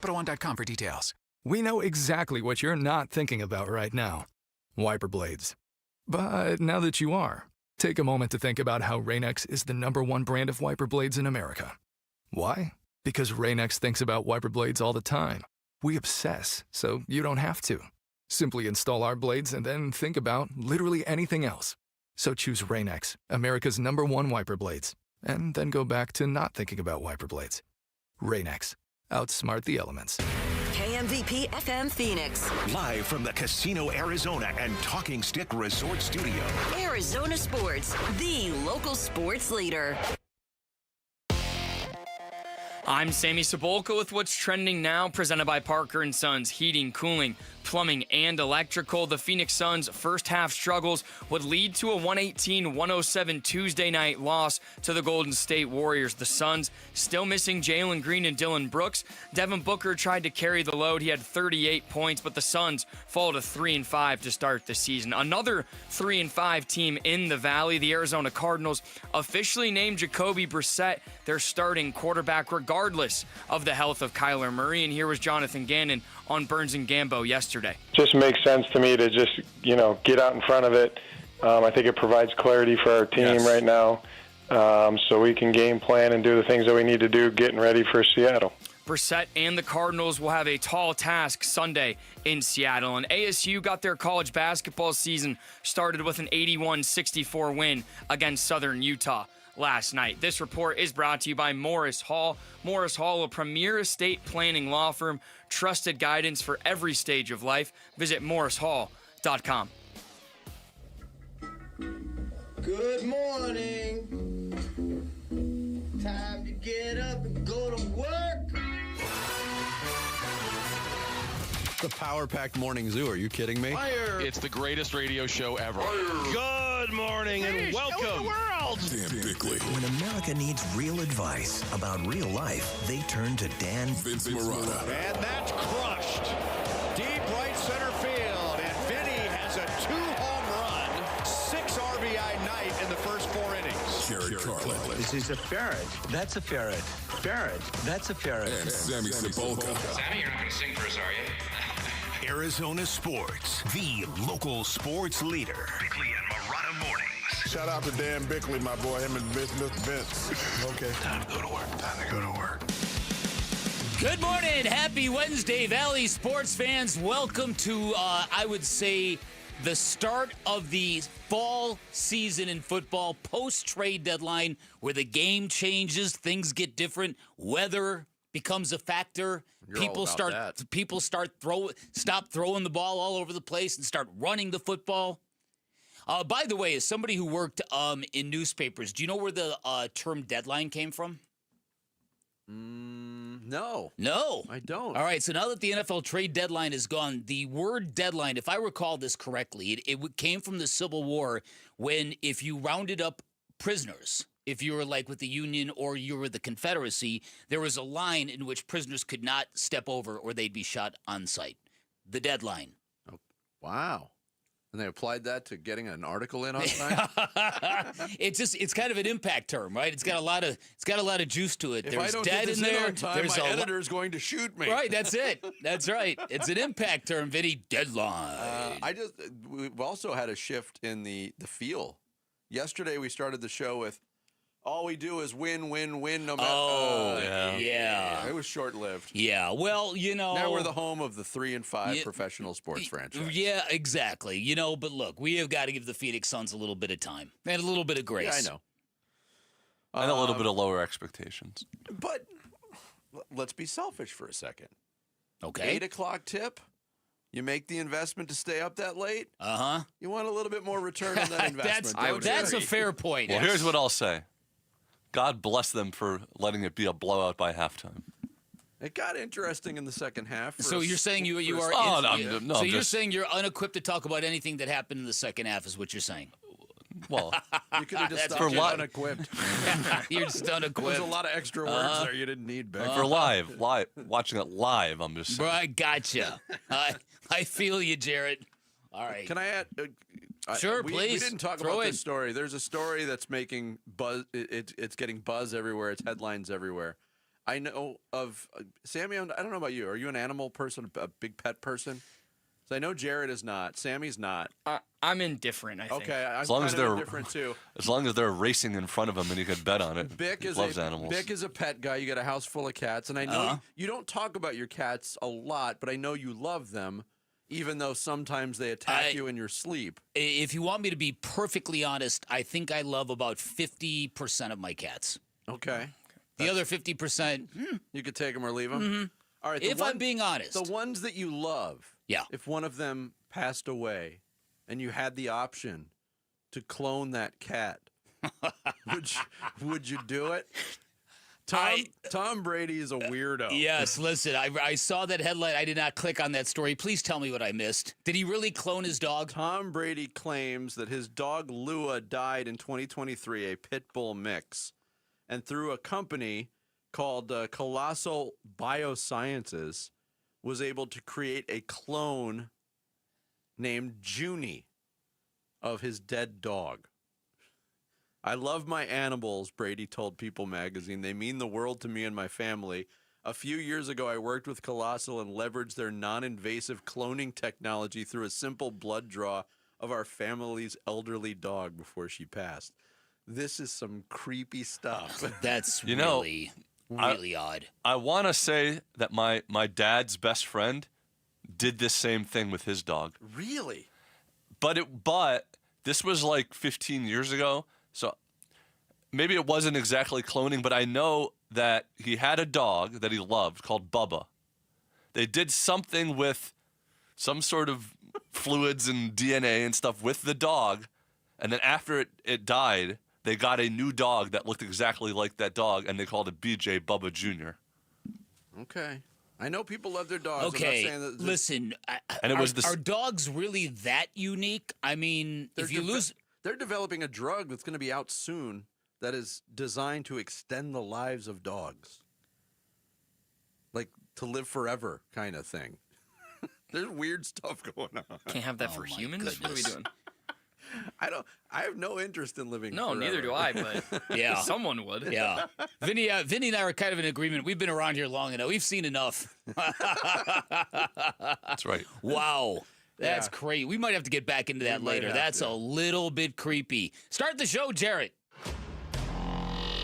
Pro1.com for details. We know exactly what you're not thinking about right now. Wiper blades. But now that you are, take a moment to think about how Rain-X is the #1 brand of wiper blades in America. Why? Because Rain-X thinks about wiper blades all the time. We obsess, so you don't have to. Simply install our blades and then think about literally anything else. So choose Rain-X, America's #1 wiper blades, and then go back to not thinking about wiper blades. Rain-X. Outsmart the elements. KMVP FM Phoenix. Live from the Casino Arizona and Talking Stick Resort Studio. Arizona Sports, the local sports leader. I'm Sammy Cebulka with what's trending now, presented by Parker & Sons Heating, Cooling, Plumbing, and Electrical. The Phoenix Suns' first half struggles would lead to a 118-107 Tuesday night loss to the Golden State Warriors. The Suns still missing Jalen Green and Dylan Brooks. Devin Booker tried to carry the load. He had 38 points, but the Suns fall to 3-5 to start the season. Another 3-5 team in the Valley, the Arizona Cardinals, officially named Jacoby Brassette their starting quarterback, regardless of the health of Kyler Murray. And here was Jonathan Gannon on Burns and Gambo yesterday. Just makes sense to me to just, get out in front of it. I think it provides clarity for our team right now, so we can game plan and do the things that we need to do getting ready for Seattle. Brassette and the Cardinals will have a tall task Sunday in Seattle. And ASU got their college basketball season started with an 81-64 win against Southern Utah last night. This report is brought to you by Morris Hall. Morris Hall, a premier estate planning law firm, trusted guidance for every stage of life. Visit morrishall.com. Good morning. Time to get up and go to work. The power-packed morning zoo. Are you kidding me? Fire. It's the greatest radio show ever. Fire. Good morning and welcome. Dan Bickley. When America needs real advice about real life, they turn to Dan Vince Marotta. And that's crushed. Deep right center field. And Vinny has a 2-home run, 6 RBI night in the first 4 innings. Jerry Carlin. This is a ferret. That's a ferret. Ferret. That's a ferret. And Sammy Cebulka. Sammy, you're not going to sing for us, are you? Arizona Sports, the local sports leader. Bickley and Marotta mornings. Shout out to Dan Bickley, my boy, him and Vince. Okay. Time to go to work. Time to go to work. Good morning. Happy Wednesday, Valley sports fans. Welcome to, I would say, the start of the fall season in football, post-trade deadline, where the game changes, things get different, weather becomes a factor. People stop throwing the ball all over the place and start running the football. By the way, as somebody who worked in newspapers, do you know where the term deadline came from? No. No. I don't. All right, so now that the NFL trade deadline is gone, the word deadline, if I recall this correctly, it came from the Civil War when if you rounded up prisoners, if you were like with the Union or you were the Confederacy, there was a line in which prisoners could not step over or they'd be shot on sight. The deadline. Oh, wow. And they applied that to getting an article in on time? It's kind of an impact term, right? It's got a lot of juice to it. If There's I don't dead get this in there. on time, There's my editor's going to shoot me. Right, that's it. That's right. It's an impact term, Vinny. Deadline. We've also had a shift in the feel. Yesterday we started the show with all we do is win, win, win, no matter. Yeah. It was short-lived. Yeah, well, now we're the home of the 3-5 professional sports franchise. Yeah, exactly. But look, we have got to give the Phoenix Suns a little bit of time and a little bit of grace. Yeah, I know. And a little bit of lower expectations. But let's be selfish for a second. Okay. 8 o'clock tip. You make the investment to stay up that late. Uh-huh. You want a little bit more return on that investment. That's a fair point. Well, here's what I'll say. God bless them for letting it be a blowout by halftime. It got interesting in the second half. So you're saying you are? So you're saying you're unequipped to talk about anything that happened in the second half, is what you're saying? Well, you could have just stopped for what? Unequipped. You're just unequipped. There's a lot of extra words there you didn't need, Beck. For live, watching it live, I'm just saying. Bro, I gotcha. I feel you, Jarrett. All right. Can I add? Sure, please. We didn't talk about this story. There's a story that's making buzz. It's getting buzz everywhere. It's headlines everywhere. I know of Sammy. I don't know about you. Are you an animal person, a big pet person? So I know Jared is not. Sammy's not. I'm indifferent, I think. Okay, I'm as long as they're indifferent too. As long as they're racing in front of him and you can bet on it. Bick He loves animals. Bick is a pet guy. You got a house full of cats, and I know you don't talk about your cats a lot, but I know you love them, even though sometimes they attack you in your sleep. If you want me to be perfectly honest, I think I love about 50% of my cats. Okay. The other 50%, you could take them or leave them. Mm-hmm. All right. If I'm being honest, the ones that you love. Yeah. If one of them passed away, and you had the option to clone that cat, would you do it? Tom Brady is a weirdo. Yes, listen, I saw that headline. I did not click on that story. Please tell me what I missed. Did he really clone his dog? Tom Brady claims that his dog Lua died in 2023, a pit bull mix, and through a company called Colossal Biosciences, was able to create a clone named Junie of his dead dog. I love my animals, Brady told People magazine. They mean the world to me and my family. A few years ago, I worked with Colossal and leveraged their non-invasive cloning technology through a simple blood draw of our family's elderly dog before she passed. This is some creepy stuff. That's really odd. I want to say that my dad's best friend did this same thing with his dog. Really? But this was like 15 years ago, so maybe it wasn't exactly cloning, but I know that he had a dog that he loved called Bubba. They did something with some sort of fluids and DNA and stuff with the dog, and then after it died, they got a new dog that looked exactly like that dog, and they called it BJ Bubba Jr. Okay. I know people love their dogs. Okay, I'm not saying that listen, and it was are dogs really that unique? I mean, if you lose... They're developing a drug that's going to be out soon that is designed to extend the lives of dogs. Like, to live forever kind of thing. There's weird stuff going on. Can't have that for humans? What are we doing? I have no interest in living No, forever. neither do I, but yeah, someone would. Yeah. Vinny and I are kind of in agreement. We've been around here long enough. We've seen enough. That's right. Wow. That's great. We might have to get back into that later. That's a little bit creepy. Start the show, Jarrett.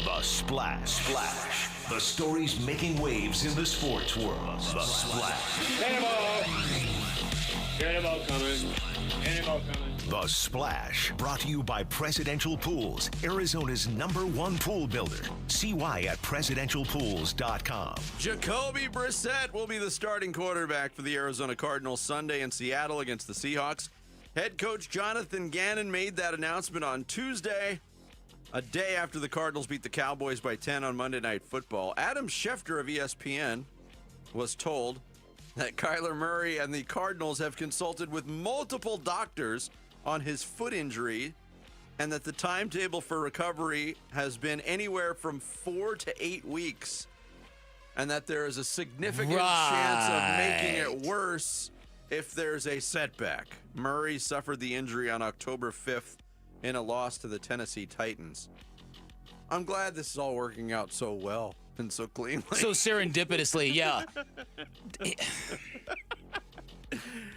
The Splash. The stories making waves in the sports world. The Splash. Cannonball coming. The Splash, brought to you by Presidential Pools, Arizona's #1 pool builder. See why at presidentialpools.com. Jacoby Brassette will be the starting quarterback for the Arizona Cardinals Sunday in Seattle against the Seahawks. Head coach Jonathan Gannon made that announcement on Tuesday, a day after the Cardinals beat the Cowboys by 10 on Monday Night Football. Adam Schefter of ESPN was told that Kyler Murray and the Cardinals have consulted with multiple doctors on his foot injury, and that the timetable for recovery has been anywhere from 4 to 8 weeks, and that there is a significant chance of making it worse if there's a setback. Murray suffered the injury on October 5th in a loss to the Tennessee Titans. I'm glad this is all working out so well and so cleanly. So serendipitously, yeah.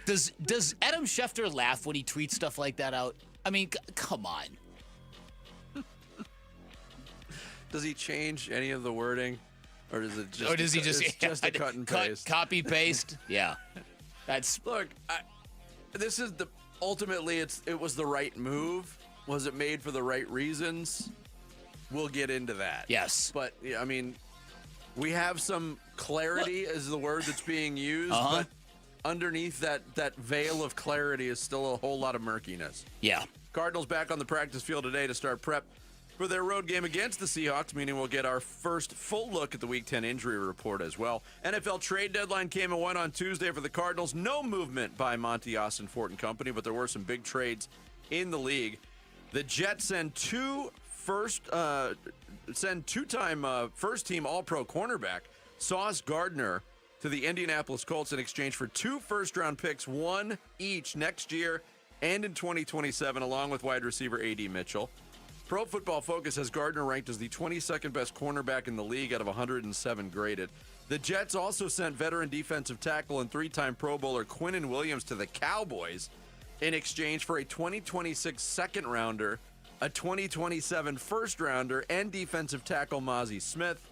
Does Adam Schefter laugh when he tweets stuff like that out? I mean, come on. Does he change any of the wording, or does it just? Or does he just? It's just a cut and paste. Copy paste. Yeah. Look. This is ultimately it was the right move. Was it made for the right reasons? We'll get into that. Yes. But I mean, we have some clarity is the word that's being used, but underneath that veil of clarity is still a whole lot of murkiness. Yeah. Cardinals back on the practice field today to start prep for their road game against the Seahawks, meaning we'll get our first full look at the Week 10 injury report as well. NFL trade deadline came and went on Tuesday for the Cardinals. No movement by Monty Austin Fort and company, but there were some big trades in the league. The Jets send two-time first-team All-Pro cornerback Sauce Gardner to the Indianapolis Colts in exchange for 2 first-round picks, one each next year and in 2027, along with wide receiver A.D. Mitchell. Pro Football Focus has Gardner ranked as the 22nd best cornerback in the league out of 107 graded. The Jets also sent veteran defensive tackle and 3-time Pro Bowler Quinnen Williams to the Cowboys in exchange for a 2026 second-rounder, a 2027 first-rounder, and defensive tackle Mozzie Smith.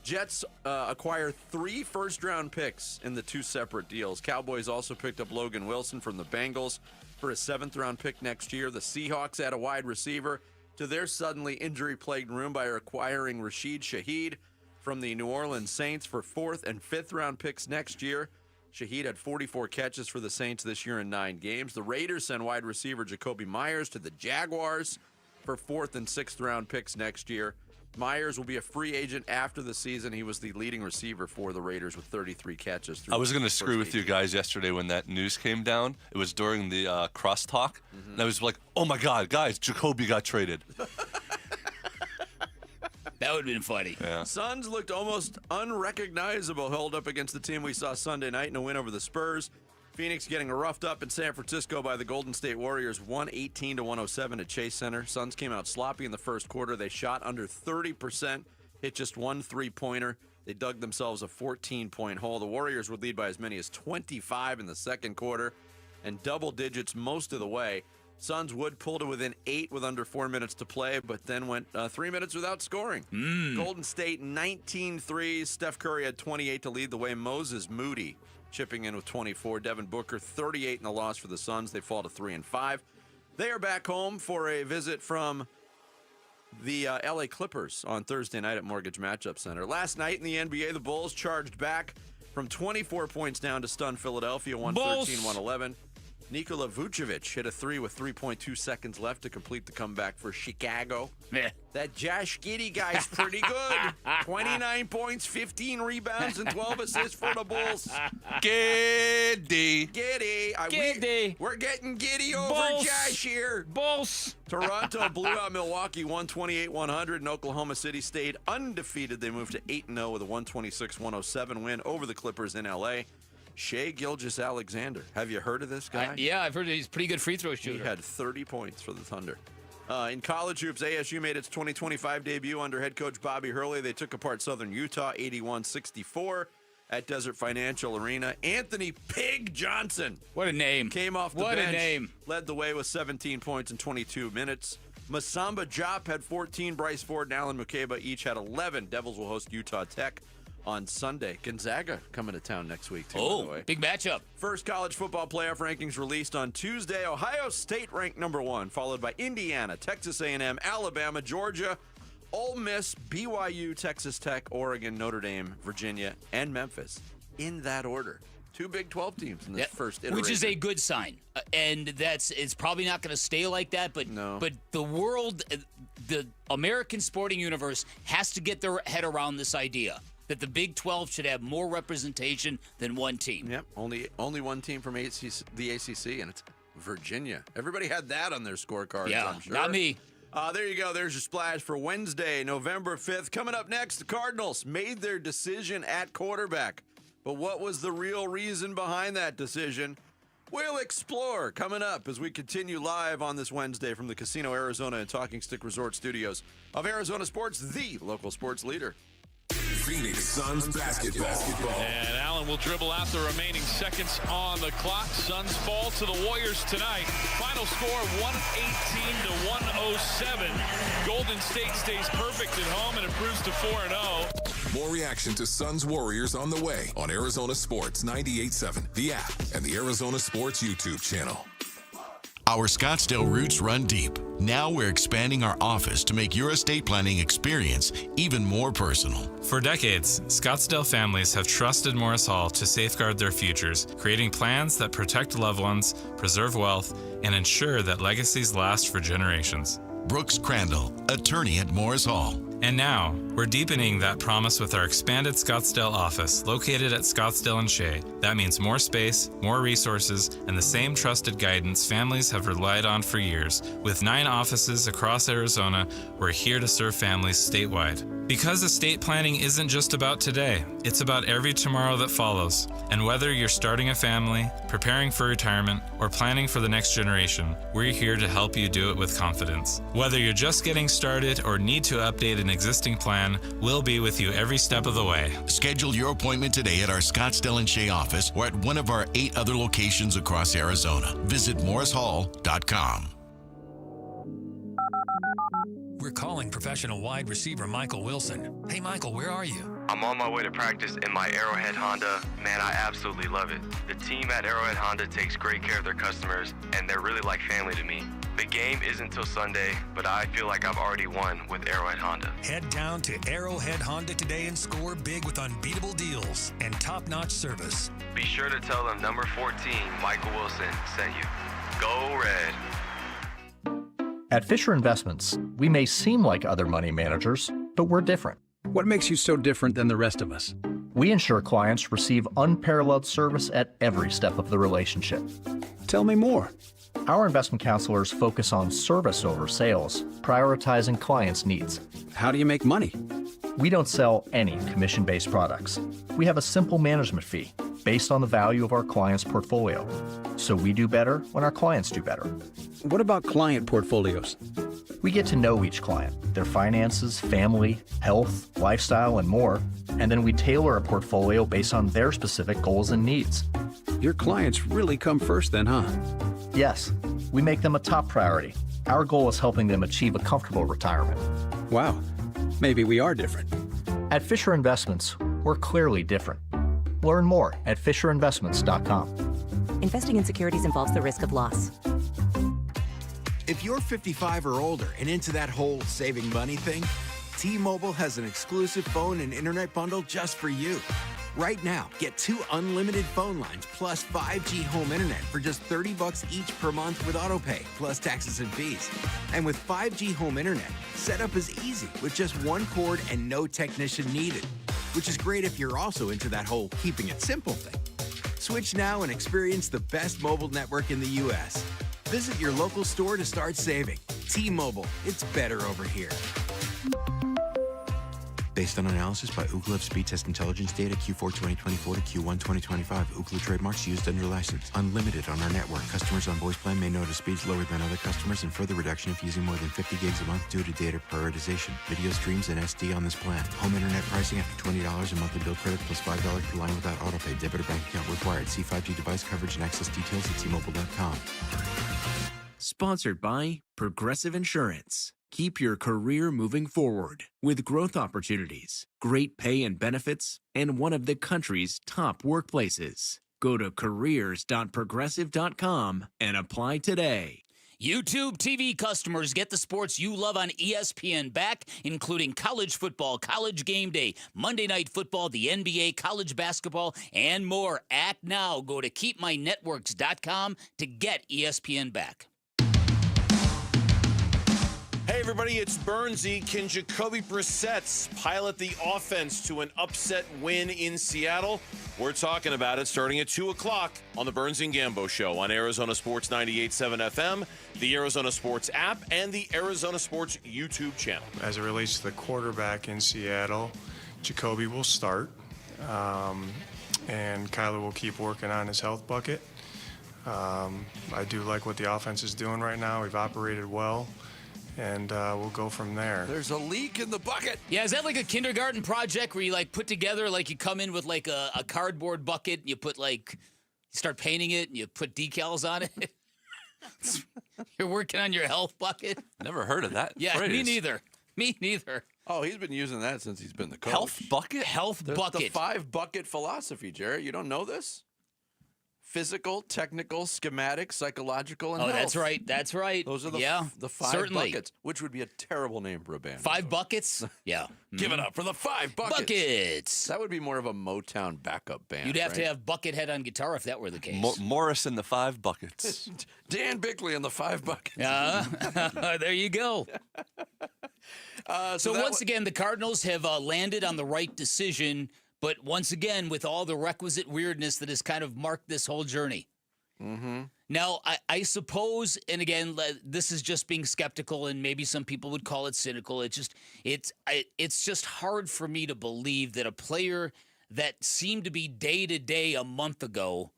Jets acquire 3 first-round picks in the 2 separate deals. Cowboys also picked up Logan Wilson from the Bengals for a 7th-round pick next year. The Seahawks add a wide receiver to their suddenly injury-plagued room by acquiring Rashid Shaheed from the New Orleans Saints for 4th and 5th-round picks next year. Shaheed had 44 catches for the Saints this year in 9 games. The Raiders send wide receiver Jacoby Myers to the Jaguars for 4th and 6th-round picks next year. Myers will be a free agent after the season. He was the leading receiver for the Raiders with 33 catches. I was going to screw with you guys yesterday when that news came down. It was during the crosstalk, and I was like, oh, my God, guys, Jacoby got traded. That would have been funny. Yeah. Suns looked almost unrecognizable held up against the team we saw Sunday night in a win over the Spurs. Phoenix getting roughed up in San Francisco by the Golden State Warriors, 118-107 at Chase Center. Suns came out sloppy in the first quarter. They shot under 30%, hit just 1 3-pointer. They dug themselves a 14-point hole. The Warriors would lead by as many as 25 in the second quarter and double digits most of the way. Suns would pull to within 8 with under 4 minutes to play, but then went 3 minutes without scoring. Golden State, 19 threes. Steph Curry had 28 to lead the way. Moses Moody chipping in with 24. Devin Booker, 38 in the loss for the Suns. They fall to 3-5. They are back home for a visit from the LA Clippers on Thursday night at Mortgage Matchup Center. Last night in the NBA, the Bulls charged back from 24 points down to stun Philadelphia, 113-111. Nikola Vucevic hit a 3 with 3.2 seconds left to complete the comeback for Chicago. That Josh Giddey guy's pretty good. 29 points, 15 rebounds, and 12 assists for the Bulls. Giddy. We're getting giddy over Bulls. Josh here. Bulls. Toronto blew out Milwaukee 128-100, and Oklahoma City stayed undefeated. They moved to 8-0 with a 126-107 win over the Clippers in L.A. Shai Gilgeous-Alexander. Have you heard of this guy? Yeah, I've heard he's a pretty good free throw shooter. He had 30 points for the Thunder. In college hoops, ASU made its 2025 debut under head coach Bobby Hurley. They took apart Southern Utah 81-64 at Desert Financial Arena. Anthony Pig Johnson. What a name. Came off the bench. bench. What a name. Led the way with 17 points in 22 minutes. Masamba Diop had 14. Bryce Ford and Alan Mukeba each had 11. Devils will host Utah Tech on Sunday. Gonzaga coming to town next week, too, by the way. Big matchup. First college football playoff rankings released on Tuesday. Ohio State ranked number 1, followed by Indiana, Texas A&M, Alabama, Georgia, Ole Miss, BYU, Texas Tech, Oregon, Notre Dame, Virginia, and Memphis. In that order. 2 Big 12 teams in this first iteration. Which is a good sign. And it's probably not going to stay like that, but the world, the American sporting universe has to get their head around this idea that the Big 12 should have more representation than one team. Yep, only one team from the ACC, and it's Virginia. Everybody had that on their scorecards, I'm sure. Not me. There you go. There's your splash for Wednesday, November 5th. Coming up next, the Cardinals made their decision at quarterback. But what was the real reason behind that decision? We'll explore coming up as we continue live on this Wednesday from the Casino Arizona and Talking Stick Resort Studios of Arizona Sports, the local sports leader. Phoenix Suns basketball. And Allen will dribble out the remaining seconds on the clock. Suns fall to the Warriors tonight. Final score 118-107. Golden State stays perfect at home and improves to 4-0. More reaction to Suns Warriors on the way on Arizona Sports 98.7, the app, and the Arizona Sports YouTube channel. Our Scottsdale roots run deep. Now we're expanding our office to make your estate planning experience even more personal. For decades, Scottsdale families have trusted Morris Hall to safeguard their futures, creating plans that protect loved ones, preserve wealth, and ensure that legacies last for generations. Brooks Crandall, attorney at Morris Hall. And now, we're deepening that promise with our expanded Scottsdale office located at Scottsdale and Shea. That means more space, more resources, and the same trusted guidance families have relied on for years. With 9 offices across Arizona, we're here to serve families statewide. Because estate planning isn't just about today, it's about every tomorrow that follows. And whether you're starting a family, preparing for retirement, or planning for the next generation, we're here to help you do it with confidence. Whether you're just getting started or need to update an existing plan, we'll be with you every step of the way. Schedule your appointment today at our Scottsdale and Shea office or at one of our 8 other locations across Arizona. Visit morrishall.com. We're calling professional wide receiver Michael Wilson. Hey, Michael, where are you? I'm on my way to practice in my Arrowhead Honda. Man, I absolutely love it. The team at Arrowhead Honda takes great care of their customers, and they're really like family to me. The game isn't till Sunday, but I feel like I've already won with Arrowhead Honda. Head down to Arrowhead Honda today and score big with unbeatable deals and top-notch service. Be sure to tell them number 14, Michael Wilson, sent you. Go Red. At Fisher Investments, we may seem like other money managers, but we're different. What makes you so different than the rest of us? We ensure clients receive unparalleled service at every step of the relationship. Tell me more. Our investment counselors focus on service over sales, prioritizing clients' needs. How do you make money? We don't sell any commission-based products. We have a simple management fee based on the value of our client's portfolio. So we do better when our clients do better. What about client portfolios? We get to know each client, their finances, family, health, lifestyle, and more, and then we tailor a portfolio based on their specific goals and needs. Your clients really come first then, huh? Yes, we make them a top priority. Our goal is helping them achieve a comfortable retirement. Wow, maybe we are different. At Fisher Investments, we're clearly different. Learn more at FisherInvestments.com. Investing in securities involves the risk of loss. If you're 55 or older and into that whole saving money thing, T-Mobile has an exclusive phone and internet bundle just for you. Right now, get 2 unlimited phone lines plus 5G home internet for just $30 each per month with AutoPay, plus taxes and fees. And with 5G home internet, setup is easy with just 1 cord and no technician needed, which is great if you're also into that whole keeping it simple thing. Switch now and experience the best mobile network in the U.S. Visit your local store to start saving. T-Mobile, it's better over here. Based on analysis by Ookla of speed test intelligence data Q4 2024 to Q1 2025. Ookla trademarks used under license. Unlimited on our network. Customers on voice plan may notice speeds lower than other customers and further reduction if using more than 50 gigs a month due to data prioritization. Video streams and SD on this plan. Home internet pricing after $20 a monthly bill credit plus $5 per line without autopay. Debit or bank account required. See 5G device coverage and access details at T-Mobile.com. Sponsored by Progressive Insurance. Keep your career moving forward with growth opportunities, great pay and benefits, and one of the country's top workplaces. Go to careers.progressive.com and apply today. YouTube TV customers get the sports you love on ESPN back, including college football, college game day, Monday Night Football, the NBA, college basketball, and more. Act now. Go to keepmynetworks.com to get ESPN back. Hey, everybody, it's Burnsy. Can Jacoby Brissett pilot the offense to an upset win in Seattle? We're talking about it starting at 2 o'clock on the Burns and Gambo Show on Arizona Sports 98.7 FM, the Arizona Sports app, and the Arizona Sports YouTube channel. As it relates to the quarterback in Seattle, Jacoby will start, and Kyler will keep working on his health bucket. I do like what the offense is doing right now. We've operated well. And we'll go from there. There's a leak in the bucket. Yeah, is that like a kindergarten project where you like put together, like you come in with like a cardboard bucket, and you put like, you start painting it, and you put decals on it? You're working on your health bucket? Never heard of that. Yeah, phrase. me neither. Me neither. Oh, he's been using that since he's been the coach. Health bucket? Health There's bucket. the 5-bucket philosophy, Jarrett. You don't know this? Physical, technical, schematic, psychological, and health. That's right. That's right. Those are the 5 certainly. buckets, which would be a terrible name for a band. 5 buckets? Yeah. Give it up for the 5 buckets. Buckets. That would be more of a Motown backup band. You'd have to have Buckethead on guitar if that were the case. Morris and the 5 buckets. Dan Bickley and the 5 buckets. There you go. So once again, the Cardinals have landed on the right decision. But once again, with all the requisite weirdness that has kind of marked this whole journey. Mm-hmm. Now, I suppose, and again, this is just being skeptical, and maybe some people would call it cynical. It's just hard for me to believe that a player that seemed to be day to day a month ago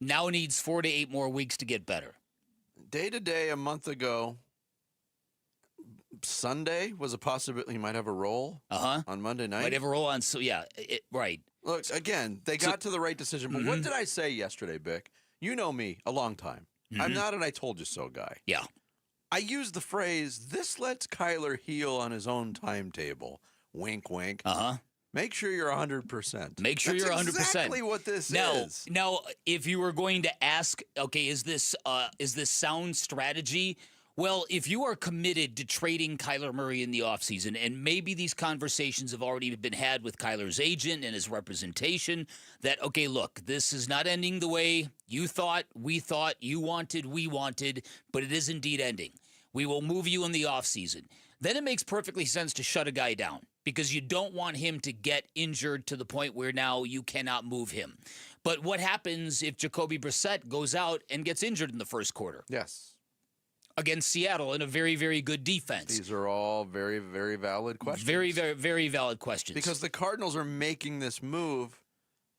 now needs 4 to 8 more weeks to get better. Day to day a month ago, Sunday was a possibility. He might have a role on Monday night. Might have a role on, right. Look, again, they got to the right decision. But what did I say yesterday, Bick? You know me a long time. I'm not an I told you so guy. Yeah. I used the phrase, this lets Kyler heal on his own timetable. Wink, wink. Make sure you're 100%. Make sure you're 100%. Exactly what this is. Now, if you were going to ask, okay, is this sound strategy? Well, if you are committed to trading Kyler Murray in the offseason, and maybe these conversations have already been had with Kyler's agent and his representation, that, okay, look, this is not ending the way you thought, we thought, you wanted, we wanted, but it is indeed ending. We will move you in the offseason. Then it makes perfectly sense to shut a guy down because you don't want him to get injured to the point where now you cannot move him. But what happens if Jacoby Brissett goes out and gets injured in the first quarter? Yes. Against Seattle in a very, very good defense. These are all very, very valid questions. Very, very, very valid questions. Because the Cardinals are making this move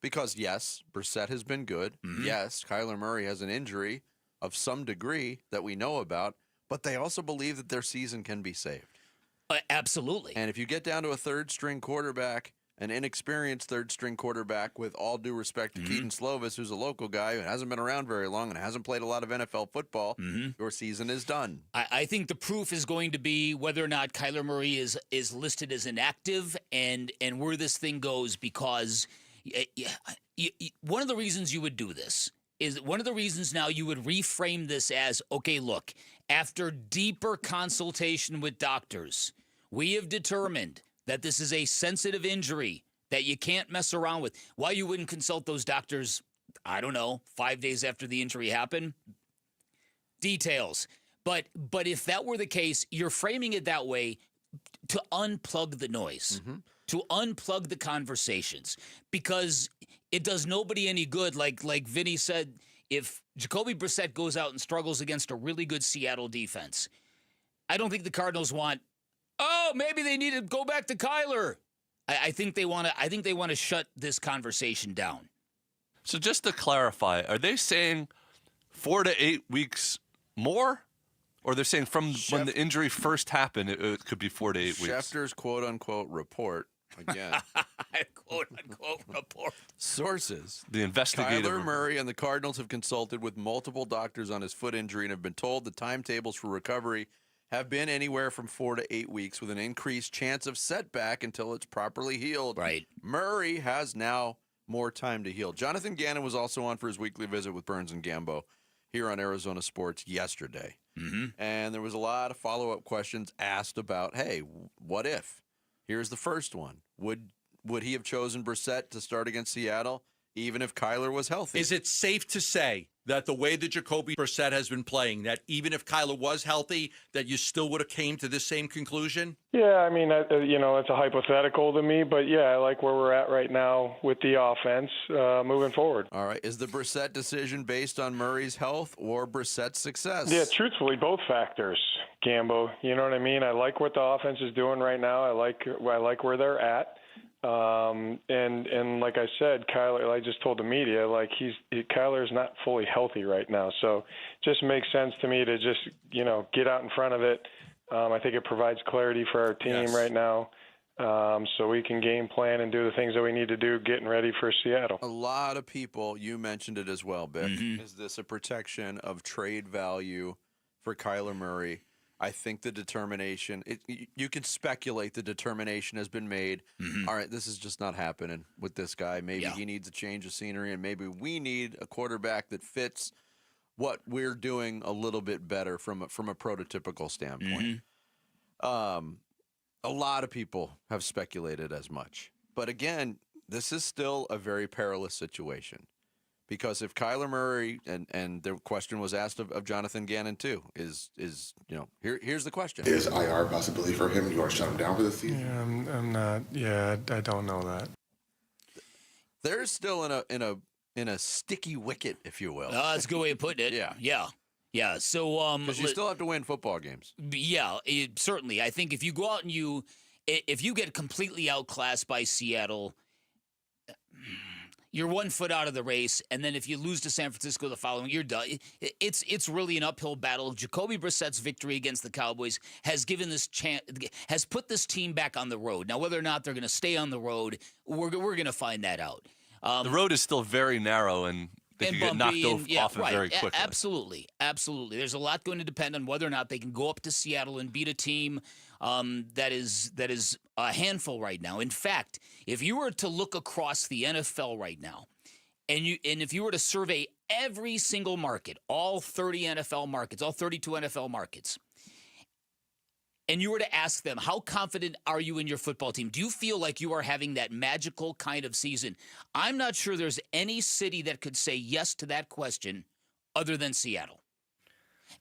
because, yes, Brissett has been good. Yes, Kyler Murray has an injury of some degree that we know about, but they also believe that their season can be saved. Absolutely. And if you get down to a third-string quarterback, an inexperienced third-string quarterback, with all due respect to Keaton Slovis, who's a local guy who hasn't been around very long and hasn't played a lot of NFL football, your season is done. I think the proof is going to be whether or not Kyler Murray is listed as inactive and where this thing goes, because one of the reasons you would do this is one of the reasons now you would reframe this as, okay, look, after deeper consultation with doctors, we have determined that this is a sensitive injury that you can't mess around with. Why you wouldn't consult those doctors, I don't know, 5 days after the injury happened? Details. But if that were the case, you're framing it that way to unplug the noise, to unplug the conversations, because it does nobody any good. Like Vinny said, if Jacoby Brissett goes out and struggles against a really good Seattle defense, I don't think the Cardinals want, oh, maybe they need to go back to Kyler. I think they want to shut this conversation down. So just to clarify, are they saying 4 to 8 weeks more? Or they're saying from when the injury first happened, it could be 4 to 8 weeks? Schefter's quote-unquote report, again. Quote-unquote report. Sources. The investigative. Kyler Murray and the Cardinals have consulted with multiple doctors on his foot injury and have been told the timetables for recovery have been anywhere from 4 to 8 weeks with an increased chance of setback until it's properly healed. Right. Murray has now more time to heal. Jonathan Gannon was also on for his weekly visit with Burns and Gambo here on Arizona Sports yesterday. And there was a lot of follow-up questions asked about, hey, what if? Here's the first one. Would he have chosen Brissett to start against Seattle even if Kyler was healthy? Is it safe to say that the way that Jacoby Brissett has been playing, that even if Kyler was healthy, that you still would have came to this same conclusion? Yeah, I mean, it's a hypothetical to me, but yeah, I like where we're at right now with the offense moving forward. All right. Is the Brissett decision based on Murray's health or Brissett's success? Yeah, truthfully, both factors, Gambo. You know what I mean? I like what the offense is doing right now. I like where they're at. And like I said, Kyler, I just told the media, Kyler's not fully healthy right now. So it just makes sense to me to just, get out in front of it. I think it provides clarity for our team right now. So we can game plan and do the things that we need to do getting ready for Seattle. A lot of people, you mentioned it as well, Bick. Is this a protection of trade value for Kyler Murray? I think the determination, you can speculate the determination has been made. All right, this is just not happening with this guy. Maybe he needs a change of scenery, and maybe we need a quarterback that fits what we're doing a little bit better from a prototypical standpoint. A lot of people have speculated as much. But again, this is still a very perilous situation. Because if Kyler Murray, and the question was asked of Jonathan Gannon too, here's the question. Is IR a possibility for him? You are shut him down for the season? Yeah, I'm not. Yeah, I don't know that. There's still in a in a sticky wicket, if you will. That's a good way of putting it. Yeah. So, because you still have to win football games. Yeah, certainly. I think if you go out and if you get completely outclassed by Seattle, you're 1 foot out of the race, and then if you lose to San Francisco the following, you're done. It's really an uphill battle. Jacoby Brissett's victory against the Cowboys has put this team back on the road. Now, whether or not they're going to stay on the road, we're going to find that out. The road is still very narrow, and they can get knocked off it very quickly. Absolutely. There's a lot going to depend on whether or not they can go up to Seattle and beat a team that is a handful right now. In fact, if you were to look across the NFL right now, and if you were to survey every single market, all 30 NFL markets, all 32 NFL markets, and you were to ask them, how confident are you in your football team? Do you feel like you are having that magical kind of season? I'm not sure there's any city that could say yes to that question other than Seattle.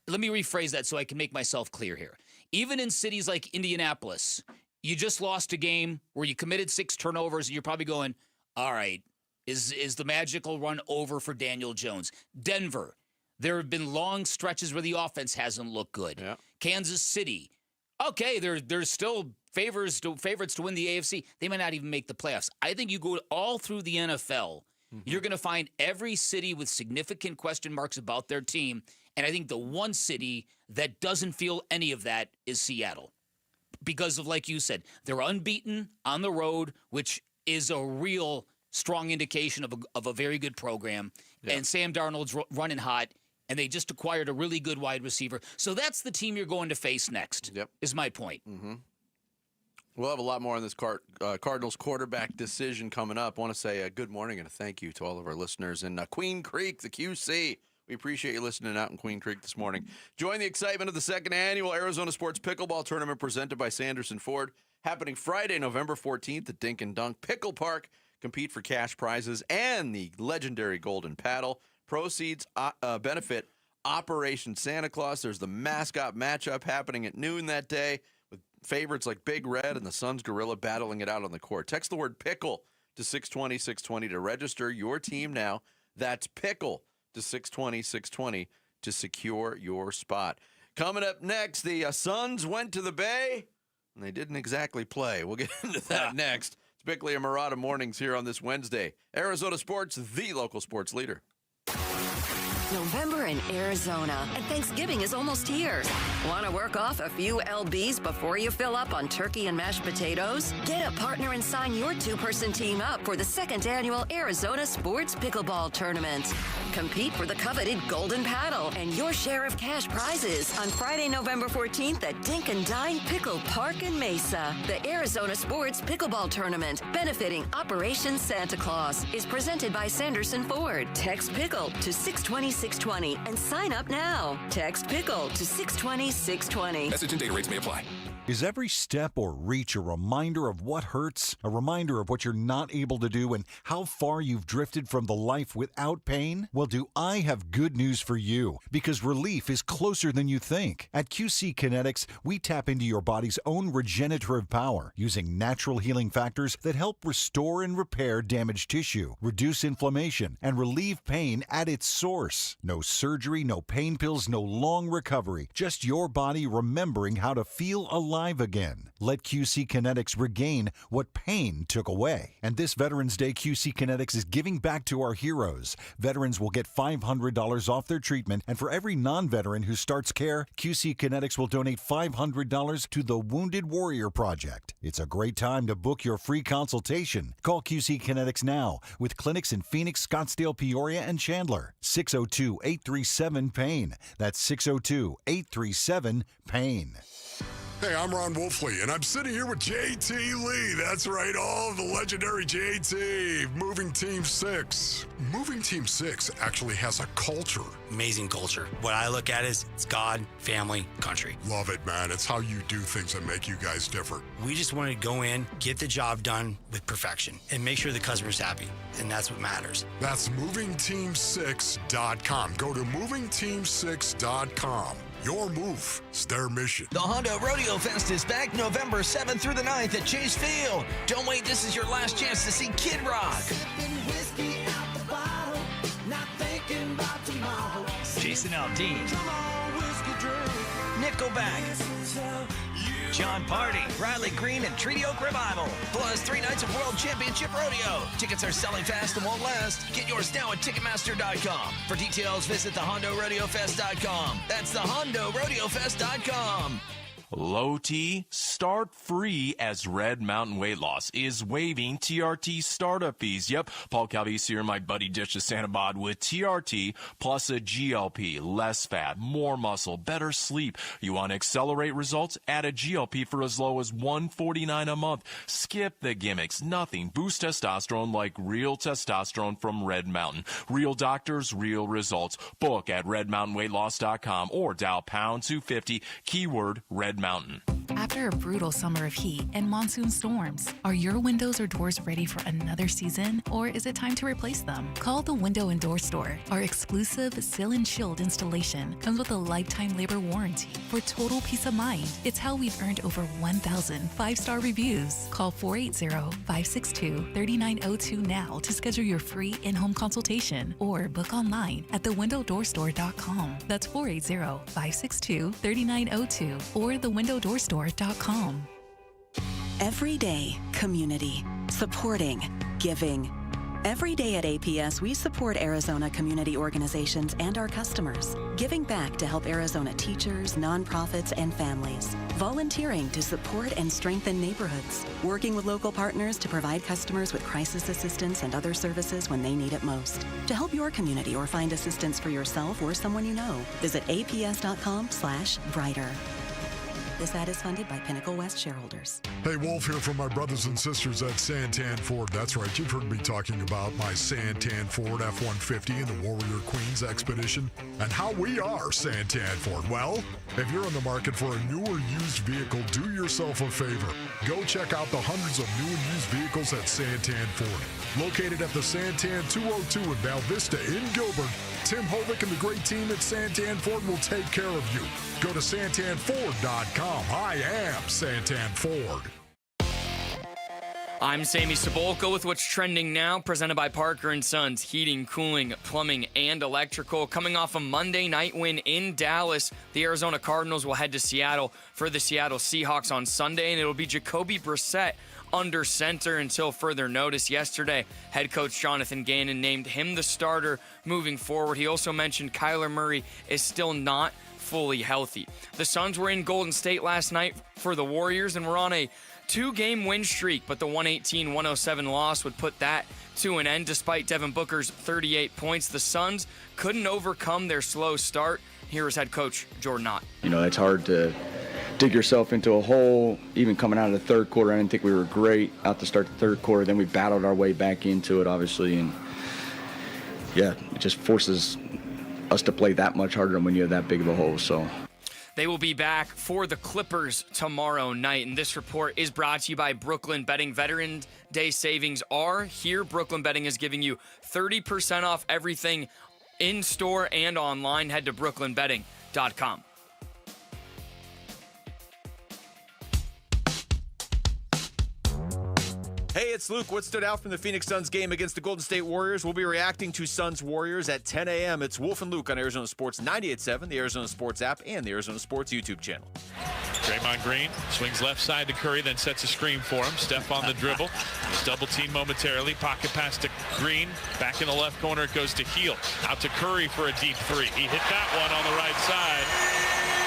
Let me rephrase that so I can make myself clear here. Even in cities like Indianapolis, you just lost a game where you committed 6 turnovers, and you're probably going, all right, is the magical run over for Daniel Jones? Denver, there have been long stretches where the offense hasn't looked good. Yeah. Kansas City, okay, there's still favorites to win the AFC. They might not even make the playoffs. I think you go all through the NFL, you're going to find every city with significant question marks about their team, and I think the one city that doesn't feel any of that is Seattle. Because of, like you said, they're unbeaten on the road, which is a real strong indication of a very good program. Yeah. And Sam Darnold's running hot, and they just acquired a really good wide receiver. So that's the team you're going to face next, is my point. Mm-hmm. We'll have a lot more on this Cardinals quarterback decision coming up. I want to say a good morning and a thank you to all of our listeners in Queen Creek, the QC. We appreciate you listening out in Queen Creek this morning. Join the excitement of the second annual Arizona Sports Pickleball Tournament presented by Sanderson Ford, happening Friday, November 14th at Dink and Dunk Pickle Park. Compete for cash prizes and the legendary Golden Paddle. Proceeds benefit Operation Santa Claus. There's the mascot matchup happening at noon that day with favorites like Big Red and the Suns Gorilla battling it out on the court. Text the word pickle to 620-620 to register your team now. That's pickle to 620-620 to secure your spot. Coming up next, the Suns went to the Bay, and they didn't exactly play. We'll get into that next. It's Bickley and Murata Mornings here on this Wednesday. Arizona Sports, the local sports leader. November in Arizona, and Thanksgiving is almost here. Want to work off a few LBs before you fill up on turkey and mashed potatoes? Get a partner and sign your 2-person team up for the 2nd annual Arizona Sports Pickleball Tournament. Compete for the coveted Golden Paddle and your share of cash prizes on Friday, November 14th at Dink and Dine Pickle Park in Mesa. The Arizona Sports Pickleball Tournament, benefiting Operation Santa Claus, is presented by Sanderson Ford. Text pickle to 620-620 and sign up now. Text pickle to 620-620. Message and data rates may apply. Is every step or reach a reminder of what hurts? A reminder of what you're not able to do and how far you've drifted from the life without pain? Well, do I have good news for you? Because relief is closer than you think. At QC Kinetics, we tap into your body's own regenerative power using natural healing factors that help restore and repair damaged tissue, reduce inflammation, and relieve pain at its source. No surgery, no pain pills, no long recovery. Just your body remembering how to feel alive again. Let QC Kinetics regain what pain took away. And this Veterans Day, QC Kinetics is giving back to our heroes. Veterans will get $500 off their treatment, and for every non-veteran who starts care, QC Kinetics will donate $500 to the Wounded Warrior Project. It's a great time to book your free consultation. Call QC Kinetics now with clinics in Phoenix, Scottsdale, Peoria, and Chandler. 602-837-PAIN. That's 602-837-PAIN. Hey, I'm Ron Wolfley, and I'm sitting here with JT Lee. That's right, all of the legendary JT. Moving Team 6. Moving Team 6 actually has a culture. Amazing culture. What I look at is it's God, family, country. Love it, man. It's how you do things that make you guys different. We just want to go in, get the job done with perfection, and make sure the customer's happy, and that's what matters. That's movingteam6.com. Go to movingteam6.com. Your move is their mission. The Honda Rodeo Fest is back November 7th through the 9th at Chase Field. Don't wait, this is your last chance to see Kid Rock, Jason Aldean, Nickelback, John Party, Riley Green, and Treaty Oak Revival. Plus 3 nights of World Championship Rodeo. Tickets are selling fast and won't last. Get yours now at Ticketmaster.com. For details, visit thehondoRodeoFest.com. That's thehondoRodeoFest.com. Low T, start free as Red Mountain Weight Loss is waiving TRT startup fees. Yep, Paul Calvise here, my buddy Dish of Santa Bod with TRT plus a GLP. Less fat, more muscle, better sleep. You want to accelerate results? Add a GLP for as low as $149 a month. Skip the gimmicks, nothing. Boost testosterone like real testosterone from Red Mountain. Real doctors, real results. Book at redmountainweightloss.com or dial pound 250, keyword Red Mountain. After a brutal summer of heat and monsoon storms, are your windows or doors ready for another season, or is it time to replace them? Call the Window and Door Store. Our exclusive Seal and Shield installation comes with a lifetime labor warranty for total peace of mind. It's how we've earned over 1,000 5-star reviews. Call 480-562-3902 now to schedule your free in-home consultation or book online at thewindowdoorstore.com. That's 480-562-3902 or thewindowdoorstore.com. Every day, community, supporting, giving. Every day at APS, we support Arizona community organizations and our customers, giving back to help Arizona teachers, nonprofits, and families, volunteering to support and strengthen neighborhoods, working with local partners to provide customers with crisis assistance and other services when they need it most. To help your community or find assistance for yourself or someone you know, visit aps.com/brighter. This ad is funded by Pinnacle West shareholders. Hey, Wolf here from my brothers and sisters at Santan Ford. That's right, you've heard me talking about my Santan Ford F-150 and the Warrior Queens Expedition and how we are Santan Ford. Well, if you're in the market for a new or used vehicle, do yourself a favor. Go check out the hundreds of new and used vehicles at Santan Ford. Located at the Santan 202 in Val Vista in Gilbert, Tim Hovick and the great team at Santan Ford will take care of you. Go to santanford.com. I am Santan Ford. I'm Sammy Sabolka with what's trending now, presented by Parker & Sons, heating, cooling, plumbing, and electrical. Coming off a Monday night win in Dallas, the Arizona Cardinals will head to Seattle for the Seattle Seahawks on Sunday, and it'll be Jacoby Brassette under center until further notice. Yesterday, head coach Jonathan Gannon named him the starter moving forward. He also mentioned Kyler Murray is still not fully healthy. The Suns were in Golden State last night for the Warriors and were on a 2-game win streak, but the 118-107 loss would put that to an end. Despite Devin Booker's 38 points, the Suns couldn't overcome their slow start. Here is head coach Jordan Ott. It's hard to dig yourself into a hole. Even coming out of the third quarter, I didn't think we were great out to start the third quarter. Then we battled our way back into it, obviously, and yeah, it just forces us to play that much harder when you have that big of a hole. So they will be back for the Clippers tomorrow night. And this report is brought to you by Brooklyn Betting. Veterans Day savings are here. Brooklyn Betting is giving you 30% off everything in store and online. Head to brooklynbetting.com. Hey, it's Luke. What stood out from the Phoenix Suns game against the Golden State Warriors? We'll be reacting to Suns Warriors at 10 a.m. It's Wolf and Luke on Arizona Sports 98.7, the Arizona Sports app, and the Arizona Sports YouTube channel. Draymond Green swings left side to Curry, then sets a screen for him. Steph on the dribble. He's double teamed momentarily. Pocket pass to Green. Back in the left corner, it goes to Heel. Out to Curry for a deep three. He hit that one on the right side.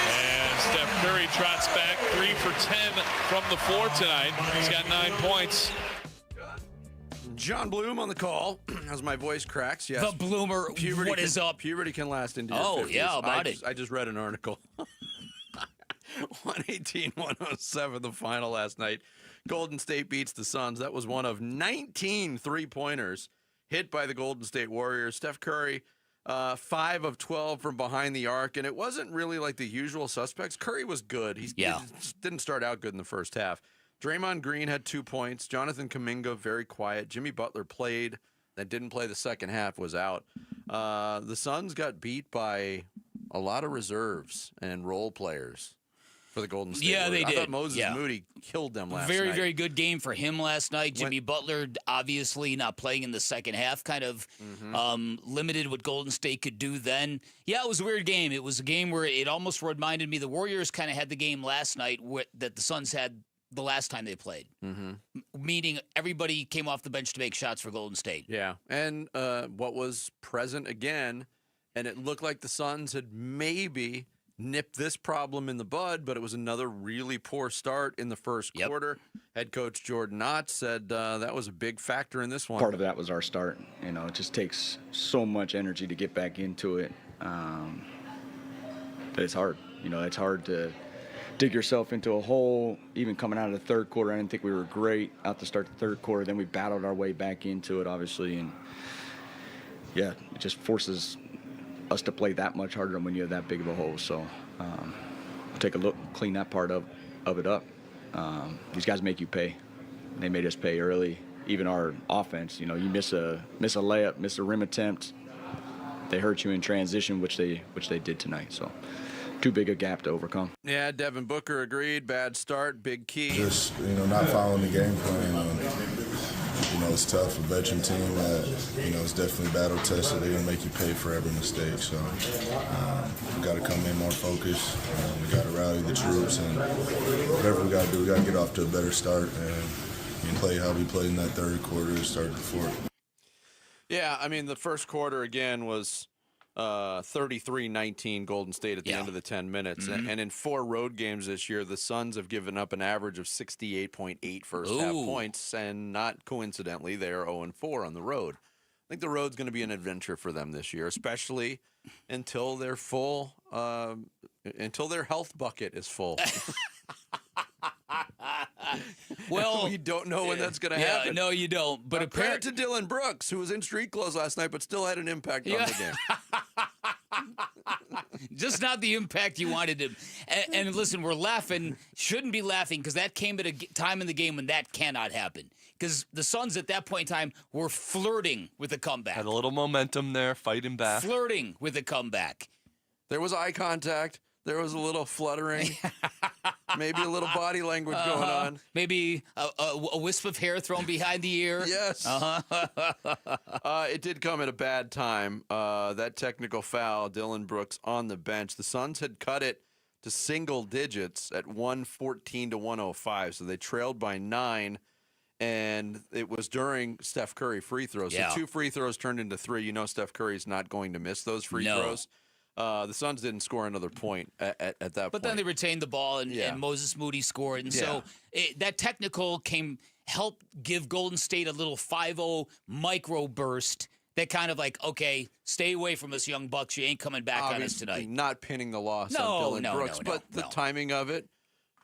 And Steph Curry trots back 3 for 10 from the floor tonight. He's got 9 points. John Bloom on the call. As my voice cracks, yes. The Bloomer, what is up? Puberty can last into your 50s. Yeah, about it. I just read an article. 118-107, the final last night. Golden State beats the Suns. That was one of 19 three-pointers hit by the Golden State Warriors. Steph Curry, 5 of 12 from behind the arc, and it wasn't really like the usual suspects. Curry was good. He just didn't start out good in the first half. Draymond Green had 2 points. Jonathan Kuminga, very quiet. Jimmy Butler played, that didn't play the second half, was out. The Suns got beat by a lot of reserves and role players. for the Golden State Yeah, Warriors. they did. I thought Moses Yeah. Moody killed them last Very, night. very good game for him last night. Jimmy Butler obviously not playing in the second half, kind of limited what Golden State could do then. Yeah, it was a weird game. It was a game where it almost reminded me the Warriors kind of had the game last night that the Suns had the last time they played, meaning everybody came off the bench to make shots for Golden State. Yeah, and what was present again, and it looked like the Suns had maybe nipped this problem in the bud, but it was another really poor start in the first quarter. Head coach Jordan Knott said that was a big factor in this one. Part of that was our start. You know, it just takes so much energy to get back into it. But it's hard. You know, it's hard to dig yourself into a hole. Even coming out of the third quarter, I didn't think we were great out to start the third quarter. Then we battled our way back into it, obviously. And, yeah, it just forces us to play that much harder when you have that big of a hole. So take a look, clean that part of it up. These guys make you pay. They made us pay early. Even our offense, you know, you miss a layup, miss a rim attempt, they hurt you in transition, which they did tonight. So too big a gap to overcome. Yeah, Devin Booker agreed. Bad start, big key. Just, not following the game plan. It's tough. A veteran team that, is definitely battle tested. They're going to make you pay for every mistake. So we got to come in more focused. We got to rally the troops, and whatever we got to do, we got to get off to a better start and play how we played in that third quarter to start the fourth. Yeah, I mean, the first quarter, again, was 33-19 Golden State at the end of the 10 minutes. And in 4 road games this year, the Suns have given up an average of 68.8 first-half points, and not coincidentally, they are 0-4 on the road. I think the road's going to be an adventure for them this year, especially until they're full, until their health bucket is full. Well, we don't know when that's going to happen. No, you don't. But compared to Dylan Brooks, who was in street clothes last night, but still had an impact on the game. Just not the impact you wanted him. And listen, we're laughing. Shouldn't be laughing because that came at a time in the game when that cannot happen. Because the Suns at that point in time were flirting with a comeback. Had a little momentum there, fighting back. Flirting with a comeback. There was eye contact. There was a little fluttering. Maybe a little body language going on. Maybe a wisp of hair thrown behind the ear. Yes. It did come at a bad time. That technical foul, Dylan Brooks on the bench. The Suns had cut it to single digits at 114-105, so they trailed by 9, and it was during Steph Curry free throws. Yeah. So 2 free throws turned into 3. You know Steph Curry's not going to miss those free throws. The Suns didn't score another point at that point. But then they retained the ball, and Moses Moody scored. And so that technical helped give Golden State a little 5-0 micro burst that kind of like, okay, stay away from us, young bucks. You ain't coming back on us tonight. Not pinning the loss on Dylan Brooks, but the timing of it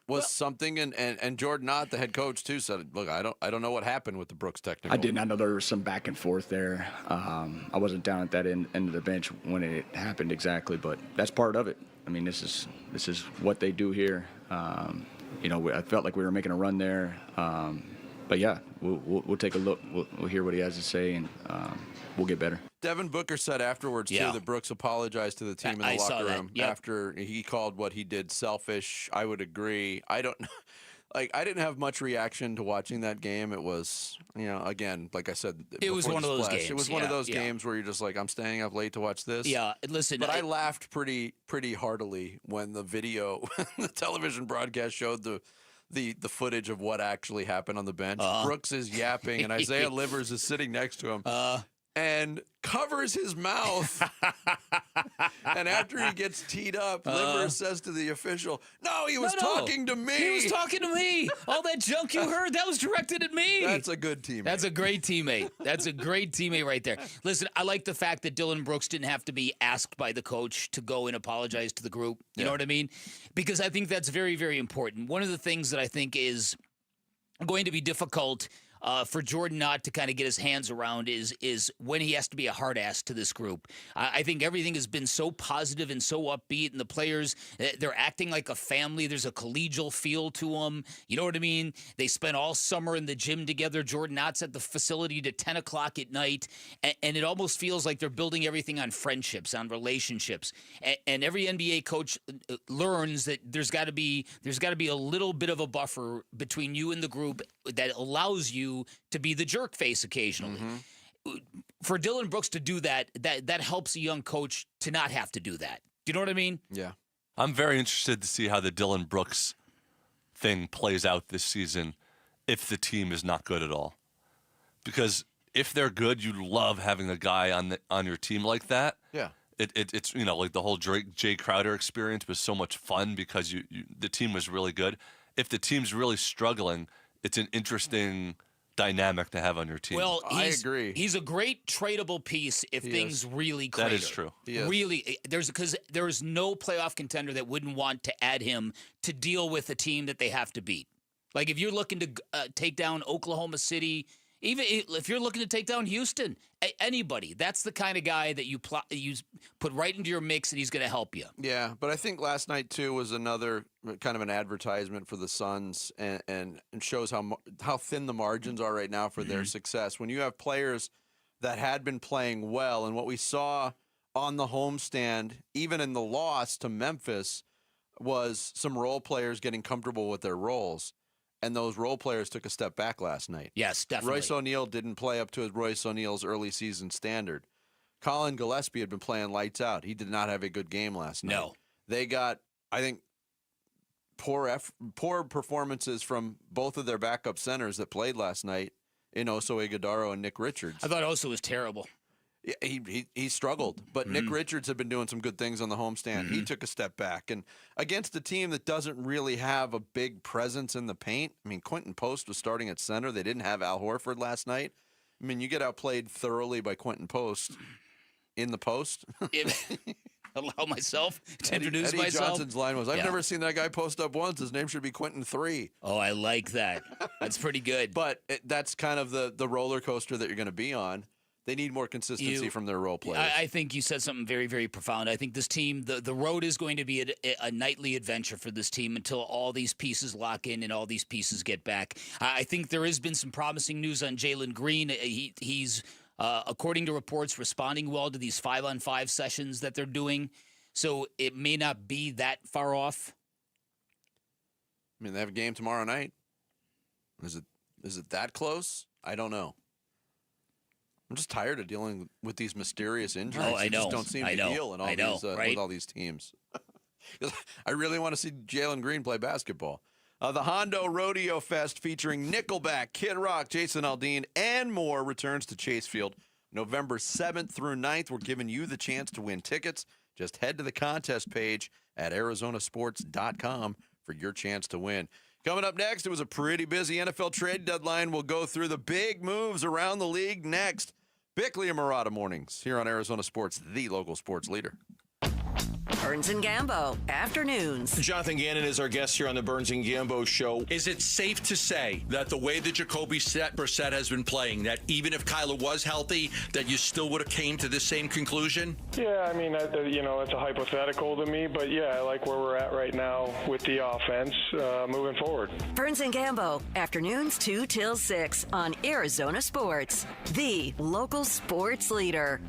was something. And Jordan Knott, the head coach, too, said, look, I don't know what happened with the Brooks technical. I did not know there was some back and forth there. I wasn't down at that end of the bench when it happened exactly, but that's part of it. I mean, this is what they do here. I felt like we were making a run there. But yeah, we'll take a look. We'll hear what he has to say, and we'll get better. Devin Booker said afterwards, too, that Brooks apologized to the team in the locker room after he called what he did selfish. I would agree. I don't know. I didn't have much reaction to watching that game. It was, again, like I said, it was one of those games. It was one of those games where you're just like, I'm staying up late to watch this. Yeah, listen. But I laughed pretty heartily when the the television broadcast showed the footage of what actually happened on the bench. Brooks is yapping, and Isaiah Livers is sitting next to him. And covers his mouth. And after he gets teed up, Livers says to the official, no, he was talking to me. He was talking to me. All that junk you heard, that was directed at me. That's a good teammate. That's a great teammate. That's a great teammate right there. Listen, I like the fact that Dylan Brooks didn't have to be asked by the coach to go and apologize to the group. You know what I mean? Because I think that's very, very important. One of the things that I think is going to be difficult for Jordan Knott to kind of get his hands around is when he has to be a hard ass to this group. I think everything has been so positive and so upbeat, and the players, they're acting like a family. There's a collegial feel to them. You know what I mean? They spent all summer in the gym together. Jordan Knott's at the facility to 10 o'clock at night, and it almost feels like they're building everything on friendships, on relationships. And every NBA coach learns that there's got to be a little bit of a buffer between you and the group that allows you to be the jerk face occasionally. For Dylan Brooks to do that helps a young coach to not have to do that. Do you know what I mean? Yeah. I'm very interested to see how the Dylan Brooks thing plays out this season if the team is not good at all. Because if they're good, you love having a guy on your team like that. Yeah. It's like the whole Jay Crowder experience was so much fun because the team was really good. If the team's really struggling, it's an interesting dynamic to have on your team. Well, I agree. He's a great tradable piece if things really crater. That is true. Really, because there's no playoff contender that wouldn't want to add him to deal with a team that they have to beat. Like if you're looking to take down Oklahoma City, even if you're looking to take down Houston, anybody, that's the kind of guy that you put right into your mix, and he's going to help you. Yeah, but I think last night too was another kind of an advertisement for the Suns, and shows how thin the margins are right now for their success. When you have players that had been playing well, and what we saw on the homestand, even in the loss to Memphis, was some role players getting comfortable with their roles. And those role players took a step back last night. Yes, definitely. Royce O'Neal didn't play up to Royce O'Neal's early season standard. Colin Gillespie had been playing lights out. He did not have a good game last night. No. They got, I think, poor performances from both of their backup centers that played last night in Oso Ighodaro and Nick Richards. I thought Oso was terrible. Yeah, he struggled, but Nick Richards had been doing some good things on the homestand. He took a step back, and against a team that doesn't really have a big presence in the paint. I mean, Quentin Post was starting at center. They didn't have Al Horford last night. I mean, you get outplayed thoroughly by Quentin Post in the post. Allow myself to introduce Eddie myself. Johnson's line was, I've never seen that guy post up once. His name should be Quentin 3. Oh, I like that. That's pretty good. But that's kind of the roller coaster that you're going to be on. They need more consistency from their role players. I think you said something very, very profound. I think this team, the road is going to be a nightly adventure for this team until all these pieces lock in and all these pieces get back. I think there has been some promising news on Jalen Green. He's, according to reports, responding well to these 5-on-5 sessions that they're doing. So it may not be that far off. I mean, they have a game tomorrow night. Is it that close? I don't know. I'm just tired of dealing with these mysterious injuries. Oh, I know. Just don't seem to heal in all with all these teams. I really want to see Jalen Green play basketball. The Hondo Rodeo Fest featuring Nickelback, Kid Rock, Jason Aldean, and more returns to Chase Field November 7th through 9th. We're giving you the chance to win tickets. Just head to the contest page at arizonasports.com for your chance to win. Coming up next, it was a pretty busy NFL trade deadline. We'll go through the big moves around the league next. Bickley and Murata mornings here on Arizona Sports, the local sports leader. Burns and Gambo, afternoons. Jonathan Gannon is our guest here on the Burns and Gambo show. Is it safe to say that the way that Jacoby Brissett has been playing, that even if Kyler was healthy, that you still would have came to this same conclusion? Yeah, I mean, it's a hypothetical to me, but yeah, I like where we're at right now with the offense moving forward. Burns and Gambo, afternoons 2 till 6 on Arizona Sports, the local sports leader.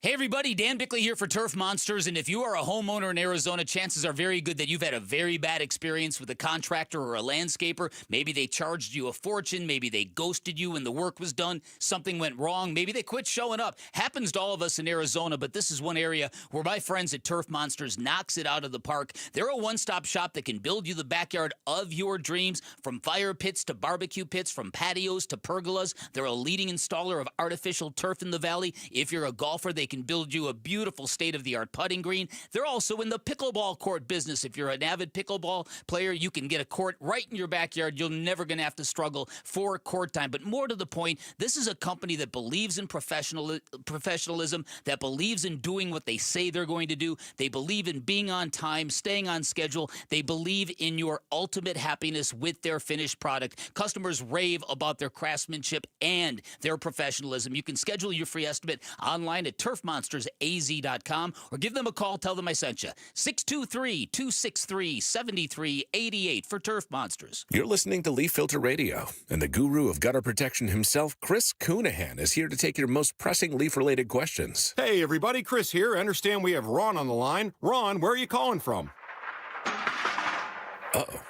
Hey everybody, Dan Bickley here for Turf Monsters, and if you are a homeowner in Arizona, chances are very good that you've had a very bad experience with a contractor or a landscaper. Maybe they charged you a fortune, maybe they ghosted you when the work was done, something went wrong, maybe they quit showing up. Happens to all of us in Arizona, but this is one area where my friends at Turf Monsters knocks it out of the park. They're a one-stop shop that can build you the backyard of your dreams, from fire pits to barbecue pits, from patios to pergolas. They're a leading installer of artificial turf in the valley. If you're a golfer, they can build you a beautiful state-of-the-art putting green. They're also in the pickleball court business. If you're an avid pickleball player, you can get a court right in your backyard. You're never going to have to struggle for court time. But more to the point, this is a company that believes in professionalism, that believes in doing what they say they're going to do. They believe in being on time, staying on schedule. They believe in your ultimate happiness with their finished product. Customers rave about their craftsmanship and their professionalism. You can schedule your free estimate online at turfmonstersaz.com or give them a call. Tell them I sent you. 623-263-7388 for Turf Monsters. You're listening to Leaf Filter Radio, and the guru of gutter protection himself, Chris Coonahan, is here to take your most pressing leaf-related questions. Hey, everybody. Chris here. I understand we have Ron on the line. Ron, where are you calling from? Uh-oh.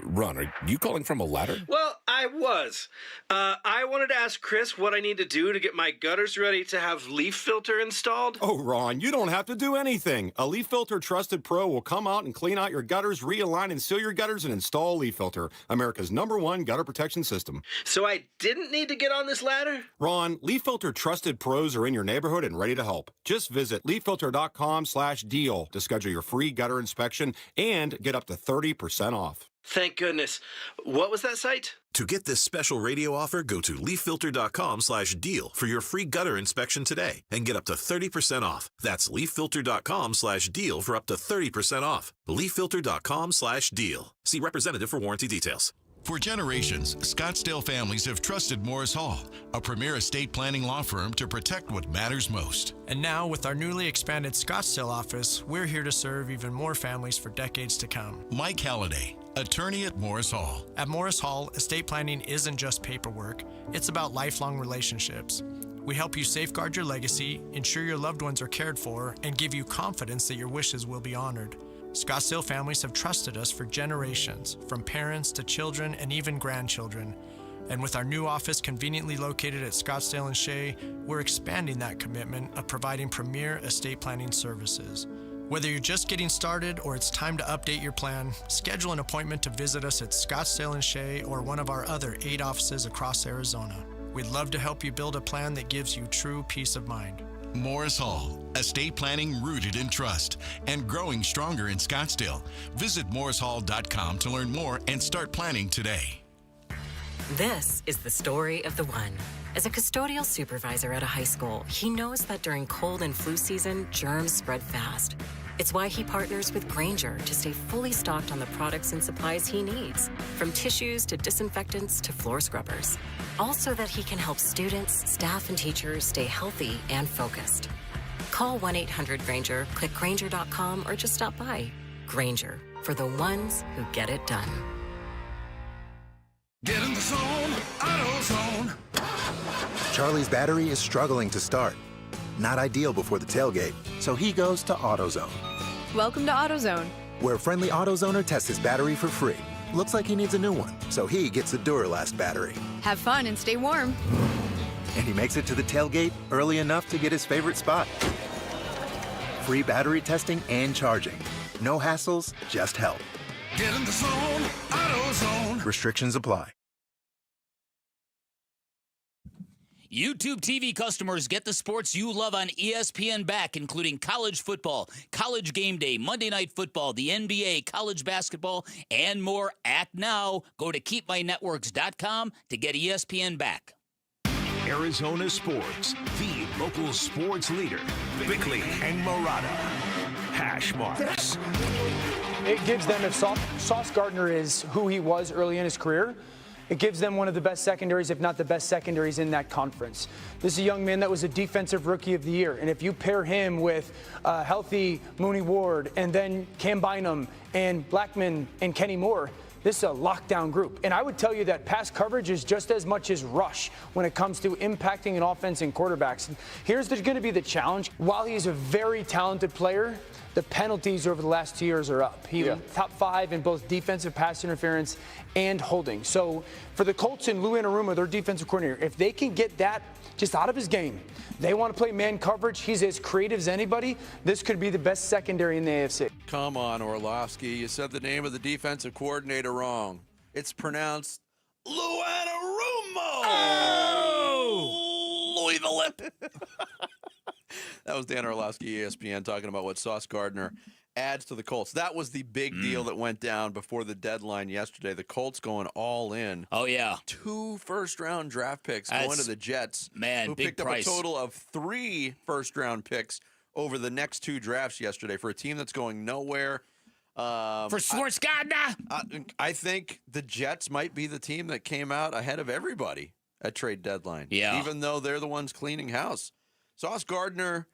Ron, are you calling from a ladder? Well, I was. I wanted to ask Chris what I need to do to get my gutters ready to have leaf filter installed. Oh, Ron, you don't have to do anything. A Leaf Filter Trusted Pro will come out and clean out your gutters, realign and seal your gutters, and install Leaf Filter, America's #1 gutter protection system. So I didn't need to get on this ladder? Ron, Leaf Filter Trusted Pros are in your neighborhood and ready to help. Just visit leaffilter.com/deal to schedule your free gutter inspection and get up to 30% off. Thank goodness. What was that site? To get this special radio offer, go to leaffilter.com/deal for your free gutter inspection today and get up to 30% off. That's leaffilter.com/deal for up to 30% off. leaffilter.com/deal. See representative for warranty details. For generations, Scottsdale families have trusted Morris Hall, a premier estate planning law firm to protect what matters most. And now, with our newly expanded Scottsdale office, we're here to serve even more families for decades to come. Mike Halliday, attorney at Morris Hall. At Morris Hall, estate planning isn't just paperwork, it's about lifelong relationships. We help you safeguard your legacy, ensure your loved ones are cared for, and give you confidence that your wishes will be honored. Scottsdale families have trusted us for generations, from parents to children and even grandchildren. And with our new office conveniently located at Scottsdale and Shea, we're expanding that commitment of providing premier estate planning services. Whether you're just getting started or it's time to update your plan, schedule an appointment to visit us at Scottsdale and Shea or one of our other 8 offices across Arizona. We'd love to help you build a plan that gives you true peace of mind. Morris Hall, estate planning rooted in trust and growing stronger in Scottsdale. Visit morrishall.com to learn more and start planning today. This is the story of the one. As a custodial supervisor at a high school, he knows that during cold and flu season, germs spread fast. It's why he partners with Grainger to stay fully stocked on the products and supplies he needs, from tissues to disinfectants to floor scrubbers. All so that he can help students, staff, and teachers stay healthy and focused. Call 1-800-GRAINGER, click Grainger.com, or just stop by. Grainger, for the ones who get it done. Get in the zone, AutoZone. Charlie's battery is struggling to start. Not ideal before the tailgate, so he goes to AutoZone. Welcome to AutoZone, where a friendly AutoZoner tests his battery for free. Looks like he needs a new one, so he gets the Duralast battery. have fun and stay warm. And he makes it to the tailgate early enough to get his favorite spot. Free battery testing and charging. No hassles, just help. Get in the zone, AutoZone. Restrictions apply. YouTube TV customers get the sports you love on ESPN back, including college football, college game day, Monday Night Football, the NBA, college basketball, and more. Act now. Go to keepmynetworks.com to get ESPN back. Arizona Sports, the local sports leader. Bickley and Murata. Hash marks. It gives them, if Sauce Gardner is who he was early in his career, it gives them one of the best secondaries, if not the best secondaries in that conference. This is a young man that was a defensive rookie of the year. And if you pair him with healthy Mooney Ward and then Cam Bynum and Blackman and Kenny Moore, this is a lockdown group. And I would tell you that pass coverage is just as much as rush when it comes to impacting an offense and quarterbacks. Here's going to be the challenge. While he's a very talented player, the penalties over the last 2 years are up. He was top 5 in both defensive pass interference and holding. So for the Colts and Lou Anarumo, their defensive coordinator, if they can get that just out of his game, they want to play man coverage. He's as creative as anybody. This could be the best secondary in the AFC. Come on, Orlovsky. You said the name of the defensive coordinator wrong. It's pronounced Lou Anarumo. Oh! Louis the Lip. That was Dan Orlovsky, ESPN, talking about what Sauce Gardner adds to the Colts. That was the big deal that went down before the deadline yesterday. The Colts going all in. Oh, yeah. 2 first-round draft picks going to the Jets. Man, who big picked price. up a total of 3 first-round picks over the next 2 drafts yesterday for a team that's going nowhere. For Sauce Gardner. I think the Jets might be the team that came out ahead of everybody at trade deadline. Yeah. Even though they're the ones cleaning house. Sauce Gardner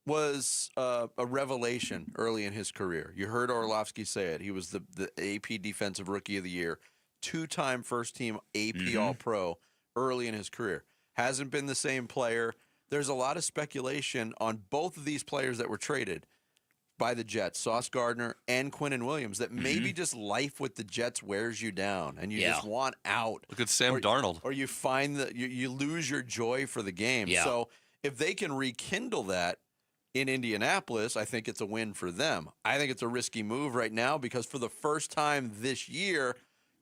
was a revelation early in his career. You heard Orlovsky say it. He was the AP Defensive Rookie of the Year, 2-time first-team AP All-Pro early in his career. Hasn't been the same player. There's a lot of speculation on both of these players that were traded by the Jets, Sauce Gardner and Quinnen Williams, that maybe just life with the Jets wears you down and you just want out. Look at Sam Darnold. Or you find that you lose your joy for the game. Yeah. So if they can rekindle that in Indianapolis, I think it's a win for them. I think it's a risky move right now because for the first time this year,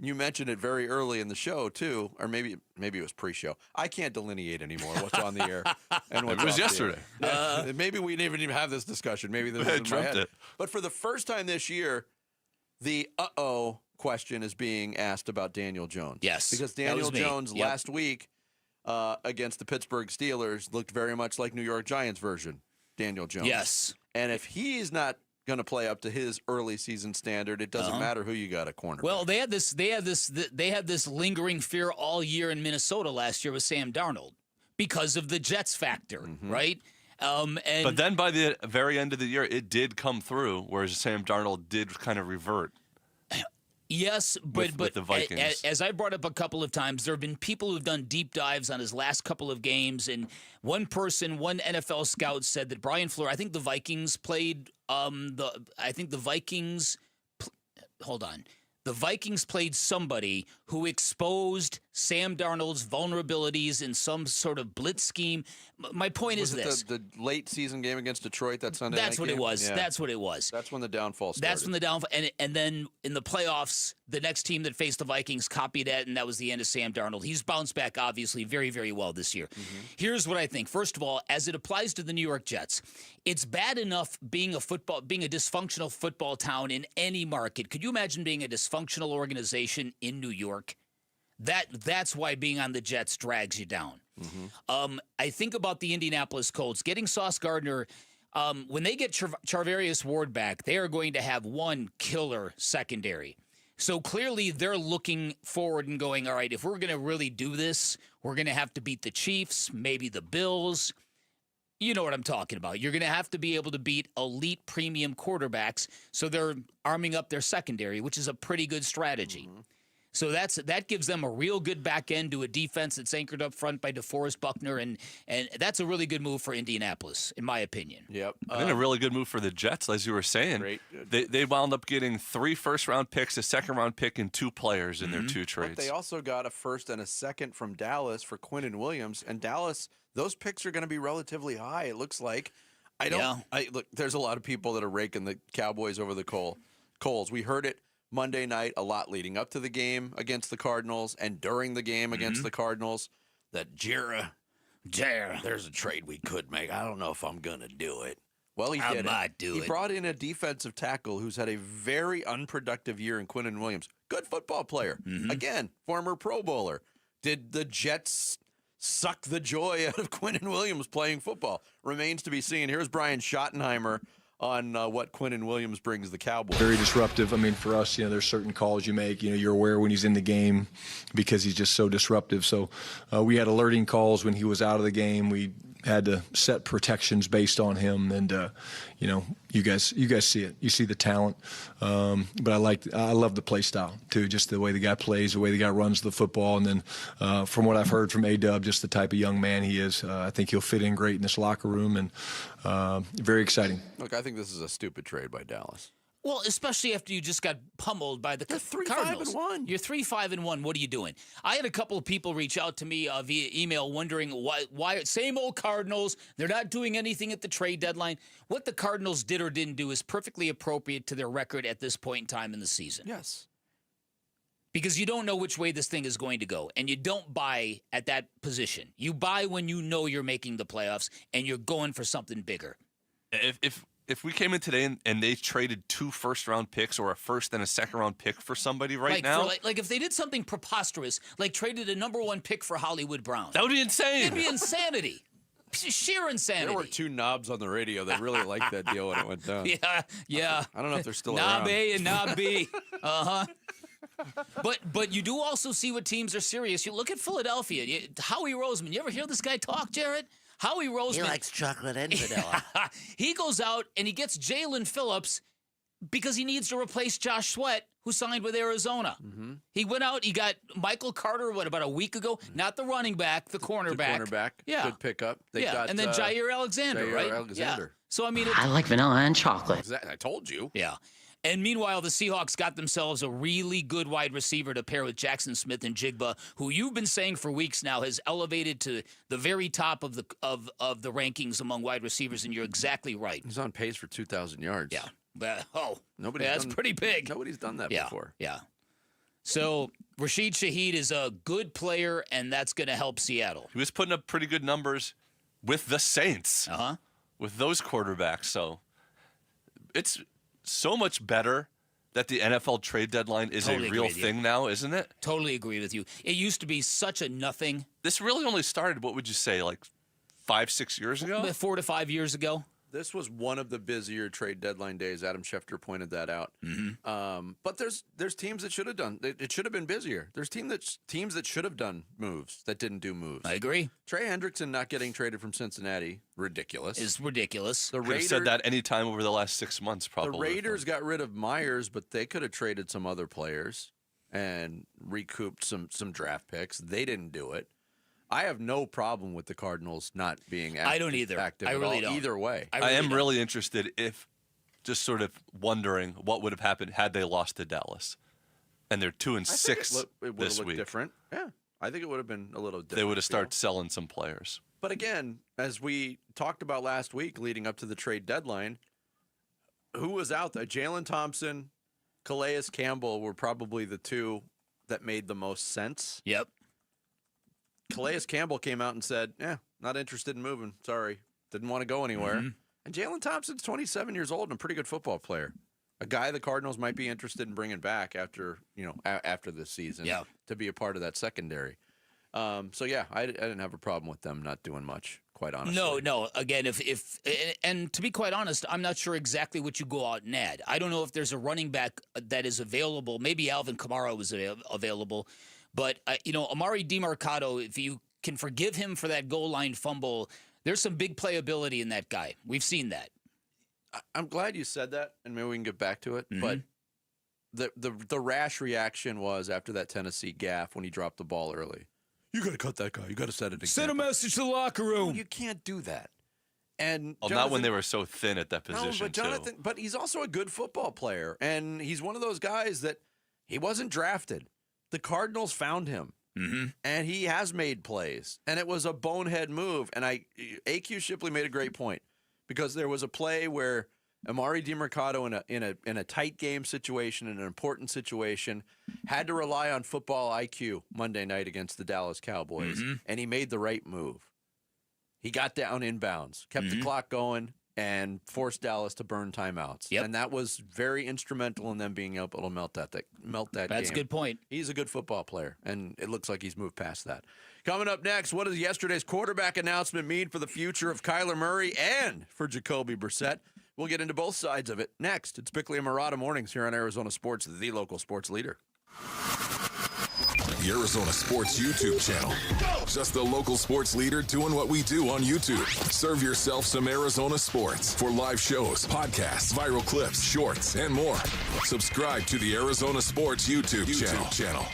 you mentioned it very early in the show too, or maybe it was pre-show. I can't delineate anymore what's on the air and what's It was off the yesterday. air. Maybe we didn't even have this discussion. Maybe this is in my head. It. But for the first time this year, the question is being asked about Daniel Jones. Yes, because that Daniel was me. Jones Yep. last week against the Pittsburgh Steelers looked very much like New York Giants version Daniel Jones. Yes. And if he's not going to play up to his early season standard, it doesn't matter who you got at corner. Well, they had this lingering fear all year in Minnesota last year with Sam Darnold because of the Jets factor, right? But then by the very end of the year, it did come through, whereas Sam Darnold did kind of revert. Yes, but with the Vikings. As I brought up a couple of times, there have been people who've done deep dives on his last couple of games, and one NFL scout said that Brian Fleur, I think the Vikings played The Vikings played somebody who exposed Sam Darnold's vulnerabilities in some sort of blitz scheme. My point is this. The late season game against Detroit that Sunday night That's what game? it was. Yeah. That's what it was. That's when the downfall started. That's when the downfall, and then in the playoffs, the next team that faced the Vikings copied that, and that was the end of Sam Darnold. He's bounced back, obviously, very, very well this year. Here's what I think. First of all, as it applies to the New York Jets, it's bad enough being a dysfunctional football town in any market. Could you imagine being a dysfunctional organization in New York? That's why being on the Jets drags you down. I think about the Indianapolis Colts getting Sauce Gardner. When they get Charvarius Ward back, they are going to have one killer secondary. So clearly they're looking forward and going, all right, if we're going to really do this, we're going to have to beat the Chiefs, maybe the Bills. You know what I'm talking about. You're going to have to be able to beat elite premium quarterbacks. So they're arming up their secondary, which is a pretty good strategy. So that gives them a real good back end to a defense that's anchored up front by DeForest Buckner, and that's a really good move for Indianapolis, in my opinion. Yep. I think a really good move for the Jets, as you were saying. Great. They wound up getting 3 first-round picks, a second-round pick, and 2 players in their 2 trades. But they also got a first and a second from Dallas for Quinnen Williams, and Dallas, those picks are going to be relatively high, it looks like. Look, there's a lot of people that are raking the Cowboys over the coals. We heard it Monday night a lot leading up to the game against the Cardinals and during the game against the Cardinals that there's a trade we could make. I don't know if I'm going to do it. Well, he did it. He brought in a defensive tackle who's had a very unproductive year in Quinnen Williams. Good football player. Again, former Pro Bowler. Did the Jets suck the joy out of Quinnen Williams playing football? Remains to be seen. Here's Brian Schottenheimer on what Quinnen Williams brings the Cowboys. Very disruptive. I mean, for us, there's certain calls you make. You're aware when he's in the game because he's just so disruptive. So we had alerting calls when he was out of the game. We had to set protections based on him, and you guys see it. You see the talent, but I love the play style too. Just the way the guy plays, the way the guy runs the football, and then from what I've heard from A-Dub, just the type of young man he is. I think he'll fit in great in this locker room, and very exciting. Look, I think this is a stupid trade by Dallas. Well, especially after you just got pummeled by the Cardinals. 3-5-1. You're 3-5-1. What are you doing? I had a couple of people reach out to me via email wondering why same old Cardinals. They're not doing anything at the trade deadline. What the Cardinals did or didn't do is perfectly appropriate to their record at this point in time in the season. Yes. Because you don't know which way this thing is going to go, and you don't buy at that position. You buy when you know you're making the playoffs and you're going for something bigger. If we came in today and they traded 2 first-round picks or a first and a second-round pick for somebody now, like if they did something preposterous, like traded a number 1 pick for Hollywood Brown, that would be insane. It'd be insanity. Sheer insanity. There were 2 knobs on the radio that really liked that deal when it went down. Yeah. I don't know if they're still knob around. A and knob B. Uh-huh. But you do also see what teams are serious. You look at Philadelphia. Howie Roseman. You ever hear this guy talk, Jared? Howie Roseman. He likes chocolate and vanilla. He goes out and he gets Jalen Phillips because he needs to replace Josh Sweat, who signed with Arizona. Mm-hmm. He went out. He got Michael Carter, about a week ago? Not the running back, the cornerback. The cornerback. Yeah. Good pickup. They got, and then Jair Alexander, Jair right? Alexander. Yeah. So, I mean, I like vanilla and chocolate. I told you. Yeah. And meanwhile, the Seahawks got themselves a really good wide receiver to pair with Jackson Smith and Jigba, who you've been saying for weeks now has elevated to the very top of the rankings among wide receivers, and you're exactly right. He's on pace for 2,000 yards. Yeah. That's done, pretty big. Nobody's done that before. Yeah. So Rashid Shaheed is a good player, and that's going to help Seattle. He was putting up pretty good numbers with the Saints, with those quarterbacks. So it's so much better that the NFL trade deadline is a real thing now, isn't it? Totally agree with you. It used to be such a nothing. This really only started, what would you say, like 5-6 years ago? 4 to 5 years ago. This was one of the busier trade deadline days. Adam Schefter pointed that out. Mm-hmm. But there's teams that should have done. It should have been busier. There's teams that should have done moves that didn't do moves. I agree. Trey Hendrickson not getting traded from Cincinnati, ridiculous. Is ridiculous. The Raiders said that any time over the last 6 months, probably. The Raiders got rid of Myers, but they could have traded some other players and recouped some draft picks. They didn't do it. I have no problem with the Cardinals not being active. I don't either. Active I really don't. Either way. I am really interested just sort of wondering what would have happened had they lost to Dallas. And they're 2-6 this week. Different. Yeah. I think it would have been a little different. They would have started selling some players. But again, as we talked about last week leading up to the trade deadline, who was out there? Jalen Thompson, Calais Campbell were probably the 2 that made the most sense. Yep. Calais Campbell came out and said, not interested in moving. Sorry. Didn't want to go anywhere. Mm-hmm. And Jalen Thompson's 27 years old and a pretty good football player. A guy the Cardinals might be interested in bringing back after this season to be a part of that secondary. I didn't have a problem with them not doing much, quite honestly. No. Again, and to be quite honest, I'm not sure exactly what you go out and add. I don't know if there's a running back that is available. Maybe Alvin Kamara was available. But, Amari DiMercato, if you can forgive him for that goal line fumble, there's some big playability in that guy. We've seen that. I'm glad you said that, and maybe we can get back to it. Mm-hmm. But the rash reaction was after that Tennessee gaffe when he dropped the ball early. You got to cut that guy. You got to set it. Send a message to the locker room. You can't do that. And not when they were so thin at that position. But he's also a good football player, and he's one of those guys that he wasn't drafted. The Cardinals found him, and he has made plays, and it was a bonehead move. And AQ Shipley made a great point because there was a play where Amari DiMercato in a tight game situation, in an important situation, had to rely on football IQ Monday night against the Dallas Cowboys, and he made the right move. He got down inbounds, kept the clock going, and forced Dallas to burn timeouts. Yep. And that was very instrumental in them being able to melt that game. That's a good point. He's a good football player, and it looks like he's moved past that. Coming up next, what does yesterday's quarterback announcement mean for the future of Kyler Murray and for Jacoby Brissett? We'll get into both sides of it next. It's Bickley and Marotta Mornings here on Arizona Sports, the local sports leader. The Arizona Sports YouTube channel. Just the local sports leader doing what we do on YouTube. Serve yourself some Arizona sports for live shows, podcasts, viral clips, shorts, and more. Subscribe to the Arizona Sports YouTube channel.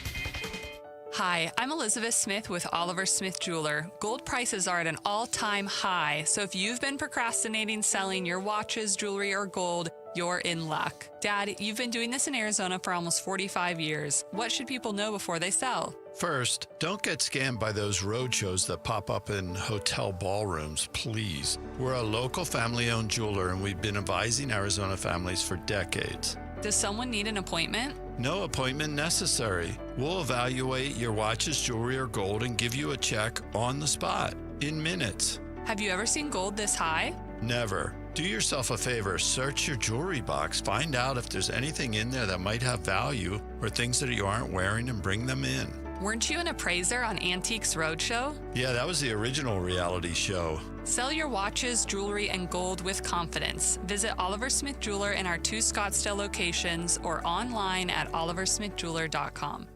Hi, I'm Elizabeth Smith with Oliver Smith Jeweler. Gold prices are at an all-time high, so if you've been procrastinating selling your watches, jewelry, or gold, you're in luck. Dad, you've been doing this in Arizona for almost 45 years. What should people know before they sell? First, don't get scammed by those roadshows that pop up in hotel ballrooms, please. We're a local family-owned jeweler, and we've been advising Arizona families for decades. Does someone need an appointment? No appointment necessary. We'll evaluate your watches, jewelry, or gold and give you a check on the spot in minutes. Have you ever seen gold this high? Never. Do yourself a favor, search your jewelry box, find out if there's anything in there that might have value or things that you aren't wearing and bring them in. Weren't you an appraiser on Antiques Roadshow? Yeah, that was the original reality show. Sell your watches, jewelry, and gold with confidence. Visit Oliver Smith Jeweler in our 2 Scottsdale locations or online at oliversmithjeweler.com.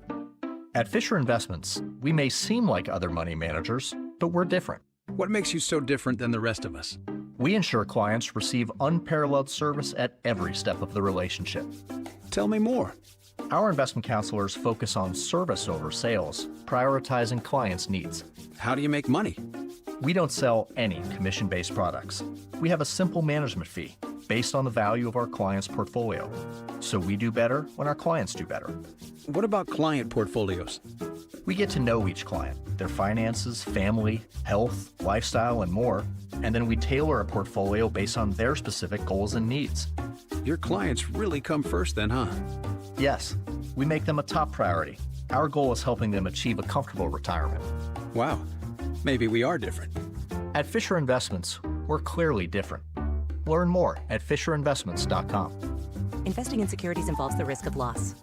At Fisher Investments, we may seem like other money managers, but we're different. What makes you so different than the rest of us? We ensure clients receive unparalleled service at every step of the relationship. Tell me more. Our investment counselors focus on service over sales, prioritizing clients' needs. How do you make money? We don't sell any commission-based products. We have a simple management fee based on the value of our client's portfolio. So we do better when our clients do better. What about client portfolios? We get to know each client, their finances, family, health, lifestyle, and more, and then we tailor a portfolio based on their specific goals and needs. Your clients really come first then, huh? Yes, we make them a top priority. Our goal is helping them achieve a comfortable retirement. Wow, maybe we are different. At Fisher Investments, we're clearly different. Learn more at FisherInvestments.com. Investing in securities involves the risk of loss.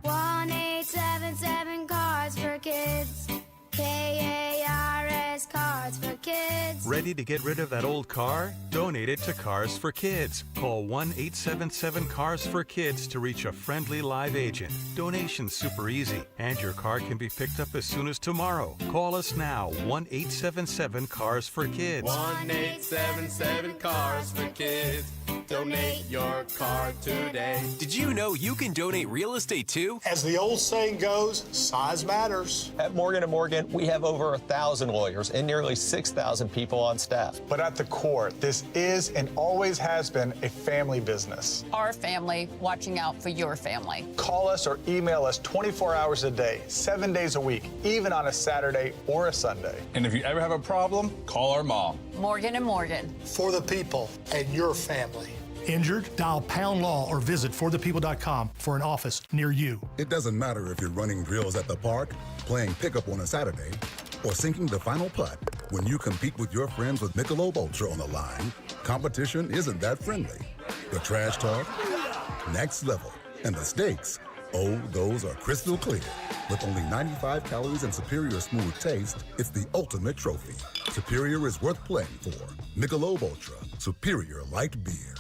1-877 Cards for Kids. KARS Cards for Kids. Ready to get rid of that old car? Donate it to Cars for Kids. Call 1-877-CARS-FOR-KIDS to reach a friendly live agent. Donation's super easy, and your car can be picked up as soon as tomorrow. Call us now, 1-877-CARS-FOR-KIDS. 1-877-CARS-FOR-KIDS. Donate your car today. Did you know you can donate real estate too? As the old saying goes, size matters. At Morgan & Morgan, we have over 1,000 lawyers and nearly 6,000 people on staff. But at the core, this is and always has been a family business. Our family watching out for your family. Call us or email us 24 hours a day, 7 days a week, even on a Saturday or a Sunday. And if you ever have a problem, call our mom. Morgan & Morgan. For the people and your family. Injured? Dial Pound Law or visit forthepeople.com for an office near you. It doesn't matter if you're running drills at the park, playing pickup on a Saturday, or sinking the final putt. When you compete with your friends with Michelob Ultra on the line, competition isn't that friendly. The trash talk, next level, and the stakes, oh, those are crystal clear. With only 95 calories and superior smooth taste, it's the ultimate trophy. Superior is worth playing for. Michelob Ultra, superior light beer.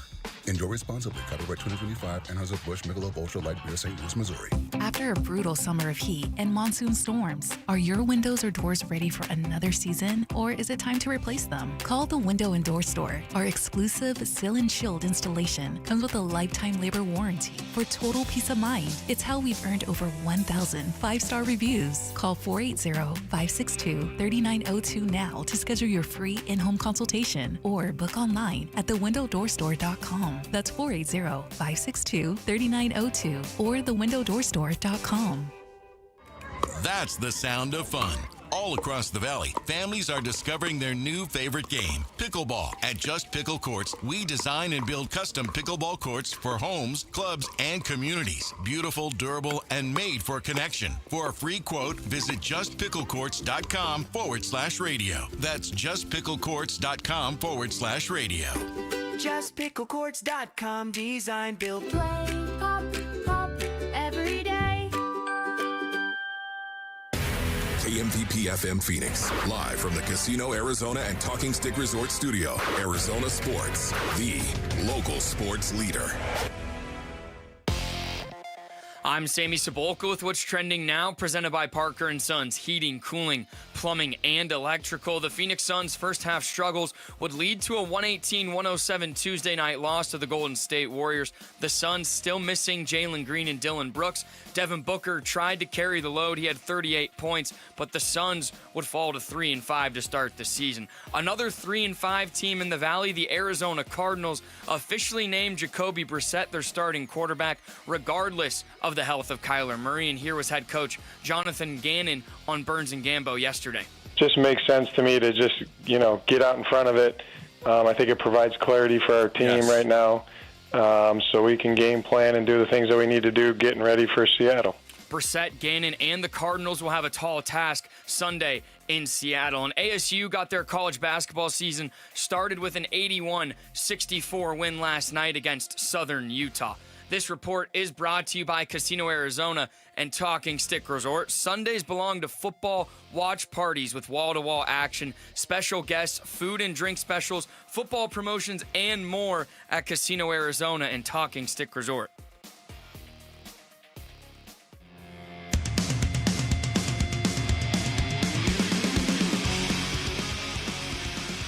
Enjoy responsibly. Copyright 2025, Anheuser-Busch Michelob Ultra Light Beer, St. Louis, Missouri. After a brutal summer of heat and monsoon storms, are your windows or doors ready for another season, or is it time to replace them? Call the Window and Door Store. Our exclusive Seal and Shield installation comes with a lifetime labor warranty for total peace of mind. It's how we've earned over 1,000 five-star reviews. Call 480-562-3902 now to schedule your free in-home consultation or book online at thewindowdoorstore.com. That's 480-562-3902 or thewindowdoorstore.com. That's the sound of fun. All across the valley, families are discovering their new favorite game, pickleball. At Just Pickle Courts, we design and build custom pickleball courts for homes, clubs, and communities. Beautiful, durable, and made for connection. For a free quote, visit justpicklecourts.com/radio. That's justpicklecourts.com/radio. JustPickleCourts.com. Design, build, play, pop, pop, every day. KMVP FM Phoenix, live from the Casino Arizona and Talking Stick Resort Studio. Arizona Sports, the local sports leader. I'm Sammy Cebulka with what's trending now, presented by Parker & Sons, heating, cooling, plumbing, and electrical. The Phoenix Suns' first half struggles would lead to a 118-107 Tuesday night loss to the Golden State Warriors. The Suns still missing Jalen Green and Dylan Brooks. Devin Booker tried to carry the load. He had 38 points, but the Suns would fall to 3-5 to start the season. Another 3-5 team in the Valley, the Arizona Cardinals, officially named Jacoby Brassette their starting quarterback, regardless of the health of Kyler Murray. And here was head coach Jonathan Gannon on Burns and Gambo yesterday. Just makes sense to me to just, get out in front of it. I think it provides clarity for our team right now. so we can game plan and do the things that we need to do getting ready for Seattle. Brassette, Gannon, and the Cardinals will have a tall task Sunday in Seattle. And ASU got their college basketball season started with an 81-64 win last night against Southern Utah. This report is brought to you by Casino Arizona and Talking Stick Resort. Sundays belong to football watch parties with wall-to-wall action, special guests, food and drink specials, football promotions, and more at Casino Arizona and Talking Stick Resort.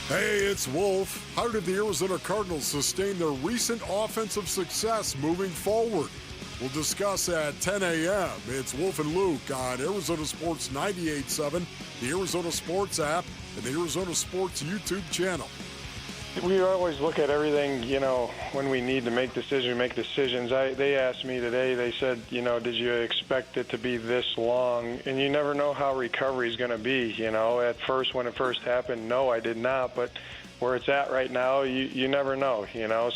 Hey, it's Wolf. How did the Arizona Cardinals sustain their recent offensive success moving forward? We'll discuss at 10 a.m. It's Wolf and Luke on Arizona Sports 98.7, the Arizona Sports app, and the Arizona Sports YouTube channel. We always look at everything, when we need to make decisions. They asked me today, they said, did you expect it to be this long? And you never know how recovery is going to be, At first, when it first happened, no, I did not. But where it's at right now, you never know,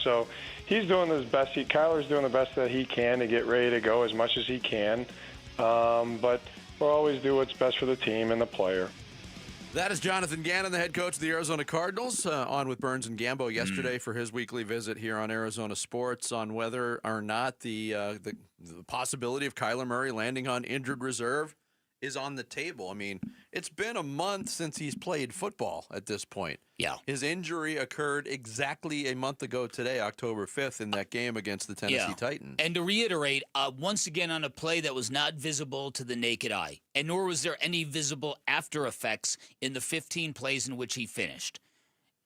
So he's doing his best. Kyler's doing the best that he can to get ready to go as much as he can. But we'll always do what's best for the team and the player. That is Jonathan Gannon, the head coach of the Arizona Cardinals, on with Burns and Gambo yesterday for his weekly visit here on Arizona Sports on whether or not the possibility of Kyler Murray landing on injured reserve is on the table. I mean, it's been a month since he's played football at this point. Yeah. His injury occurred exactly a month ago today, October 5th, in that game against the Tennessee Titans. And to reiterate, once again on a play that was not visible to the naked eye, and nor was there any visible after effects in the 15 plays in which he finished.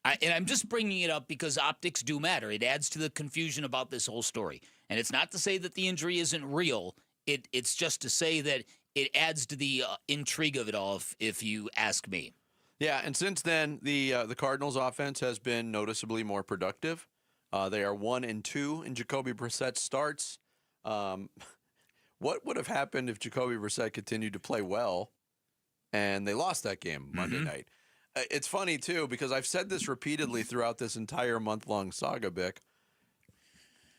And I'm just bringing it up because optics do matter. It adds to the confusion about this whole story. And it's not to say that the injury isn't real. It's just to say that it adds to the intrigue of it all, if you ask me. Yeah, and since then, the Cardinals' offense has been noticeably more productive. They are 1-2 in Jacoby Brissett's starts. What would have happened if Jacoby Brissett continued to play well and they lost that game Monday night? It's funny, too, because I've said this repeatedly throughout this entire month-long saga, Bick.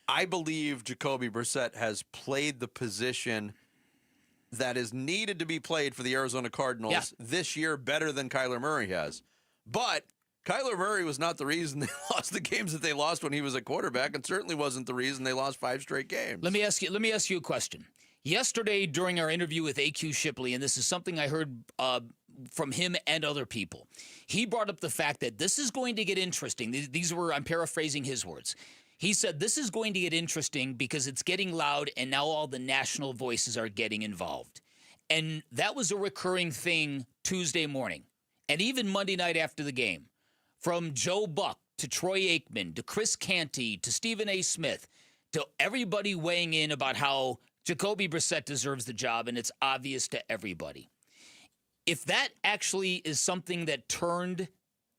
I believe Jacoby Brissett has played the position that is needed to be played for the Arizona Cardinals this year better than Kyler Murray has. But Kyler Murray was not the reason they lost the games that they lost when he was a quarterback, and certainly wasn't the reason they lost 5 straight games. Let me ask you a question. Yesterday, during our interview with A.Q. Shipley, and this is something I heard from him and other people, he brought up the fact that this is going to get interesting. These were, I'm paraphrasing his words. He said, this is going to get interesting because it's getting loud and now all the national voices are getting involved. And that was a recurring thing Tuesday morning and even Monday night after the game. From Joe Buck to Troy Aikman to Chris Canty to Stephen A. Smith to everybody weighing in about how Jacoby Brissett deserves the job, and it's obvious to everybody. If that actually is something that turned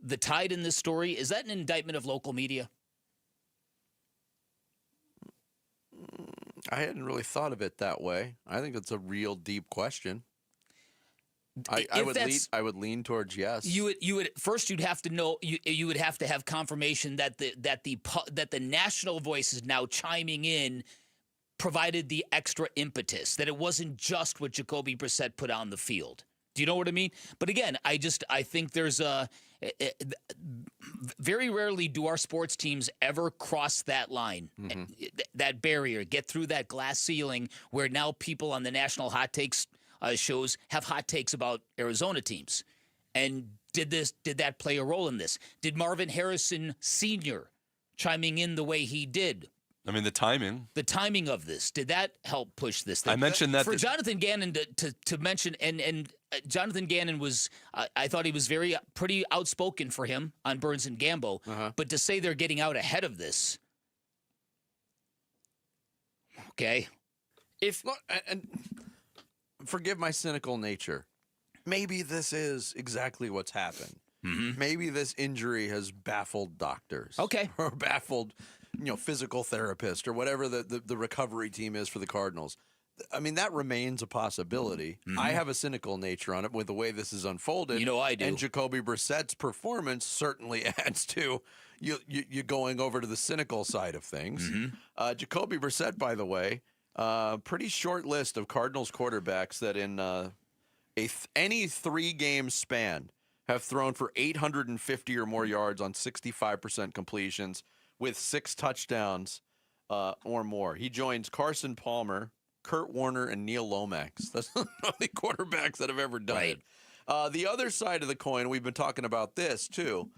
the tide in this story, is that an indictment of local media? I hadn't really thought of it that way. I think it's a real deep question. I would lean towards yes. You would first you'd have to know you would have to have confirmation that the national voice is now chiming in, provided the extra impetus, that it wasn't just what Jacoby Brissett put on the field. Do you know what I mean? But again, I think there's very rarely do our sports teams ever cross that line, that barrier, get through that glass ceiling where now people on the national hot takes shows have hot takes about Arizona teams. And did that play a role in this? Did Marvin Harrison Sr. chiming in the way he did? I mean, the timing of this, did that help push this thing? I mentioned that for Jonathan Gannon to mention, and Jonathan Gannon was, I thought he was pretty outspoken for him on Burns and Gambo, but to say they're getting out ahead of this, okay. And forgive my cynical nature, maybe this is exactly what's happened. Maybe this injury has baffled doctors. Okay. Or baffled physical therapist or whatever the recovery team is for the Cardinals. I mean, that remains a possibility. Mm-hmm. I have a cynical nature on it with the way this is unfolded. You know I do. And Jacoby Brissett's performance certainly adds to you going over to the cynical side of things. Mm-hmm. Jacoby Brissett, by the way, pretty short list of Cardinals quarterbacks that in any 3-game span have thrown for 850 or more yards on 65% completions with 6 touchdowns or more. He joins Carson Palmer, Kurt Warner, and Neil Lomax. That's the only quarterbacks that have ever done it. The other side of the coin, we've been talking about this too,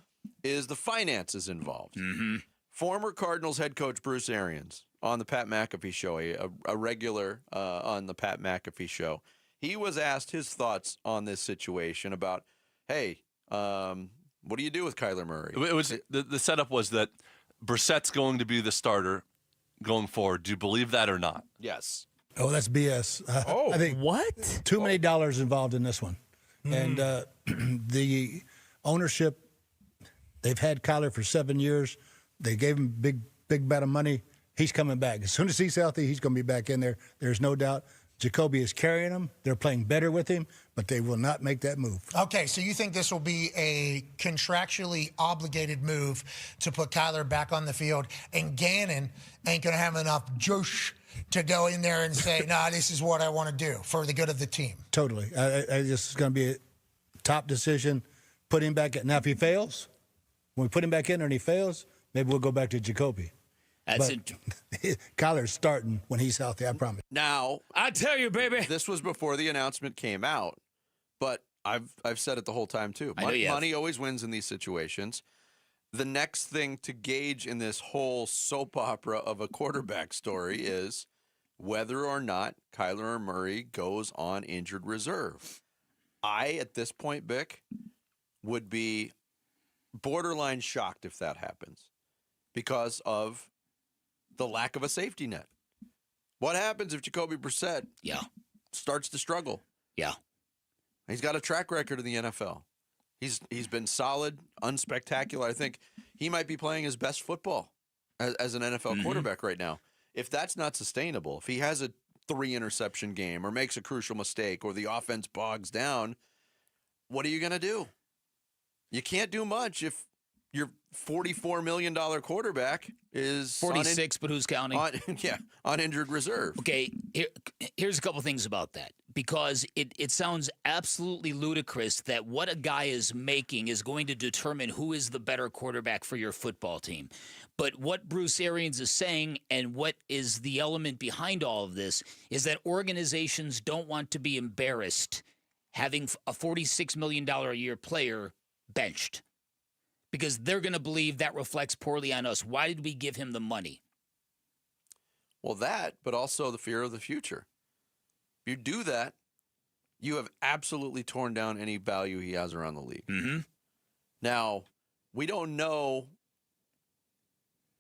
is the finances involved. Mm-hmm. Former Cardinals head coach Bruce Arians on the Pat McAfee show, a regular on the Pat McAfee show, he was asked his thoughts on this situation about, hey, what do you do with Kyler Murray? It was the setup was that Brissett's going to be the starter going forward. Do you believe that or not? Yes. Oh, that's BS. I think what? Too many dollars involved in this one. And the ownership, they've had Kyler for 7 years. They gave him big amount of money. He's coming back. As soon as he's healthy, he's going to be back in there. There's no doubt. Jacoby is carrying him. They're playing better with him, but they will not make that move. Okay, so you think this will be a contractually obligated move to put Kyler back on the field, and Gannon ain't going to have enough juice to go in there and say, nah, this is what I want to do for the good of the team. Totally. This is going to be a top decision. Put him back in. Now, if he fails, when we put him back in there and he fails, maybe we'll go back to Jacoby. Kyler's starting when he's healthy, I promise. Now, I tell you, baby. This was before the announcement came out, but I've said it the whole time, too. Money always wins in these situations. The next thing to gauge in this whole soap opera of a quarterback story is whether or not Kyler Murray goes on injured reserve. I, at this point, Bick, would be borderline shocked if that happens because of the lack of a safety net. What happens if Jacoby Brissett starts to struggle? Yeah. He's got a track record in the NFL. He's been solid, unspectacular. I think he might be playing his best football as an NFL quarterback right now. If that's not sustainable, if he has a 3-interception game or makes a crucial mistake or the offense bogs down, what are you going to do? You can't do much if your $44 million quarterback is 46, but who's counting? On injured reserve. Okay, here's a couple things about that. Because it sounds absolutely ludicrous that what a guy is making is going to determine who is the better quarterback for your football team. But what Bruce Arians is saying and what is the element behind all of this is that organizations don't want to be embarrassed having a $46 million a year player benched. Because they're going to believe that reflects poorly on us. Why did we give him the money? Well, that, but also the fear of the future. If you do that, you have absolutely torn down any value he has around the league. Mm-hmm. Now, we don't know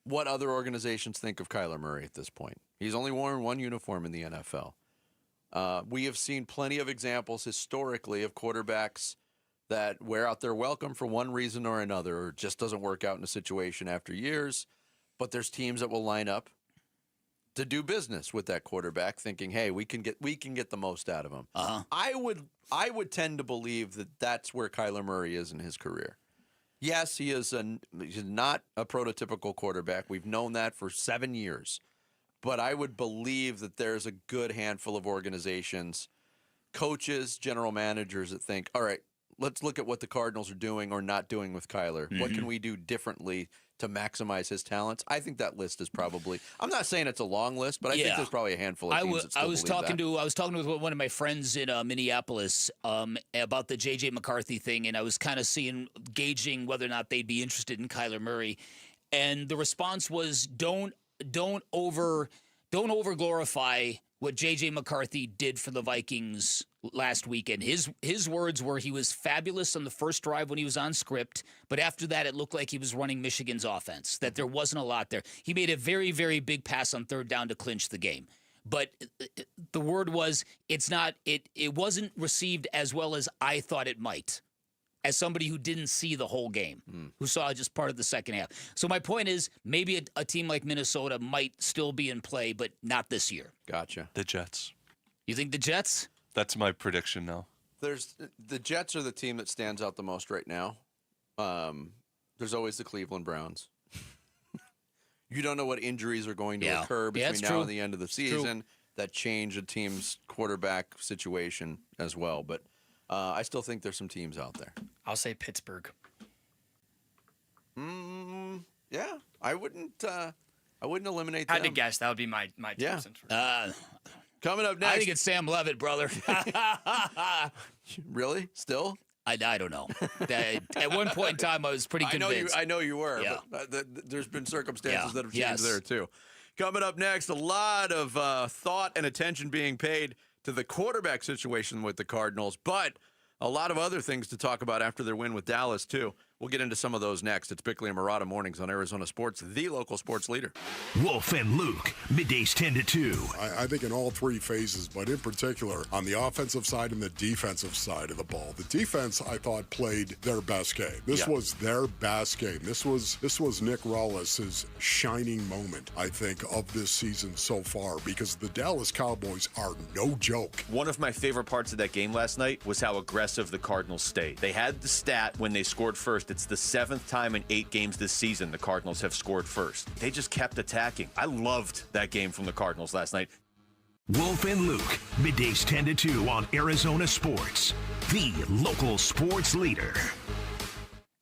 what other organizations think of Kyler Murray at this point. He's only worn one uniform in the NFL. We have seen plenty of examples historically of quarterbacks that wear out their welcome for one reason or another, or just doesn't work out in a situation after years. But there's teams that will line up to do business with that quarterback, thinking, "Hey, we can get the most out of him." I would tend to believe that that's where Kyler Murray is in his career. Yes, he's not a prototypical quarterback. We've known that for 7 years. But I would believe that there's a good handful of organizations, coaches, general managers that think, all right, let's look at what the Cardinals are doing or not doing with Kyler. Mm-hmm. What can we do differently to maximize his talents? I think that list is probably, I'm not saying it's a long list, but I think there's probably a handful of teams that still I was talking with one of my friends in Minneapolis about the J.J. McCarthy thing, and I was kind of gauging whether or not they'd be interested in Kyler Murray. And the response was, don't over glorify what J.J. McCarthy did for the Vikings last weekend. His words were he was fabulous on the first drive when he was on script, but after that it looked like he was running Michigan's offense, that there wasn't a lot there. He made a very, very big pass on third down to clinch the game. But the word was it wasn't received as well as I thought it might, as somebody who didn't see the whole game, who saw just part of the second half. So my point is, maybe a team like Minnesota might still be in play, but not this year. Gotcha. The Jets. You think the Jets? That's my prediction now. The Jets are the team that stands out the most right now. There's always the Cleveland Browns. You don't know what injuries are going to occur between now and the end of the season that change a team's quarterback situation as well. But I still think there's some teams out there. I'll say Pittsburgh. Yeah, I wouldn't eliminate them. Had to guess. That would be my two cents. Coming up next. I think it's Sam Levitt, brother. Really? Still? I don't know. At one point in time, I was pretty convinced. I know you were. Yeah. But there's been circumstances that have changed there, too. Coming up next, a lot of thought and attention being paid to the quarterback situation with the Cardinals, but a lot of other things to talk about after their win with Dallas, too. We'll get into some of those next. It's Bickley and Murata Mornings on Arizona Sports, the local sports leader. Wolf and Luke, middays 10 to 2. I think in all three phases, but in particular on the offensive side and the defensive side of the ball. The defense, I thought, played their best game. This was their best game. This was Nick Rollis' shining moment, I think, of this season so far, because the Dallas Cowboys are no joke. One of my favorite parts of that game last night was how aggressive the Cardinals stayed. They had the stat when they scored first. It's the 7th time in 8 games this season the Cardinals have scored first. They just kept attacking. I loved that game from the Cardinals last night. Wolf and Luke, middays 10 to 2 on Arizona Sports, the local sports leader.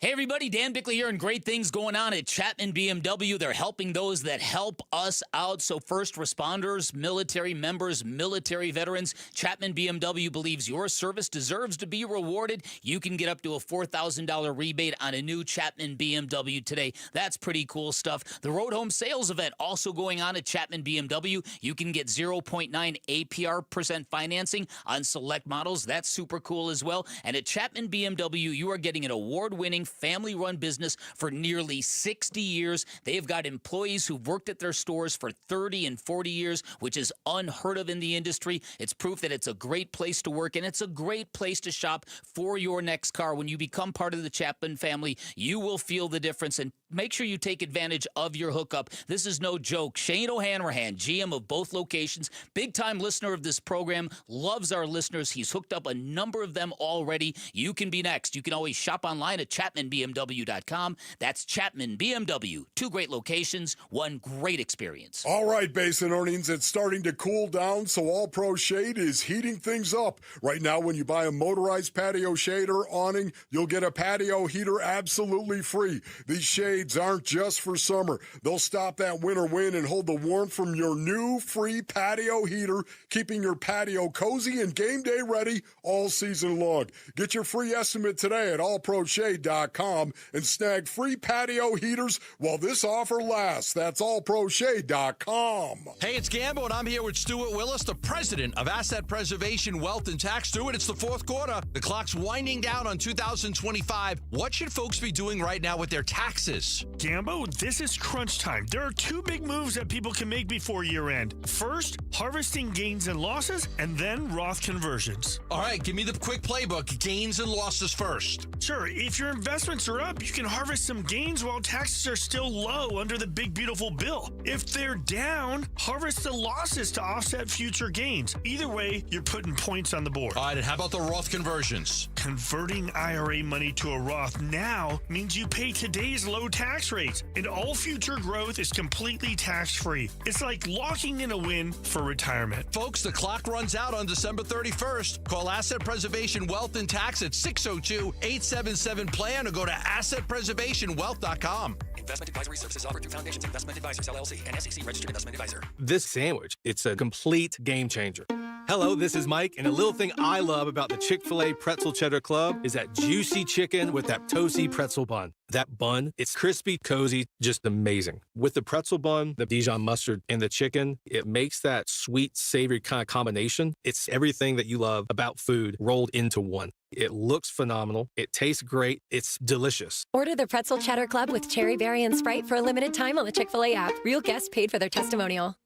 Hey everybody, Dan Bickley here, and great things going on at Chapman BMW. They're helping those that help us out. So first responders, military members, military veterans, Chapman BMW believes your service deserves to be rewarded. You can get up to a $4,000 rebate on a new Chapman BMW today. That's pretty cool stuff. The Road Home Sales event also going on at Chapman BMW. You can get 0.9 APR% financing on select models. That's super cool as well. And at Chapman BMW, you are getting an award-winning family-run business for nearly 60 years. They've got employees who've worked at their stores for 30 and 40 years, which is unheard of in the industry. It's proof that it's a great place to work, and it's a great place to shop for your next car. When you become part of the Chapman family, you will feel the difference, and make sure you take advantage of your hookup. This is no joke. Shane O'Hanrahan, GM of both locations, big-time listener of this program, loves our listeners. He's hooked up a number of them already. You can be next. You can always shop online at ChapmanBMW.com. That's Chapman BMW. 2 great locations, 1 great experience. All right, Basin Earnings, it's starting to cool down, so All Pro Shade is heating things up. Right now, when you buy a motorized patio shade or awning, you'll get a patio heater absolutely free. These shades aren't just for summer. They'll stop that winter wind and hold the warmth from your new free patio heater, keeping your patio cozy and game day ready all season long. Get your free estimate today at allproshade.com and snag free patio heaters while this offer lasts. That's allproshade.com. Hey, it's Gambo, and I'm here with Stuart Willis, the president of Asset Preservation Wealth and Tax. Stuart, it's the 4th quarter. The clock's winding down on 2025. What should folks be doing right now with their taxes? Gambo, this is crunch time. There are 2 big moves that people can make before year end. First, harvesting gains and losses, and then Roth conversions. All right, give me the quick playbook. Gains and losses first. Sure, if your investments are up, you can harvest some gains while taxes are still low under the big beautiful bill. If they're down, harvest the losses to offset future gains. Either way, you're putting points on the board. All right, and how about the Roth conversions? Converting IRA money to a Roth now means you pay today's low tax rates, and all future growth is completely tax-free. It's like locking in a win for retirement. Folks, the clock runs out on December 31st. Call Asset Preservation Wealth and Tax at 602-877-PLAN or go to assetpreservationwealth.com. Investment advisory services offered through Foundations Investment Advisors, LLC, and SEC Registered Investment Advisor. This sandwich, it's a complete game changer. Hello, this is Mike, and a little thing I love about the Chick-fil-A Pretzel Cheddar Club is that juicy chicken with that toasty pretzel bun. That bun, it's crispy, cozy, just amazing. With the pretzel bun, the Dijon mustard, and the chicken, it makes that sweet, savory kind of combination. It's everything that you love about food rolled into one. It looks phenomenal. It tastes great. It's delicious. Order the Pretzel Cheddar Club with Cherry Berry and Sprite for a limited time on the Chick-fil-A app. Real guests paid for their testimonial.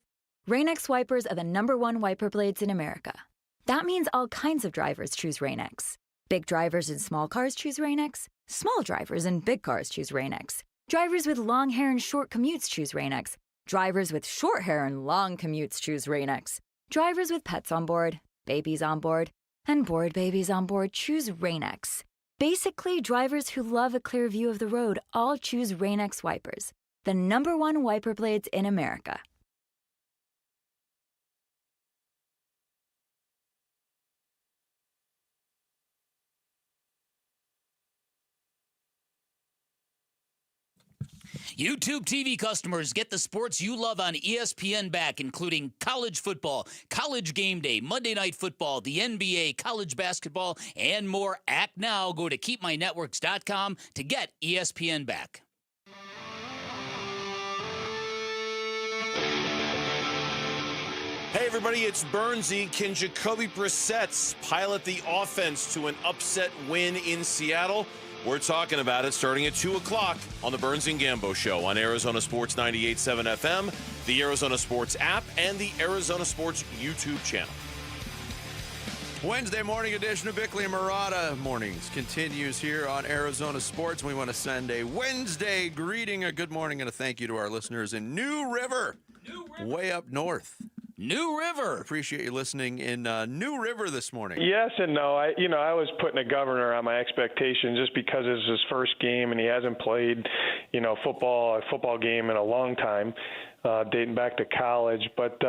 Rain-X wipers are the #1 wiper blades in America. That means all kinds of drivers choose Rain-X. Big drivers in small cars choose Rain-X. Small drivers in big cars choose Rain-X. Drivers with long hair and short commutes choose Rain-X. Drivers with short hair and long commutes choose Rain-X. Drivers with pets on board babies on board, and bored babies on board choose Rain-X. Basically, drivers who love a clear view of the road all choose Rain-X wipers, the #1 wiper blades in America. YouTube TV customers, get the sports you love on ESPN back, including college football, college game day, Monday Night Football, the NBA, college basketball, and more. Act now. Go to keepmynetworks.com to get ESPN back. Hey everybody, it's Bernsey. Can Jacoby Brissett pilot the offense to an upset win in Seattle? We're talking about it starting at 2 o'clock on the Burns and Gambo Show on Arizona Sports 98.7 FM, the Arizona Sports app, and the Arizona Sports YouTube channel. Wednesday morning edition of Bickley and Murata Mornings continues here on Arizona Sports. We want to send a Wednesday greeting, a good morning, and a thank you to our listeners in New River. Way up north. New River. Appreciate you listening in New River this morning. Yes and no. I was putting a governor on my expectations just because it's his first game and he hasn't played, a football game in a long time, dating back to college. But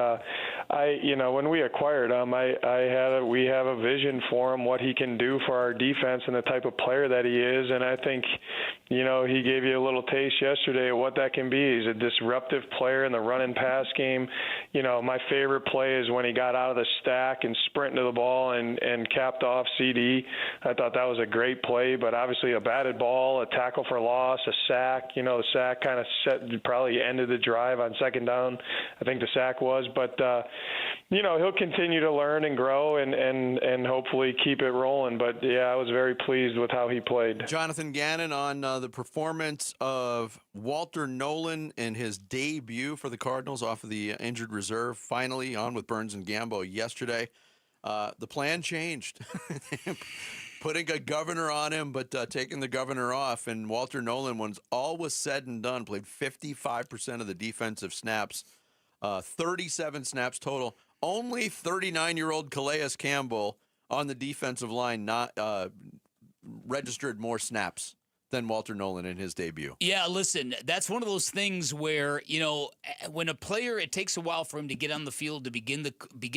when we acquired him, we have a vision for him, what he can do for our defense and the type of player that he is. And I think, he gave you a little taste yesterday of what that can be. He's a disruptive player in the run and pass game. My favorite play is when he got out of the stack and sprinted to the ball and capped off CD. I thought that was a great play, but obviously a batted ball, a tackle for loss, a sack. The sack kind of probably ended the drive on second down. I think the sack was, but he'll continue to learn and grow and hopefully keep it rolling. But yeah, I was very pleased with how he played. Jonathan Gannon on the performance of Walter Nolan in his debut for the Cardinals off of the injured reserve. Finally on with Burns and Gambo yesterday. The plan changed. Putting a governor on him, but taking the governor off. And Walter Nolan, when all was said and done, played 55% of the defensive snaps, 37 snaps total. Only 39-year-old Calais Campbell on the defensive line not registered more snaps than Walter Nolan in his debut. Yeah, listen, that's one of those things where, when a player, it takes a while for him to get on the field to begin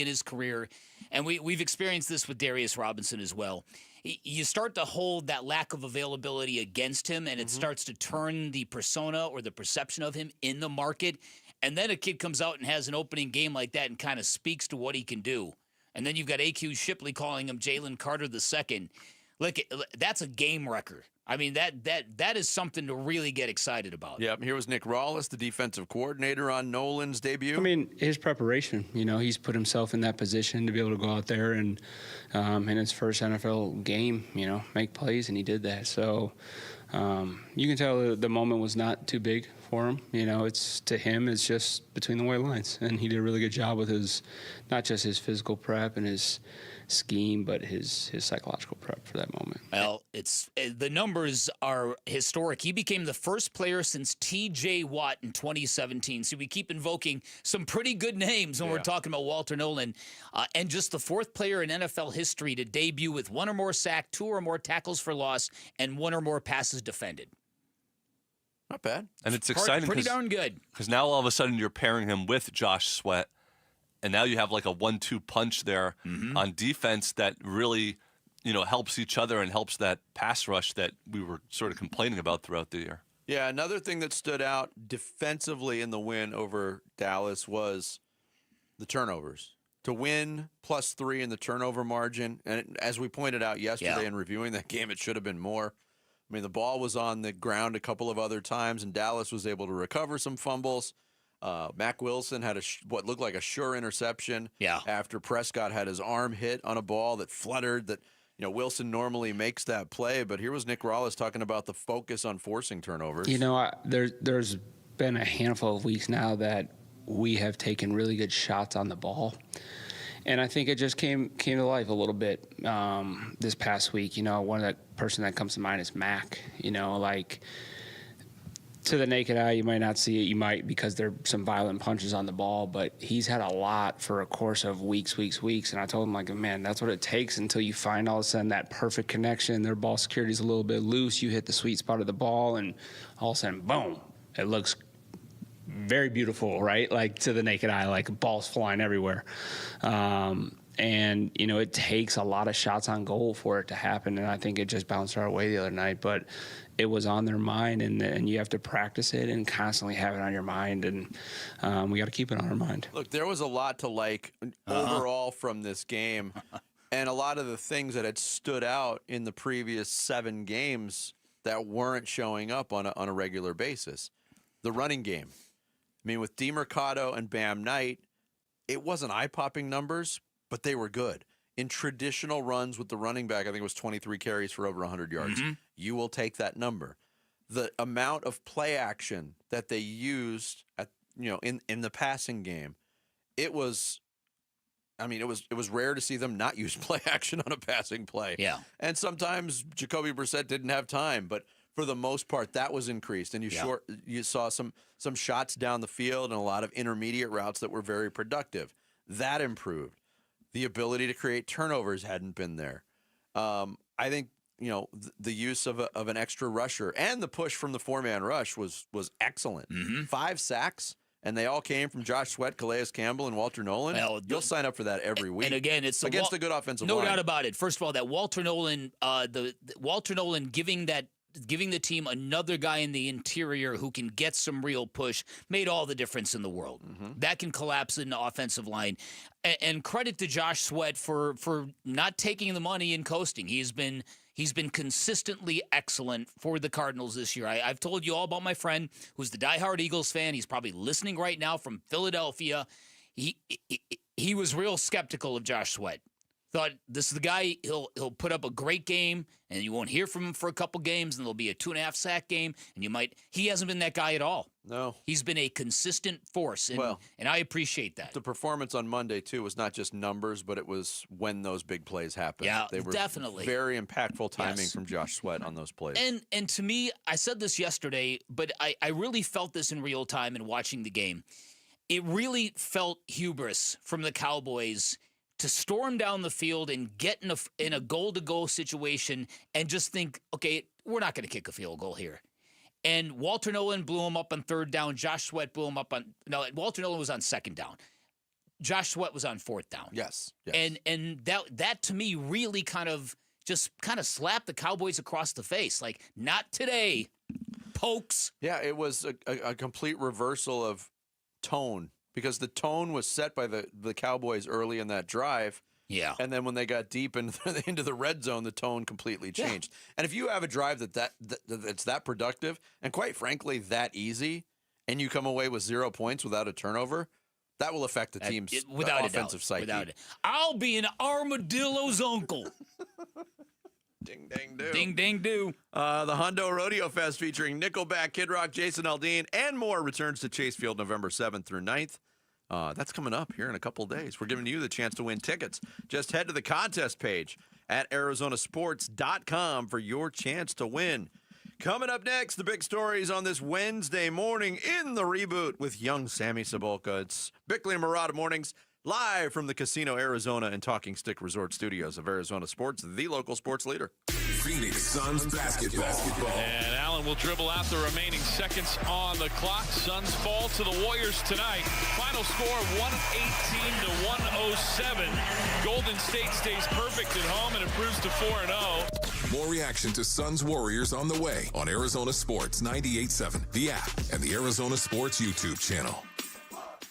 his career, and we've experienced this with Darius Robinson as well. You start to hold that lack of availability against him, and it starts to turn the persona or the perception of him in the market, and then a kid comes out and has an opening game like that and kind of speaks to what he can do. And then you've got A.Q. Shipley calling him Jalen Carter II. Look, that's a game wrecker. I mean, that is something to really get excited about. Yep. Here was Nick Rawlis, the defensive coordinator on Nolan's debut. I mean, his preparation, he's put himself in that position to be able to go out there and in his first NFL game, make plays, and he did that. So you can tell the moment was not too big for him. It's just between the white lines. And he did a really good job with not just his physical prep and his scheme, but his psychological prep for that moment. Well, the numbers are historic. He became the first player since T.J. Watt in 2017. So we keep invoking some pretty good names when we're talking about Walter Nolan. And just the fourth player in NFL history to debut with one or more sacks, two or more tackles for loss, and one or more passes defended. Not bad. And it's exciting. Pretty darn good. Because now all of a sudden you're pairing him with Josh Sweat. And now you have like a 1-2 punch there on defense that really, helps each other and helps that pass rush that we were sort of complaining about throughout the year. Yeah, another thing that stood out defensively in the win over Dallas was the turnovers. To win +3 in the turnover margin, and as we pointed out yesterday in reviewing that game, it should have been more. I mean, the ball was on the ground a couple of other times, and Dallas was able to recover some fumbles. Mack Wilson had what looked like a sure interception after Prescott had his arm hit on a ball that fluttered. That Wilson normally makes that play, but here was Nick Rawlis talking about the focus on forcing turnovers. There's been a handful of weeks now that we have taken really good shots on the ball. And I think it just came to life a little bit this past week. One of the person that comes to mind is Mack. To the naked eye, you might not see it. You might because there are some violent punches on the ball, but he's had a lot for a course of weeks. And I told him, like, man, that's what it takes until you find all of a sudden that perfect connection. Their ball security is a little bit loose. You hit the sweet spot of the ball, and all of a sudden, boom, it looks very beautiful, right? Like to the naked eye, like balls flying everywhere. And, you know, it takes a lot of shots on goal for it to happen. And I think it just bounced our way the other night. But it was on their mind, and you have to practice it and constantly have it on your mind. And we got to keep it on our mind. Look, there was a lot to like overall from this game. And a lot of the things that had stood out in the previous 7 games that weren't showing up on a regular basis. The running game. I mean, with DeMercado and Bam Knight, it wasn't eye-popping numbers, but they were good. In traditional runs with the running back, I think it was 23 carries for over 100 yards. You will take that number. The amount of play action that they used at in the passing game, it was rare to see them not use play action on a passing play. Yeah. And sometimes Jacoby Brissett didn't have time, but for the most part, that was increased. And you saw some shots down the field and a lot of intermediate routes that were very productive. That improved. The ability to create turnovers hadn't been there. I think the use of an extra rusher and the push from the 4-man rush was excellent. 5 sacks, and they all came from Josh Sweat, Calais Campbell, and Walter Nolan. Well, you'll sign up for that every week. And again, it's against a good offensive line. No doubt about it. First of all, that Walter Nolan, Walter Nolan giving the team another guy in the interior who can get some real push made all the difference in the world. That can collapse an offensive line. And credit to Josh Sweat for not taking the money and coasting. He's been consistently excellent for the Cardinals this year. I've told you all about my friend who's the diehard Eagles fan. He's probably listening right now from Philadelphia. He was real skeptical of Josh Sweat. Thought this is the guy, he'll put up a great game, and you won't hear from him for a couple games, and there'll be a 2.5 sack game, and he hasn't been that guy at all. No. He's been a consistent force, and I appreciate that. The performance on Monday, too, was not just numbers, but it was when those big plays happened. Yeah, they were definitely. Very impactful timing from Josh Sweat on those plays. And to me, I said this yesterday, but I really felt this in real time in watching the game. It really felt hubris from the Cowboys to storm down the field and get in a goal-to-goal situation and just think, okay, we're not going to kick a field goal here. And Walter Nolan blew him up on 3rd down. Josh Sweat blew him up on – no, Walter Nolan was on 2nd down. Josh Sweat was on 4th down. Yes. And that to me really kind of slapped the Cowboys across the face. Like, not today, pokes. Yeah, it was a complete reversal of tone. Because the tone was set by the Cowboys early in that drive. Yeah. And then when they got deep into the red zone, the tone completely changed. Yeah. And if you have a drive that's that productive and quite frankly that easy, and you come away with 0 points without a turnover, that will affect the team's offensive psyche. Without it. I'll be an armadillo's uncle. Ding, dang, do. Ding, dang, do. The Hondo Rodeo Fest featuring Nickelback, Kid Rock, Jason Aldean, and more returns to Chase Field November 7th through 9th. That's coming up here in a couple of days. We're giving you the chance to win tickets. Just head to the contest page at arizonasports.com for your chance to win. Coming up next, the big stories on this Wednesday morning in the reboot with young Sammy Cebulka. It's Bickley and Murata Mornings, live from the Casino Arizona and Talking Stick Resort Studios of Arizona Sports, the local sports leader. Phoenix Suns basketball. And Allen will dribble out the remaining seconds on the clock. Suns fall to the Warriors tonight. Final score 118-107. Golden State stays perfect at home and improves to 4-0. More reaction to Suns Warriors on the way on Arizona Sports 98.7, the app, and the Arizona Sports YouTube channel.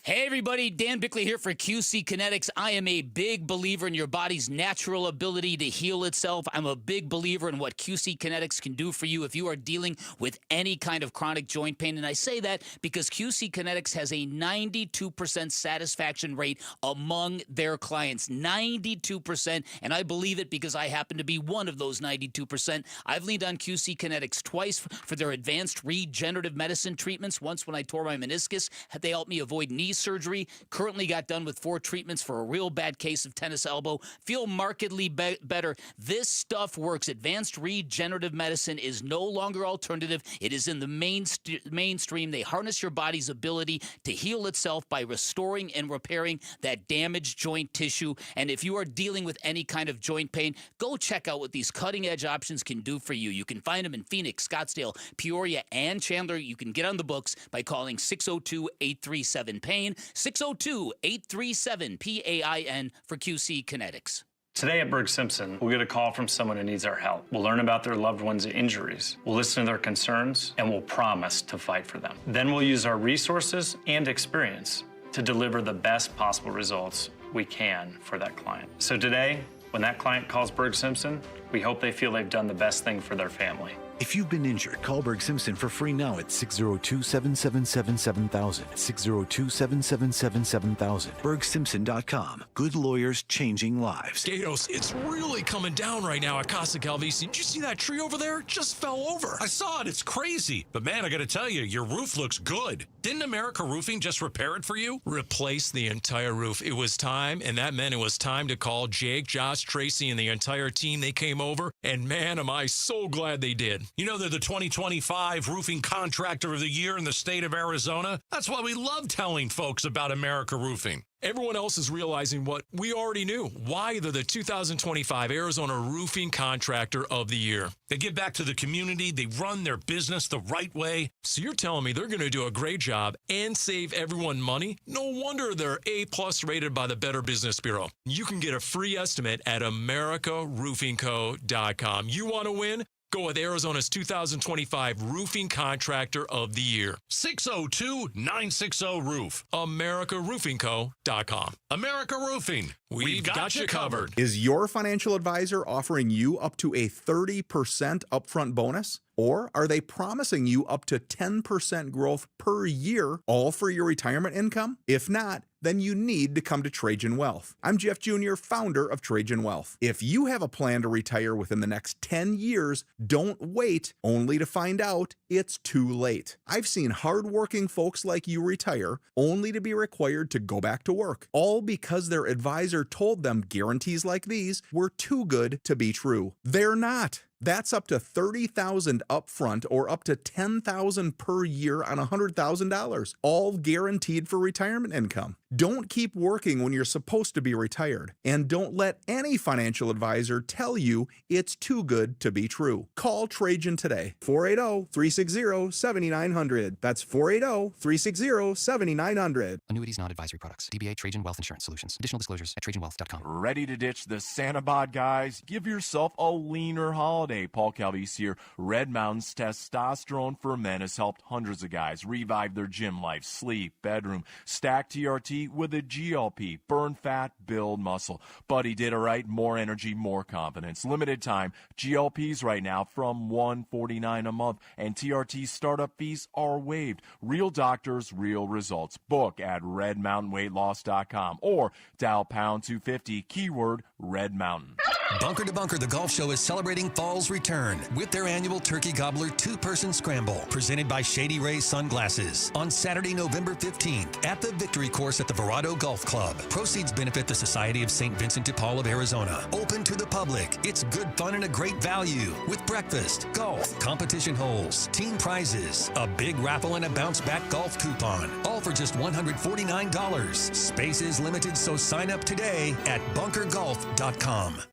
Hey everybody, Dan Bickley here for QC Kinetics. I am a big believer in your body's natural ability to heal itself. I'm a big believer in what QC Kinetics can do for you if you are dealing with any kind of chronic joint pain. And I say that because QC Kinetics has a 92% satisfaction rate among their clients. 92%. And I believe it because I happen to be one of those 92%. I've leaned on QC Kinetics twice for their advanced regenerative medicine treatments. Once when I tore my meniscus, they helped me avoid knee surgery, currently got done with 4 treatments for a real bad case of tennis elbow, feel markedly better. This stuff works. Advanced regenerative medicine is no longer alternative. It is in the mainstream. They harness your body's ability to heal itself by restoring and repairing that damaged joint tissue. And if you are dealing with any kind of joint pain, go check out what these cutting-edge options can do for you. You can find them in Phoenix, Scottsdale, Peoria, and Chandler. You can get on the books by calling 602-837-PAIN, 602-837-PAIN for QC Kinetics. Today at Berg Simpson, we'll get a call from someone who needs our help. We'll learn about their loved one's injuries. We'll listen to their concerns, and we'll promise to fight for them. Then we'll use our resources and experience to deliver the best possible results we can for that client. So today, when that client calls Berg Simpson, we hope they feel they've done the best thing for their family. If you've been injured, call Berg Simpson for free now at 602-777-7000. 602-777-7000. BergSimpson.com. Good lawyers changing lives. Gatos, it's really coming down right now at Casa Calvisi. Did you see that tree over there? It just fell over. I saw it. It's crazy. But man, I got to tell you, your roof looks good. Didn't America Roofing just repair it for you? Replace the entire roof. It was time, and that meant it was time to call Jake, Josh, Tracy, and the entire team. They came over, and man, am I so glad they did. You know, they're the 2025 Roofing Contractor of the Year in the state of Arizona. That's why we love telling folks about America Roofing. Everyone else is realizing what we already knew, why they're the 2025 Arizona Roofing Contractor of the Year. They give back to the community. They run their business the right way. So you're telling me they're going to do a great job and save everyone money? No wonder they're A+ rated by the Better Business Bureau. You can get a free estimate at americaroofingco.com. You want to win? Go with Arizona's 2025 Roofing Contractor of the Year. 602-960-ROOF. AmericaRoofingCo.com. America Roofing. We've got you covered. Is your financial advisor offering you up to a 30% upfront bonus? Or are they promising you up to 10% growth per year, all for your retirement income? If not, then you need to come to Trajan Wealth. I'm Jeff Jr., founder of Trajan Wealth. If you have a plan to retire within the next 10 years, don't wait only to find out it's too late. I've seen hardworking folks like you retire only to be required to go back to work, all because their advisor told them guarantees like these were too good to be true. They're not. That's up to $30,000 upfront or up to $10,000 per year on $100,000, all guaranteed for retirement income. Don't keep working when you're supposed to be retired, and don't let any financial advisor tell you it's too good to be true. Call Trajan today, 480-360-7900. That's 480-360-7900. Annuities, non-advisory products. DBA Trajan Wealth Insurance Solutions. Additional disclosures at TrajanWealth.com. Ready to ditch the Santa bod, guys? Give yourself a leaner holiday. Paul Calvisi here. Red Mountain's testosterone for men has helped hundreds of guys revive their gym life, sleep, bedroom. Stack TRT with a GLP. Burn fat, build muscle. Buddy did it right. More energy, more confidence. Limited time. GLPs right now from $149 a month. And TRT startup fees are waived. Real doctors, real results. Book at redmountainweightloss.com or dial pound 250, keyword Red Mountain. Bunker to Bunker, the golf show is celebrating fall's return with their annual Turkey Gobbler 2-person scramble, presented by Shady Rays Sunglasses, on Saturday, November 15th at the Victory Course at the Verado Golf Club. Proceeds benefit the Society of St. Vincent de Paul of Arizona. Open to the public. It's good fun and a great value with breakfast, golf, competition holes, team prizes, a big raffle, and a bounce-back golf coupon. All for just $149. Space is limited, so sign up today at bunkergolf.com.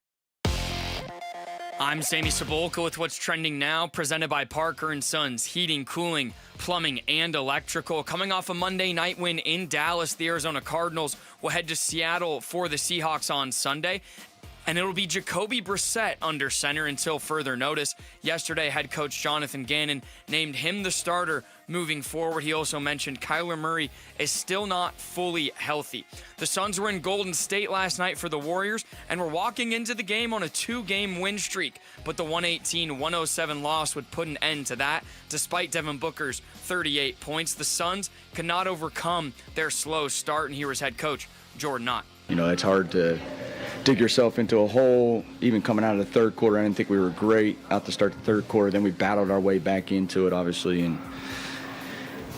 I'm Sammy Sabolka with what's trending now, presented by Parker and Sons, heating, cooling, plumbing, and electrical. Coming off a Monday night win in Dallas, the Arizona Cardinals will head to Seattle for the Seahawks on Sunday. And it'll be Jacoby Brassette under center until further notice. Yesterday, head coach Jonathan Gannon named him the starter moving forward. He also mentioned Kyler Murray is still not fully healthy. The Suns were in Golden State last night for the Warriors and were walking into the game on a 2-game win streak. But the 118-107 loss would put an end to that. Despite Devin Booker's 38 points, the Suns could not overcome their slow start. And here was head coach Jordan Knott. You know, it's hard to dig yourself into a hole. Even coming out of the third quarter, I didn't think we were great out to start the third quarter. Then we battled our way back into it, obviously. And,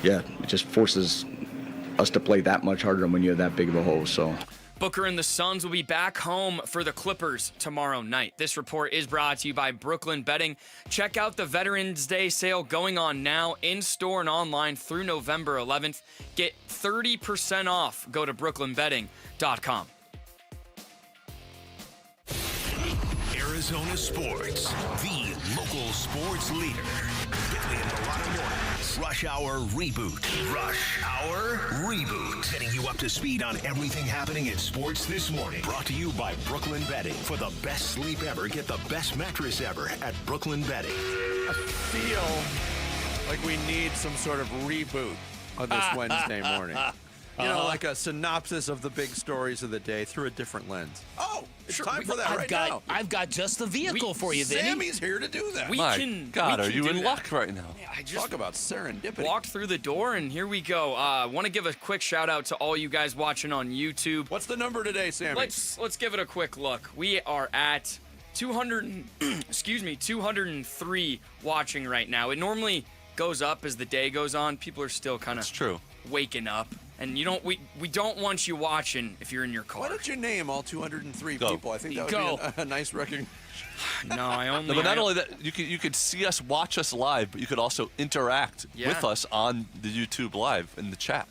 yeah, it just forces us to play that much harder when you have that big of a hole. So. Booker and the Suns will be back home for the Clippers tomorrow night. This report is brought to you by Brooklyn Betting. Check out the Veterans Day sale going on now in store and online through November 11th. Get 30% off. Go to brooklynbetting.com. Arizona Sports, the local sports leader. Billy and Milano Mornings. Rush Hour Reboot. Rush Hour Reboot. Getting you up to speed on everything happening in sports this morning. Brought to you by Brooklyn Betting. For the best sleep ever, get the best mattress ever at Brooklyn Betting. I feel like we need some sort of reboot on this Wednesday morning. You know, like a synopsis of the big stories of the day through a different lens. Oh, it's time for that now. I've got just the vehicle for you, Vinny. Sammy's here to do that. God, are you in luck right now? Yeah, I just talk about serendipity. Walked through the door, and here we go. Want to give a quick shout out to all you guys watching on YouTube. What's the number today, Sammy? Let's give it a quick look. We are at 203 watching right now. It normally goes up as the day goes on. People are still kind of waking up. And we don't want you watching if you're in your car. Why don't you name all 203 people? I think that would be a nice recognition. No, I only. No, but not only that, you could see us, watch us live, but you could also interact with us on the YouTube live in the chat.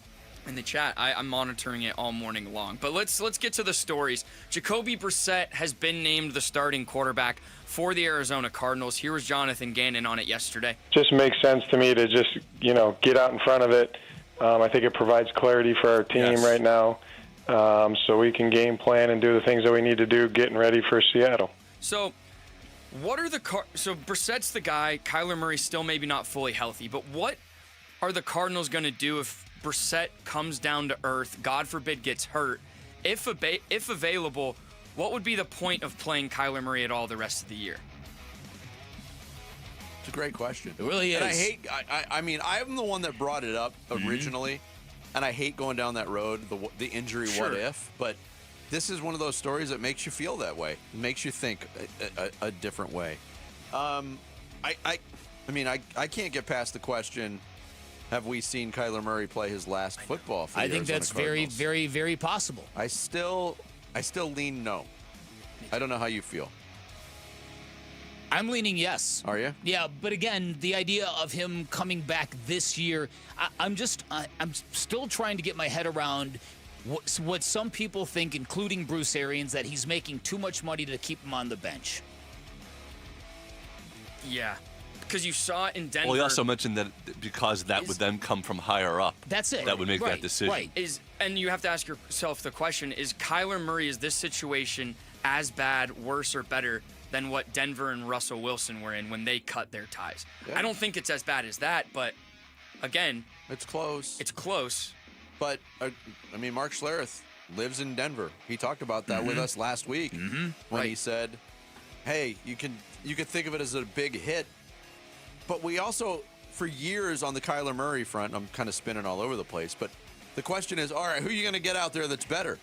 In the chat, I'm monitoring it all morning long. But let's get to the stories. Jacoby Brassette has been named the starting quarterback for the Arizona Cardinals. Here was Jonathan Gannon on it yesterday. Just makes sense to me to just get out in front of it. I think it provides clarity for our team right now, so we can game plan and do the things that we need to do getting ready for Seattle. So what are so Brissett's the guy, Kyler Murray still maybe not fully healthy, but what are the Cardinals going to do if Brassette comes down to earth, God forbid gets hurt? If available, what would be the point of playing Kyler Murray at all the rest of the year? It's a great question. It really is. And I mean, I'm the one that brought it up originally, and I hate going down that road, the injury what if, but this is one of those stories that makes you feel that way. It makes you think a different way. I mean, I can't get past the question, have we seen Kyler Murray play his last football for the Arizona Cardinals? very, very, very possible. I still lean no. I don't know how you feel. I'm leaning yes. Are you? Yeah, but again, the idea of him coming back this year, I'm still trying to get my head around what some people think, including Bruce Arians, that he's making too much money to keep him on the bench. Yeah, because you saw it in Denver. Well, he also mentioned that because that would then come from higher up. That's it. That would make that decision. Right. And you have to ask yourself the question, is Kyler Murray, is this situation as bad, worse, or better than what Denver and Russell Wilson were in when they cut their ties? Yeah. I don't think it's as bad as that, but again, it's close. It's close. But I mean, Mark Schlereth lives in Denver. He talked about that with us last week when he said, "Hey, you can think of it as a big hit." But we also, for years on the Kyler Murray front, I'm kind of spinning all over the place, but the question is, all right, who are you going to get out there that's better?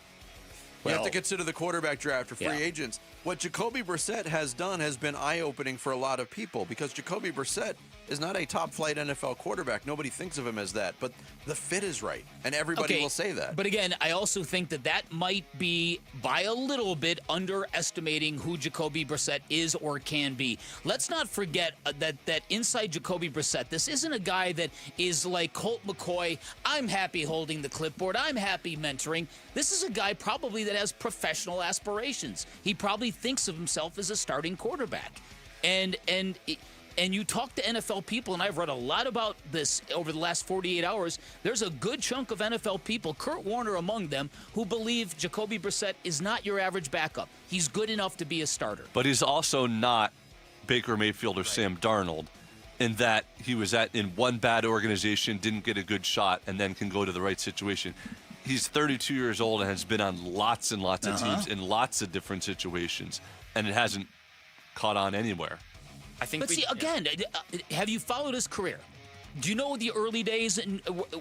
You have to consider the quarterback draft or free agents. What Jacoby Brassette has done has been eye-opening for a lot of people because Jacoby Brassette is not a top-flight NFL quarterback. Nobody thinks of him as that, but the fit is right, and everybody will say that. But again, I also think that might be, by a little bit, underestimating who Jacoby Brassette is or can be. Let's not forget that inside Jacoby Brassette, this isn't a guy that is like Colt McCoy. I'm happy holding the clipboard. I'm happy mentoring. This is a guy probably that has professional aspirations. He probably thinks of himself as a starting quarterback. And you talk to NFL people, and I've read a lot about this over the last 48 hours. There's a good chunk of NFL people, Kurt Warner among them, who believe Jacoby Brassette is not your average backup. He's good enough to be a starter. But he's also not Baker Mayfield or Sam Darnold in that he was in one bad organization, didn't get a good shot, and then can go to the right situation. He's 32 years old and has been on lots and lots of teams in lots of different situations, and it hasn't caught on anywhere. Again, have you followed his career? Do you know the early days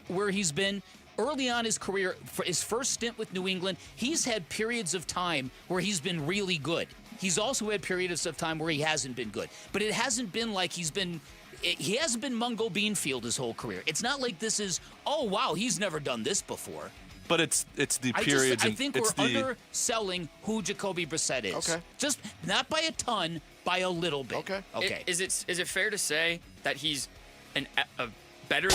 where he's been? Early on his career, for his first stint with New England, he's had periods of time where he's been really good. He's also had periods of time where he hasn't been good. But it hasn't been like he's been he hasn't been Mungo Beanfield his whole career. It's not like this is, oh, wow, he's never done this before. But it's the periods. I think we're underselling who Jacoby Brissett is. Okay. Just not by a ton, by a little bit. Okay. Is it fair to say that he's a better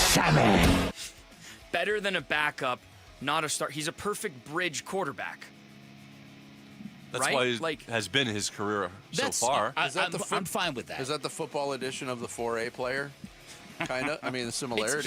than a backup, not a start? He's a perfect bridge quarterback. That's right? why he has been his career so far. I'm fine with that. Is that the football edition of the 4A player? Kind of. I mean, the similarities.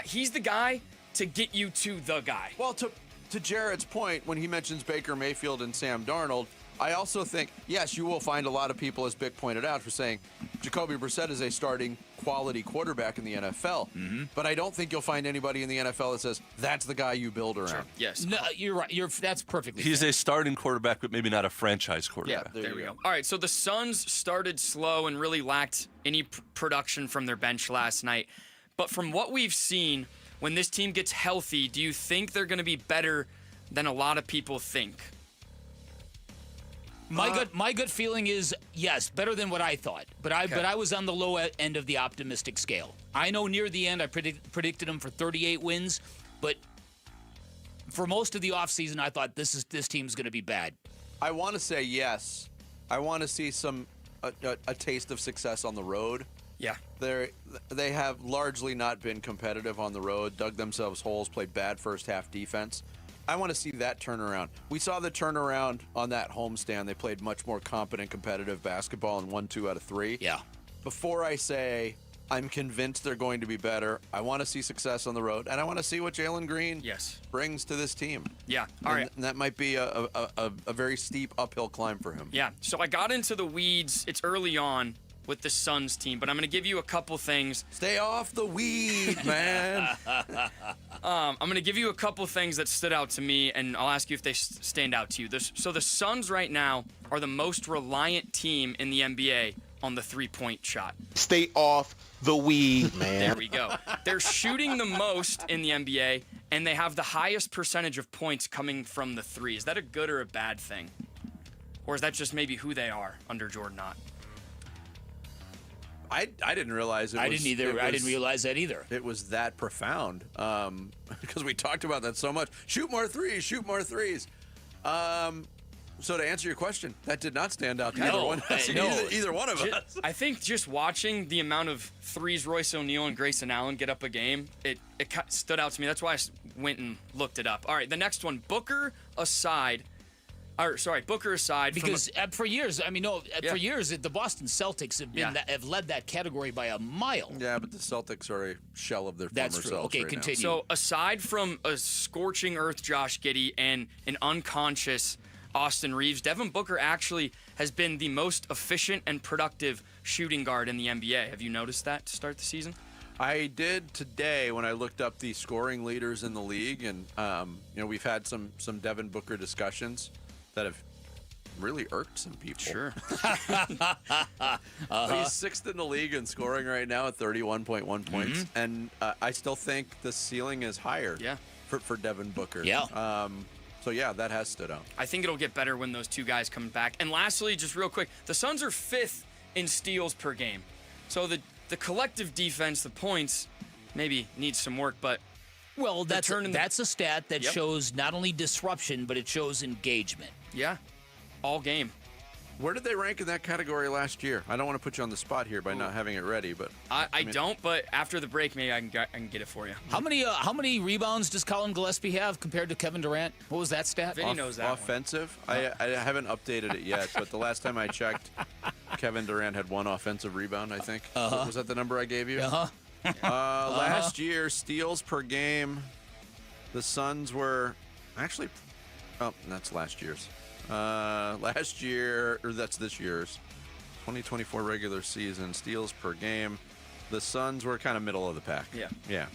He's the guy to get you to the guy. Well, to Jared's point, when he mentions Baker Mayfield and Sam Darnold, I also think, yes, you will find a lot of people, as Bick pointed out, for saying Jacoby Brissett is a starting quality quarterback in the NFL. Mm-hmm. But I don't think you'll find anybody in the NFL that says that's the guy you build around. Sure. Yes. No, you're right. That's perfectly He's fair. a starting quarterback, but maybe not a franchise quarterback. Yeah, there we go. All right, so the Suns started slow and really lacked any production from their bench last night. But from what we've seen, when this team gets healthy, do you think they're going to be better than a lot of people think? My gut feeling is yes, better than what I thought. But I was on the low end of the optimistic scale. I know near the end I predicted them for 38 wins, but for most of the offseason I thought this team's going to be bad. I want to say yes. I want to see a taste of success on the road. Yeah. They have largely not been competitive on the road, dug themselves holes, played bad first half defense. I want to see that turnaround. We saw the turnaround on that homestand. They played much more competent, competitive basketball and won 2 out of 3. Yeah. Before I say I'm convinced they're going to be better, I want to see success on the road, and I want to see what Jalen Green brings to this team. Yeah. All right. And that might be a very steep uphill climb for him. Yeah. So I got into the weeds. It's early on with the Suns team, but I'm going to give you a couple things. Stay off the weed, man. I'm going to give you a couple things that stood out to me, and I'll ask you if they stand out to you. So the Suns right now are the most reliant team in the NBA on the three-point shot. Stay off the weed, man. There we go. They're shooting the most in the NBA, and they have the highest percentage of points coming from the three. Is that a good or a bad thing? Or is that just maybe who they are under Jordan Knott? I didn't realize it was... I didn't either. I didn't realize that either. It was that profound because we talked about that so much. Shoot more threes. Shoot more threes. So to answer your question, that did not stand out to either one of us. I think just watching the amount of threes Royce O'Neal and Grayson Allen get up a game, it stood out to me. That's why I went and looked it up. All right, the next one, Booker aside, because for years, for years the Boston Celtics have led that category by a mile. Yeah, but the Celtics are a shell of their That's former true. selves. Okay, right continue. So aside from a scorching earth Josh Giddey and an unconscious Austin Reeves, Devin Booker actually has been the most efficient and productive shooting guard in the NBA. Have you noticed that to start the season? I did today when I looked up the scoring leaders in the league, and we've had some Devin Booker discussions that have really irked some people. Sure. He's sixth in the league in scoring right now at 31.1 points, and I still think the ceiling is higher. Yeah. For Devin Booker. Yeah. So yeah, that has stood out. I think it'll get better when those two guys come back. And lastly, just real quick, the Suns are 5th in steals per game. So the collective defense, the points, maybe needs some work, but well, that's a stat that shows not only disruption, but it shows engagement. Yeah, all game. Where did they rank in that category last year? I don't want to put you on the spot here by not having it ready, but I don't. But after the break, maybe I can get it for you. How many rebounds does Colin Gillespie have compared to Kevin Durant? What was that stat? Vinny knows that. Offensive. I haven't updated it yet, but the last time I checked, Kevin Durant had 1 offensive rebound. I think. Was that the number I gave you? Last year, steals per game, the Suns were actually. Oh, that's last year's. Last year, or that's this year's, 2024 regular season steals per game. The Suns were kind of middle of the pack. Yeah.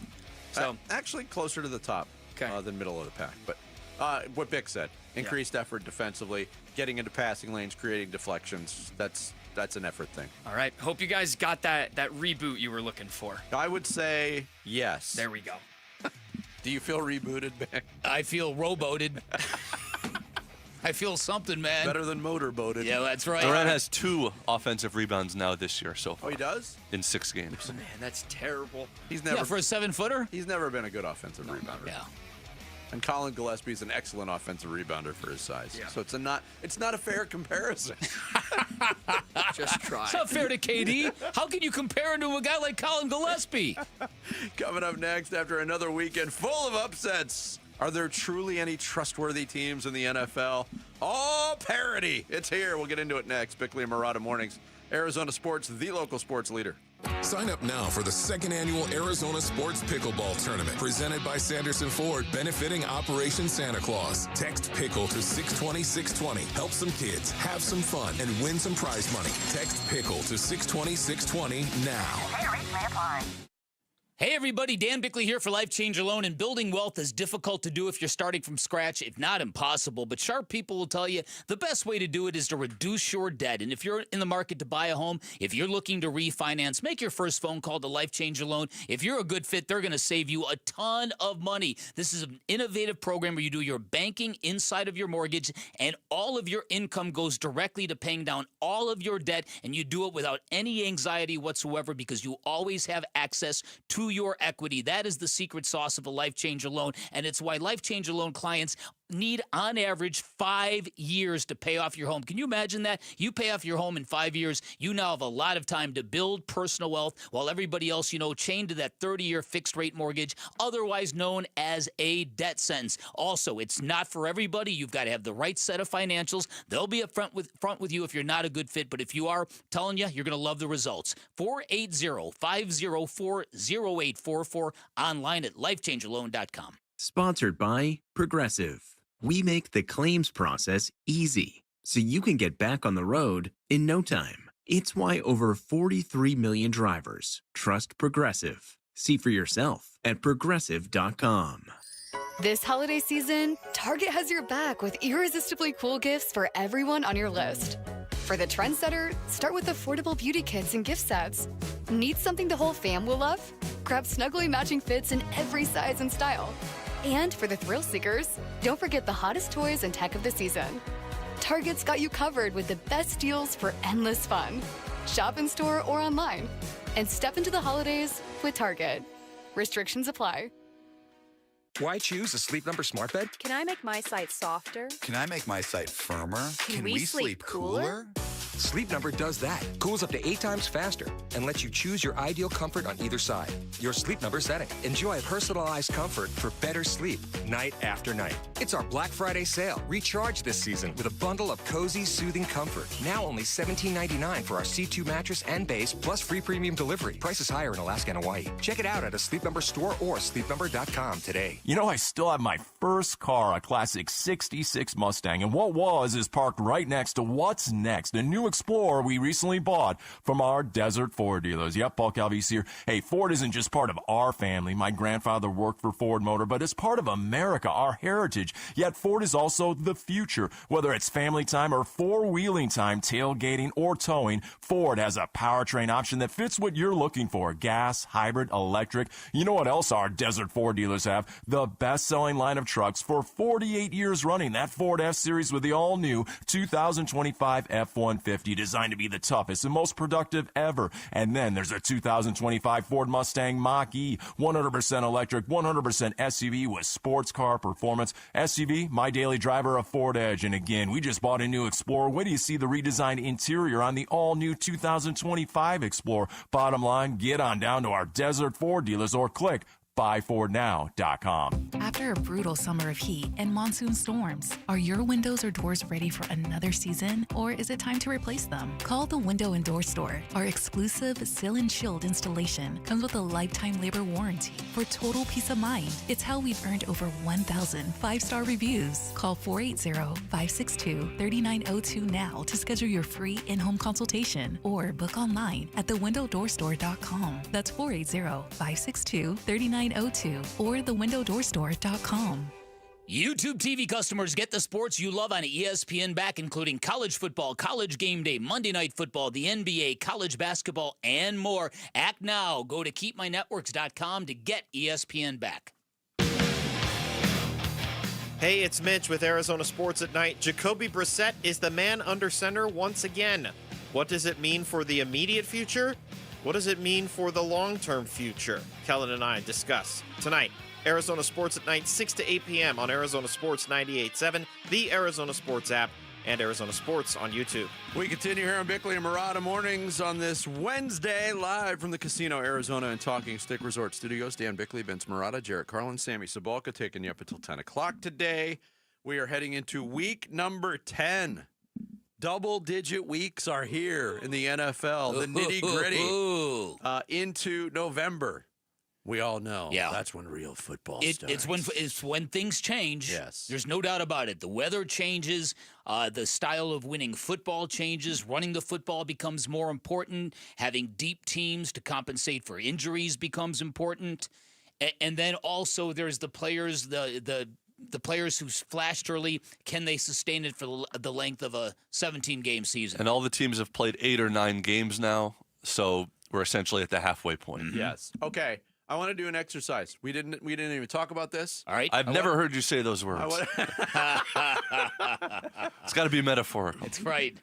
So actually closer to the top than middle of the pack. But what Bick said, increased effort defensively, getting into passing lanes, creating deflections. That's an effort thing. All right. Hope you guys got that reboot you were looking for. I would say yes. There we go. Do you feel rebooted, Bick? I feel rowboated. I feel something, man. Better than motorboated. Yeah, that's right. Durant has 2 offensive rebounds now this year so far. Oh, he does? In 6 games. Man, that's terrible. He's never for a 7-footer? He's never been a good offensive rebounder. Yeah. And Colin Gillespie's an excellent offensive rebounder for his size. Yeah. So it's not a fair comparison. Just try. It's not fair to KD. How can you compare him to a guy like Colin Gillespie? Coming up next, after another weekend full of upsets, are there truly any trustworthy teams in the NFL? Oh, parity. It's here. We'll get into it next. Bickley and Murata Mornings. Arizona Sports, the local sports leader. Sign up now for the 2nd annual Arizona Sports Pickleball Tournament presented by Sanderson Ford, benefiting Operation Santa Claus. Text PICKLE to 620-620. Help some kids, have some fun, and win some prize money. Text PICKLE to 620-620 now. Pay rates may apply. Hey everybody, Dan Bickley here for Life Changer Loan. And building wealth is difficult to do if you're starting from scratch, if not impossible. But sharp people will tell you the best way to do it is to reduce your debt. And if you're in the market to buy a home, if you're looking to refinance, make your first phone call to Life Changer Loan. If you're a good fit, they're going to save you a ton of money. This is an innovative program where you do your banking inside of your mortgage, and all of your income goes directly to paying down all of your debt. And you do it without any anxiety whatsoever because you always have access to your equity. That is the secret sauce of a Life Changer Loan, and it's why Life Changer Loan clients need, on average, 5 years to pay off your home. Can you imagine that? You pay off your home in 5 years, you now have a lot of time to build personal wealth while everybody else, chained to that 30-year fixed-rate mortgage, otherwise known as a debt sentence. Also, it's not for everybody. You've got to have the right set of financials. They'll be up front with you if you're not a good fit, but if you are, telling you, you're going to love the results. 480-504-0844, online at lifechangerloan.com. Sponsored by Progressive. We make the claims process easy, so you can get back on the road in no time. It's why over 43 million drivers trust Progressive. See for yourself at Progressive.com. This holiday season, Target has your back with irresistibly cool gifts for everyone on your list. For the trendsetter, start with affordable beauty kits and gift sets. Need something the whole fam will love? Grab snuggly matching fits in every size and style. And for the thrill seekers, don't forget the hottest toys and tech of the season. Target's got you covered with the best deals for endless fun. Shop in store or online. And step into the holidays with Target. Restrictions apply. Why choose a Sleep Number smart bed? Can I make my site softer? Can I make my site firmer? Can we sleep cooler? Sleep Number does that. Cools up to 8 times faster and lets you choose your ideal comfort on either side. Your Sleep Number setting. Enjoy personalized comfort for better sleep night after night. It's our Black Friday sale. Recharge this season with a bundle of cozy, soothing comfort. Now only $17.99 for our C2 mattress and base, plus free premium delivery. Prices higher in Alaska and Hawaii. Check it out at a Sleep Number store or sleepnumber.com today. You know, I still have my first car, a classic 66 Mustang, and what is parked right next to what's next, a new Explorer we recently bought from our Desert Ford dealers. Yep, Paul Calvise here. Hey, Ford isn't just part of our family. My grandfather worked for Ford Motor, but it's part of America, our heritage. Yet Ford is also the future. Whether it's family time or four-wheeling time, tailgating, or towing, Ford has a powertrain option that fits what you're looking for. Gas, hybrid, electric. You know what else our Desert Ford dealers have? The best-selling line of trucks for 48 years running. That Ford F-Series with the all-new 2025 F-150, designed to be the toughest and most productive ever. And then there's a 2025 Ford Mustang Mach-E, 100% electric, 100% SUV with sports car performance. SUV, my daily driver, a Ford Edge. And again, we just bought a new Explorer. Wait till you see the redesigned interior on the all-new 2025 Explorer. Bottom line, get on down to our Desert Ford dealers or click buyfordnow.com. After a brutal summer of heat and monsoon storms, are your windows or doors ready for another season, or is it time to replace them? Call the Window and Door Store. Our exclusive Seal and Shield installation comes with a lifetime labor warranty for total peace of mind. It's how we've earned over 1,000 5-star reviews. Call 480-562-3902 now to schedule your free in-home consultation or book online at thewindowdoorstore.com. That's 480-562-3902 or thewindowdoorstore.com. YouTube TV customers, get the sports you love on ESPN back, including college football, college game day, Monday Night Football, the NBA, college basketball, and more. Act now. Go to keepmynetworks.com to get ESPN back. Hey, it's Mitch with Arizona Sports at Night. Jacoby Brassette is the man under center once again. What does it mean for the immediate future? What does it mean for the long-term future? Kellen and I discuss tonight. Arizona Sports at Night, 6 to 8 p.m. on Arizona Sports 98.7, the Arizona Sports app, and Arizona Sports on YouTube. We continue here on Bickley and Murata Mornings on this Wednesday, live from the Casino Arizona and Talking Stick Resort Studios. Dan Bickley, Vince Murata, Jarrett Carlin, Sammy Sabalka taking you up until 10 o'clock today. We are heading into week number 10. Double-digit weeks are here in the NFL, the nitty-gritty, into November. We all know that's when real football starts. It's when things change. Yes. There's no doubt about it. The weather changes. The style of winning football changes. Running the football becomes more important. Having deep teams to compensate for injuries becomes important. And then also there's the players, the players who flashed early. Can they sustain it for the length of a 17-game season? And all the teams have played 8 or 9 games now, so we're essentially at the halfway point. Mm-hmm. Yes. Okay. I want to do an exercise. We didn't even talk about this. All right. I've never heard you say those words. It's got to be metaphorical. That's right.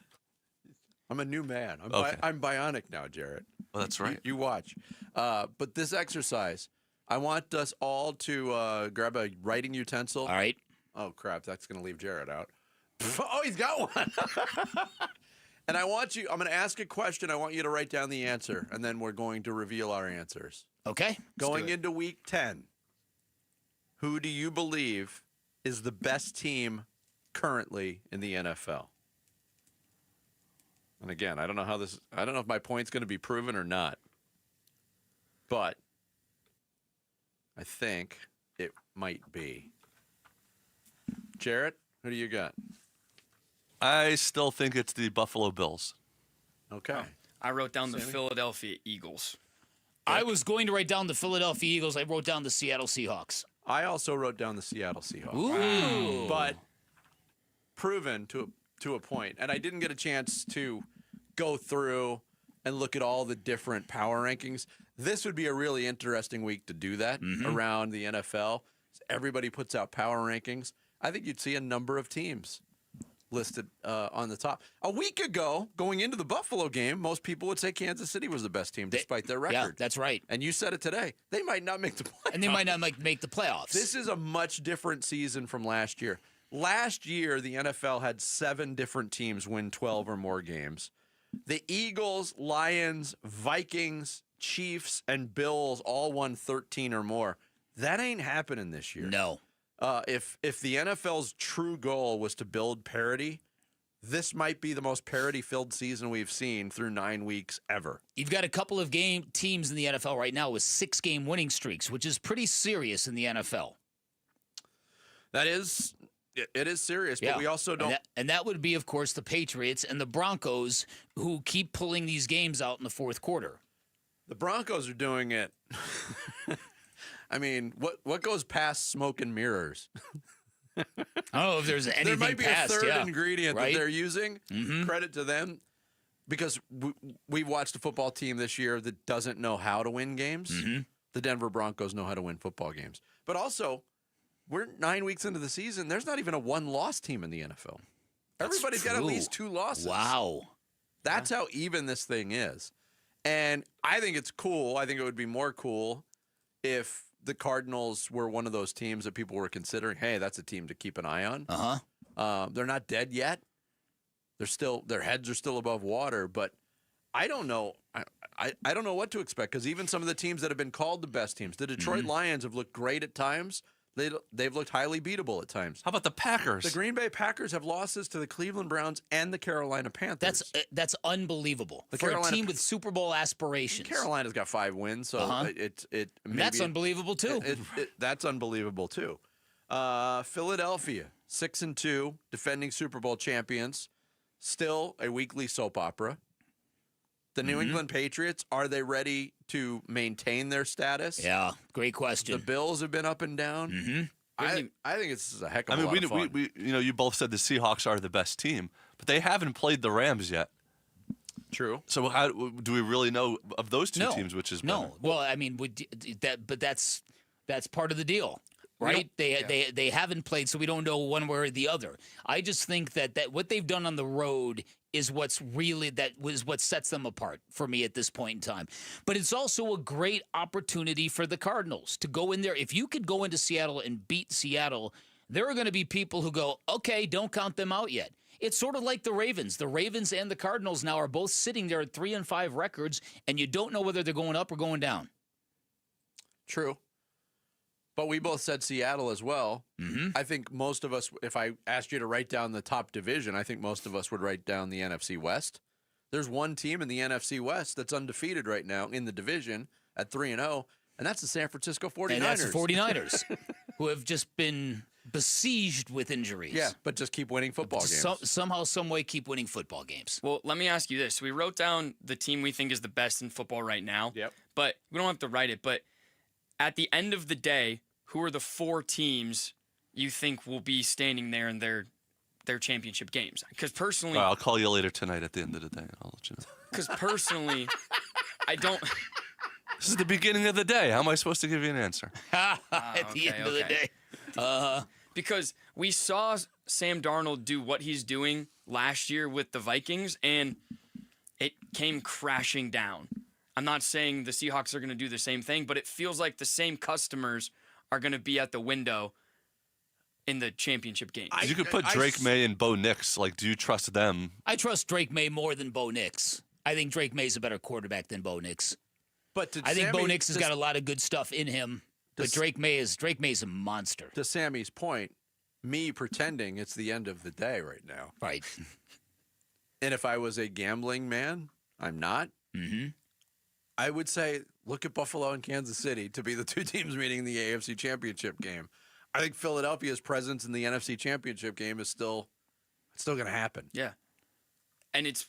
I'm a new man. I'm bionic now, Jarrett. Well, that's right. You watch. But this exercise, I want us all to grab a writing utensil. All right. Oh, crap. That's going to leave Jarrett out. Oh, he's got one. And I'm going to ask a question. I want you to write down the answer, and then we're going to reveal our answers. Okay. Going into week 10, who do you believe is the best team currently in the NFL? And again, I don't know if my point's going to be proven or not. But I think it might be. Jarrett, who do you got? I still think it's the Buffalo Bills. Okay. I wrote down the Philadelphia Eagles. I was going to write down the Philadelphia Eagles. I wrote down the Seattle Seahawks. I also wrote down the Seattle Seahawks. Ooh. But proven to a point. And I didn't get a chance to go through and look at all the different power rankings. This would be a really interesting week to do that around the NFL. Everybody puts out power rankings. I think you'd see a number of teams listed on the top. A week ago, going into the Buffalo game, most people would say Kansas City was the best team despite their record. Yeah, that's right. And you said it today. They might not make the playoffs. And they might not make the playoffs. This is a much different season from last year. Last year, the NFL had 7 different teams win 12 or more games. The Eagles, Lions, Vikings, Chiefs, and Bills all won 13 or more. That ain't happening this year. No. If the NFL's true goal was to build parity, this might be the most parity-filled season we've seen through 9 weeks ever. You've got a couple of teams in the NFL right now with 6-game winning streaks, which is pretty serious in the NFL. It is serious, but we also don't. And that would be, of course, the Patriots and the Broncos, who keep pulling these games out in the fourth quarter. The Broncos are doing it. I mean, what goes past smoke and mirrors? I don't know if there's anything there might be past, a third ingredient right? that they're using. Credit to them, because we watched a football team this year that doesn't know how to win games. The Denver Broncos know how to win football games. But also, we're 9 weeks into the season. There's not even a one-loss team in the NFL. Everybody's got at least 2 losses. Wow. That's how even this thing is. And I think it's cool. I think it would be more cool if the Cardinals were one of those teams that people were considering, hey, that's a team to keep an eye on. They're not dead yet. Their heads are still above water, but I don't know. I don't know what to expect, because even some of the teams that have been called the best teams, the Detroit Lions have looked great at times. They've looked highly beatable at times. How about the Packers? The Green Bay Packers have losses to the Cleveland Browns and the Carolina Panthers. That's unbelievable for a team with Super Bowl aspirations. Carolina's got 5 wins, so that's unbelievable too. That's unbelievable too. Philadelphia 6-2, defending Super Bowl champions, still a weekly soap opera. The New England Patriots, are they ready to maintain their status? Yeah, great question. The Bills have been up and down. I think it's a heck of a lot of fun. You both said the Seahawks are the best team, but they haven't played the Rams yet. True. So how do we really know of those two teams which is better? No. Well, I mean, but that's part of the deal. right? They haven't played, so we don't know one way or the other. I just think that what they've done on the road is what sets them apart for me at this point in time. But it's also a great opportunity for the Cardinals to go in there. If you could go into Seattle and beat Seattle, there are going to be people who go, okay, don't count them out yet. It's sort of like the Ravens. The Ravens and the Cardinals now are both sitting there at 3-5 records, and you don't know whether they're going up or going down. True. But we both said Seattle as well. Mm-hmm. I think most of us, if I asked you to write down the top division, I think most of us would write down the NFC West. There's one team in the NFC West that's undefeated right now in the division at 3-0, and that's the San Francisco 49ers. And that's the 49ers, who have just been besieged with injuries. Yeah, but just keep winning football games. Somehow, some way, keep winning football games. Well, let me ask you this. We wrote down the team we think is the best in football right now. Yep. But we don't have to write it, but at the end of the day, who are the 4 teams you think will be standing there in their championship games? Because personally... I'll call you later tonight at the end of the day. I'll let you know. Because personally, I don't... This is the beginning of the day. How am I supposed to give you an answer? At the end of the day. Because we saw Sam Darnold do what he's doing last year with the Vikings, and it came crashing down. I'm not saying the Seahawks are going to do the same thing, but it feels like the same customers are going to be at the window in the championship game. You could put Drake May and Bo Nix. Like, do you trust them? I trust Drake May more than Bo Nix. I think Drake May's a better quarterback than Bo Nix. But I think Bo Nix has got a lot of good stuff in him. But Drake May's a monster. To Sammy's point, me pretending it's the end of the day right now. Right. And if I was a gambling man, I'm not. Mm-hmm. I would say look at Buffalo and Kansas City to be the 2 teams meeting in the AFC Championship game. I think Philadelphia's presence in the NFC Championship game is still going to happen. Yeah. And it's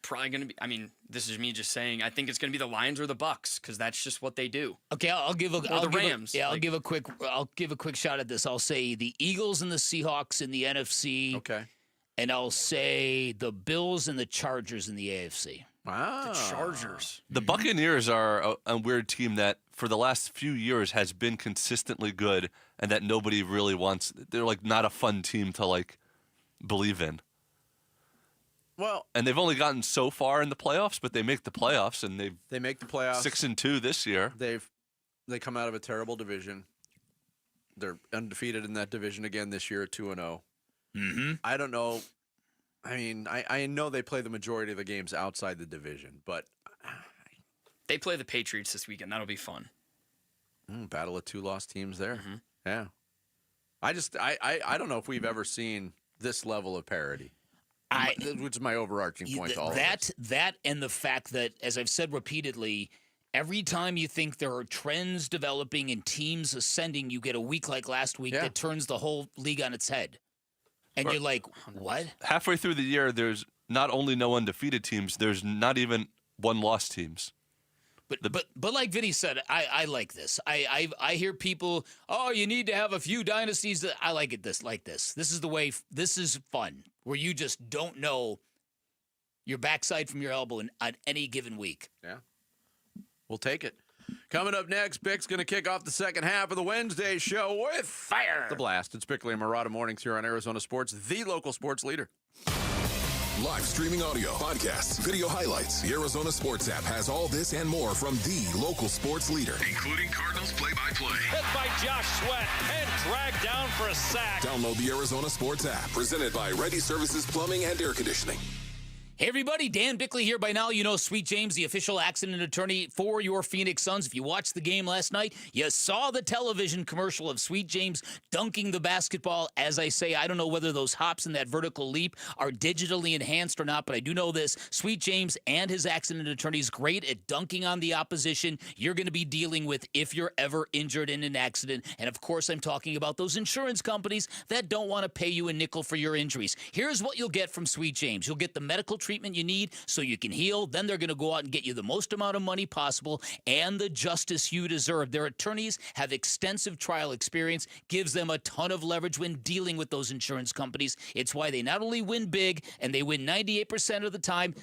probably going to be, I mean, this is me just saying, I think it's going to be the Lions or the Bucks because that's just what they do. Okay, I'll give a Rams. I'll give a quick shot at this. I'll say the Eagles and the Seahawks in the NFC. Okay. And I'll say the Bills and the Chargers in the AFC. Wow. The Chargers. The Buccaneers are a weird team that for the last few years has been consistently good and that nobody really wants. They're like not a fun team to like believe in. Well, and they've only gotten so far in the playoffs, but they make the playoffs and they make the playoffs 6-2 this year. They come out of a terrible division. They're undefeated in that division again this year at 2-0. Mm-hmm. I don't know. I mean, I know they play the majority of the games outside the division, but they play the Patriots this weekend. That'll be fun. Battle of 2 lost teams there. Mm-hmm. Yeah. I don't know if we've ever seen this level of parity. Which is my overarching point to all of this. That and the fact that, as I've said repeatedly, every time you think there are trends developing and teams ascending, you get a week like last week that turns the whole league on its head. And you're like, what? Halfway through the year, there's not only no undefeated teams, there's not even 1-loss teams. But like Vinny said, I like this. I hear people, you need to have a few dynasties. I like it like this. This is the way. This is fun, where you just don't know your backside from your elbow on any given week. Yeah, we'll take it. Coming up next, Bick's going to kick off the second half of the Wednesday show with Fire the Blast. It's Bickley and Murata mornings here on Arizona Sports, the local sports leader. Live streaming audio, podcasts, video highlights. The Arizona Sports app has all this and more from the local sports leader. Including Cardinals play-by-play. Hit by Josh Sweat and dragged down for a sack. Download the Arizona Sports app. Presented by Ready Services Plumbing and Air Conditioning. Hey, everybody. Dan Bickley here. By now, you know Sweet James, the official accident attorney for your Phoenix Suns. If you watched the game last night, you saw the television commercial of Sweet James dunking the basketball. As I say, I don't know whether those hops and that vertical leap are digitally enhanced or not, but I do know this. Sweet James and his accident attorney is great at dunking on the opposition you're going to be dealing with if you're ever injured in an accident. And, of course, I'm talking about those insurance companies that don't want to pay you a nickel for your injuries. Here's what you'll get from Sweet James. You'll get the medical treatment you need so you can heal. Then they're going to go out and get you the most amount of money possible and the justice you deserve. Their attorneys have extensive trial experience, gives them a ton of leverage when dealing with those insurance companies. It's why they not only win big, and they win 98% of the time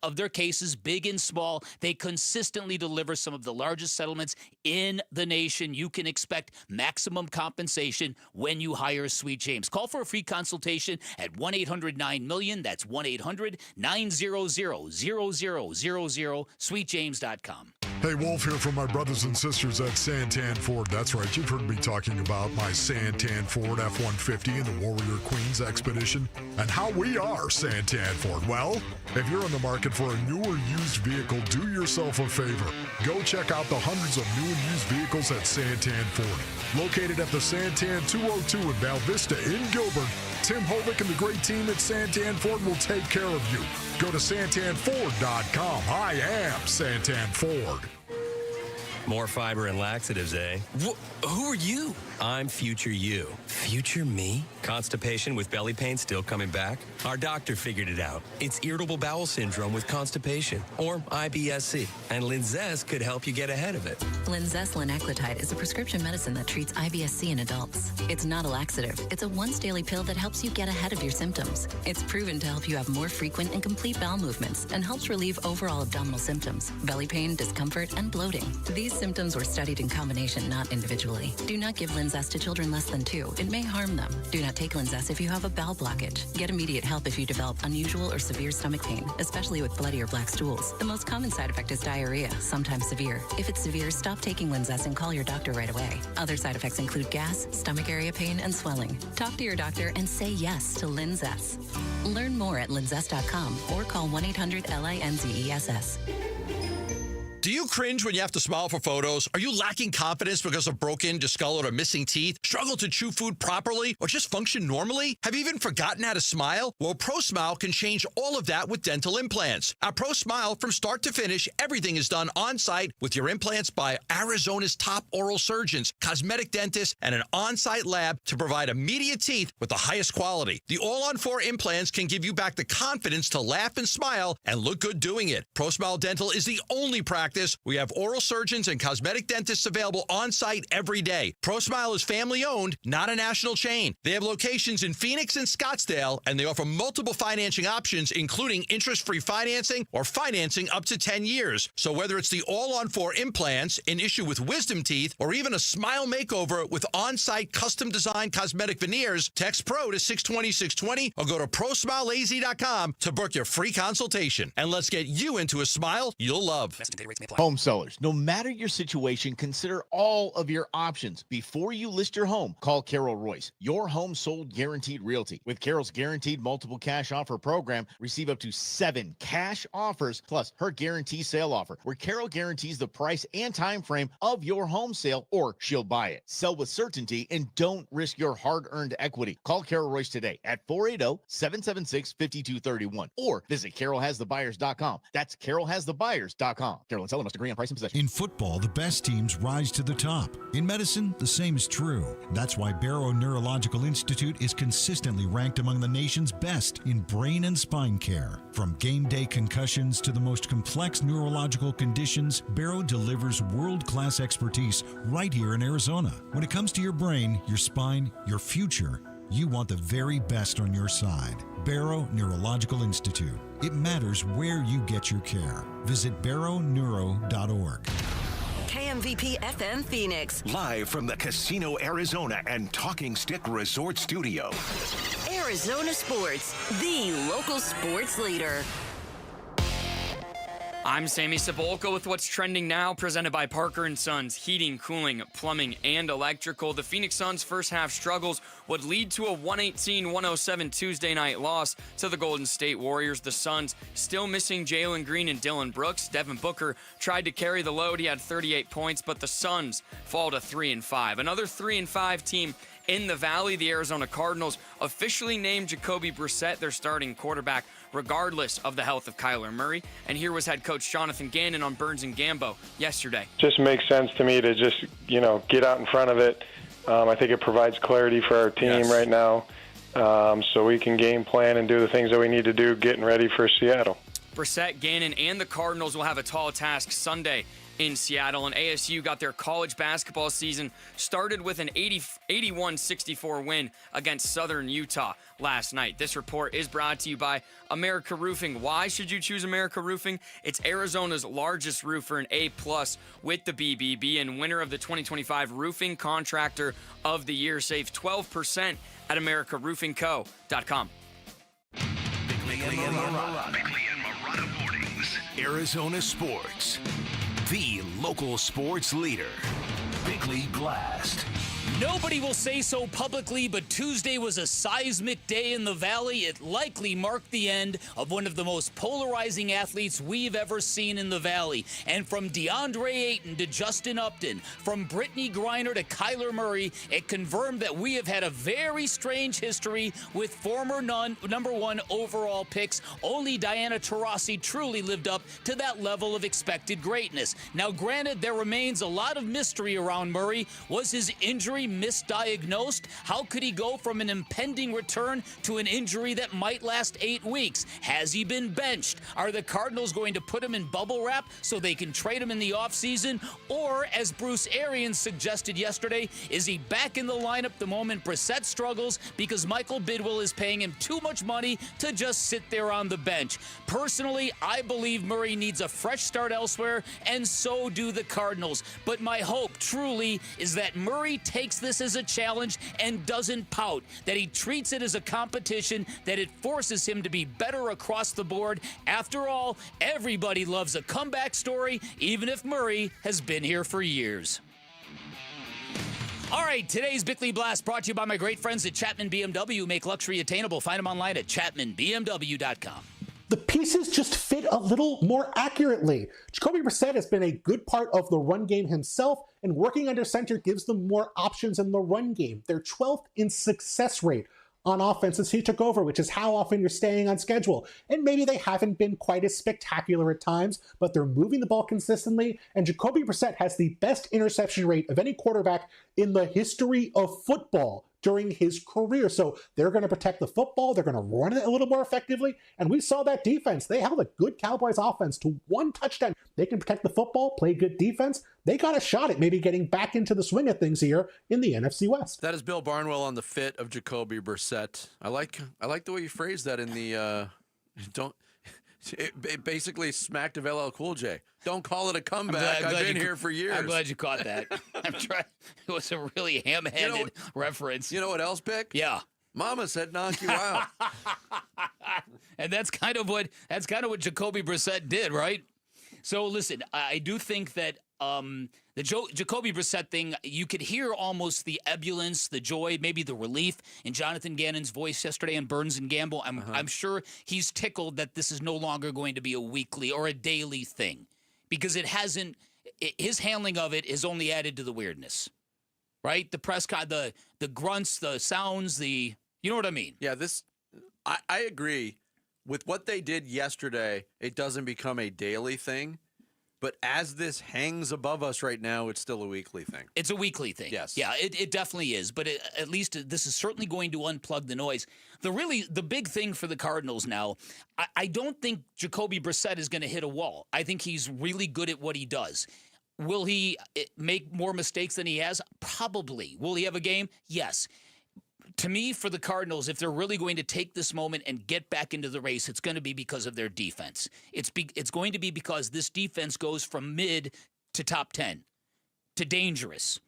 of their cases, big and small. They consistently deliver some of the largest settlements in the nation. You can expect maximum compensation when you hire Sweet James. Call for a free consultation at 1-800-9-MILLION. That's 1-800-900-0000, sweetjames.com. Hey, Wolf here from my brothers and sisters at Santan Ford. That's right, you've heard me talking about my Santan Ford F-150 and the Warrior Queens Expedition and how we are Santan Ford. Well, if you're in the market for a new or used vehicle, do yourself a favor. Go check out the hundreds of new and used vehicles at Santan Ford. Located at the Santan 202 in Val Vista in Gilbert, Tim Hovick and the great team at Santan Ford will take care of you. Go to santanford.com. I am Santan Ford. More fiber and laxatives, eh? Who are you? I'm future you. Future me? Constipation with belly pain still coming back? Our doctor figured it out. It's irritable bowel syndrome with constipation, or IBS-C, and Linzess could help you get ahead of it. Linzess linaclotide is a prescription medicine that treats IBS-C in adults. It's not a laxative. It's a once-daily pill that helps you get ahead of your symptoms. It's proven to help you have more frequent and complete bowel movements and helps relieve overall abdominal symptoms, belly pain, discomfort, and bloating. These symptoms were studied in combination, not individually. Do not give Linzess to children less than 2. It may harm them. Do not take Linzess if you have a bowel blockage. Get immediate help if you develop unusual or severe stomach pain, especially with bloody or black stools. The most common side effect is diarrhea, sometimes severe. If it's severe, stop taking Linzess and call your doctor right away. Other side effects include gas, stomach area pain, and swelling. Talk to your doctor and say yes to Linzess. Learn more at linzess.com or call 1-800-LINZESS. Do you cringe when you have to smile for photos? Are you lacking confidence because of broken, discolored, or missing teeth? Struggle to chew food properly or just function normally? Have you even forgotten how to smile? Well, ProSmile can change all of that with dental implants. At ProSmile, from start to finish, everything is done on-site with your implants by Arizona's top oral surgeons, cosmetic dentists, and an on-site lab to provide immediate teeth with the highest quality. The all-on-4 implants can give you back the confidence to laugh and smile and look good doing it. ProSmile Dental is the only practice. We have oral surgeons and cosmetic dentists available on-site every day. ProSmile is family-owned, not a national chain. They have locations in Phoenix and Scottsdale, and they offer multiple financing options, including interest-free financing or financing up to 10 years. So whether it's the all-on-4 implants, an issue with wisdom teeth, or even a smile makeover with on-site custom-designed cosmetic veneers, text PRO to 620-620 or go to ProSmileAZ.com to book your free consultation. And let's get you into a smile you'll love. Home sellers, no matter your situation, consider all of your options. Before you list your home, call Carol Royce, your home sold guaranteed realty. With Carol's guaranteed multiple cash offer program, receive up to 7 cash offers plus her guarantee sale offer, where Carol guarantees the price and time frame of your home sale, or she'll buy it. Sell with certainty and don't risk your hard-earned equity. Call Carol Royce today at 480-776-5231 or visit carolhasthebuyers.com. That's carolhasthebuyers.com. Carol and seller must agree on price and possession. In football, the best teams rise to the top. In medicine, the same is true. That's why Barrow Neurological Institute is consistently ranked among the nation's best in brain and spine care. From game day concussions to the most complex neurological conditions, Barrow delivers world-class expertise right here in Arizona. When it comes to your brain, your spine, your future, you want the very best on your side. Barrow Neurological Institute. It matters where you get your care. Visit barrowneuro.org. KMVP FM Phoenix. Live from the Casino Arizona and Talking Stick Resort Studio. Arizona Sports, the local sports leader. I'm Sammy Cebulka with what's trending now, presented by Parker & Sons, heating, cooling, plumbing, and electrical. The Phoenix Suns' first half struggles would lead to a 118-107 Tuesday night loss to the Golden State Warriors. The Suns still missing Jalen Green and Dylan Brooks. Devin Booker tried to carry the load. He had 38 points, but the Suns fall to 3-5. Another 3-5 team in the Valley. The Arizona Cardinals officially named Jacoby Brassette their starting quarterback, regardless of the health of Kyler Murray. And here was head coach Jonathan Gannon on Burns and Gambo yesterday. Just makes sense to me to just, get out in front of it. I think it provides clarity for our team right now. so we can game plan and do the things that we need to do getting ready for Seattle. Brassette, Gannon, and the Cardinals will have a tall task Sunday in Seattle, and ASU got their college basketball season started with an 81-64 win against Southern Utah last night. This report is brought to you by America Roofing. Why should you choose America Roofing? It's Arizona's largest roofer, an A+ with the BBB, and winner of the 2025 Roofing Contractor of the Year. Save 12% at AmericaRoofingCo.com. Bickley and Marotta Mornings. Arizona Sports. The local sports leader. Bickley Blast. Nobody will say so publicly, but Tuesday was a seismic day in the Valley. It likely marked the end of one of the most polarizing athletes we've ever seen in the Valley. And from DeAndre Ayton to Justin Upton, from Brittany Griner to Kyler Murray, it confirmed that we have had a very strange history with former number one overall picks. Only Diana Taurasi truly lived up to that level of expected greatness. Now, granted, there remains a lot of mystery around Murray. Was his injury misdiagnosed? How could he go from an impending return to an injury that might last 8 weeks? Has he been benched? Are the Cardinals going to put him in bubble wrap so they can trade him in the offseason? Or, as Bruce Arians suggested yesterday, is he back in the lineup the moment Brassette struggles because Michael Bidwill is paying him too much money to just sit there on the bench? Personally, I believe Murray needs a fresh start elsewhere, and so do the Cardinals. But my hope, truly, is that Murray takes this as a challenge and doesn't pout, that he treats it as a competition, that it forces him to be better across the board. After all, everybody loves a comeback story, even if Murray has been here for years. All right, today's Bickley Blast brought to you by my great friends at Chapman BMW, who make luxury attainable. Find them online at chapmanbmw.com. The pieces just fit a little more accurately. Jacoby Brassette has been a good part of the run game himself, and working under center gives them more options in the run game. They're 12th in success rate on offense since he took over, which is how often you're staying on schedule. And maybe they haven't been quite as spectacular at times, but they're moving the ball consistently, and Jacoby Brassette has the best interception rate of any quarterback in the history of football during his career. So they're going to protect the football. They're going to run it a little more effectively. And we saw that defense. They held a good Cowboys offense to one touchdown. They can protect the football, play good defense. They got a shot at maybe getting back into the swing of things here in the NFC West. That is Bill Barnwell on the fit of Jacoby Brassette. I like the way you phrased that in the it basically smacked of LL Cool J. Don't call it a comeback. I've been here for years. I'm glad you caught that. I'm trying. It was a really ham-handed reference. You know what else, Bick? Yeah. Mama said knock you out. And that's kind of what Jacoby Brassette did, right? So listen, I do think that the Jacoby Brassette thing, you could hear almost the ebullience, the joy, maybe the relief in Jonathan Gannon's voice yesterday in Burns and Gamble. I'm sure he's tickled that this is no longer going to be a weekly or a daily thing, because it hasn't. His handling of it has only added to the weirdness, right? The press the grunts, the sounds, you know what I mean? Yeah, I agree with what they did yesterday. It doesn't become a daily thing. But as this hangs above us right now, it's still a weekly thing. It's a weekly thing. Yes. Yeah, it definitely is. But at least this is certainly going to unplug the noise. The big thing for the Cardinals now, I don't think Jacoby Brassette is going to hit a wall. I think he's really good at what he does. Will he make more mistakes than he has? Probably. Will he have a game? Yes. To me, for the Cardinals, if they're really going to take this moment and get back into the race, it's going to be because of their defense. It's going to be because this defense goes from mid to top 10 to dangerous,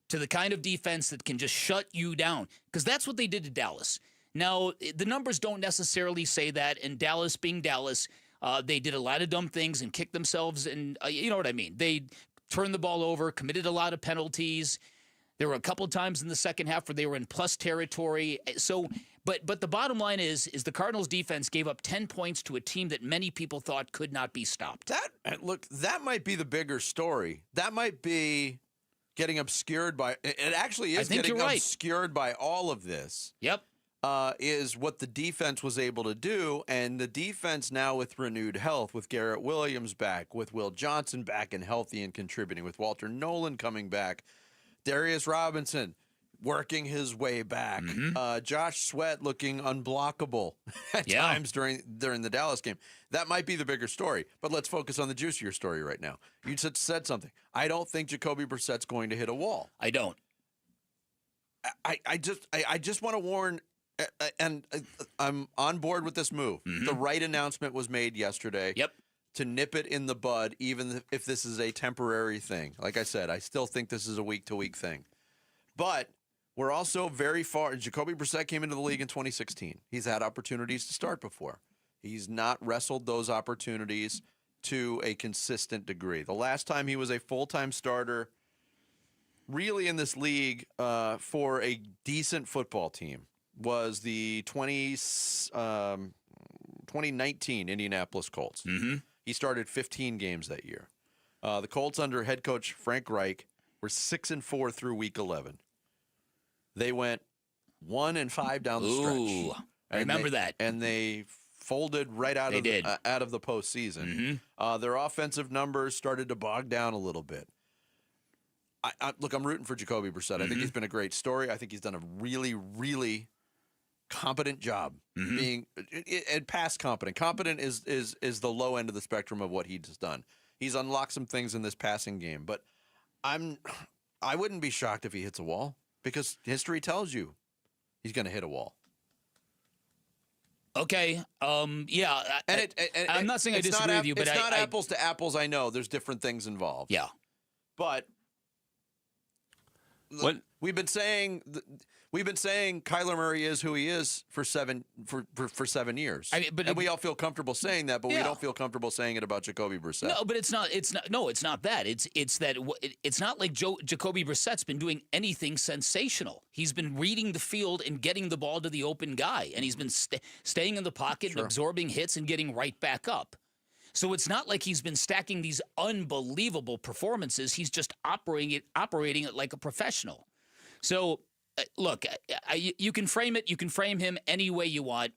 to the kind of defense that can just shut you down, because that's what they did to Dallas. Now, the numbers don't necessarily say that, and Dallas being Dallas, they did a lot of dumb things and kicked themselves, and you know what I mean. They turned the ball over, committed a lot of penalties. There were a couple of times in the second half where they were in plus territory. So, but the bottom line is the Cardinals defense gave up 10 points to a team that many people thought could not be stopped. That might be the bigger story. That might be getting obscured by. It actually is getting obscured by all of this. Yep. Is what the defense was able to do, and the defense now with renewed health, with Garrett Williams back, with Will Johnson back and healthy and contributing, with Walter Nolan coming back. Darius Robinson, working his way back. Josh Sweat looking unblockable at times during the Dallas game. That might be the bigger story, but let's focus on the juicier story right now. You said something. I don't think Jacoby Brissett's going to hit a wall. I don't. I just want to warn, and I'm on board with this move. The right announcement was made yesterday. To nip it in the bud, even if this is a temporary thing. Like I said, I still think this is a week-to-week thing. But we're also very far. Jacoby Brissett came into the league in 2016. He's had opportunities to start before. He's not wrestled those opportunities to a consistent degree. The last time he was a full-time starter really in this league for a decent football team was the 2019 Indianapolis Colts. He started 15 games that year. The Colts under head coach Frank Reich were 6-4 through week 11. They went 1-5 down the stretch. I remember that. And they folded right out of the postseason. Their offensive numbers started to bog down a little bit. Look, I'm rooting for Jacoby Brissett. I think he's been a great story. I think he's done a really, really competent job being and past competent. Competent is the low end of the spectrum of what he's done. He's unlocked some things in this passing game, but I wouldn't be shocked if he hits a wall because history tells you he's going to hit a wall. Okay. Yeah. I'm not saying I disagree with you, but it's not apples to apples. I know there's different things involved. Yeah. But look, we've been saying Kyler Murray is who he is for 7 years. And we all feel comfortable saying that, but we don't feel comfortable saying it about Jacoby Brissett. No, but it's not that. It's not like Jacoby Brissett's been doing anything sensational. He's been reading the field and getting the ball to the open guy, and he's been staying in the pocket and absorbing hits and getting right back up. So it's not like he's been stacking these unbelievable performances. He's just operating it like a professional. So, look, you can frame it. You can frame him any way you want,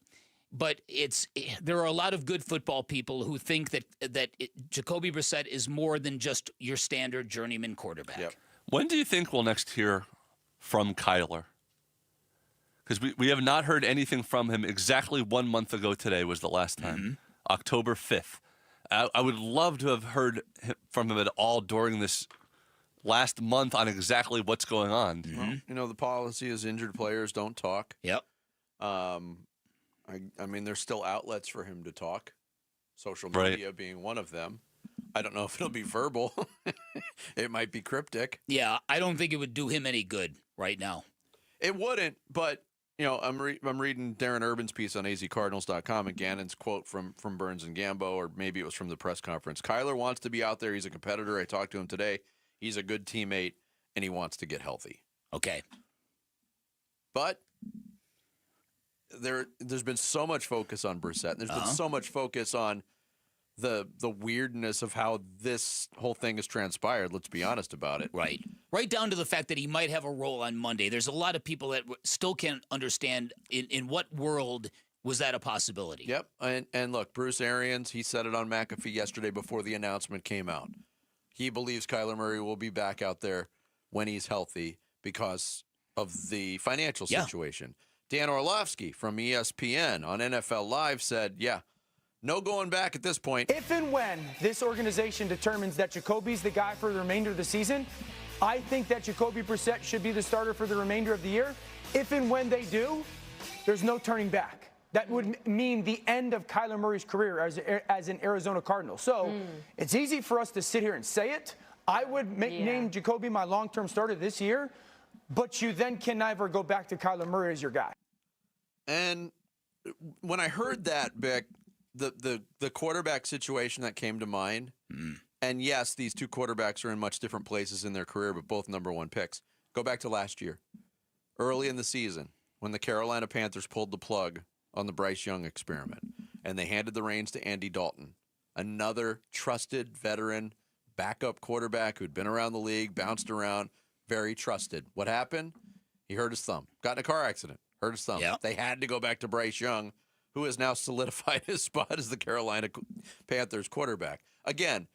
but there are a lot of good football people who think that Jacoby Brissett is more than just your standard journeyman quarterback. When do you think we'll next hear from Kyler? Because we have not heard anything from him. Exactly 1 month ago today was the last time, October 5th. I would love to have heard from him at all during this last month on exactly what's going on. Well, the policy is injured players don't talk. I mean, there's still outlets for him to talk, social media being one of them. I don't know if it'll be verbal. It might be cryptic. Yeah, I don't think it would do him any good right now. It wouldn't, but I'm reading Darren Urban's piece on azcardinals.com and Gannon's quote from Burns and Gambo, or maybe it was from the press conference. Kyler wants to be out there. He's a competitor. I talked to him today. He's a good teammate, and he wants to get healthy. Okay. But there's been so much focus on Brissett. And there's been so much focus on the weirdness of how this whole thing has transpired. Let's be honest about it. Right down to the fact that he might have a role on Monday. There's a lot of people that still can't understand in what world was that a possibility. Yep. And look, Bruce Arians, he said it on McAfee yesterday before the announcement came out. He believes Kyler Murray will be back out there when he's healthy because of the financial situation. Dan Orlovsky from ESPN on NFL Live said, no going back at this point. If and when this organization determines that Jacoby's the guy for the remainder of the season, I think that Jacoby Brissett should be the starter for the remainder of the year. If and when they do, there's no turning back. That would mean the end of Kyler Murray's career as an Arizona Cardinal. So it's easy for us to sit here and say it. I would name Jacoby my long-term starter this year, but you then can never go back to Kyler Murray as your guy. And when I heard that, Bick, the quarterback situation that came to mind, and yes, these two quarterbacks are in much different places in their career, but both number one picks. Go back to last year, early in the season, when the Carolina Panthers pulled the plug on the Bryce Young experiment, and they handed the reins to Andy Dalton, another trusted veteran backup quarterback who'd been around the league, bounced around, very trusted. What happened? He hurt his thumb. Got in a car accident. Hurt his thumb. They had to go back to Bryce Young, who has now solidified his spot as the Carolina Panthers quarterback. Again,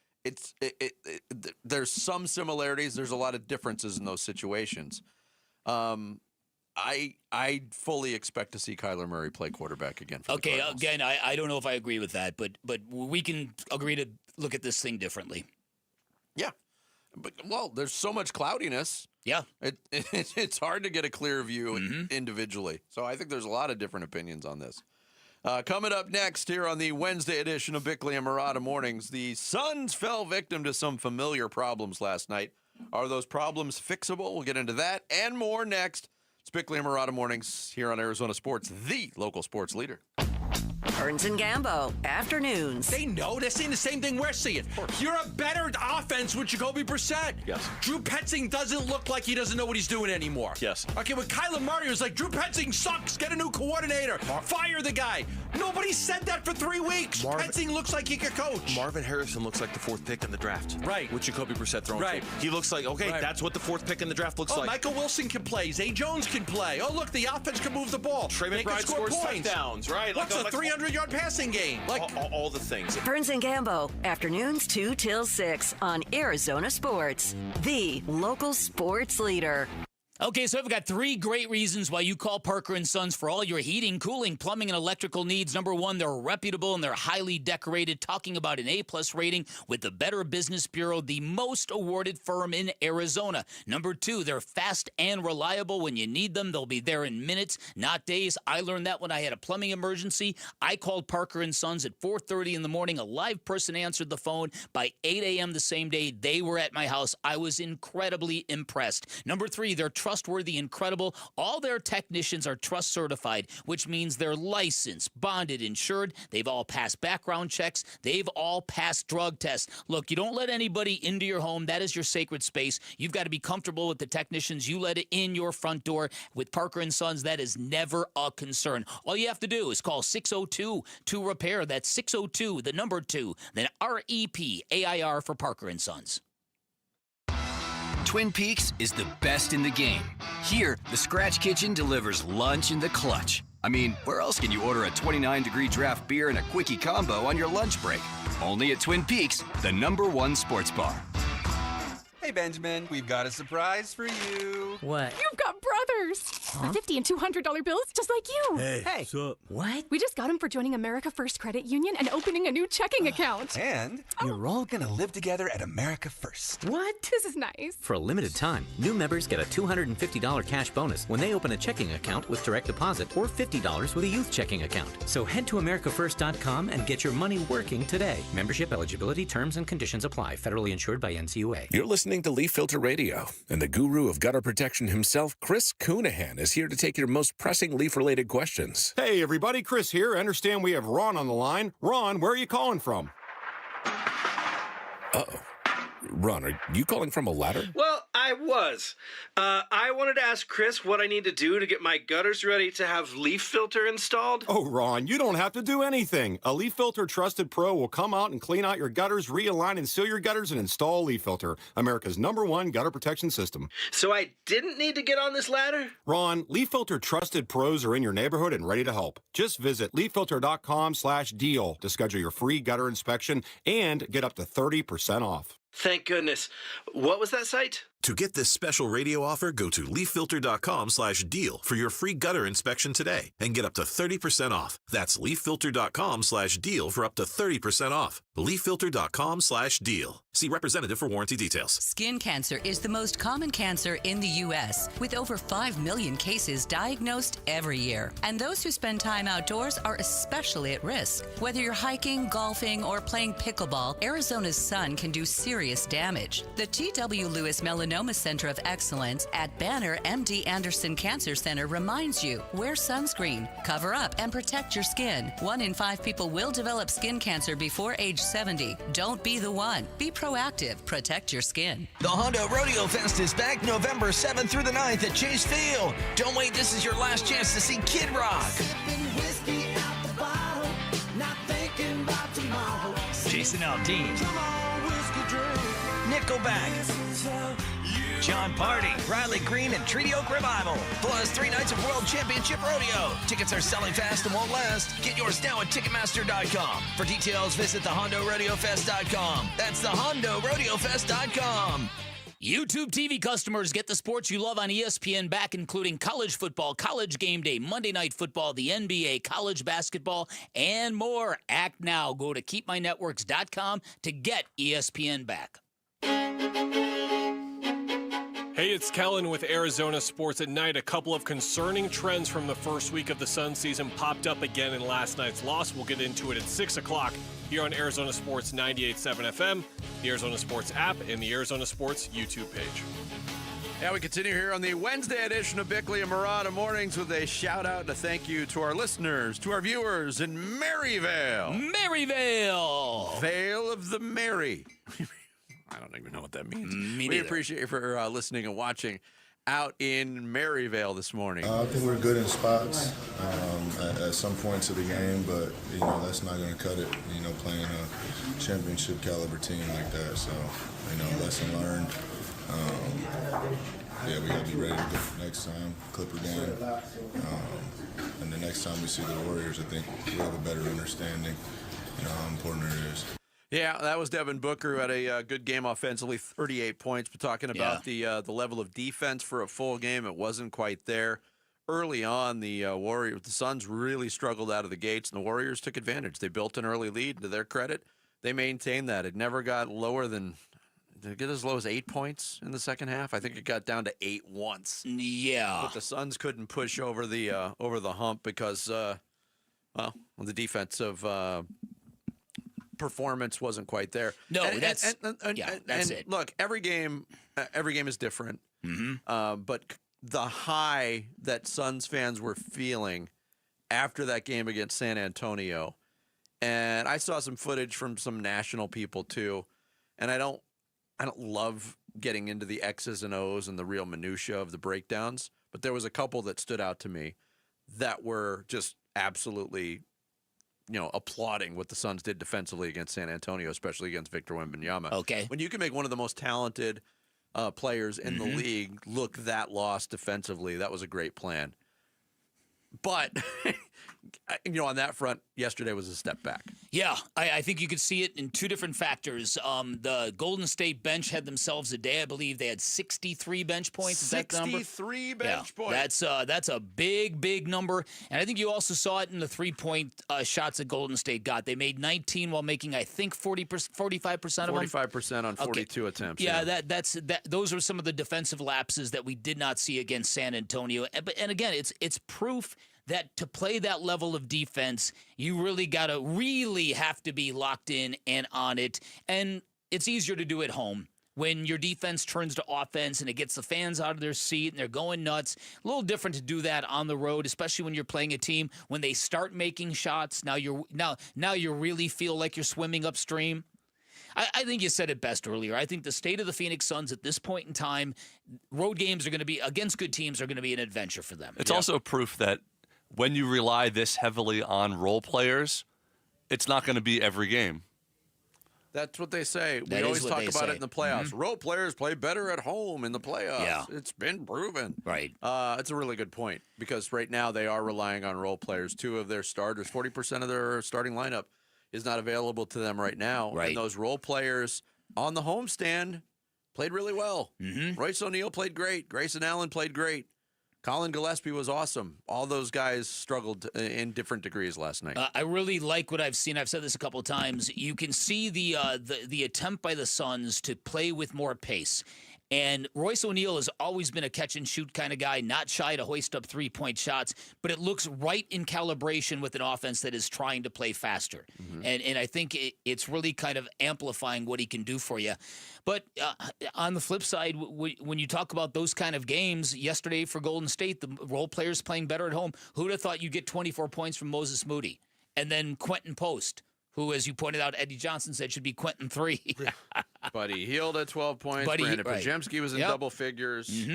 there's some similarities. There's a lot of differences in those situations. I fully expect to see Kyler Murray play quarterback again. For Okay, the Cardinals. again, I don't know if I agree with that, but we can agree to look at this thing differently. Yeah, but there's so much cloudiness. Yeah, it's hard to get a clear view individually. So I think there's a lot of different opinions on this. Coming up next here on the Wednesday edition of Bickley and Murata Mornings, the Suns fell victim to some familiar problems last night. Are those problems fixable? We'll get into that and more next. It's Bickley and Murata Mornings here on Arizona Sports, the local sports leader. Burns and Gambo, afternoons. They know. They're seeing the same thing we're seeing. You're a better offense with Jacoby Brissett. Yes. Drew Petzing doesn't look like he doesn't know what he's doing anymore. Yes. Okay, with Kyler Murray, it was like, Drew Petzing sucks. Get a new coordinator. Fire the guy. Nobody said that for 3 weeks. Petzing looks like he could coach. Marvin Harrison looks like the 4th pick in the draft. Right. With Jacoby Brissett throwing. Right. He looks like, that's what the 4th pick in the draft looks like. Michael Wilson can play. Zay Jones can play. Oh, look, the offense can move the ball. Trey They can McBride score scores points. touchdowns, right? What's a 300-yard passing game? Like all the things. Burns and Gambo, afternoons 2 till 6 on Arizona Sports, the local sports leader. Okay, so I've got 3 great reasons why you call Parker & Sons for all your heating, cooling, plumbing, and electrical needs. Number 1, they're reputable and they're highly decorated, talking about an A-plus rating with the Better Business Bureau, the most awarded firm in Arizona. Number 2, they're fast and reliable. When you need them, they'll be there in minutes, not days. I learned that when I had a plumbing emergency. I called Parker & Sons at 4:30 in the morning. A live person answered the phone. By 8 a.m. the same day, they were at my house. I was incredibly impressed. Number 3, they're trustworthy, incredible. All their technicians are trust certified, which means they're licensed, bonded, insured. They've all passed background checks. They've all passed drug tests. Look, you don't let anybody into your home. That is your sacred space. You've got to be comfortable with the technicians you let in your front door. With Parker & Sons, that is never a concern. All you have to do is call 602-2REPAIR. That's 602, the number 2, then REPAIR for Parker & Sons. Twin Peaks is the best in the game. Here, the Scratch Kitchen delivers lunch in the clutch. I mean, where else can you order a 29-degree draft beer and a quickie combo on your lunch break? Only at Twin Peaks, the #1 sports bar. Hey, Benjamin, we've got a surprise for you. What? You've got brothers. Huh? $50 and $200 bills just like you. Hey, what's up? What? We just got them for joining America First Credit Union and opening a new checking account. And you're all going to live together at America First. What? This is nice. For a limited time, new members get a $250 cash bonus when they open a checking account with direct deposit or $50 with a youth checking account. So head to AmericaFirst.com and get your money working today. Membership eligibility, terms, and conditions apply. Federally insured by NCUA. You're listening to Leaf Filter Radio, and the guru of gutter protection himself, Chris Coonahan, is here to take your most pressing leaf-related questions. Hey, everybody, Chris here. I understand we have Ron on the line. Ron, where are you calling from? Uh-oh. Ron, are you calling from a ladder? Well, I was. I wanted to ask Chris what I need to do to get my gutters ready to have leaf filter installed. Oh, Ron, you don't have to do anything. A Leaf Filter Trusted Pro will come out and clean out your gutters, realign and seal your gutters, and install Leaf Filter, America's #1 gutter protection system. So I didn't need to get on this ladder? Ron, Leaf Filter Trusted Pros are in your neighborhood and ready to help. Just visit leaffilter.com/deal to schedule your free gutter inspection and get up to 30% off. Thank goodness. What was that site? To get this special radio offer, go to leaffilter.com/deal for your free gutter inspection today and get up to 30% off. That's leaffilter.com/deal for up to 30% off. leaffilter.com/deal. See representative for warranty details. Skin cancer is the most common cancer in the U.S., with over 5 million cases diagnosed every year. And those who spend time outdoors are especially at risk. Whether you're hiking, golfing, or playing pickleball, Arizona's sun can do serious damage. The T.W. Lewis Melanoma Center of Excellence at Banner MD Anderson Cancer Center reminds you, wear sunscreen, cover up, and protect your skin. 1 in 5 people will develop skin cancer before age 70. Don't be the one. Be proactive. Protect your skin. The Honda Rodeo Fest is back November 7th through the 9th at Chase Field. Don't wait. This is your last chance to see Kid Rock. Jason Aldean. Nickelback. John Party, Riley Green, and Treaty Oak Revival. Plus 3 nights of World Championship Rodeo. Tickets are selling fast and won't last. Get yours now at Ticketmaster.com. For details, visit thehondoRodeoFest.com. That's thehondoRodeoFest.com. YouTube TV customers get the sports you love on ESPN back, including college football, college game day, Monday Night Football, the NBA, college basketball, and more. Act now. Go to keepmynetworks.com to get ESPN back. Hey, it's Kellen with Arizona Sports at Night. A couple of concerning trends from the first week of the Sun season popped up again in last night's loss. We'll get into it at 6 o'clock here on Arizona Sports 98.7 FM, the Arizona Sports app, and the Arizona Sports YouTube page. Yeah, we continue here on the Wednesday edition of Bickley and Murata Mornings with a shout-out and a thank you to our listeners, to our viewers in Maryvale. Maryvale! Vale of the Mary. I don't even know what that means. We appreciate you for listening and watching out in Maryvale this morning. I think we're good in spots at some points of the game, but, that's not going to cut it, playing a championship caliber team like that. So, lesson learned. We got to be ready to go next time, Clipper game. And the next time we see the Warriors, I think we have a better understanding, how important it is. Yeah, that was Devin Booker, who had a good game offensively, 38 points. But talking about the level of defense for a full game, it wasn't quite there. Early on, the Suns really struggled out of the gates, and the Warriors took advantage. They built an early lead. To their credit, they maintained that. It never got lower than, did it get as low as 8 points in the second half? I think it got down to 8 once. Yeah. But the Suns couldn't push over the hump because, the defensive performance wasn't quite there. No, that's it. Look, every game is different. But the high that Suns fans were feeling after that game against San Antonio, and I saw some footage from some national people too, and I don't love getting into the X's and O's and the real minutia of the breakdowns, but there was a couple that stood out to me that were just absolutely applauding what the Suns did defensively against San Antonio, especially against Victor Wembanyama. Okay. When you can make one of the most talented players in the league look that lost defensively, that was a great plan. But, on that front, yesterday was a step back. Yeah, I think you could see it in two different factors. The Golden State bench had themselves a day. I believe they had 63 bench points. Is that the number? 63 bench points. That's a big number. And I think you also saw it in the 3-point shots that Golden State got. They made 19 while making, I think, 45% of them. 45% on 42 attempts. Yeah, those are some of the defensive lapses that we did not see against San Antonio. And again, it's proof that to play that level of defense, you really have to be locked in and on it. And it's easier to do at home when your defense turns to offense and it gets the fans out of their seat and they're going nuts. A little different to do that on the road, especially when you're playing a team when they start making shots. Now you really feel like you're swimming upstream. I think you said it best earlier. I think the state of the Phoenix Suns at this point in time, road games are going to be against good teams are going to be an adventure for them. It's also proof that when you rely this heavily on role players, it's not going to be every game. That's what they say. We always talk about it in the playoffs. Role players play better at home in the playoffs. Yeah. It's been proven. Right. It's a really good point because right now they are relying on role players. 2 of their starters, 40% of their starting lineup is not available to them right now. Right. And those role players on the homestand played really well. Royce O'Neal played great. Grayson Allen played great. Colin Gillespie was awesome. All those guys struggled in different degrees last night. I really like what I've seen. I've said this a couple of times. You can see the attempt by the Suns to play with more pace. And Royce O'Neal has always been a catch-and-shoot kind of guy, not shy to hoist up 3-point shots, but it looks right in calibration with an offense that is trying to play faster. And I think it's really kind of amplifying what he can do for you. But on the flip side, when you talk about those kind of games, yesterday for Golden State, the role players playing better at home, who would have thought you'd get 24 points from Moses Moody? And then Quentin Post, who, as you pointed out, Eddie Johnson said should be Quentin 3. Buddy Hield at 12 points. Brandon Pajemski was in double figures.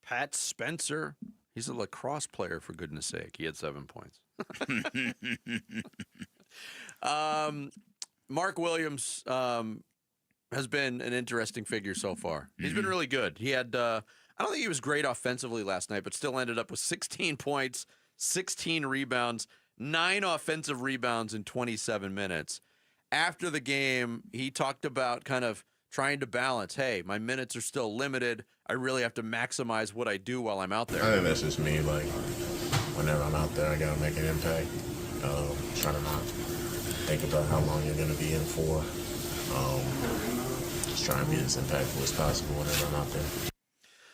Pat Spencer, he's a lacrosse player, for goodness sake. He had 7 points. Mark Williams has been an interesting figure so far. He's been really good. He had, I don't think he was great offensively last night, but still ended up with 16 points, 16 rebounds, 9 offensive rebounds in 27 minutes. After the game, he talked about kind of trying to balance, hey, my minutes are still limited. I really have to maximize what I do while I'm out there. I think that's just me. Like, whenever I'm out there, I got to make an impact. Try to not think about how long you're going to be in for. Just try and be as impactful as possible whenever I'm out there.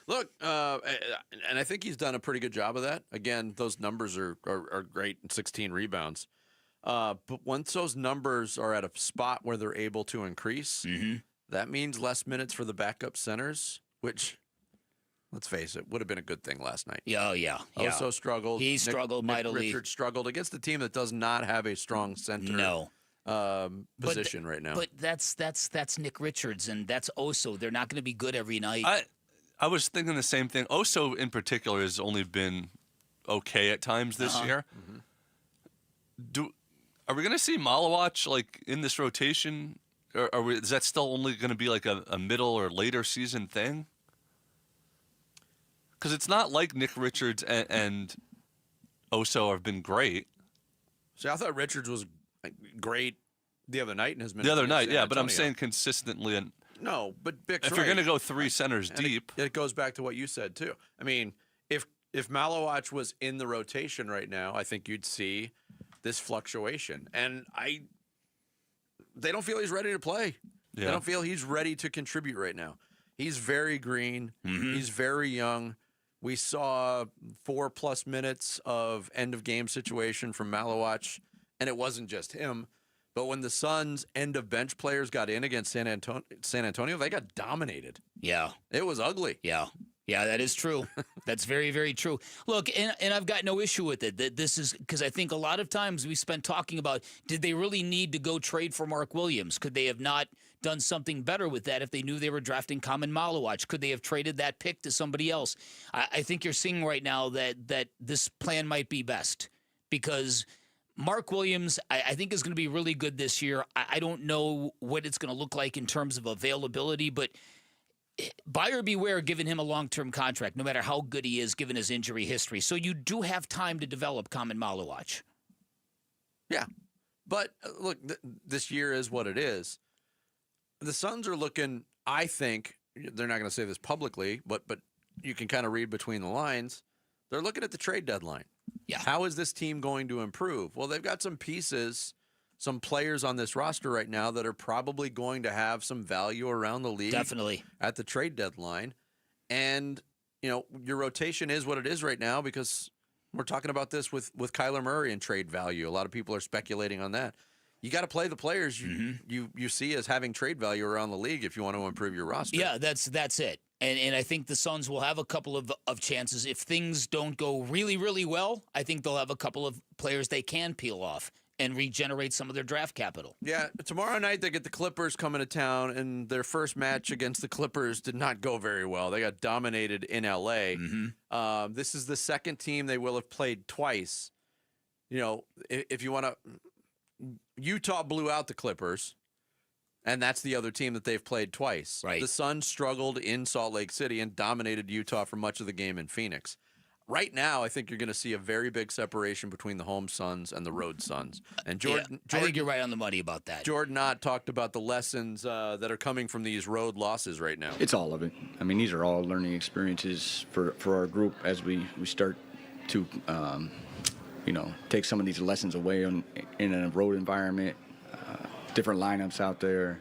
Look, and I think he's done a pretty good job of that. Again, those numbers are great, 16 rebounds. But once those numbers are at a spot where they're able to increase, that means less minutes for the backup centers, which, let's face it, would have been a good thing last night. Yeah. Also struggled. He struggled mightily. Nick Richards struggled against a team that does not have a strong center position right now. But that's Nick Richards, and that's Oso. They're not going to be good every night. I was thinking the same thing. Oso, in particular, has only been okay at times this year. Are we going to see Malawach like in this rotation? Or is that still only going to be like a middle or later season thing? Because it's not like Nick Richards and Oso have been great. See, I thought Richards was great the other night in his minutes. The other night, San yeah, Antonio. but I'm saying consistently. And no, but Bick's if you're going to go three centers deep, it goes back to what you said too. I mean, if Malawach was in the rotation right now, I think you'd see this fluctuation, and they don't feel he's ready to play. Yeah. They don't feel he's ready to contribute right now. He's very green. He's very young. We saw 4+ minutes of end-of-game situation from Malawach, and it wasn't just him. But when the Suns' end-of-bench players got in against San Antonio, they got dominated. Yeah. It was ugly. Yeah, that is true. That's very, very true. Look, and I've got no issue with it. This is because I think a lot of times we spent talking about, did they really need to go trade for Mark Williams? Could they have not done something better with that if they knew they were drafting Kármán Malawach? Could they have traded that pick to somebody else? I think you're seeing right now that this plan might be best because Mark Williams, I think, is going to be really good this year. I don't know what it's going to look like in terms of availability, but buyer beware giving him a long-term contract, no matter how good he is, given his injury history. So you do have time to develop Kármán Malawach. Yeah. But, look, this year is what it is. The Suns are looking, I think, they're not going to say this publicly, but you can kind of read between the lines. They're looking at the trade deadline. Yeah. How is this team going to improve? Well, they've got some pieces, some players on this roster right now that are probably going to have some value around the league. Definitely. At the trade deadline. And, your rotation is what it is right now because we're talking about this with Kyler Murray and trade value. A lot of people are speculating on that. You got to play the players you see as having trade value around the league if you want to improve your roster. Yeah, that's it. And I think the Suns will have a couple of chances. If things don't go really, really well, I think they'll have a couple of players they can peel off and regenerate some of their draft capital. Yeah, tomorrow night they get the Clippers coming to town, and their first match against the Clippers did not go very well. They got dominated in L.A. This is the second team they will have played twice. If you want to, Utah blew out the Clippers, and that's the other team that they've played twice. Right. The Suns struggled in Salt Lake City and dominated Utah for much of the game in Phoenix. Right now, I think you're going to see a very big separation between the home Suns and the road Suns. And Jordan, I think you're right on the money about that. Jordan Ott talked about the lessons that are coming from these road losses right now. It's all of it. I mean, these are all learning experiences for our group as we start to, take some of these lessons away in a road environment, different lineups out there.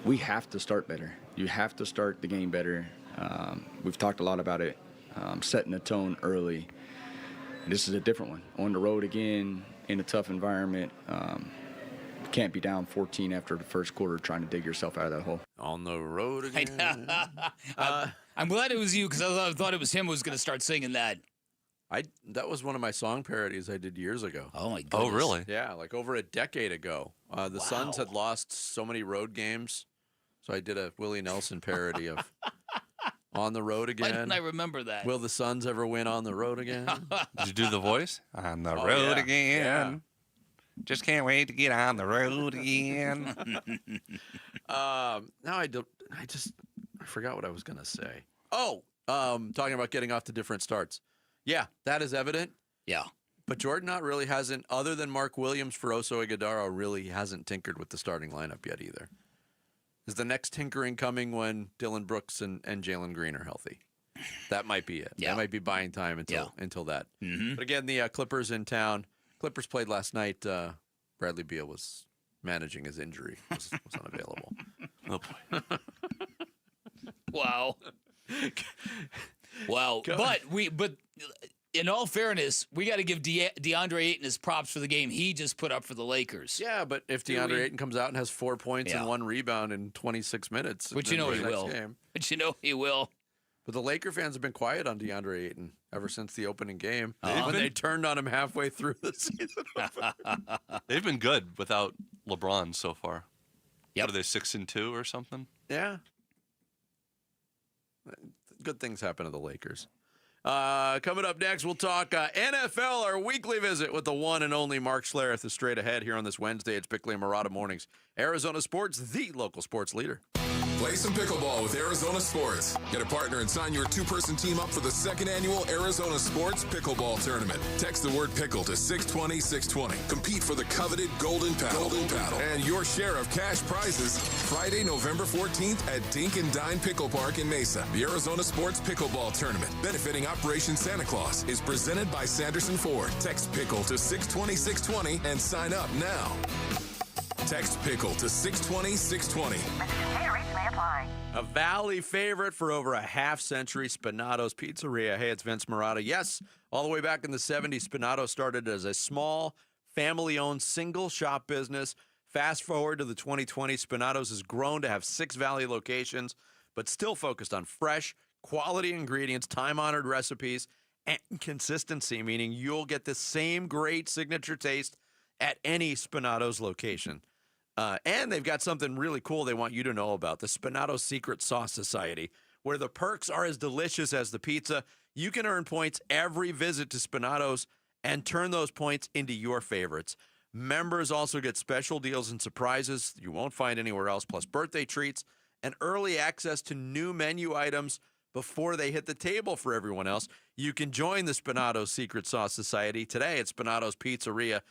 We have to start better. You have to start the game better. We've talked a lot about it. Setting the tone early. This is a different one. On the road again, in a tough environment. Can't be down 14 after the first quarter trying to dig yourself out of that hole. On the road again. I'm glad it was you because I thought it was him who was going to start singing that. That was one of my song parodies I did years ago. Oh, my goodness. Oh, really? Yeah, like over a decade ago. The Suns had lost so many road games, so I did a Willie Nelson parody of On the Road Again. Why didn't I remember that? Will the Suns ever win on the road again? Did you do the voice? On the road again. Yeah. Just can't wait to get on the road again. Now I forgot what I was going to say. Oh, talking about getting off to different starts. Yeah, that is evident. Yeah. But Jordan Ott really hasn't, other than Mark Williams for Oso Ighodaro, really hasn't tinkered with the starting lineup yet either. Is the next tinkering coming when Dylan Brooks and Jalen Green are healthy? That might be it. That might be buying time until that. But again, the Clippers in town. Clippers played last night. Bradley Beal was managing his injury. Was unavailable. Oh, boy. Wow. Wow. But in all fairness, we got to give DeAndre Ayton his props for the game he just put up for the Lakers. Yeah, but if DeAndre Ayton comes out and has 4 points and 1 rebound in 26 minutes, which you know he will. Which you know he will. But the Laker fans have been quiet on DeAndre Ayton ever since the opening game. When they turned on him halfway through the season. They've been good without LeBron so far. What are they, 6-2 or something? Yeah. Good things happen to the Lakers. Coming up next, we'll talk NFL, our weekly visit with the one and only Mark Schlereth is straight ahead here on this Wednesday. It's Bickley and Murata Mornings. Arizona Sports, the local sports leader. Play some pickleball with Arizona Sports. Get a partner and sign your 2-person team up for the 2nd annual Arizona Sports Pickleball Tournament. Text the word pickle to 620-620. Compete for the coveted Golden Paddle. And your share of cash prizes Friday, November 14th at Dink and Dine Pickle Park in Mesa. The Arizona Sports Pickleball Tournament, benefiting Operation Santa Claus, is presented by Sanderson Ford. Text pickle to 620-620 and sign up now. Text pickle to 620-620. A Valley favorite for over a half-century, Spinato's Pizzeria. Hey, it's Vince Murata. Yes, all the way back in the 70s, Spinato started as a small, family-owned, single-shop business. Fast forward to the 2020s, Spinato's has grown to have 6 Valley locations, but still focused on fresh, quality ingredients, time-honored recipes, and consistency, meaning you'll get the same great signature taste at any Spinato's location. And they've got something really cool they want you to know about, the Spinato Secret Sauce Society, where the perks are as delicious as the pizza. You can earn points every visit to Spinato's and turn those points into your favorites. Members also get special deals and surprises you won't find anywhere else, plus birthday treats and early access to new menu items before they hit the table for everyone else. You can join the Spinato Secret Sauce Society today at Spinato'sPizzeria.com.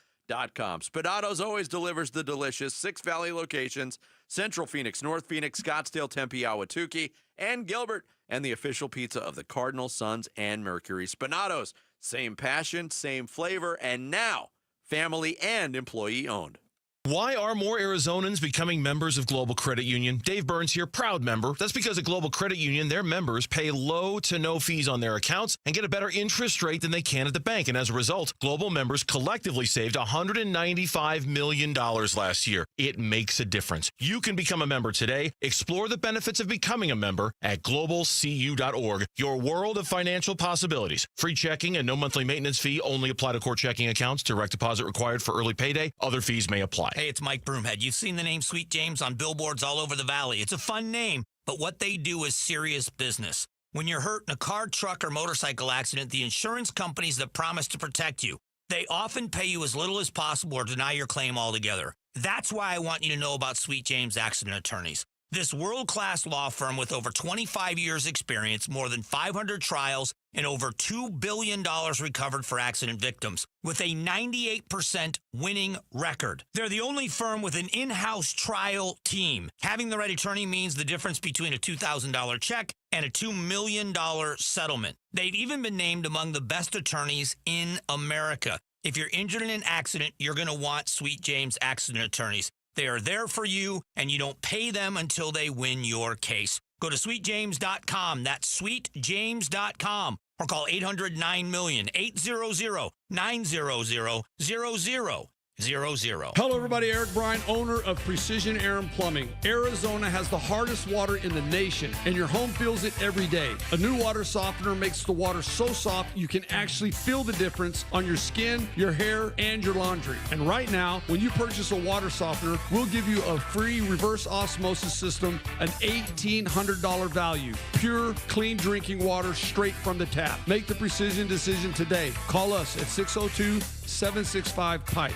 Spinato's always delivers the delicious 6 Valley locations: Central Phoenix, North Phoenix, Scottsdale, Tempe, Ahwatukee, and Gilbert, and the official pizza of the Cardinals, Suns, and Mercury. Spinato's, same passion, same flavor, and now family and employee owned. Why are more Arizonans becoming members of Global Credit Union? Dave Burns here, proud member. That's because at Global Credit Union, their members pay low to no fees on their accounts and get a better interest rate than they can at the bank. And as a result, Global members collectively saved $195 million last year. It makes a difference. You can become a member today. Explore the benefits of becoming a member at globalcu.org. Your world of financial possibilities. Free checking and no monthly maintenance fee only apply to core checking accounts. Direct deposit required for early payday. Other fees may apply. Hey, it's Mike Broomhead. You've seen the name Sweet James on billboards all over the valley. It's a fun name, but what they do is serious business. When you're hurt in a car, truck, or motorcycle accident, the insurance companies that promise to protect you, they often pay you as little as possible or deny your claim altogether. That's why I want you to know about Sweet James Accident Attorneys. This world-class law firm with over 25 years experience, more than 500 trials, and over $2 billion recovered for accident victims, with a 98% winning record. They're the only firm with an in-house trial team. Having the right attorney means the difference between a $2,000 check and a $2 million settlement. They've even been named among the best attorneys in America. If you're injured in an accident, you're going to want Sweet James Accident Attorneys. They are there for you, and you don't pay them until they win your case. Go to sweetjames.com. That's sweetjames.com. Or call 800-9-MILLION, 800-900-0000. Hello, everybody. Eric Bryan, owner of Precision Air and Plumbing. Arizona has the hardest water in the nation, and your home feels it every day. A new water softener makes the water so soft you can actually feel the difference on your skin, your hair, and your laundry. And right now, when you purchase a water softener, we'll give you a free reverse osmosis system, an $1,800 value. Pure, clean drinking water straight from the tap. Make the precision decision today. Call us at 602-765-PIPE.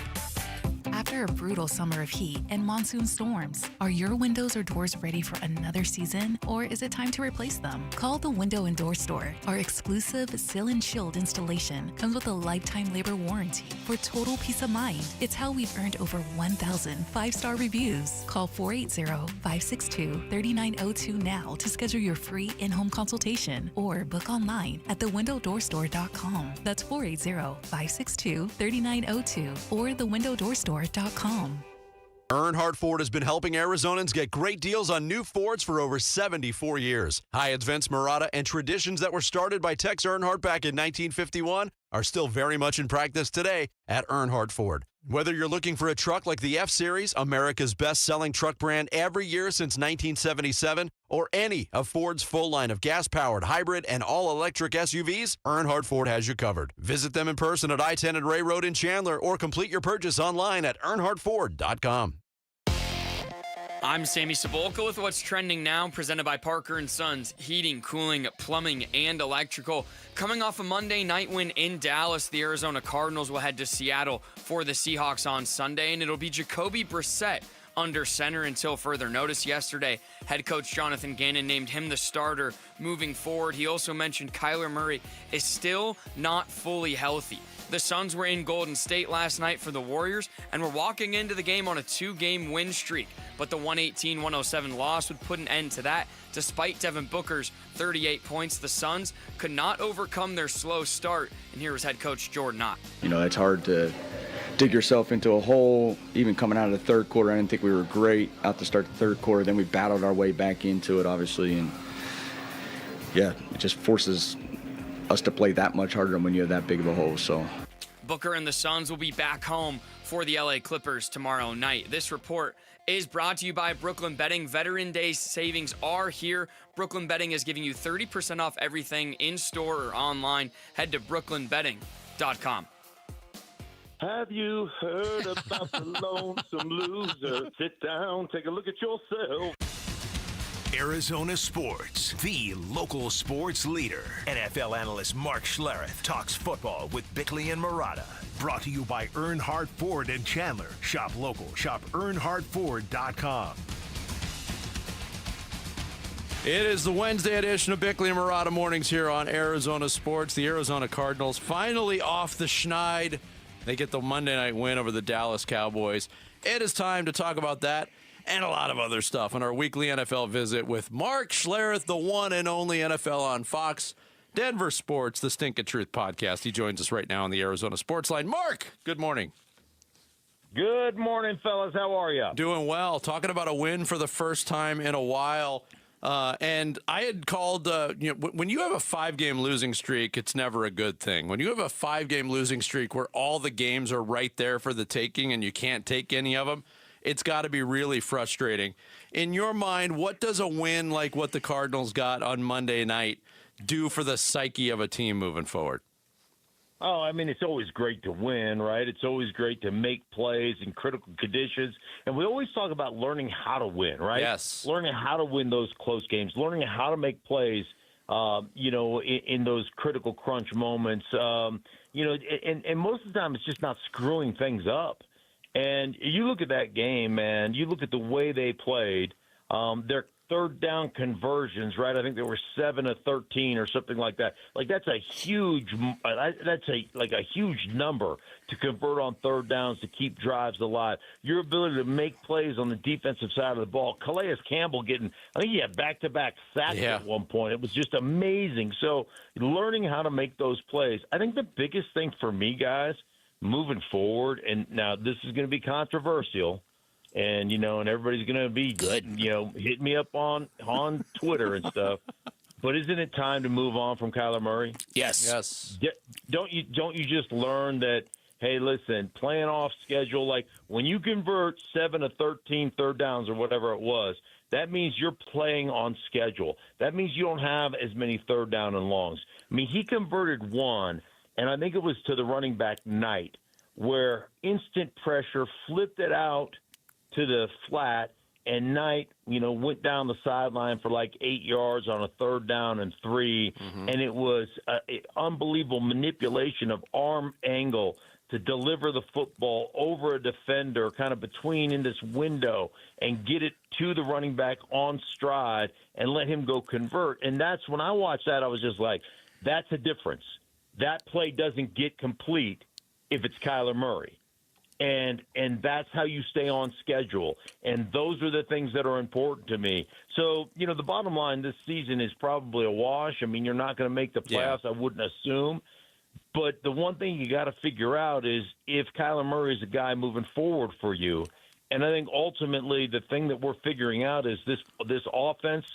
After After a brutal summer of heat and monsoon storms, are your windows or doors ready for another season, or is it time to replace them? Call the Window and Door Store. Our exclusive Seal and Shield installation comes with a lifetime labor warranty for total peace of mind. It's how we've earned over 1,000 5-star reviews. Call 480-562-3902 now to schedule your free in-home consultation or book online at thewindowdoorstore.com. That's 480-562-3902 or thewindowdoorstore.com. Earnhardt Ford has been helping Arizonans get great deals on new Fords for over 74 years. Hi, it's Vince Marotta, and traditions that were started by Tex Earnhardt back in 1951 are still very much in practice today at Earnhardt Ford. Whether you're looking for a truck like the F-Series, America's best-selling truck brand every year since 1977, or any of Ford's full line of gas-powered, hybrid, and all-electric SUVs, Earnhardt Ford has you covered. Visit them in person at I-10 and Ray Road in Chandler, or complete your purchase online at earnhardtford.com. I'm Sammy Cebulka with what's trending now, presented by Parker & Sons, heating, cooling, plumbing, and electrical. Coming off a Monday night win in Dallas, the Arizona Cardinals will head to Seattle for the Seahawks on Sunday, and it'll be Jacoby Brassette under center until further notice. Yesterday, head coach Jonathan Gannon named him the starter moving forward. He also mentioned Kyler Murray is still not fully healthy. The Suns were in Golden State last night for the Warriors and were walking into the game on a 2-game win streak, but the 118-107 loss would put an end to that. Despite Devin Booker's 38 points, the Suns could not overcome their slow start, and here was head coach Jordan Ott. You know, it's hard to dig yourself into a hole. Even coming out of the third quarter, I didn't think we were great out to start the third quarter. Then we battled our way back into it, obviously, and yeah, it just forces us to play that much harder when you have that big of a hole. So Booker and the Suns will be back home for the LA Clippers tomorrow night. This report is brought to you by Brooklyn Betting. Veteran Day savings are here. Brooklyn Betting is giving you 30% off everything in store or online. Head to brooklynbetting.com. Have you heard about the lonesome loser? Sit down, take a look at yourself. Arizona Sports, the local sports leader. NFL analyst Mark Schlereth talks football with Bickley and Marotta. Brought to you by Earnhardt Ford in Chandler. Shop local. Shop earnhardtford.com. It is the Wednesday edition of Bickley and Marotta Mornings here on Arizona Sports. The Arizona Cardinals finally off the schneid. They get the Monday night win over the Dallas Cowboys. It is time to talk about that and a lot of other stuff on our weekly NFL visit with Mark Schlereth, the one and only NFL on Fox, Denver Sports, the Stink of Truth podcast. He joins us right now on the Arizona Sports Line. Mark, good morning. Good morning, fellas. How are you? Doing well. Talking about a win for the first time in a while. And I had called, when you have a 5-game losing streak, it's never a good thing. When you have a 5-game losing streak where all the games are right there for the taking and you can't take any of them, it's got to be really frustrating. In your mind, what does a win like what the Cardinals got on Monday night do for the psyche of a team moving forward? Oh, I mean, it's always great to win, right? It's always great to make plays in critical conditions. And we always talk about learning how to win, right? Yes. Learning how to win those close games, learning how to make plays, in those critical crunch moments. And most of the time it's just not screwing things up. And you look at that game, and you look at the way they played, their third down conversions, right? I think there were 7 of 13 or something like that. Like that's a huge number to convert on third downs to keep drives alive. Your ability to make plays on the defensive side of the ball. Calais Campbell I think he had back-to-back sacks at one point. It was just amazing. So learning how to make those plays. I think the biggest thing for me, guys, moving forward, and now this is going to be controversial, and and everybody's going to be good, hit me up on Twitter and stuff. But isn't it time to move on from Kyler Murray? Yes. Don't you just learn that? Hey, listen, playing off schedule, like when you convert 7 of 13 third downs or whatever it was, that means you're playing on schedule. That means you don't have as many third down and longs. I mean, he converted one. And I think it was to the running back Knight, where instant pressure flipped it out to the flat, and Knight, went down the sideline for like 8 yards on a third down and 3. Mm-hmm. And it was unbelievable manipulation of arm angle to deliver the football over a defender kind of between in this window and get it to the running back on stride and let him go convert. And that's when I watched that, I was just like, that's a difference. That play doesn't get complete if it's Kyler Murray. And that's how you stay on schedule. And those are the things that are important to me. So, the bottom line this season is probably a wash. I mean, you're not going to make the playoffs, I wouldn't assume. But the one thing you got to figure out is if Kyler Murray is a guy moving forward for you. And I think ultimately the thing that we're figuring out is this offense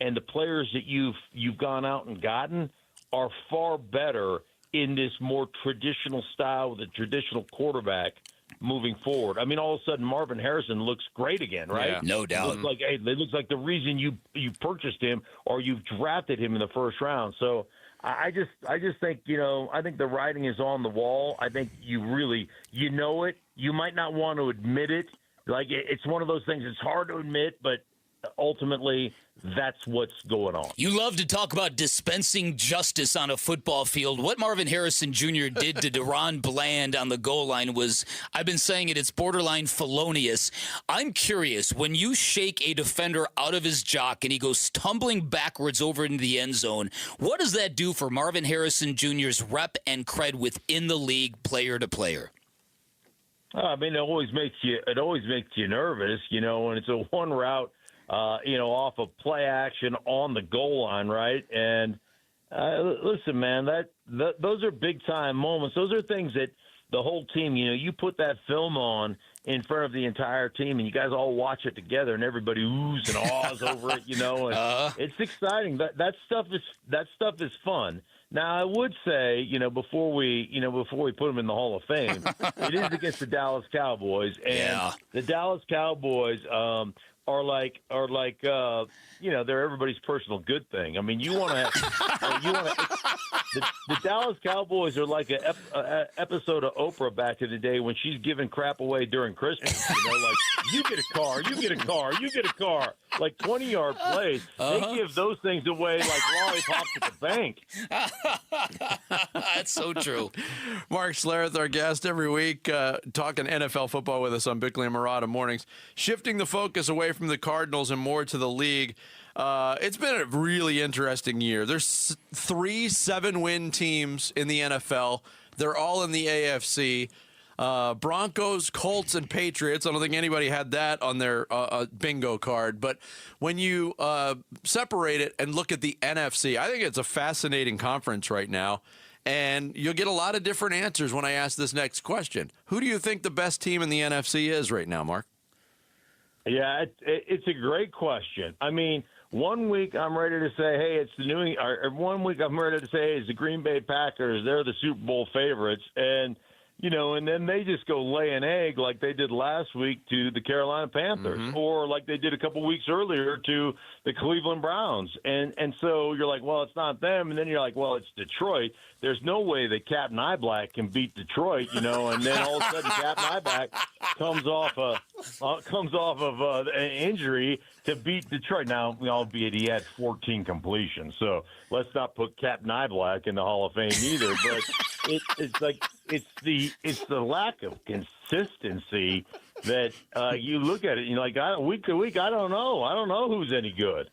and the players that you've gone out and gotten are far better in this more traditional style with a traditional quarterback moving forward. I mean, all of a sudden Marvin Harrison looks great again, right? Yeah, no doubt. It looks like the reason you purchased him or you've drafted him in the first round. So I just think, I think the writing is on the wall. I think you really, it. You might not want to admit it. Like, it's one of those things it's hard to admit, but ultimately that's what's going on. You love to talk about dispensing justice on a football field. What Marvin Harrison Jr. did to Deron Bland on the goal line was, I've been saying it's borderline felonious. I'm curious, when you shake a defender out of his jock and he goes tumbling backwards over into the end zone, what does that do for Marvin Harrison Jr.'s rep and cred within the league, player to player? I mean, it always makes you nervous, when it's a one route, off of play action on the goal line, right? And listen, man, those are big time moments. Those are things that the whole team, you put that film on in front of the entire team, and you guys all watch it together, and everybody oohs and ahs over it, and it's exciting. That stuff is fun. Now, I would say, before we put them in the Hall of Fame, it is against the Dallas Cowboys, and the Dallas Cowboys are like they're everybody's personal good thing. I mean, the Dallas Cowboys are like a episode of Oprah back in the day when she's giving crap away during Christmas. Like, you get a car, you get a car, you get a car. Like 20-yard plays. They give those things away like lollipops at the bank. That's so true. Mark Schlereth, our guest every week, talking NFL football with us on Bickley and Murata mornings, shifting the focus away from the Cardinals and more to the league. It's been a really interesting year. There's 3 7-win teams in the NFL. They're all in the AFC. Broncos, Colts, and Patriots. I don't think anybody had that on their bingo card. But when you separate it and look at the NFC, I think it's a fascinating conference right now. And you'll get a lot of different answers when I ask this next question. Who do you think the best team in the NFC is right now, Mark? Yeah, it's a great question. I mean, one week I'm ready to say, hey, it's the New England. Or 1 week I'm ready to say, hey, it's the Green Bay Packers. They're the Super Bowl favorites. And and then they just go lay an egg like they did last week to the Carolina Panthers, or like they did a couple weeks earlier to the Cleveland Browns. And so you're like, well, it's not them. And then you're like, well, it's Detroit. There's no way that Captain Eyeblack can beat Detroit, and then all of a sudden Captain Eyeblack comes off of an injury to beat Detroit. Now, albeit he had 14 completions, so let's not put Captain Eyeblack in the Hall of Fame either. But it's the lack of consistency that you look at it and you're like, week to week, I don't know who's any good.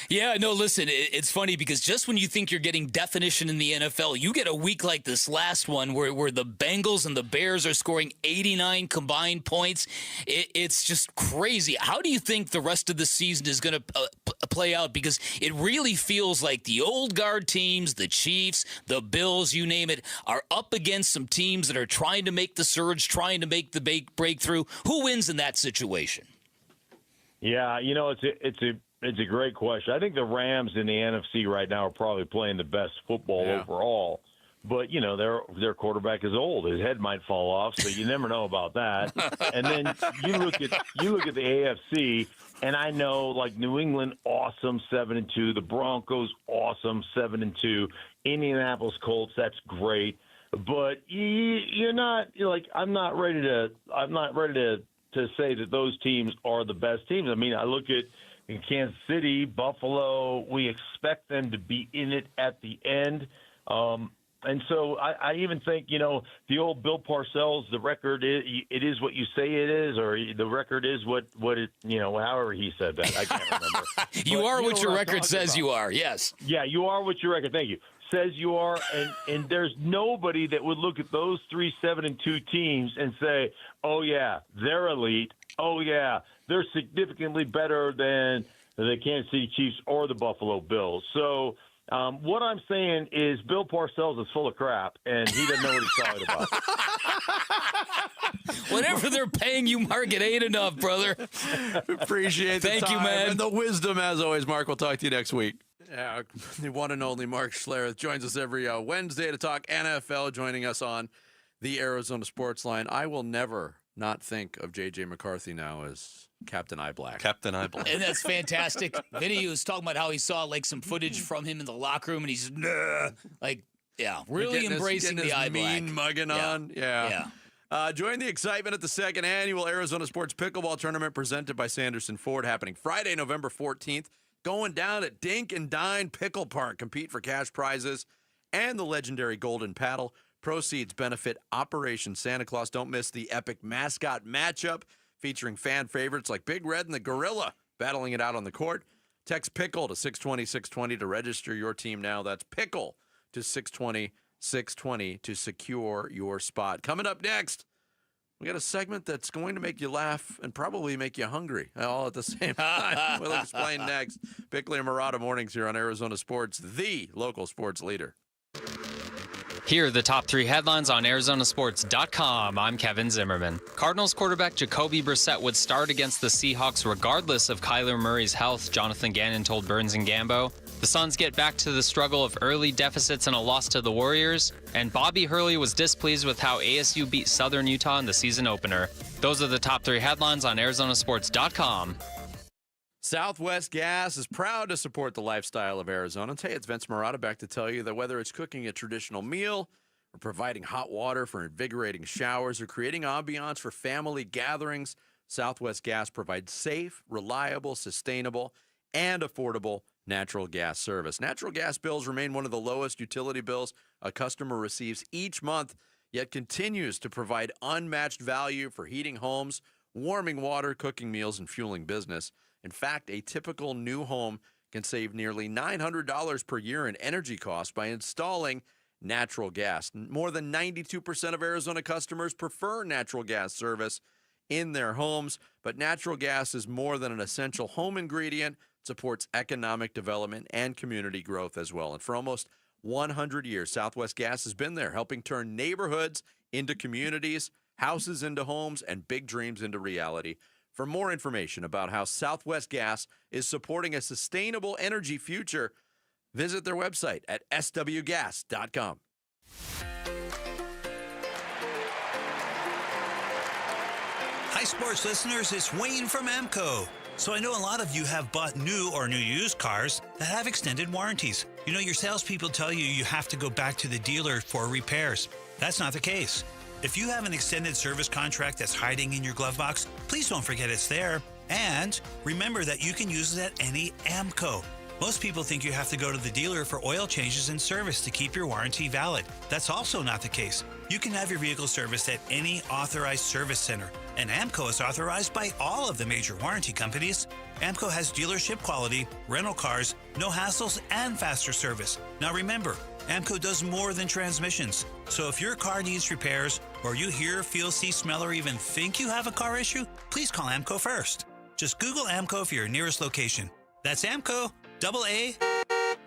Yeah, no, listen, it's funny because just when you think you're getting definition in the NFL, you get a week like this last one where the Bengals and the Bears are scoring 89 combined points. It's just crazy. How do you think the rest of the season is going to play out? Because it really feels like the old guard teams, the Chiefs, the Bills, you name it, are up against some teams that are trying to make the surge, trying to make the breakthrough. Who wins in that situation? Yeah, it's a great question. I think the Rams in the NFC right now are probably playing the best football overall. But, their quarterback is old. His head might fall off, so you never know about that. And then you look at the AFC, and I know, like, New England, awesome, 7-2. The Broncos, awesome, 7-2. Indianapolis Colts, that's great. But I'm not ready to say that those teams are the best teams. I mean, I look at in Kansas City, Buffalo, we expect them to be in it at the end. And so I even think, the old Bill Parcells, the record is, it is what you say it is, or the record is what it, however he said that. I can't remember. You But are you what know your I'm record talking says about. you are, yes. Yeah, you are what your record, thank you, says you are. And there's nobody that would look at those 3-7-2 teams and say, oh, yeah, they're elite. Oh, yeah, they're significantly better than the Kansas City Chiefs or the Buffalo Bills. So what I'm saying is Bill Parcells is full of crap, and he doesn't know what he's talking about. Whatever they're paying you, Mark, it ain't enough, brother. Appreciate the Thank you, time man. and the wisdom, as always, Mark. We'll talk to you next week. Yeah, the one and only Mark Schlereth joins us every Wednesday to talk NFL, joining us on the Arizona Sports Line. I will never not think of J.J. McCarthy now as Captain Eye Black. Captain Eye Black. And that's fantastic. Vinny was talking about how he saw some footage from him in the locker room, and he's really embracing the eye black. Mean mugging on. Yeah. Join the excitement at the second annual Arizona Sports Pickleball Tournament presented by Sanderson Ford, happening Friday, November 14th. Going down at Dink and Dine Pickle Park. Compete for cash prizes and the legendary Golden Paddle. Proceeds benefit Operation Santa Claus. Don't miss the epic mascot matchup featuring fan favorites like Big Red and the Gorilla battling it out on the court. Text PICKLE to 620-620 to register your team now. That's PICKLE to 620-620 to secure your spot. Coming up next, we got a segment that's going to make you laugh and probably make you hungry all at the same time. We'll explain next. Bickley and Murata mornings here on Arizona Sports, the local sports leader. Here are the top 3 headlines on Arizonasports.com. I'm Kevin Zimmerman. Cardinals quarterback Jacoby Brassette would start against the Seahawks regardless of Kyler Murray's health, Jonathan Gannon told Burns and Gambo. The Suns get back to the struggle of early deficits and a loss to the Warriors. And Bobby Hurley was displeased with how ASU beat Southern Utah in the season opener. Those are the top 3 headlines on Arizonasports.com. Southwest Gas is proud to support the lifestyle of Arizonans. Hey, it's Vince Murata back to tell you that whether it's cooking a traditional meal or providing hot water for invigorating showers or creating ambiance for family gatherings, Southwest Gas provides safe, reliable, sustainable, and affordable natural gas service. Natural gas bills remain one of the lowest utility bills a customer receives each month, yet continues to provide unmatched value for heating homes, warming water, cooking meals, and fueling business. In fact, a typical new home can save nearly $900 per year in energy costs by installing natural gas. More than 92% of Arizona customers prefer natural gas service in their homes, but natural gas is more than an essential home ingredient. It supports economic development and community growth as well. And for almost 100 years, Southwest Gas has been there, helping turn neighborhoods into communities, houses into homes, and big dreams into reality. For more information about how Southwest Gas is supporting a sustainable energy future, visit their website at swgas.com. Hi, sports listeners. It's Wayne from AMCO. So I know a lot of you have bought new or new used cars that have extended warranties. You know, your salespeople tell you have to go back to the dealer for repairs. That's not the case. If you have an extended service contract that's hiding in your glove box, please don't forget it's there. And remember that you can use it at any AMCO. Most people think you have to go to the dealer for oil changes and service to keep your warranty valid. That's also not the case. You can have your vehicle serviced at any authorized service center. And AMCO is authorized by all of the major warranty companies. AMCO has dealership quality, rental cars, no hassles, and faster service. Now remember, AMCO does more than transmissions. So if your car needs repairs, or you hear, feel, see, smell, or even think you have a car issue, please call AMCO first. Just Google AMCO for your nearest location. That's AMCO,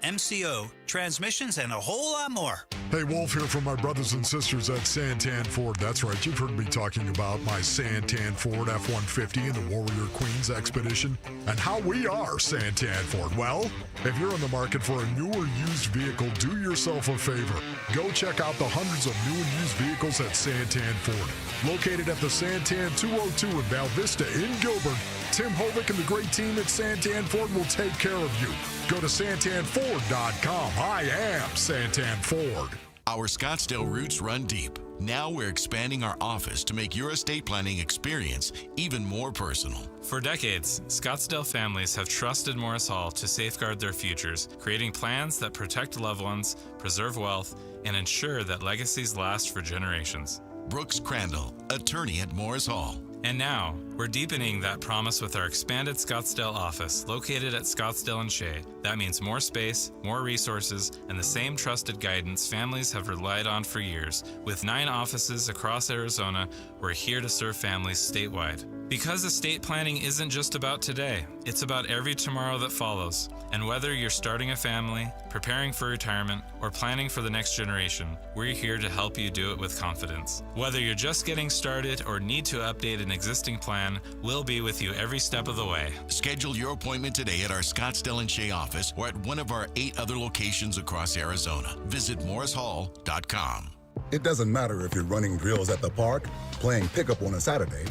AAMCO, transmissions, and a whole lot more. Hey, Wolf here from my brothers and sisters at Santan Ford. That's right, you've heard me talking about my Santan Ford F-150 and the Warrior Queens Expedition, and how we are Santan Ford. Well, if you're in the market for a new or used vehicle, do yourself a favor. Go check out the hundreds of new and used vehicles at Santan Ford. Located at the Santan 202 in Val Vista in Gilbert, Tim Hovick and the great team at Santan Ford will take care of you. Go to santanford.com. I am Santan Ford. Our Scottsdale roots run deep. Now we're expanding our office to make your estate planning experience even more personal. For decades, Scottsdale families have trusted Morris Hall to safeguard their futures, creating plans that protect loved ones, preserve wealth, and ensure that legacies last for generations. Brooks Crandall, attorney at Morris Hall. And now, we're deepening that promise with our expanded Scottsdale office located at Scottsdale and Shea. That means more space, more resources, and the same trusted guidance families have relied on for years. With 9 offices across Arizona, we're here to serve families statewide. Because estate planning isn't just about today, it's about every tomorrow that follows. And whether you're starting a family, preparing for retirement, or planning for the next generation, we're here to help you do it with confidence. Whether you're just getting started or need to update an existing plan, we'll be with you every step of the way. Schedule your appointment today at our Scottsdale and Shea office or at one of our 8 other locations across Arizona. Visit morrishall.com. It doesn't matter if you're running drills at the park, playing pickup on a Saturday,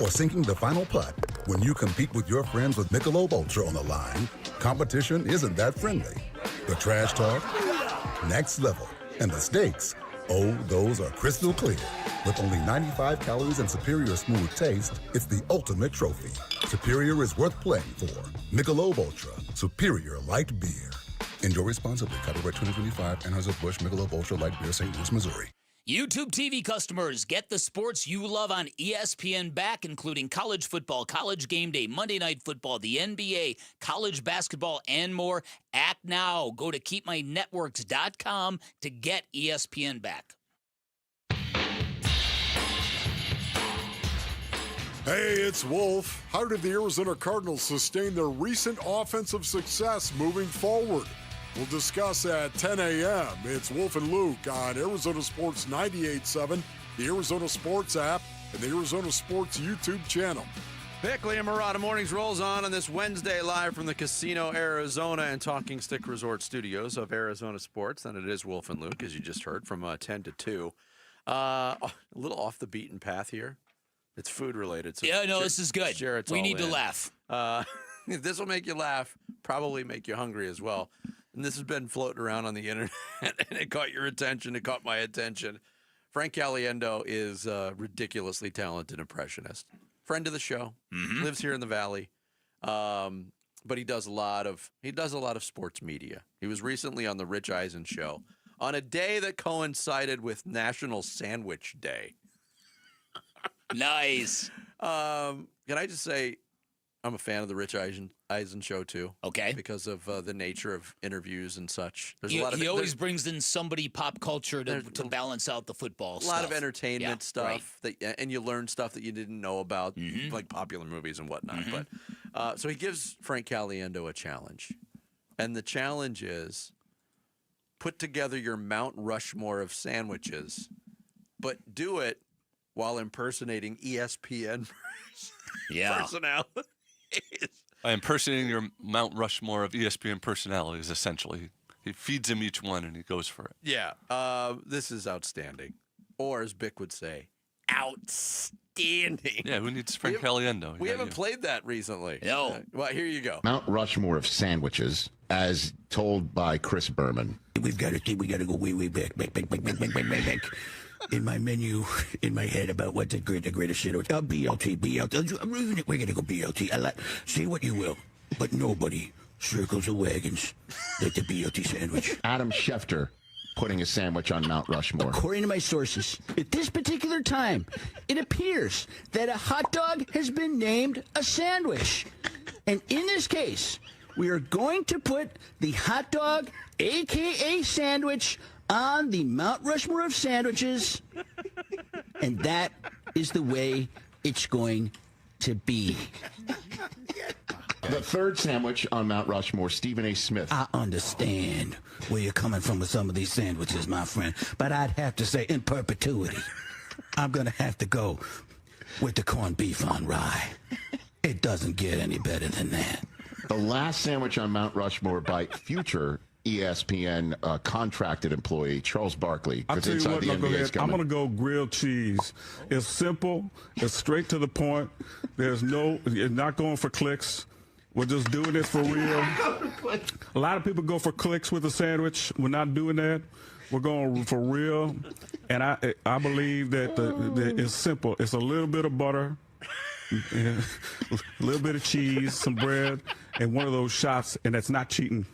or sinking the final putt. When you compete with your friends with Michelob Ultra on the line, competition isn't that friendly. The trash talk, next level, and the stakes, oh, those are crystal clear. With only 95 calories and superior smooth taste, it's the ultimate trophy. Superior is worth playing for. Michelob Ultra, superior light beer. Enjoy responsibly. Copyright 2025, Anheuser-Busch Michelob Ultra Light Beer, St. Louis, Missouri. YouTube TV customers, get the sports you love on ESPN back, including college football, college game day, Monday Night Football, the NBA, college basketball, and more. Act now. Go to keepmynetworks.com to get ESPN back. Hey, it's Wolf. How did the Arizona Cardinals sustain their recent offensive success moving forward? We'll discuss at 10 a.m. It's Wolf and Luke on Arizona Sports 98.7, the Arizona Sports app, and the Arizona Sports YouTube channel. Bickley and Murata Mornings rolls on this Wednesday live from the Casino Arizona and Talking Stick Resort Studios of Arizona Sports. And it is Wolf and Luke, as you just heard, from 10 to 2. A little off the beaten path here. It's food related. So yeah, no, this is good. We need to laugh. This will make you laugh, probably make you hungry as well. And this has been floating around on the internet, and it caught your attention. It caught my attention. Frank Caliendo is a ridiculously talented impressionist. Friend of the show, lives here in the Valley, but he does a lot of sports media. He was recently on the Rich Eisen show on a day that coincided with National Sandwich Day. Nice. Can I just say, I'm a fan of the Rich Eisen show too. Okay. Because of the nature of interviews and such. He always brings in somebody pop culture to balance out the football stuff. A lot of entertainment stuff, and you learn stuff that you didn't know about, like popular movies and whatnot. But so he gives Frank Caliendo a challenge. And the challenge is put together your Mount Rushmore of sandwiches, but do it while impersonating ESPN personalities. By impersonating your Mount Rushmore of ESPN personalities, essentially. He feeds him each one, and he goes for it. Yeah. This is outstanding. Or, as Bick would say, outstanding. Yeah, who needs Frank Caliendo? We haven't played that recently. No. Well, here you go. Mount Rushmore of sandwiches, as told by Chris Berman. We got to go way back. In my menu, in my head about what's the greatest shit. BLT. We're going to go BLT. Say what you will, but nobody circles the wagons like the BLT sandwich. Adam Schefter putting a sandwich on Mount Rushmore. According to my sources, at this particular time, it appears that a hot dog has been named a sandwich. And in this case, we are going to put the hot dog, a.k.a. sandwich, on the Mount Rushmore of sandwiches, and that is the way it's going to be. The third sandwich on Mount Rushmore, Stephen A. Smith. I understand where you're coming from with some of these sandwiches, my friend, but I'd have to say in perpetuity, I'm going to have to go with the corned beef on rye. It doesn't get any better than that. The last sandwich on Mount Rushmore by future ESPN contracted employee Charles Barkley. I'll tell you what, I'm going to go grilled cheese. It's simple. It's straight to the point. You're not going for clicks. We're just doing this for real. A lot of people go for clicks with a sandwich. We're not doing that. We're going for real. And I believe that it's simple. It's a little bit of butter, a little bit of cheese, some bread, and one of those shots, and that's not cheating.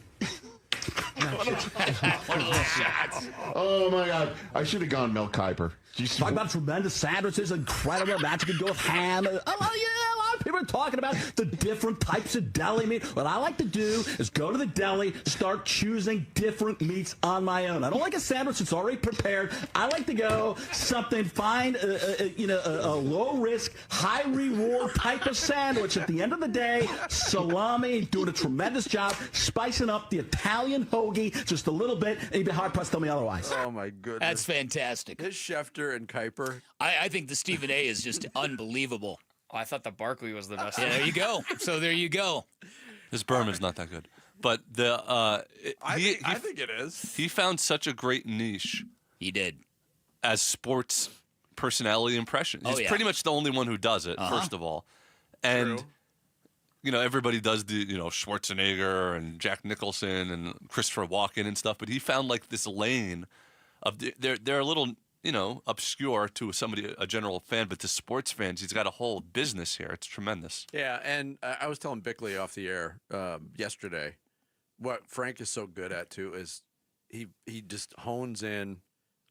Oh my God! I should have gone Mel Kiper. Talk about tremendous sandwiches, incredible. Imagine you could go with ham. A lot of people are talking about the different types of deli meat. What I like to do is go to the deli, start choosing different meats on my own. I don't like a sandwich that's already prepared. I like to go find a low risk, high reward type of sandwich. At the end of the day, salami doing a tremendous job, spicing up the Italian hoagie just a little bit, and you'd be hard pressed to tell me otherwise. Oh my goodness, That's fantastic. His Schefter and Kuiper. I think the Stephen A is just unbelievable. Oh, I thought the Barkley was the best. Yeah, there you go. So there you go. His Berman's not that good, but I think it is. He found such a great niche. He did. As sports personality impression. He's pretty much the only one who does it. First of all, and everybody does the Schwarzenegger and Jack Nicholson and Christopher Walken and stuff, but he found like this lane of they're a little obscure to a general fan, but to sports fans, he's got a whole business here. It's tremendous. Yeah, and I was telling Bickley off the air yesterday, what Frank is so good at too is he just hones in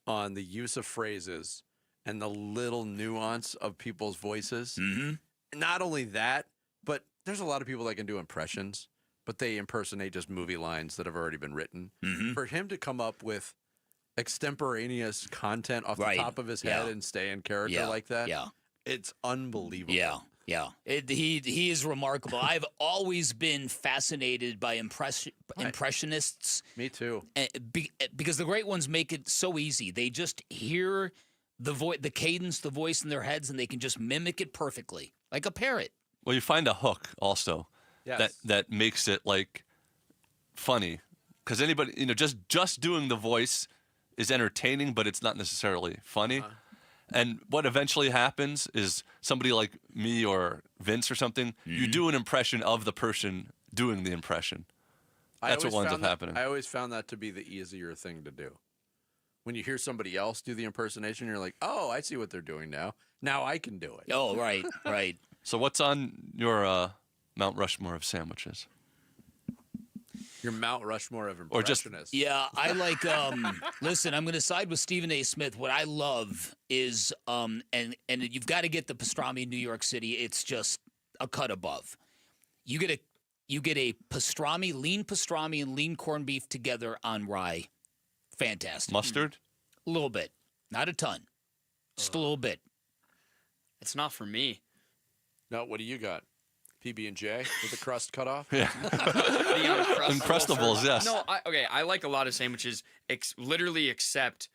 on the use of phrases and the little nuance of people's voices. Mm-hmm. Not only that, but there's a lot of people that can do impressions, but they impersonate just movie lines that have already been written. Mm-hmm. For him to come up with extemporaneous content off the top of his head and stay in character like that, it's unbelievable. Yeah. He is remarkable. I've always been fascinated by impressionists. Me too. Because the great ones make it so easy. They just hear the cadence, the voice in their heads, and they can just mimic it perfectly, like a parrot. Well, you find a hook also that makes it like funny, because anybody just doing the voice is entertaining, but it's not necessarily funny. And what eventually happens is somebody like me or Vince or something, you do an impression of the person doing the impression. That's what winds up happening. I always found that to be the easier thing to do. When you hear somebody else do the impersonation, you're like, oh, I see what they're doing now. Now I can do it. Oh, right. So what's on your Mount Rushmore of sandwiches? Your Mount Rushmore of impressionists. Yeah, I like. Listen, I'm going to side with Stephen A. Smith. What I love is, and you've got to get the pastrami in New York City. It's just a cut above. You get a pastrami, lean pastrami, and lean corned beef together on rye. Fantastic. Mustard? A little bit, not a ton, just a little bit. It's not for me. No, what do you got? PB&J with the crust cut off? Yeah. Uncrustables, yes. No, I like a lot of sandwiches, literally except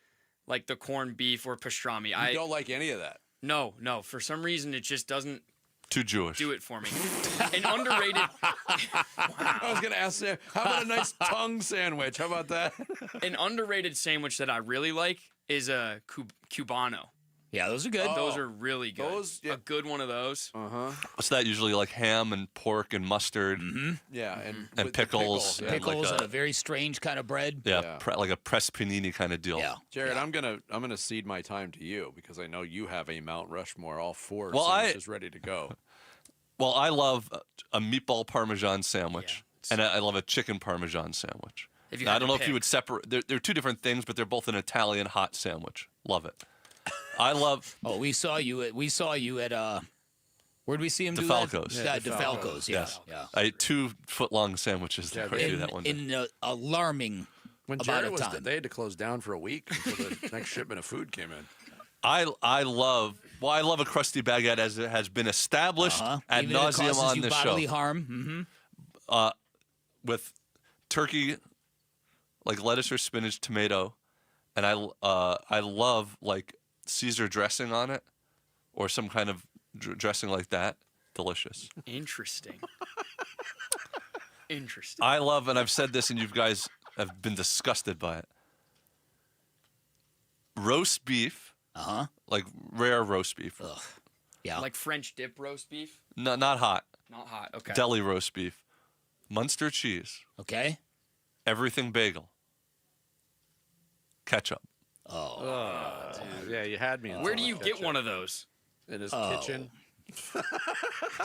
like the corned beef or pastrami. I don't like any of that. No. For some reason, it just doesn't too Jewish. Do it for me. An underrated. I was going to ask, how about a nice tongue sandwich? How about that? An underrated sandwich that I really like is a Cubano. Yeah, those are good. Those are really good. A good one of those. What's that usually, like ham and pork and mustard? Mm-hmm. Yeah, and pickles. Pickles and a very strange kind of bread. Yeah, like a pressed panini kind of deal. Yeah. Jared, I'm gonna cede my time to you because I know you have a Mount Rushmore, all four sandwiches ready to go. Well, I love a meatball Parmesan sandwich, and I love a chicken Parmesan sandwich. Now, I don't know if you would separate. They're two different things, but they're both an Italian hot sandwich. Love it. I love. Oh, we saw you at. Where'd we see him do that? DeFalco's. Yes. Yeah. I ate 2 foot-long sandwiches there. That one day. In alarming when amount Jared of was, time. They had to close down for a week until the next shipment of food came in. I love a crusty baguette as it has been established ad nauseum on this show. Bodily harm. Mm-hmm. With turkey, like lettuce or spinach, tomato, and I love like Caesar dressing on it, or some kind of dressing like that. Delicious. Interesting. I love, and I've said this, and you guys have been disgusted by it. Roast beef. Like rare roast beef. Ugh. Yeah. Like French dip roast beef? No, not hot. Not hot. Okay. Deli roast beef. Munster cheese. Okay. Everything bagel. Ketchup. Yeah, you had me. Where do you get one of those? In his kitchen.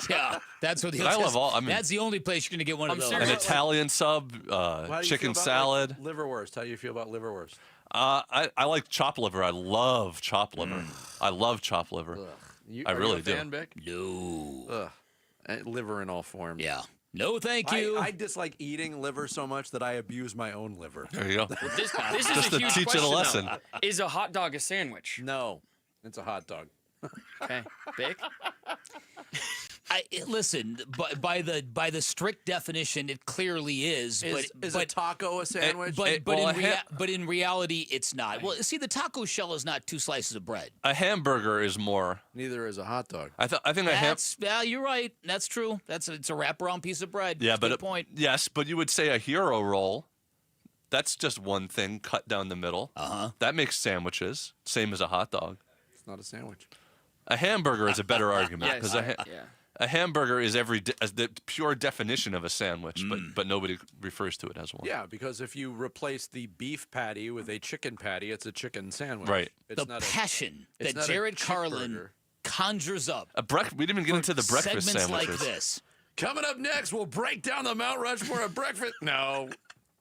Yeah, that's what I love all. I mean, that's the only place you're going to get one of those. An Italian sub, chicken salad. Liverwurst. How do you feel about liverwurst? I like chopped liver. I love chopped liver. I love chopped liver. I really do. Fan, Vic? No. Liver in all forms. Yeah. No, thank you. I dislike eating liver so much that I abuse my own liver. There you go. This is Just a to huge teach it a question, lesson. though. Is a hot dog a sandwich? No, it's a hot dog. Okay, Vic? Listen, by the strict definition, it clearly is. Is a taco a sandwich? But in reality, it's not. Well, see, the taco shell is not 2 slices of bread. A hamburger is more. Neither is a hot dog. I think Yeah, you're right. That's true. It's a wraparound piece of bread. Yeah, That's a but good point. Yes, but you would say a hero roll. That's just one thing cut down the middle. That makes sandwiches. Same as a hot dog. It's not a sandwich. A hamburger is a better argument because Yeah. a hamburger is the pure definition of a sandwich, but nobody refers to it as one. Yeah, because if you replace the beef patty with a chicken patty, it's a chicken sandwich. Right. It's The not passion it's that not a Jared chick Carlin burger. conjures up. We didn't even get into the breakfast segments sandwiches. like this. Coming up next, we'll break down the Mount Rushmore of breakfast. No,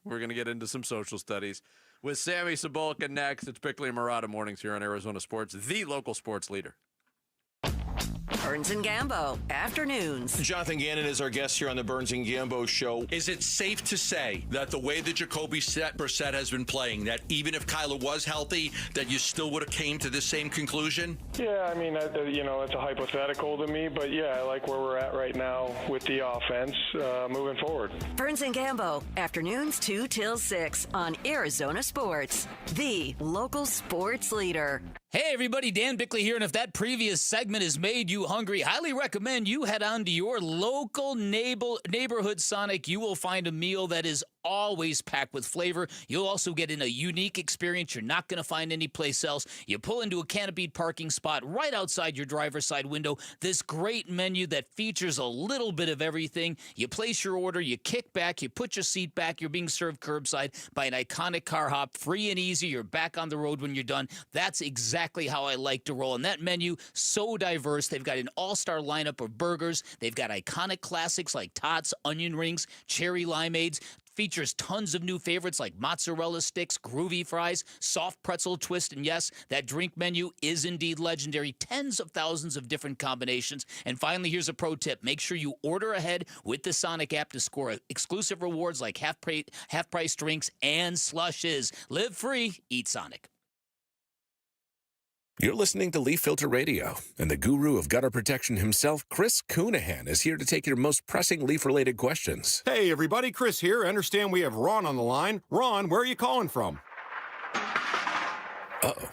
we're going to get into some social studies with Sammy Cebulka next. It's Bickley and Murata mornings here on Arizona Sports, the local sports leader. Burns and Gambo, afternoons. Jonathan Gannon is our guest here on the Burns and Gambo show. Is it safe to say that the way that Jacoby Brissett has been playing, that even if Kyler was healthy, that you still would have came to the same conclusion? Yeah, I mean, it's a hypothetical to me, but yeah, I like where we're at right now with the offense moving forward. Burns and Gambo, afternoons 2 till 6 on Arizona Sports, the local sports leader. Hey everybody, Dan Bickley here, and if that previous segment has made you hungry, highly recommend you head on to your local neighborhood Sonic. You will find a meal that is always packed with flavor. You'll also get in a unique experience you're not going to find anyplace else. You pull into a canopied parking spot right outside your driver's side window. This great menu that features a little bit of everything. You place your order, you kick back, you put your seat back. You're being served curbside by an iconic car hop, free and easy. You're back on the road when you're done. That's exactly how I like to roll. And that menu, so diverse. They've got an all-star lineup of burgers. They've got iconic classics like Tots, onion rings, cherry limeades. Features tons of new favorites like mozzarella sticks, groovy fries, soft pretzel twist, and yes, that drink menu is indeed legendary. Tens of thousands of different combinations. And finally, here's a pro tip. Make sure you order ahead with the Sonic app to score exclusive rewards like half-price drinks and slushes. Live free, eat Sonic. You're listening to Leaf Filter Radio, and the guru of gutter protection himself, Chris Coonahan, is here to take your most pressing leaf-related questions. Hey, everybody, Chris here. I understand we have Ron on the line. Ron, where are you calling from? Uh-oh.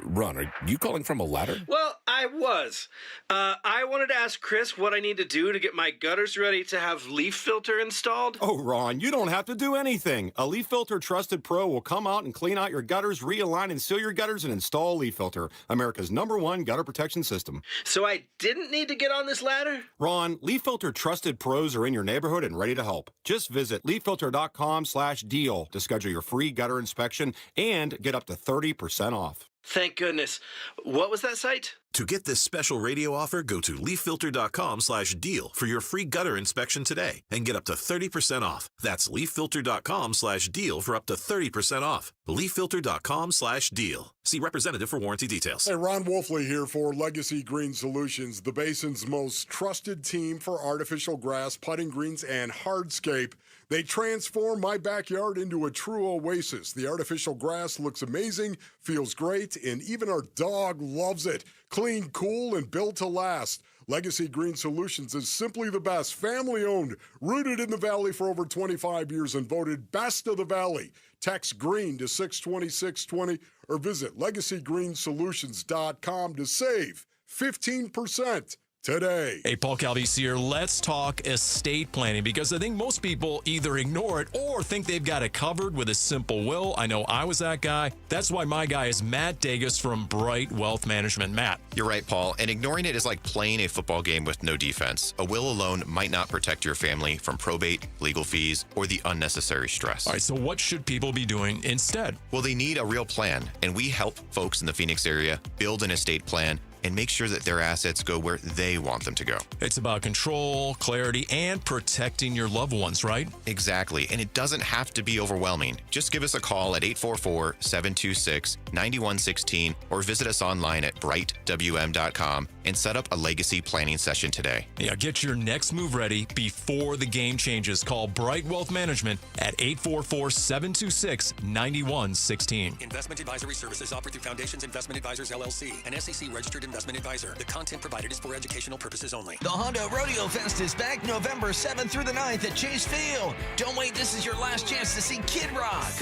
Ron, are you calling from a ladder? Well, I was. I wanted to ask Chris what I need to do to get my gutters ready to have leaf filter installed. Oh, Ron, you don't have to do anything. A Leaf Filter Trusted Pro will come out and clean out your gutters, realign and seal your gutters, and install a Leaf Filter, America's #1 gutter protection system. So I didn't need to get on this ladder? Ron, Leaf Filter Trusted Pros are in your neighborhood and ready to help. Just visit leaffilter.com/deal to schedule your free gutter inspection and get up to 30% off. Thank goodness. What was that site? To get this special radio offer, go to leaffilter.com/deal for your free gutter inspection today and get up to 30% off. That's leaffilter.com/deal for up to 30% off. leaffilter.com/deal. See representative for warranty details. Hey, Ron Wolfley here for Legacy Green Solutions, the basin's most trusted team for artificial grass, putting greens, and hardscape. They transform my backyard into a true oasis. The artificial grass looks amazing, feels great, and even our dog loves it. Clean, cool, and built to last. Legacy Green Solutions is simply the best. Family-owned, rooted in the Valley for over 25 years, and voted best of the Valley. Text GREEN to 620-620 or visit LegacyGreenSolutions.com to save 15% today. Hey, Paul Calvese here. Let's talk estate planning, because I think most people either ignore it or think they've got it covered with a simple will. I know I was that guy. That's why my guy is Matt Dagas from Bright Wealth Management. Matt. You're right, Paul. And ignoring it is like playing a football game with no defense. A will alone might not protect your family from probate, legal fees, or the unnecessary stress. All right, so what should people be doing instead? Well, they need a real plan, and we help folks in the Phoenix area build an estate plan and make sure that their assets go where they want them to go. It's about control, clarity, and protecting your loved ones, right? Exactly, and it doesn't have to be overwhelming. Just give us a call at 844-726-9116 or visit us online at brightwm.com and set up a legacy planning session today. Yeah, get your next move ready before the game changes. Call Bright Wealth Management at 844-726-9116. Investment advisory services offered through Foundations Investment Advisors, LLC, an SEC-registered investment advisor. The content provided is for educational purposes only. The Honda Rodeo Fest is back November 7th through the 9th at Chase Field. Don't wait, this is your last chance to see Kid Rock,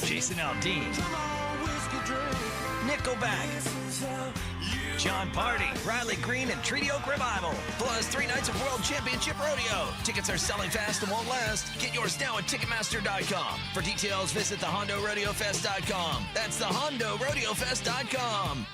Jason Aldean, Nickelback, John Party, Riley Green, and Treaty Oak Revival. Plus 3 nights of World Championship Rodeo. Tickets are selling fast and won't last. Get yours now at Ticketmaster.com. For details, visit thehondorodeo.fest.com. That's thehondorodeo.fest.com.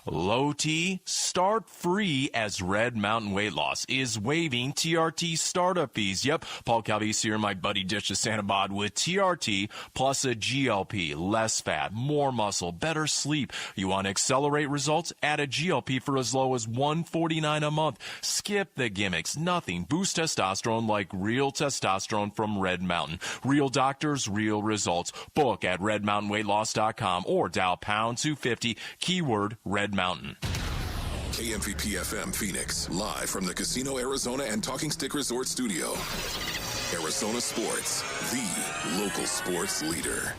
Low T, start free as Red Mountain Weight Loss is waiving TRT startup fees. Yep, Paul Calvisi here, my buddy Dish to Santa Bod with TRT plus a GLP, less fat, more muscle, better sleep. You want to accelerate results? Add a GLP for as low as $149 a month. Skip the gimmicks, nothing. Boost testosterone like real testosterone from Red Mountain. Real doctors, real results. Book at redmountainweightloss.com or dial pound 250, keyword Red Mountain. KMVP FM Phoenix, live from the Casino Arizona and Talking Stick Resort Studio. Arizona Sports, the local sports leader.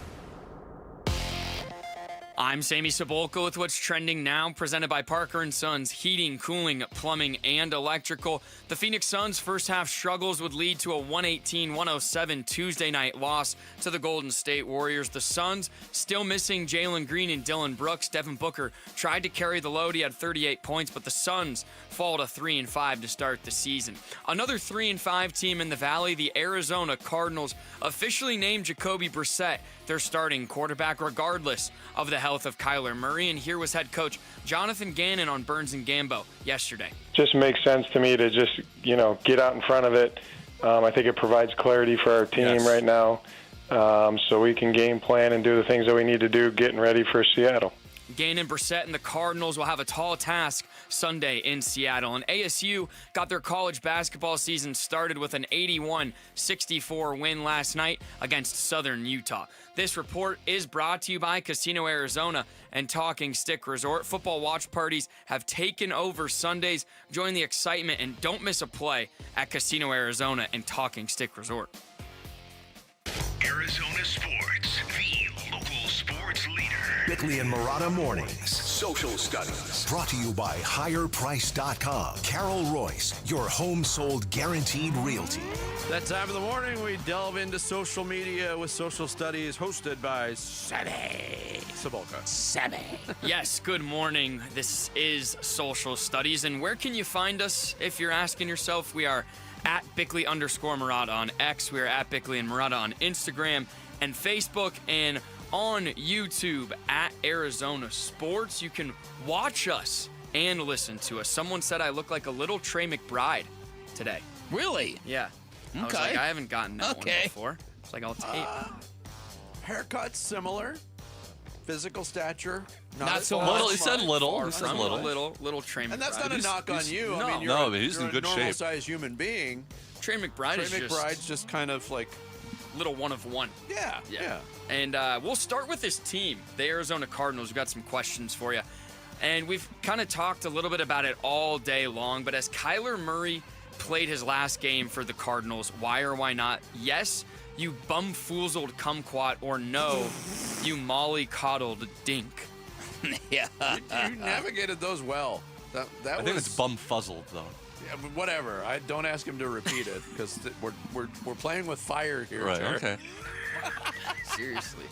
I'm Sammy Cebulka with what's trending now, presented by Parker & Sons, heating, cooling, plumbing, and electrical. The Phoenix Suns' first half struggles would lead to a 118-107 Tuesday night loss to the Golden State Warriors. The Suns still missing Jalen Green and Dylan Brooks. Devin Booker tried to carry the load. He had 38 points, but the Suns fall to 3-5 to start the season. Another 3-5 team in the Valley, the Arizona Cardinals, officially named Jacoby Brassette their starting quarterback, regardless of the health of Kyler Murray. And here was head coach Jonathan Gannon on Burns and Gambo yesterday. Just makes sense to me to just, get out in front of it. I think it provides clarity for our team right now, so we can game plan and do the things that we need to do getting ready for Seattle. Gannon, Brassette, and the Cardinals will have a tall task Sunday in Seattle. And ASU got their college basketball season started with an 81-64 win last night against Southern Utah. This report is brought to you by Casino Arizona and Talking Stick Resort. Football watch parties have taken over Sundays. Join the excitement and don't miss a play at Casino Arizona and Talking Stick Resort. Arizona Sports, the local sports leader. Bickley and Murata Mornings. Social Studies. Brought to you by HigherPrice.com. Carol Royce, your home sold guaranteed realty. That time of the morning, we delve into social media with Social Studies, hosted by Sammy Cebulka. Sammy. Yes, good morning. This is Social Studies. And where can you find us if you're asking yourself? We are at Bickley_Murata on X. We are at Bickley and Murata on Instagram and Facebook, and on YouTube at Arizona Sports. You can watch us and listen to us. Someone said I look like a little Trey McBride today. Really? Yeah. Okay. I was like, I haven't gotten that one before. It's like, I'll take Haircut's similar. Physical stature. Not so much. He said little. He said little. Little Trey McBride. And that's not a knock on you. No. I mean, but he's in good shape. You're a normal-sized human being. Trey McBride's just kind of like little one of one. Yeah. And we'll start with this team, the Arizona Cardinals. We've got some questions for you. And we've kind of talked a little bit about it all day long, but as Kyler Murray played his last game for the Cardinals, why or why not? Yes, you bumfoozled kumquat, or no, you mollycoddled dink. Yeah. You navigated those well. That I think it's bumfuzzled, though. Yeah, but whatever. I don't ask him to repeat it because we're playing with fire here. Right. Jared. Okay. Seriously.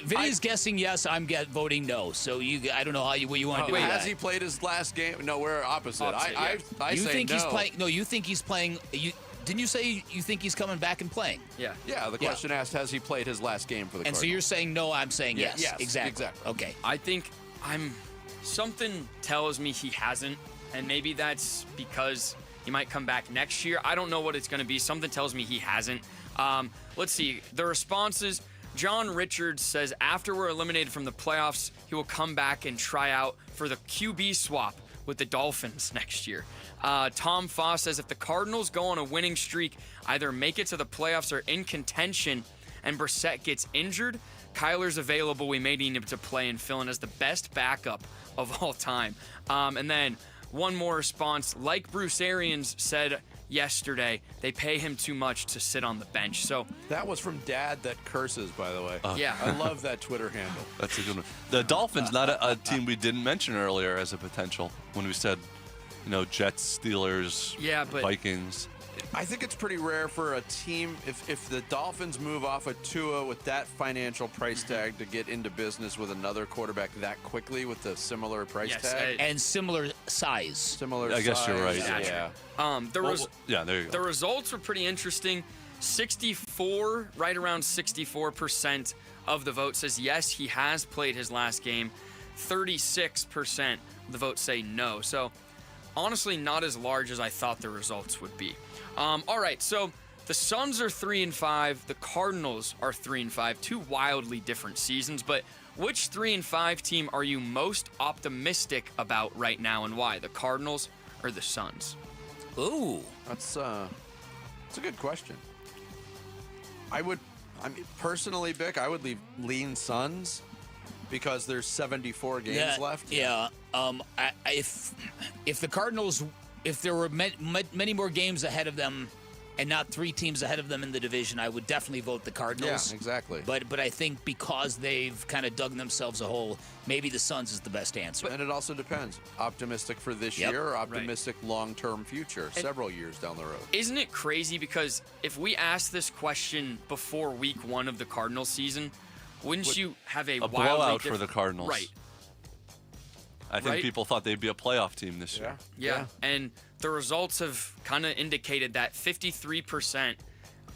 Vinny's guessing yes. I'm voting no. So I don't know what you want to do. Wait, with has that. he played his last game? No, we're opposite. I you say think no. he's playing? No, you think he's playing? Didn't you say you think he's coming back and playing? Yeah. Yeah. The question asked, has he played his last game for the Cardinals? And so you're saying no. I'm saying yes. Yes. Exactly. Okay. I think something tells me he hasn't, and maybe that's because he might come back next year. I don't know what it's going to be. Something tells me he hasn't. Let's see. The responses. John Richards says after we're eliminated from the playoffs, he will come back and try out for the QB swap with the Dolphins next year. Tom Foss says if the Cardinals go on a winning streak, either make it to the playoffs or in contention, and Brassette gets injured, Kyler's available. We may need him to play and fill in as the best backup of all time. And then one more response. Like Bruce Arians said yesterday, they pay him too much to sit on the bench. So that was from Dad that curses, by the way. Yeah. I love that Twitter handle. That's a good one. The Dolphins, not a team we didn't mention earlier as a potential when we said, Jets, Steelers, Vikings. I think it's pretty rare for a team, if the Dolphins move off of Tua with that financial price tag, to get into business with another quarterback that quickly with a similar price tag. And similar size. Similar I guess you're right. Yeah. There you go. The results were pretty interesting. 64, right around 64% of the vote says yes, he has played his last game. 36% of the vote say no. So honestly, not as large as I thought the results would be. All right, so the Suns are 3-5. The Cardinals are 3-5. Two wildly different seasons. But which 3-5 team are you most optimistic about right now, and why? The Cardinals or the Suns? Ooh, that's a good question. Personally, Bick, I would lean Suns because there's 74 games left. Yeah. If the Cardinals, if there were many more games ahead of them and not three teams ahead of them in the division, I would definitely vote the Cardinals. Yeah, exactly. But I think because they've kind of dug themselves a hole, maybe the Suns is the best answer. And it also depends. Optimistic for this year or optimistic long-term future, several years down the road. Isn't it crazy? Because if we asked this question before week 1 of the Cardinals season, wouldn't you have a blowout for the Cardinals? Right. I think people thought they'd be a playoff team this year. Yeah. And the results have kind of indicated that 53%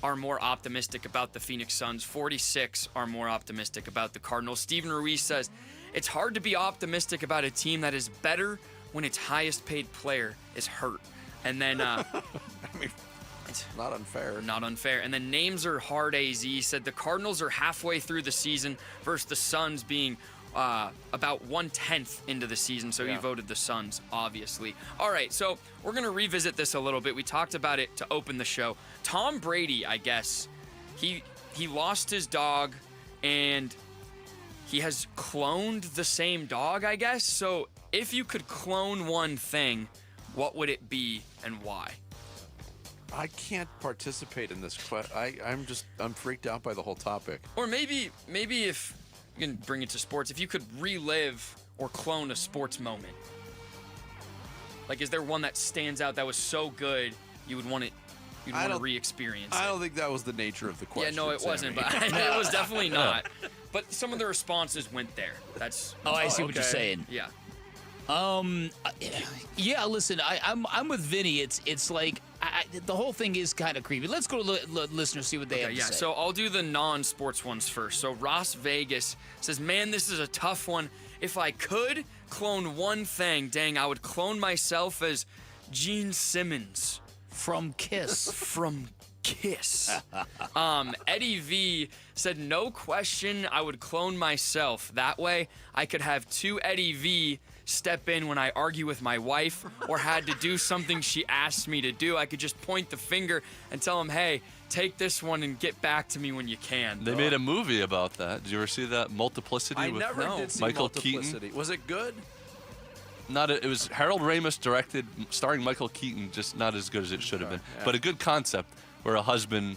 are more optimistic about the Phoenix Suns. 46 are more optimistic about the Cardinals. Steven Ruiz says, it's hard to be optimistic about a team that is better when its highest paid player is hurt. And then... It's not unfair. Not unfair. And then Names Are Hard AZ said the Cardinals are halfway through the season versus the Suns being about 1/10 into the season. So he voted the Suns, obviously. All right, so we're going to revisit this a little bit. We talked about it to open the show. Tom Brady, I guess, he lost his dog and he has cloned the same dog, I guess. So if you could clone one thing, what would it be and why? I can't participate in this question. I'm freaked out by the whole topic. Or maybe if you can bring it to sports, if you could relive or clone a sports moment. Like, is there one that stands out that was so good you would want to re-experience it? I don't think that was the nature of the question. Yeah, no, it wasn't, but it was definitely not. But some of the responses went there. That's I see what you're saying. Yeah. Yeah, listen, I'm with Vinny. It's like the whole thing is kind of creepy. Let's go to listeners, see what they have to say. So I'll do the non-sports ones first. So Ross Vegas says, man, this is a tough one. If I could clone one thing, dang, I would clone myself as Gene Simmons. From Kiss. From Kiss. Eddie V said, no question, I would clone myself. That way, I could have two Eddie V step in when I argue with my wife or had to do something she asked me to do. I could just point the finger and tell him, hey, take this one and get back to me when you can. They made a movie about that. Did you ever see that? Multiplicity with did see Michael Multiplicity. Keaton? Was it good? It was Harold Ramis directed, starring Michael Keaton, just not as good as it should have been. Yeah. But a good concept where a husband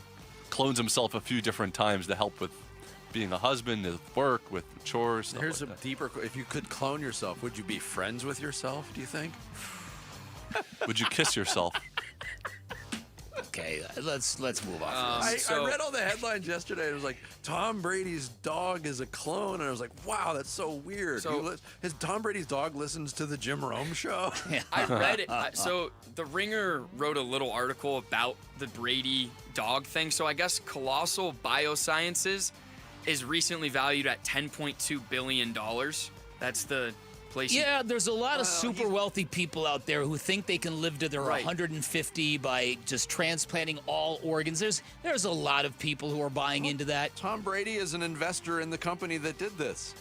clones himself a few different times to help with being a husband, with work, with chores. Here's like a deeper. If you could clone yourself, would you be friends with yourself? Do you think? Would you kiss yourself? Okay, let's move on. I read all the headlines yesterday. It was like Tom Brady's dog is a clone, and I was like, wow, that's so weird. So, Tom Brady's dog listens to the Jim Rome show? I read it. So the Ringer wrote a little article about the Brady dog thing. So I guess Colossal Biosciences is recently valued at $10.2 billion. That's the replacing. Yeah, there's a lot of super wealthy people out there who think they can live to their 150 by just transplanting all organs. There's a lot of people who are buying into that. Tom Brady is an investor in the company that did this.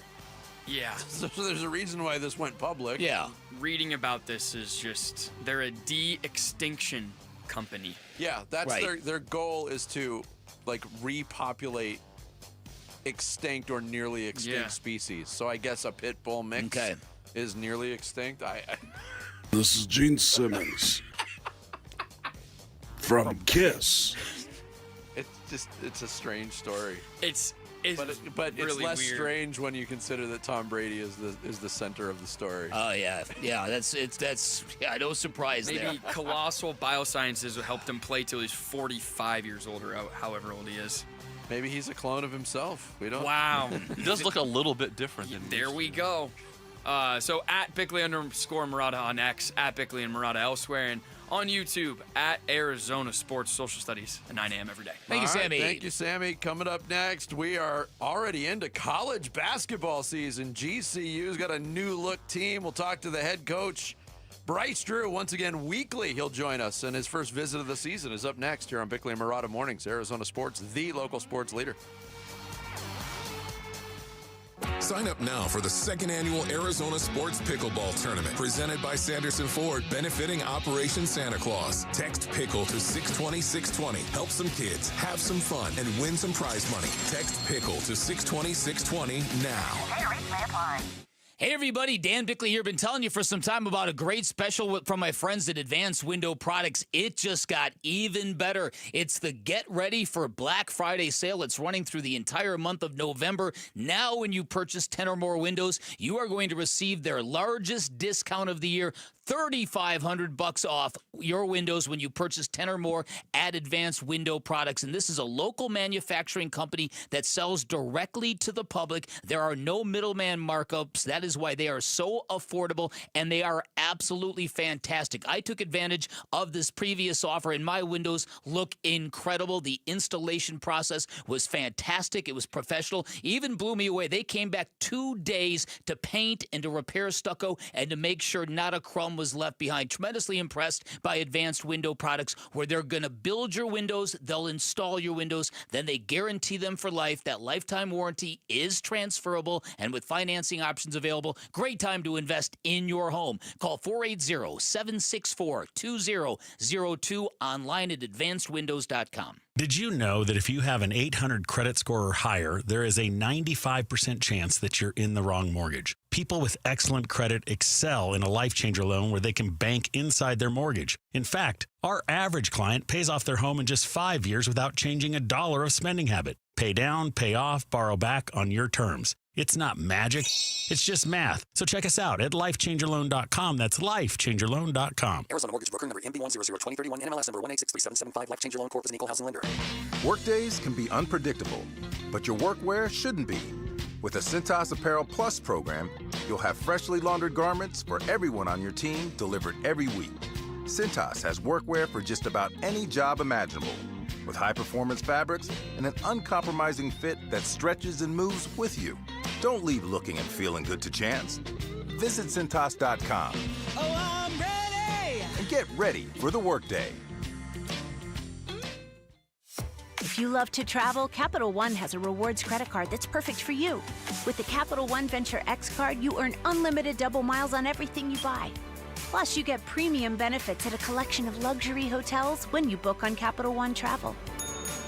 Yeah. So there's a reason why this went public. Yeah. Reading about this is just, they're a de-extinction company. Yeah, that's their goal is to repopulate extinct or nearly extinct species. So I guess a pit bull mix is nearly extinct. This is Gene Simmons from Kiss. It's a strange story. But it's really less weird. strange when you consider that Tom Brady is the center of the story. Oh yeah. That's no surprise there. Maybe Colossal Biosciences helped him play till he's 45 years old or however old he is. Maybe he's a clone of himself. We don't. Wow. He does look a little bit different than There we go. So at Bickley_Murata on X, at Bickley and Murata elsewhere, and on YouTube at Arizona Sports Social Studies at 9 a.m. every day. Thank you, Sammy. Thank you, Sammy. Coming up next, we are already into college basketball season. GCU's got a new look team. We'll talk to the head coach, Bryce Drew, once again weekly. He'll join us, and his first visit of the season is up next here on Bickley and Murata Mornings. Arizona Sports, the local sports leader. Sign up now for the second annual Arizona Sports Pickleball Tournament presented by Sanderson Ford, benefiting Operation Santa Claus. Text PICKLE to 620-620. Help some kids, have some fun, and win some prize money. Text PICKLE to 620-620 now. Hey everybody, Dan Bickley here. Been telling you for some time about a great special from my friends at Advanced Window Products. It just got even better. It's the Get Ready for Black Friday sale. It's running through the entire month of November. Now when you purchase 10 or more windows, you are going to receive their largest discount of the year, $3,500 off your windows when you purchase 10 or more at Advanced Window Products. And this is a local manufacturing company that sells directly to the public. There are no middleman markups. That is why they are so affordable, and they are absolutely fantastic. I took advantage of this previous offer, and my windows look incredible. The installation process was fantastic. It was professional. Even blew me away. They came back 2 days to paint and to repair stucco and to make sure not a crumb was left behind. Tremendously impressed by Advanced Window Products, where they're going to build your windows, they'll install your windows, then they guarantee them for life. That lifetime warranty is transferable, and with financing options available, great time to invest in your home. Call 480-764-2002, online at advancedwindows.com. Did you know that if you have an 800 credit score or higher, there is a 95% chance that you're in the wrong mortgage? People with excellent credit excel in a Life Changer loan where they can bank inside their mortgage. In fact, our average client pays off their home in just 5 years without changing a dollar of spending habit. Pay down, pay off, borrow back on your terms. It's not magic. It's just math. So check us out at lifechangerloan.com. That's lifechangerloan.com. Arizona Mortgage Broker number MB1002031, NMLS number 1863775. Life Changer Loan Corp is an equal housing lender. Workdays can be unpredictable, but your workwear shouldn't be. With the Cintas Apparel Plus program, you'll have freshly laundered garments for everyone on your team delivered every week. Cintas has workwear for just about any job imaginable, with high-performance fabrics and an uncompromising fit that stretches and moves with you. Don't leave looking and feeling good to chance. Visit Cintas.com. Oh, I'm ready! And get ready for the workday. If you love to travel, Capital One has a rewards credit card that's perfect for you. With the Capital One Venture X card, you earn unlimited double miles on everything you buy. Plus, you get premium benefits at a collection of luxury hotels when you book on Capital One Travel.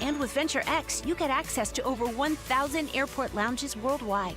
And with Venture X, you get access to over 1,000 airport lounges worldwide.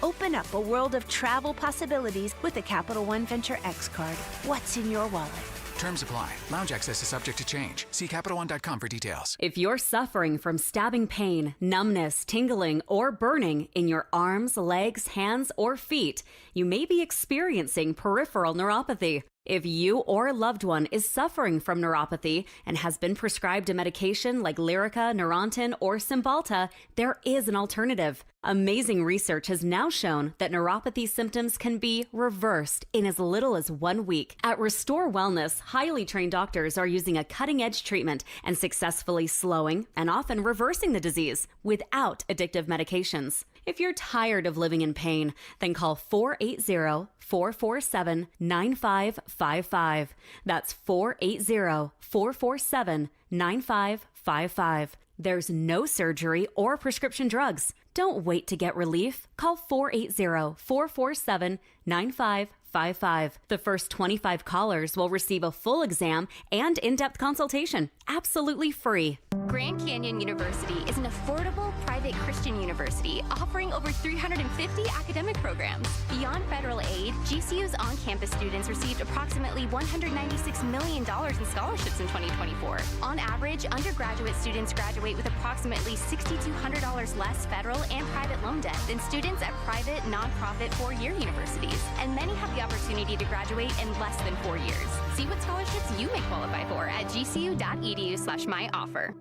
Open up a world of travel possibilities with the Capital One Venture X card. What's in your wallet? Terms apply. Lounge access is subject to change. See CapitalOne.com for details. If you're suffering from stabbing pain, numbness, tingling, or burning in your arms, legs, hands, or feet, you may be experiencing peripheral neuropathy. If you or a loved one is suffering from neuropathy and has been prescribed a medication like Lyrica, Neurontin, or Cymbalta, there is an alternative. Amazing research has now shown that neuropathy symptoms can be reversed in as little as 1 week. At Restore Wellness, highly trained doctors are using a cutting-edge treatment and successfully slowing and often reversing the disease without addictive medications. If you're tired of living in pain, then call 480-447-9555. That's 480-447-9555. There's no surgery or prescription drugs. Don't wait to get relief. Call 480-447-9555. The first 25 callers will receive a full exam and in-depth consultation, absolutely free. Grand Canyon University is an affordable private Christian university offering over 350 academic programs. Beyond federal aid, GCU's on-campus students received approximately $196 million in scholarships in 2024. On average, undergraduate students graduate with approximately $6,200 less federal and private loan debt than students at private, nonprofit four-year universities. And many have the opportunity to graduate in less than 4 years. See what scholarships you may qualify for at gcu.edu/myoffer.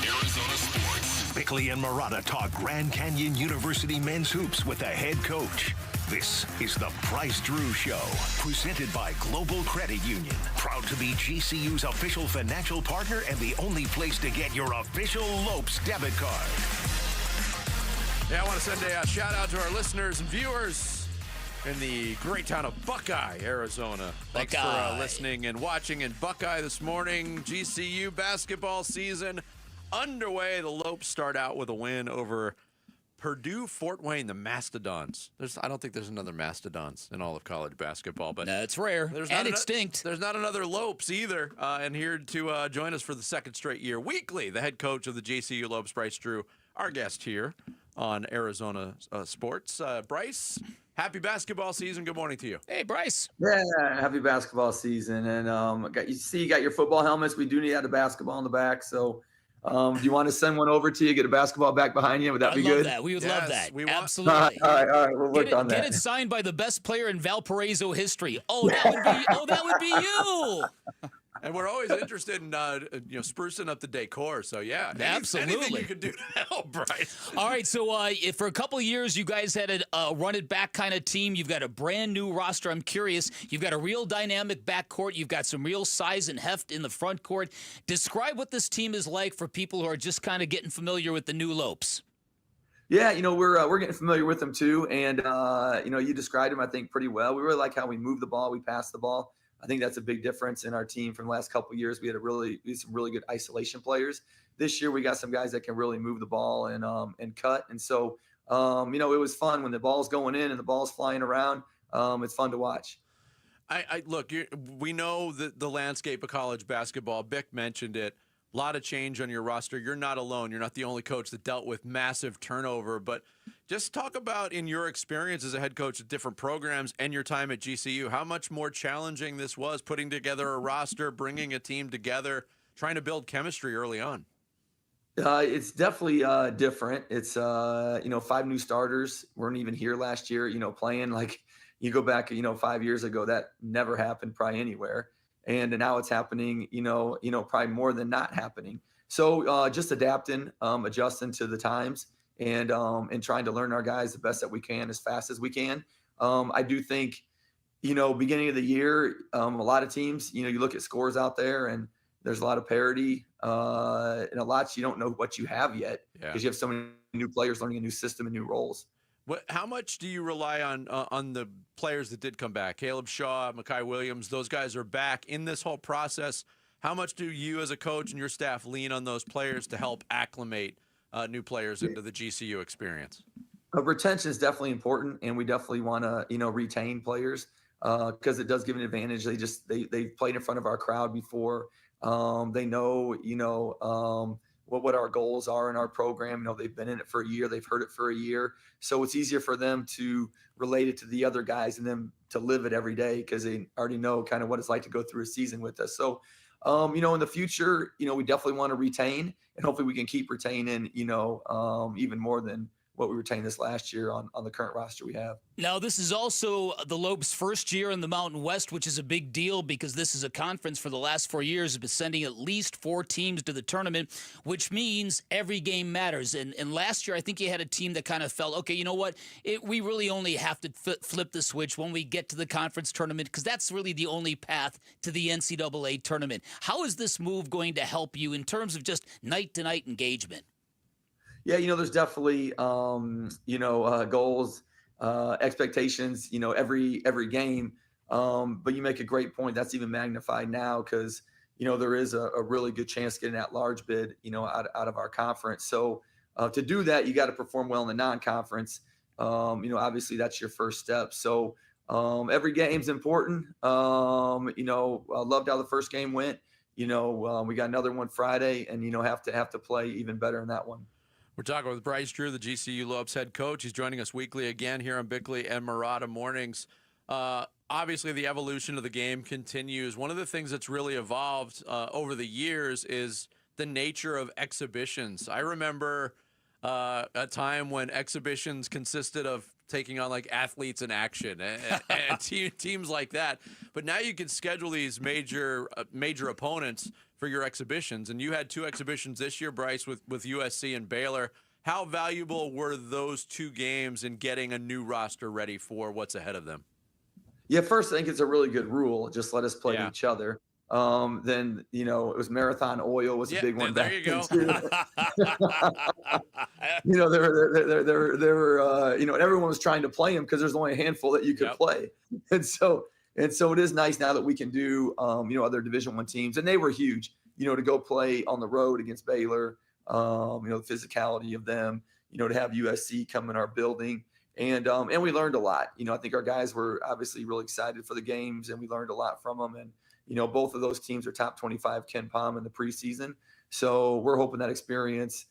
Arizona Sports. Bickley and Murata talk Grand Canyon University men's hoops with the head coach. This is the Bryce Drew Show, presented by Global Credit Union. Proud to be GCU's official financial partner and the only place to get your official Lopes debit card. Yeah, I want to send a shout out to our listeners and viewers in the great town of Buckeye, Arizona. Thanks for listening and watching in Buckeye this morning. GCU basketball season underway. The Lopes start out with a win over Purdue, Fort Wayne, the Mastodons. I don't think there's another Mastodons in all of college basketball, but that's rare and extinct. There's not another Lopes either. And here to join us for the second straight year, weekly, the head coach of the GCU Lopes, Bryce Drew, our guest here on Arizona Sports. Bryce, happy basketball season. Good morning to you. Hey, Bryce. Yeah, happy basketball season. And you got your football helmets. We do need to have the basketball in the back, so. Do you want to send one over to you, get a basketball back behind you? Would that be good? That. We would love that. Absolutely. All right. We'll work on that. Get it signed by the best player in Valparaiso history. Oh, that would be you. And we're always interested in sprucing up the decor. So yeah, absolutely. Anything you could do to help, Bryce. All right. So if for a couple of years you guys had a run it back kind of team, you've got a brand new roster. I'm curious. You've got a real dynamic backcourt. You've got some real size and heft in the front court. Describe what this team is like for people who are just kind of getting familiar with the new Lopes. Yeah, we're getting familiar with them too, and you described them I think pretty well. We really like how we move the ball, we pass the ball. I think that's a big difference in our team from the last couple of years. We had some really good isolation players. This year we got some guys that can really move the ball and cut. And so it was fun when the ball's going in and the ball's flying around. It's fun to watch. Look, we know the landscape of college basketball. Bick mentioned it. A lot of change on your roster. You're not alone. You're not the only coach that dealt with massive turnover. But just talk about, in your experience as a head coach at different programs and your time at GCU, how much more challenging this was, putting together a roster, bringing a team together, trying to build chemistry early on. It's definitely different. It's 5 new starters weren't even here last year. Playing like you go back 5 years ago, that never happened probably anywhere. And now it's happening, probably more than not happening. So just adapting, adjusting to the times, and trying to learn our guys the best that we can as fast as we can. I do think, beginning of the year, a lot of teams, you look at scores out there and there's a lot of parity and a lot you don't know what you have yet because you have so many new players learning a new system and new roles. How much do you rely on the players that did come back? Caleb Shaw, Mekhi Williams, those guys are back in this whole process. How much do you as a coach and your staff lean on those players to help acclimate new players into the GCU experience? Retention is definitely important, and we definitely want to, retain players because it does give an advantage. They played in front of our crowd before. They know, what our goals are in our program. They've been in it for a year. They've heard it for a year. So it's easier for them to relate it to the other guys and them to live it every day because they already know kind of what it's like to go through a season with us. So, in the future, we definitely want to retain, and hopefully we can keep retaining, even more than what we retained this last year on the current roster we have. Now, this is also the Lobes' first year in the Mountain West, which is a big deal because this is a conference for the last 4 years has been sending at least 4 teams to the tournament, which means every game matters. And last year, I think you had a team that kind of felt, okay, you know what? We really only have to flip the switch when we get to the conference tournament because that's really the only path to the NCAA tournament. How is this move going to help you in terms of just night-to-night engagement? Yeah, there's definitely, goals, expectations, every game. But you make a great point. That's even magnified now because, there is a really good chance getting that large bid, out of our conference. So to do that, you got to perform well in the non-conference. Obviously that's your first step. So every game's important. I loved how the first game went. We got another one Friday and, have to play even better in that one. We're talking with Bryce Drew, the GCU Lopes head coach. He's joining us weekly again here on Bickley and Marotta Mornings. Obviously, the evolution of the game continues. One of the things that's really evolved over the years is the nature of exhibitions. I remember a time when exhibitions consisted of taking on like athletes in action and teams like that. But now you can schedule these major opponents for your exhibitions. And you had 2 exhibitions this year, Bryce, with USC and Baylor. How valuable were those 2 games in getting a new roster ready for what's ahead of them? Yeah, first, I think it's a really good rule. Just let us play each other. Then, it was Marathon Oil was a big one back then too. There were, and everyone was trying to play them because there's only a handful that you could play. And so it is nice now that we can do, other Division I teams, and they were huge, to go play on the road against Baylor, the physicality of them, to have USC come in our building. And we learned a lot. I think our guys were obviously really excited for the games, and we learned a lot from them. And, both of those teams are top 25 Ken Pom in the preseason. So we're hoping that experience,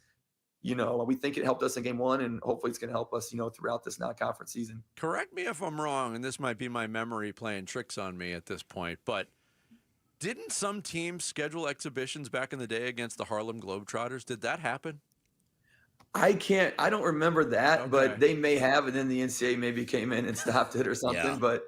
we think it helped us in game 1, and hopefully it's going to help us, throughout this non-conference season. Correct me if I'm wrong, and this might be my memory playing tricks on me at this point, but didn't some teams schedule exhibitions back in the day against the Harlem Globetrotters? Did that happen? I don't remember that, but they may have, and then the NCAA maybe came in and stopped it or something. Yeah. But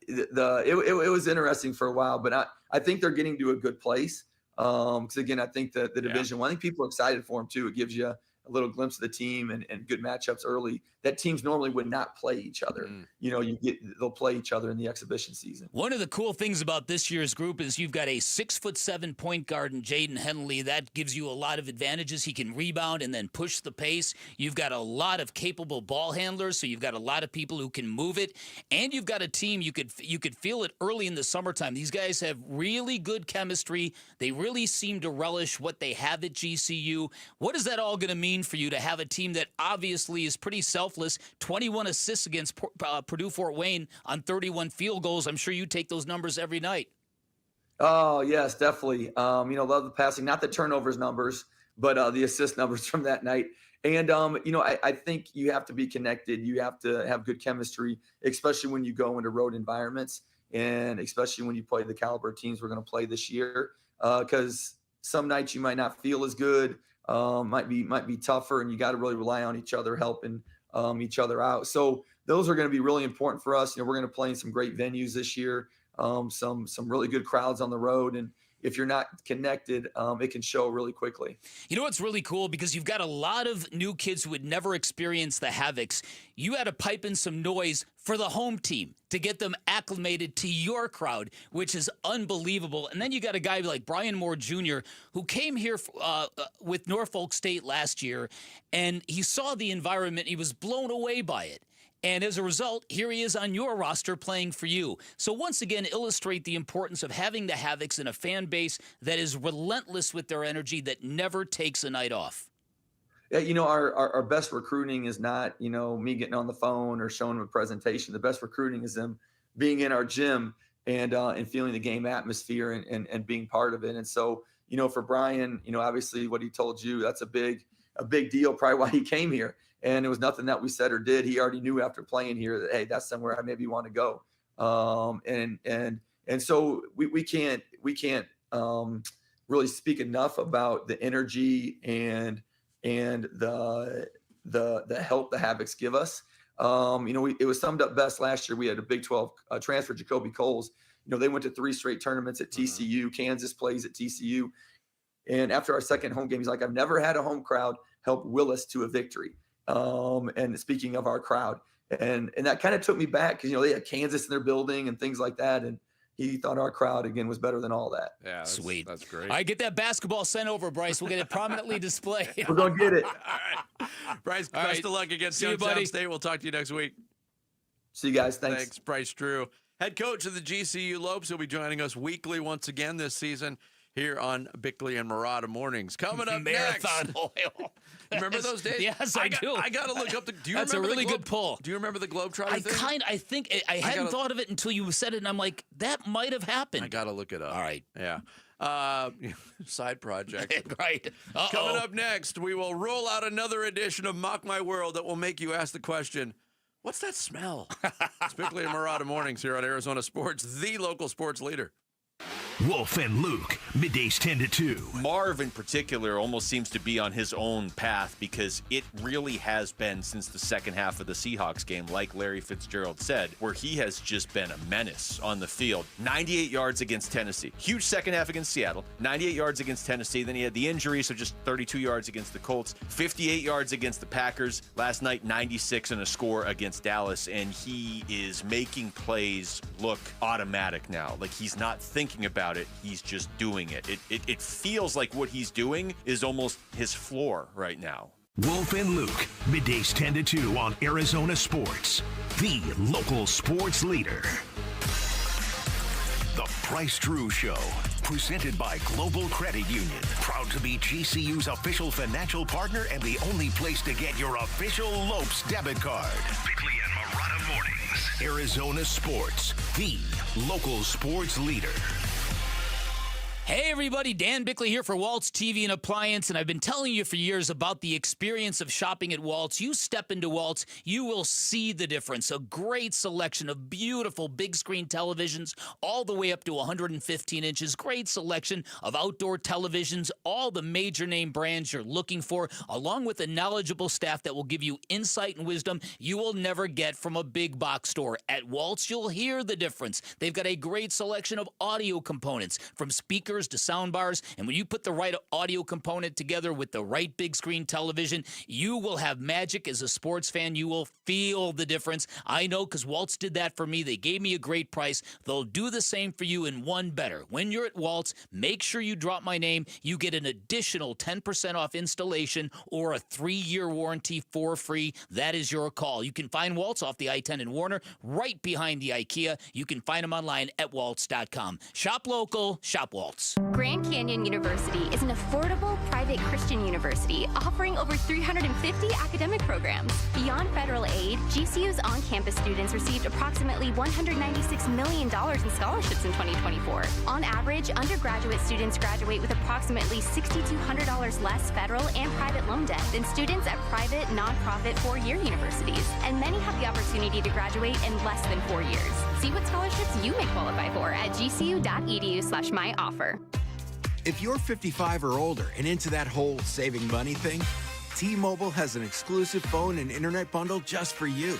it was interesting for a while, but I think they're getting to a good place. Because again, I think the Division I think people are excited for them too. It gives you a little glimpse of the team and good matchups early that teams normally would not play each other. They'll play each other in the exhibition season. One of the cool things about this year's group is you've got a 6'7" point guard in Jaden Henley. That gives you a lot of advantages. He can rebound and then push the pace. You've got a lot of capable ball handlers, so you've got a lot of people who can move it. And you've got a team, you could feel it early in the summertime. These guys have really good chemistry. They really seem to relish what they have at GCU. What is that all going to mean for you to have a team that obviously is pretty selfless? 21 assists against Purdue Fort Wayne on 31 field goals. I'm sure you take those numbers every night. Oh, yes, definitely. Love the passing, not the turnovers numbers, but the assist numbers from that night. And, I think you have to be connected. You have to have good chemistry, especially when you go into road environments and especially when you play the caliber teams we're going to play this year. Because some nights you might not feel as good, might be tougher, and you got to really rely on each other, helping each other out. So those are going to be really important for us. We're going to play in some great venues this year, some really good crowds on the road. And if you're not connected, it can show really quickly. You know what's really cool? Because you've got a lot of new kids who had never experienced the Havocs. You had to pipe in some noise for the home team to get them acclimated to your crowd, which is unbelievable. And then you got a guy like Brian Moore Jr., who came here with Norfolk State last year, and he saw the environment. He was blown away by it. And as a result, here he is on your roster playing for you. So once again, illustrate the importance of having the Havocs in a fan base that is relentless with their energy, that never takes a night off. Yeah, our best recruiting is not, me getting on the phone or showing them a presentation. The best recruiting is them being in our gym and feeling the game atmosphere and being part of it. And so, for Brian, obviously what he told you, that's a big deal, probably why he came here. And it was nothing that we said or did. He already knew after playing here that, hey, that's somewhere I maybe want to go. And so we can't really speak enough about the energy and and the help the Havocs give us. It was summed up best last year. We had a Big 12 transfer, Jacoby Coles. They went to 3 straight tournaments at TCU. Kansas plays at TCU. And after our second home game, he's like, I've never had a home crowd help will us to a victory. And speaking of our crowd, and that kind of took me back because, they had Kansas in their building and things like that. And he thought our crowd, again, was better than all that. Yeah, sweet. That's great. All right, get that basketball sent over, Bryce. We'll get it prominently displayed. We're going to get it. All right. Bryce, best of luck against Youngstown State. We'll talk to you next week. See you guys. Thanks. Thanks, Bryce Drew. Head coach of the GCU Lopes. He'll be joining us weekly once again this season here on Bickley and Murata Mornings. Coming up Marathon next. Oil. Remember those days? Yes, I do. I got to look up the. Do you That's remember a really good pull. Do you remember the Globetrotter thing? I think I hadn't thought of it until you said it, and I'm like, that might have happened. I got to look it up. All right. Yeah. Side project. Right. Coming up next, we will roll out another edition of Mock My World that will make you ask the question, what's that smell? It's Bickley and Murata Mornings here on Arizona Sports, the local sports leader. Wolf and Luke, middays 10 to 2. Marv in particular almost seems to be on his own path because it really has been since the second half of the Seahawks game, like Larry Fitzgerald said, where he has just been a menace on the field. 98 yards against Tennessee. Huge second half against Seattle. 98 yards against Tennessee. Then he had the injury, so just 32 yards against the Colts. 58 yards against the Packers. Last night, 96 and a score against Dallas. And he is making plays look automatic now. Like he's not thinking about it, he's just doing it. It feels like what he's doing is almost his floor right now. Wolf and Luke, middays 10 to 2 on Arizona Sports, the local sports leader. The Bryce Drew Show, presented by Global Credit Union. Proud to be GCU's official financial partner and the only place to get your official Lopes debit card. Bickley and Murata Mornings. Arizona Sports, the local sports leader. Hey everybody, Dan Bickley here for Waltz TV and Appliance, and I've been telling you for years about the experience of shopping at Waltz. You step into Waltz, you will see the difference. A great selection of beautiful big screen televisions, all the way up to 115 inches. Great selection of outdoor televisions, all the major name brands you're looking for, along with a knowledgeable staff that will give you insight and wisdom you will never get from a big box store. At Waltz, you'll hear the difference. They've got a great selection of audio components, from speakers to sound bars, and when you put the right audio component together with the right big screen television, you will have magic. As a sports fan, you will feel the difference. I know, because Waltz did that for me. They gave me a great price. They'll do the same for you and one better. When you're at Waltz, make sure you drop my name. You get an additional 10% off installation or a 3-year warranty for free. That is your call. You can find Waltz off the I-10 in Warner, right behind the IKEA. You can find them online at waltz.com. Shop local, shop Waltz. Grand Canyon University is an affordable private Christian university offering over 350 academic programs. Beyond federal aid, GCU's on-campus students received approximately $196 million in scholarships in 2024. On average, undergraduate students graduate with approximately $6,200 less federal and private loan debt than students at private, nonprofit 4-year universities. And many have the opportunity to graduate in less than 4 years. See what scholarships you may qualify for at gcu.edu/myoffer. If you're 55 or older and into that whole saving money thing, T-Mobile has an exclusive phone and internet bundle just for you.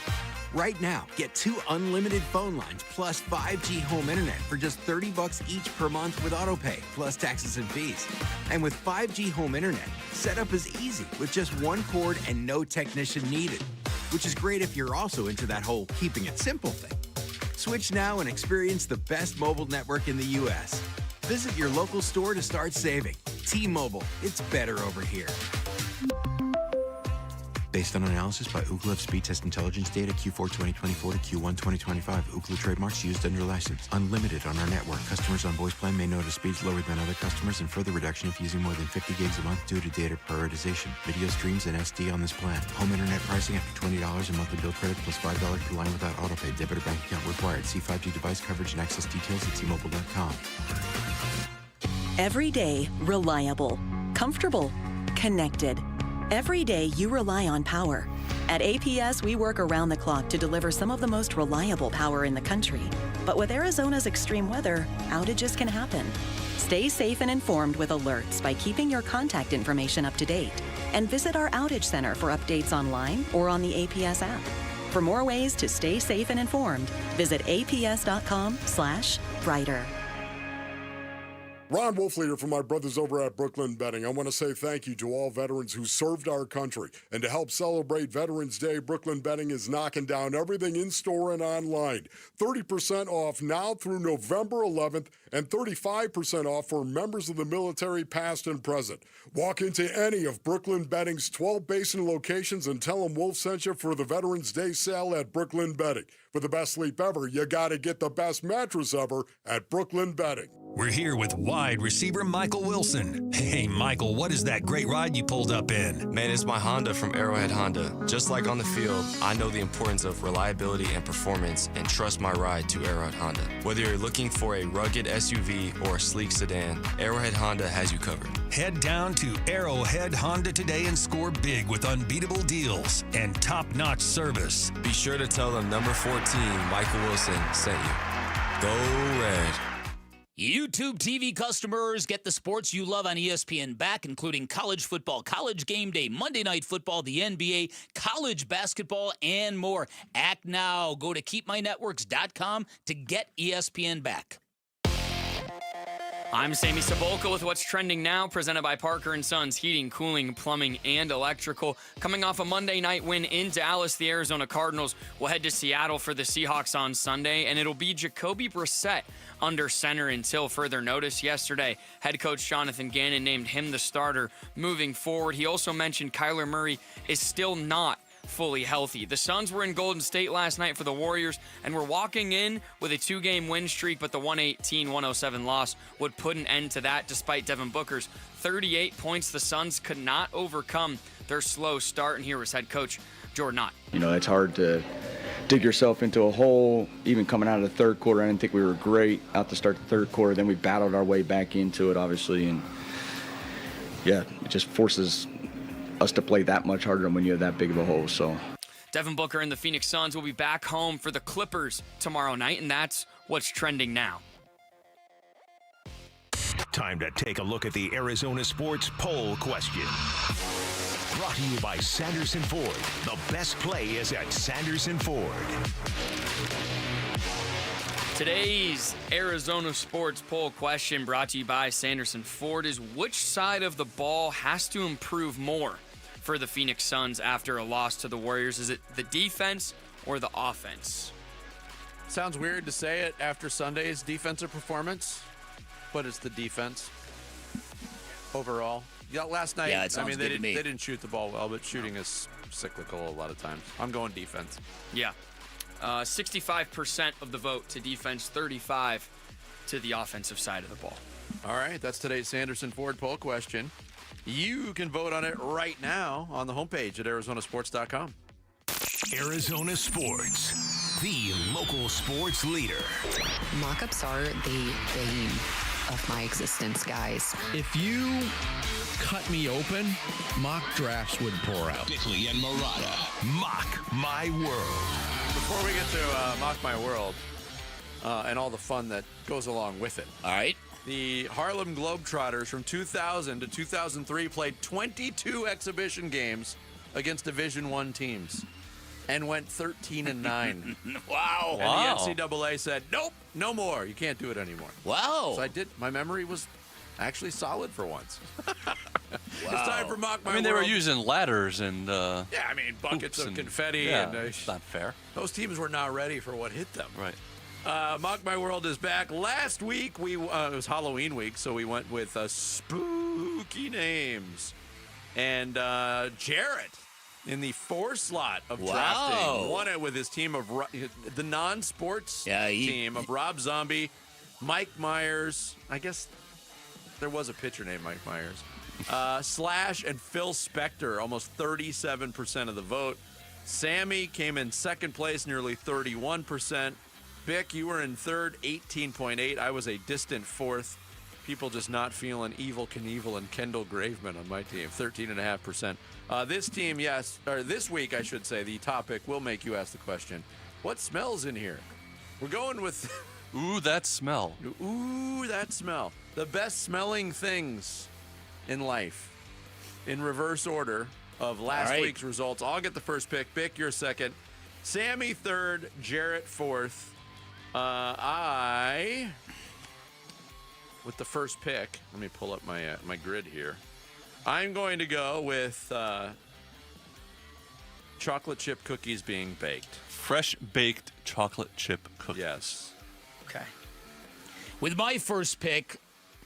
Right now, get 2 unlimited phone lines plus 5G home internet for just $30 each per month with autopay, plus taxes and fees. And with 5G home internet, setup is easy with just 1 cord and no technician needed, which is great if you're also into that whole keeping it simple thing. Switch now and experience the best mobile network in the U.S. Visit your local store to start saving. T-Mobile, it's better over here. Based on analysis by Ookla of speed test intelligence data Q4 2024 to Q1 2025. Ookla trademarks used under license. Unlimited on our network. Customers on voice plan may notice speeds lower than other customers, and further reduction if using more than 50 gigs a month due to data prioritization. Video streams and SD on this plan. Home internet pricing after $20 a monthly bill credit plus $5 per line without autopay. Debit or bank account required. See 5G device coverage and access details at T-Mobile.com. Every day, reliable, comfortable, connected. Every day you rely on power. At APS, we work around the clock to deliver some of the most reliable power in the country. But with Arizona's extreme weather, outages can happen. Stay safe and informed with alerts by keeping your contact information up to date. And visit our outage center for updates online or on the APS app. For more ways to stay safe and informed, visit aps.com/brighter. Ron Wolfleader from my brothers over at Brooklyn Betting. I want to say thank you to all veterans who served our country. And to help celebrate Veterans Day, Brooklyn Betting is knocking down everything in-store and online. 30% off now through November 11th and 35% off for members of the military past and present. Walk into any of Brooklyn Betting's 12 basin locations and tell them Wolf sent you for the Veterans Day sale at Brooklyn Betting. For the best sleep ever, you got to get the best mattress ever at Brooklyn Betting. We're here with wide receiver Michael Wilson. Hey, Michael, what is that great ride you pulled up in? Man, it's my Honda from Arrowhead Honda. Just like on the field, I know the importance of reliability and performance and trust my ride to Arrowhead Honda. Whether you're looking for a rugged SUV or a sleek sedan, Arrowhead Honda has you covered. Head down to Arrowhead Honda today and score big with unbeatable deals and top-notch service. Be sure to tell them number 14, Michael Wilson, sent you. Go Red. YouTube TV customers get the sports you love on ESPN back, including college football, college game day, Monday Night Football, the NBA, college basketball, and more. Act now. Go to keepmynetworks.com to get ESPN back. I'm Sammy Sabolka with what's trending now, presented by Parker and Sons Heating, Cooling, Plumbing, and Electrical. Coming off a Monday night win in Dallas, the Arizona Cardinals will head to Seattle for the Seahawks on Sunday, and it'll be Jacoby Brassette under center until further notice. Yesterday, head coach Jonathan Gannon named him the starter moving forward. He also mentioned Kyler Murray is still not fully healthy. The Suns were in Golden State last night for the Warriors and were walking in with a 2-game win streak, but the 118-107 loss would put an end to that despite Devin Booker's 38 points. The Suns could not overcome their slow start, and here was head coach Jordan Knott. You know, it's hard to dig yourself into a hole. Even coming out of the third quarter, I didn't think we were great out to start the third quarter. Then we battled our way back into it, obviously, and yeah, it just forces us to play that much harder when you have that big of a hole. So Devin Booker and the Phoenix Suns will be back home for the Clippers tomorrow night, and that's what's trending now. Time to take a look at the Arizona Sports Poll Question. Brought to you by Sanderson Ford. The best play is at Sanderson Ford. Today's Arizona Sports Poll Question, brought to you by Sanderson Ford, is which side of the ball has to improve more for the Phoenix Suns after a loss to the Warriors? Is it the defense or the offense? Sounds weird to say it after Sunday's defensive performance, but it's the defense overall. Yeah, last night, Yeah, it sounds I mean, good to me. they didn't shoot the ball well, but shooting is cyclical a lot of times. I'm going defense. Yeah. 65% of the vote to defense, 35% to the offensive side of the ball. All right, that's today's Sanderson Ford poll question. You can vote on it right now on the homepage at arizonasports.com. Arizona Sports, the local sports leader. Mock-ups are the bane of my existence, guys. If you cut me open, mock drafts would pour out. Bickley and Murata, Mock My World. Before we get to Mock My World and all the fun that goes along with it. All right. The Harlem Globetrotters from 2000 to 2003 played 22 exhibition games against Division I teams and went 13-9. Wow. And the NCAA said, nope, no more. You can't do it anymore. Wow. So I did. My memory was actually solid for once. It's time for Mock My I mean, World. they were using ladders and Yeah, I mean, buckets of confetti. Yeah, and it's not fair. Those teams were not ready for what hit them. Right. Mock My World is back. Last week, it was Halloween week, so we went with spooky names. And Jarrett, in the 4 slot of drafting, won it with his team of the non-sports team of Rob Zombie, Mike Myers. I guess there was a pitcher named Mike Myers. Slash and Phil Spector, almost 37% of the vote. Sammy came in second place, nearly 31%. Bick, you were in third, 18.8. I was a distant fourth. People just not feeling Evil Knievel and Kendall Graveman on my team, 13.5%. This team, this week, I should say, the topic will make you ask the question, what smells in here? We're going with... Ooh, that smell. Ooh, that smell. The best smelling things in life. in reverse order of last week's results. I'll get the first pick. Bick, you're second. Sammy third. Jarrett fourth. With the first pick, let me pull up my my grid here. I'm going to go with chocolate chip cookies being baked. Fresh baked chocolate chip cookies. Yes. Okay. With my first pick,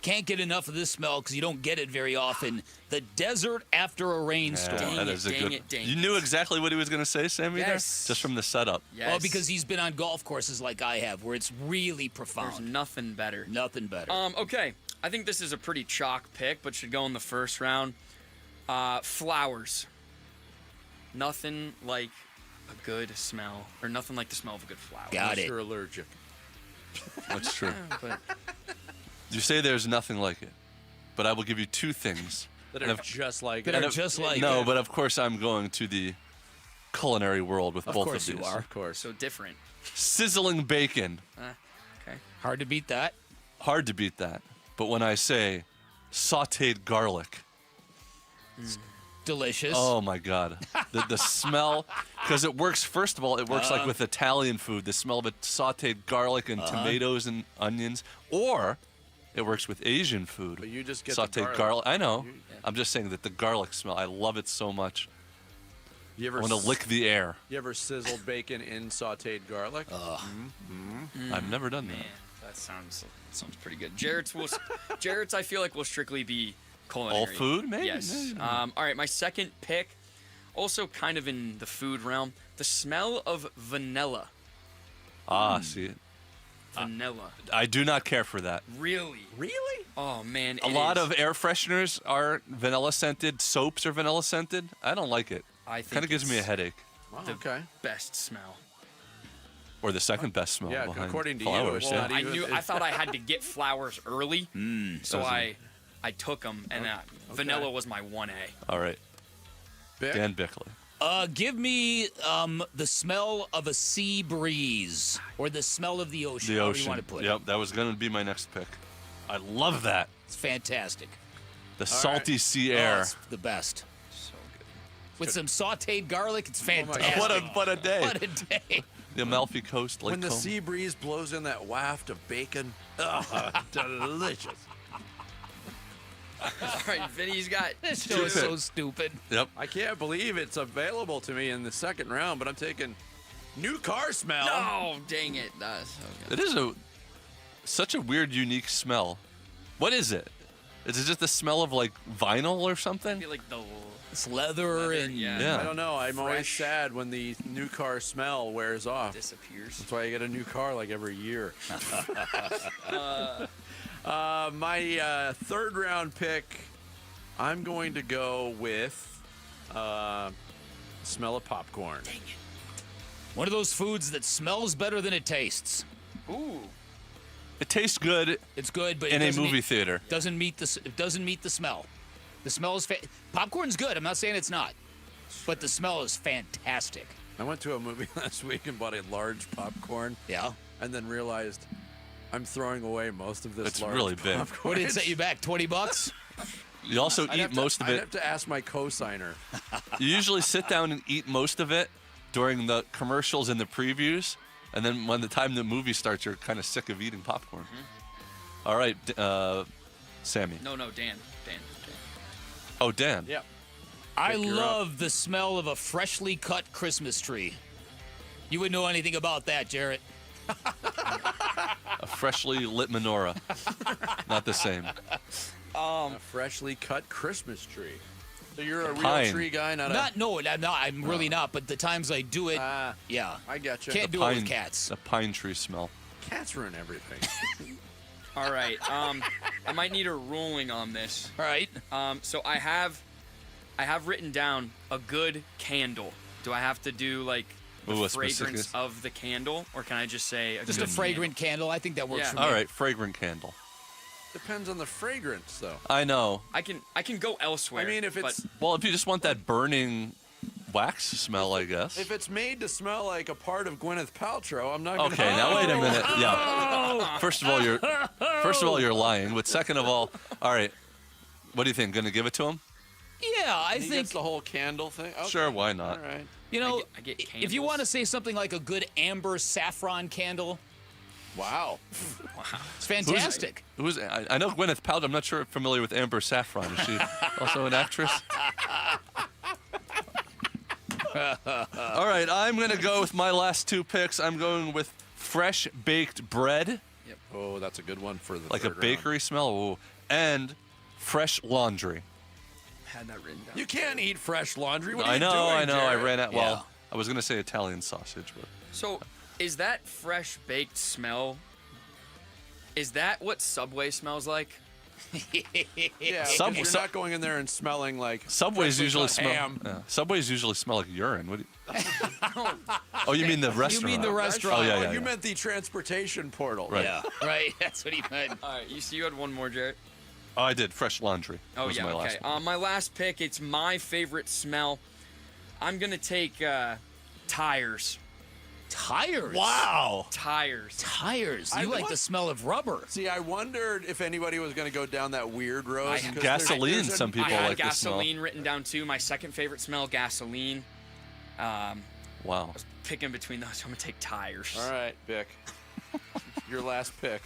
can't get enough of this smell because you don't get it very often. The desert after a rainstorm. Yeah, that is a good. You knew exactly what he was going to say, Sammy. Yes. There, just from the setup. Yes. Well, because he's been on golf courses like I have, where it's really profound. There's nothing better. Nothing better. Okay. I think this is a pretty chalk pick, but should go in the first round. Flowers. Nothing like a good smell, or nothing like the smell of a good flower. Got it. You're allergic. That's true. But You say there's nothing like it, but I will give you two things That are just like That it. are just like No, it. but of course I'm going to the culinary world with Of both course of these. you are. Of course. so different. Sizzling bacon. Okay. Hard to beat that. Hard to beat that. But when I say sautéed garlic, Delicious. oh my God. The smell, because it works, first of all, it works like with Italian food, the smell of it sautéed garlic and tomatoes and onions, or it works with Asian food. But you just get the sautéed garlic. I know. I'm just saying that the garlic smell, I love it so much. You ever I want to lick the air. You ever sizzled bacon in sautéed garlic? I've never done that. Man, that sounds pretty good. Jarrett's I feel like will strictly be culinary. All food, maybe? Yes. Maybe. All right, my second pick, also kind of in the food realm, the smell of vanilla. See it. Vanilla. I do not care for that. Really? Really? Oh, man. A lot of air fresheners are vanilla scented. Soaps are vanilla scented. I don't like it. I think Kind of gives me a it's headache. Wow, the okay. best smell. Or the second best smell. Yeah, behind according to flowers. you, Yeah. well, I thought I had to get flowers early, so I took them, and vanilla was my 1A. All right. Bick? Dan Bickley. Give me the smell of a sea breeze or the smell of the ocean. The However you ocean. want to put it. Yep, that was going to be my next pick. I love that. It's fantastic. The salty sea air. Oh, it's the best. So good. With some sautéed garlic, it's fantastic. What a day. What a day. The Amalfi Coast, Lake When the Como. sea breeze blows in that waft of bacon, delicious. All right, Vinny's got This show is so stupid. Yep. I can't believe it's available to me in the second round, but I'm taking new car smell. No, dang it. That's so good. It is such a weird, unique smell. What is it? Is it just the smell of like vinyl or something? I feel like It's leather and Yeah. I don't know. I'm always Fresh. sad when the new car smell wears off. disappears. That's why I get a new car like every year. My third round pick, I'm going to go with smell of popcorn. Dang it. one of those foods that smells better than it tastes. Ooh. It tastes good It's good, but in it a doesn't movie meet, theater. Doesn't meet the it doesn't meet the smell. The smell is popcorn's good. I'm not saying it's not, but the smell is fantastic. I went to a movie last week and bought a large popcorn. Yeah. And then realized I'm throwing away most of this It's large really big. popcorn. What did it set you back? $20? You also I'd eat have to- most of I'd it. have to ask my co-signer. You usually sit down and eat most of it during the commercials and the previews, and then when the time the movie starts, you're kind of sick of eating popcorn. All right, Sammy. No, Dan. Oh, Dan. Yep. I Pick her love the smell of a freshly cut Christmas tree. You wouldn't know anything about that, Jarrett. A freshly lit menorah. Not the same. A freshly cut Christmas tree. So you're a real pine. tree guy, not a... No, I'm really not. But the times I do it, yeah. I got you. Can't do it with cats. The pine tree smell. Cats ruin everything. All right. I might need a ruling on this. All right. So I have written down a good candle. Do I have to do like the Ooh, a fragrance specific- of the candle, or can I just say Just good a fragrant candle. I think that works Yeah. for me. All right, fragrant candle. Depends on the fragrance, though. I know. I can go elsewhere. I mean, if it's Well, if you just want that burning wax smell, I guess. if it's made to smell like a part of Gwyneth Paltrow, I'm not going to... Okay, now wait a minute. Yeah. First of all, you're lying. But second of all right. What do you think? Going to give it to him? Yeah, I He think gets the whole candle thing. Okay. Sure, why not? All right. You know, I get if you want to say something like a good amber saffron candle, Wow. it's fantastic. I know Gwyneth Paltrow. I'm not sure familiar with Amber Saffron. Is she also an actress? All right, I'm going to go with my last two picks. I'm going with fresh baked bread. Yep. Oh, that's a good one for the Like a third bakery smell. Ooh. And fresh laundry. Had that written down. You can't eat fresh laundry. What are I you know, doing, I Jared? ran out. Yeah. Well, I was going to say Italian sausage, but So, is that fresh baked smell? Is that what Subway smells like? Yeah, Sub- you're Sub- not going in there and smelling like Subways freshly usually cut smell. ham. Yeah. Subways usually smell like urine. What do you, oh, you mean the restaurant? You mean the restaurant? Oh, yeah, Oh, yeah. you yeah. meant the transportation portal. Right. Yeah, right. That's what he meant. All right, you had one more, Jarrett. Oh, I did. Fresh laundry. Oh, was yeah, my okay. last one. My last pick, it's my favorite smell. I'm going to take tires. Tires. Wow. Tires. Tires. I You like want- the smell of rubber. See, I wondered if anybody was going to go down that weird road. because Gasoline, there's some people I had like the smell. gasoline written down, too. My second favorite smell, gasoline. Wow. Picking between those, I'm going to take tires. All right, Vic. Your last pick.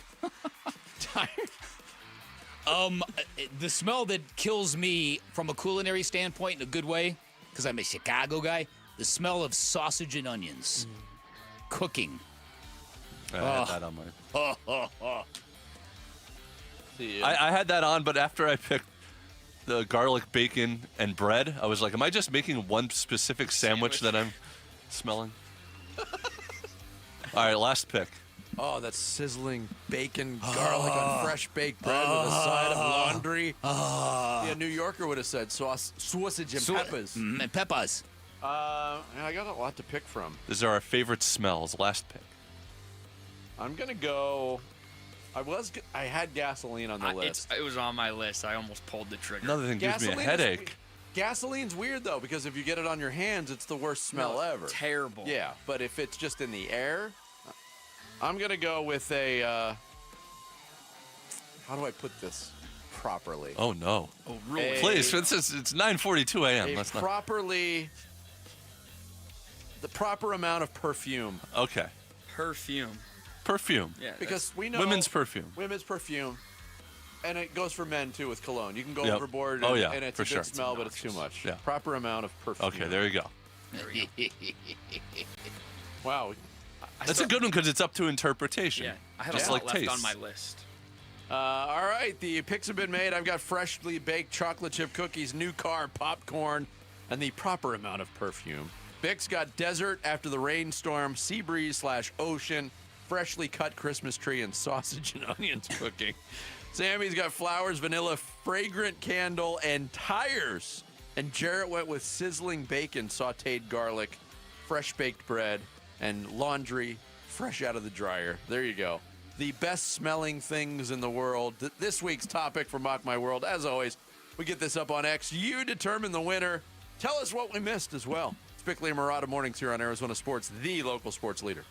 The smell that kills me from a culinary standpoint in a good way, because I'm a Chicago guy, the smell of sausage and onions. Cooking. I had that on my. See, I had that on, but after I picked the garlic, bacon, and bread, I was like, am I just making one specific sandwich that I'm smelling? All right, last pick. Oh, that sizzling bacon, garlic, on fresh baked bread with a side of laundry. Yeah, New Yorker would have said sausage and peppers. And peppers. I got a lot to pick from. These are our favorite smells. Last pick. I'm gonna go. I had gasoline on the list. It was on my list. I almost pulled the trigger. Another thing gives me a headache. Gasoline's weird though, because if you get it on your hands, it's the worst smell ever. Terrible. Yeah, but if it's just in the air, I'm gonna go with a. How do I put this properly? Oh no! Oh, really? Please, it's 9:42 a.m. Let's not. The proper amount of perfume. Okay. Perfume. Perfume. Yeah. Because we know Women's perfume. Women's perfume. And it goes for men too with cologne. You can go Yep. overboard Oh, and, yeah, and it's for a good sure. smell, but it's too much. Yeah. Proper amount of perfume. Okay, there you go. Wow. That's a good one because it's up to interpretation. Yeah, I had just a lot like left taste. on my list. All right, the picks have been made. I've got freshly baked chocolate chip cookies, new car, popcorn, and the proper amount of perfume. Vic's got desert after the rainstorm, sea breeze / ocean, freshly cut Christmas tree, and sausage and onions cooking. Sammy's got flowers, vanilla, fragrant candle, and tires. And Jarrett went with sizzling bacon, sauteed garlic, fresh baked bread, and laundry fresh out of the dryer. There you go. The best smelling things in the world. This week's topic for Mock My World. As always, we get this up on X. You determine the winner. Tell us what we missed as well. It's Bickley and Murata Mornings here on Arizona Sports, the local sports leader.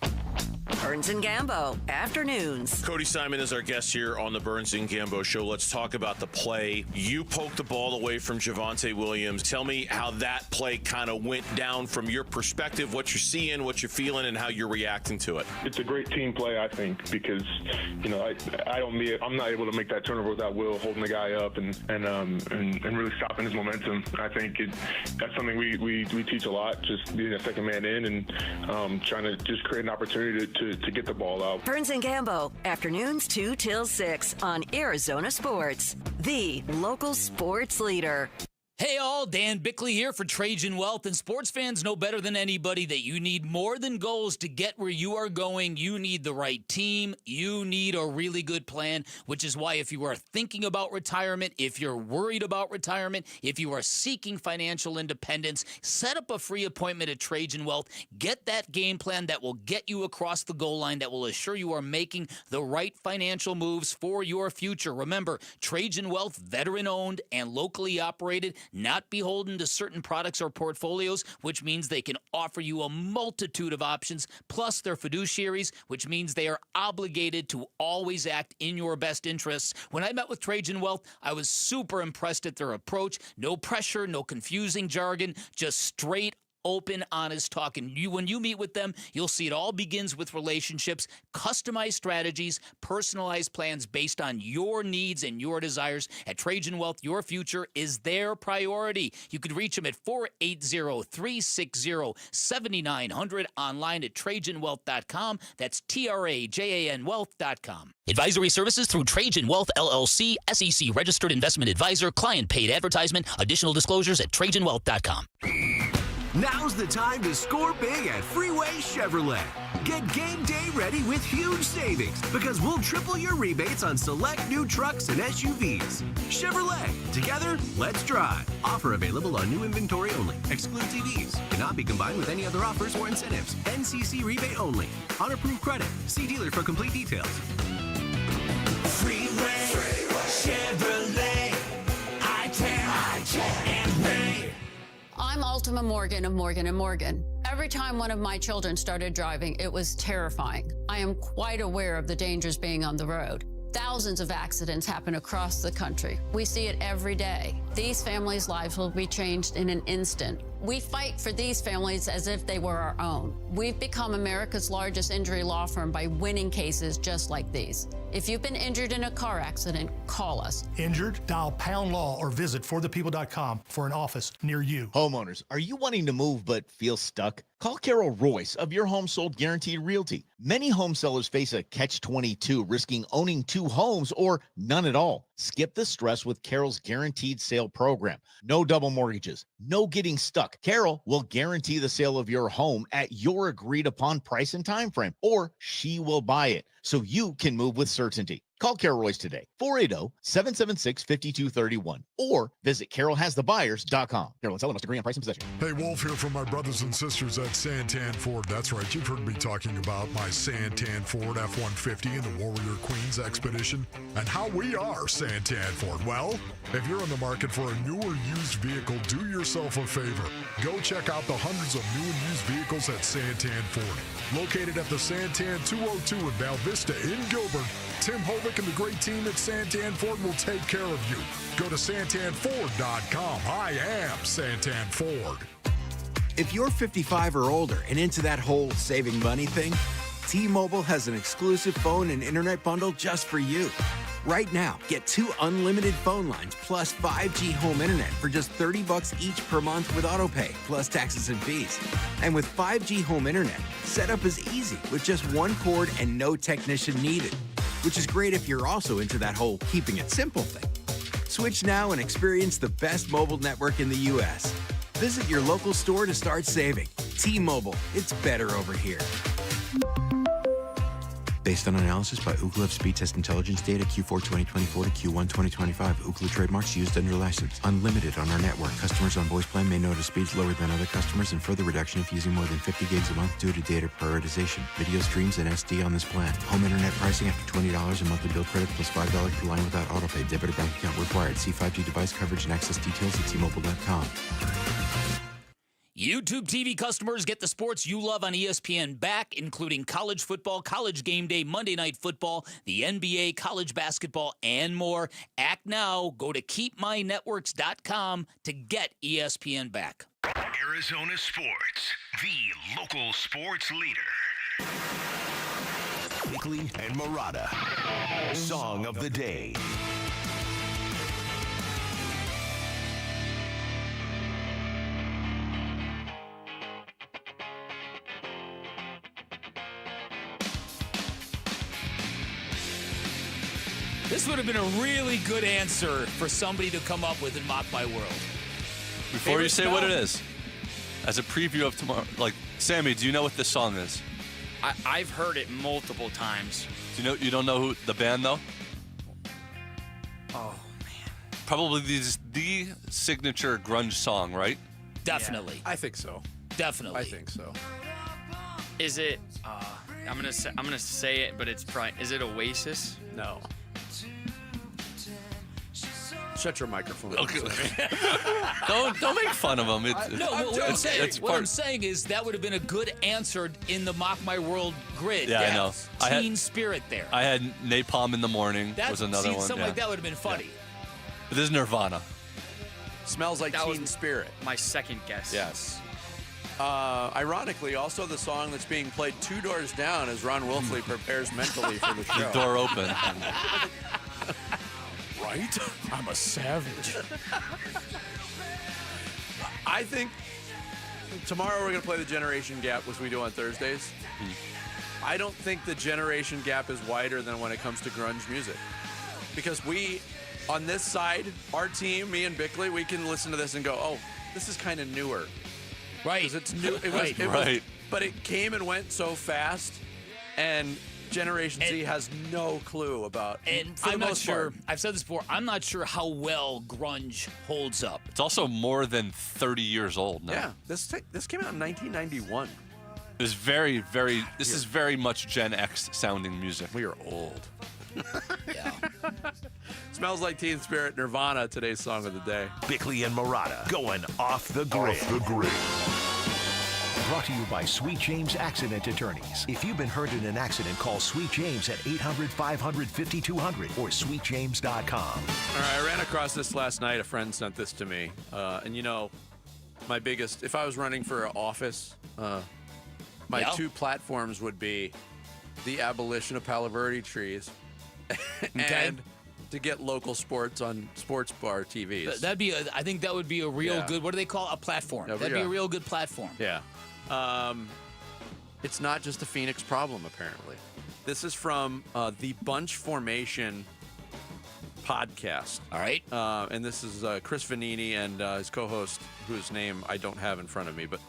Burns and Gambo, afternoons. Cody Simon is our guest here on the Burns and Gambo Show. Let's talk about the play. You poked the ball away from Javonte Williams. Tell me how that play kind of went down from your perspective, what you're seeing, what you're feeling, and how you're reacting to it. It's a great team play, I think, because I'm not able to make that turnover without Will holding the guy up and really stopping his momentum. I think that's something we teach a lot, just being a second man in and trying to just create an opportunity to get the ball out. Burns and Gambo, afternoons 2 till 6 on Arizona Sports, the local sports leader. Hey all, Dan Bickley here for Trajan Wealth, and sports fans know better than anybody that you need more than goals to get where you are going. You need the right team. You need a really good plan, which is why if you are thinking about retirement, if you're worried about retirement, if you are seeking financial independence, set up a free appointment at Trajan Wealth. Get that game plan that will get you across the goal line, that will assure you are making the right financial moves for your future. Remember, Trajan Wealth, veteran-owned and locally operated. not beholden to certain products or portfolios, which means they can offer you a multitude of options, plus they're fiduciaries, which means they are obligated to always act in your best interests. When I met with Trajan Wealth, I was super impressed at their approach. No pressure, no confusing jargon, just straight open, honest talk. And when you meet with them, you'll see it all begins with relationships, customized strategies, personalized plans based on your needs and your desires. At Trajan Wealth, your future is their priority. You can reach them at 480-360-7900, online at TrajanWealth.com. That's TRAJAN Wealth.com. Advisory services through Trajan Wealth, LLC, SEC registered investment advisor, client paid advertisement. Additional disclosures at TrajanWealth.com. Now's the time to score big at Freeway Chevrolet. Get game day ready with huge savings because we'll triple your rebates on select new trucks and SUVs. Chevrolet, together, let's drive. Offer available on new inventory only. Excludes EVs. Cannot be combined with any other offers or incentives. NCC rebate only. On approved credit. See dealer for complete details. Freeway Chevrolet. I can and may. I'm Ultima Morgan of Morgan & Morgan. Every time one of my children started driving, it was terrifying. I am quite aware of the dangers being on the road. Thousands of accidents happen across the country. We see it every day. These families' lives will be changed in an instant. We fight for these families as if they were our own. We've become America's largest injury law firm by winning cases just like these. If you've been injured in a car accident, call us. Injured? Dial # law or visit forthepeople.com for an office near you. Homeowners, are you wanting to move but feel stuck? Call Carol Royce of Your Home Sold Guaranteed Realty. Many home sellers face a catch-22, risking owning 2 homes or none at all. Skip the stress with Carol's Guaranteed Sale Program. No double mortgages, no getting stuck. Carol will guarantee the sale of your home at your agreed-upon price and time frame, or she will buy it so you can move with certainty. Call Carol Royce today, 480-776-5231, or visit carolhasthebuyers.com. Carol and seller must agree on price and possession. Hey, Wolf here from my brothers and sisters at Santan Ford. That's right, you've heard me talking about my Santan Ford F-150 and the Warrior Queens Expedition, and how we are Santan Ford. Well, if you're in the market for a new or used vehicle, do yourself a favor. Go check out the hundreds of new and used vehicles at Santan Ford. Located at the Santan 202 in Val Vista in Gilbert, Tim Hovick and the great team at Santan Ford will take care of you. Go to santanford.com. I am Santan Ford. If you're 55 or older and into that whole saving money thing, T-Mobile has an exclusive phone and internet bundle just for you. Right now, get 2 unlimited phone lines plus 5G home internet for just $30 each per month with autopay, plus taxes and fees. And with 5G home internet, setup is easy with just 1 cord and no technician needed, which is great if you're also into that whole keeping it simple thing. Switch now and experience the best mobile network in the U.S. Visit your local store to start saving. T-Mobile, it's better over here. Based on analysis by Ookla Speed Test Intelligence data Q4 2024 to Q1 2025. Ookla trademarks used under license. Unlimited on our network. Customers on voice plan may notice speeds lower than other customers and further reduction if using more than 50 gigs a month due to data prioritization. Video streams and SD on this plan. Home internet pricing after $20 in monthly bill credit plus $5 per line without autopay. Debit or bank account required. See 5G device coverage and access details at T-Mobile.com. YouTube TV customers get the sports you love on ESPN back, including college football, college game day, Monday Night Football, the NBA, college basketball, and more. Act now. Go to keepmynetworks.com to get ESPN back. Arizona Sports, the local sports leader. Bickley and Murata, Song of the Day. This would have been a really good answer for somebody to come up with in Mock My World. Before you say what it is, as a preview of tomorrow, like, Sammy, do you know what this song is? I've heard it multiple times. Do you know? You don't know who the band though? Oh man. Probably the signature grunge song, right? Definitely. I think so. Definitely. I think so. Is it? I'm gonna say it, but it's probably. Is it Oasis? No. Shut your microphone. Okay. don't make fun of him. What I'm saying is that would have been a good answer in the Mock My World grid. Yeah, I know. Teen spirit there. I had Napalm in the Morning. Was another one. Something like that would have been funny. Yeah. But this is Nirvana. Smells like Teen Spirit. My second guess. Yes. Ironically, also the song that's being played 2 doors down as Ron Wolfley prepares mentally for the show. The door open. Right? I'm a savage. I think tomorrow we're going to play the generation gap, which we do on Thursdays. I don't think the generation gap is wider than when it comes to grunge music. Because we, on this side, our team, me and Bickley, we can listen to this and go, oh, this is kind of newer. Right. Because it's new. It was, but it came and went so fast, and Generation Z has no clue about. And I'm not sure. I've said this before. I'm not sure how well grunge holds up. It's also more than 30 years old now. Yeah, this came out in 1991. It was very, very. This is very much Gen X sounding music. We are old. Yeah. Smells like Teen Spirit, Nirvana, today's song of the day. Bickley and Marotta going off the grid. Brought to you by Sweet James Accident Attorneys. If you've been hurt in an accident, call Sweet James at 800-500-5200 or sweetjames.com. All right, I ran across this last night. A friend sent this to me. And, you know, my biggest, if I was running for an office, my two platforms would be the abolition of Palo Verde trees and to get local sports on sports bar TVs. That'd be I think that would be a real good, what do they call it? A platform. That'd be a real good platform. Yeah. It's not just a Phoenix problem, apparently. This is from the Bunch Formation podcast. All right. And this is Chris Vanini and his co-host, whose name I don't have in front of me, but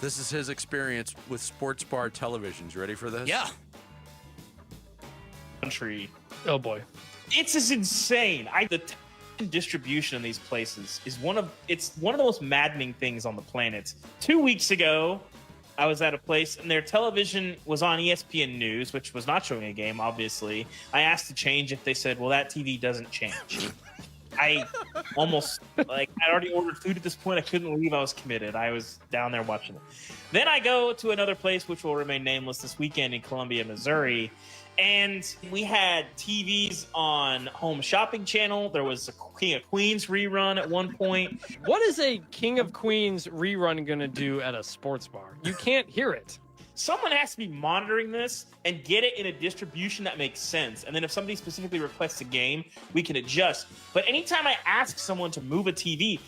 this is his experience with sports bar televisions. You ready for this? Yeah. Country. Oh boy. It's just insane. The distribution in these places is one of the most maddening things on the planet. 2 weeks ago, I was at a place and their television was on ESPN News, which was not showing a game, obviously. I asked to change it. They said, well, that TV doesn't change. I almost, I'd already ordered food at this point. I couldn't leave. I was committed. I was down there watching it. Then I go to another place, which will remain nameless, this weekend in Columbia, Missouri. And we had TVs on Home Shopping Channel. There was a King of Queens rerun at one point. What is a King of Queens rerun going to do at a sports bar? You can't hear it. Someone has to be monitoring this and get it in a distribution that makes sense. And then if somebody specifically requests a game, we can adjust. But anytime I ask someone to move a TV,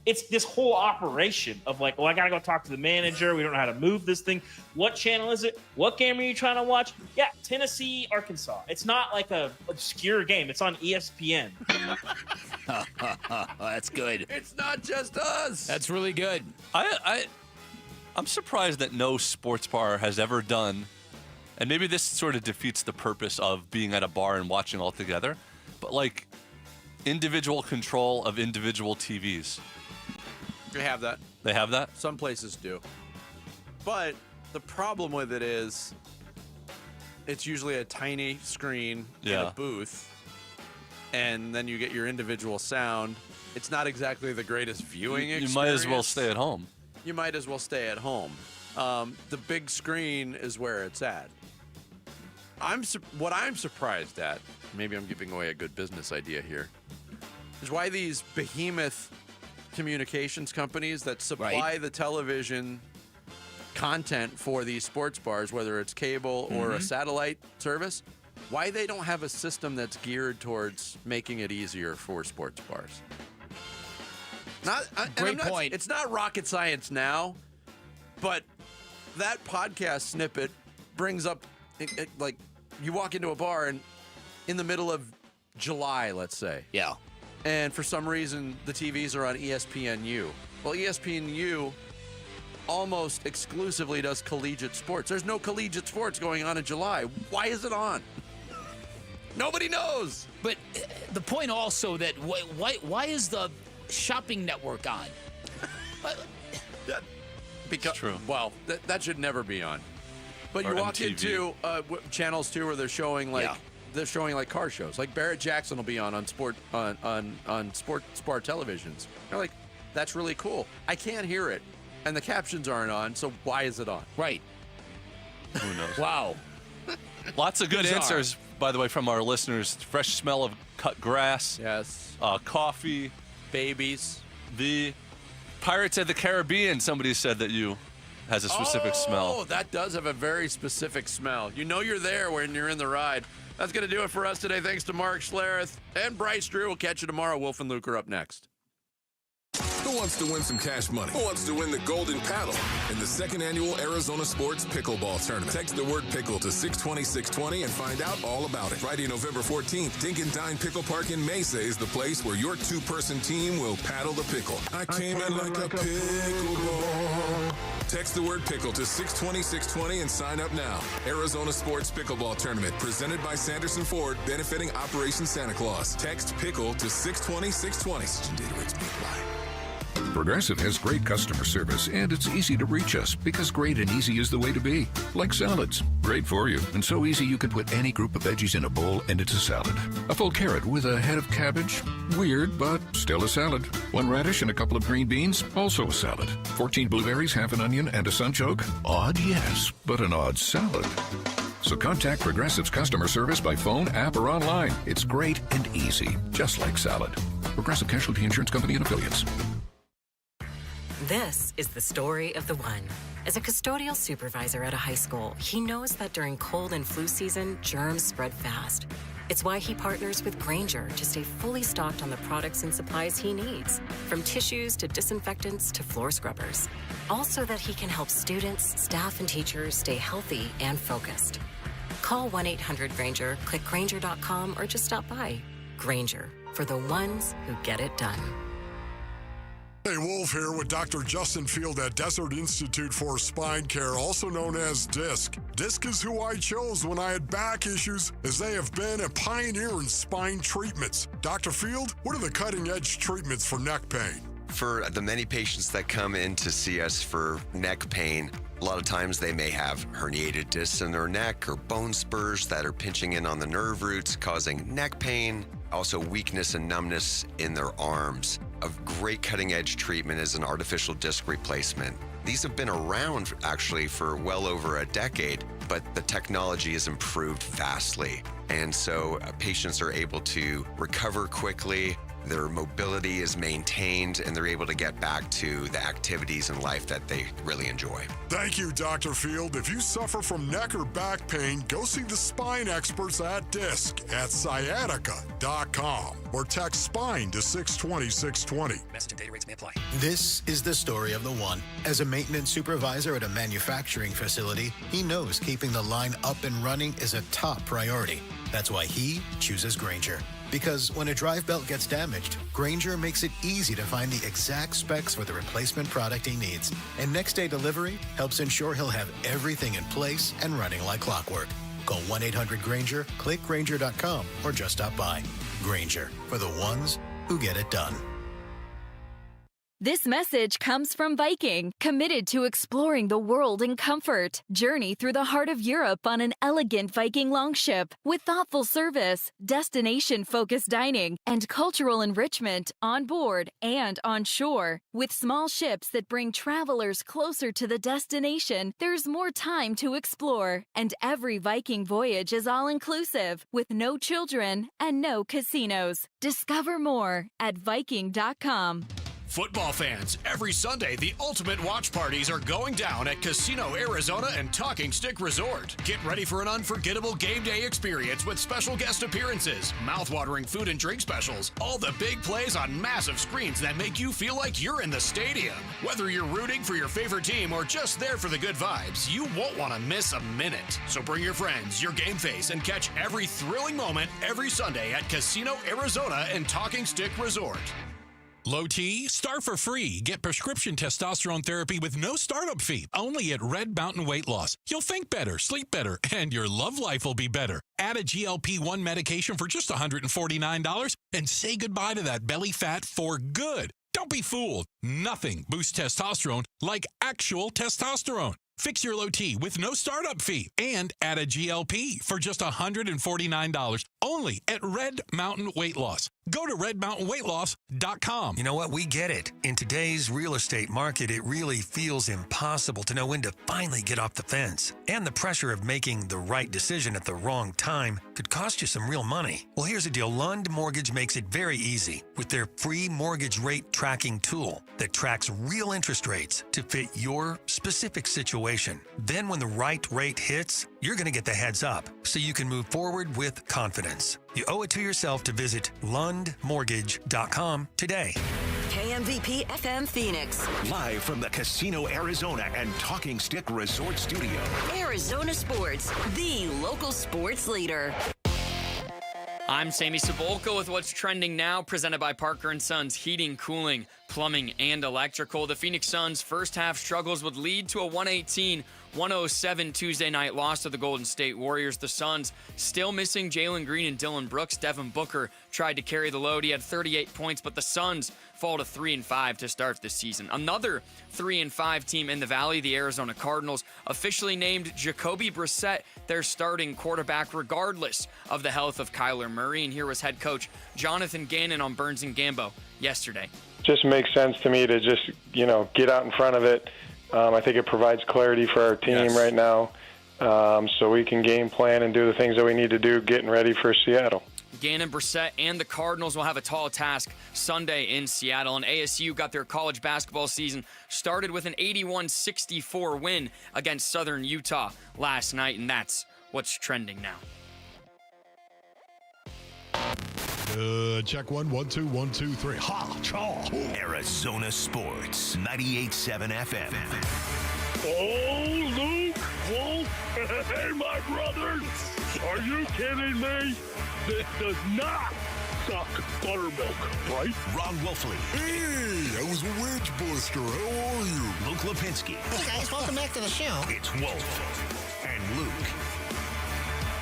it's this whole operation of I got to go talk to the manager. We don't know how to move this thing. What channel is it? What game are you trying to watch? Yeah, Tennessee, Arkansas. It's not like a obscure game. It's on ESPN. That's good. It's not just us. That's really good. I'm surprised that no sports bar has ever done, and maybe this sort of defeats the purpose of being at a bar and watching all together, but individual control of individual TVs. They have that. They have that? Some places do. But the problem with it is it's usually a tiny screen in a booth, and then you get your individual sound. It's not exactly the greatest viewing experience. You might as well stay at home. You might as well stay at home. The big screen is where it's at. What I'm surprised at, maybe I'm giving away a good business idea here, is why these behemoth communications companies that supply the television content for these sports bars, whether it's cable or a satellite service, why they don't have a system that's geared towards making it easier for sports bars. Great point. It's not rocket science now, but that podcast snippet brings up, you walk into a bar and in the middle of July, let's say. Yeah. And for some reason, the TVs are on ESPNU. Well, ESPNU almost exclusively does collegiate sports. There's no collegiate sports going on in July. Why is it on? Nobody knows. But the point also that why is the shopping network on? Because, true. Well, that should never be on. But Or you walk MTV. into channels too, where they're showing they're showing like car shows. Like Barrett Jackson will be on Sport televisions. They're like, that's really cool. I can't hear it, and the captions aren't on. So why is it on? Right. Who knows? Wow. Lots of good Bizarre. answers, by the way, from our listeners. Fresh smell of cut grass. Yes. Coffee. Babies. The Pirates of the Caribbean, somebody said that has a specific smell. Oh, that does have a very specific smell. You know you're there when you're in the ride. That's going to do it for us today. Thanks to Mark Schlereth and Bryce Drew. We'll catch you tomorrow. Wolf and Luke are up next. Who wants to win some cash money? Who wants to win the golden paddle in the second annual Arizona Sports Pickleball Tournament? Text the word pickle to 620-620 and find out all about it. Friday, November 14th, Dink and Dine Pickle Park in Mesa is the place where your two-person team will paddle the pickle. I came in like a pickleball. Text the word pickle to 620-620 and sign up now. Arizona Sports Pickleball Tournament presented by Sanderson Ford, benefiting Operation Santa Claus. Text pickle to 620-620. Such data rates may apply. Progressive has great customer service, and it's easy to reach us because great and easy is the way to be. Like salads. Great for you, and so easy you can put any group of veggies in a bowl and it's a salad. A full carrot with a head of cabbage? Weird, but still a salad. One radish and a couple of green beans? Also a salad. 14 blueberries, half an onion, and a sunchoke? Odd, yes, but an odd salad. So contact Progressive's customer service by phone, app, or online. It's great and easy, just like salad. Progressive Casualty Insurance Company and Affiliates. This is the story of the one. As a custodial supervisor at a high school, he knows that during cold and flu season, germs spread fast. It's why he partners with Grainger to stay fully stocked on the products and supplies he needs, from tissues to disinfectants to floor scrubbers. Also that he can help students, staff, and teachers stay healthy and focused. Call 1-800-GRAINGER, click Grainger.com, or just stop by. Grainger, for the ones who get it done. Hey, Wolf here with Dr. Justin Field at Desert Institute for Spine Care, also known as DISC. DISC is who I chose when I had back issues, as they have been a pioneer in spine treatments. Dr. Field, what are the cutting-edge treatments for neck pain? For the many patients that come in to see us for neck pain, a lot of times they may have herniated discs in their neck or bone spurs that are pinching in on the nerve roots, causing neck pain. Also weakness and numbness in their arms. A great cutting-edge treatment is an artificial disc replacement. These have been around actually for well over a decade, but the technology has improved vastly. And so patients are able to recover quickly, their mobility is maintained, and they're able to get back to the activities in life that they really enjoy. Thank you, Dr. Field. If you suffer from neck or back pain, go see the spine experts at DISC at sciatica.com or text SPINE to 620-620. Message and data rates may apply. This is the story of the one. As a maintenance supervisor at a manufacturing facility, he knows keeping the line up and running is a top priority. That's why he chooses Grainger. Because when a drive belt gets damaged, Grainger makes it easy to find the exact specs for the replacement product he needs. And next day delivery helps ensure he'll have everything in place and running like clockwork. Call 1-800-GRAINGER, click Grainger.com, or just stop by. Grainger, for the ones who get it done. This message comes from Viking, committed to exploring the world in comfort. Journey through the heart of Europe on an elegant Viking longship with thoughtful service, destination-focused dining, and cultural enrichment on board and on shore. With small ships that bring travelers closer to the destination, there's more time to explore. And every Viking voyage is all-inclusive, with no children and no casinos. Discover more at Viking.com. Football fans, every Sunday, the ultimate watch parties are going down at Casino Arizona and Talking Stick Resort. Get ready for an unforgettable game day experience with special guest appearances, mouth-watering food and drink specials, all the big plays on massive screens that make you feel like you're in the stadium. Whether you're rooting for your favorite team or just there for the good vibes, you won't want to miss a minute. So bring your friends, your game face, and catch every thrilling moment every Sunday at Casino Arizona and Talking Stick Resort. Low T, start for free. Get prescription testosterone therapy with no startup fee. Only at Red Mountain Weight Loss. You'll think better, sleep better, and your love life will be better. Add a GLP-1 medication for just $149 and say goodbye to that belly fat for good. Don't be fooled. Nothing boosts testosterone like actual testosterone. Fix your low T with no startup fee and add a GLP for just $149 only at Red Mountain Weight Loss. Go to redmountainweightloss.com. You know what? We get it. In today's real estate market, it really feels impossible to know when to finally get off the fence. And the pressure of making the right decision at the wrong time could cost you some real money. Well, here's the deal. Lund Mortgage makes it very easy with their free mortgage rate tracking tool that tracks real interest rates to fit your specific situation. Then when the right rate hits, you're going to get the heads up so you can move forward with confidence. You owe it to yourself to visit lundmortgage.com today. KMVP FM Phoenix. Live from the Casino Arizona and Talking Stick Resort Studio. Arizona Sports, the local sports leader. I'm Sammy Cebulka with what's trending now, presented by Parker and Sons Heating, Cooling, Plumbing, and Electrical. The Phoenix Suns' first half struggles would lead to a 118-107 Tuesday night loss to the Golden State Warriors. The Suns still missing Jalen Green and Dylan Brooks. Devin Booker tried to carry the load. He had 38 points, but the Suns fall to 3-5 to start the season. Another 3-5 team in the Valley, the Arizona Cardinals, officially named Jacoby Brassette their starting quarterback, regardless of the health of Kyler Murray. And here was head coach Jonathan Gannon on Burns and Gambo yesterday. Just makes sense to me to just, get out in front of it. I think it provides clarity for our team right now, so we can game plan and do the things that we need to do getting ready for Seattle. Gannon, Brassette, and the Cardinals will have a tall task Sunday in Seattle. And ASU got their college basketball season started with an 81-64 win against Southern Utah last night, and that's what's trending now. Check 1, 1, 2, 1, 2, 3. Ha, chaw. Arizona Sports, 98.7 FM. Oh, Luke, Wolf, hey, my brothers. Are you kidding me? This does not suck buttermilk, right? Ron Wolfley. Hey, I was a wedge buster. How are you? Luke Lipinski. Hey, guys, welcome back to the show. It's Wolf and Luke.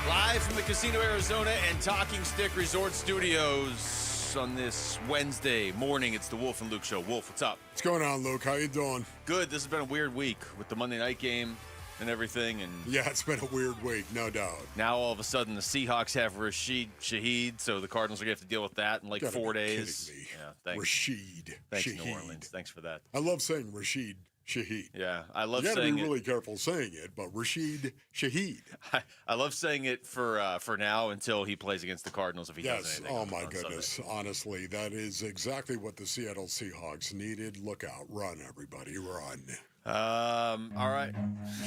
Live from the Casino Arizona and Talking Stick Resort Studios on this Wednesday morning, it's the Wolf and Luke Show. Wolf, what's up? What's going on, Luke? How you doing? Good. This has been a weird week with the Monday night game and everything. And yeah, it's been a weird week, no doubt. Now all of a sudden the Seahawks have Rashid Shaheed, so the Cardinals are going to have to deal with that in like 4 days. Kidding me. Yeah, thanks. Rashid Thanks, Shaheed. New Orleans. Thanks for that. I love saying Rashid Shaheed. Yeah, I love saying it. You got to be really it. careful saying it, but Rashid Shaheed. I love saying it for now until he plays against the Cardinals if he does anything. Oh my goodness. Honestly, that is exactly what the Seattle Seahawks needed. Look out. Run, everybody. Run. All right.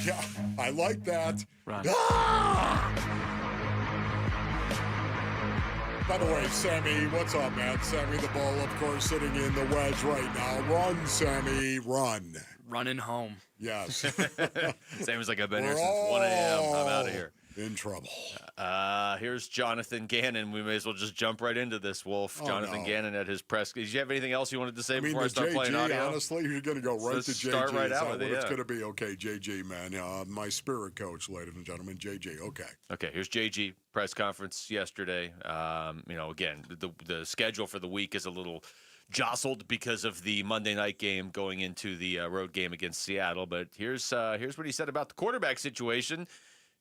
Yeah, I like that. Run. By the way, Sammy, what's up, man? Sammy the ball, of course, sitting in the wedge right now. Run, Sammy, run. Running home. Yes. Sammy's like, I've been here since 1 a.m. I'm out of here. In trouble. Here's Jonathan Gannon. We may as well just jump right into this, Wolf. Jonathan Gannon at his press. Did you have anything else you wanted to say before I start playing audio? Honestly, you're going to go right to JG. Start right out with it, It's going to be okay, JG, man. My spirit coach, ladies and gentlemen, JG. Okay. Okay, here's JG press conference yesterday. Again, the schedule for the week is a little jostled because of the Monday night game going into the road game against Seattle. But here's what he said about the quarterback situation.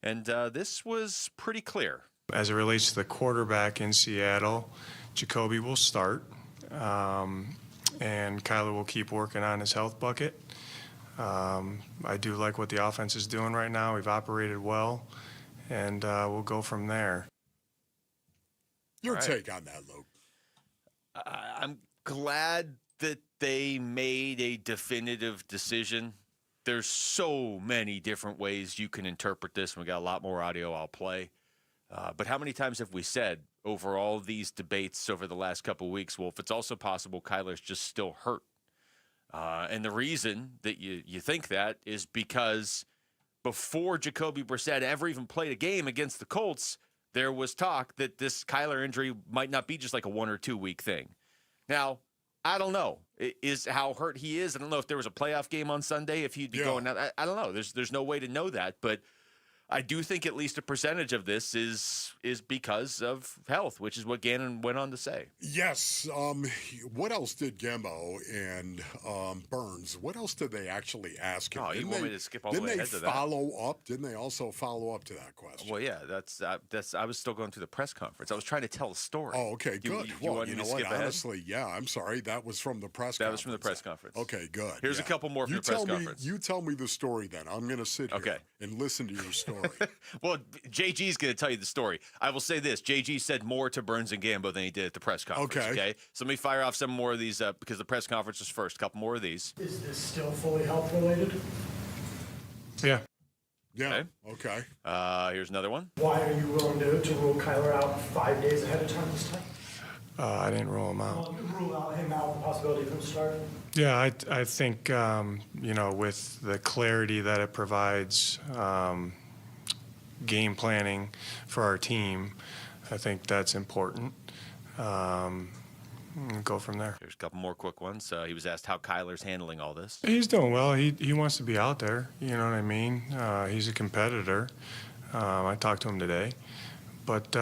And this was pretty clear. As it relates to the quarterback in Seattle, Jacoby will start, and Kyler will keep working on his health bucket. I do like what the offense is doing right now. We've operated well, and we'll go from there. Your take on that, Luke? I'm glad that they made a definitive decision. There's so many different ways you can interpret this, and we got a lot more audio I'll play. But how many times have we said over all these debates over the last couple of weeks, Wolf, it's also possible Kyler's just still hurt. And the reason that you think that is because before Jacoby Brassette ever even played a game against the Colts, there was talk that this Kyler injury might not be just like a 1 or 2 week thing. Now, I don't know is how hurt he is. I don't know if there was a playoff game on Sunday, if he'd be going out. I don't know. There's no way to know that. But I do think at least a percentage of this is because of health, which is what Gannon went on to say. Yes. What else did Gambo and Burns, what else did they actually ask him? Oh, you want me to skip all the way ahead to that? Didn't they follow up? Didn't they also follow up to that question? Well, yeah, that's. I was still going through the press conference. I was trying to tell a story. Oh, okay, good. You want me to skip ahead? Honestly, yeah, I'm sorry. That was from the press conference. That was from the press conference. Okay, good. Here's a couple more from the press conference. You tell me the story then. I'm going to sit here and listen to your story. Well, JG's going to tell you the story. I will say this. JG said more to Burns and Gambo than he did at the press conference. Okay. So let me fire off some more of these because the press conference was first. A couple more of these. Is this still fully health related? Yeah. Yeah. Okay. Here's another one. Why are you willing to rule Kyler out 5 days ahead of time this time? I didn't rule him out. Rule him out the possibility of him starting? Yeah, I think, with the clarity that it provides game planning for our team, I think that's important. Go from there. There's a couple more quick ones. He was asked how Kyler's handling all this. He's doing well. He wants to be out there. You know what I mean? He's a competitor. I talked to him today. But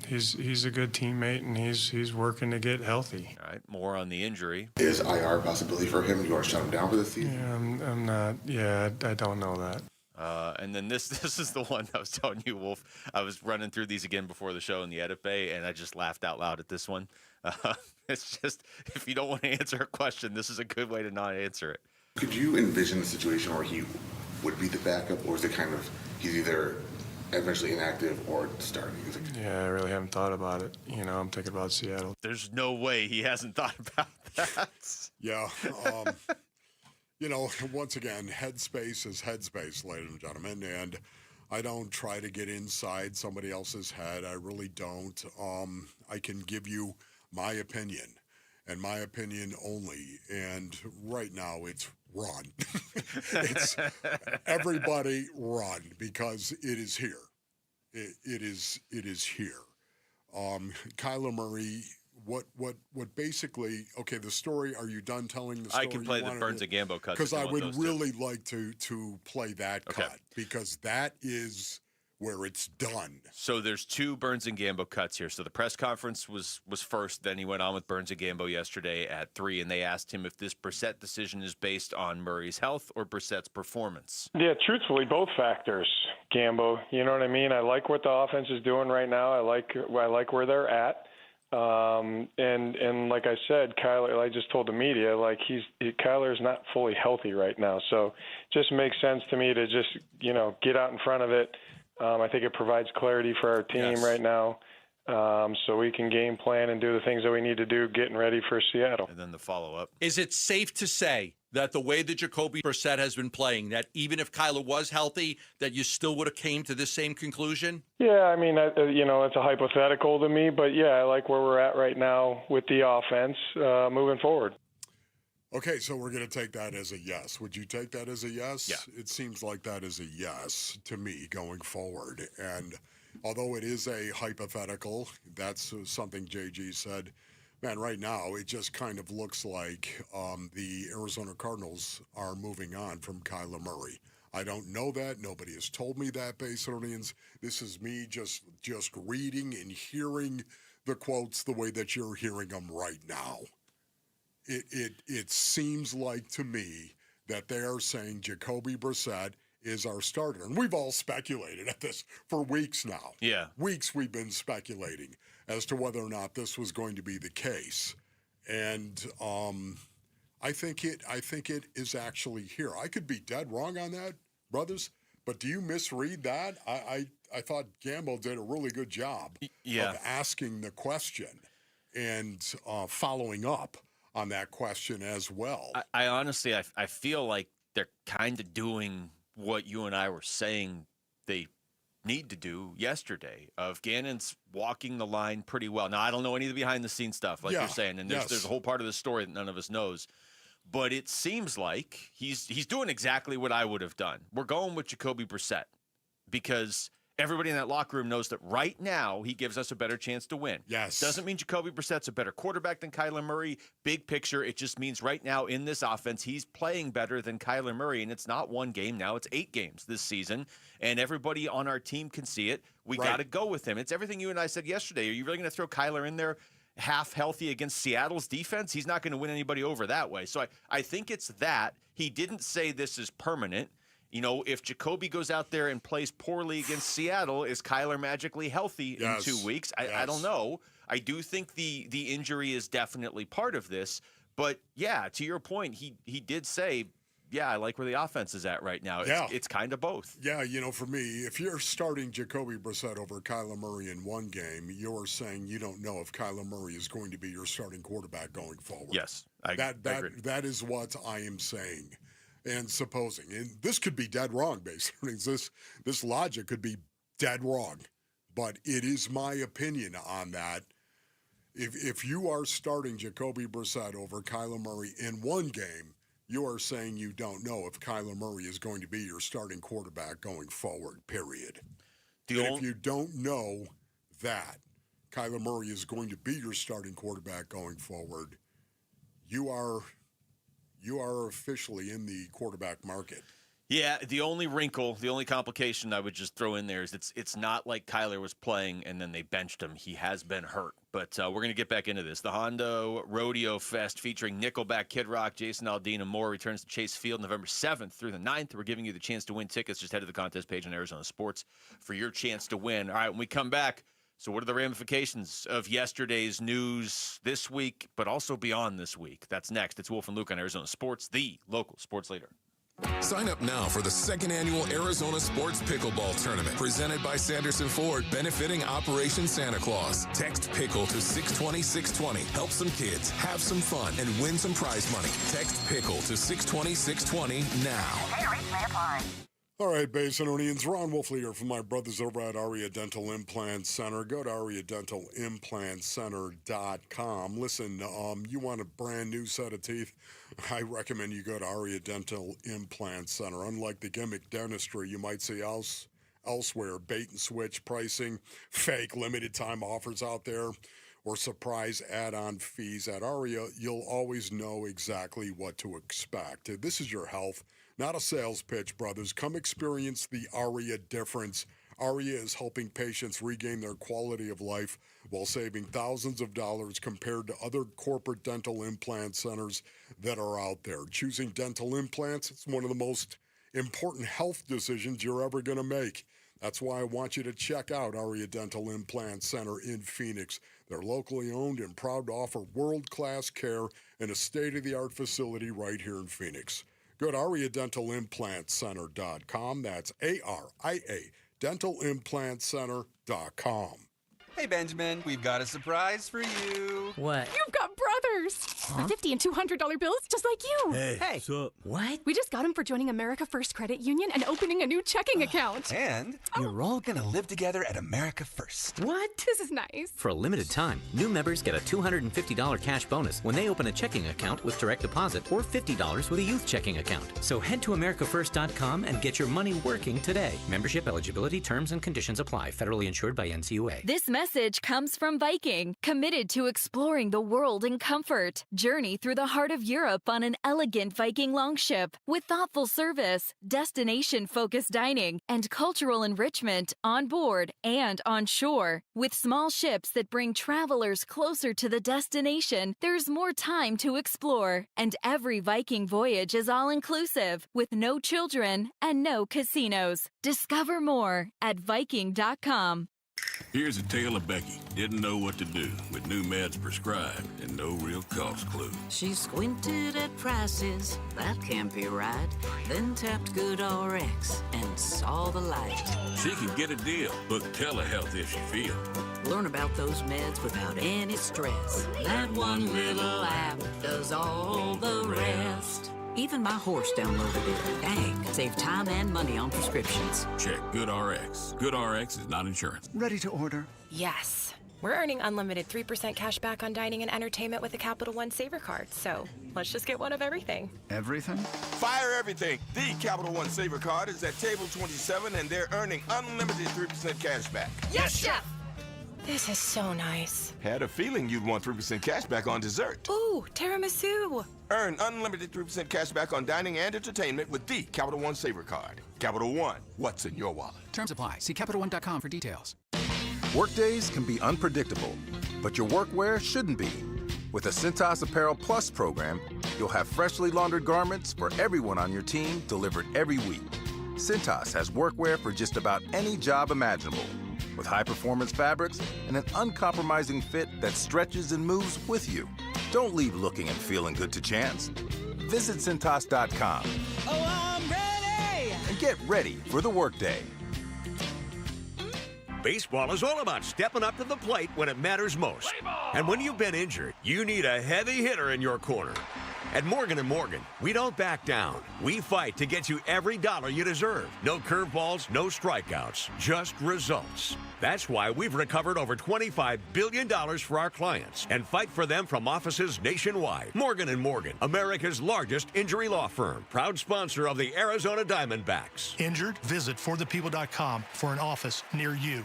he's a good teammate, and he's working to get healthy. All right, more on the injury. Is IR a possibility for him? You want to shut him down for this season? Yeah, I'm not. Yeah, I don't know that. And then this is the one I was telling you, Wolf. I was running through these again before the show in the edit bay, and I just laughed out loud at this one. It's just, if you don't want to answer a question, this is a good way to not answer it. Could you envision a situation where he would be the backup, or is it kind of he's either eventually inactive or starting? Yeah, I really haven't thought about it. I'm thinking about Seattle. There's no way he hasn't thought about that. Yeah. Once again, headspace is headspace, ladies and gentlemen, and I don't try to get inside somebody else's head. I really don't. I can give you my opinion, and my opinion only, and right now it's run. It's everybody run, because it is here. It is here. Kyler Murray. What basically, okay, the story, are you done telling the story? I can play the Burns and Gambo cut. Because I would really like to play that cut, because that is where it's done. So there's two Burns and Gambo cuts here. So the press conference was first, then he went on with Burns and Gambo yesterday at 3, and they asked him if this Brassette decision is based on Murray's health or Brissett's performance. Yeah, truthfully, both factors, Gambo. You know what I mean? I like what the offense is doing right now. I like where they're at. And like I said, Kyler, I just told the media, Kyler's not fully healthy right now. So just makes sense to me to just, get out in front of it. I think it provides clarity for our team right now. So we can game plan and do the things that we need to do getting ready for Seattle. And then the follow-up. Is it safe to say that the way that Jacoby Brissett has been playing, that even if Kyler was healthy, that you still would have came to this same conclusion? Yeah, I mean, it's a hypothetical to me, but yeah, I like where we're at right now with the offense moving forward. Okay, so we're going to take that as a yes. Would you take that as a yes? Yeah. It seems like that is a yes to me going forward. And although it is a hypothetical, that's something JG said. Man, right now, it just kind of looks like the Arizona Cardinals are moving on from Kyler Murray. I don't know that. Nobody has told me that, Bassonians. This is me just reading and hearing the quotes the way that you're hearing them right now. It seems like to me that they are saying Jacoby Brissett is our starter. And we've all speculated at this for weeks now. Yeah. Weeks we've been speculating as to whether or not this was going to be the case. And I think it is actually here. I could be dead wrong on that, brothers, but do you misread that? I thought Gamble did a really good job of asking the question and following up on that question as well. I honestly, I feel like they're kind of doing what you and I were saying they need to do yesterday, of Gannon's walking the line pretty well. Now, I don't know any of the behind-the-scenes stuff, like you're saying, and there's a whole part of the story that none of us knows. But it seems like he's doing exactly what I would have done. We're going with Jacoby Brissett because everybody in that locker room knows that right now he gives us a better chance to win. Yes. Doesn't mean Jacoby Brissett's a better quarterback than Kyler Murray. Big picture, it just means right now in this offense, he's playing better than Kyler Murray, and it's not one game now. It's 8 games this season, and everybody on our team can see it. We got to go with him. It's everything you and I said yesterday. Are you really going to throw Kyler in there half healthy against Seattle's defense? He's not going to win anybody over that way. So I think it's that. He didn't say this is permanent. You know, if Jacoby goes out there and plays poorly against Seattle, is Kyler magically healthy in 2 weeks? I don't know. I do think the injury is definitely part of this. But, yeah, to your point, he did say, yeah, I like where the offense is at right now. It's kind of both. Yeah, you know, for me, if you're starting Jacoby Brissett over Kyler Murray in one game, you're saying you don't know if Kyler Murray is going to be your starting quarterback going forward. Yes, I agree. That is what I am saying. And supposing, and this could be dead wrong, basically. This logic could be dead wrong, but it is my opinion on that. If you are starting Jacoby Brissett over Kyler Murray in one game, you are saying you don't know if Kyler Murray is going to be your starting quarterback going forward, period. If you don't know that Kyler Murray is going to be your starting quarterback going forward, you are officially in the quarterback market. Yeah, the only wrinkle, the only complication I would just throw in there is it's not like Kyler was playing and then they benched him. He has been hurt. But we're going to get back into this. The Hondo Rodeo Fest featuring Nickelback, Kid Rock, Jason Aldean, and more returns to Chase Field November 7th through the 9th. We're giving you the chance to win tickets. Just head to the contest page on Arizona Sports for your chance to win. All right, when we come back, so what are the ramifications of yesterday's news this week, but also beyond this week? That's next. It's Wolf and Luke on Arizona Sports, the local sports leader. Sign up now for the 2nd annual Arizona Sports Pickleball Tournament presented by Sanderson Ford, benefiting Operation Santa Claus. Text PICKLE to 620-620. Help some kids, have some fun, and win some prize money. Text PICKLE to 620-620 now. Pay rates may apply. All right, Basinonians, Ron Wolfley here from my brothers over at Aria Dental Implant Center. Go to ariadentalimplantcenter.com. Listen, you want a brand new set of teeth? I recommend you go to Aria Dental Implant Center. Unlike the gimmick dentistry you might see elsewhere, bait and switch pricing, fake limited time offers out there, or surprise add-on fees at Aria, you'll always know exactly what to expect. This is your health, not a sales pitch, brothers. Come experience the Aria difference. Aria is helping patients regain their quality of life while saving thousands of dollars compared to other corporate dental implant centers that are out there. Choosing dental implants, it's one of the most important health decisions you're ever going to make. That's why I want you to check out Aria Dental Implant Center in Phoenix. They're locally owned and proud to offer world-class care in a state-of-the-art facility right here in Phoenix. Go to ariadentalimplantcenter.com. That's ARIA, dentalimplantcenter.com. Hey, Benjamin, we've got a surprise for you. What? You've got brothers! Huh? $50 and $200 bills just like you. Hey, what's up? What? We just got them for joining America First Credit Union and opening a new checking account. And you're all gonna live together at America First. What? This is nice. For a limited time, new members get a $250 cash bonus when they open a checking account with direct deposit or $50 with a youth checking account. So head to AmericaFirst.com and get your money working today. Membership eligibility, terms, and conditions apply. Federally insured by NCUA. This message comes from Viking, committed to exploring the world in comfort. Journey through the heart of Europe on an elegant Viking longship with thoughtful service, destination-focused dining, and cultural enrichment on board and on shore. With small ships that bring travelers closer to the destination, there's more time to explore. And every Viking voyage is all-inclusive, with no children and no casinos. Discover more at Viking.com. Here's a tale of Becky. Didn't know what to do with new meds prescribed and no real cost clue. She squinted at prices, that can't be right. Then tapped GoodRx and saw the light. She can get a deal, book telehealth if she feels. Learn about those meds without any stress. That one little app does all the rest. Even my horse downloaded it. Dang, save time and money on prescriptions. Check GoodRx. GoodRx is not insurance. Ready to order? Yes. We're earning unlimited 3% cash back on dining and entertainment with a Capital One Saver card. So let's just get one of everything. Everything? Fire everything. The Capital One Saver card is at table 27, and they're earning unlimited 3% cash back. Yes, Chef! This is so nice. Had a feeling you'd want 3% cash back on dessert. Ooh, tiramisu. Earn unlimited 3% cash back on dining and entertainment with the Capital One Saver card. Capital One, what's in your wallet? Terms apply. See CapitalOne.com for details. Workdays can be unpredictable, but your workwear shouldn't be. With the Cintas Apparel Plus program, you'll have freshly laundered garments for everyone on your team delivered every week. Cintas has workwear for just about any job imaginable, with high-performance fabrics and an uncompromising fit that stretches and moves with you. Don't leave looking and feeling good to chance. Visit Cintas.com. Oh, I'm ready! And get ready for the workday. Baseball is all about stepping up to the plate when it matters most. And when you've been injured, you need a heavy hitter in your corner. At Morgan & Morgan, we don't back down. We fight to get you every dollar you deserve. No curveballs, no strikeouts, just results. That's why we've recovered over $25 billion for our clients and fight for them from offices nationwide. Morgan & Morgan, America's largest injury law firm, proud sponsor of the Arizona Diamondbacks. Injured? Visit forthepeople.com for an office near you.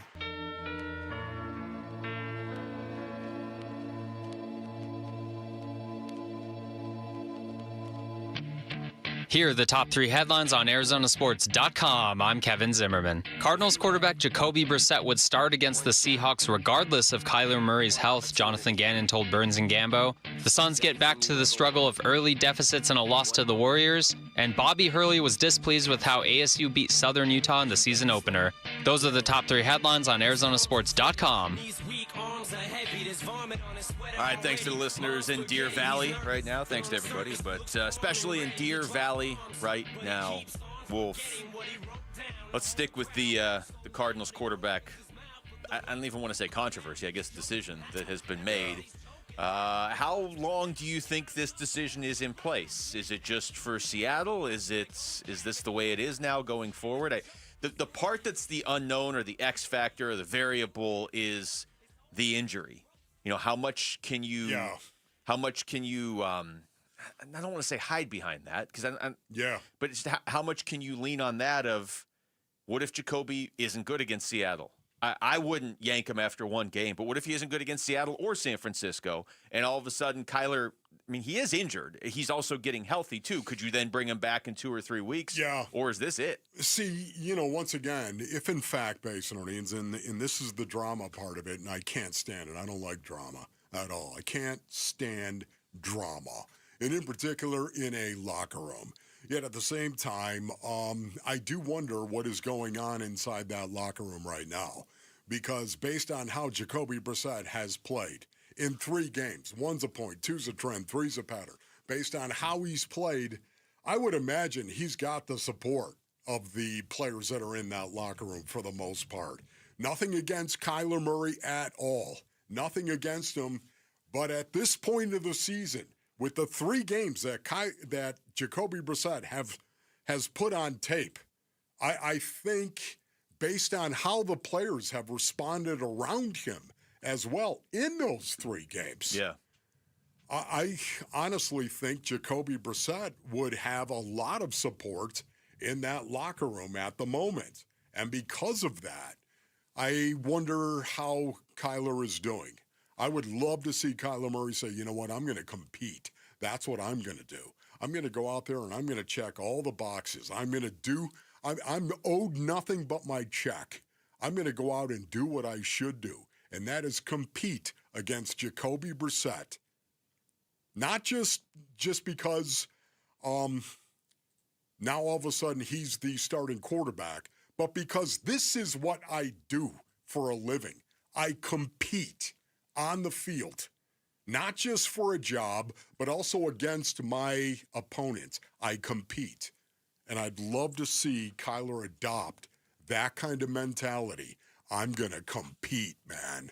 Here are the top 3 headlines on ArizonaSports.com. I'm Kevin Zimmerman. Cardinals quarterback Jacoby Brassette would start against the Seahawks regardless of Kyler Murray's health, Jonathan Gannon told Burns and Gambo. The Suns get back to the struggle of early deficits and a loss to the Warriors. And Bobby Hurley was displeased with how ASU beat Southern Utah in the season opener. Those are the top 3 headlines on ArizonaSports.com. All right, thanks to the listeners in Deer Valley right now. Thanks to everybody, but especially in Deer Valley right now. Wolf, let's stick with the Cardinals quarterback. I don't even want to say controversy, I guess decision that has been made. How long do you think this decision is in place? Is it just for Seattle? Is this the way it is now going forward? The part that's the unknown or the X factor or the variable is the injury. You know, how much can you? I don't want to say hide behind that because but it's how much can you lean on that? Of what if Jacoby isn't good against Seattle? I wouldn't yank him after one game, but what if he isn't good against Seattle or San Francisco, and all of a sudden Kyler? I mean, he is injured. He's also getting healthy too. Could you then bring him back in 2 or 3 weeks? Yeah. Or is this it? See, once again, if in fact, Basinonians, and this is the drama part of it, and I can't stand it. I don't like drama at all. I can't stand drama, and in particular in a locker room. Yet at the same time, I do wonder what is going on inside that locker room right now, because based on how Jacoby Brassette has played, in 3 games, 1's a point, 2's a trend, 3's a pattern. Based on how he's played, I would imagine he's got the support of the players that are in that locker room for the most part. Nothing against Kyler Murray at all. Nothing against him. But at this point of the season, with the 3 games that Jacoby Brassette has put on tape, I think based on how the players have responded around him as well in those 3 games. Yeah. I honestly think Jacoby Brassette would have a lot of support in that locker room at the moment. And because of that, I wonder how Kyler is doing. I would love to see Kyler Murray say, you know what, I'm going to compete. That's what I'm going to do. I'm going to go out there and I'm going to check all the boxes. I'm owed nothing but my check. I'm going to go out and do what I should do. And that is compete against Jacoby Brassette. Not just because now all of a sudden he's the starting quarterback, but because this is what I do for a living. I compete on the field, not just for a job, but also against my opponents. I compete. And I'd love to see Kyler adopt that kind of mentality. I'm going to compete, man.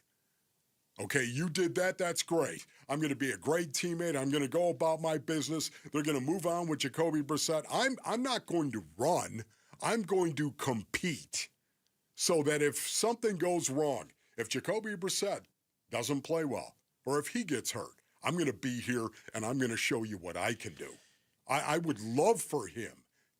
Okay, you did that. That's great. I'm going to be a great teammate. I'm going to go about my business. They're going to move on with Jacoby Brassette. I'm not going to run. I'm going to compete so that if something goes wrong, if Jacoby Brassette doesn't play well, or if he gets hurt, I'm going to be here and I'm going to show you what I can do. I would love for him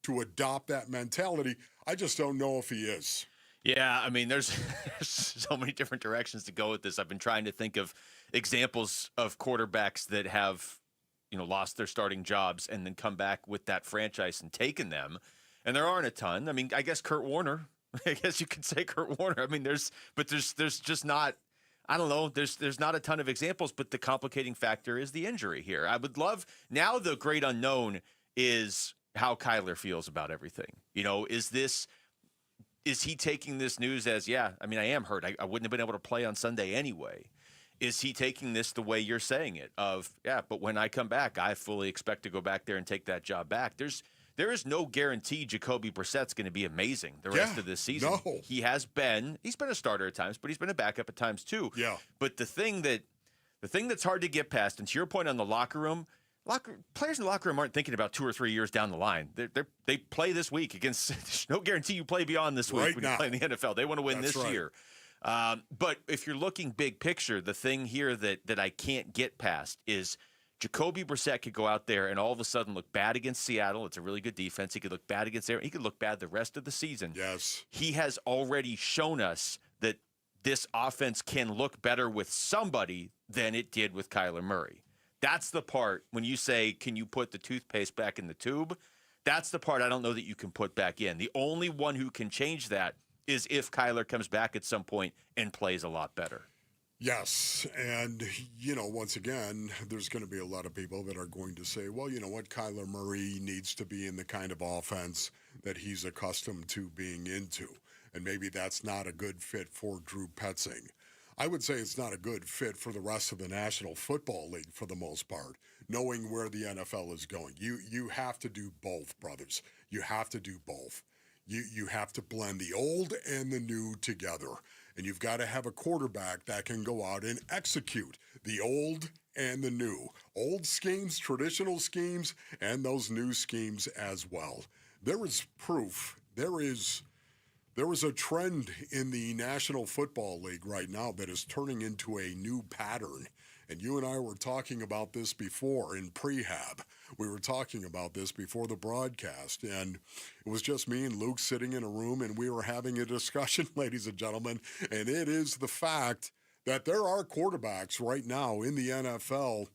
to adopt that mentality. I just don't know if he is. Yeah, I mean, there's so many different directions to go with this. I've been trying to think of examples of quarterbacks that have, lost their starting jobs and then come back with that franchise and taken them. And there aren't a ton. I mean, I guess Kurt Warner. I guess you could say Kurt Warner. I mean, there's just not. I don't know. There's not a ton of examples, but the complicating factor is the injury here. I would love now. The great unknown is how Kyler feels about everything. Is he taking this news as, I am hurt. I wouldn't have been able to play on Sunday anyway. Is he taking this the way you're saying it of, but when I come back, I fully expect to go back there and take that job back. There is no guarantee Jacoby Brissett's going to be amazing the rest of this season. No. He's been a starter at times, but he's been a backup at times too. Yeah. But the thing that's hard to get past, and to your point on the locker room, players in the locker room aren't thinking about 2 or 3 years down the line. They play this week against. There's no guarantee you play beyond this week when you play in the NFL. They want to win this year. But if you're looking big picture, the thing here that I can't get past is Jacoby Brissett could go out there and all of a sudden look bad against Seattle. It's a really good defense. He could look bad against Arizona. He could look bad the rest of the season. Yes. He has already shown us that this offense can look better with somebody than it did with Kyler Murray. That's the part when you say, can you put the toothpaste back in the tube? That's the part I don't know that you can put back in. The only one who can change that is if Kyler comes back at some point and plays a lot better. Yes, and, once again, there's going to be a lot of people that are going to say, well, you know what, Kyler Murray needs to be in the kind of offense that he's accustomed to being into, and maybe that's not a good fit for Drew Petzing. I would say it's not a good fit for the rest of the National Football League for the most part, knowing where the NFL is going. You have to do both, brothers. You have to do both. You have to blend the old and the new together. And you've got to have a quarterback that can go out and execute the old and the new. Old schemes, traditional schemes, and those new schemes as well. There is proof. There is a trend in the National Football League right now that is turning into a new pattern. And you and I were talking about this before in prehab. We were talking about this before the broadcast, and it was just me and Luke sitting in a room, and we were having a discussion, ladies and gentlemen, and it is the fact that there are quarterbacks right now in the NFL,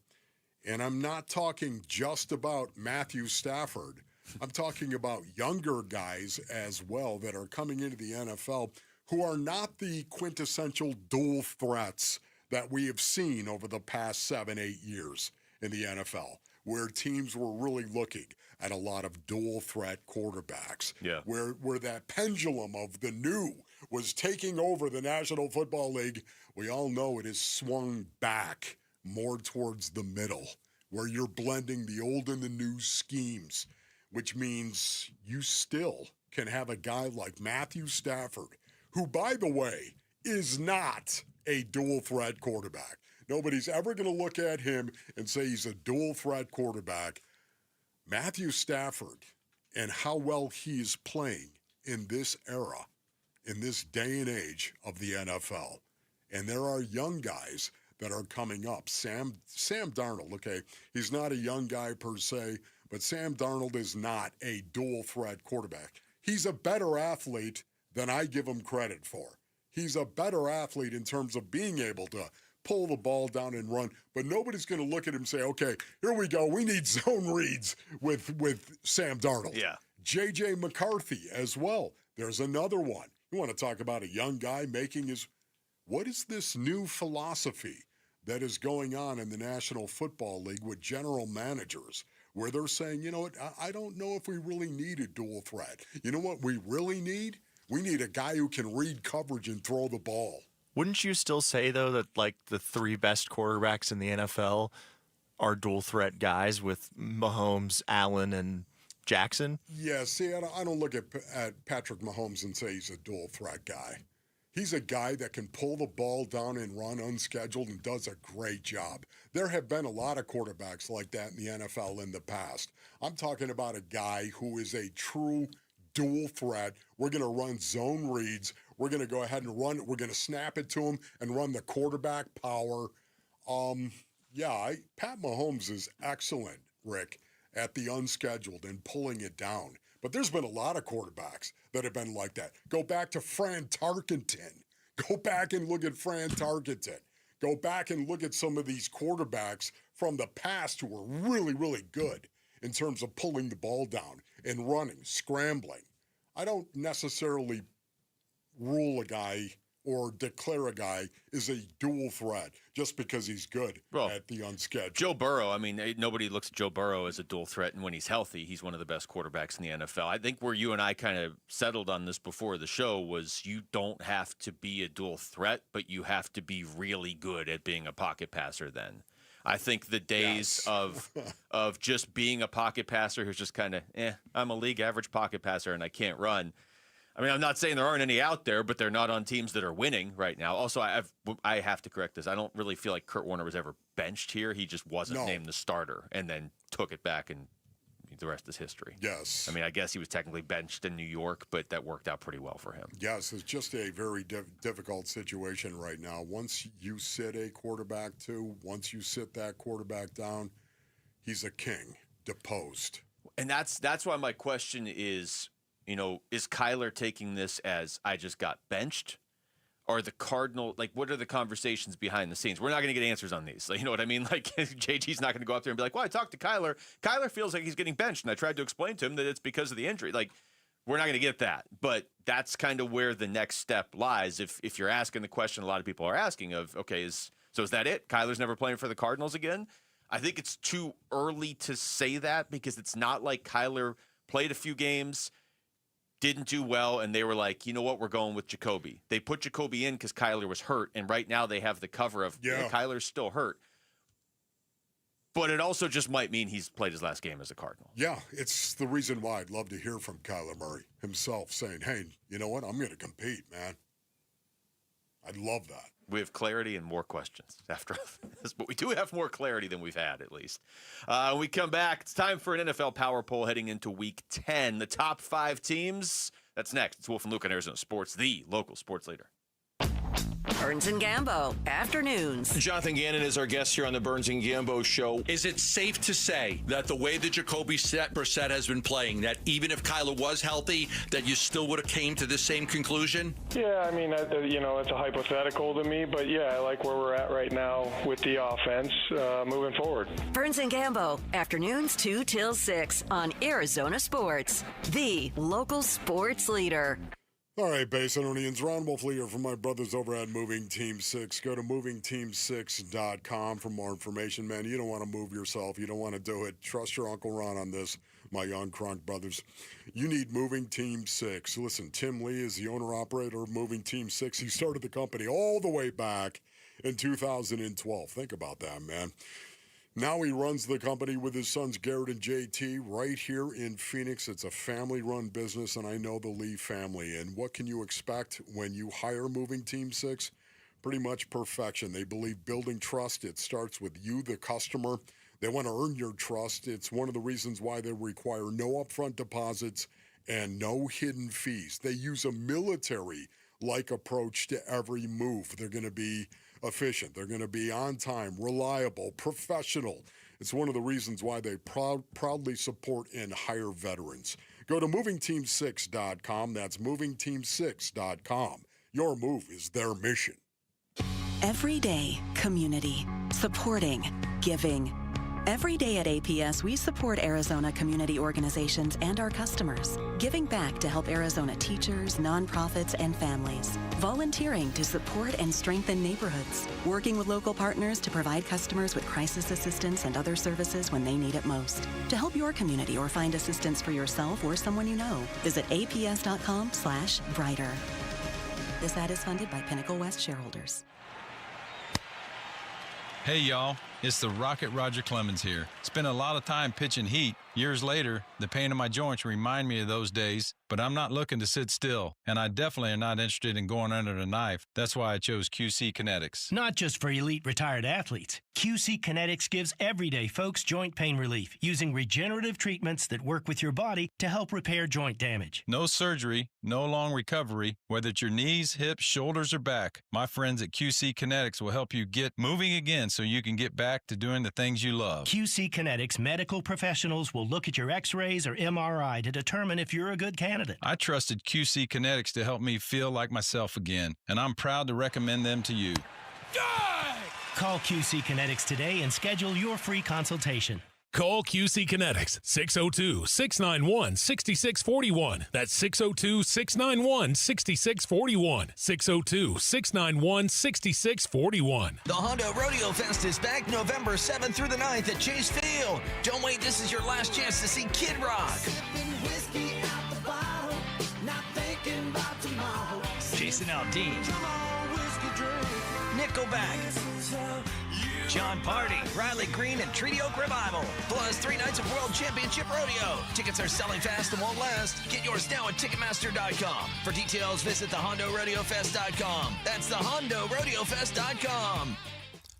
and I'm not talking just about Matthew Stafford. I'm talking about younger guys as well that are coming into the NFL who are not the quintessential dual threats that we have seen over the past 7-8 years in the NFL, where teams were really looking at a lot of dual threat quarterbacks, where that pendulum of the new was taking over the National Football League. We all know it has swung back more towards the middle, where you're blending the old and the new schemes, which means you still can have a guy like Matthew Stafford, who, by the way, is not a dual threat quarterback. Nobody's ever going to look at him and say he's a dual threat quarterback. Matthew Stafford and how well he is playing in this era, in this day and age of the NFL. And there are young guys that are coming up. Sam Darnold, okay, he's not a young guy per se, but Sam Darnold is not a dual threat quarterback. He's a better athlete than I give him credit for. He's a better athlete in terms of being able to pull the ball down and run, but nobody's going to look at him and say, okay, here we go. We need zone reads with Sam Darnold. Yeah. J.J. McCarthy as well. There's another one. You want to talk about a young guy making his – what is this new philosophy that is going on in the National Football League with general managers where they're saying, you know what, I don't know if we really need a dual threat. You know what we really need? We need a guy who can read coverage and throw the ball. Wouldn't you still say, though, that like the three best quarterbacks in the NFL are dual threat guys with Mahomes, Allen, and Jackson? Yeah, see, I don't look at Patrick Mahomes and say he's a dual threat guy. He's a guy that can pull the ball down and run unscheduled and does a great job. There have been a lot of quarterbacks like that in the NFL in the past. I'm talking about a guy who is a true dual threat. We're going to run zone reads. We're going to go ahead and run. We're going to snap it to him and run the quarterback power. Pat Mahomes is excellent, Rick, at the unscheduled and pulling it down. But there's been a lot of quarterbacks that have been like that. Go back to Fran Tarkenton. Go back and look at Fran Tarkenton. Go back and look at some of these quarterbacks from the past who are really, really good in terms of pulling the ball down and running, scrambling. I don't necessarily rule a guy or declare a guy is a dual threat just because he's good at the unscheduled. Joe Burrow, I mean, nobody looks at Joe Burrow as a dual threat, and when he's healthy, he's one of the best quarterbacks in the NFL. I think where you and I kind of settled on this before the show was you don't have to be a dual threat, but you have to be really good at being a pocket passer then. I think the days of just being a pocket passer who's just kind of, I'm a league average pocket passer and I can't run. I mean, I'm not saying there aren't any out there, but they're not on teams that are winning right now. Also, I have to correct this. I don't really feel like Kurt Warner was ever benched here. He just wasn't named the starter and then took it back, and the rest is history. Yes. I mean, I guess he was technically benched in New York, but that worked out pretty well for him. Yes, it's just a very difficult situation right now. Once you sit a quarterback once you sit that quarterback down, he's a king, deposed. And that's why my question is, is Kyler taking this as I just got benched? Or the Cardinal, what are the conversations behind the scenes? We're not going to get answers on these. You know what I mean? JG's not going to go up there and be like, well, I talked to Kyler. Kyler feels like he's getting benched, and I tried to explain to him that it's because of the injury. We're not going to get that. But that's kind of where the next step lies. If you're asking the question a lot of people are asking of, okay, is that it? Kyler's never playing for the Cardinals again? I think it's too early to say that because it's not like Kyler played a few games, didn't do well, and they were like, you know what, we're going with Jacoby. They put Jacoby in because Kyler was hurt, and right now they have the cover of Kyler's still hurt. But it also just might mean he's played his last game as a Cardinal. Yeah, it's the reason why I'd love to hear from Kyler Murray himself saying, hey, you know what, I'm going to compete, man. I'd love that. We have clarity and more questions after this, but we do have more clarity than we've had, at least. When we come back, it's time for an NFL Power Poll heading into Week 10. The top 5 teams. That's next. It's Wolf and Luke on Arizona Sports, the local sports leader. Burns and Gambo, afternoons. Jonathan Gannon is our guest here on the Burns and Gambo show. Is it safe to say that the way that Jacoby Brissett has been playing, that even if Kyler was healthy, that you still would have came to this same conclusion? Yeah, I mean, it's a hypothetical to me, but yeah, I like where we're at right now with the offense moving forward. Burns and Gambo, afternoons 2 till 6 on Arizona Sports, the local sports leader. All right, Basinonians, Ron Wolfley here from my brothers over at Moving Team 6. Go to movingteam6.com for more information, man. You don't want to move yourself. You don't want to do it. Trust your Uncle Ron on this, my young Kronk brothers. You need Moving Team 6. Listen, Tim Lee is the owner-operator of Moving Team 6. He started the company all the way back in 2012. Think about that, man. Now he runs the company with his sons Garrett and JT right here in Phoenix. It's a family-run business, and I know the Lee family. And what can you expect when you hire Moving Team 6? Pretty much perfection. They believe building trust, it starts with you, the customer. They want to earn your trust. It's one of the reasons why they require no upfront deposits and no hidden fees. They use a military-like approach to every move. They're going to be efficient. They're going to be on time, reliable, professional. It's one of the reasons why they proudly support and hire veterans. Go to movingteam6.com. That's movingteam6.com. Your move is their mission. Every day, community, supporting, giving. Every day at APS, we support Arizona community organizations and our customers, giving back to help Arizona teachers, nonprofits, and families, volunteering to support and strengthen neighborhoods, working with local partners to provide customers with crisis assistance and other services when they need it most. To help your community or find assistance for yourself or someone you know, visit aps.com/brighter. This ad is funded by Pinnacle West shareholders. Hey, y'all. It's the Rocket Roger Clemens here. Spent a lot of time pitching heat. Years later, the pain in my joints remind me of those days. but I'm not looking to sit still, and I definitely am not interested in going under the knife. That's why I chose QC Kinetics. Not just for elite retired athletes. QC Kinetics gives everyday folks joint pain relief using regenerative treatments that work with your body to help repair joint damage. No surgery, no long recovery, whether it's your knees, hips, shoulders, or back. My friends at QC Kinetics will help you get moving again so you can get back to doing the things you love. QC Kinetics medical professionals will look at your x-rays or MRI to determine if you're a good candidate. I trusted QC Kinetics to help me feel like myself again, and I'm proud to recommend them to you. Call QC Kinetics today and schedule your free consultation. Call QC Kinetics, 602-691-6641. That's 602-691-6641. 602-691-6641. The Honda Rodeo Fest is back November 7th through the 9th at Chase Field. Don't wait, this is your last chance to see Kid Rock. Jason Aldean. Nickelback. John Party, Riley Green, and Treaty Oak Revival. Plus 3 nights of World Championship Rodeo. Tickets are selling fast and won't last. Get yours now at Ticketmaster.com. For details, visit thehondoRodeoFest.com. That's thehondoRodeoFest.com.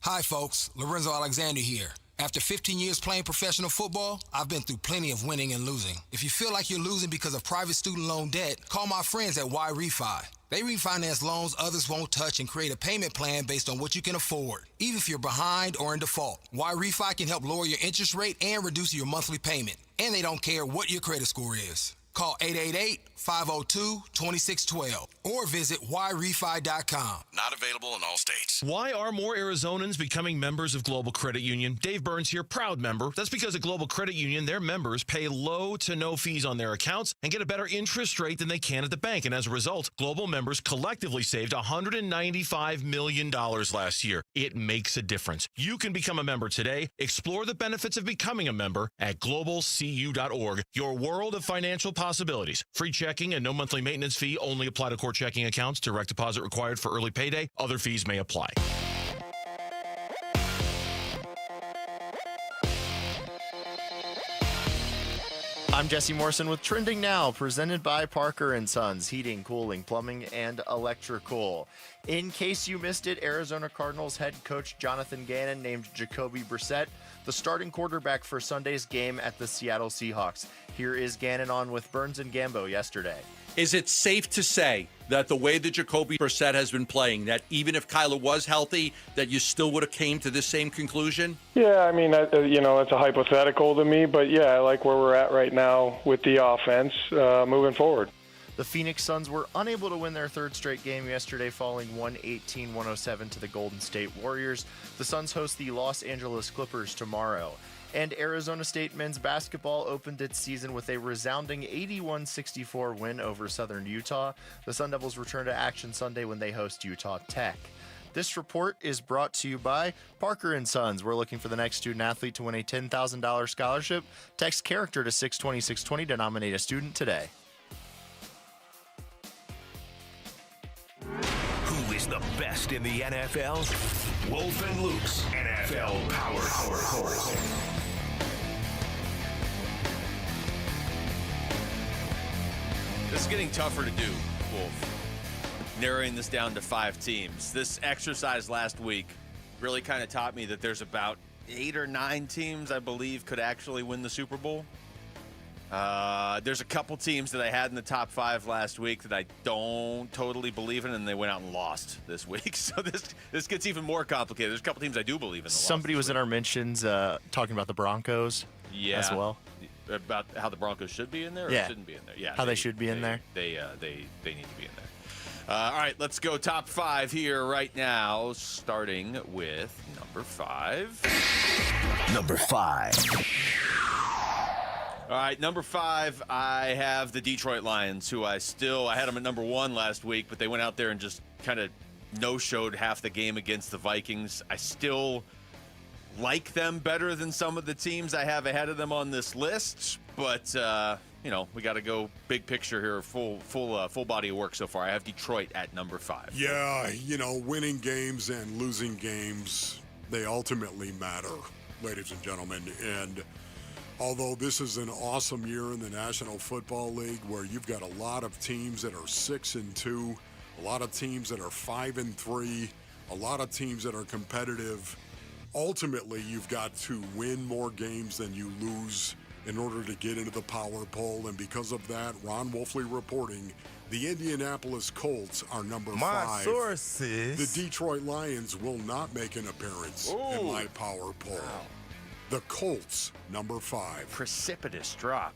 Hi, folks. Lorenzo Alexander here. After 15 years playing professional football, I've been through plenty of winning and losing. If you feel like you're losing because of private student loan debt, call my friends at Y-Refi. They refinance loans others won't touch and create a payment plan based on what you can afford, even if you're behind or in default. Y-Refi can help lower your interest rate and reduce your monthly payment. And they don't care what your credit score is. Call 888-502-2612 or visit yrefi.com. Not available in all states. Why are more Arizonans becoming members of Global Credit Union? Dave Burns here, proud member. That's because at Global Credit Union, their members pay low to no fees on their accounts and get a better interest rate than they can at the bank. And as a result, Global members collectively saved $195 million last year. It makes a difference. You can become a member today. Explore the benefits of becoming a member at globalcu.org. Your world of financial possibilities. Free checking and no monthly maintenance fee only apply to core checking accounts. Direct deposit required for early payday. Other fees may apply. I'm Jesse Morrison with Trending Now, presented by Parker and Sons, heating, cooling, plumbing, and electrical. In case you missed it, Arizona Cardinals head coach Jonathan Gannon named Jacoby Brassette the starting quarterback for Sunday's game at the Seattle Seahawks. Here is Gannon on with Burns and Gambo yesterday. Is it safe to say that the way that Jacoby Brassette has been playing, that even if Kyler was healthy, that you still would have came to this same conclusion? Yeah, I mean, it's a hypothetical to me, but yeah, I like where we're at right now with the offense moving forward. The Phoenix Suns were unable to win their third straight game yesterday, falling 118-107 to the Golden State Warriors. The Suns host the Los Angeles Clippers tomorrow. And Arizona State men's basketball opened its season with a resounding 81-64 win over Southern Utah. The Sun Devils return to action Sunday when they host Utah Tech. This report is brought to you by Parker and Sons. We're looking for the next student athlete to win a $10,000 scholarship. Text character to 620-620 to nominate a student today. Who is the best in the NFL? Wolf and Luke's NFL Power Hour. This is getting tougher to do, Wolf. Narrowing this down to 5 teams. This exercise last week really kind of taught me that there's about 8 or 9 teams I believe could actually win the Super Bowl. There's a couple teams that I had in the top 5 last week that I don't totally believe in, and they went out and lost this week. So this gets even more complicated. There's a couple teams I do believe in. Somebody was in our mentions talking about the Broncos as well. About how the Broncos should be in there or shouldn't be in there. Yeah, how they should be in there. They need to be in there. All right, let's go top 5 here right now, starting with number 5. Number 5. All right, number 5, I have the Detroit Lions, who I had them at number 1 last week, but they went out there and just kind of no-showed half the game against the Vikings. I still like them better than some of the teams I have ahead of them on this list, but we got to go big picture here, full body of work so far. I have Detroit at number 5. Yeah, winning games and losing games, they ultimately matter, ladies and gentlemen. And Although this is an awesome year in the National Football League where you've got a lot of teams that are 6-2, a lot of teams that are 5-3, a lot of teams that are competitive. Ultimately, you've got to win more games than you lose in order to get into the power poll. And because of that, Ron Wolfley reporting, the Indianapolis Colts are number 5. My sources. The Detroit Lions will not make an appearance in my power poll. Wow. The Colts, number 5. Precipitous drop.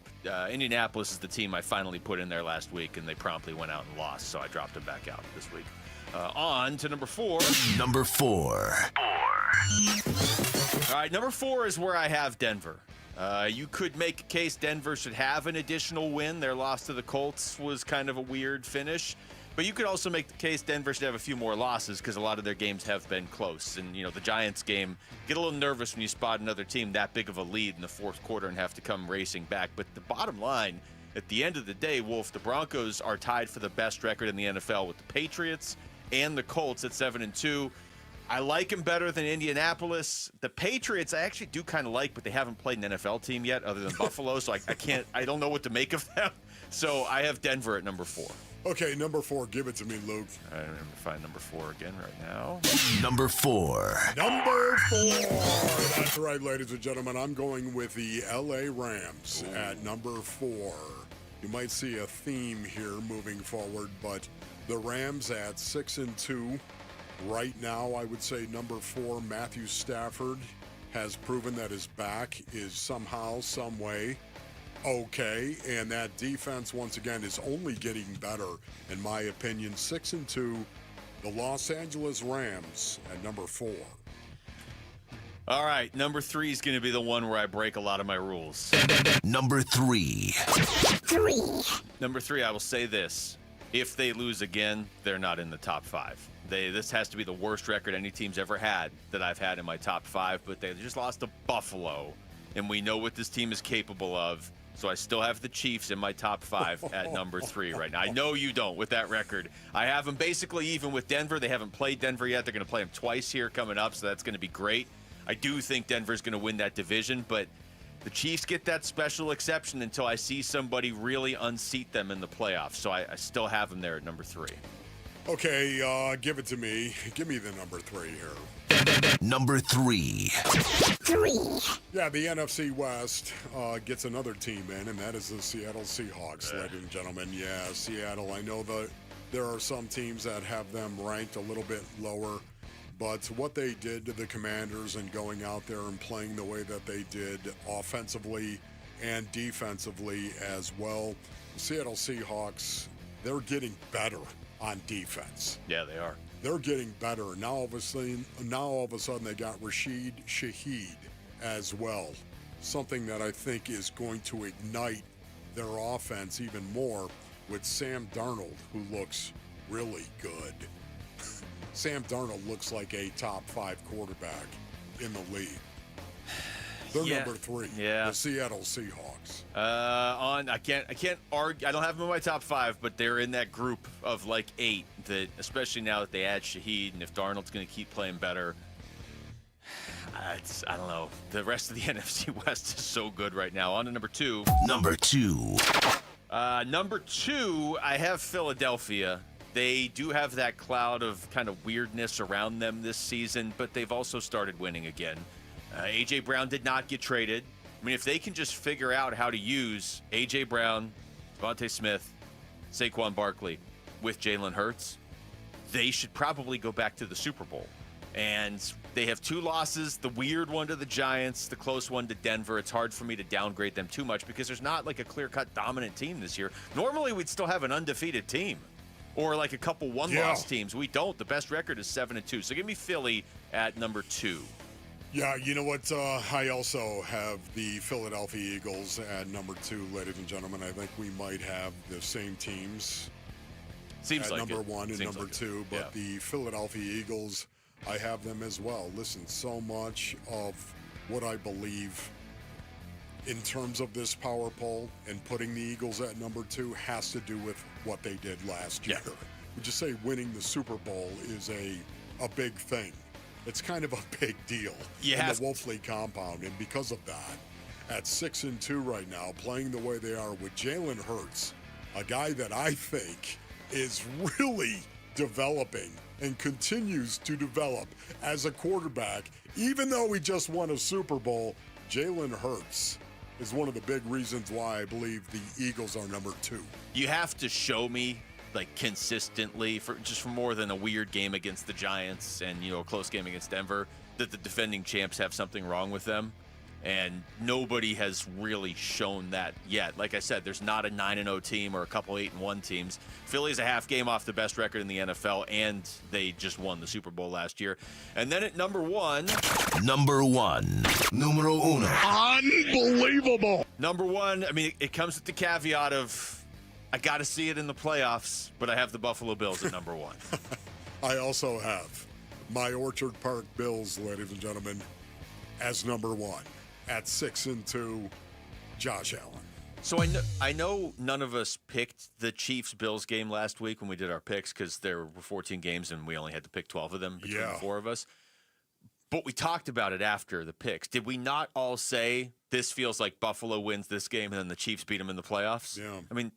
Indianapolis is the team I finally put in there last week, and they promptly went out and lost, so I dropped them back out this week. On to number 4. Number 4. All right, number 4 is where I have Denver. You could make a case Denver should have an additional win. Their loss to the Colts was kind of a weird finish. But you could also make the case Denver should have a few more losses because a lot of their games have been close. And, the Giants game, get a little nervous when you spot another team that big of a lead in the fourth quarter and have to come racing back. But the bottom line, at the end of the day, Wolf, the Broncos are tied for the best record in the NFL with the Patriots and the Colts at 7-2. I like them better than Indianapolis. The Patriots I actually do kind of like, but they haven't played an NFL team yet other than Buffalo, so I don't know what to make of them. So I have Denver at number 4. Okay, number 4, give it to me, Luke. I'm going to find number 4 again right now. Number 4. Number 4. That's right, ladies and gentlemen. I'm going with the LA Rams at number 4. You might see a theme here moving forward, but the Rams at 6-2. Right now, I would say number 4, Matthew Stafford has proven that his back is somehow, some way, okay, and that defense, once again, is only getting better, in my opinion. 6-2, the Los Angeles Rams at number 4. All right, number 3 is going to be the one where I break a lot of my rules. Number 3. Number 3, I will say this. If they lose again, they're not in the top 5. This has to be the worst record any team's ever had that I've had in my top 5, but they just lost to Buffalo, and we know what this team is capable of. So I still have the Chiefs in my top 5 at number 3 right now. I know you don't with that record. I have them basically even with Denver. They haven't played Denver yet. They're going to play them twice here coming up, so that's going to be great. I do think Denver's going to win that division, but the Chiefs get that special exception until I see somebody really unseat them in the playoffs. So I still have them there at number 3. Okay, give it to me. Give me the number 3 here. Number 3. Yeah, the NFC West gets another team in, and that is the Seattle Seahawks, ladies and gentlemen. Yeah, Seattle. I know that there are some teams that have them ranked a little bit lower, but what they did to the Commanders and going out there and playing the way that they did offensively and defensively as well, the Seattle Seahawks, they're getting better on defense. Yeah, they are. They're getting better. Now all of a sudden they got Rashid Shaheed as well. Something that I think is going to ignite their offense even more with Sam Darnold, who looks really good. Sam Darnold looks like a top 5 quarterback in the league. They're number 3. Yeah. The Seattle Seahawks. I can't argue. I don't have them in my top 5, but they're in that group of like 8 that, especially now that they add Shaheed, and if Darnold's going to keep playing better, I don't know. The rest of the NFC West is so good right now. On to number 2. Number 2. Number 2, I have Philadelphia. They do have that cloud of kind of weirdness around them this season, but they've also started winning again. A.J. Brown did not get traded. I mean, if they can just figure out how to use A.J. Brown, Devontae Smith, Saquon Barkley with Jalen Hurts, they should probably go back to the Super Bowl. And they have 2 losses, the weird one to the Giants, the close one to Denver. It's hard for me to downgrade them too much because there's not like a clear-cut dominant team this year. Normally, we'd still have an undefeated team or like a couple one-loss teams. We don't. The best record is 7-2. So give me Philly at number 2. Yeah, you know what? I also have the Philadelphia Eagles at number 2, ladies and gentlemen. I think we might have the same teams at like number 1 and number 2, but the Philadelphia Eagles, I have them as well. Listen, so much of what I believe in terms of this power poll and putting the Eagles at number 2 has to do with what they did last year. Would you say winning the Super Bowl is a big thing? It's kind of a big deal in the Wolfley compound, and because of that, at 6-2 right now, playing the way they are with Jalen Hurts, a guy that I think is really developing and continues to develop as a quarterback. Even though he just won a Super Bowl, Jalen Hurts is one of the big reasons why I believe the Eagles are number 2. You have to show me, like, consistently, for more than a weird game against the Giants and, a close game against Denver, that the defending champs have something wrong with them. And nobody has really shown that yet. Like I said, there's not a 9-0 team or a couple 8-1 teams. Philly's a half game off the best record in the NFL, and they just won the Super Bowl last year. And then at number 1. Number 1. Numero uno. Unbelievable. Number 1, I mean, it comes with the caveat of, I got to see it in the playoffs, but I have the Buffalo Bills at number 1. I also have my Orchard Park Bills, ladies and gentlemen, as number 1. At 6-2, Josh Allen. So I know none of us picked the Chiefs-Bills game last week when we did our picks because there were 14 games and we only had to pick 12 of them between the 4 of us. But we talked about it after the picks. Did we not all say this feels like Buffalo wins this game and then the Chiefs beat them in the playoffs? Yeah. I mean,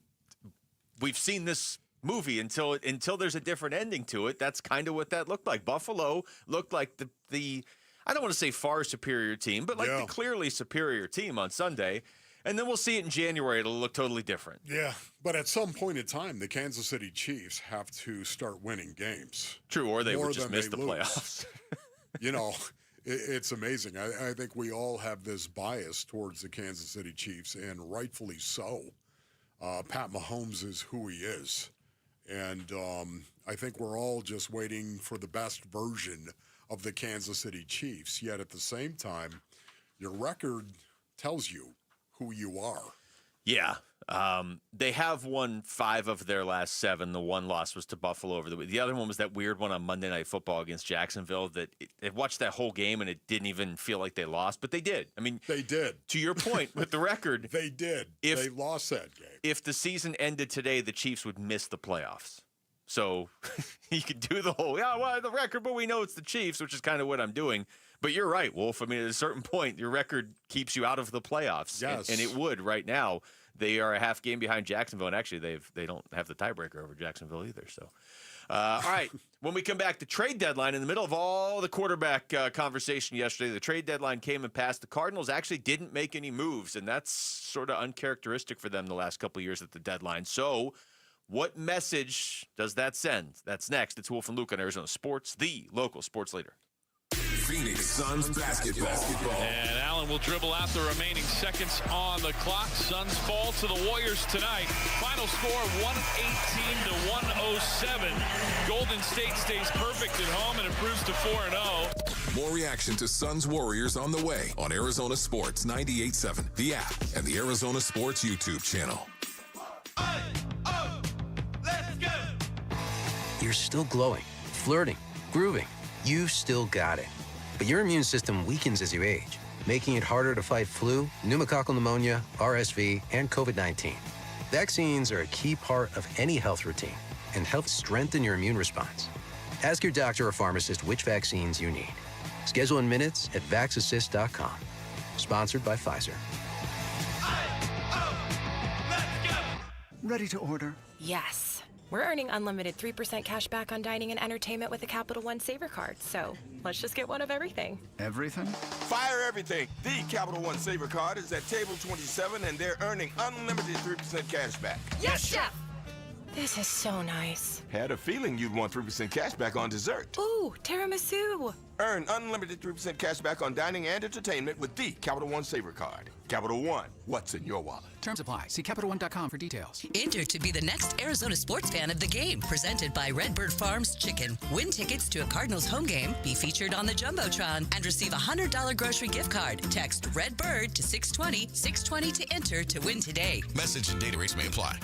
we've seen this movie until there's a different ending to it. That's kind of what that looked like. Buffalo looked like the I don't want to say far superior team, but like the clearly superior team on Sunday. And then we'll see it in January. It'll look totally different. Yeah, but at some point in time, the Kansas City Chiefs have to start winning games. True, or they would just miss the playoffs. It's amazing. I think we all have this bias towards the Kansas City Chiefs, and rightfully so. Pat Mahomes is who he is. And I think we're all just waiting for the best version of the Kansas City Chiefs. Yet at the same time, your record tells you who you are. Yeah. They have won 5 of their last 7. The one loss was to Buffalo over the week. The other one was that weird one on Monday Night Football against Jacksonville that I watched that whole game and it didn't even feel like they lost, but they did. I mean, they did. To your point with the record, they did. They lost that game. If the season ended today, the Chiefs would miss the playoffs. So you could do the whole, the record, but we know it's the Chiefs, which is kind of what I'm doing. But you're right, Wolf. I mean, at a certain point, your record keeps you out of the playoffs. Yes. And it would right now. They are a half game behind Jacksonville, and actually they don't have the tiebreaker over Jacksonville either. So, all right, when we come back, the trade deadline, in the middle of all the quarterback conversation yesterday, the trade deadline came and passed. The Cardinals actually didn't make any moves, and that's sort of uncharacteristic for them the last couple of years at the deadline. So what message does that send? That's next. It's Wolf and Luke on Arizona Sports, the local sports leader. Phoenix Suns basketball. And Allen will dribble out the remaining seconds on the clock. Suns fall to the Warriors tonight. Final score 118-107. Golden State stays perfect at home and improves to 4-0. More reaction to Suns Warriors on the way on Arizona Sports 98.7, the app, and the Arizona Sports YouTube channel. Let's go! You're still glowing, flirting, grooving. You still got it. But your immune system weakens as you age, making it harder to fight flu, pneumococcal pneumonia, RSV, and COVID-19. Vaccines are a key part of any health routine and help strengthen your immune response. Ask your doctor or pharmacist which vaccines you need. Schedule in minutes at vaxassist.com. Sponsored by Pfizer. Ready to order? Yes. We're earning unlimited 3% cash back on dining and entertainment with the Capital One Saver Card, so let's just get one of everything. Everything? Fire everything. The Capital One Saver Card is at table 27, and they're earning unlimited 3% cash back. Yes, Chef! This is so nice. Had a feeling you'd want 3% cash back on dessert. Ooh, tiramisu. Earn unlimited 3% cash back on dining and entertainment with the Capital One Saver Card. Capital One, what's in your wallet? Terms apply. See CapitalOne.com for details. Enter to be the next Arizona sports fan of the game, presented by Redbird Farms Chicken. Win tickets to a Cardinals home game, be featured on the Jumbotron, and receive a $100 grocery gift card. Text Redbird to 620 to enter to win today. Message and data rates may apply.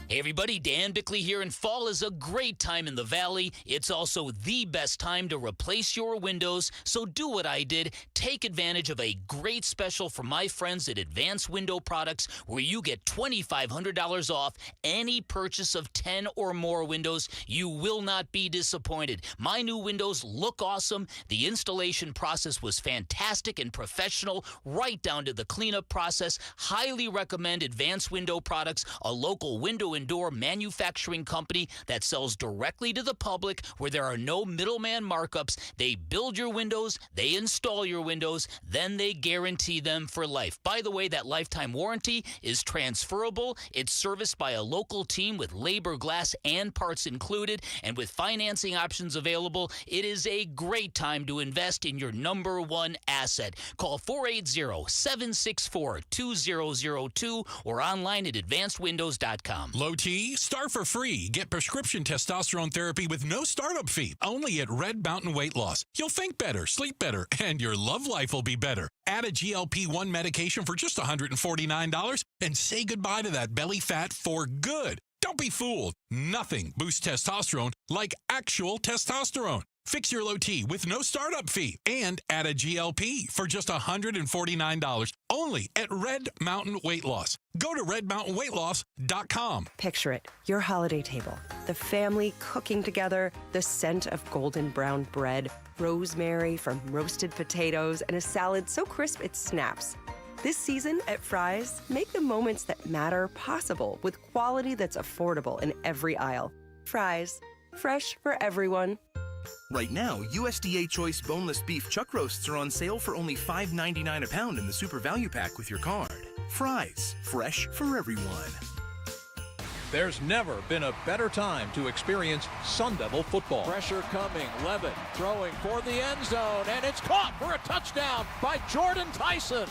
Hey everybody, Dan Bickley here, and fall is a great time in the Valley. It's also the best time to replace your windows, so do what I did. Take advantage of a great special from my friends at Advanced Window Products, where you get $2,500 off any purchase of 10 or more windows. You will not be disappointed. My new windows look awesome. The installation process was fantastic and professional, right down to the cleanup process. Highly recommend Advanced Window Products, a local window and door manufacturing company that sells directly to the public, where there are no middleman markups. They build your windows, they install your windows, then they guarantee them for life. By the way, that lifetime warranty is transferable. It's serviced by a local team with labor, glass, and parts included, and with financing options available, it is a great time to invest in your number one asset. Call 480-764-2002 or online at advancedwindows.com. Low T, start for free. Get prescription testosterone therapy with no startup fee. Only at Red Mountain Weight Loss. You'll think better, sleep better, and your love life will be better. Add a GLP-1 medication for just $149 and say goodbye to that belly fat for good. Don't be fooled. Nothing boosts testosterone like actual testosterone. Fix your low T with no startup fee and add a GLP for just $149 only at Red Mountain Weight Loss. Go to redmountainweightloss.com. Picture it, your holiday table, the family cooking together, the scent of golden brown bread, rosemary from roasted potatoes, and a salad so crisp it snaps. This season at Fry's, make the moments that matter possible with quality that's affordable in every aisle. Fry's, fresh for everyone. Right now, USDA Choice Boneless Beef Chuck Roasts are on sale for only $5.99 a pound in the Super Value Pack with your card. Fry's, fresh for everyone. There's never been a better time to experience Sun Devil football. Pressure coming, Levitt throwing for the end zone, and it's caught for a touchdown by Jordan Tyson.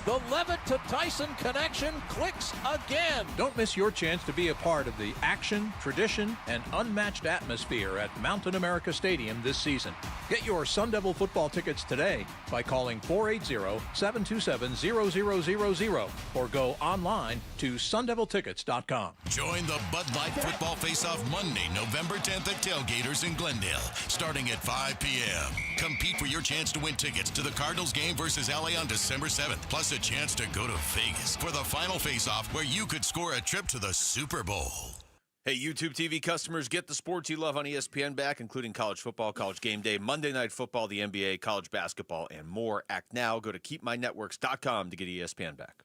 The Levitt to Tyson connection clicks again. Don't miss your chance to be a part of the action, tradition, and unmatched atmosphere at Mountain America Stadium this season. Get your Sun Devil football tickets today by calling 480-727-0000 or go online to sundeviltickets.com. Join the Bud Light Football Face-Off Monday, November 10th at Tailgaters in Glendale, starting at 5 p.m. Compete for your chance to win tickets to the Cardinals game versus LA on December 7th, plus a chance to go to Vegas for the final face-off where you could score a trip to the Super Bowl. Hey, YouTube TV customers, get the sports you love on ESPN back, including college football, college game day, Monday Night Football, the NBA, college basketball, and more. Act now. Go to keepmynetworks.com to get ESPN back.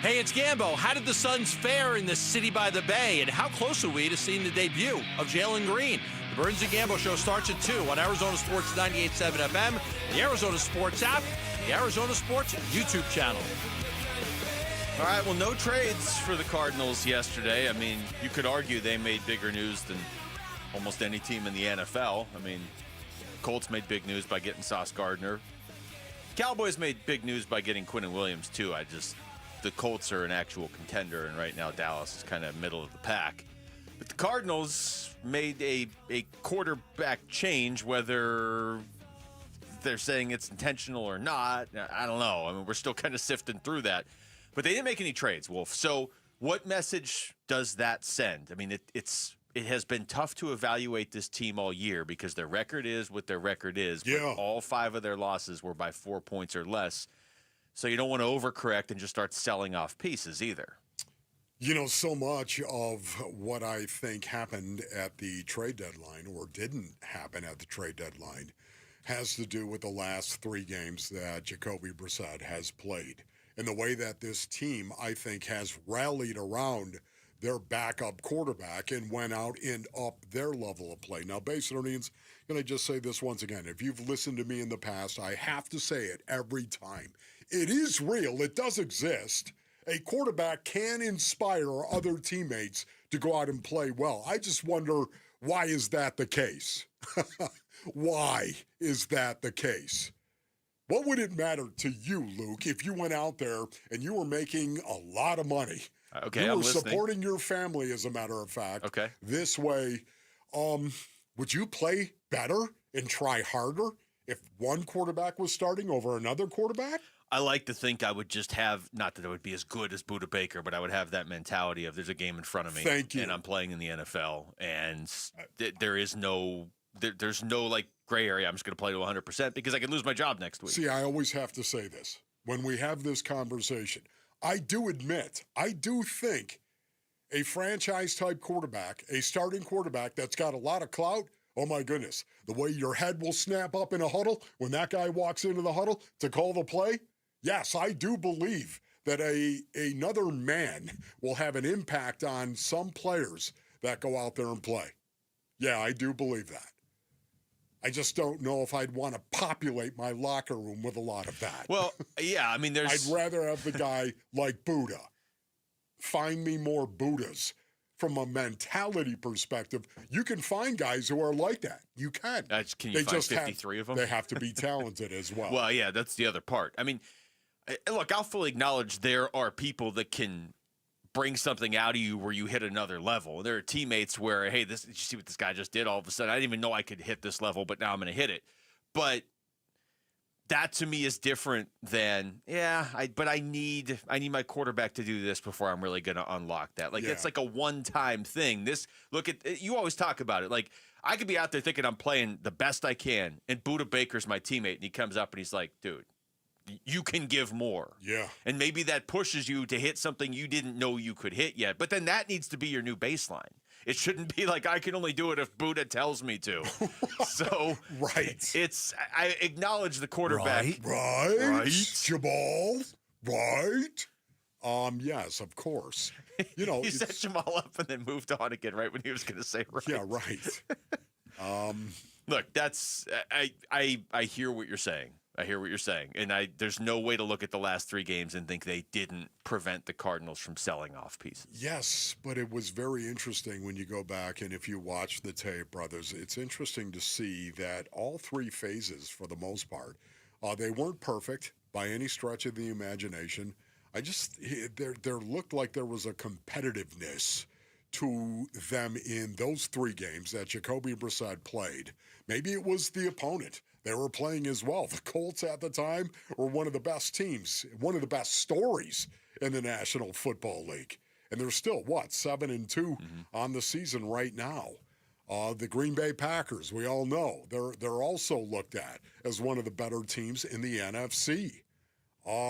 Hey, it's Gambo. How did the Suns fare in the city by the bay, and how close are we to seeing the debut of Jalen Green? The Burns and Gambo Show starts at 2 on Arizona Sports 98.7 FM, the Arizona Sports app, the Arizona Sports YouTube channel. All right, well, no trades for the Cardinals yesterday. I mean, you could argue they made bigger news than almost any team in the NFL. I mean, Colts made big news by getting Sauce Gardner. Cowboys made big news by getting Quinnen Williams, too. The Colts are an actual contender, and right now Dallas is kind of middle of the pack. But the Cardinals made a quarterback change, whether they're saying it's intentional or not. I don't know. I mean, we're still kind of sifting through that. But they didn't make any trades, Wolf. So what message does that send? I mean, it has been tough to evaluate this team all year because their record is what their record is. Yeah. But all 5 of their losses were by 4 points or less. So you don't want to overcorrect and just start selling off pieces either. You know, so much of what I think happened at the trade deadline or didn't happen at the trade deadline has to do with the last 3 games that Jacoby Brassette has played. And the way that this team, I think, has rallied around their backup quarterback and went out and up their level of play. Now, Basinonians, can I just say this once again? If you've listened to me in the past, I have to say it every time. It is real. It does exist. A quarterback can inspire other teammates to go out and play well. I just wonder, why is that the case? Why is that the case? What would it matter to you, Luke, if you went out there and you were making a lot of money? Okay, you I'm were listening. supporting your family, as a matter of fact. Okay. This way, would you play better and try harder if one quarterback was starting over another quarterback? I like to think I would just have, not that it would be as good as Budda Baker, but I would have that mentality of there's a game in front of me. Thank you. And I'm playing in the NFL, and there's no like gray area. I'm just going to play to 100% because I can lose my job next week. See, I always have to say this when we have this conversation. I do think a franchise-type quarterback, a starting quarterback that's got a lot of clout, oh my goodness, the way your head will snap up in a huddle when that guy walks into the huddle to call the play, yes, I do believe that another man will have an impact on some players that go out there and play. Yeah, I do believe that. I just don't know if I'd want to populate my locker room with a lot of that. Well, yeah, I mean, I'd rather have the guy like Budda. Find me more Buddas. From a mentality perspective, you can find guys who are like that. You can. Can you find 53 of them? They have to be talented as well. Well, yeah, that's the other part. I mean, look, I'll fully acknowledge there are people that can bring something out of you where you hit another level. There are teammates where, hey, did you see what this guy just did? All of a sudden, I didn't even know I could hit this level, but now I'm going to hit it. But that to me is different than, I need my quarterback to do this before I'm really going to unlock that. Like, it's like a one-time thing. You always talk about it. Like, I could be out there thinking I'm playing the best I can, and Budda Baker's my teammate, and he comes up and he's like, dude, you can give more. Yeah. And maybe that pushes you to hit something you didn't know you could hit yet. But then that needs to be your new baseline. It shouldn't be like I can only do it if Budda tells me to. So I acknowledge the quarterback. Right. Jamal. Right. Yes, of course. You know, he set Jamal up and then moved on again right when he was going to say right. Yeah, right. Look, that's I hear what you're saying. And there's no way to look at the last 3 games and think they didn't prevent the Cardinals from selling off pieces. Yes, but it was very interesting when you go back and if you watch the tape, brothers, it's interesting to see that all 3 phases, for the most part, they weren't perfect by any stretch of the imagination. There looked like there was a competitiveness to them in those 3 games that Jacoby Brassette played. Maybe it was the opponent. They were playing as well. The Colts at the time were one of the best teams, one of the best stories in the National Football League. And they're still, 7-2 on the season right now. The Green Bay Packers, we all know, they're also looked at as one of the better teams in the NFC.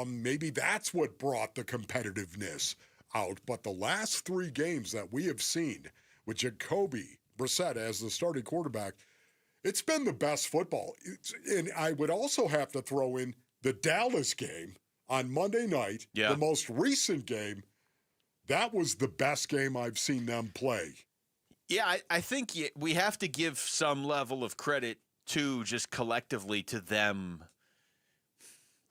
Maybe that's what brought the competitiveness out. But the last 3 games that we have seen with Jacoby Brassette as the starting quarterback, it's been the best football. And I would also have to throw in the Dallas game on Monday night, the most recent game. That was the best game I've seen them play. Yeah, I think we have to give some level of credit to just collectively to them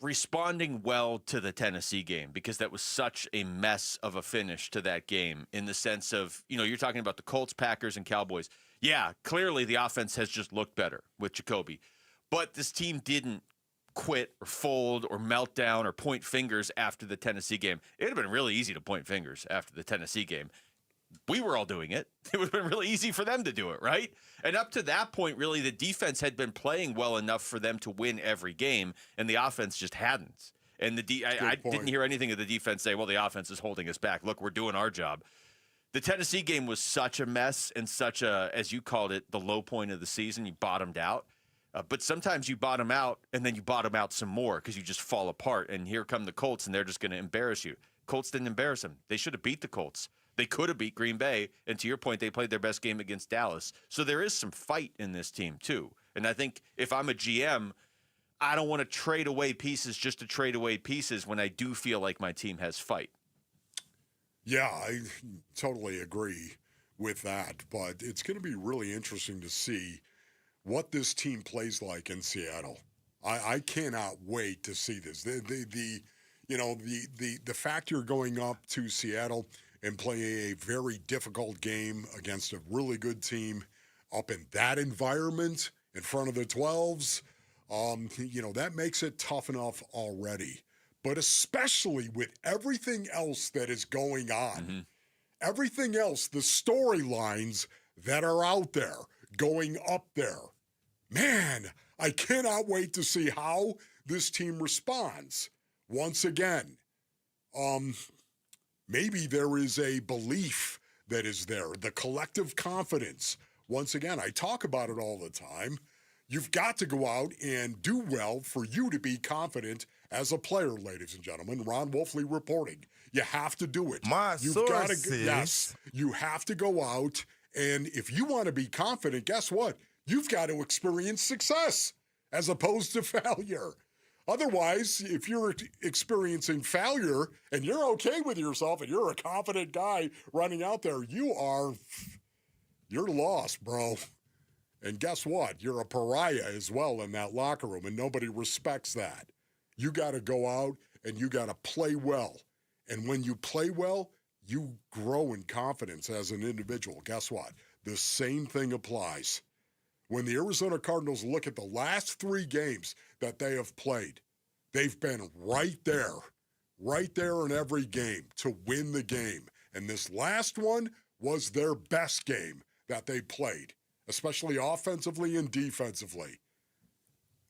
responding well to the Tennessee game because that was such a mess of a finish to that game in the sense of, you're talking about the Colts, Packers, and Cowboys. Yeah, clearly the offense has just looked better with Jacoby. But this team didn't quit or fold or melt down or point fingers after the Tennessee game. It would have been really easy to point fingers after the Tennessee game. We were all doing it. It would have been really easy for them to do it, right? And up to that point, really, the defense had been playing well enough for them to win every game, and the offense just hadn't. And I didn't hear anything of the defense say, well, the offense is holding us back. Look, we're doing our job. The Tennessee game was such a mess and such a, as you called it, the low point of the season. You bottomed out. But sometimes you bottom out, and then you bottom out some more because you just fall apart. And here come the Colts, and they're just going to embarrass you. Colts didn't embarrass them. They should have beat the Colts. They could have beat Green Bay. And to your point, they played their best game against Dallas. So there is some fight in this team, too. And I think if I'm a GM, I don't want to trade away pieces just to trade away pieces when I do feel like my team has fight. Yeah, I totally agree with that. But it's going to be really interesting to see what this team plays like in Seattle. I cannot wait to see this. The fact you're going up to Seattle and playing a very difficult game against a really good team up in that environment in front of the 12s, that makes it tough enough already. But especially with everything else that is going on, everything else, the storylines that are out there, going up there, man, I cannot wait to see how this team responds. Once again, maybe there is a belief that is there, the collective confidence. Once again, I talk about it all the time. You've got to go out and do well for you to be confident as a player, ladies and gentlemen. Ron Wolfley reporting. You have to do it. You've got to, yes, you have to go out, and if you want to be confident, guess what? You've got to experience success as opposed to failure. Otherwise, if you're experiencing failure and you're okay with yourself and you're a confident guy running out there, you're lost, bro. And guess what? You're a pariah as well in that locker room, and nobody respects that. You got to go out and you got to play well. And when you play well, you grow in confidence as an individual. Guess what? The same thing applies. When the Arizona Cardinals look at the last 3 games that they have played, they've been right there in every game to win the game. And this last one was their best game that they played, especially offensively and defensively.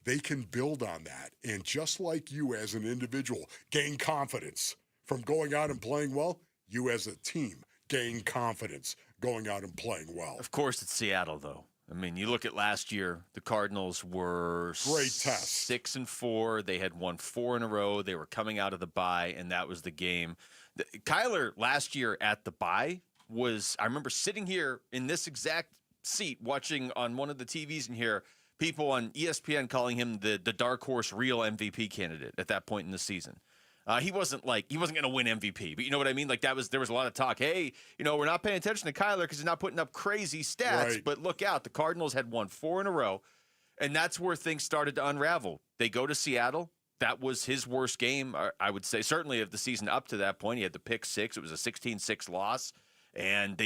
They can build on that. And just like you as an individual gain confidence from going out and playing well, you as a team gain confidence going out and playing well. Of course, it's Seattle, though. I mean, you look at last year, the Cardinals were great test. 6-4. They had won 4 in a row. They were coming out of the bye, and that was the game. Kyler last year at the bye was, I remember sitting here in this exact seat watching on one of the TVs in here, people on ESPN calling him the dark horse real MVP candidate at that point in the season. He wasn't going to win MVP, but you know what I mean? Like there was a lot of talk. Hey, we're not paying attention to Kyler because he's not putting up crazy stats, right. But look out. The Cardinals had won 4 in a row, and that's where things started to unravel. They go to Seattle. That was his worst game, I would say, certainly of the season up to that point. He had the pick 6. It was a 16-6 loss, and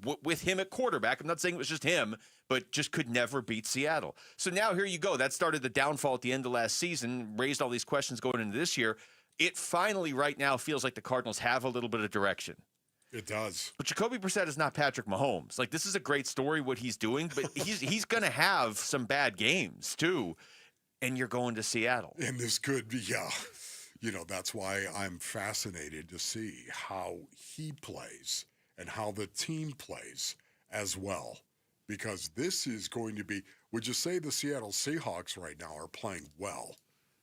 with him at quarterback, I'm not saying it was just him, but just could never beat Seattle. So now here you go. That started the downfall at the end of last season, raised all these questions going into this year. It finally right now feels like the Cardinals have a little bit of direction. It does. But Jacoby Brissett is not Patrick Mahomes. Like, this is a great story, what he's doing, but he's going to have some bad games too, and you're going to Seattle. And this could be, that's why I'm fascinated to see how he plays and how the team plays as well. Because this is going to be, would you say the Seattle Seahawks right now are playing well?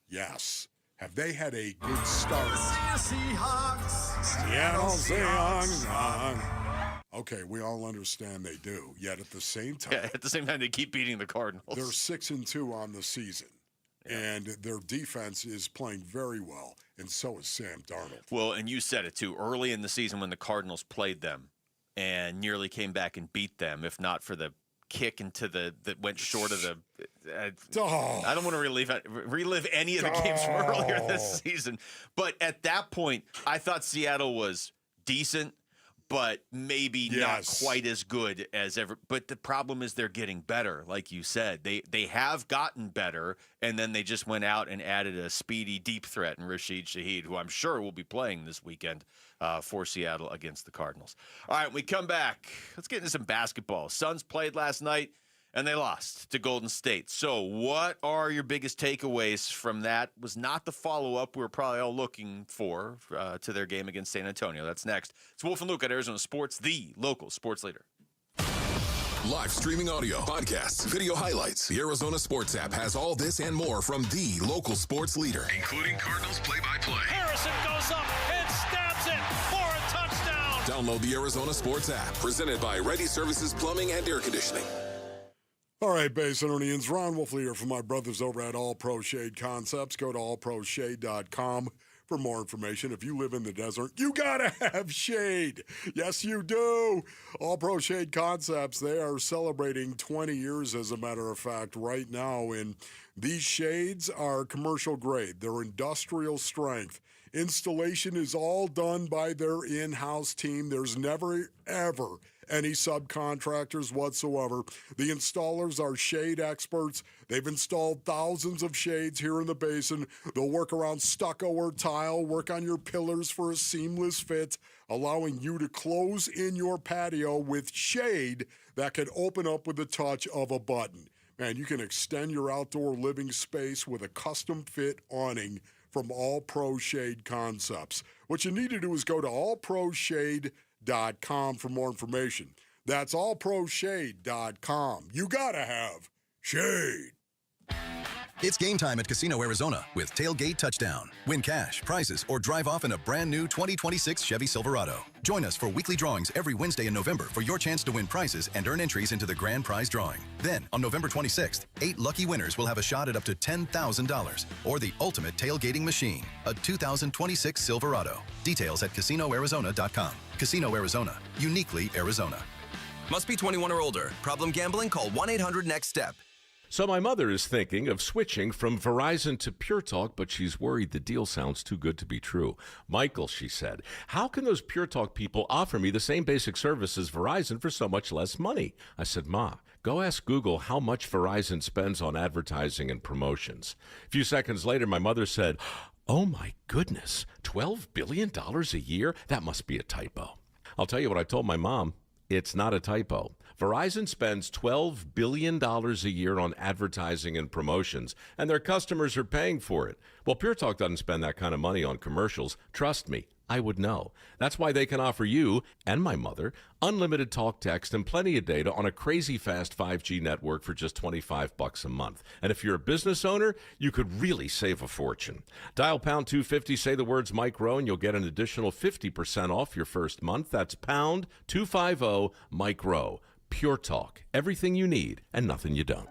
Yes. Have they had a good start? Seattle Seahawks. Okay, we all understand they do. Yet at the same time. Yeah, at the same time, they keep beating the Cardinals. They're 6-2 on the season. Yeah. And their defense is playing very well. And so is Sam Darnold. Well, and you said it too. Early in the season when the Cardinals played them, and nearly came back and beat them, if not for the kick into that went short of the. I don't want to relive any of the games from earlier this season, but at that point, I thought Seattle was decent, but maybe not quite as good as ever. But the problem is they're getting better, like you said. They have gotten better, and then they just went out and added a speedy deep threat in Rashid Shaheed, who I'm sure will be playing this weekend for Seattle against the Cardinals. All right, when we come back, let's get into some basketball. Suns played last night, and they lost to Golden State. So what are your biggest takeaways from that? Was not the follow-up we were probably all looking for to their game against San Antonio. That's next. It's Wolf and Luke at Arizona Sports, the local sports leader. Live streaming audio, podcasts, video highlights. The Arizona Sports app has all this and more from the local sports leader. Including Cardinals play-by-play. Harrison goes up and stabs it for a touchdown. Download the Arizona Sports app, presented by Ready Services Plumbing and Air Conditioning. All right, Basinonians, Ron Wolfley here from my brothers over at All Pro Shade Concepts. Go to allproshade.com for more information. If you live in the desert, you got to have shade. Yes, you do. All Pro Shade Concepts, they are celebrating 20 years, as a matter of fact, right now. And these shades are commercial grade. They're industrial strength. Installation is all done by their in-house team. There's never, ever any subcontractors whatsoever. The installers are shade experts. They've installed thousands of shades here in the basin. They'll work around stucco or tile, work on your pillars for a seamless fit, allowing you to close in your patio with shade that can open up with the touch of a button. And you can extend your outdoor living space with a custom-fit awning from All Pro Shade Concepts. What you need to do is go to allproshade.com for more information. That's allproshade.com. You gotta have shade. It's game time at Casino Arizona with Tailgate Touchdown. Win cash, prizes, or drive off in a brand new 2026 Chevy Silverado. Join us for weekly drawings every Wednesday in November for your chance to win prizes and earn entries into the grand prize drawing. Then, on November 26th, 8 lucky winners will have a shot at up to $10,000 or the ultimate tailgating machine, a 2026 Silverado. Details at CasinoArizona.com. Casino Arizona, uniquely Arizona. Must be 21 or older. Problem gambling? Call 1-800-NEXT-STEP. So my mother is thinking of switching from Verizon to Pure Talk, but she's worried the deal sounds too good to be true. Michael, she said, how can those Pure Talk people offer me the same basic service as Verizon for so much less money? I said, Ma, go ask Google how much Verizon spends on advertising and promotions. A few seconds later, my mother said, oh my goodness, $12 billion a year? That must be a typo. I'll tell you what I told my mom. It's not a typo. Verizon spends $12 billion a year on advertising and promotions, and their customers are paying for it. Well, Pure Talk doesn't spend that kind of money on commercials. Trust me, I would know. That's why they can offer you and my mother unlimited talk, text, and plenty of data on a crazy fast 5G network for just $25 a month. And if you're a business owner, you could really save a fortune. Dial pound 250, say the words Mike Rowe, and you'll get an additional 50% off your first month. That's pound 250 Mike Rowe. Pure Talk. Everything you need and nothing you don't.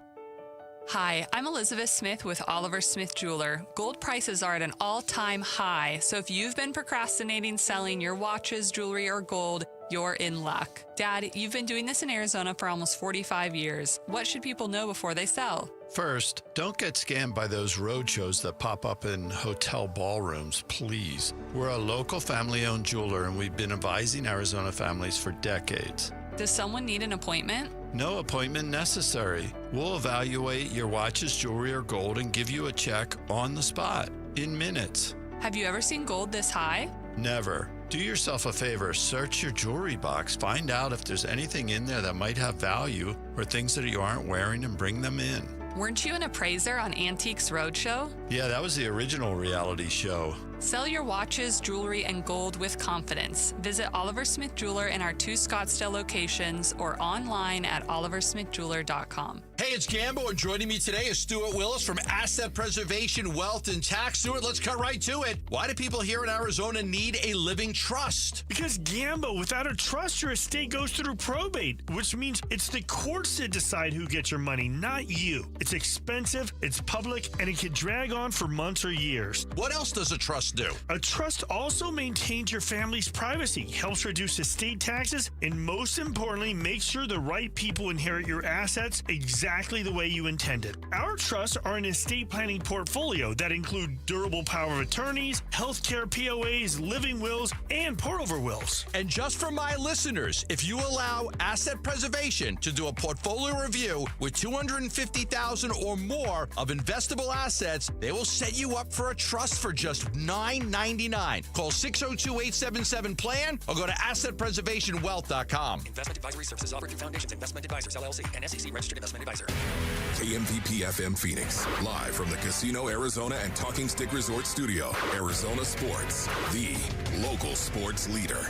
Hi, I'm Elizabeth Smith with Oliver Smith Jeweler. Gold prices are at an all-time high, so if you've been procrastinating selling your watches, jewelry, or gold, you're in luck. Dad, you've been doing this in Arizona for almost 45 years. What should people know before they sell? First, don't get scammed by those roadshows that pop up in hotel ballrooms, please. We're a local family-owned jeweler, and we've been advising Arizona families for decades. Does someone need an appointment? No appointment necessary. We'll evaluate your watches, jewelry, or gold and give you a check on the spot in minutes. Have you ever seen gold this high? Never. Do yourself a favor. Search your jewelry box. Find out if there's anything in there that might have value or things that you aren't wearing and bring them in. Weren't you an appraiser on Antiques Roadshow? Yeah, that was the original reality show. Sell your watches, jewelry, and gold with confidence. Visit Oliver Smith Jeweler in our 2 Scottsdale locations or online at oliversmithjeweler.com. Hey, it's Gambo, and joining me today is Stuart Willis from Asset Preservation, Wealth, and Tax. Stuart, let's cut right to it. Why do people here in Arizona need a living trust? Because, Gambo, without a trust, your estate goes through probate, which means it's the courts that decide who gets your money, not you. It's expensive, it's public, and it can drag on for months or years. What else does a trust do? A trust also maintains your family's privacy, helps reduce estate taxes, and most importantly, makes sure the right people inherit your assets exactly the way you intended. Our trusts are an estate planning portfolio that include durable power of attorneys, healthcare POAs, living wills, and pour-over wills. And just for my listeners, if you allow Asset Preservation to do a portfolio review with $250,000 or more of investable assets, they will set you up for a trust for just $9.99. Call 602-877-PLAN or go to AssetPreservationWealth.com. Investment advisory services offered through Foundations Investment Advisors, LLC, and SEC registered investment advisor. KMVP FM Phoenix, live from the Casino Arizona and Talking Stick Resort Studio. Arizona Sports, the local sports leader.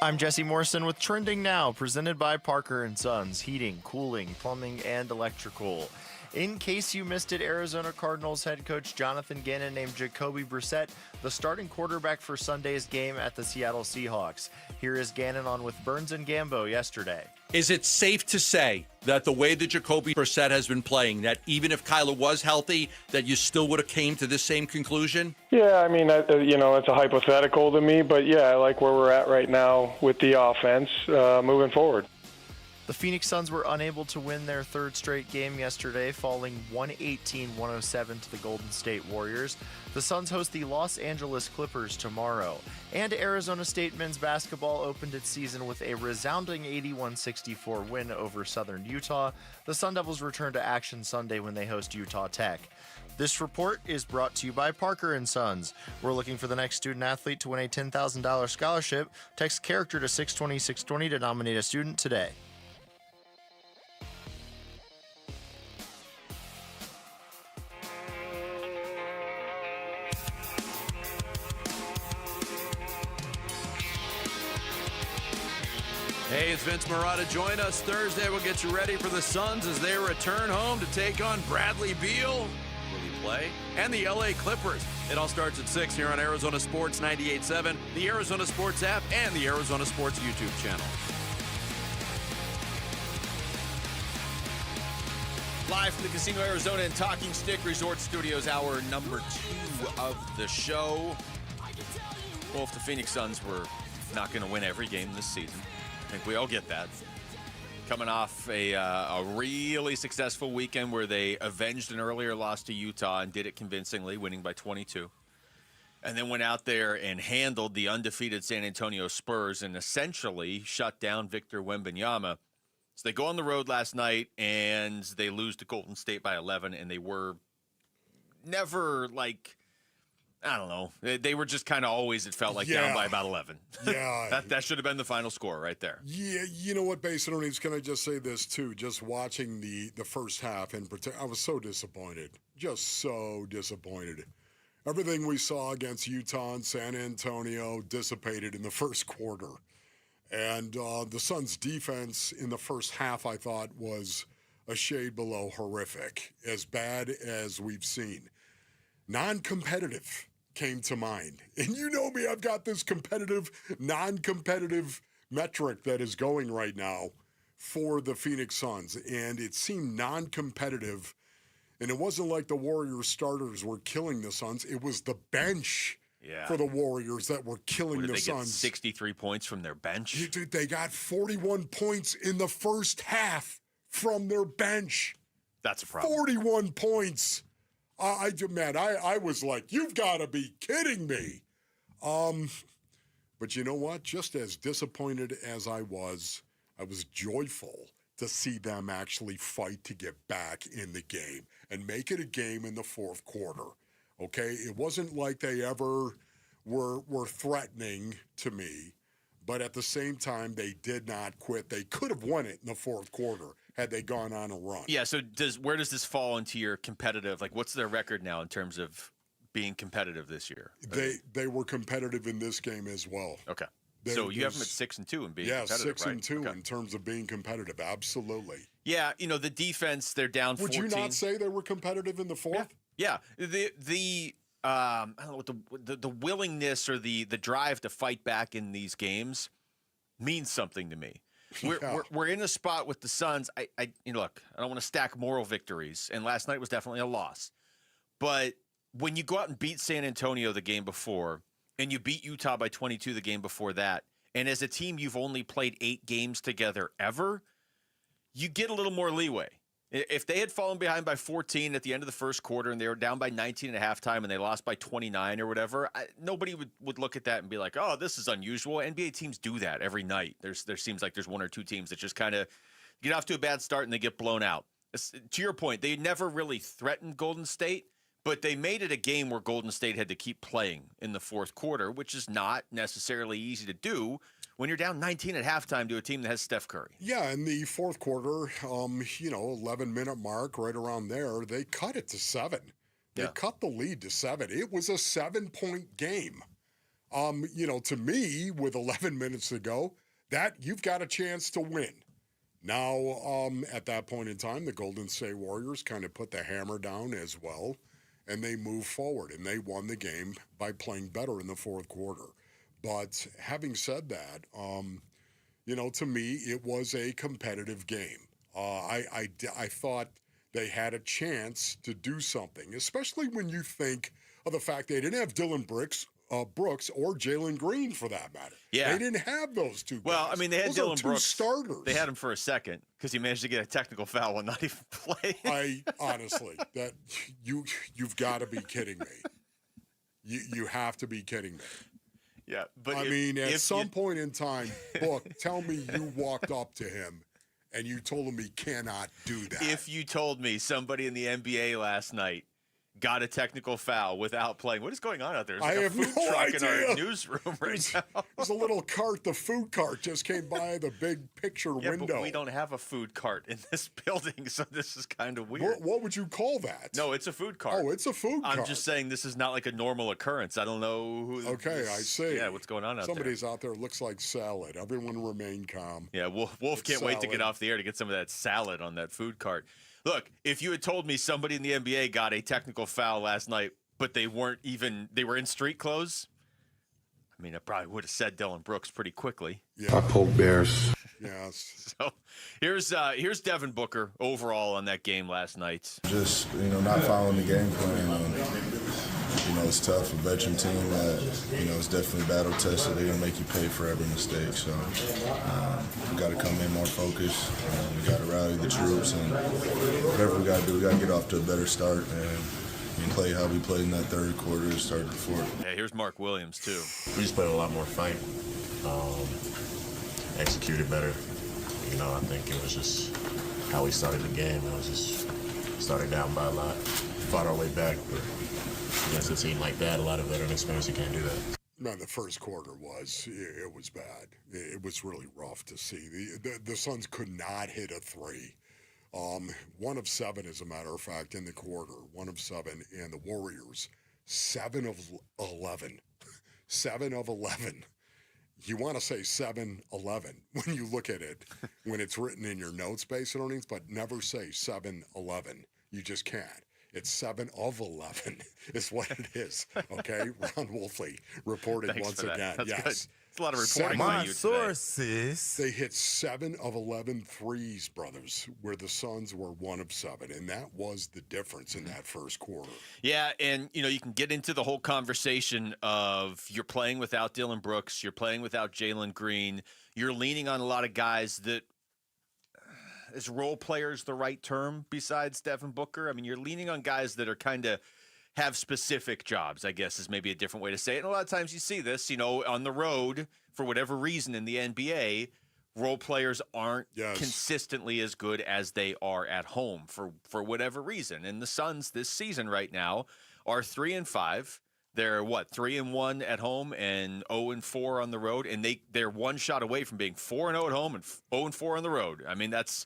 I'm Jesse Morrison with Trending Now, presented by Parker & Sons, heating, cooling, plumbing, and electrical. In case you missed it, Arizona Cardinals head coach Jonathan Gannon named Jacoby Brassette the starting quarterback for Sunday's game at the Seattle Seahawks. Here is Gannon on with Burns and Gambo yesterday. Is it safe to say that the way that Jacoby Brassette has been playing, that even if Kyler was healthy, that you still would have came to this same conclusion? Yeah, I mean, it's a hypothetical to me, but yeah, I like where we're at right now with the offense moving forward. The Phoenix Suns were unable to win their third straight game yesterday, falling 118-107 to the Golden State Warriors. The Suns host the Los Angeles Clippers tomorrow. And Arizona State men's basketball opened its season with a resounding 81-64 win over Southern Utah. The Sun Devils return to action Sunday when they host Utah Tech. This report is brought to you by Parker and Sons. We're looking for the next student athlete to win a $10,000 scholarship. Text character to 620-620 to nominate a student today. Hey, it's Vince Marotta. Join us Thursday. We'll get you ready for the Suns as they return home to take on Bradley Beal. Will he play? And the LA Clippers. It all starts at 6 here on Arizona Sports 98.7, the Arizona Sports app, and the Arizona Sports YouTube channel. Live from the Casino Arizona and Talking Stick Resort Studios, hour number 2 of the show. Well, if the Phoenix Suns were not going to win every game this season, I think we all get that. Coming off a really successful weekend where they avenged an earlier loss to Utah and did it convincingly, winning by 22. And then went out there and handled the undefeated San Antonio Spurs and essentially shut down Victor Wembanyama. So they go on the road last night and they lose to Golden State by 11, and they were never like, I don't know. They were just kind of always, it felt like, down by about 11. Yeah. that should have been the final score right there. Yeah, you know what, Basinonies, can I just say this, too? Just watching the first half, in particular, I was so disappointed. Just so disappointed. Everything we saw against Utah and San Antonio dissipated in the first quarter. And the Suns' defense in the first half, I thought, was a shade below horrific, as bad as we've seen. Non-competitive came to mind. And you know me, I've got this competitive, non-competitive metric that is going right now for the Phoenix Suns. And it seemed non-competitive. And it wasn't like the Warriors starters were killing the Suns. It was the bench for the Warriors that were killing the Suns. Get 63 points from their bench? Dude, they got 41 points in the first half from their bench. That's a problem. 41 points. I was like, you've got to be kidding me. But you know what? Just as disappointed as I was joyful to see them actually fight to get back in the game and make it a game in the fourth quarter. Okay? It wasn't like they ever were threatening to me, but at the same time, they did not quit. They could have won it in the fourth quarter had they gone on a run. Yeah, so where does this fall into your competitive, like what's their record now in terms of being competitive this year? They were competitive in this game as well. Okay. So you have them at 6-2 and being competitive, right? Yeah, 6-2 Okay. in terms of being competitive, absolutely. Yeah, the defense, they're down 14. Would you not say they were competitive in the fourth? Yeah. I don't know what the willingness or the drive to fight back in these games means something to me. We're in a spot with the Suns. Look, I don't want to stack moral victories, and last night was definitely a loss. But when you go out and beat San Antonio the game before, and you beat Utah by 22 the game before that, and as a team you've only played 8 games together ever, you get a little more leeway. If they had fallen behind by 14 at the end of the first quarter and they were down by 19 at halftime and they lost by 29 or whatever, nobody would look at that and be like, oh, this is unusual. NBA teams do that every night. There seems like there's 1 or 2 teams that just kind of get off to a bad start and they get blown out. To your point, they never really threatened Golden State, but they made it a game where Golden State had to keep playing in the fourth quarter, which is not necessarily easy to do when you're down 19 at halftime to a team that has Steph Curry. Yeah, in the fourth quarter, 11-minute mark, right around there, they cut it to 7. They cut the lead to 7. It was a 7-point game. To me, with 11 minutes to go, that you've got a chance to win. Now, at that point in time, the Golden State Warriors kind of put the hammer down as well, and they moved forward, and they won the game by playing better in the fourth quarter. But having said that, to me, it was a competitive game. I thought they had a chance to do something, especially when you think of the fact they didn't have Dylan Brooks or Jalen Green, for that matter. Yeah. They didn't have those two guys. Well, I mean, they had those Dylan are two Brooks. starters. They had him for a second because he managed to get a technical foul and not even play. I honestly, that you've got to be kidding me. You have to be kidding me. Yeah, but at some point in time, Book, tell me you walked up to him and you told him he cannot do that. If you told me somebody in the NBA last night got a technical foul without playing. What is going on out there? There's I like have a food no truck idea. in our newsroom right now. There's a little cart. The food cart just came by the big picture window. But we don't have a food cart in this building, so this is kind of weird. What would you call that? No, it's a food cart. Oh, it's a food cart. I'm just saying this is not like a normal occurrence. I don't know who. Okay, I see. Yeah, what's going on out Somebody's out there. Looks like salad. Everyone remain calm. there? Yeah, Wolf can't wait to get off the air to get some of that salad on that food cart. Look, if you had told me somebody in the NBA got a technical foul last night, but they were in street clothes, I mean, I probably would have said Dylan Brooks pretty quickly. Yeah. I poke bears. Yes. So here's Devin Booker overall on that game last night. Just, not following the game plan. It's tough. A veteran team that, is definitely battle tested. They're going to make you pay for every mistake. So we got to come in more focused. We got to rally the troops. And whatever we got to do, we got to get off to a better start. And play how we played in that third quarter to start the fourth. Yeah, here's Mark Williams, too. We just played a lot more fight. Executed better. I think it was just how we started the game. It was just started down by a lot. Fought our way back, but against a team like that, a lot of veteran experience, you can't do that. Man, the first quarter was bad. It was really rough to see. The Suns could not hit a three. 1 of 7, as a matter of fact, in the quarter. 1 of 7, and the Warriors 7 of 11. 7 of 11. You want to say 7-11 when you look at it, when it's written in your notes, base earnings, but never say 7-11. You just can't. It's 7 of 11 is what it is. Okay, Ron Wolfley reported Thanks once for that. again. That's yes. good. It's a lot of reporting by you today. They hit 7 of 11 threes, brothers, where the Suns were 1 of 7, and that was the difference in that first quarter. Yeah, and you can get into the whole conversation of you're playing without Dylan Brooks, you're playing without Jalen Green, you're leaning on a lot of guys that is role players the right term besides Devin Booker? I mean, you're leaning on guys that are kind of have specific jobs, I guess is maybe a different way to say it. And a lot of times you see this, on the road, for whatever reason in the NBA, role players aren't consistently as good as they are at home for whatever reason. And the Suns this season right now are 3-5. They're 3-1 at home and 0-4 on the road, and they're one shot away from being 4-0 at home and 0-4 on the road. I mean, that's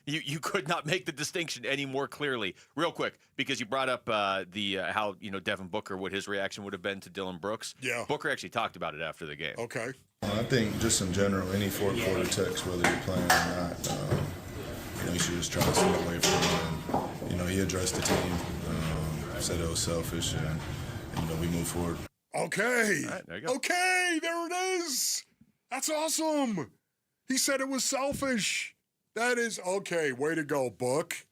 you could not make the distinction any more clearly. Real quick, because you brought up how Devin Booker, what his reaction would have been to Dylan Brooks. Yeah, Booker actually talked about it after the game. Okay. I think just in general, any fourth quarter text, whether you're playing or not, you should just try to stay away from it. And, he addressed the team, said it was selfish, and we move forward. Okay. All right, there you go. Okay, there it is. That's awesome. He said it was selfish. That is okay. Way to go, Book.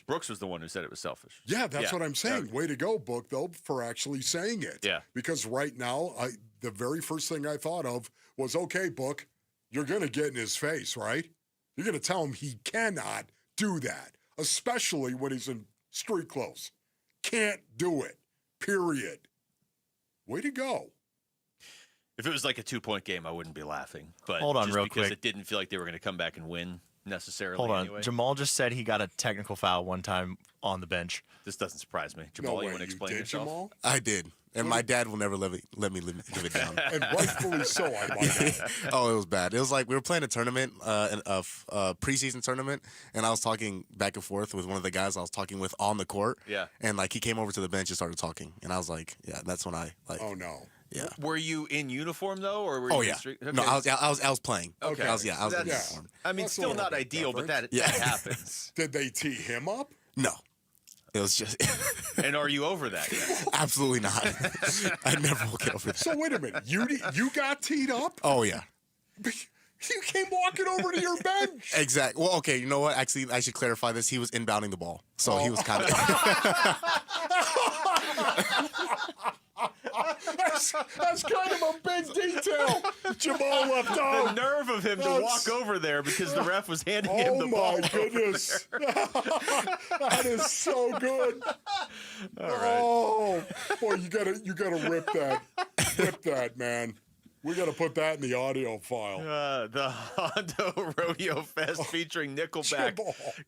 Brooks was the one who said it was selfish. Yeah, that's what I'm saying. Way to go, Book, though, for actually saying it. Yeah. Because right now, the very first thing I thought of was, okay, Book, you're going to get in his face, right? You're going to tell him he cannot do that, especially when he's in street clothes. Can't do it, period. Way to go. If it was like a 2-point game, I wouldn't be laughing. But hold on, just real because quick. it didn't feel like they were going to come back and win necessarily. Hold on. Anyway. Jamal just said he got a technical foul one time on the bench. This doesn't surprise me. Jamal, you want to explain yourself? Jamal? I did. And my dad will never let me live it down. And rightfully so, I like that. Oh, it was bad. It was like we were playing a tournament, a preseason tournament, and I was talking back and forth with one of the guys I was talking with on the court. Yeah. And he came over to the bench and started talking, and I was like, yeah, that's when I Oh no. Yeah. Were you in uniform though, or were you? Oh in yeah. street? Okay. No, I was playing. Okay. I was in uniform. I mean, That's still a not little bit ideal, but different. that happens. Did they tee him up? No. It was just. And are you over that yet? Absolutely not. I never will get over that. So wait a minute. You got teed up? Oh yeah. You came walking over to your bench. Exactly. Well, okay. You know what? Actually, I should clarify this. He was inbounding the ball, so he was kind of. That's kind of a big detail. Jamal left out. The nerve of him to walk over there because the ref was handing him the ball. Oh my goodness. That is so good. All right. Oh boy, you gotta rip that, man. We got to put that in the audio file. The Hondo Rodeo Fest featuring Nickelback,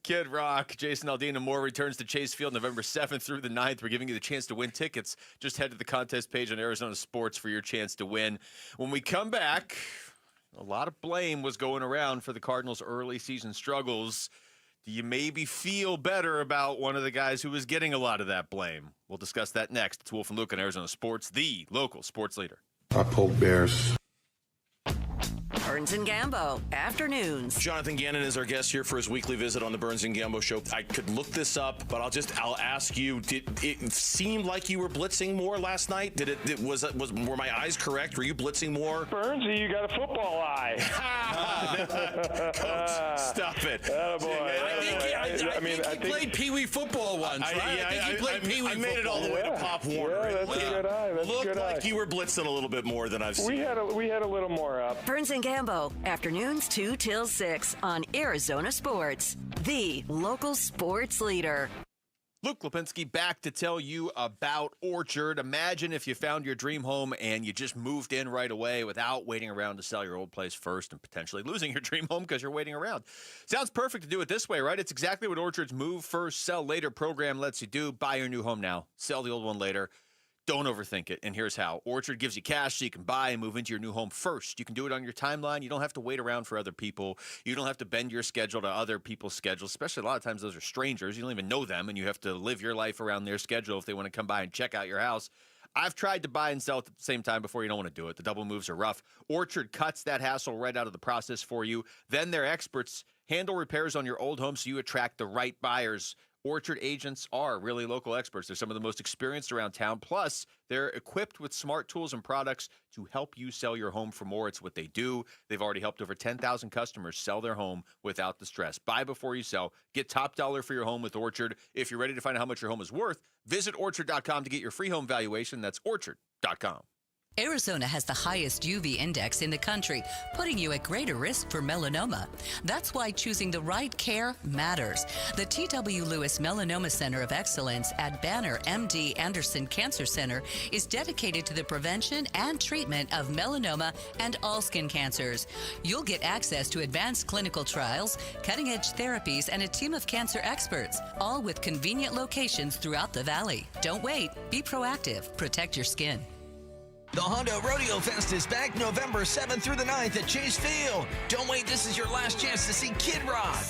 Kid Rock, Jason Aldean, and more returns to Chase Field November 7th through the 9th. We're giving you the chance to win tickets. Just head to the contest page on Arizona Sports for your chance to win. When we come back, a lot of blame was going around for the Cardinals' early season struggles. Do you maybe feel better about one of the guys who was getting a lot of that blame? We'll discuss that next. It's Wolf and Luke on Arizona Sports, the local sports leader. I poke bears. Burns and Gambo, afternoons. Jonathan Gannon is our guest here for his weekly visit on the Burns and Gambo show. I could look this up, but I'll ask you, did it seem like you were blitzing more last night? Were my eyes correct? Were you blitzing more? Burnsy, you got a football eye. Coach, stop it. I think he played Pee Wee football once, right? I think he played Pee Wee football. I made it all the way to Pop Warner. Yeah, that's a good eye. Looked like you were blitzing a little bit more than I've seen. We had a little more up. Burns and Gambo, afternoons 2 till 6 on Arizona Sports, the local sports leader. Luke Lipinski back to tell you about Orchard. Imagine if you found your dream home and you just moved in right away without waiting around to sell your old place first and potentially losing your dream home because you're waiting around. Sounds perfect to do it this way, right? It's exactly what Orchard's Move First, Sell Later program lets you do. Buy your new home now, sell the old one later. Don't overthink it, and here's how. Orchard gives you cash so you can buy and move into your new home first. You can do it on your timeline. You don't have to wait around for other people. You don't have to bend your schedule to other people's schedules, especially a lot of times those are strangers. You don't even know them, and you have to live your life around their schedule if they want to come by and check out your house. I've tried to buy and sell at the same time before. You don't want to do it. The double moves are rough. Orchard cuts that hassle right out of the process for you. Then their experts handle repairs on your old home so you attract the right buyers. Orchard agents are really local experts. They're some of the most experienced around town. Plus, they're equipped with smart tools and products to help you sell your home for more. It's what they do. They've already helped over 10,000 customers sell their home without the stress. Buy before you sell. Get top dollar for your home with Orchard. If you're ready to find out how much your home is worth, visit Orchard.com to get your free home valuation. That's Orchard.com. Arizona has the highest UV index in the country, putting you at greater risk for melanoma. That's why choosing the right care matters. The T.W. Lewis Melanoma Center of Excellence at Banner MD Anderson Cancer Center is dedicated to the prevention and treatment of melanoma and all skin cancers. You'll get access to advanced clinical trials, cutting-edge therapies, and a team of cancer experts, all with convenient locations throughout the valley. Don't wait. Be proactive. Protect your skin. The Hondo Rodeo Fest is back November 7th through the 9th at Chase Field. Don't wait, this is your last chance to see Kid Rock,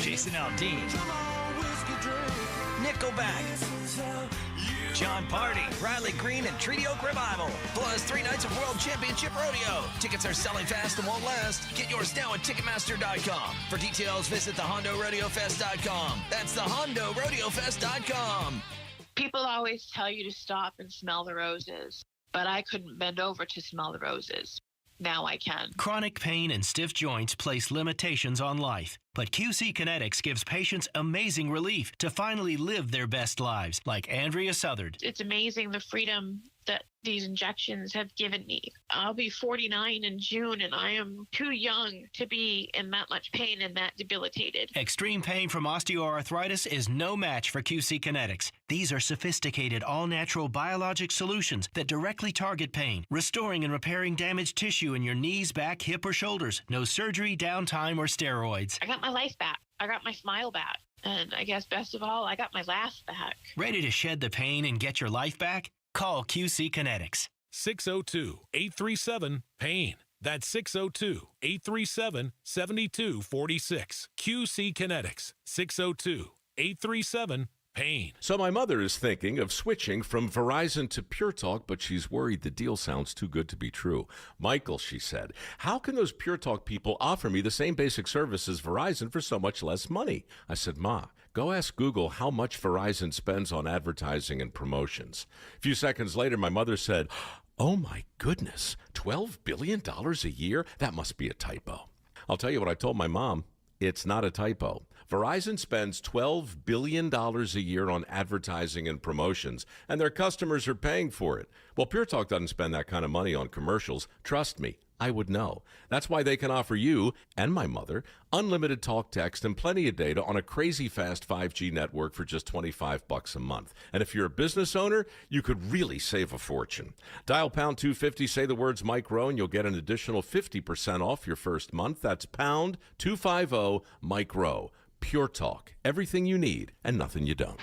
Jason Aldean, Nickelback, John Party, Riley Green, and Treaty Oak Revival. Plus 3 nights of World Championship Rodeo. Tickets are selling fast and won't last. Get yours now at Ticketmaster.com. For details, visit thehondoRodeoFest.com. That's thehondoRodeoFest.com. People always tell you to stop and smell the roses, but I couldn't bend over to smell the roses. Now I can. Chronic pain and stiff joints place limitations on life, but QC Kinetics gives patients amazing relief to finally live their best lives, like Andrea Southard. It's amazing the freedom that these injections have given me. I'll be 49 in June, and I am too young to be in that much pain and that debilitated. Extreme pain from osteoarthritis is no match for QC Kinetics. These are sophisticated, all-natural biologic solutions that directly target pain, restoring and repairing damaged tissue in your knees, back, hip, or shoulders. No surgery, downtime, or steroids. I got my life back. I got my smile back. And I guess best of all, I got my laugh back. Ready to shed the pain and get your life back? Call QC Kinetics. 602-837-PAIN. That's 602-837-7246. QC Kinetics. 602-837-PAIN. So my mother is thinking of switching from Verizon to Pure Talk, but she's worried the deal sounds too good to be true. Michael, she said, how can those Pure Talk people offer me the same basic service as Verizon for so much less money? I said, Ma, go ask Google how much Verizon spends on advertising and promotions. A few seconds later, my mother said, oh my goodness, $12 billion a year? That must be a typo. I'll tell you what I told my mom. It's not a typo. Verizon spends $12 billion a year on advertising and promotions, and their customers are paying for it. Well, Pure Talk doesn't spend that kind of money on commercials. Trust me, I would know. That's why they can offer you and my mother unlimited talk, text, and plenty of data on a crazy fast 5G network for just $25 a month. And if you're a business owner, you could really save a fortune. Dial pound 250, say the words Mike Rowe, and you'll get an additional 50% off your first month. That's pound 250 Mike Rowe. Pure Talk. Everything you need and nothing you don't.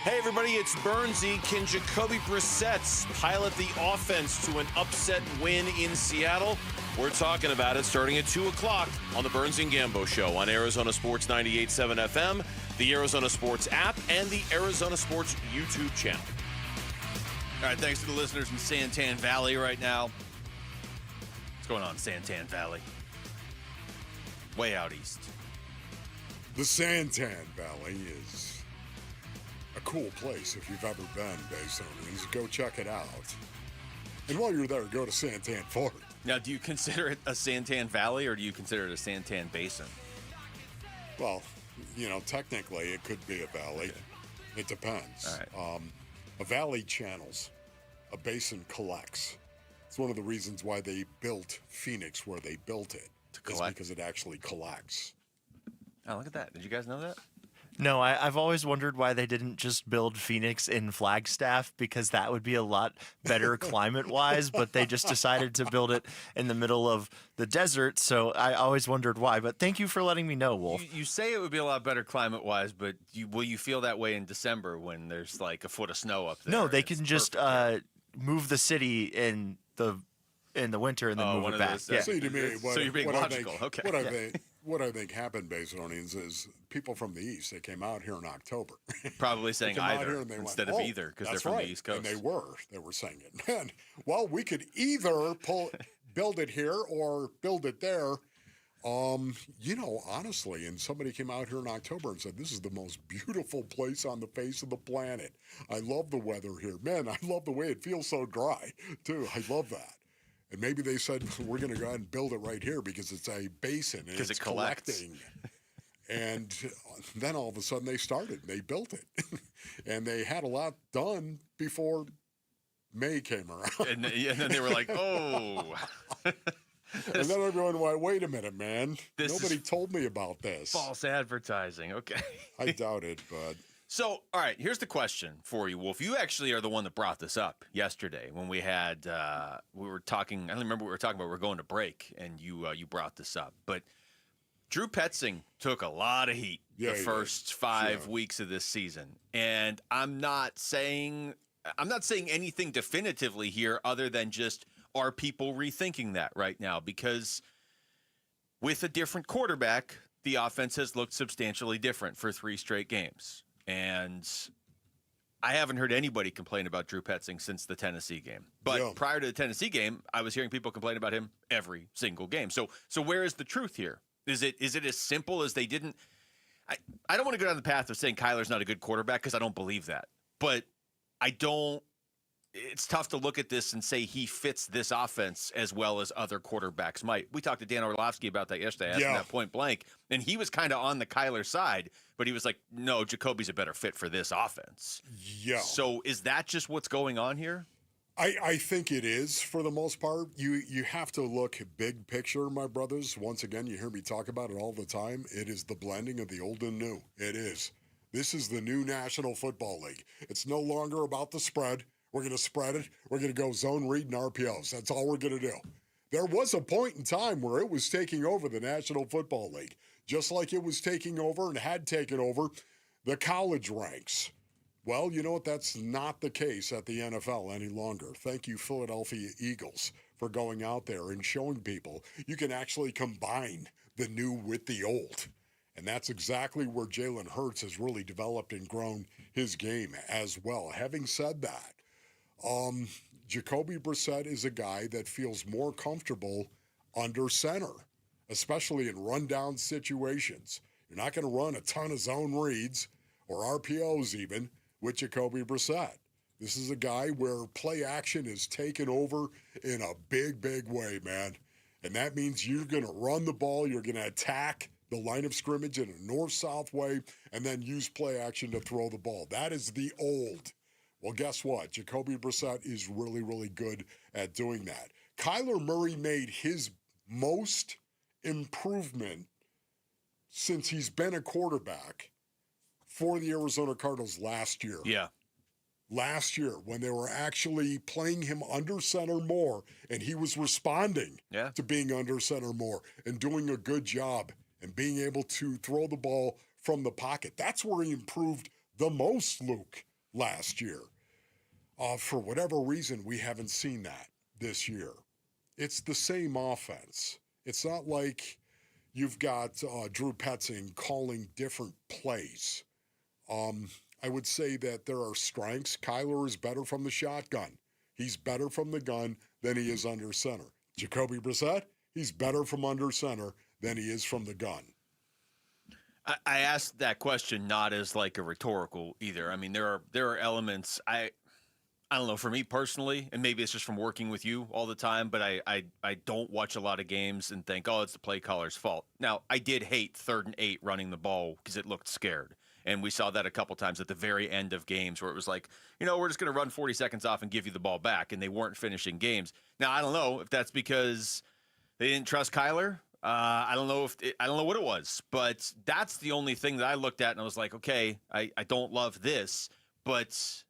Hey, everybody, it's Bernsey. Can Jacoby Brissett pilot the offense to an upset win in Seattle? We're talking about it starting at 2 o'clock on the Burns and Gambo Show on Arizona Sports 98.7 FM, the Arizona Sports app, and the Arizona Sports YouTube channel. All right, thanks to the listeners in Santan Valley right now. What's going on, Santan Valley? Way out east. The Santan Valley is a cool place if you've ever been, Baysonians. Go check it out. And while you're there, go to Santan Fort. Now, do you consider it a Santan Valley or do you consider it a Santan Basin? Well, technically it could be a valley. Okay. It depends. All right. A valley channels. A basin collects. It's one of the reasons why they built Phoenix where they built it. To collect? It's because it actually collects. Oh, look at that. Did you guys know that? No, I've always wondered why they didn't just build Phoenix in Flagstaff, because that would be a lot better climate-wise, but they just decided to build it in the middle of the desert, so I always wondered why. But thank you for letting me know, Wolf. You say it would be a lot better climate-wise, but will you feel that way in December when there's like a foot of snow up there? No, they can just move the city in the winter and then move it back. Yeah. See, to me, so you're being logical. What I think happened, Basinonians, is people from the East, they came out here in October. Probably saying either instead of either, because they're from the East Coast. And they were saying it. Man, well, we could either build it here or build it there. Honestly, and somebody came out here in October and said, this is the most beautiful place on the face of the planet. I love the weather here. Man, I love the way it feels so dry, too. I love that. And maybe they said, we're going to go ahead and build it right here because it's a basin and it's collecting. And then all of a sudden they started. They built it. And they had a lot done before May came around. And then they were like, oh. And then everyone went, wait a minute, man. Nobody told me about this. False advertising. Okay. I doubt it, but. So, all right, here's the question for you, Wolf. You actually are the one that brought this up yesterday when we had we were talking. I don't remember what we were talking about. We were going to break, and you brought this up. But Drew Petzing took a lot of heat the first 5 weeks of this season, and I'm not saying anything definitively here other than just are people rethinking that right now? Because with a different quarterback, the offense has looked substantially different for 3 straight games. And I haven't heard anybody complain about Drew Petzing since the Tennessee game. But prior to the Tennessee game, I was hearing people complain about him every single game. So where is the truth here? Is it as simple as they didn't? I don't want to go down the path of saying Kyler's not a good quarterback because I don't believe that. But it's tough to look at this and say he fits this offense as well as other quarterbacks might. We talked to Dan Orlovsky about that yesterday, asking that point blank, and he was kind of on the Kyler side, but he was like, no, Jacoby's a better fit for this offense. Yeah. So is that just what's going on here? I think it is for the most part. You have to look big picture, my brothers. Once again, you hear me talk about it all the time. It is the blending of the old and new. It is. This is the new National Football League. It's no longer about the spread. We're going to spread it. We're going to go zone read and RPOs. That's all we're going to do. There was a point in time where it was taking over the National Football League, just like it was taking over and had taken over the college ranks. Well, you know what? That's not the case at the NFL any longer. Thank you, Philadelphia Eagles, for going out there and showing people you can actually combine the new with the old. And that's exactly where Jalen Hurts has really developed and grown his game as well. Having said that, Jacoby Brissett is a guy that feels more comfortable under center, especially in rundown situations. You're not going to run a ton of zone reads or RPOs even with Jacoby Brissett. This is a guy where play action is taken over in a big, big way, man. And that means you're going to run the ball, you're going to attack the line of scrimmage in a north-south way, and then use play action to throw the ball. That is the old Well, guess what? Jacoby Brassette is really, really good at doing that. Kyler Murray made his most improvement since he's been a quarterback for the Arizona Cardinals last year. Yeah. Last year, when they were actually playing him under center more, and he was responding to being under center more and doing a good job and being able to throw the ball from the pocket. That's where he improved the most, Luke, last year. For whatever reason, we haven't seen that this year. It's the same offense. It's not like you've got Drew Petzing calling different plays. I would say that there are strengths. Kyler is better from the shotgun. He's better from the gun than he is under center. Jacoby Brassette, he's better from under center than he is from the gun. I asked that question not as like a rhetorical either. I mean, there are elements I don't know, for me personally, and maybe it's just from working with you all the time, but I don't watch a lot of games and think, oh, it's the play caller's fault. Now, I did hate 3rd and 8 running the ball because it looked scared. And we saw that a couple times at the very end of games where it was like, we're just going to run 40 seconds off and give you the ball back, and they weren't finishing games. Now, I don't know if that's because they didn't trust Kyler. I don't know what it was, but that's the only thing that I looked at and I was like, okay, I don't love this, but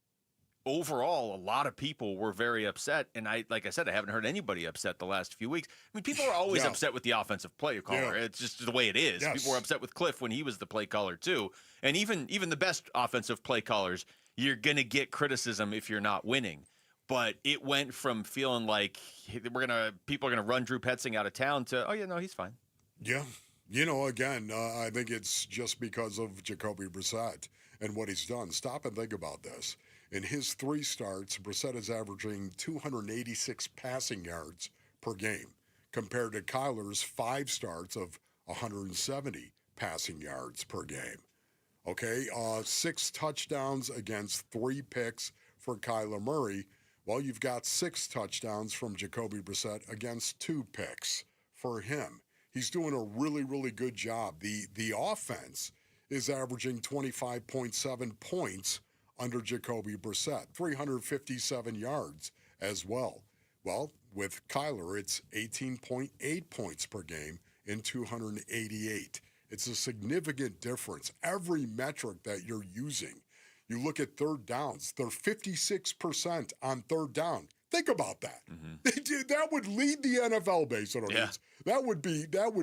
overall, a lot of people were very upset, and like I said, I haven't heard anybody upset the last few weeks. I mean, people are always upset with the offensive play caller. Yeah. It's just the way it is. Yes. People were upset with Cliff when he was the play caller too, and even the best offensive play callers, you're gonna get criticism if you're not winning. But it went from feeling like people are gonna run Drew Petzing out of town to, oh yeah, no, he's fine. Yeah, again, I think it's just because of Jacoby Brassette and what he's done. Stop and think about this. In his 3 starts, Brassette is averaging 286 passing yards per game, compared to Kyler's 5 starts of 170 passing yards per game. Okay, 6 touchdowns against 3 picks for Kyler Murray. Well, you've got 6 touchdowns from Jacoby Brassette against 2 picks for him. He's doing a really, really good job. The offense is averaging 25.7 points under Jacoby Brassette, 357 yards as well. Well, with Kyler, it's 18.8 points per game in 288. It's a significant difference. Every metric that you're using, you look at third downs, they're 56% on third down. Think about that. Mm-hmm. That would lead the NFL based on our needs. That would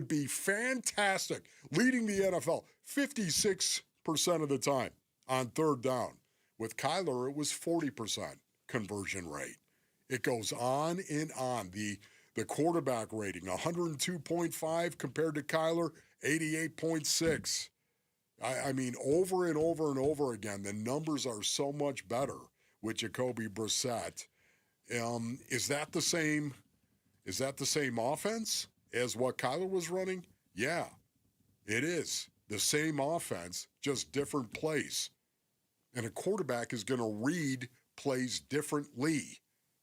be fantastic. Leading the NFL 56% of the time on third down. With Kyler, it was 40% conversion rate. It goes on and on. The quarterback rating, 102.5 compared to Kyler, 88.6. I mean, over and over and over again, the numbers are so much better with Jacoby Brassette. Is that the same offense as what Kyler was running? Yeah, it is. The same offense, just different plays. And a quarterback is going to read plays differently,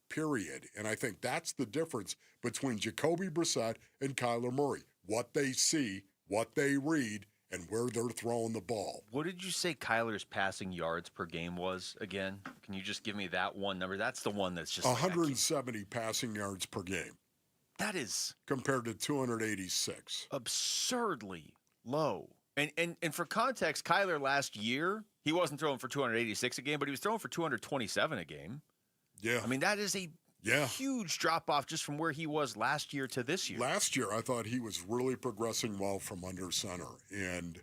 period. And I think that's the difference between Jacoby Brassette and Kyler Murray. What they see, what they read, and where they're throwing the ball. What did you say Kyler's passing yards per game was again? Can you just give me that one number? That's the one that's just 170 passing yards per game. That is compared to 286. Absurdly low. And for context, Kyler last year, he wasn't throwing for 286 a game, but he was throwing for 227 a game. Yeah. I mean, that is a huge drop-off just from where he was last year to this year. Last year, I thought he was really progressing well from under center. And,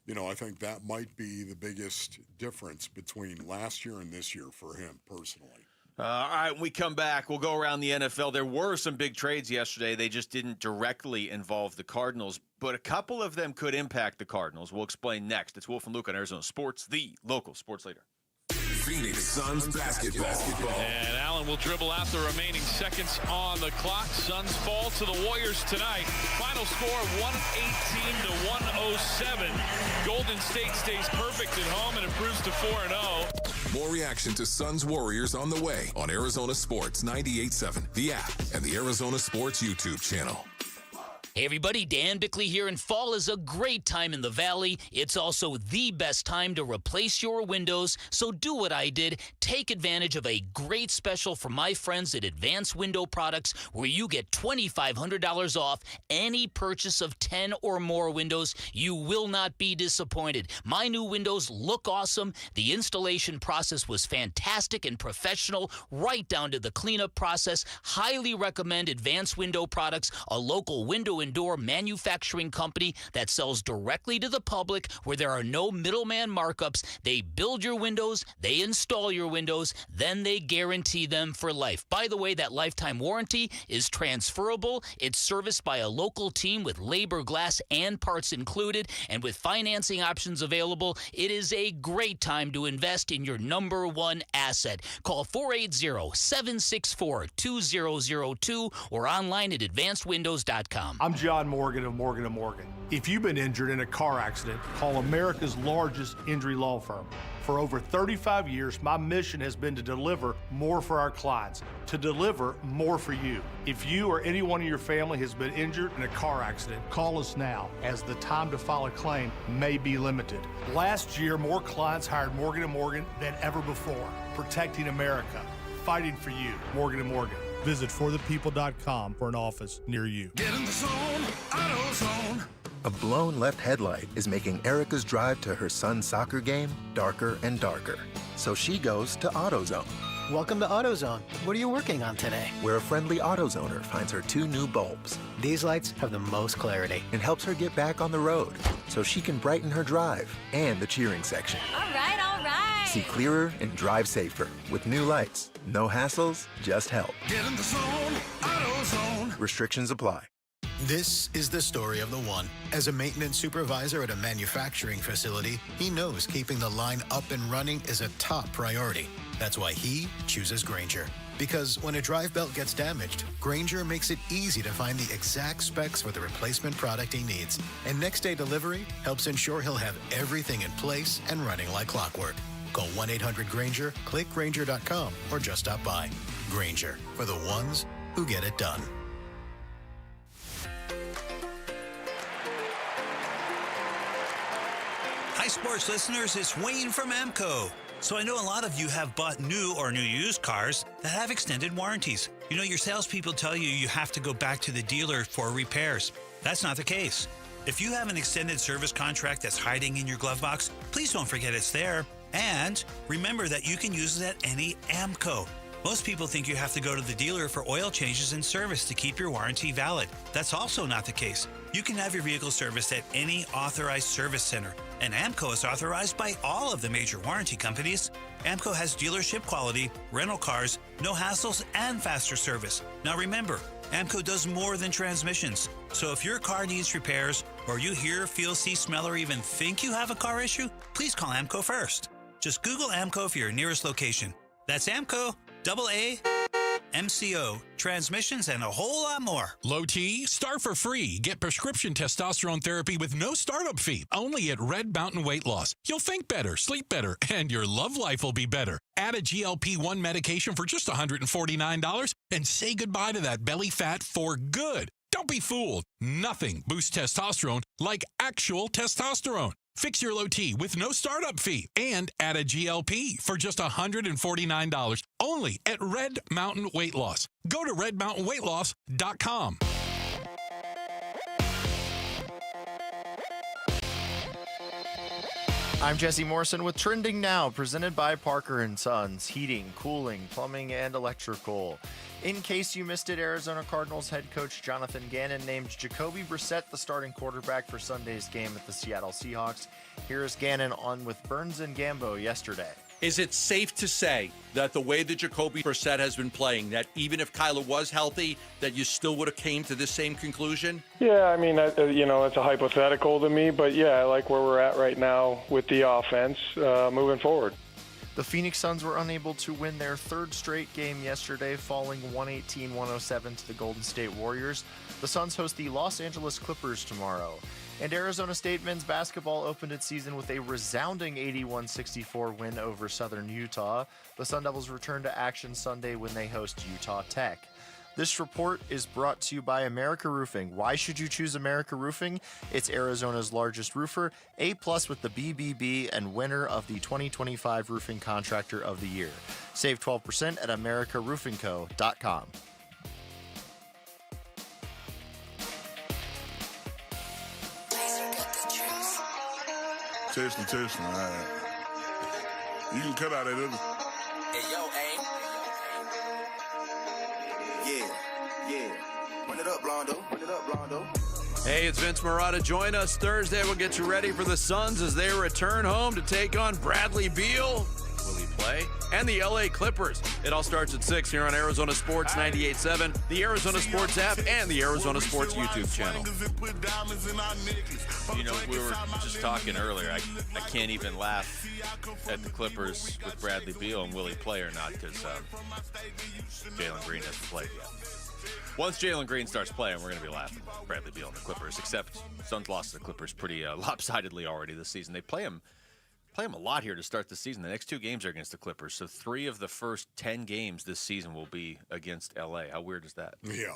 I think that might be the biggest difference between last year and this year for him personally. All right, when we come back, we'll go around the NFL. There were some big trades yesterday. They just didn't directly involve the Cardinals, but a couple of them could impact the Cardinals. We'll explain next. It's Wolf and Luke on Arizona Sports, the local sports leader. Phoenix Suns basketball. And Allen will dribble out the remaining seconds on the clock. Suns fall to the Warriors tonight. Final score 118-107. Golden State stays perfect at home and improves to 4-0. More reaction to Suns Warriors on the way on Arizona Sports 98.7, the app, and the Arizona Sports YouTube channel. Hey everybody, Dan Bickley here, and fall is a great time in the Valley. It's also the best time to replace your windows, so do what I did. Take advantage of a great special from my friends at Advanced Window Products, where you get $2,500 off any purchase of 10 or more windows. You will not be disappointed. My new windows look awesome. The installation process was fantastic and professional, right down to the cleanup process. Highly recommend Advanced Window Products, a local window and door manufacturing company that sells directly to the public, where there are no middleman markups. They build your windows, they install your windows, then they guarantee them for life. By the way, that lifetime warranty is transferable. It's serviced by a local team with labor, glass, and parts included, and with financing options available. It is a great time to invest in your number one asset. Call 480-764-2002 or online at advancedwindows.com. I'm John Morgan of Morgan & Morgan. If you've been injured in a car accident, call America's largest injury law firm. For over 35 years, my mission has been to deliver more for our clients, to deliver more for you. If you or anyone in your family has been injured in a car accident, call us now, as the time to file a claim may be limited. Last year, more clients hired Morgan & Morgan than ever before, protecting America, fighting for you. Morgan & Morgan. Visit forthepeople.com for an office near you. Get in the zone, AutoZone. A blown left headlight is making Erica's drive to her son's soccer game darker and darker. So she goes to AutoZone. Welcome to AutoZone. What are you working on today? Where a friendly AutoZoner finds her 2 new bulbs. These lights have the most clarity. And helps her get back on the road so she can brighten her drive and the cheering section. All right, all right. See clearer and drive safer with new lights. No hassles, just help. Get in the zone, AutoZone. Restrictions apply. This is the story of the one. As a maintenance supervisor at a manufacturing facility, he knows keeping the line up and running is a top priority. That's why he chooses Grainger. Because when a drive belt gets damaged, Grainger makes it easy to find the exact specs for the replacement product he needs. And next day delivery helps ensure he'll have everything in place and running like clockwork. Call 1-800-GRAINGER, click Grainger.com, or just stop by. Grainger, for the ones who get it done. Hi, sports listeners. It's Wayne from AMCO. So I know a lot of you have bought new or new used cars that have extended warranties. You know, your salespeople tell you you have to go back to the dealer for repairs. That's not the case. If you have an extended service contract that's hiding in your glove box, please don't forget it's there. And remember that you can use it at any AMCO. Most people think you have to go to the dealer for oil changes and service to keep your warranty valid. That's also not the case. You can have your vehicle serviced at any authorized service center. And AMCO is authorized by all of the major warranty companies. AMCO has dealership quality, rental cars, no hassles, and faster service. Now remember, AMCO does more than transmissions. So if your car needs repairs, or you hear, feel, see, smell, or even think you have a car issue, please call AMCO first. Just Google AMCO for your nearest location. That's AMCO, AAMCO, transmissions, and a whole lot more. Low T, start for free. Get prescription testosterone therapy with no startup fee. Only at Red Mountain Weight Loss. You'll think better, sleep better, and your love life will be better. Add a GLP-1 medication for just $149 and say goodbye to that belly fat for good. Don't be fooled. Nothing boosts testosterone like actual testosterone. Fix your low T with no startup fee and add a GLP for just $149 only at Red Mountain Weight Loss. Go to redmountainweightloss.com. I'm Jesse Morrison with Trending Now, presented by Parker & Sons, heating, cooling, plumbing, and electrical. In case you missed it, Arizona Cardinals head coach Jonathan Gannon named Jacoby Brassette the starting quarterback for Sunday's game at the Seattle Seahawks. Here's Gannon on with Burns and Gambo yesterday. Is it safe to say that the way that Jacoby Brassette has been playing, that even if Kyler was healthy, that you still would have came to this same conclusion? Yeah, I mean, it's a hypothetical to me, but yeah, I like where we're at right now with the offense moving forward. The Phoenix Suns were unable to win their third straight game yesterday, falling 118-107 to the Golden State Warriors. The Suns host the Los Angeles Clippers tomorrow. And Arizona State men's basketball opened its season with a resounding 81-64 win over Southern Utah. The Sun Devils return to action Sunday when they host Utah Tech. This report is brought to you by America Roofing. Why should you choose America Roofing? It's Arizona's largest roofer, A+ with the BBB, and winner of the 2025 Roofing Contractor of the Year. Save 12% at AmericaRoofingCo.com. Testing. All right. You can cut out that other. Hey, yo, Yeah. Run it up, Blondo. Hey, it's Vince Marotta. Join us Thursday. We'll get you ready for the Suns as they return home to take on Bradley Beal. Will he play? And the LA Clippers. It all starts at 6 here on Arizona Sports 98.7, the Arizona Sports app, and the Arizona Sports YouTube channel. You know, we were just talking earlier. I can't even laugh at the Clippers with Bradley Beal and will he play or not because Jalen Green hasn't played yet. Once Jalen Green starts playing, we're going to be laughing at Bradley Beal and the Clippers, except Suns lost to the Clippers pretty lopsidedly already this season. They play them a lot here to start the season. The next 2 games are against the Clippers, so 3 of the first 10 games this season will be against L.A. How weird is that? Yeah,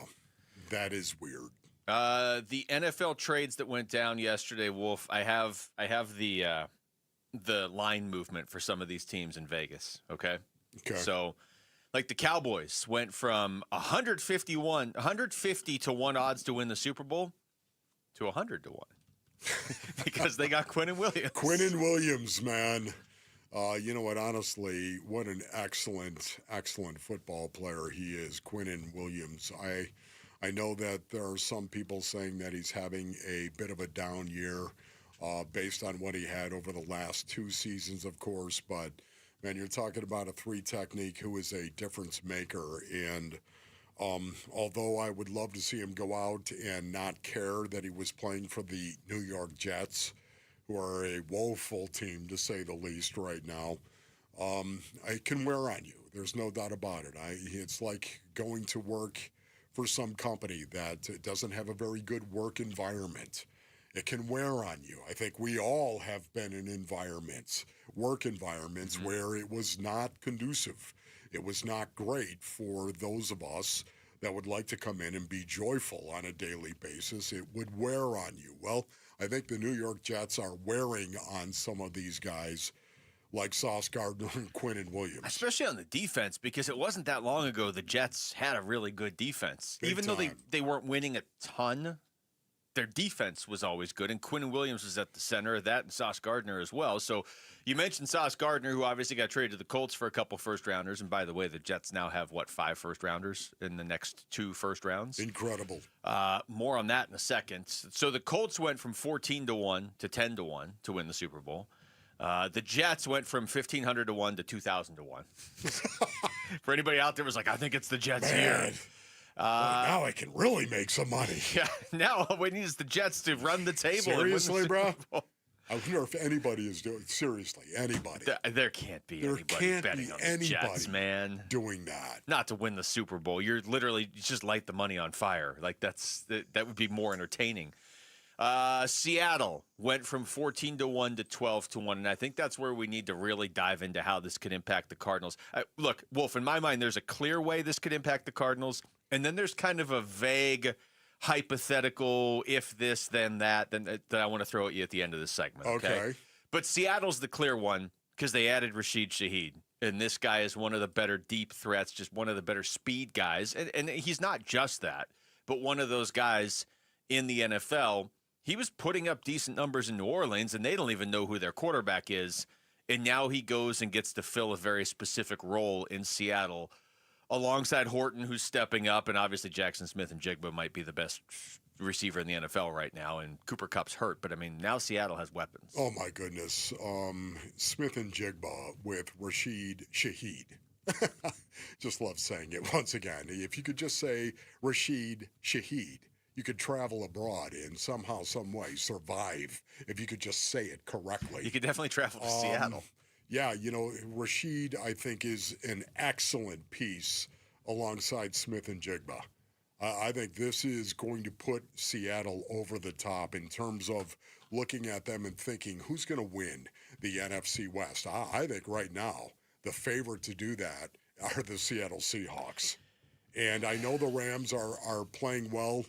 that is weird. The NFL trades that went down yesterday, Wolf. I have the line movement for some of these teams in Vegas. Okay. So, like the Cowboys went from 150 to 1 odds to win the Super Bowl to 100 to 1 because they got Quinnen Williams. Quinnen Williams, man. You know what? Honestly, what an excellent football player he is, Quinnen Williams. I know that there are some people saying that he's having a bit of a down year based on what he had over the last 2 seasons, of course. But, man, you're talking about a 3 technique who is a difference maker. And although I would love to see him go out and not care that he was playing for the New York Jets, who are a woeful team, to say the least, right now, it can wear on you. There's no doubt about it. It's like going to work for some company that doesn't have a very good work environment. It can wear on you. I think we all have been in work environments, where it was not conducive. It was not great for those of us that would like to come in and be joyful on a daily basis. It would wear on you. Well, I think the New York Jets are wearing on some of these guys like Sauce Gardner and Quinnen Williams. Especially on the defense, because it wasn't that long ago the Jets had a really good defense. Even though they weren't winning a ton, their defense was always good, and Quinnen Williams was at the center of that, and Sauce Gardner as well. So you mentioned Sauce Gardner, who obviously got traded to the Colts for a couple first-rounders, and by the way, the Jets now have, 5 first-rounders in the next 2 first rounds? Incredible. More on that in a second. So the Colts went from 14 to 1 to 10 to 1 to win the Super Bowl. The Jets went from 1,500 to 1 to 2,000 to 1. For anybody out there who was like, I think it's the Jets here. Now I can really make some money. Yeah, now all we need is the Jets to run the table. Seriously, bro? I wonder if anybody is doing. Seriously, anybody. There can't be anybody betting on the Jets, man. Doing that. Not to win the Super Bowl. You just light the money on fire. Like that would be more entertaining. Seattle went from 14 to 1 to 12 to 1, and I think that's where we need to really dive into how this could impact the Cardinals. Look, Wolf, in my mind, there's a clear way this could impact the Cardinals, and then there's kind of a vague, hypothetical, if this, then that, that I want to throw at you at the end of this segment. Okay. But Seattle's the clear one because they added Rashid Shaheed, and this guy is one of the better deep threats, just one of the better speed guys, and he's not just that, but one of those guys in the NFL. He was putting up decent numbers in New Orleans, and they don't even know who their quarterback is. And now he goes and gets to fill a very specific role in Seattle alongside Horton, who's stepping up. And obviously Jackson Smith and Jigba might be the best receiver in the NFL right now. And Cooper Kupp's hurt. But, I mean, now Seattle has weapons. Oh, my goodness. Smith and Jigba with Rashid Shaheed. Just love saying it once again. If you could just say Rashid Shaheed, you could travel abroad and somehow, some way survive if you could just say it correctly. You could definitely travel to Seattle. Yeah, Rashid, I think, is an excellent piece alongside Smith and Jigba. I think this is going to put Seattle over the top in terms of looking at them and thinking, who's going to win the NFC West? I think right now the favorite to do that are the Seattle Seahawks. And I know the Rams are playing well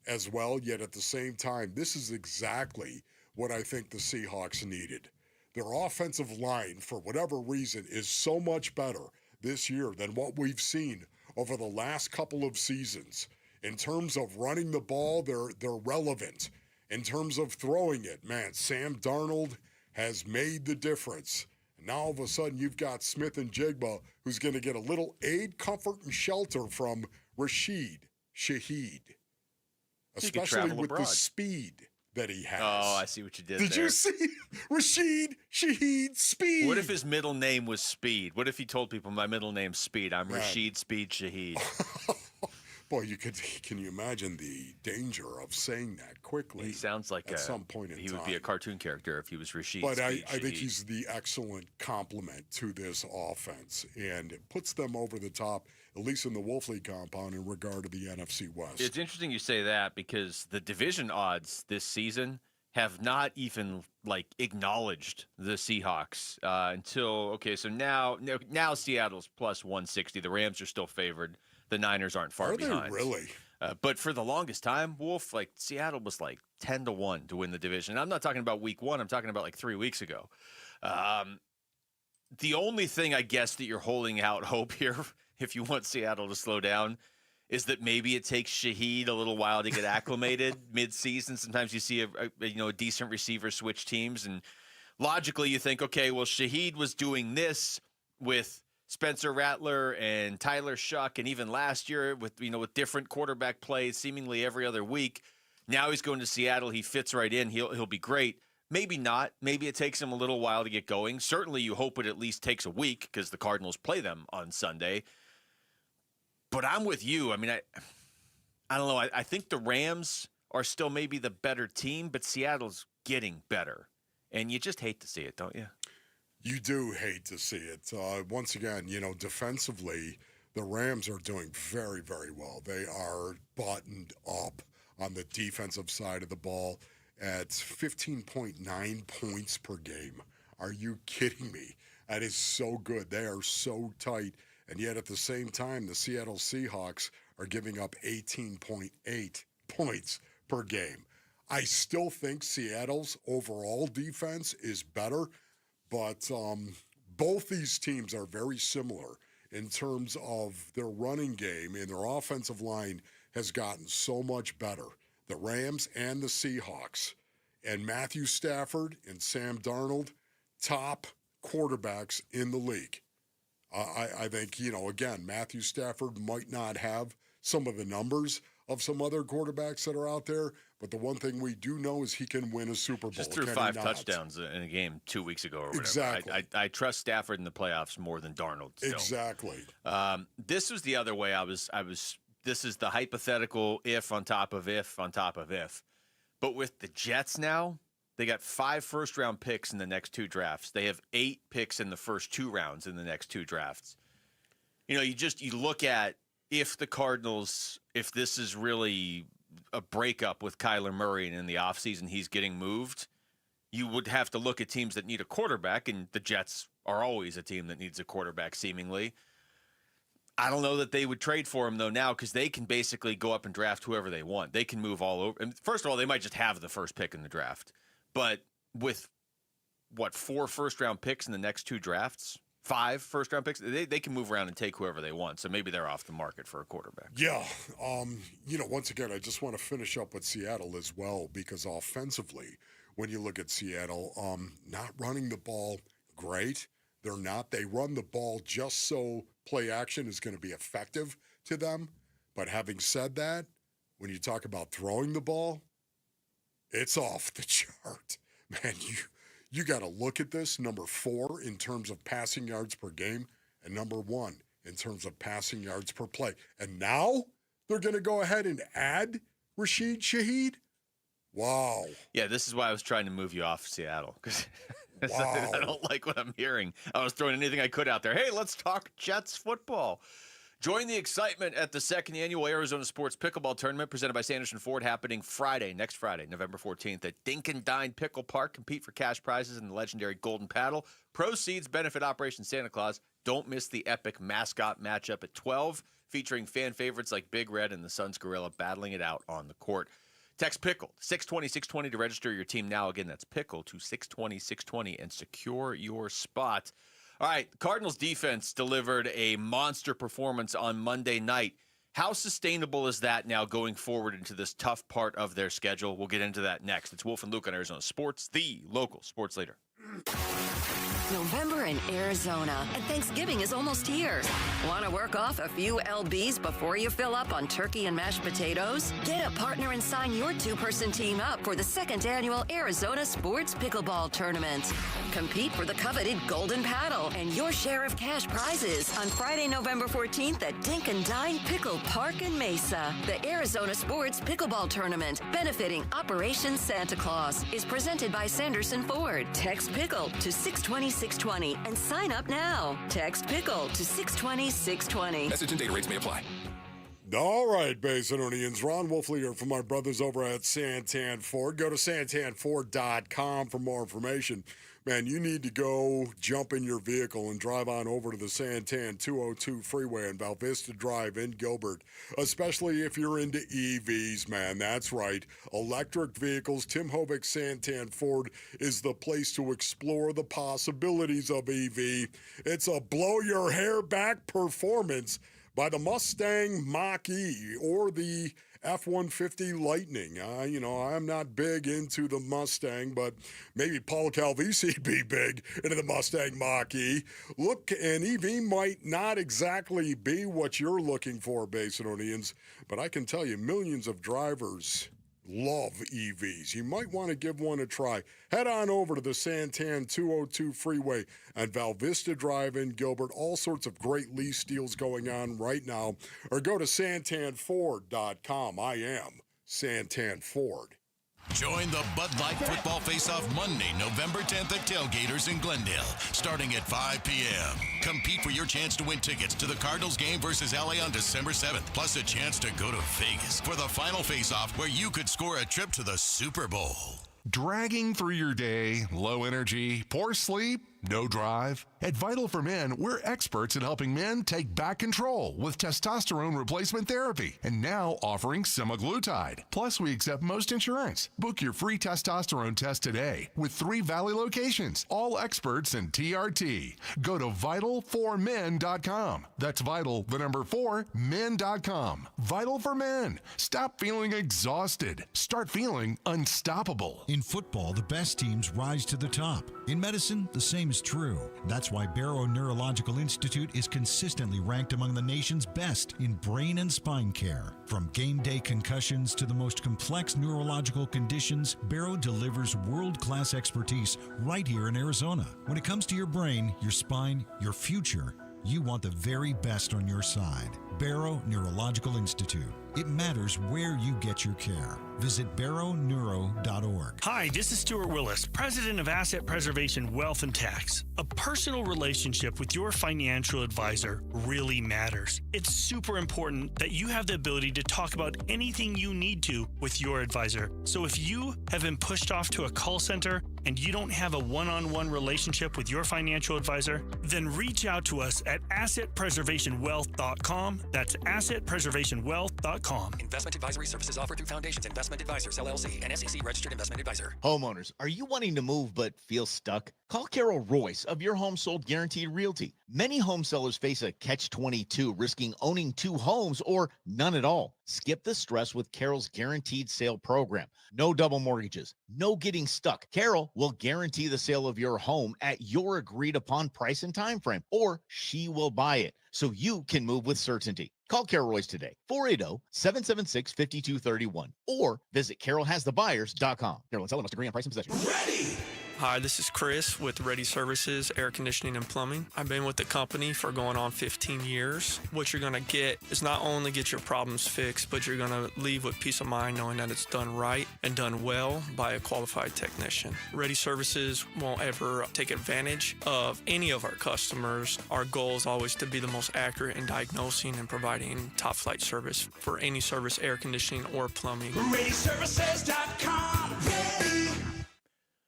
as well, yet at the same time, this is exactly what I think the Seahawks needed. Their offensive line, for whatever reason, is so much better this year than what we've seen over the last couple of seasons. In terms of running the ball, they're relevant. In terms of throwing it, man, Sam Darnold has made the difference. And now all of a sudden you've got Smith and Jigba, who's going to get a little aid, comfort, and shelter from Rashid Shaheed, especially with the speed that he has. Oh, I see what you did there. Did you see Rashid Shaheed Speed? What if his middle name was Speed? What if he told people my middle name's Speed? I'm Rashid Speed Shaheed. Boy, can you imagine the danger of saying that quickly? He sounds like at some point in time. He would be a cartoon character if he was Rashid. But Speed I think he's the excellent complement to this offense, and it puts them over the top, at least in the Wolfley compound, in regard to the NFC West. It's interesting you say that because the division odds this season have not even acknowledged the Seahawks until so now Seattle's plus 160. The Rams are still favored. The Niners aren't far behind. Are they really? But for the longest time, Wolf, Seattle was 10-1 to win the division. And I'm not talking about week 1. I'm talking about 3 weeks ago. The only thing I guess that you're holding out hope here, if you want Seattle to slow down, is that maybe it takes Shaheed a little while to get acclimated mid-season. Sometimes you see a decent receiver switch teams, and logically you think, okay, well, Shaheed was doing this with Spencer Rattler and Tyler Shuck, and even last year with different quarterback plays seemingly every other week. Now he's going to Seattle. He fits right in. He'll be great. Maybe not. Maybe it takes him a little while to get going. Certainly you hope it at least takes a week because the Cardinals play them on Sunday. But I'm with you. I mean, I don't know. I think the Rams are still maybe the better team, but Seattle's getting better. And you just hate to see it, don't you? You do hate to see it. Once again, defensively, the Rams are doing very, very well. They are buttoned up on the defensive side of the ball at 15.9 points per game. Are you kidding me? That is so good. They are so tight. And yet at the same time, the Seattle Seahawks are giving up 18.8 points per game. I still think Seattle's overall defense is better. But both these teams are very similar in terms of their running game, and their offensive line has gotten so much better. The Rams and the Seahawks. And Matthew Stafford and Sam Darnold, top quarterbacks in the league. I think, again, Matthew Stafford might not have some of the numbers of some other quarterbacks that are out there, but the one thing we do know is he can win a Super Bowl. Just threw 5 touchdowns in a game 2 weeks ago or whatever. Exactly. I trust Stafford in the playoffs more than Darnold still. Exactly. This was the other way this is the hypothetical if on top of if on top of if. But with the Jets now, they got 5 first-round picks in the next 2 drafts. They have 8 picks in the first 2 rounds in the next 2 drafts. You look at if the Cardinals, if this is really a breakup with Kyler Murray and in the offseason he's getting moved, you would have to look at teams that need a quarterback, and the Jets are always a team that needs a quarterback seemingly. I don't know that they would trade for him, though, now because they can basically go up and draft whoever they want. They can move all over. And first of all, they might just have the first pick in the draft. But with, 4 first-round picks in the next 2 drafts? 5 first-round picks? They can move around and take whoever they want. So maybe they're off the market for a quarterback. Yeah. Once again, I just want to finish up with Seattle as well because offensively, when you look at Seattle, not running the ball great. They're not. They run the ball just so play action is going to be effective to them. But having said that, when you talk about throwing the ball, it's off the chart. Man, you got to look at this. Number 4 in terms of passing yards per game, and number 1 in terms of passing yards per play. And now they're going to go ahead and add Rashid Shaheed? Wow. Yeah, this is why I was trying to move you off Seattle, because wow. I don't like what I'm hearing. I was throwing anything I could out there. Hey, let's talk Jets football. Join the excitement at the second annual Arizona Sports Pickleball Tournament presented by Sanderson Ford, happening next Friday, November 14th at Dink and Dine Pickle Park. Compete for cash prizes in the legendary Golden Paddle. Proceeds benefit Operation Santa Claus. Don't miss the epic mascot matchup at 12, featuring fan favorites like Big Red and the Suns Gorilla battling it out on the court. Text PICKLE 620-620 to register your team now. Again, that's PICKLE to 620-620 and secure your spot. All right, the Cardinals defense delivered a monster performance on Monday night. How sustainable is that now going forward into this tough part of their schedule? We'll get into that next. It's Wolf and Luke on Arizona Sports, the local sports leader. November in Arizona, and Thanksgiving is almost here. Want to work off a few LBs before you fill up on turkey and mashed potatoes? Get a partner and sign your two-person team up for the second annual Arizona Sports Pickleball Tournament. Compete for the coveted Golden Paddle and your share of cash prizes on Friday, November 14th at Dink and Dine Pickle Park in Mesa. The Arizona Sports Pickleball Tournament, benefiting Operation Santa Claus, is presented by Sanderson Ford. Text PICKLE to 620-620 and sign up now. Text PICKLE to 620-620. Message and data rates may apply. All right, Basinonians. Ron Wolfley here from our brothers over at Santan Ford. Go to santanford.com for more information. Man, you need to go jump in your vehicle and drive on over to the Santan 202 freeway and Val Vista Drive in Gilbert, especially if you're into EVs, man. That's right. Electric vehicles. Tim Hovick Santan Ford is the place to explore the possibilities of EV. It's a blow-your-hair-back performance by the Mustang Mach-E or the F-150 Lightning. I'm not big into the Mustang, but maybe Paul Calvisi'd be big into the Mustang Mach-E. Look, an EV might not exactly be what you're looking for, Basinonians, but I can tell you millions of drivers love EVs. You might want to give one a try. Head on over to the Santan 202 freeway and Val Vista Drive in Gilbert. All sorts of great lease deals going on right now. Or go to santanford.com. I am Santan Ford. Join the Bud Light Football Face-Off Monday, November 10th at Tailgaters in Glendale, starting at 5 p.m. Compete for your chance to win tickets to the Cardinals game versus LA on December 7th, plus a chance to go to Vegas for the final face-off where you could score a trip to the Super Bowl. Dragging through your day, low energy, poor sleep, no drive? At Vital for Men, we're experts in helping men take back control with testosterone replacement therapy, and now offering semaglutide. Plus, we accept most insurance. Book your free testosterone test today with 3 Valley locations, all experts in TRT. Go to vital4men.com. That's vital, the number 4, men.com. Vital for Men. Stop feeling exhausted. Start feeling unstoppable. In football, the best teams rise to the top. In medicine, the same is true. That's why Barrow Neurological Institute is consistently ranked among the nation's best in brain and spine care. From game day concussions to the most complex neurological conditions, Barrow delivers world-class expertise right here in Arizona. When it comes to your brain, your spine, your future, you want the very best on your side. Barrow Neurological Institute. It matters where you get your care. Visit barrowneuro.org. Hi, this is Stuart Willis, president of Asset Preservation Wealth and Tax. A personal relationship with your financial advisor really matters. It's super important that you have the ability to talk about anything you need to with your advisor. So if you have been pushed off to a call center and you don't have a one-on-one relationship with your financial advisor, then reach out to us at assetpreservationwealth.com. That's assetpreservationwealth.com. Investment advisory services offered through Foundations Investment Advisors, LLC, an SEC registered investment advisor. Homeowners, are you wanting to move but feel stuck? Call Carol Royce of Your Home Sold Guaranteed Realty. Many home sellers face a catch-22, risking owning 2 homes or none at all. Skip the stress with Carol's Guaranteed Sale Program. No double mortgages, no getting stuck. Carol will guarantee the sale of your home at your agreed-upon price and time frame, or she will buy it so you can move with certainty. Call Carol Royce today, 480-776-5231, or visit carolhasthebuyers.com. Carol and seller must agree on price and possession. Ready! Hi, this is Chris with Ready Services, Air Conditioning and Plumbing. I've been with the company for going on 15 years. What you're going to get is not only get your problems fixed, but you're going to leave with peace of mind knowing that it's done right and done well by a qualified technician. Ready Services won't ever take advantage of any of our customers. Our goal is always to be the most accurate in diagnosing and providing top flight service for any service, air conditioning or plumbing. ReadyServices.com. Ready.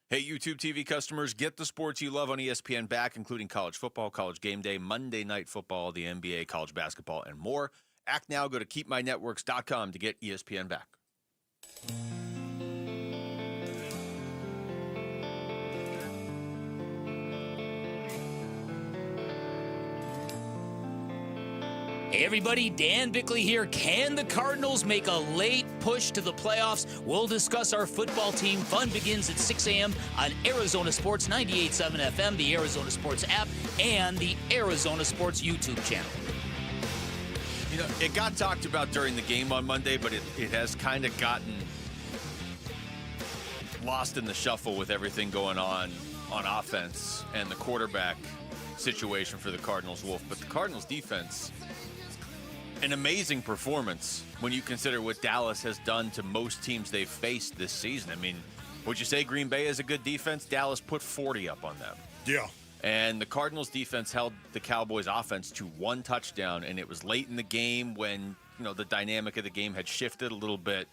Hey, YouTube TV customers, get the sports you love on ESPN back, including college football, college game day, Monday night football, the NBA, college basketball, and more. Act now. Go to keepmynetworks.com to get ESPN back. Hey everybody, Dan Bickley here. Can the Cardinals make a late push to the playoffs? We'll discuss our football team. Fun begins at 6 a.m. on Arizona Sports 98.7 FM, the Arizona Sports app, and the Arizona Sports YouTube channel. You know, it got talked about during the game on Monday, but it has kind of gotten lost in the shuffle with everything going on offense and the quarterback situation for the Cardinals Wolf. But the Cardinals defense, an amazing performance when you consider what Dallas has done to most teams they've faced this season. I mean, would you say Green Bay is a good defense? Dallas put 40 up on them. Yeah. And the Cardinals defense held the Cowboys offense to one touchdown, and it was late in the game when, you know, the dynamic of the game had shifted a little bit.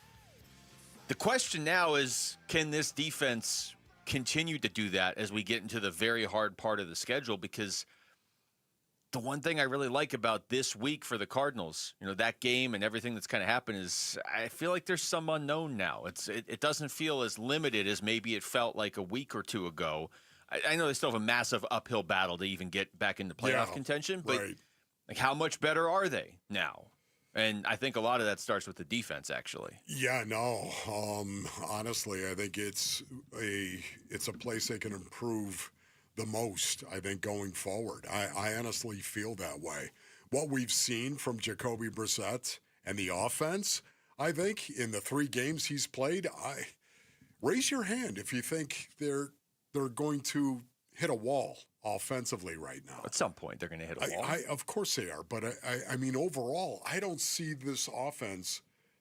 The question now is, can this defense continue to do that as we get into the very hard part of the schedule? Because the one thing I really like about this week for the Cardinals, you know, that game and everything that's kind of happened is I feel like there's some unknown now. It doesn't feel as limited as maybe it felt like a week or two ago. I know they still have a massive uphill battle to even get back into playoff contention, but like, how much better are they now? And I think a lot of that starts with the defense, actually. Yeah, no. Honestly, I think it's a place they can improve the most, I think, going forward. I honestly feel that way. What we've seen from Jacoby Brassette and the offense, I think, in the 3 games he's played, raise your hand if you think they're going to hit a wall offensively right now. At some point, they're going to hit a wall. Of course they are, but I mean, overall, I don't see this offense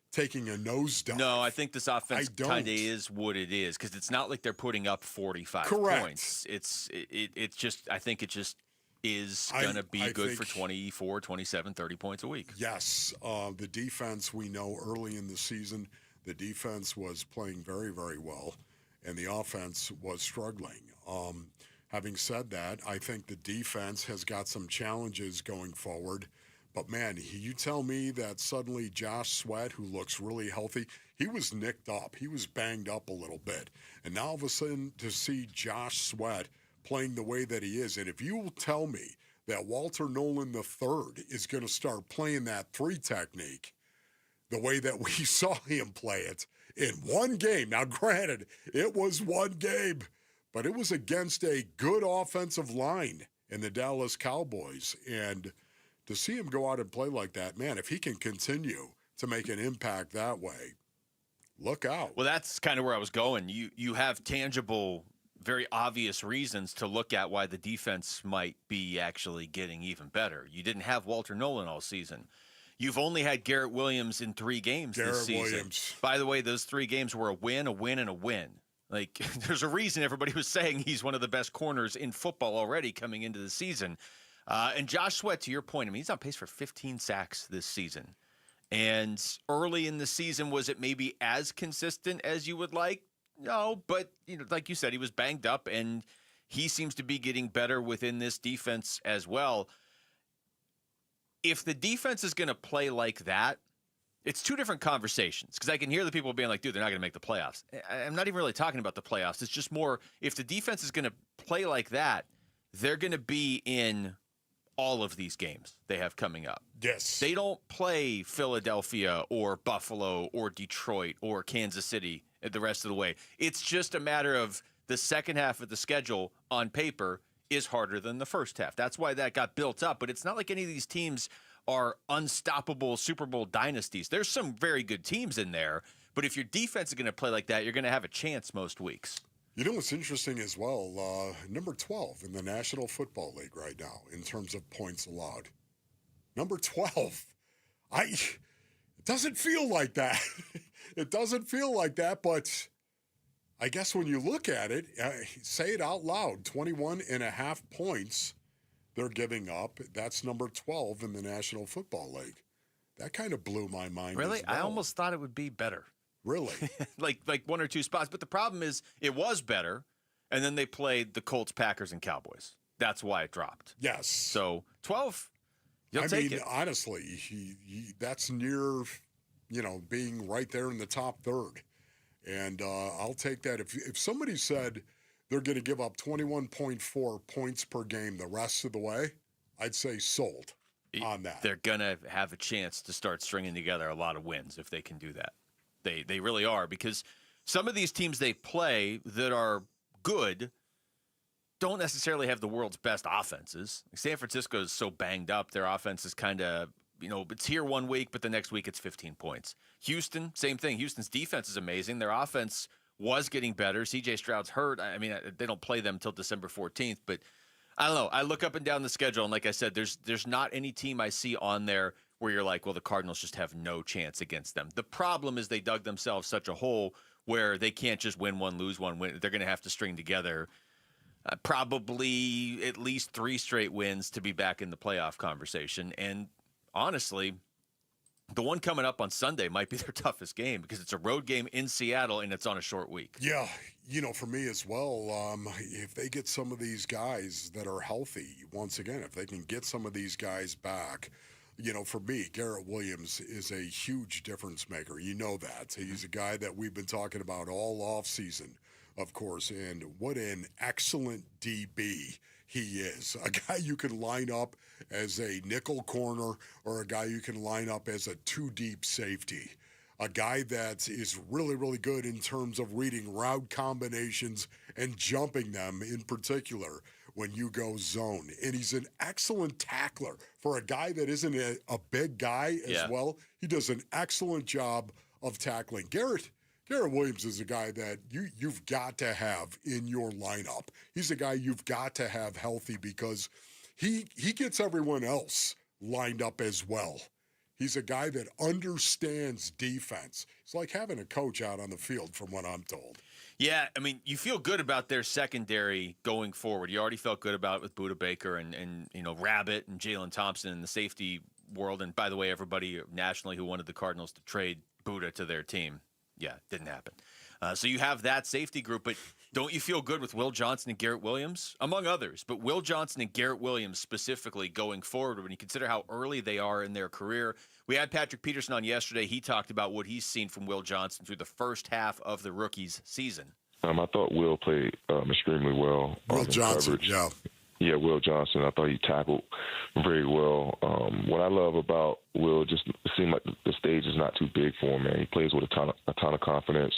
taking a nosedive. No, I think this offense kind of is what it is, because it's not like they're putting up 45 points. It's just, I think it just is going to be good for 24, 27, 30 points a week. Yes. The defense, we know early in the season, the defense was playing very, very well, and the offense was struggling. Having said that, I think the defense has got some challenges going forward. But, man, you tell me that suddenly Josh Sweat, who looks really healthy, he was nicked up. He was banged up a little bit. And now all of a sudden to see Josh Sweat playing the way that he is, and if you will tell me that Walter Nolan III is going to start playing that 3 technique the way that we saw him play it in one game. Now, granted, it was one game, but it was against a good offensive line in the Dallas Cowboys. And to see him go out and play like that, man, if he can continue to make an impact that way, look out. Well, that's kind of where I was going. You have tangible, very obvious reasons to look at why the defense might be actually getting even better. You didn't have Walter Nolan all season. You've only had Garrett Williams in 3 games this season. Williams. By the way, those 3 games were a win, and a win. Like, there's a reason everybody was saying he's one of the best corners in football already coming into the season. And Josh Sweat, to your point, I mean, he's on pace for 15 sacks this season. And early in the season, was it maybe as consistent as you would like? No, but, you know, like you said, he was banged up, and he seems to be getting better within this defense as well. If the defense is going to play like that, it's 2 different conversations, because I can hear the people being like, dude, they're not going to make the playoffs. I'm not even really talking about the playoffs. It's just more, if the defense is going to play like that, they're going to be in all of these games they have coming up. Yes. They don't play Philadelphia or Buffalo or Detroit or Kansas City the rest of the way. It's just a matter of the second half of the schedule on paper is harder than the first half. That's why that got built up. But it's not like any of these teams are unstoppable Super Bowl dynasties. There's some very good teams in there. But if your defense is going to play like that, you're going to have a chance most weeks. You know what's interesting as well? Number 12 in the National Football League right now in terms of points allowed. Number 12. It doesn't feel like that. It doesn't feel like that, but I guess when you look at it, say it out loud, 21.5 points they're giving up. That's number 12 in the National Football League. That kind of blew my mind. Really? As well. I almost thought it would be better. Really? like one or two spots. But the problem is it was better, and then they played the Colts, Packers, and Cowboys. That's why it dropped. Yes. So 12, you'll take it. Honestly, that's near, being right there in the top third. And I'll take that. If somebody said they're going to give up 21.4 points per game the rest of the way, I'd say sold on that. They're going to have a chance to start stringing together a lot of wins if they can do that. They really are, because some of these teams they play that are good don't necessarily have the world's best offenses. San Francisco is so banged up. Their offense is kind of, it's here one week, but the next week it's 15 points. Houston, same thing. Houston's defense is amazing. Their offense was getting better. C.J. Stroud's hurt. I mean, they don't play them until December 14th, but I don't know. I look up and down the schedule, and like I said, there's not any team I see on there where you're like, well, the Cardinals just have no chance against them. The problem is they dug themselves such a hole where they can't just win one, lose one. They're going to have to string together probably at least 3 straight wins to be back in the playoff conversation. And honestly, the one coming up on Sunday might be their toughest game because it's a road game in Seattle and it's on a short week. Yeah, for me as well, if they get some of these guys that are healthy, once again, if they can get some of these guys back, for me, Garrett Williams is a huge difference maker. You know that. He's a guy that we've been talking about all offseason, of course, and what an excellent DB he is. A guy you can line up as a nickel corner or a guy you can line up as a 2-deep safety. A guy that is really, really good in terms of reading route combinations and jumping them in particular when you go zone. And he's an excellent tackler for a guy that isn't a big guy as well. He does an excellent job of tackling. Garrett Williams is a guy that you've got to have in your lineup. He's a guy you've got to have healthy because he gets everyone else lined up as well. He's a guy that understands defense. It's like having a coach out on the field, from what I'm told. Yeah, I mean, you feel good about their secondary going forward. You already felt good about it with Budda Baker and Rabbit and Jalen Thompson in the safety world. And by the way, everybody nationally who wanted the Cardinals to trade Budda to their team, didn't happen. So you have that safety group, but don't you feel good with Will Johnson and Garrett Williams, among others? But Will Johnson and Garrett Williams specifically going forward, when you consider how early they are in their career. We had Patrick Peterson on yesterday. He talked about what he's seen from Will Johnson through the first half of the rookie's season. I thought Will played extremely well. Will Johnson, coverage. Yeah, Will Johnson. I thought he tackled very well. What I love about Will, just it seemed like the stage is not too big for him, man. He plays with a ton of confidence,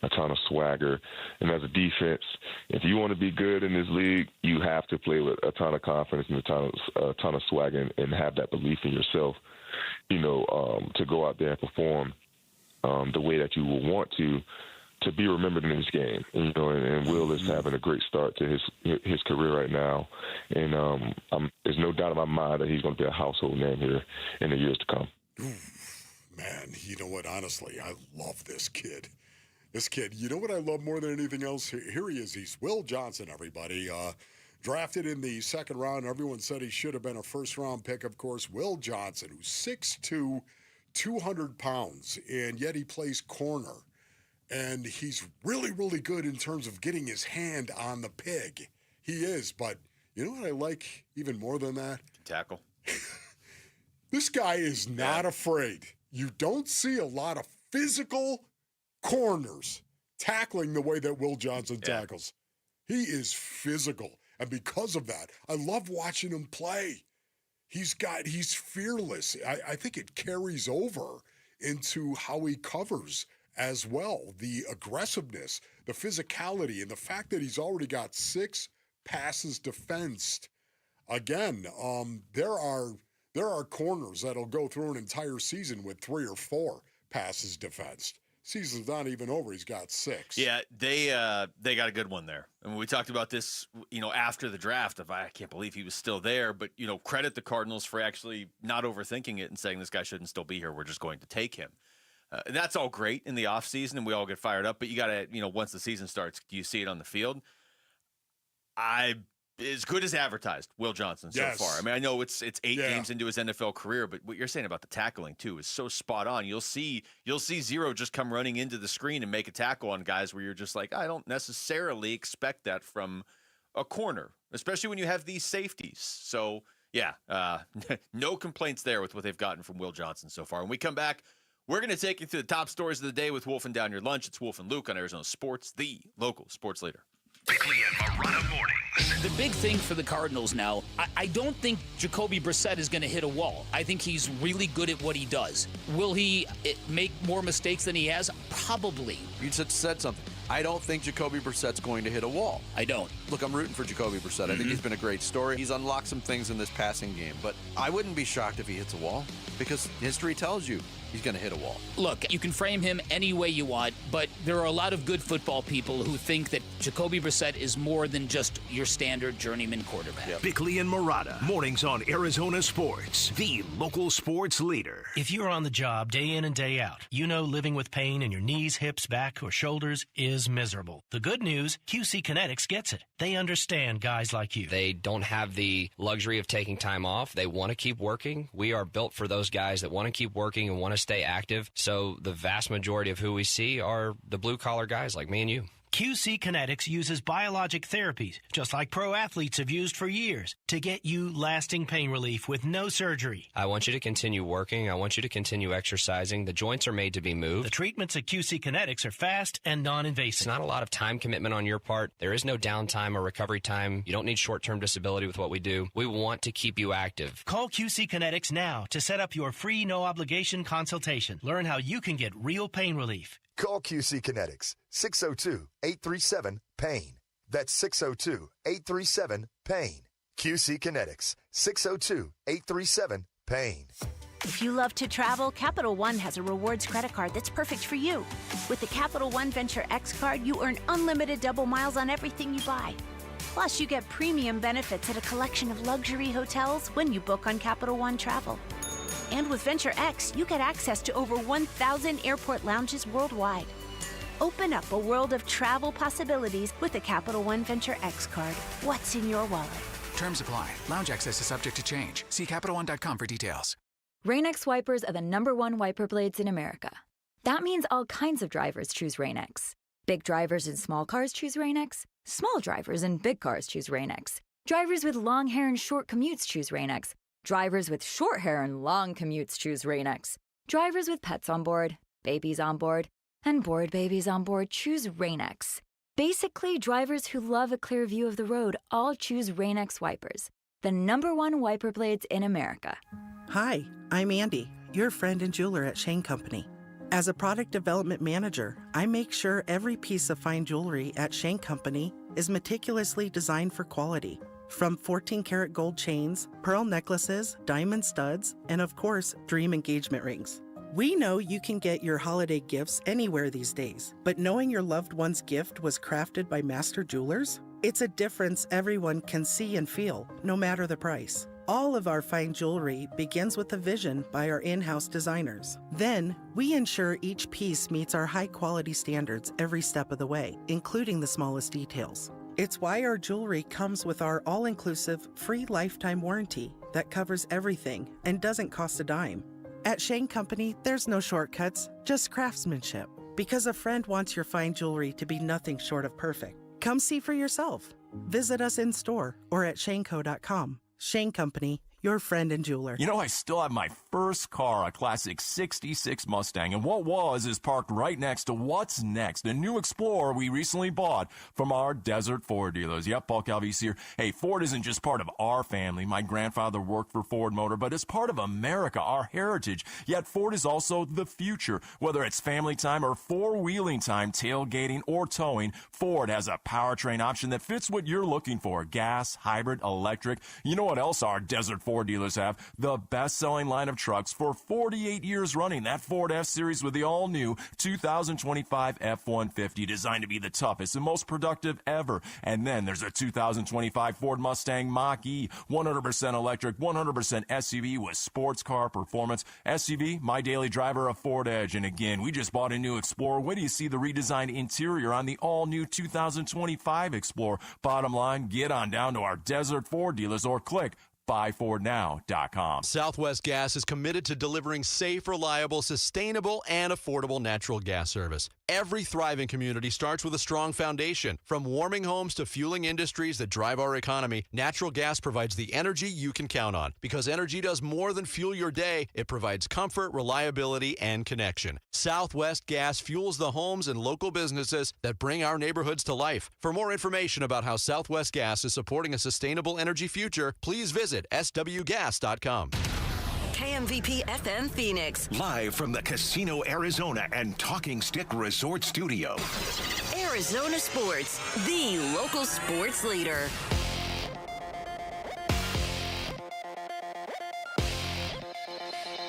a ton of swagger. And as a defense, if you want to be good in this league, you have to play with a ton of confidence and a ton of swagger and have that belief in yourself, to go out there and perform the way that you will want to be remembered in this game. And Will is having a great start to his career right now. And there's no doubt in my mind that he's going to be a household name here in the years to come. Man, you know what? Honestly, I love this kid. This kid, you know what I love more than anything else? Here he is. He's Will Johnson, everybody. Drafted in the second round. Everyone said he should have been a first-round pick, of course. Will Johnson, who's 6'2", 200 pounds, and yet he plays corner. And he's really, really good in terms of getting his hand on the pig. He is, but you know what I like even more than that? Tackle. This guy is not afraid. You don't see a lot of physical corners tackling the way that Will Johnson tackles. He is physical. And because of that, I love watching him play. He's fearless. I think it carries over into how he covers as well. The aggressiveness, the physicality, and the fact that he's already got 6 passes defensed. Again, there are corners that'll go through an entire season with 3 or 4 passes defensed. Season's not even over. He's got 6. Yeah, they got a good one there. I mean, we talked about this, after the draft. I can't believe he was still there, but credit the Cardinals for actually not overthinking it and saying this guy shouldn't still be here. We're just going to take him. That's all great in the offseason, and we all get fired up. But you got to, once the season starts, do you see it on the field? As good as advertised, Will Johnson so far. I mean, I know it's 8 games into his NFL career, but what you're saying about the tackling too is so spot on. You'll see Zero just come running into the screen and make a tackle on guys where you're just like, I don't necessarily expect that from a corner, especially when you have these safeties. So yeah, no complaints there with what they've gotten from Will Johnson so far. When we come back, we're going to take you through the top stories of the day with Wolf and Down Your Lunch. It's Wolf and Luke on Arizona Sports, the local sports leader. Bickley and Marotta mornings. The big thing for the Cardinals now, I don't think Jacoby Brissett is going to hit a wall. I think he's really good at what he does. Will he make more mistakes than he has? Probably. You just said something. I don't think Jacoby Brissett's going to hit a wall. I don't. Look, I'm rooting for Jacoby Brissett. I think he's been a great story. He's unlocked some things in this passing game, but I wouldn't be shocked if he hits a wall because history tells you he's going to hit a wall. Look, you can frame him any way you want, but there are a lot of good football people who think that Jacoby Brissett is more than just your standard journeyman quarterback. Yep. Bickley and Marotta, mornings on Arizona Sports, the local sports leader. If you're on the job day in and day out, living with pain in your knees, hips, back, or shoulders is miserable. The good news, QC Kinetics gets it. They understand guys like you. They don't have the luxury of taking time off. They want to keep working. We are built for those guys that want to keep working and want to stay active. So the vast majority of who we see are the blue-collar guys like me and you. QC Kinetics uses biologic therapies, just like pro athletes have used for years, to get you lasting pain relief with no surgery. I want you to continue working. I want you to continue exercising. The joints are made to be moved. The treatments at QC Kinetics are fast and non-invasive. It's not a lot of time commitment on your part. There is no downtime or recovery time. You don't need short-term disability with what we do. We want to keep you active. Call QC Kinetics now to set up your free no-obligation consultation. Learn how you can get real pain relief. Call QC Kinetics, 602-837-PAIN. That's 602-837-PAIN. QC Kinetics, 602-837-PAIN. If you love to travel, Capital One has a rewards credit card that's perfect for you. With the Capital One Venture X card, you earn unlimited double miles on everything you buy. Plus, you get premium benefits at a collection of luxury hotels when you book on Capital One Travel. And with Venture X, you get access to over 1,000 airport lounges worldwide. Open up a world of travel possibilities with the Capital One Venture X card. What's in your wallet? Terms apply. Lounge access is subject to change. See CapitalOne.com for details. Rain-X wipers are the #1 wiper blades in America. That means all kinds of drivers choose Rain-X. Big drivers in small cars choose Rain-X. Small drivers in big cars choose Rain-X. Drivers with long hair and short commutes choose Rain-X. Drivers with short hair and long commutes choose Rain-X. Drivers with pets on board, babies on board, and bored babies on board choose Rain-X. Basically, drivers who love a clear view of the road all choose Rain-X wipers, the #1 wiper blades in America. Hi, I'm Andy, your friend and jeweler at Shane Company. As a product development manager, I make sure every piece of fine jewelry at Shane Company is meticulously designed for quality. From 14-karat gold chains, pearl necklaces, diamond studs, and of course, dream engagement rings. We know you can get your holiday gifts anywhere these days, but knowing your loved one's gift was crafted by master jewelers? It's a difference everyone can see and feel, no matter the price. All of our fine jewelry begins with a vision by our in-house designers. Then, we ensure each piece meets our high-quality standards every step of the way, including the smallest details. It's why our jewelry comes with our all-inclusive free lifetime warranty that covers everything and doesn't cost a dime. At Shane Company, there's no shortcuts, just craftsmanship. Because a friend wants your fine jewelry to be nothing short of perfect. Come see for yourself. Visit us in store or at shaneco.com. Shane Company, your friend and jeweler. You know, I still have my first car, a classic 66 Mustang, and what was is parked right next to What's Next, a new Explorer we recently bought from our Desert Ford dealers. Yep, Paul Calvisi here. Hey, Ford isn't just part of our family. My grandfather worked for Ford Motor, but it's part of America, our heritage. Yet Ford is also the future. Whether it's family time or four-wheeling time, tailgating, or towing, Ford has a powertrain option that fits what you're looking for. Gas, hybrid, electric. You know what else our Desert Ford dealers have? The best-selling line of trucks for 48 years running. That Ford F-Series with the all-new 2025 F-150, designed to be the toughest and most productive ever. And then there's a 2025 Ford Mustang Mach-E, 100% electric, 100% SUV with sports car performance. SUV, my daily driver, a Ford Edge. And again, we just bought a new Explorer. Wait till you see the redesigned interior on the all-new 2025 Explorer. Bottom line, get on down to our Desert Ford dealers or click buyfordnow.com. Southwest Gas is committed to delivering safe, reliable, sustainable, and affordable natural gas service. Every thriving community starts with a strong foundation. From warming homes to fueling industries that drive our economy, natural gas provides the energy you can count on. Because energy does more than fuel your day, it provides comfort, reliability, and connection. Southwest Gas fuels the homes and local businesses that bring our neighborhoods to life. For more information about how Southwest Gas is supporting a sustainable energy future, please visit swgas.com. KMVP FM Phoenix. Live from the Casino Arizona and Talking Stick Resort Studio. Arizona Sports, the local sports leader.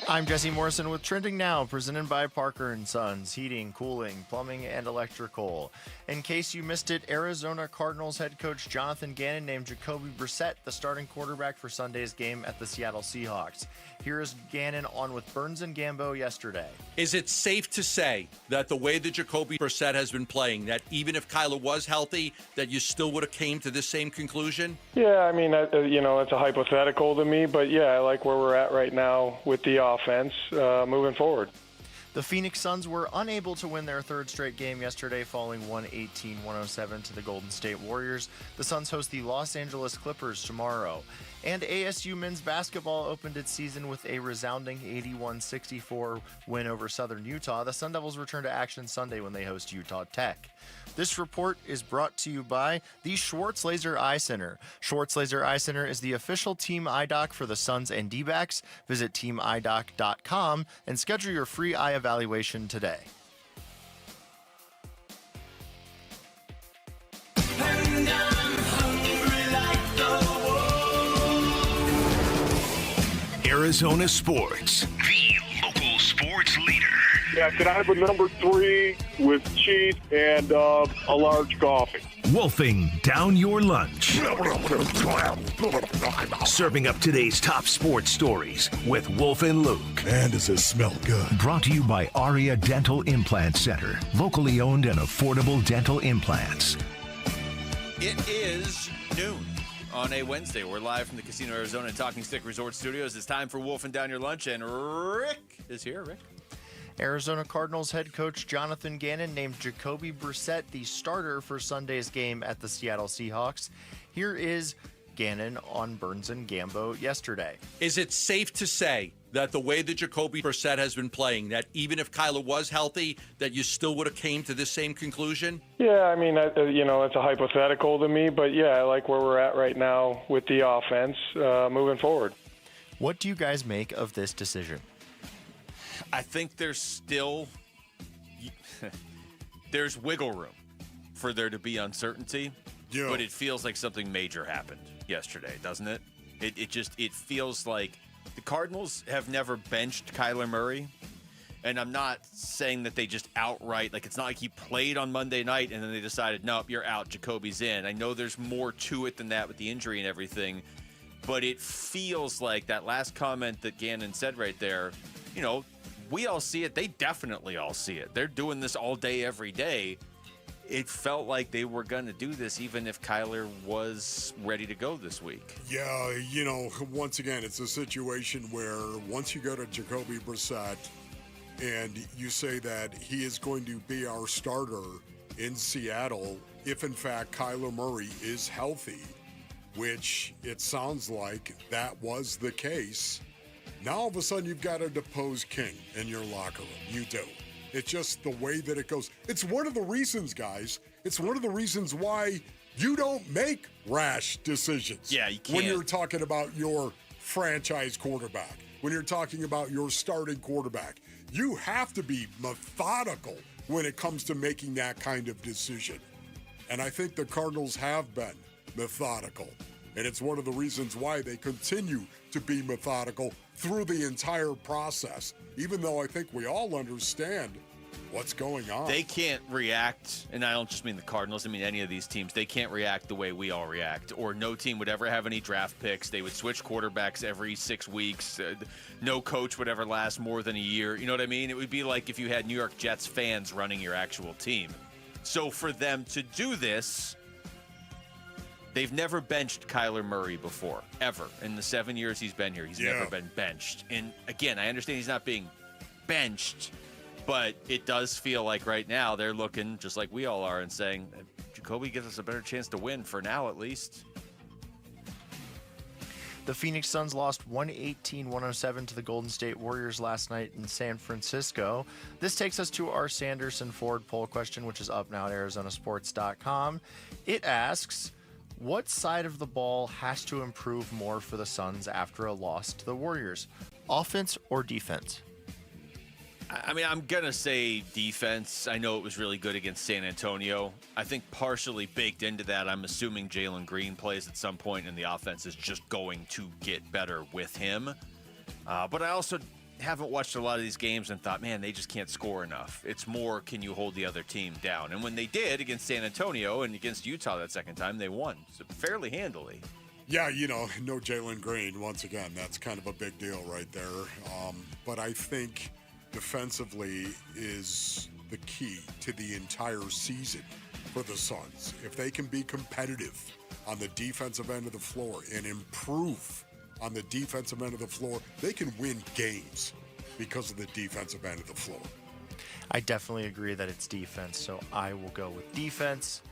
I'm Jesse Morrison with Trending Now, presented by Parker & Sons, heating, cooling, plumbing, and electrical. In case you missed it, Arizona Cardinals head coach Jonathan Gannon named Jacoby Brassette the starting quarterback for Sunday's game at the Seattle Seahawks. Here is Gannon on with Burns and Gambo yesterday. Is it safe to say that the way that Jacoby Brassette has been playing, that even if Kyler was healthy, that you still would have came to the same conclusion? Yeah, I mean, it's a hypothetical to me, but yeah, I like where we're at right now with the offense moving forward. The Phoenix Suns were unable to win their third straight game yesterday, falling 118-107 to the Golden State Warriors. The Suns host the Los Angeles Clippers tomorrow. And ASU men's basketball opened its season with a resounding 81-64 win over Southern Utah. The Sun Devils return to action Sunday when they host Utah Tech. This report is brought to you by the Schwartz Laser Eye Center. Schwartz Laser Eye Center is the official team eye doc for the Suns and D-backs. Visit teamidoc.com and schedule your free eye evaluation today. Arizona Sports, the local sports leader. Yeah, can I have a number 3 with cheese and a large coffee? Wolfing down your lunch. Serving up today's top sports stories with Wolf and Luke. Man, does this smell good. Brought to you by Aria Dental Implant Center. Locally owned and affordable dental implants. It is noon on a Wednesday. We're live from the Casino Arizona and Talking Stick Resort Studios. It's time for Wolfing Down Your Lunch, and Rick is here. Rick. Arizona Cardinals head coach Jonathan Gannon named Jacoby Brassette the starter for Sunday's game at the Seattle Seahawks. Here is Gannon on Burns and Gambo yesterday. Is it safe to say that the way that Jacoby Brassette has been playing, that even if Kyler was healthy, that you still would have came to the same conclusion? Yeah, I mean, it's a hypothetical to me, but yeah, I like where we're at right now with the offense moving forward. What do you guys make of this decision? I think there's still there's wiggle room for there to be uncertainty, but it feels like something major happened yesterday, doesn't it? It feels like the Cardinals have never benched Kyler Murray, and I'm not saying that they just outright, like it's not like he played on Monday night and then they decided, nope, you're out, Jacoby's in. I know there's more to it than that with the injury and everything, but it feels like that last comment that Gannon said right there, we all see it. They definitely all see it. They're doing this all day, every day. It felt like they were going to do this even if Kyler was ready to go this week. Yeah, once again, it's a situation where once you go to Jacoby Brassette and you say that he is going to be our starter in Seattle if, in fact, Kyler Murray is healthy, which it sounds like that was the case. Now, all of a sudden, you've got to depose King in your locker room. You do. It's just the way that it goes. It's one of the reasons, guys. It's one of the reasons why you don't make rash decisions. Yeah, you can't. When you're talking about your franchise quarterback, when you're talking about your starting quarterback, you have to be methodical when it comes to making that kind of decision. And I think the Cardinals have been methodical And it's one of the reasons why they continue to be methodical through the entire process, even though I think we all understand what's going on. They can't react, and I don't just mean the Cardinals, I mean any of these teams. They can't react the way we all react, or no team would ever have any draft picks. They would switch quarterbacks every 6 weeks. No coach would ever last more than a year. You know what I mean? It would be like if you had New York Jets fans running your actual team. So for them to do this, they've never benched Kyler Murray before, ever. In the 7 years he's been here, he's never been benched. And again, I understand he's not being benched, but it does feel like right now they're looking just like we all are and saying, Jacoby gives us a better chance to win for now, at least. The Phoenix Suns lost 118-107 to the Golden State Warriors last night in San Francisco. This takes us to our Sanderson Ford poll question, which is up now at ArizonaSports.com. It asks, what side of the ball has to improve more for the Suns after a loss to the Warriors? Offense or defense? I mean, I'm going to say defense. I know it was really good against San Antonio. I think partially baked into that, I'm assuming Jalen Green plays at some point, and the offense is just going to get better with him. But I also haven't watched a lot of these games and thought, man, they just can't score enough. It's more, can you hold the other team down? And when they did against San Antonio and against Utah that second time, they won fairly handily. Yeah, no Jalen Green. Once again, that's kind of a big deal right there. But I think defensively is the key to the entire season for the Suns. If they can be competitive on the defensive end of the floor and improve on the defensive end of the floor, they can win games because of the defensive end of the floor. I definitely agree that it's defense, so I will go with defense.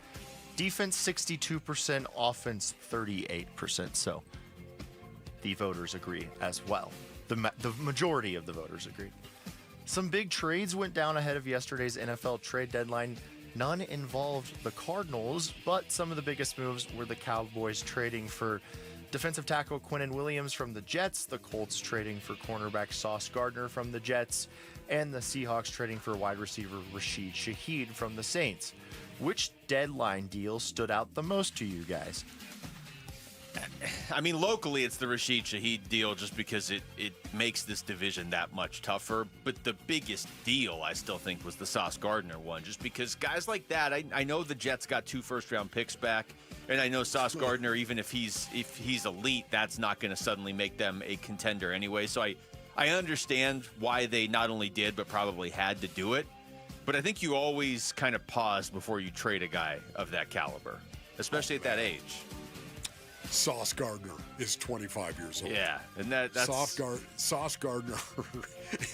Defense 62%, offense 38%, so the voters agree as well. The majority of the voters agree. Some big trades went down ahead of yesterday's NFL trade deadline. None involved the Cardinals, but some of the biggest moves were the Cowboys trading for defensive tackle Quinnen Williams from the Jets, the Colts trading for cornerback Sauce Gardner from the Jets, and the Seahawks trading for wide receiver Rashid Shaheed from the Saints. Which deadline deal stood out the most to you guys? I mean, locally, it's the Rashid Shaheed deal just because it makes this division that much tougher. But the biggest deal, I still think, was the Sauce Gardner one, just because guys like that, I know the Jets got 2 first-round picks back, and I know Sauce Gardner, even if he's elite, that's not going to suddenly make them a contender anyway. So I understand why they not only did, but probably had to do it. But I think you always kind of pause before you trade a guy of that caliber, especially at that age. Sauce Gardner is 25 years old. Yeah, and that's... Sauce Gardner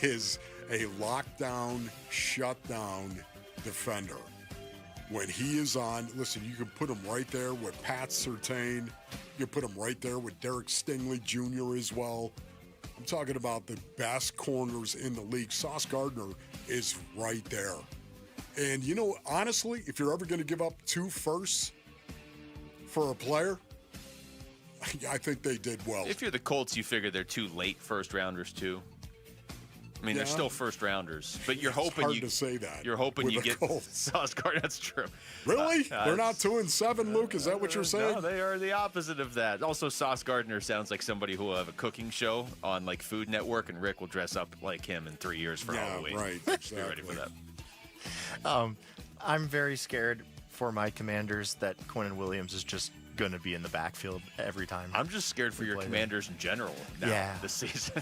is a lockdown, shutdown defender. When he is on, listen, you can put him right there with Pat Surtain. You can put him right there with Derek Stingley Jr. as well. I'm talking about the best corners in the league. Sauce Gardner is right there. And, honestly, if you're ever going to give up 2 firsts for a player, I think they did well. If you're the Colts, you figure they're 2 late first-rounders, too. I mean, they're still first-rounders, but you're hoping hard to say that. You're hoping you get Colts. Sauce Gardner. That's true. Really? They're not 2-7, Luke? Is that what you're saying? No, they are the opposite of that. Also, Sauce Gardner sounds like somebody who will have a cooking show on Food Network, and Rick will dress up like him in 3 years for Halloween. Right. Exactly. Be ready for that. I'm very scared for my Commanders that Quinnen Williams is just going to be in the backfield every time. I'm just scared for your Commanders in general now this season.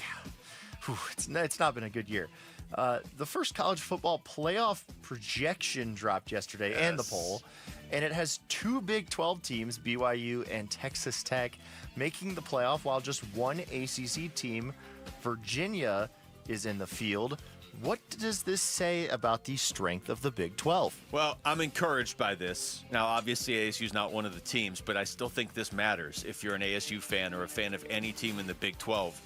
It's not been a good year. The first college football playoff projection dropped yesterday and the poll, and it has 2 Big 12 teams, BYU and Texas Tech, making the playoff while just 1 ACC team, Virginia, is in the field. What does this say about the strength of the Big 12? Well, I'm encouraged by this. Now, obviously, ASU's not one of the teams, but I still think this matters if you're an ASU fan or a fan of any team in the Big 12.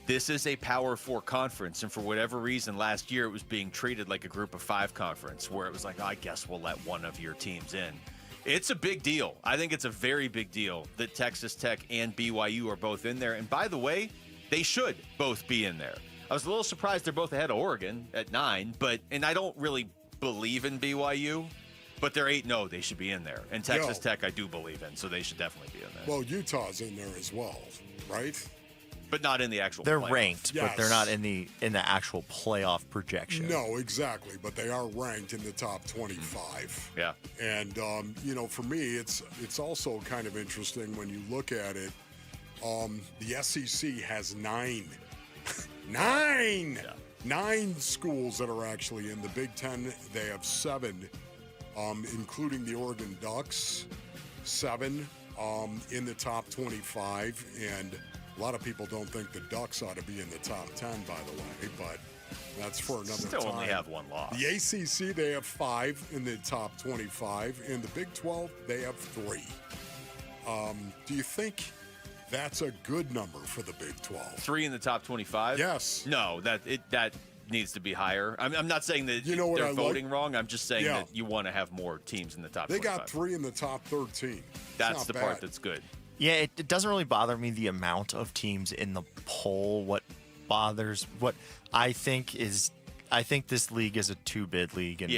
This is a Power 4 conference, and for whatever reason, last year it was being treated like a Group of 5 conference, where it was like, I guess we'll let one of your teams in. It's a big deal. I think it's a very big deal that Texas Tech and BYU are both in there. And by the way, they should both be in there. I was a little surprised they're both ahead of Oregon at 9, and I don't really believe in BYU. But they're 8-0. They should be in there. And Texas Tech, I do believe in, so they should definitely be in there. Well, Utah's in there as well, right? But not in the actual They're playoff. ranked, but they're not in the actual playoff projection. No, exactly. But they are ranked in the top 25. Yeah. And, for me, it's also kind of interesting when you look at it. The SEC has 9. 9! Yeah. 9 schools that are actually in the Big Ten. They have 7, including the Oregon Ducks. 7 in the top 25. And a lot of people don't think the Ducks ought to be in the top 10, by the way, but that's for another time. Still only have one loss. The ACC, they have 5 in the top 25. In the Big 12, they have 3. Do you think that's a good number for the Big 12? 3 in the top 25? Yes. No, that needs to be higher. I'm not saying that they're voting wrong. I'm just saying that you want to have more teams in the top 25. They got 3 in the top 13. That's the part that's good. Yeah, it doesn't really bother me the amount of teams in the poll. What I think this league is a 2-bid league, and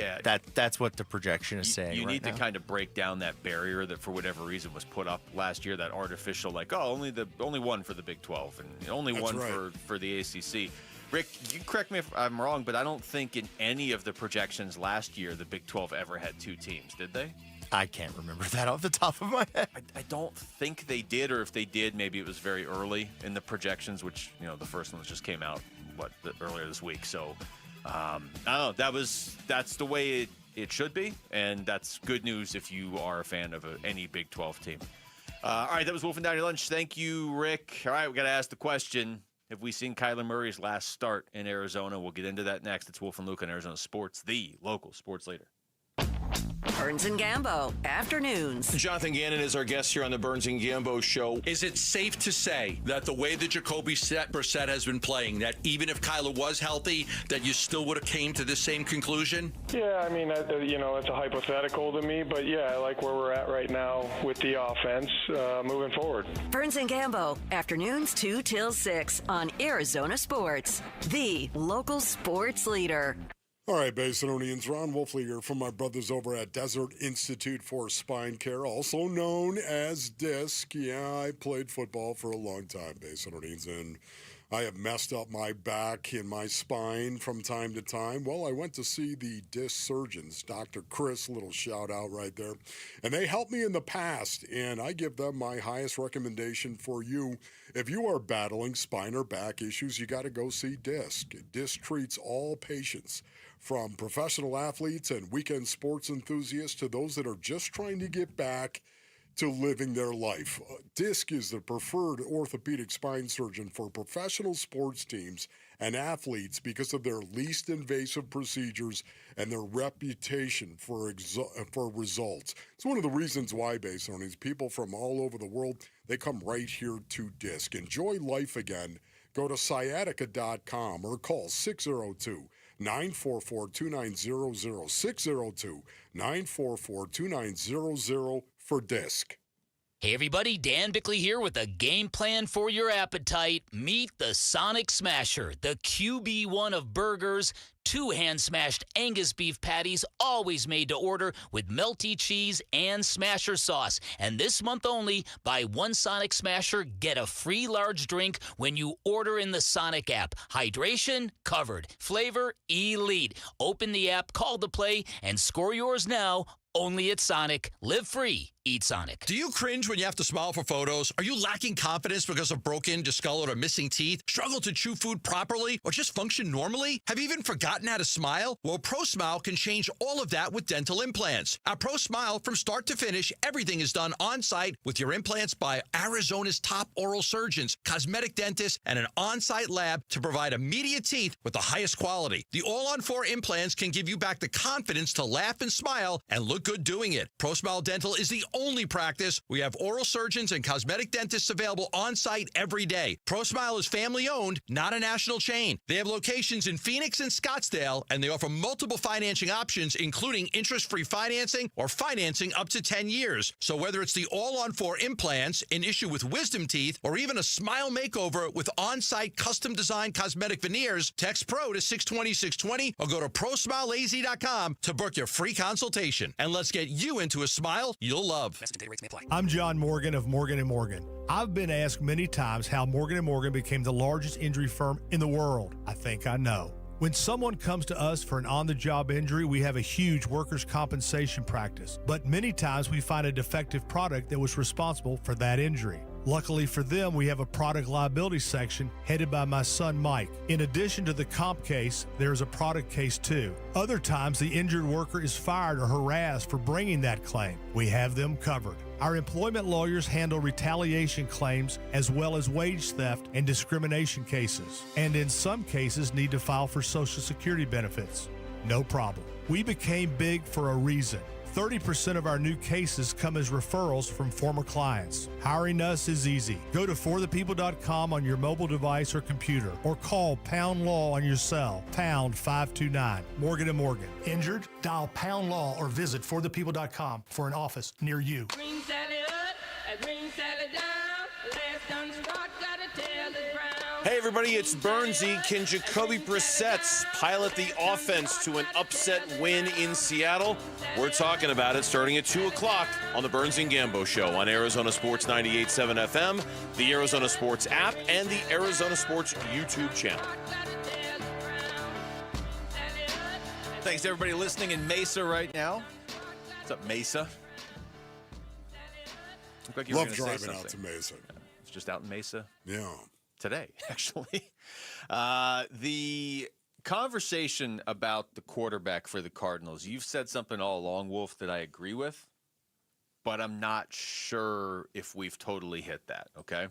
that's what the projection is saying. You need to kind of break down that barrier that, for whatever reason, was put up last year. That artificial, only one for the Big 12 and only one for the ACC. Rick, you correct me if I'm wrong, but I don't think in any of the projections last year the Big 12 ever had 2 teams, did they? I can't remember that off the top of my head. I don't think they did, or if they did, maybe it was very early in the projections, which, the first ones just came out, earlier this week. So, I don't know. That's the way it should be, and that's good news if you are a fan of any Big 12 team. All right, that was Wolf and Down Your Lunch. Thank you, Rick. All right, we got to ask the question. Have we seen Kyler Murray's last start in Arizona? We'll get into that next. It's Wolf and Luke on Arizona Sports, the local sports leader. Burns and Gambo, afternoons. Jonathan Gannon is our guest here on the Burns and Gambo show. Is it safe to say that the way that Jacoby Brissett has been playing, that even if Kyler was healthy, that you still would have came to this same conclusion? Yeah, I mean, it's a hypothetical to me, but yeah, I like where we're at right now with the offense moving forward. Burns and Gambo, afternoons 2 till 6 on Arizona Sports, the local sports leader. All right, Basinonians, Ron Wolfley here from my brothers over at Desert Institute for Spine Care, also known as DISC. Yeah, I played football for a long time, Basinonians, and I have messed up my back and my spine from time to time. Well, I went to see the disc surgeons, Dr. Chris, little shout out right there, and they helped me in the past, and I give them my highest recommendation for you. If you are battling spine or back issues, you got to go see DISC. DISC treats all patients, from professional athletes and weekend sports enthusiasts to those that are just trying to get back to living their life. DISC is the preferred orthopedic spine surgeon for professional sports teams and athletes because of their least invasive procedures and their reputation for results. It's one of the reasons why, Basinonians, people from all over the world, they come right here to DISC. Enjoy life again. Go to sciatica.com or call 602-944-2900, 602-944-2900 for DISC. Hey everybody, Dan Bickley here with a game plan for your appetite. Meet the Sonic Smasher, the QB1 of burgers. 2 hand-smashed Angus beef patties, always made to order with melty cheese and Smasher sauce. And this month only, buy 1 Sonic Smasher, get a free large drink when you order in the Sonic app. Hydration, covered. Flavor, elite. Open the app, call to play, and score yours now. Only at Sonic. Live free. Eat Sonic. Do you cringe when you have to smile for photos? Are you lacking confidence because of broken, discolored, or missing teeth? Struggle to chew food properly or just function normally? Have you even forgotten how to smile? Well, ProSmile can change all of that with dental implants. At ProSmile, from start to finish, everything is done on-site with your implants by Arizona's top oral surgeons, cosmetic dentists, and an on-site lab to provide immediate teeth with the highest quality. The all-on-4 implants can give you back the confidence to laugh and smile and look good doing it. ProSmile Dental is the only practice. We have oral surgeons and cosmetic dentists available on-site every day. ProSmile is family-owned, not a national chain. They have locations in Phoenix and Scottsdale Scottsdale, and they offer multiple financing options, including interest-free financing or financing up to 10 years. So whether it's the all-on-4 implants, an issue with wisdom teeth, or even a smile makeover with on-site custom-designed cosmetic veneers, text PRO to 620-620 or go to ProSmileAZ.com to book your free consultation. And let's get you into a smile you'll love. I'm John Morgan of Morgan & Morgan. I've been asked many times how Morgan & Morgan became the largest injury firm in the world. I think I know. When someone comes to us for an on-the-job injury, we have a huge workers' compensation practice. But many times we find a defective product that was responsible for that injury. Luckily for them, we have a product liability section headed by my son, Mike. In addition to the comp case, there's a product case too. Other times, the injured worker is fired or harassed for bringing that claim. We have them covered. Our employment lawyers handle retaliation claims as well as wage theft and discrimination cases, and in some cases need to file for Social Security benefits. No problem. We became big for a reason. 30% of our new cases come as referrals from former clients. Hiring us is easy. Go to forthepeople.com on your mobile device or computer, or call Pound Law on your cell, pound 529. Morgan & Morgan. Injured? Dial Pound Law or visit forthepeople.com for an office near you. Green Sally up, green Sally down. Last done start, gotta tell the ground. Hey everybody, it's Burnsy. Can Jacoby Brissett pilot the offense to an upset win in Seattle? We're talking about it starting at 2 o'clock on the Burnsy and Gambo Show on Arizona Sports 98.7 FM, the Arizona Sports app, and the Arizona Sports YouTube channel. Thanks to everybody listening in Mesa right now. What's up, Mesa? Looked like you were Love gonna say driving something. out to Mesa. It's just out in Mesa. Yeah. Today, actually. The conversation about the quarterback for the Cardinals, you've said something all along, Wolf, that I agree with, but I'm not sure if we've totally hit that, okay?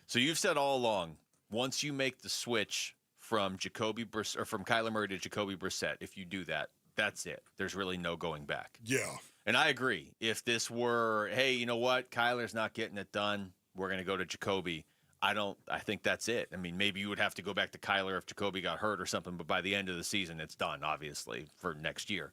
So you've said all along, once you make the switch from from Kyler Murray to Jacoby Brissett, if you do that, that's it. There's really no going back. Yeah. And I agree. If this were, hey, you know what? Kyler's not getting it done. We're going to go to Jacoby. I think that's it. I mean, maybe you would have to go back to Kyler if Jacoby got hurt or something, but by the end of the season, it's done, obviously, for next year.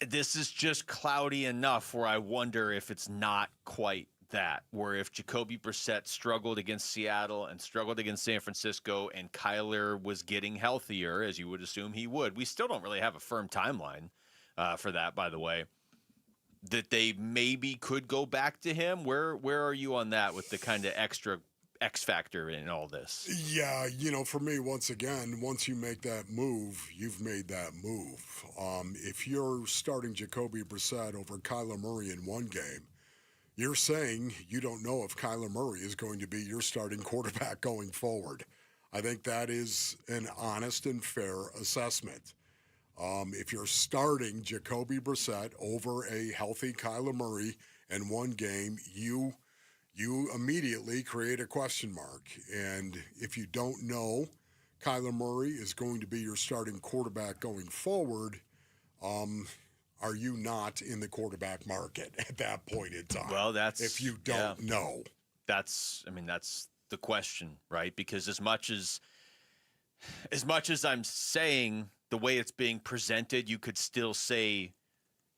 This is just cloudy enough where I wonder if it's not quite that, where if Jacoby Brissett struggled against Seattle and struggled against San Francisco and Kyler was getting healthier, as you would assume he would. We still don't really have a firm timeline for that, by the way. That they maybe could go back to him? Where are you on that with the kind of extra X factor in all this? Yeah, for me, once again, once you make that move, you've made that move. If you're starting Jacoby Brissett over Kyler Murray in one game, you're saying you don't know if Kyler Murray is going to be your starting quarterback going forward. I think that is an honest and fair assessment. If you're starting Jacoby Brissett over a healthy Kyler Murray in one game, you immediately create a question mark. And if you don't know Kyler Murray is going to be your starting quarterback going forward, are you not in the quarterback market at that point in time? Well, that's if you don't know. That's the question, right? Because as much as I'm saying the way it's being presented, you could still say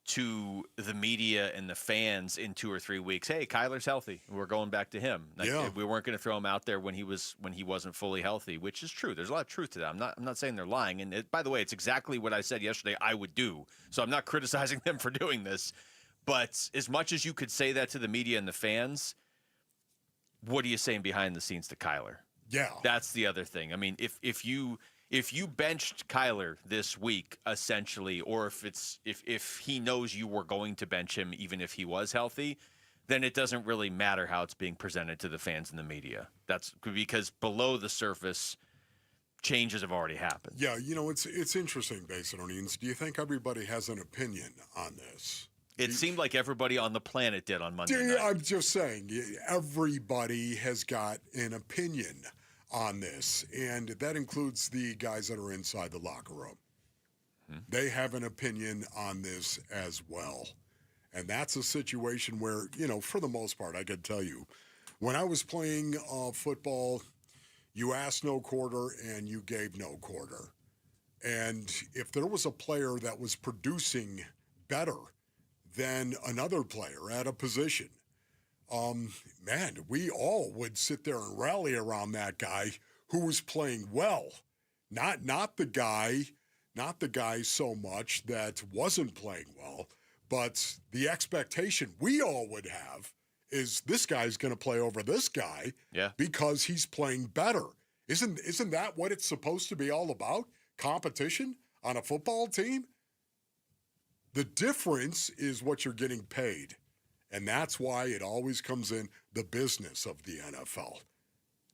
to the media and the fans in 2 or 3 weeks, hey, Kyler's healthy. We're going back to him. We weren't going to throw him out there when he wasn't fully healthy, which is true. There's a lot of truth to that. I'm not saying they're lying. And by the way, it's exactly what I said yesterday I would do. So I'm not criticizing them for doing this. But as much as you could say that to the media and the fans, what are you saying behind the scenes to Kyler? Yeah. That's the other thing. I mean, if you benched Kyler this week, essentially, or if he knows you were going to bench him even if he was healthy, then it doesn't really matter how it's being presented to the fans and the media. That's because below the surface, changes have already happened. Yeah, it's interesting, Basinonians. Do you think everybody has an opinion on this? It seemed like everybody on the planet did on Monday night. I'm just saying, everybody has got an opinion on this, and that includes the guys that are inside the locker room. They have an opinion on this as well. And that's a situation where, for the most part, I could tell you, when I was playing football, You asked no quarter and you gave no quarter. And if there was a player that was producing better than another player at a position, man, we all would sit there and rally around that guy who was playing well. Not the guy so much that wasn't playing well, but the expectation we all would have is this guy's going to play over this guy because he's playing better. Isn't that what it's supposed to be all about? Competition on a football team? The difference is what you're getting paid. And that's why it always comes in the business of the NFL.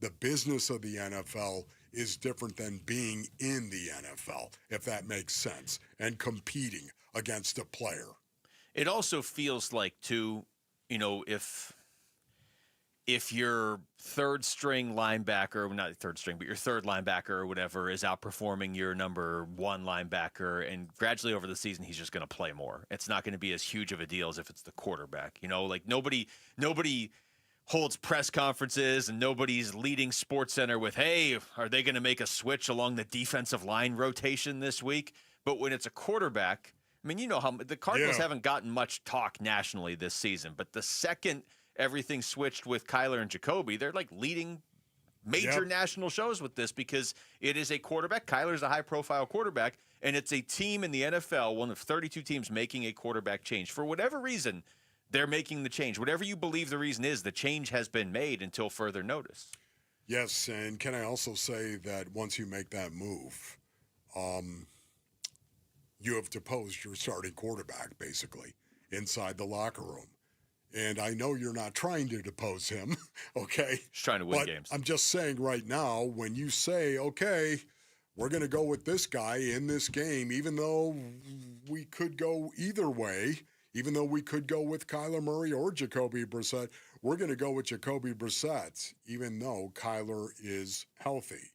The business of the NFL is different than being in the NFL, if that makes sense, and competing against a player. It also feels like, too, if your third string linebacker, not third string, but your third linebacker or whatever is outperforming your number one linebacker, and gradually over the season he's just going to play more. It's not going to be as huge of a deal as if it's the quarterback. Like nobody holds press conferences and nobody's leading SportsCenter with, hey, are they going to make a switch along the defensive line rotation this week? But when it's a quarterback, I mean, you know how the Cardinals haven't gotten much talk nationally this season, but the second everything switched with Kyler and Jacoby, they're like leading major national shows with this because it is a quarterback. Kyler's a high-profile quarterback, and it's a team in the NFL, one of 32 teams making a quarterback change. For whatever reason, they're making the change. Whatever you believe the reason is, the change has been made until further notice. Yes, and can I also say that once you make that move, you have deposed your starting quarterback, basically, inside the locker room. And I know you're not trying to depose him, okay? Just trying to win games. I'm just saying right now, when you say, okay, we're going to go with this guy in this game, even though we could go either way, even though we could go with Kyler Murray or Jacoby Brassette, we're going to go with Jacoby Brassette, even though Kyler is healthy.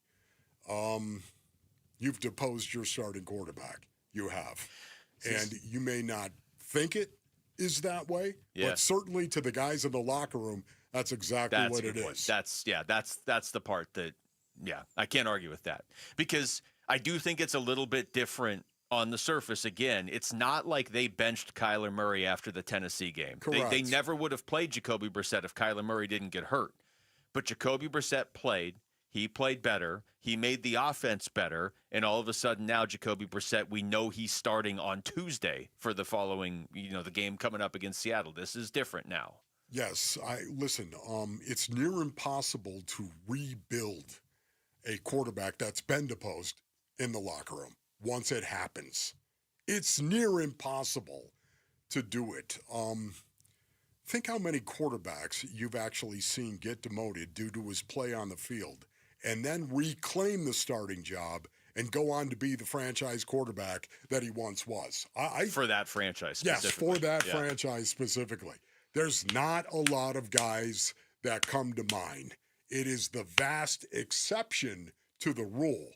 You've deposed your starting quarterback. You have. And you may not think it is that way, but certainly to the guys in the locker room, that's exactly what it is. That's the part that, I can't argue with that. Because I do think it's a little bit different on the surface. Again, it's not like they benched Kyler Murray after the Tennessee game. They never would have played Jacoby Brassette if Kyler Murray didn't get hurt. But Jacoby Brassette played. He played better. He made the offense better. And all of a sudden now Jacoby Brassette, we know he's starting on Tuesday for the following, the game coming up against Seattle. This is different now. Yes. It's near impossible to rebuild a quarterback that's been deposed in the locker room once it happens. It's near impossible to do it. Think how many quarterbacks you've actually seen get demoted due to his play on the field and then reclaim the starting job and go on to be the franchise quarterback that he once was. For that franchise specifically. Yes, for that franchise specifically. There's not a lot of guys that come to mind. It is the vast exception to the rule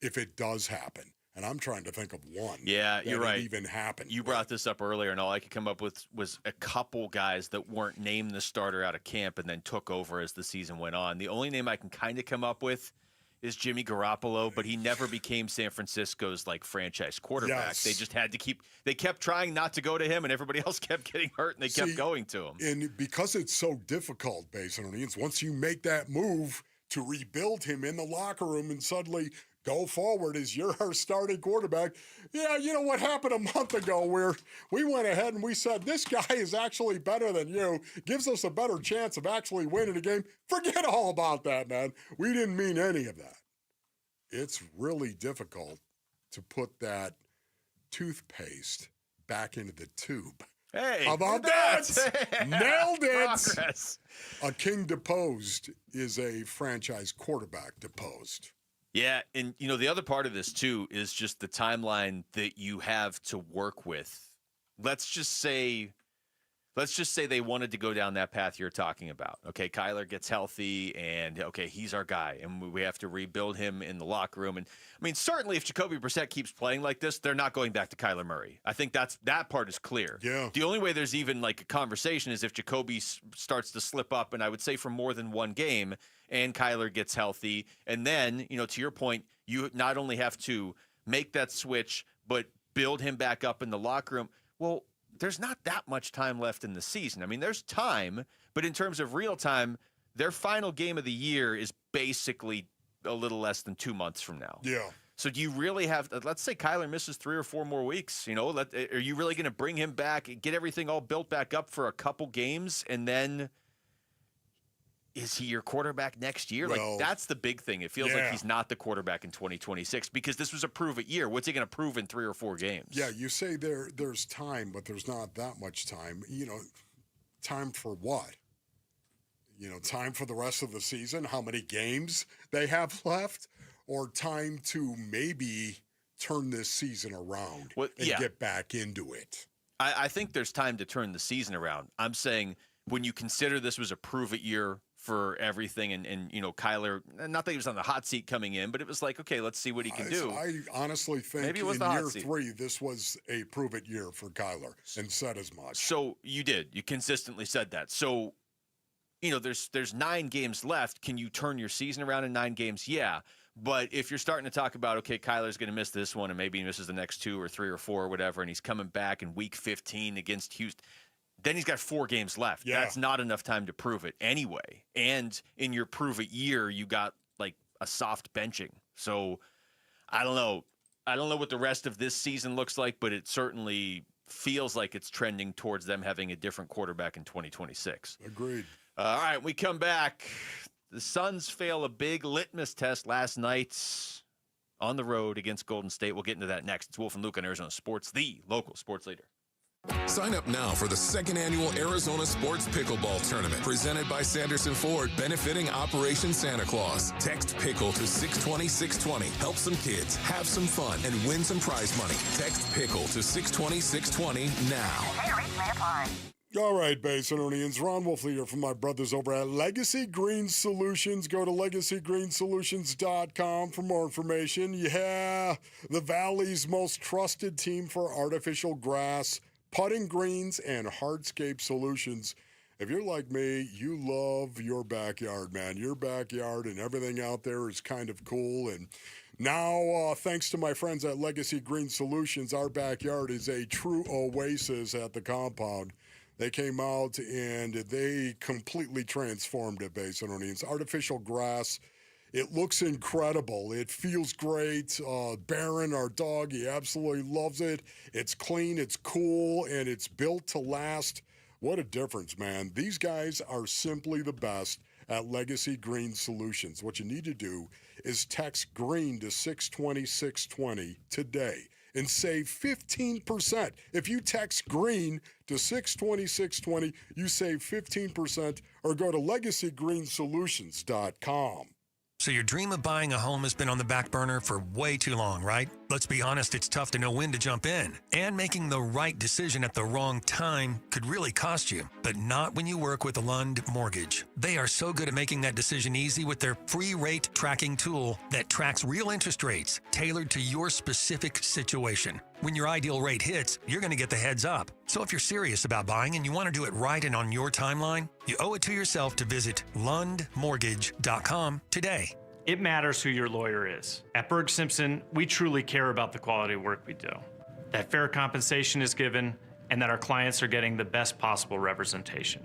if it does happen. And I'm trying to think of one. Yeah, you're right. Even happened. You brought this up earlier, and all I could come up with was a couple guys that weren't named the starter out of camp and then took over as the season went on. The only name I can kind of come up with is Jimmy Garoppolo, but he never became San Francisco's franchise quarterback. Yes. They just had to they kept trying not to go to him, and everybody else kept getting hurt, and they kept going to him. And because it's so difficult, basically, once you make that move to rebuild him in the locker room and suddenly go forward as you're our starting quarterback. Yeah, you know what happened a month ago where we went ahead and we said, this guy is actually better than you, gives us a better chance of actually winning the game. Forget all about that, man. We didn't mean any of that. It's really difficult to put that toothpaste back into the tube. Hey, how about that? Nailed it. Progress. A king deposed is a franchise quarterback deposed. Yeah, and the other part of this too is just the timeline that you have to work with. Let's let's just say they wanted to go down that path you're talking about. Okay, Kyler gets healthy, and okay, he's our guy, and we have to rebuild him in the locker room. And I mean, certainly if Jacoby Brissett keeps playing like this, they're not going back to Kyler Murray. I think that part is clear. Yeah. The only way there's even like a conversation is if Jacoby starts to slip up, and I would say for more than one game, and Kyler gets healthy, and then, to your point, you not only have to make that switch, but build him back up in the locker room. Well, there's not that much time left in the season. I mean, there's time, but in terms of real time, their final game of the year is basically a little less than 2 months from now. Yeah. So do you really have, let's say Kyler misses 3 or 4 more weeks, are you really going to bring him back, get everything all built back up for a couple games, and then is he your quarterback next year? Well, like, that's the big thing. It feels like he's not the quarterback in 2026 because this was a prove-it year. What's he going to prove in 3 or 4 games? Yeah, you say there's time, but there's not that much time. Time for what? Time for the rest of the season, how many games they have left, or time to maybe turn this season around and get back into it. I think there's time to turn the season around. I'm saying when you consider this was a prove-it year for everything, and Kyler, not that he was on the hot seat coming in, but it was like, okay, let's see what he can do. I honestly think maybe it was in year 3, this was a prove-it year for Kyler, and said as much. So you did. You consistently said that. So, there's 9 games left. Can you turn your season around in 9 games? Yeah. But if you're starting to talk about, okay, Kyler's going to miss this one, and maybe he misses the next 2 or 3 or 4 or whatever, and he's coming back in week 15 against Houston, then he's got 4 games left. Yeah. That's not enough time to prove it anyway. And in your prove-it year, you got like a soft benching. So I don't know. I don't know what the rest of this season looks like, but it certainly feels like it's trending towards them having a different quarterback in 2026. Agreed. All right, we come back. The Suns fail a big litmus test last night on the road against Golden State. We'll get into that next. It's Wolf and Luke on Arizona Sports, the local sports leader. Sign up now for the 2nd annual Arizona Sports Pickleball Tournament, presented by Sanderson Ford, benefiting Operation Santa Claus. Text PICKLE to 620-620. Help some kids, have some fun, and win some prize money. Text PICKLE to 620-620 now. All right, Basinonians. Ron Wolfley here from my brothers over at Legacy Green Solutions. Go to LegacyGreenSolutions.com for more information. Yeah, the Valley's most trusted team for artificial grass, putting greens, and hardscape solutions. If you're like me, you love your backyard, man. Your backyard and everything out there is kind of cool. And now, thanks to my friends at Legacy Green Solutions, our backyard is a true oasis at the compound. They came out and they completely transformed it, Basinonians. Artificial grass, it looks incredible. It feels great. Baron, our dog, he absolutely loves it. It's clean, it's cool, and it's built to last. What a difference, man. These guys are simply the best at Legacy Green Solutions. What you need to do is text GREEN to 620-620 today and save 15%. If you text GREEN to 620-620, you save 15%, or go to LegacyGreenSolutions.com. So your dream of buying a home has been on the back burner for way too long, right? Let's be honest, it's tough to know when to jump in. And making the right decision at the wrong time could really cost you. But not when you work with Lund Mortgage. They are so good at making that decision easy with their free rate tracking tool that tracks real interest rates tailored to your specific situation. When your ideal rate hits, you're going to get the heads up. So if you're serious about buying and you want to do it right and on your timeline, you owe it to yourself to visit LundMortgage.com today. It matters who your lawyer is. At Berg Simpson, we truly care about the quality of work we do, that fair compensation is given, and that our clients are getting the best possible representation.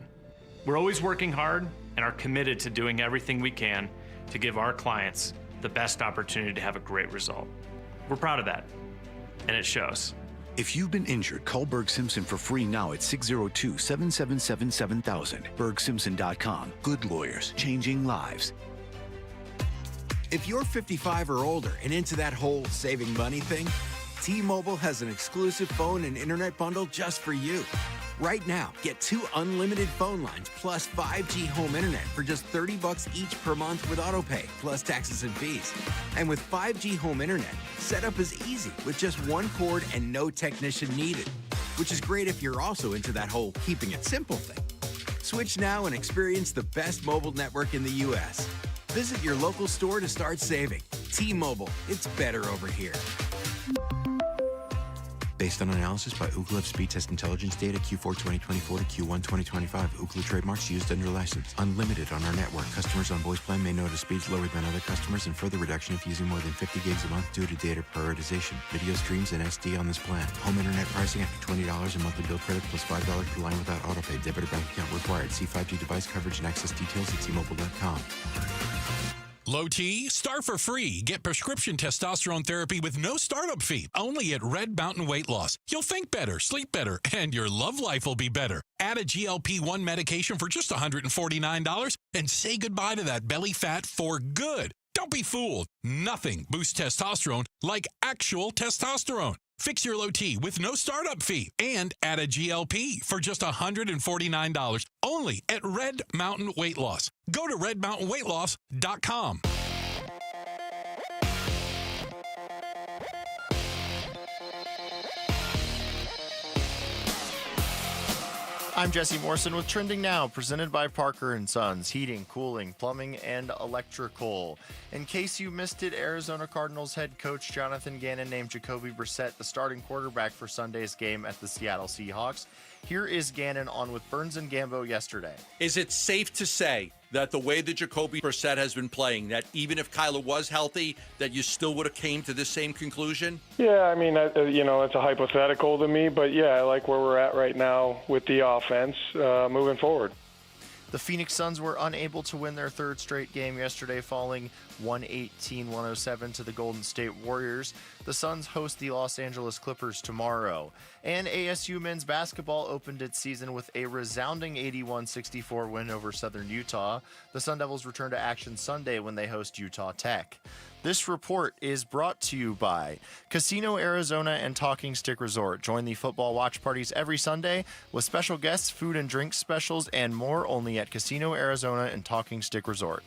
We're always working hard and are committed to doing everything we can to give our clients the best opportunity to have a great result. We're proud of that, and it shows. If you've been injured, call Berg Simpson for free now at 602-777-7000. BergSimpson.com. Good lawyers, changing lives. If you're 55 or older and into that whole saving money thing, T-Mobile has an exclusive phone and internet bundle just for you. Right now, get 2 unlimited phone lines plus 5G home internet for just $30 each per month with autopay, plus taxes and fees. And with 5G home internet, setup is easy with just 1 cord and no technician needed. which is great if you're also into that whole keeping it simple thing. Switch now and experience the best mobile network in the U.S. Visit your local store to start saving. T-Mobile, it's better over here. Based on analysis by Ookla of speed test intelligence data Q4 2024 to Q1 2025. Ookla trademarks used under license. Unlimited on our network. Customers on voice plan may notice speeds lower than other customers and further reduction if using more than 50 gigs a month due to data prioritization. Video streams and SD on this plan. Home internet pricing after $20 a monthly bill credit plus $5 per line without autopay. Debit or bank account required. See 5G device coverage and access details at T-Mobile.com. Low T, start for free. Get prescription testosterone therapy with no startup fee. Only at Red Mountain Weight Loss. You'll think better, sleep better, and your love life will be better. Add a GLP-1 medication for just $149 and say goodbye to that belly fat for good. Don't be fooled. Nothing boosts testosterone like actual testosterone. Fix your low T with no startup fee and add a GLP for just $149 only at Red Mountain Weight Loss. Go to redmountainweightloss.com. I'm Jesse Morrison with Trending Now, presented by Parker & Sons, heating, cooling, plumbing, and electrical. In case you missed it, Arizona Cardinals head coach Jonathan Gannon named Jacoby Brassette the starting quarterback for Sunday's game at the Seattle Seahawks. Here is Gannon on with Burns and Gambo yesterday. Is it safe to say that the way that Jacoby Brassette has been playing, that even if Kyler was healthy, that you still would have came to this same conclusion? Yeah, I mean, it's a hypothetical to me, but yeah, I like where we're at right now with the offense moving forward. The Phoenix Suns were unable to win their third straight game yesterday, falling 118-107 to the Golden State Warriors. The Suns host the Los Angeles Clippers tomorrow. And ASU men's basketball opened its season with a resounding 81-64 win over Southern Utah. The Sun Devils return to action Sunday when they host Utah Tech. This report is brought to you by Casino Arizona and Talking Stick Resort. Join the football watch parties every Sunday with special guests, food and drink specials, and more only at Casino Arizona and Talking Stick Resort.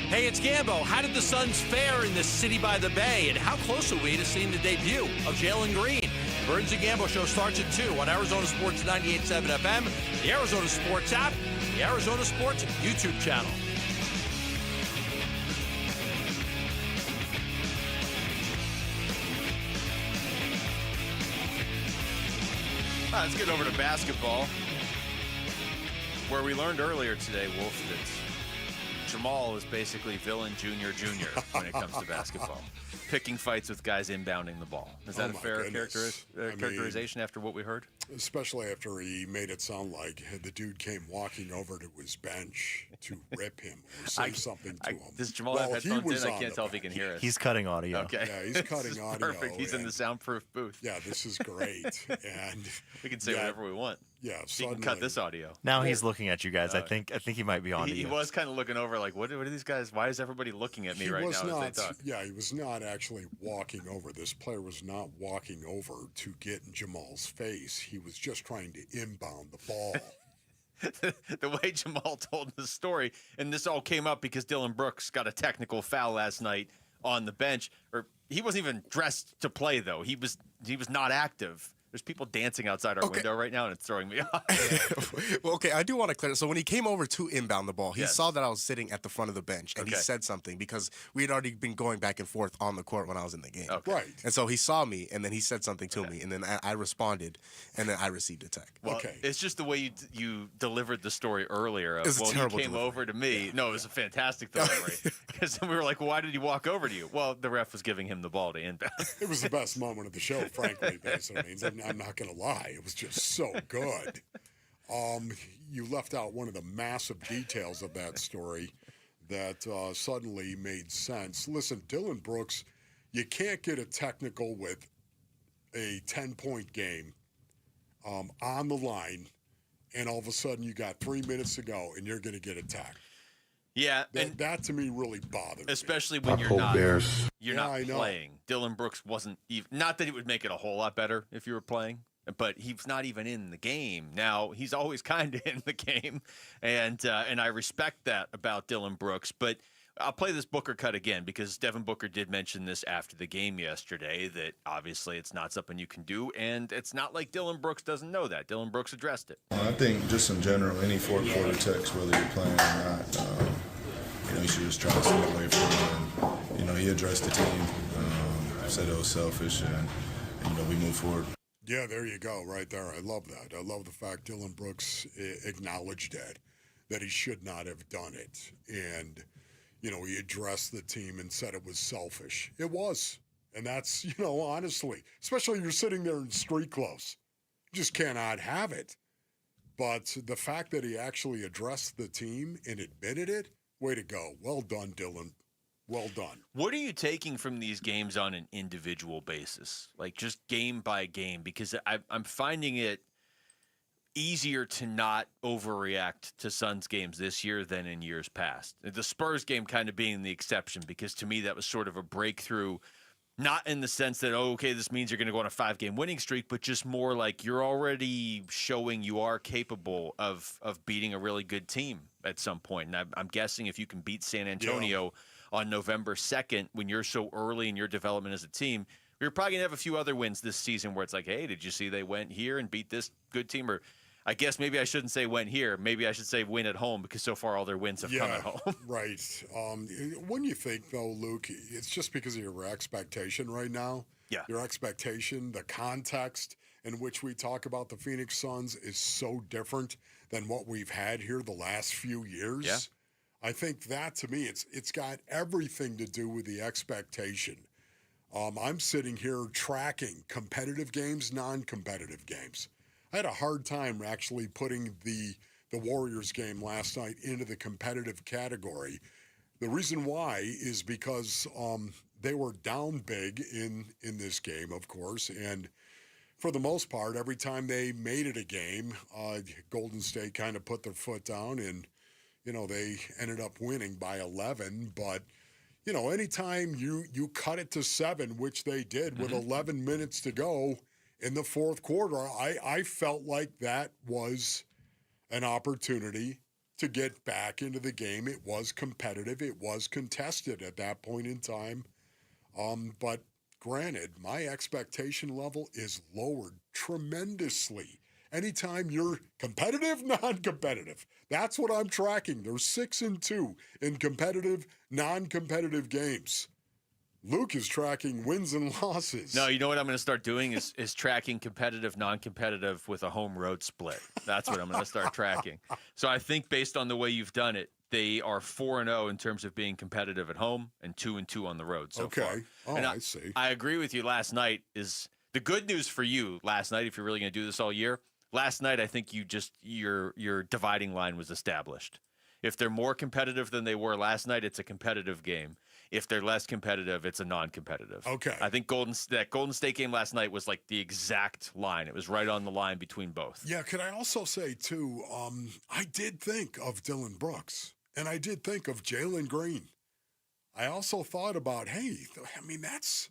Hey, it's Gambo. How did the Suns fare in this city by the bay? And how close are we to seeing the debut of Jalen Green? Burns and Gambo show starts at 2 on Arizona Sports 98.7 FM, the Arizona Sports app, the Arizona Sports YouTube channel. Let's get over to basketball, where we learned earlier today, Wolf, that Jamal is basically villain junior when it comes to basketball. Picking fights with guys inbounding the ball. Is that a fair characterization after what we heard? Especially after he made it sound like the dude came walking over to his bench to rip him or say something to him. Does Jamal have headphones in? I can't tell if he can hear us. He's cutting audio. Okay. Yeah, he's cutting audio. Perfect. He's in the soundproof booth. Yeah, this is great. And we can say whatever we want. Yeah, he can cut this audio. Now he's looking at you guys. I think he might be on to you. He was kind of looking over like, what are these guys? Why is everybody looking at me right now as they talk? Yeah, he was not actually walking over. This player was not walking over to get in Jamal's face. He was just trying to inbound the ball. The way Jamal told the story, and this all came up because Dylan Brooks got a technical foul last night on the bench. Or he wasn't even dressed to play, though. He was not active. There's people dancing outside our window right now, and it's throwing me off. Well, okay, I do want to clear. So when he came over to inbound the ball, he saw that I was sitting at the front of the bench, and he said something because we had already been going back and forth on the court when I was in the game. Okay. Right. And so he saw me, and then he said something to me, and then I responded, and then I received a tech. Well, it's just the way you delivered the story earlier. It was a terrible he came delivery. over to me. Yeah. No, it was a fantastic delivery. Because then we were like, well, why did he walk over to you? Well, the ref was giving him the ball to inbound. It was the best moment of the show, frankly. That's what I mean. I'm not going to lie. It was just so good. You left out one of the massive details of that story that suddenly made sense. Listen, Dylan Brooks, you can't get a technical with a 10-point game on the line, and all of a sudden you got 3 minutes to go, and you're going to get attacked. Yeah, that to me really bothered me. Especially when you're not playing. Dylan Brooks wasn't even, not that it would make it a whole lot better if you were playing. but he's not even in the game. Now, he's always kind of in the game, and I respect that about Dylan Brooks. But I'll play this Booker cut again because Devin Booker did mention this after the game yesterday, that obviously it's not something you can do, and it's not like Dylan Brooks doesn't know that. Dylan Brooks addressed it. I think just in general, any fourth quarter text, whether you're playing or not, you should just try to stay away from it. And, he addressed the team, said it was selfish, and we move forward. Yeah, there you go, right there. I love that. I love the fact Dylan Brooks acknowledged that he should not have done it. And, he addressed the team and said it was selfish. It was. And that's, honestly, especially you're sitting there in street clothes. You just cannot have it. But the fact that he actually addressed the team and admitted it, way to go. Well done, Dylan. Well done. What are you taking from these games on an individual basis? Like just game by game? Because I'm finding it easier to not overreact to Suns games this year than in years past. The Spurs game kind of being the exception, because to me that was sort of a breakthrough, not in the sense that, okay, this means you're going to go on a 5-game winning streak, but just more like you're already showing you are capable of beating a really good team at some point. And I'm guessing if you can beat San Antonio on November 2nd, when you're so early in your development as a team, you're probably going to have a few other wins this season where it's like, hey, did you see they went here and beat this good team? Or I guess maybe I shouldn't say went here. Maybe I should say win at home, because so far all their wins have come at home. Right. When you think, though, Luke, it's just because of your expectation right now. Yeah. Your expectation, the context in which we talk about the Phoenix Suns is so different than what we've had here the last few years. Yeah. I think that, to me, it's got everything to do with the expectation. I'm sitting here tracking competitive games, non-competitive games. I had a hard time actually putting the Warriors game last night into the competitive category. The reason why is because they were down big in this game, of course, and for the most part, every time they made it a game, Golden State kind of put their foot down, and they ended up winning by 11. But anytime you cut it to 7, which they did with 11 minutes to go in the fourth quarter, I felt like that was an opportunity to get back into the game. It was competitive. It was contested at that point in time. But granted, my expectation level is lowered tremendously. Anytime you're competitive, non-competitive, that's what I'm tracking. They're 6-2 in competitive, non-competitive games. Luke is tracking wins and losses. No, you know what I'm going to start doing is tracking competitive, non-competitive with a home-road split. That's what I'm going to start tracking. So I think based on the way you've done it, they are 4-0 in terms of being competitive at home and 2-2 on the road so far. Oh, and I see. I agree with you. Last night is the good news for you. Last night, if you're really going to do this all year, last night I think your dividing line was established. If they're more competitive than they were last night, it's a competitive game. If they're less competitive, it's a non-competitive. Okay. I think that Golden State game last night was like the exact line. It was right on the line between both. Yeah, could I also say, too, I did think of Dylan Brooks, and I did think of Jalen Green. I also thought about, hey, I mean, that's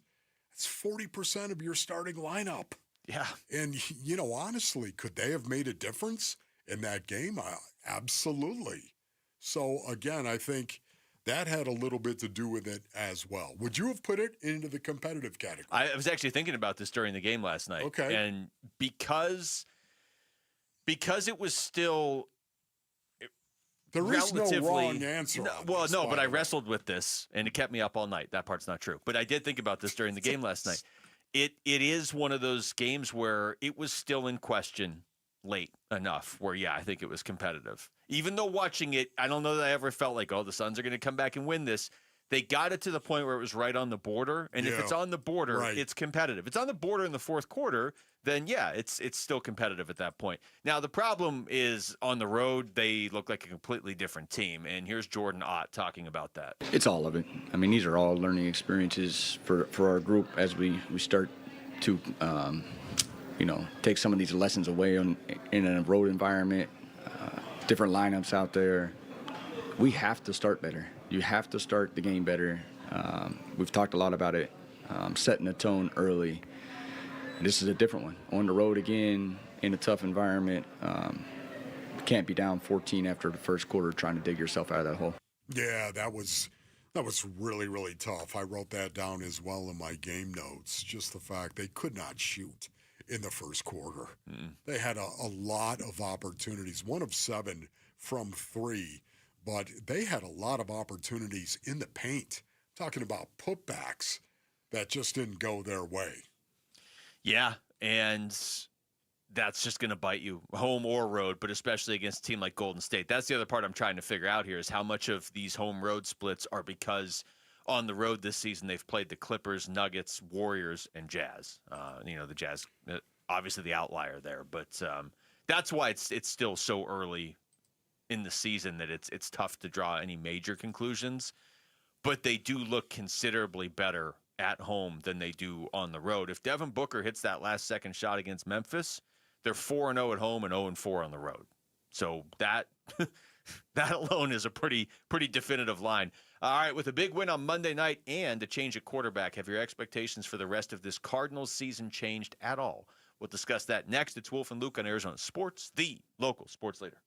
40% of your starting lineup. Yeah. And, honestly, could they have made a difference in that game? Absolutely. So, again, I think that had a little bit to do with it as well. Would you have put it into the competitive category? I was actually thinking about this during the game last night. Okay. And because it was still there is no wrong answer. But I wrestled with this, and it kept me up all night. That part's not true. But I did think about this during the game last night. It is one of those games where it was still in question late enough where, I think it was competitive. Even though watching it, I don't know that I ever felt like, the Suns are going to come back and win this. They got it to the point where it was right on the border. And if it's on the border, it's competitive. If it's on the border in the fourth quarter, then, it's still competitive at that point. Now, the problem is on the road, they look like a completely different team. And here's Jordan Ott talking about that. It's all of it. I mean, these are all learning experiences for our group as we start to take some of these lessons away in a road environment, different lineups out there. We have to start better. You have to start the game better. We've talked a lot about it, setting the tone early. this is a different one. On the road again, in a tough environment. Can't be down 14 after the first quarter trying to dig yourself out of that hole. Yeah, that was really, really tough. I wrote that down as well in my game notes, just the fact they could not shoot in the first quarter. They had a lot of opportunities, 1 of 7 from 3, but they had a lot of opportunities in the paint. Talking about putbacks that just didn't go their way. Yeah, and that's just going to bite you, home or road, but especially against a team like Golden State. That's the other part I'm trying to figure out here is how much of these home-road splits are because on the road this season they've played the Clippers, Nuggets, Warriors, and Jazz. The Jazz, obviously the outlier there, but that's why it's still so early in the season that it's tough to draw any major conclusions. But they do look considerably better at home than they do on the road. If Devin Booker hits that last-second shot against Memphis, they're 4-0 at home and 0-4 on the road. So that alone is a pretty definitive line. All right, with a big win on Monday night and a change at quarterback, have your expectations for the rest of this Cardinals season changed at all? We'll discuss that next. It's Wolf and Luke on Arizona Sports, the local sports leader.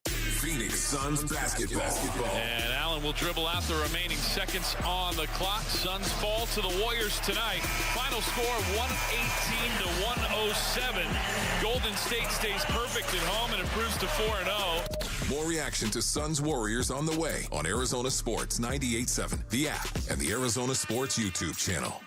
Phoenix Suns basketball. And Allen will dribble out the remaining seconds on the clock. Suns fall to the Warriors tonight. Final score 118-107. Golden State stays perfect at home and improves to 4-0. More reaction to Suns Warriors on the way on Arizona Sports 98.7, the app, and the Arizona Sports YouTube channel.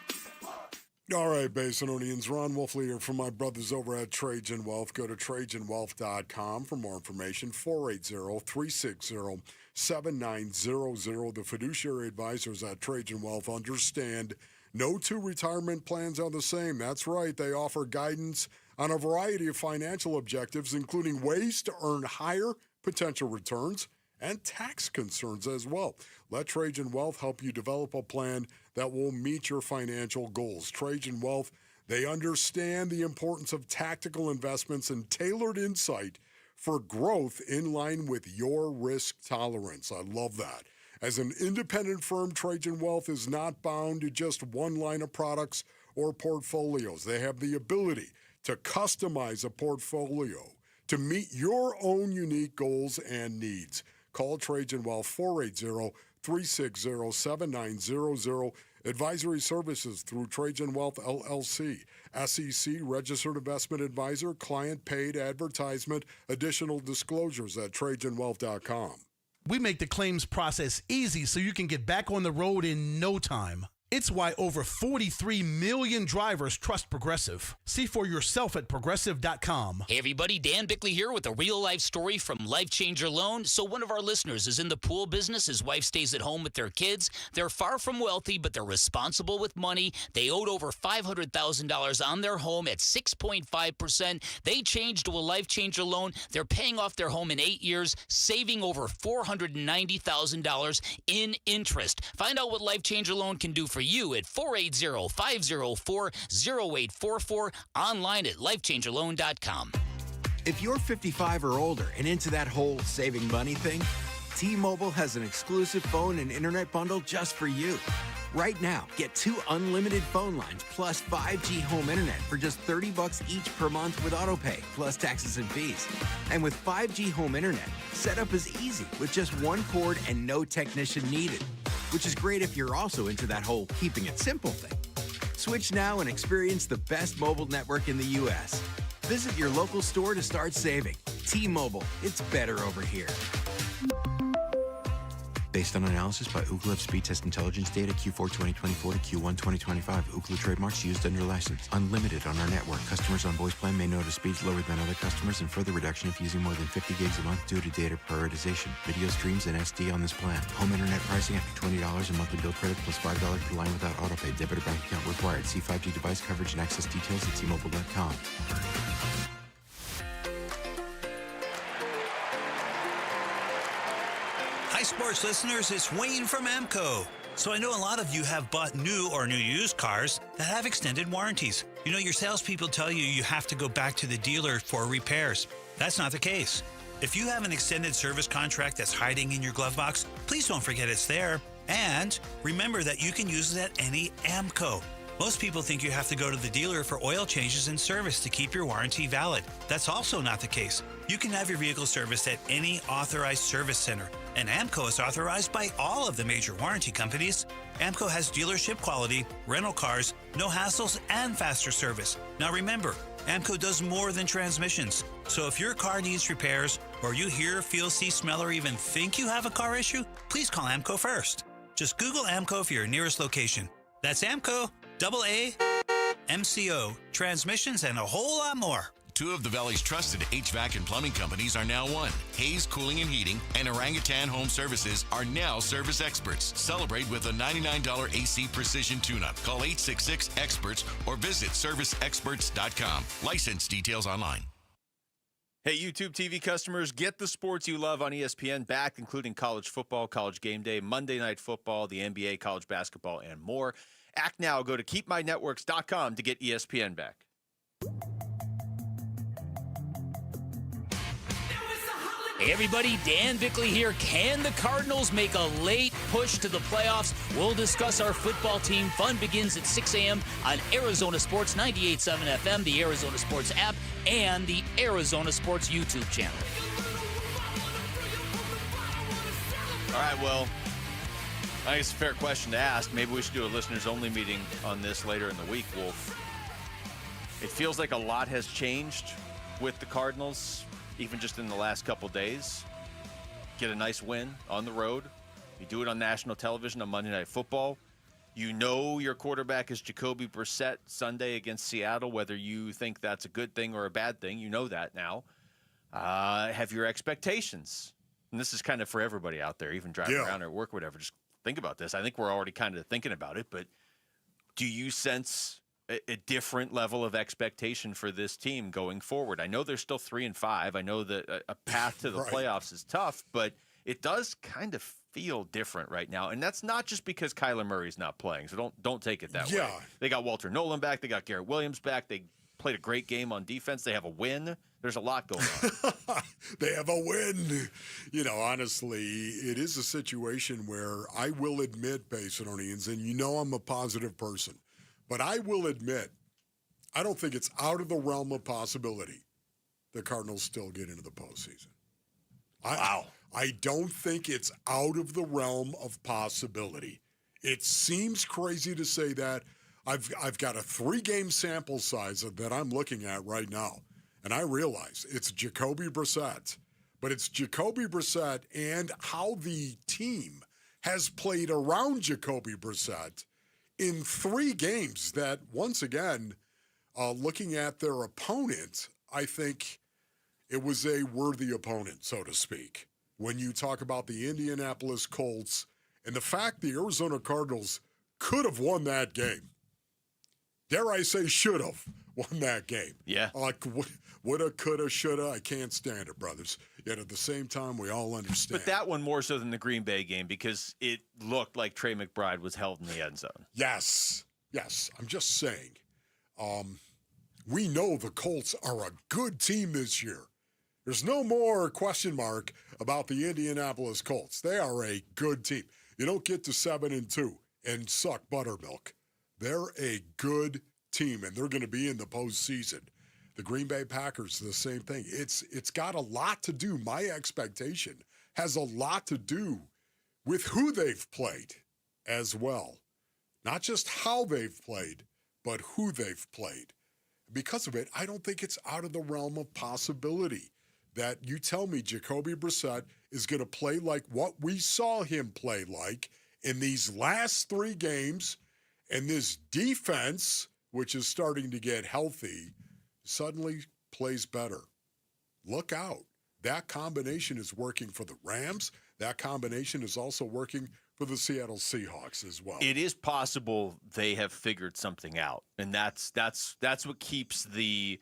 All right, Basinonians, Ron Wolfley here from my brothers over at Trajan Wealth. Go to TrajanWealth.com for more information, 480-360-7900. The fiduciary advisors at Trajan Wealth understand no 2 retirement plans are the same. That's right. They offer guidance on a variety of financial objectives, including ways to earn higher potential returns and tax concerns as well. Let Trajan Wealth help you develop a plan that will meet your financial goals. Trajan Wealth, they understand the importance of tactical investments and tailored insight for growth in line with your risk tolerance. I love that. As an independent firm, Trajan Wealth is not bound to just one line of products or portfolios. They have the ability to customize a portfolio to meet your own unique goals and needs. Call Trajan Wealth 480-360-7900. Advisory services through Trajan Wealth LLC. SEC registered investment advisor. Client paid advertisement. Additional disclosures at TrajanWealth.com. We make the claims process easy so you can get back on the road in no time. It's why over 43 million drivers trust Progressive. See for yourself at Progressive.com. Hey everybody, Dan Bickley here with a real-life story from Life Changer Loan. So one of our listeners is in the pool business. His wife stays at home with their kids. They're far from wealthy, but they're responsible with money. They owed over $500,000 on their home at 6.5%. They changed to a Life Changer Loan. They're paying off their home in 8 years, saving over $490,000 in interest. Find out what Life Changer Loan can do for you at 480-504-0844, online at lifechangerloan.com. If you're 55 or older and into that whole saving money thing, T-Mobile has an exclusive phone and internet bundle just for you. Right now, get 2 unlimited phone lines plus 5G home internet for just $30 each per month with autopay, plus taxes and fees. And with 5G home internet, setup is easy with just 1 cord and no technician needed, which is great if you're also into that whole keeping it simple thing. Switch now and experience the best mobile network in the U.S. Visit your local store to start saving. T-Mobile, it's better over here. Based on analysis by Ookla Speed Test Intelligence data Q4 2024 to Q1 2025. Ookla trademarks used under license. Unlimited on our network. Customers on voice plan may notice speeds lower than other customers and further reduction if using more than 50 gigs a month due to data prioritization. Video streams and SD on this plan. Home internet pricing after $20 a monthly bill credit plus $5 per line without autopay. Debit or bank account required. See 5G device coverage and access details at T-Mobile.com. Hi, sports listeners. It's Wayne from AMCO. So I know a lot of you have bought new or new used cars that have extended warranties. You know, your salespeople tell you you have to go back to the dealer for repairs. That's not the case. If you have an extended service contract that's hiding in your glove box, please don't forget it's there. And remember that you can use it at any AMCO. Most people think you have to go to the dealer for oil changes and service to keep your warranty valid. That's also not the case. You can have your vehicle serviced at any authorized service center, and AMCO is authorized by all of the major warranty companies. AMCO has dealership quality, rental cars, no hassles, and faster service. Now remember, AMCO does more than transmissions. So if your car needs repairs, or you hear, feel, see, smell, or even think you have a car issue, please call AMCO first. Just Google AMCO for your nearest location. That's AMCO, AAMCO, transmissions, and a whole lot more. Two of the Valley's trusted HVAC and plumbing companies are now one. Hayes Cooling and Heating and Orangutan Home Services are now service experts. Celebrate with a $99 AC Precision Tune-Up. Call 866-EXPERTS or visit serviceexperts.com. License details online. Hey, YouTube TV customers, get the sports you love on ESPN back, including college football, college game day, Monday Night Football, the NBA, college basketball, and more. Act now. Go to keepmynetworks.com to get ESPN back. Hey everybody, Dan Bickley here. Can the Cardinals make a late push to the playoffs? We'll discuss our football team. Fun begins at 6 a.m. on Arizona Sports 98.7 FM, the Arizona Sports app, and the Arizona Sports YouTube channel. All right, well, I think it's a fair question to ask. Maybe we should do a listeners-only meeting on this later in the week, Wolf. It feels like a lot has changed with the Cardinals, even just in the last couple days. Get a nice win on the road. You do it on national television on Monday Night Football. You know your quarterback is Jacoby Brassette Sunday against Seattle, whether you think that's a good thing or a bad thing. You know that now. Have your expectations. And this is kind of for everybody out there, even driving around or at work, whatever. Just think about this. I think we're already kind of thinking about it, but do you sense a different level of expectation for this team going forward? I know they're still 3-5. I know that a path to the playoffs is tough, but it does kind of feel different right now. And that's not just because Kyler Murray's not playing, so don't take it that way. They got Walter Nolan back. They got Garrett Williams back. They played a great game on defense. They have a win. There's a lot going on. They have a win. You know, honestly, it is a situation where I will admit, Basinonians, and you know I'm a positive person, but I will admit, I don't think it's out of the realm of possibility the Cardinals still get into the postseason. Wow. I don't think it's out of the realm of possibility. It seems crazy to say that. I've got a 3-game sample size that I'm looking at right now, and I realize it's Jacoby Brassette, but it's Jacoby Brassette and how the team has played around Jacoby Brassette in 3 games that, once again, looking at their opponent, I think it was a worthy opponent, so to speak. When you talk about the Indianapolis Colts and the fact the Arizona Cardinals could have won that game. Dare I say should have won that game. Yeah. Like woulda, coulda, shoulda. I can't stand it, brothers. Yet at the same time, we all understand. But that one more so than the Green Bay game because it looked like Trey McBride was held in the end zone. Yes. I'm just saying. We know the Colts are a good team this year. There's no more question mark about the Indianapolis Colts. They are a good team. You don't get to 7-2 and suck buttermilk. They're a good team, and they're going to be in the postseason. The Green Bay Packers, the same thing. It's got a lot to do. My expectation has a lot to do with who they've played as well. Not just how they've played, but who they've played. Because of it, I don't think it's out of the realm of possibility that you tell me Jacoby Brassette is going to play like what we saw him play like in these last 3 games. And this defense, which is starting to get healthy, suddenly plays better. Look out. That combination is working for the Rams. That combination is also working for the Seattle Seahawks as well. It is possible they have figured something out. And that's what keeps the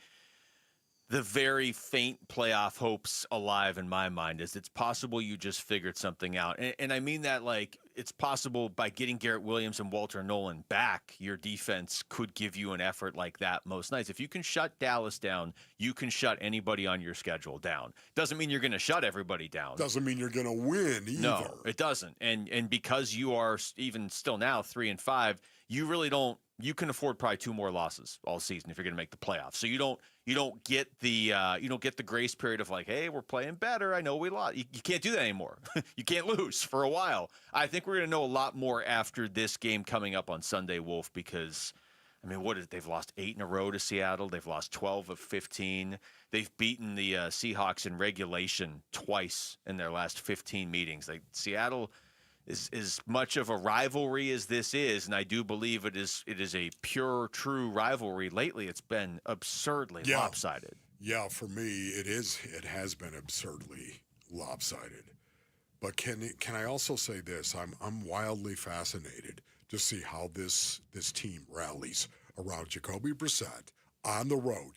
very faint playoff hopes alive in my mind, is it's possible you just figured something out. And I mean that like it's possible by getting Garrett Williams and Walter Nolan back, your defense could give you an effort like that most nights. If you can shut Dallas down, you can shut anybody on your schedule down. Doesn't mean you're going to shut everybody down. Doesn't mean you're going to win either. No, it doesn't. And because you are even still now 3-5, you really don't. You can afford probably 2 more losses all season if you're going to make the playoffs. So you don't get the grace period of like, hey, we're playing better. I know we lost. You can't do that anymore. You can't lose for a while. I think we're going to know a lot more after this game coming up on Sunday, Wolf, because I mean, they've lost 8 in a row to Seattle. They've lost 12 of 15. They've beaten the Seahawks in regulation twice in their last 15 meetings. Like Seattle is as much of a rivalry as this is, and I do believe it is a pure, true rivalry. Lately, it's been absurdly lopsided. Yeah, for me, it is. It has been absurdly lopsided. But can I also say this? I'm wildly fascinated to see how this team rallies around Jacoby Brassette on the road,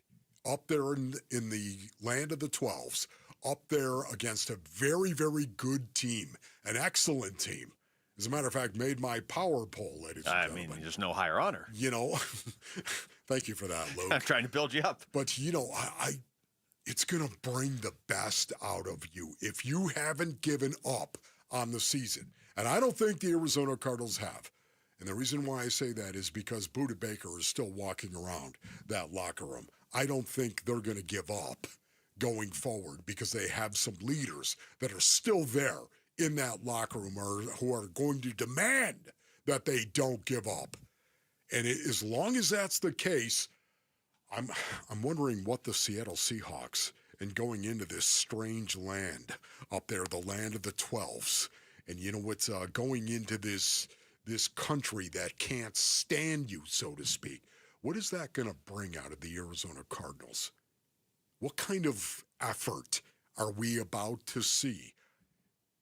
up there in the land of the 12s, up there against a very, very good team, an excellent team. As a matter of fact, made my power poll, ladies and gentlemen. I mean, there's no higher honor. You know, thank you for that, Luke. I'm trying to build you up. But, you know, it's going to bring the best out of you if you haven't given up on the season. And I don't think the Arizona Cardinals have. And the reason why I say that is because Budda Baker is still walking around that locker room. I don't think they're going to give up going forward because they have some leaders that are still there in that locker room who are going to demand that they don't give up. And as long as that's the case, I'm wondering what the Seattle Seahawks, and going into this strange land up there, the land of the 12s, and you know what's going into this country that can't stand you, so to speak. What is that going to bring out of the Arizona Cardinals? What kind of effort are we about to see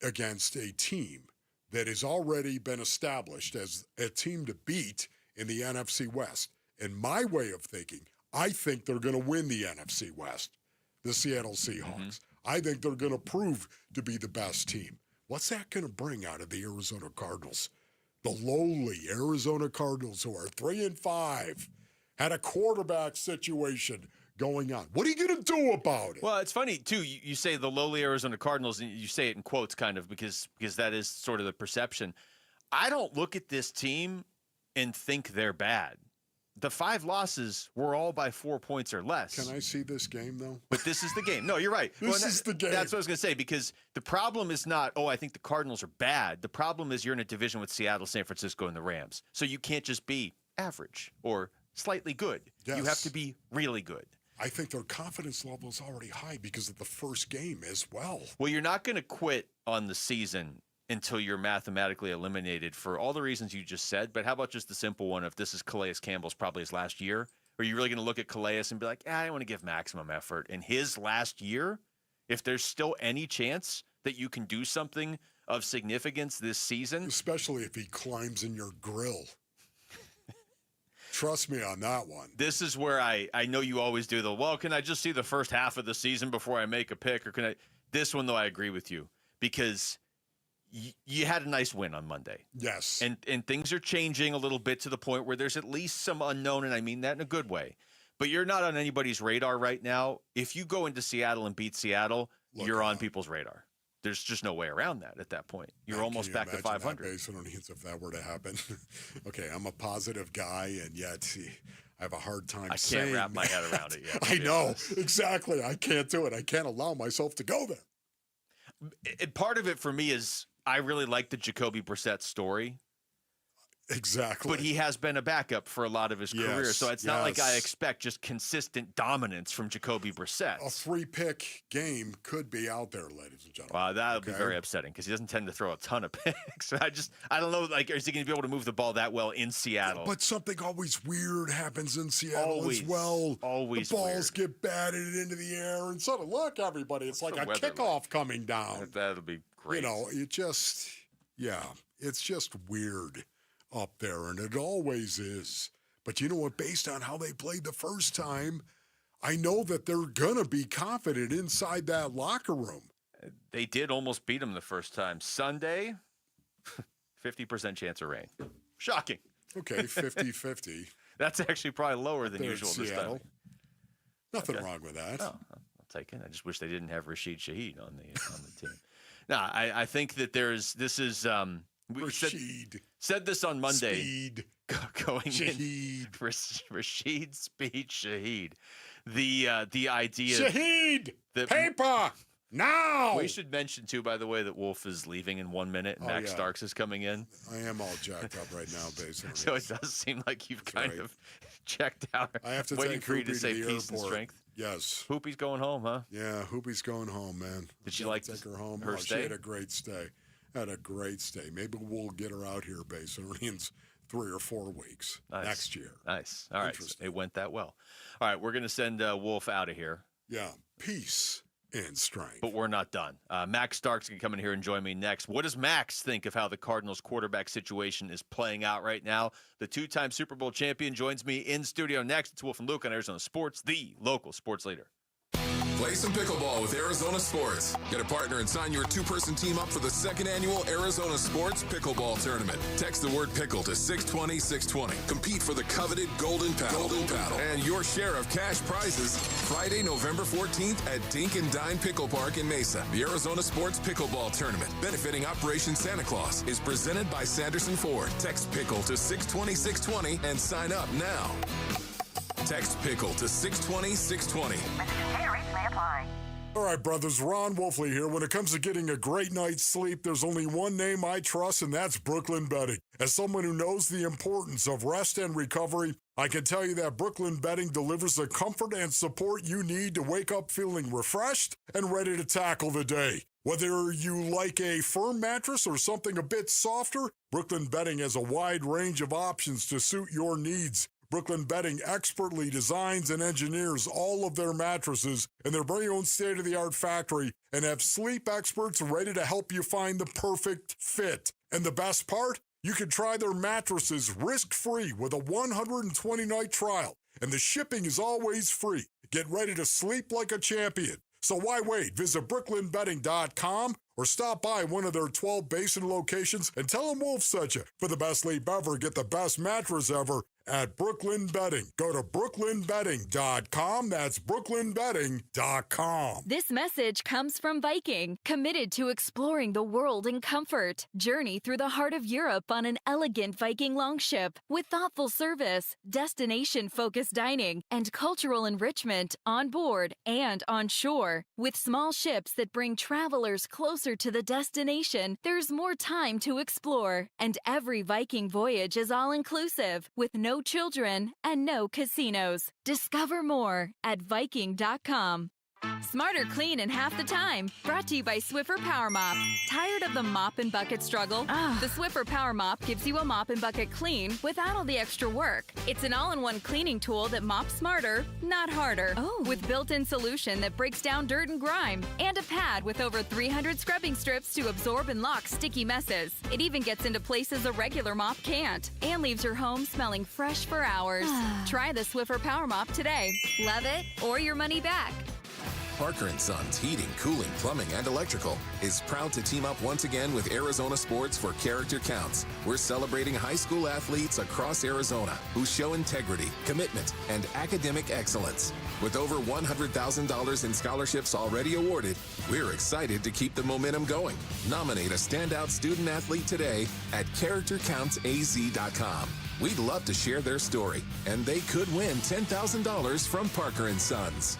against a team that has already been established as a team to beat in the NFC West? In my way of thinking, I think they're going to win the NFC West, the Seattle Seahawks. Mm-hmm. I think they're going to prove to be the best team. What's that going to bring out of the Arizona Cardinals? The lowly Arizona Cardinals, who are 3-5, had a quarterback situation going on. What are you going to do about it? Well, it's funny, too. You say the lowly Arizona Cardinals, and you say it in quotes kind of because that is sort of the perception. I don't look at this team and think they're bad. The 5 losses were all by 4 points or less. Can I see this game, though? But this is the game. No, you're right. This is the game. That's what I was going to say, because the problem is not, I think the Cardinals are bad. The problem is you're in a division with Seattle, San Francisco, and the Rams. So you can't just be average or slightly good. Yes. You have to be really good. I think their confidence level is already high because of the first game as well. Well, you're not going to quit on the season until you're mathematically eliminated for all the reasons you just said. But how about just the simple one, if this is Calais Campbell's probably his last year? Are you really going to look at Calais and be like, I want to give maximum effort in his last year? If there's still any chance that you can do something of significance this season? Especially if he climbs in your grill. Trust me on that one. This is where I know you always do can I just see the first half of the season before I make a pick? Or can I? This one, though, I agree with you because you had a nice win on Monday. Yes. And things are changing a little bit to the point where there's at least some unknown, and I mean that in a good way. But you're not on anybody's radar right now. If you go into Seattle and beat Seattle, you're on people's radar. There's just no way around that at that point. You're almost back to 500. Based on if that were to happen. Okay, I'm a positive guy, and yet I have a hard time saying I can't wrap my head around it yet. I know, exactly. I can't do it. I can't allow myself to go there. Part of it for me is I really like the Jacoby Brissett story. Exactly. But he has been a backup for a lot of his career, so it's not like I expect just consistent dominance from Jacoby Brissett. A 3-pick game could be out there, ladies and gentlemen. Wow, that would be very upsetting because he doesn't tend to throw a ton of picks. I don't know, is he going to be able to move the ball that well in Seattle? But something always weird happens in Seattle as well. Always the balls get batted into the air, and suddenly, look, everybody, it's like a kickoff coming down. That'll be great. You know, it's just weird up there, and it always is. But you know what? Based on how they played the first time, I know that they're going to be confident inside that locker room. They did almost beat them the first time. Sunday, 50% chance of rain. Shocking. Okay, 50-50. That's actually probably lower than There in usual this Seattle. time. Nothing wrong with that. Oh, I'll take it. I just wish they didn't have Rashid Shaheed on the team. No, I think that we said this on Monday. Speed. Going Shaheed. in Rashid Speed Shaheed. The idea Shaheed! that Paper! Now! We should mention, too, by the way, that Wolf is leaving in 1 minute and Max Starks is coming in. I am all jacked up right now, basically. So it does seem like you've kind of checked out. I have to waiting take for you to Hoopy say to the peace and airport. strength. Yes. Hoopy's going home, huh? Yeah, Hoopy's going home, man. Did she like take her home? her She stay? had a great stay. Had a great stay. Maybe we'll get her out here, basically, in 3 or 4 weeks next year. Nice. All right. It went that well. All right. We're going to send Wolf out of here. Yeah. Peace and strength. But we're not done. Max Starks can come in here and join me next. What does Max think of how the Cardinals quarterback situation is playing out right now? The 2-time Super Bowl champion joins me in studio next. It's Wolf and Luke on Arizona Sports, the local sports leader. Play some pickleball with Arizona Sports. Get a partner and sign your 2-person team up for the 2nd annual Arizona Sports Pickleball Tournament. Text the word pickle to 620-620. Compete for the coveted Golden Paddle. And your share of cash prizes Friday, November 14th at Dink and Dine Pickle Park in Mesa. The Arizona Sports Pickleball Tournament, benefiting Operation Santa Claus, is presented by Sanderson Ford. Text pickle to 620-620 and sign up now. Text pickle to 620-620. All right, brothers, Ron Wolfley here. When it comes to getting a great night's sleep, there's only one name I trust, and that's Brooklyn Bedding. As someone who knows the importance of rest and recovery, I can tell you that Brooklyn Bedding delivers the comfort and support you need to wake up feeling refreshed and ready to tackle the day. Whether you like a firm mattress or something a bit softer, Brooklyn Bedding has a wide range of options to suit your needs. Brooklyn Bedding expertly designs and engineers all of their mattresses in their very own state-of-the-art factory and have sleep experts ready to help you find the perfect fit. And the best part? You can try their mattresses risk-free with a 120-night trial, and the shipping is always free. Get ready to sleep like a champion. So why wait? Visit brooklynbedding.com or stop by one of their 12 Basin locations and tell them Wolf sent you. For the best sleep ever, get the best mattress ever at Brooklyn Bedding. Go to brooklynbedding.com. That's brooklynbedding.com. This message comes from Viking, committed to exploring the world in comfort. Journey through the heart of Europe on an elegant Viking longship with thoughtful service, destination-focused dining, and cultural enrichment on board and on shore. With small ships that bring travelers closer to the destination, there's more time to explore. And every Viking voyage is all-inclusive, with no children and no casinos. Discover more at Viking.com. Smarter clean in half the time. Brought to you by Swiffer Power Mop. Tired of the mop and bucket struggle? The Swiffer Power Mop gives you a mop and bucket clean without all the extra work. It's an all-in-one cleaning tool that mops smarter, not harder. With built-in solution that breaks down dirt and grime. And a pad with over 300 scrubbing strips to absorb and lock sticky messes. It even gets into places a regular mop can't. And leaves your home smelling fresh for hours. Try the Swiffer Power Mop today. Love it or your money back. Parker & Sons Heating, Cooling, Plumbing, and Electrical is proud to team up once again with Arizona Sports for Character Counts. We're celebrating high school athletes across Arizona who show integrity, commitment, and academic excellence. With over $100,000 in scholarships already awarded, we're excited to keep the momentum going. Nominate a standout student athlete today at CharacterCountsAZ.com. We'd love to share their story, and they could win $10,000 from Parker & Sons.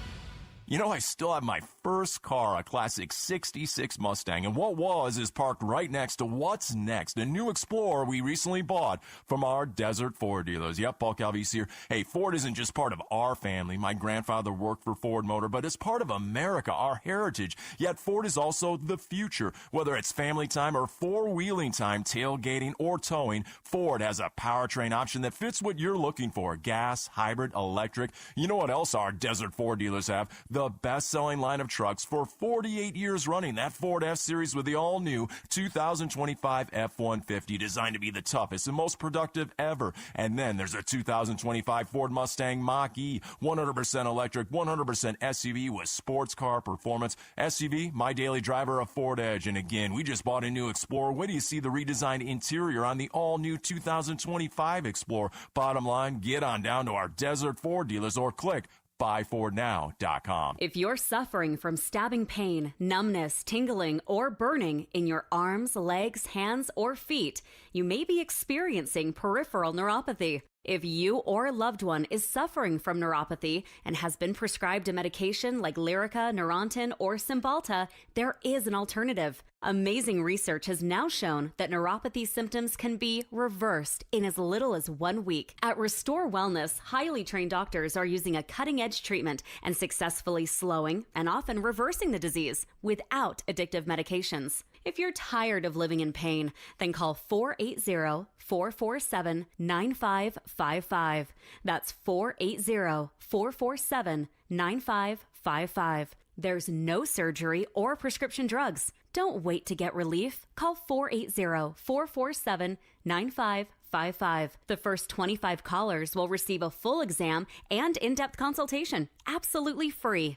You know, I still have my first car, a classic 66 Mustang, and what was is parked right next to what's next, a new Explorer we recently bought from our Desert Ford dealers. Yep, Paul Calvise here. Hey, Ford isn't just part of our family. My grandfather worked for Ford Motor, but it's part of America, our heritage. Yet Ford is also the future. Whether it's family time or four-wheeling time, tailgating or towing, Ford has a powertrain option that fits what you're looking for. Gas, hybrid, electric. You know what else our Desert Ford dealers have? The best-selling line of trucks for 48 years running. That Ford F-Series with the all-new 2025 F-150, designed to be the toughest and most productive ever. And then there's a 2025 Ford Mustang Mach-E, 100% electric, 100% SUV with sports car performance. SUV, my daily driver, a Ford Edge. And again, we just bought a new Explorer. Wait till you see the redesigned interior on the all-new 2025 Explorer. Bottom line, get on down to our Desert Ford dealers or click buyfordnow.com. If you're suffering from stabbing pain, numbness, tingling, or burning in your arms, legs, hands, or feet, you may be experiencing peripheral neuropathy. If you or a loved one is suffering from neuropathy and has been prescribed a medication like Lyrica, Neurontin, or Cymbalta, there is an alternative. Amazing research has now shown that neuropathy symptoms can be reversed in as little as 1 week. At Restore Wellness, highly trained doctors are using a cutting-edge treatment and successfully slowing and often reversing the disease without addictive medications. If you're tired of living in pain, then call 480-447-9555. That's 480-447-9555. There's no surgery or prescription drugs. Don't wait to get relief. Call 480-447-9555. The first 25 callers will receive a full exam and in-depth consultation, absolutely free.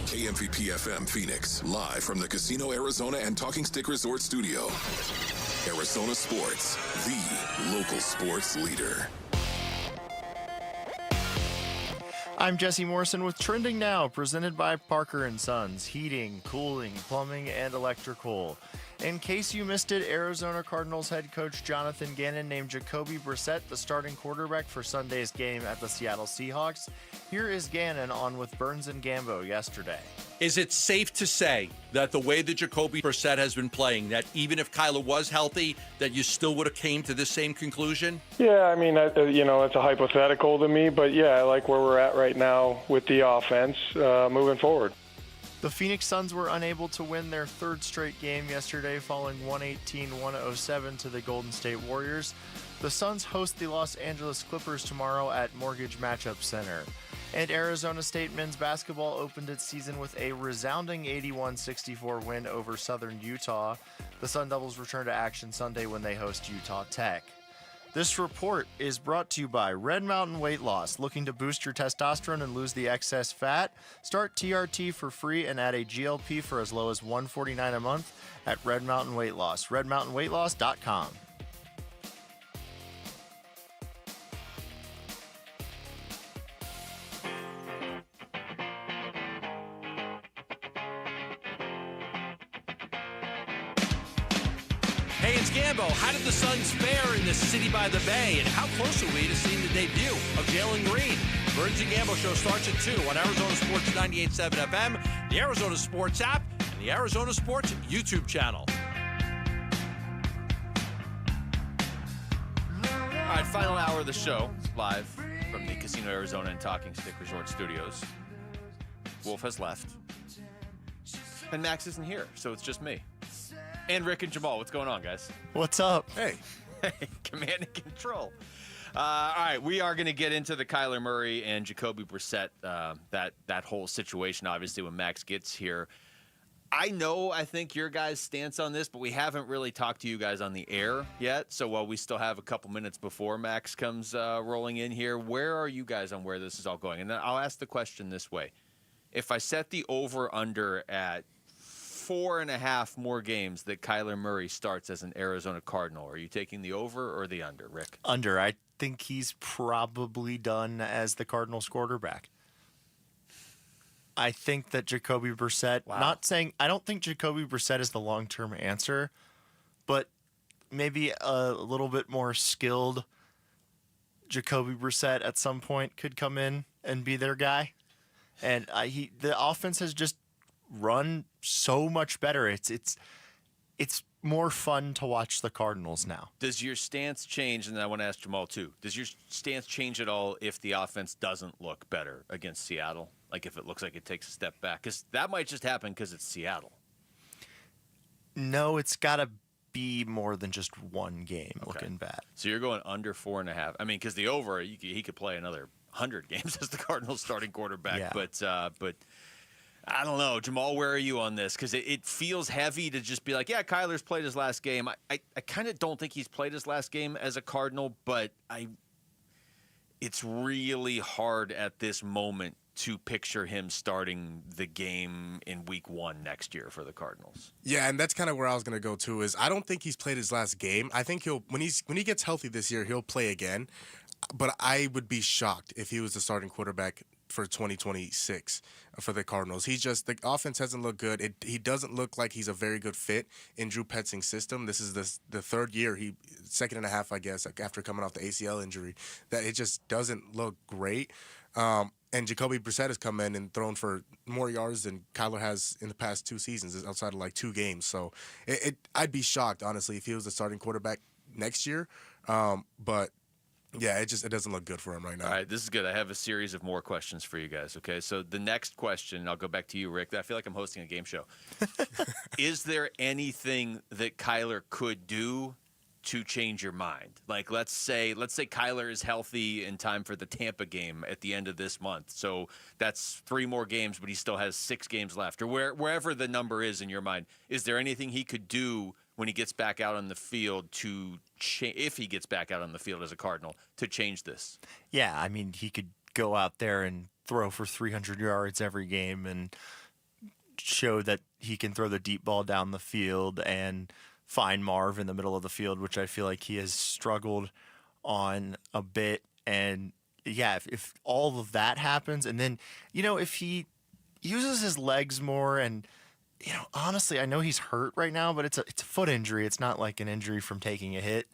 KMVP FM Phoenix, live from the Casino Arizona and Talking Stick Resort Studio. Arizona Sports, the local sports leader. I'm Jesse Morrison with Trending Now, presented by Parker & Sons, heating, cooling, plumbing, and electrical. In case you missed it, Arizona Cardinals head coach Jonathan Gannon named Jacoby Brassette the starting quarterback for Sunday's game at the Seattle Seahawks. Here is Gannon on with Burns and Gambo yesterday. Is it safe to say that the way that Jacoby Brassette has been playing, that even if Kyler was healthy, that you still would have came to this same conclusion? Yeah, I mean, it's a hypothetical to me, but yeah, I like where we're at right now with the offense moving forward. The Phoenix Suns were unable to win their third straight game yesterday, falling 118-107 to the Golden State Warriors. The Suns host the Los Angeles Clippers tomorrow at Mortgage Matchup Center. And Arizona State men's basketball opened its season with a resounding 81-64 win over Southern Utah. The Sun Devils return to action Sunday when they host Utah Tech. This report is brought to you by Red Mountain Weight Loss. Looking to boost your testosterone and lose the excess fat? Start TRT for free and add a GLP for as low as $149 a month at Red Mountain Weight Loss. RedMountainWeightLoss.com. Hey, it's Gambo. How did the Suns fare in the city by the bay? And how close are we to seeing the debut of Jalen Green? Burns and Gambo show starts at 2 on Arizona Sports 98.7 FM, the Arizona Sports app, and the Arizona Sports YouTube channel. All right, final hour of the show, live from the Casino Arizona and Talking Stick Resort Studios. Wolf has left. And Max isn't here, so it's just me. And Rick and Jamal. What's going on, guys? What's up? Hey. Command and control. All right, we are going to get into the Kyler Murray and Jacoby Brassette, that whole situation, obviously, when Max gets here. I think your guys' stance on this, but we haven't really talked to you guys on the air yet. So while we still have a couple minutes before Max comes rolling in here, where are you guys on where this is all going? And then I'll ask the question this way. If I set the over-under at 4.5 more games that Kyler Murray starts as an Arizona Cardinal, are you taking the over or the under, Rick? Under. I think he's probably done as the Cardinals quarterback. I think that Jacoby Brassette, I don't think Jacoby Brassette is the long-term answer, but maybe a little bit more skilled Jacoby Brassette at some point could come in and be their guy. And the offense has just run so much better. It's more fun to watch the Cardinals now. Does your stance change, and I want to ask Jamal too, does your stance change at all if the offense doesn't look better against Seattle? Like if it looks like it takes a step back? Because that might just happen because it's Seattle. No, it's got to be more than just one game looking bad. So you're going under 4.5. I mean, because the over, he could play another 100 games as the Cardinals starting quarterback. Yeah. But I don't know. Jamal, where are you on this? Because it feels heavy to just be like, yeah, Kyler's played his last game. I kind of don't think he's played his last game as a Cardinal, but it's really hard at this moment to picture him starting the game in week 1 next year for the Cardinals. Yeah, and that's kind of where I was going to go to is I don't think he's played his last game. I think when he gets healthy this year, he'll play again. But I would be shocked if he was the starting quarterback for 2026 for the Cardinals. The offense hasn't looked good. He doesn't look like he's a very good fit in Drew Petzing's system. This is the third year, second and a half, I guess, after coming off the ACL injury, that it just doesn't look great. And Jacoby Brissett has come in and thrown for more yards than Kyler has in the past 2 seasons, outside of like 2 games. So I'd be shocked, honestly, if he was the starting quarterback next year. But yeah, it doesn't look good for him right now. All right, this is good. I have a series of more questions for you guys, okay? So the next question, I'll go back to you, Rick. I feel like I'm hosting a game show. Is there anything that Kyler could do to change your mind? Like, let's say Kyler is healthy in time for the Tampa game at the end of this month. So that's 3 more games, but he still has 6 games left, or wherever the number is in your mind. Is there anything he could do when he gets back out on the field if he gets back out on the field as a Cardinal, to change this? Yeah, I mean, he could go out there and throw for 300 yards every game and show that he can throw the deep ball down the field and find Marv in the middle of the field, which I feel like he has struggled on a bit. And yeah, if all of that happens, and then, if he uses his legs more, and honestly, I know he's hurt right now, but it's a foot injury. It's not like an injury from taking a hit.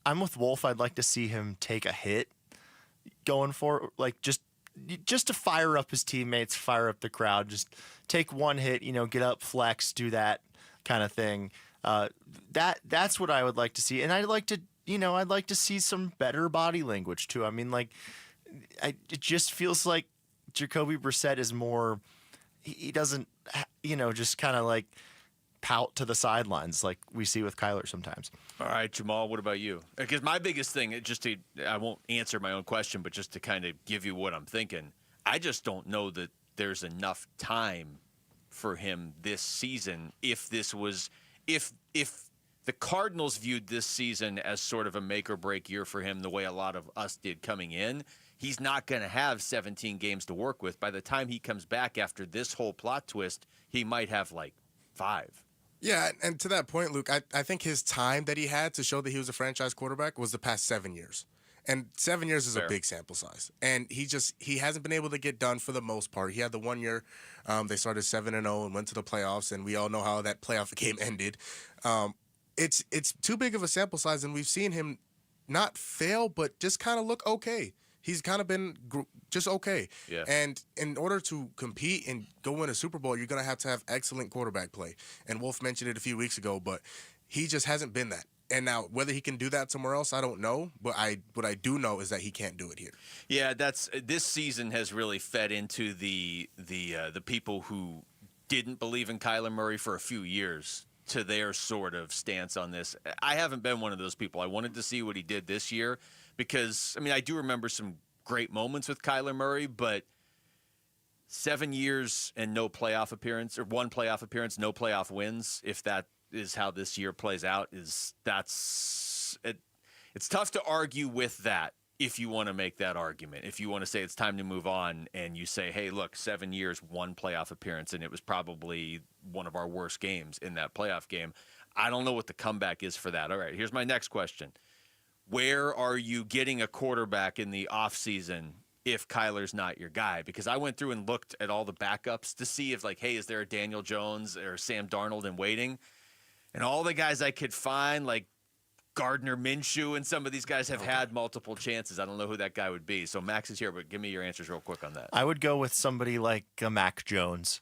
I'm with Wolf. I'd like to see him take a hit going for, like, just to fire up his teammates, fire up the crowd. Just take one hit, get up, flex, do that kind of thing. That's what I would like to see, and I'd like to see some better body language too. I mean, it just feels like Jacoby Brissett is more. He doesn't, just kind of like pout to the sidelines like we see with Kyler sometimes. All right, Jamal, what about you? Because my biggest thing, I won't answer my own question, but just to kind of give you what I'm thinking, I just don't know that there's enough time for him this season. If the Cardinals viewed this season as sort of a make or break year for him, the way a lot of us did coming in, he's not going to have 17 games to work with. By the time he comes back after this whole plot twist, he might have like 5. Yeah, and to that point, Luke, I think his time that he had to show that he was a franchise quarterback was the past 7 years. And 7 years is a big sample size. And he hasn't been able to get done for the most part. He had the 1 year they started 7-0 and went to the playoffs, and we all know how that playoff game ended. It's too big of a sample size, and we've seen him not fail, but just kind of look okay. He's kind of been just okay. Yeah. And in order to compete and go win a Super Bowl, you're going to have excellent quarterback play. And Wolf mentioned it a few weeks ago, but he just hasn't been that. And now, whether he can do that somewhere else, I don't know. But what I do know is that he can't do it here. Yeah, this season has really fed into the people who didn't believe in Kyler Murray for a few years to their sort of stance on this. I haven't been one of those people. I wanted to see what he did this year because, I do remember some great moments with Kyler Murray, but 7 years and no playoff appearance, or 1 playoff appearance, no playoff wins, if that is how this year plays out, it's tough to argue with that if you want to make that argument. If you want to say it's time to move on and you say, hey, look, 7 years, 1 playoff appearance, and it was probably one of our worst games in that playoff game. I don't know what the comeback is for that. All right, here's my next question. Where are you getting a quarterback in the offseason if Kyler's not your guy? Because I went through and looked at all the backups to see if, hey, is there a Daniel Jones or Sam Darnold in waiting? And all the guys I could find, like Gardner Minshew and some of these guys have had multiple chances. I don't know who that guy would be. So Max is here, but give me your answers real quick on that. I would go with somebody like Mac Jones.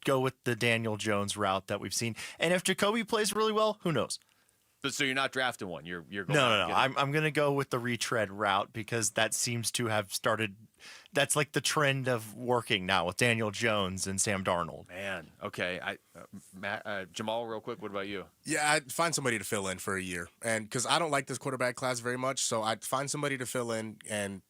Go with the Daniel Jones route that we've seen. And if Jacoby plays really well, who knows? But so you're not drafting one. You're going. No. I'm going to go with the retread route because that seems to have started. That's like the trend of working now with Daniel Jones and Sam Darnold. Man, okay. Jamal, real quick. What about you? Yeah, I'd find somebody to fill in for a year, and because I don't like this quarterback class very much, so I'd find somebody to fill in and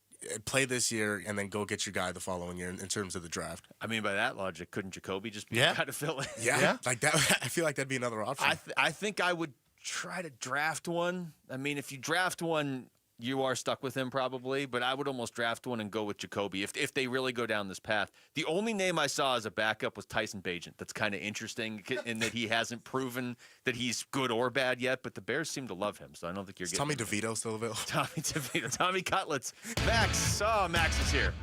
play this year and then go get your guy the following year in terms of the draft. I mean, by that logic, couldn't Jacoby just be the guy to fill in? Yeah, like that. I feel like that'd be another option. I think I would try to draft one. I mean, if you draft one, you are stuck with him probably, but I would almost draft one and go with Jacoby if they really go down this path. The only name I saw as a backup was Tyson Bagent. That's kind of interesting in that he hasn't proven that he's good or bad yet, but the Bears seem to love him, so I don't think you're getting Tommy DeVito still available? Tommy DeVito, Tommy Cutlets. Max is here.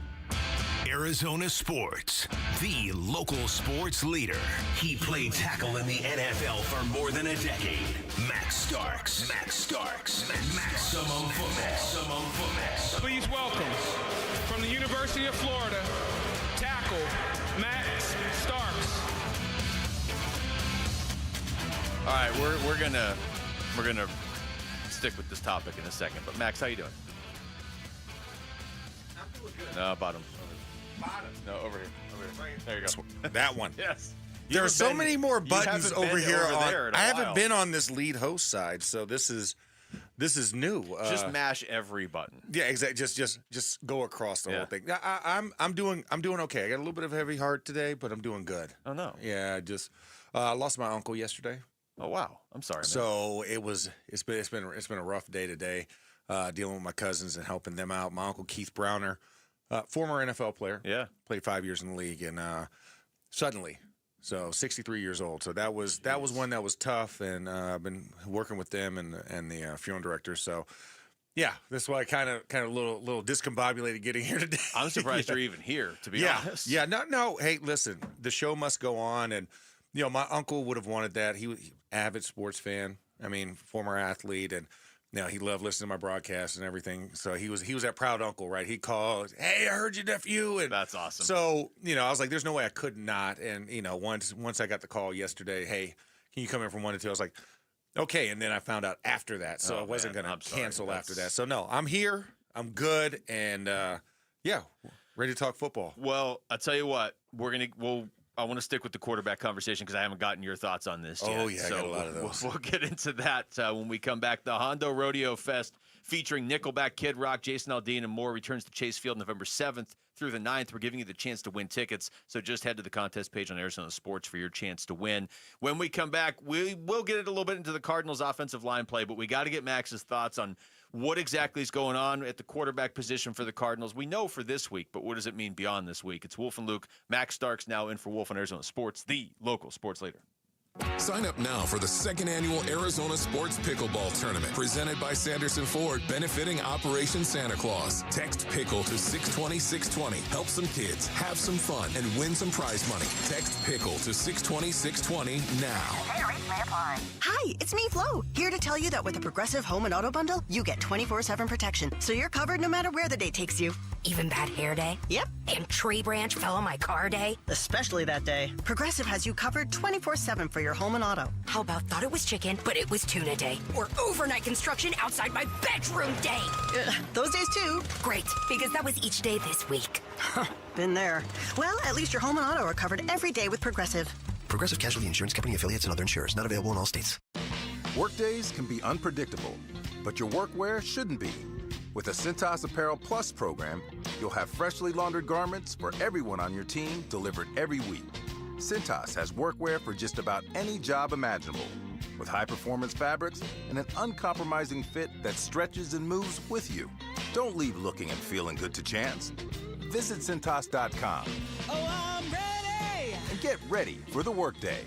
Arizona Sports, the local sports leader. He played tackle in the NFL for more than a decade. Max Starks. Maximum football. Please welcome, from the University of Florida, tackle Max Starks. All right, we're gonna stick with this topic in a second. But Max, how you doing? I'm doing good. No, bottom. No, over here. There you go. That one. Yes. There are so many more buttons over here. I haven't while. been on this lead host side, so this is new. Just mash every button. Yeah, exactly. Just go across the whole thing. I'm doing okay. I got a little bit of a heavy heart today, but I'm doing good. Oh no. Yeah, I just lost my uncle yesterday. Oh wow. I'm sorry, man. So it's been a rough day today, dealing with my cousins and helping them out. My uncle Keith Browner, former NFL player. Yeah. Played 5 years in the league, and suddenly, so 63 years old. So that was one that was tough, and I've been working with them and the funeral director. So yeah, that's why I kind of a little discombobulated getting here today. I'm surprised you're even here, to be honest. Yeah. No. Hey, listen, the show must go on, and my uncle would have wanted that. He was an avid sports fan. I mean, former athlete, and he loved listening to my broadcasts and everything. So he was that proud uncle, right? He called, "Hey, I heard your nephew," and that's awesome. So I was like, "There's no way I could not." And once I got the call yesterday, "Hey, can you come in from 1 to 2?" I was like, "Okay." And then I found out after that, so I wasn't going to cancel after that. So no, I'm here. I'm good, and ready to talk football. Well, I'll tell you what, I want to stick with the quarterback conversation because I haven't gotten your thoughts on this yet. Oh, yeah, so I got a lot of those. We'll get into that when we come back. The Hondo Rodeo Fest featuring Nickelback, Kid Rock, Jason Aldean, and more returns to Chase Field November 7th through the 9th. We're giving you the chance to win tickets, so just head to the contest page on Arizona Sports for your chance to win. When we come back, we will get it a little bit into the Cardinals' offensive line play, but we got to get Max's thoughts on what exactly is going on at the quarterback position for the Cardinals. We know for this week, but what does it mean beyond this week? It's Wolf and Luke. Max Starks now in for Wolf on Arizona Sports, the local sports leader. Sign up now for the second annual Arizona Sports Pickleball Tournament presented by Sanderson Ford, benefiting Operation Santa Claus. Text PICKLE to 620-620. Help some kids, have some fun, and win some prize money. Text PICKLE to 620-620 now. Hi, it's me, Flo, here to tell you that with a Progressive Home and Auto Bundle, you get 24/7 protection, so you're covered no matter where the day takes you. Even bad hair day? Yep. And tree branch fell on my car day? Especially that day. Progressive has you covered 24/7 for your home and auto. How about thought it was chicken, but it was tuna day? Or overnight construction outside my bedroom day? Those days too. Great, because that was each day this week. Been there. Well, at least your home and auto are covered every day with Progressive. Progressive Casualty Insurance Company affiliates and other insurers. Not available in all states. Workdays can be unpredictable, but your workwear shouldn't be. With the Cintas Apparel Plus program, you'll have freshly laundered garments for everyone on your team delivered every week. Cintas has workwear for just about any job imaginable, with high-performance fabrics and an uncompromising fit that stretches and moves with you. Don't leave looking and feeling good to chance. Visit Cintas.com. Oh, I'm ready! And get ready for the workday.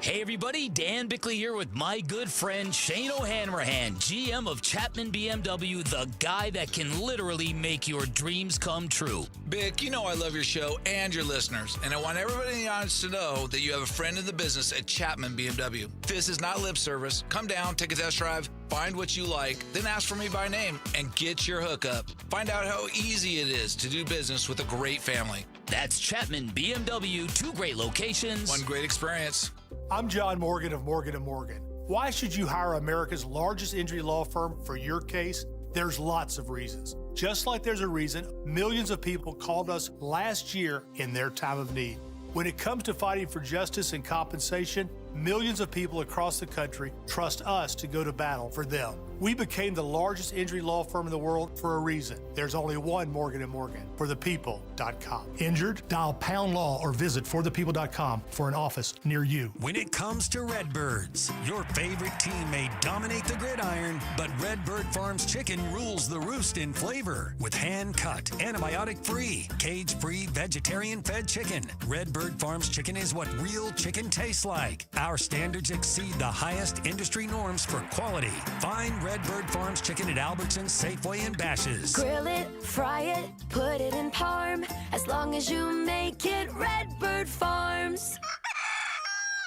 Hey everybody, Dan Bickley here with my good friend Shane O'Hanrahan, GM of Chapman BMW, the guy that can literally make your dreams come true. Bick, you know I love your show and your listeners, and I want everybody in the audience to know that you have a friend in the business at Chapman BMW. This is not lip service. Come down, take a test drive, find what you like, then ask for me by name, and get your hookup. Find out how easy it is to do business with a great family. That's Chapman BMW, 2 great locations. 1 great experience. I'm John Morgan of Morgan & Morgan. Why should you hire America's largest injury law firm for your case? There's lots of reasons. Just like there's a reason millions of people called us last year in their time of need. When it comes to fighting for justice and compensation, millions of people across the country trust us to go to battle for them. We became the largest injury law firm in the world for a reason. There's only one Morgan & Morgan, forthepeople.com. Injured? Dial pound law or visit forthepeople.com for an office near you. When it comes to Redbirds, your favorite team may dominate the gridiron, but Redbird Farms chicken rules the roost in flavor. With hand-cut, antibiotic-free, cage-free, vegetarian-fed chicken, Redbird Farms chicken is what real chicken tastes like. Our standards exceed the highest industry norms for quality. Find Redbird Farms chicken at Albertsons, Safeway, and Bash's. Grill it, fry it, put it in parm. As long as you make it Redbird Farms.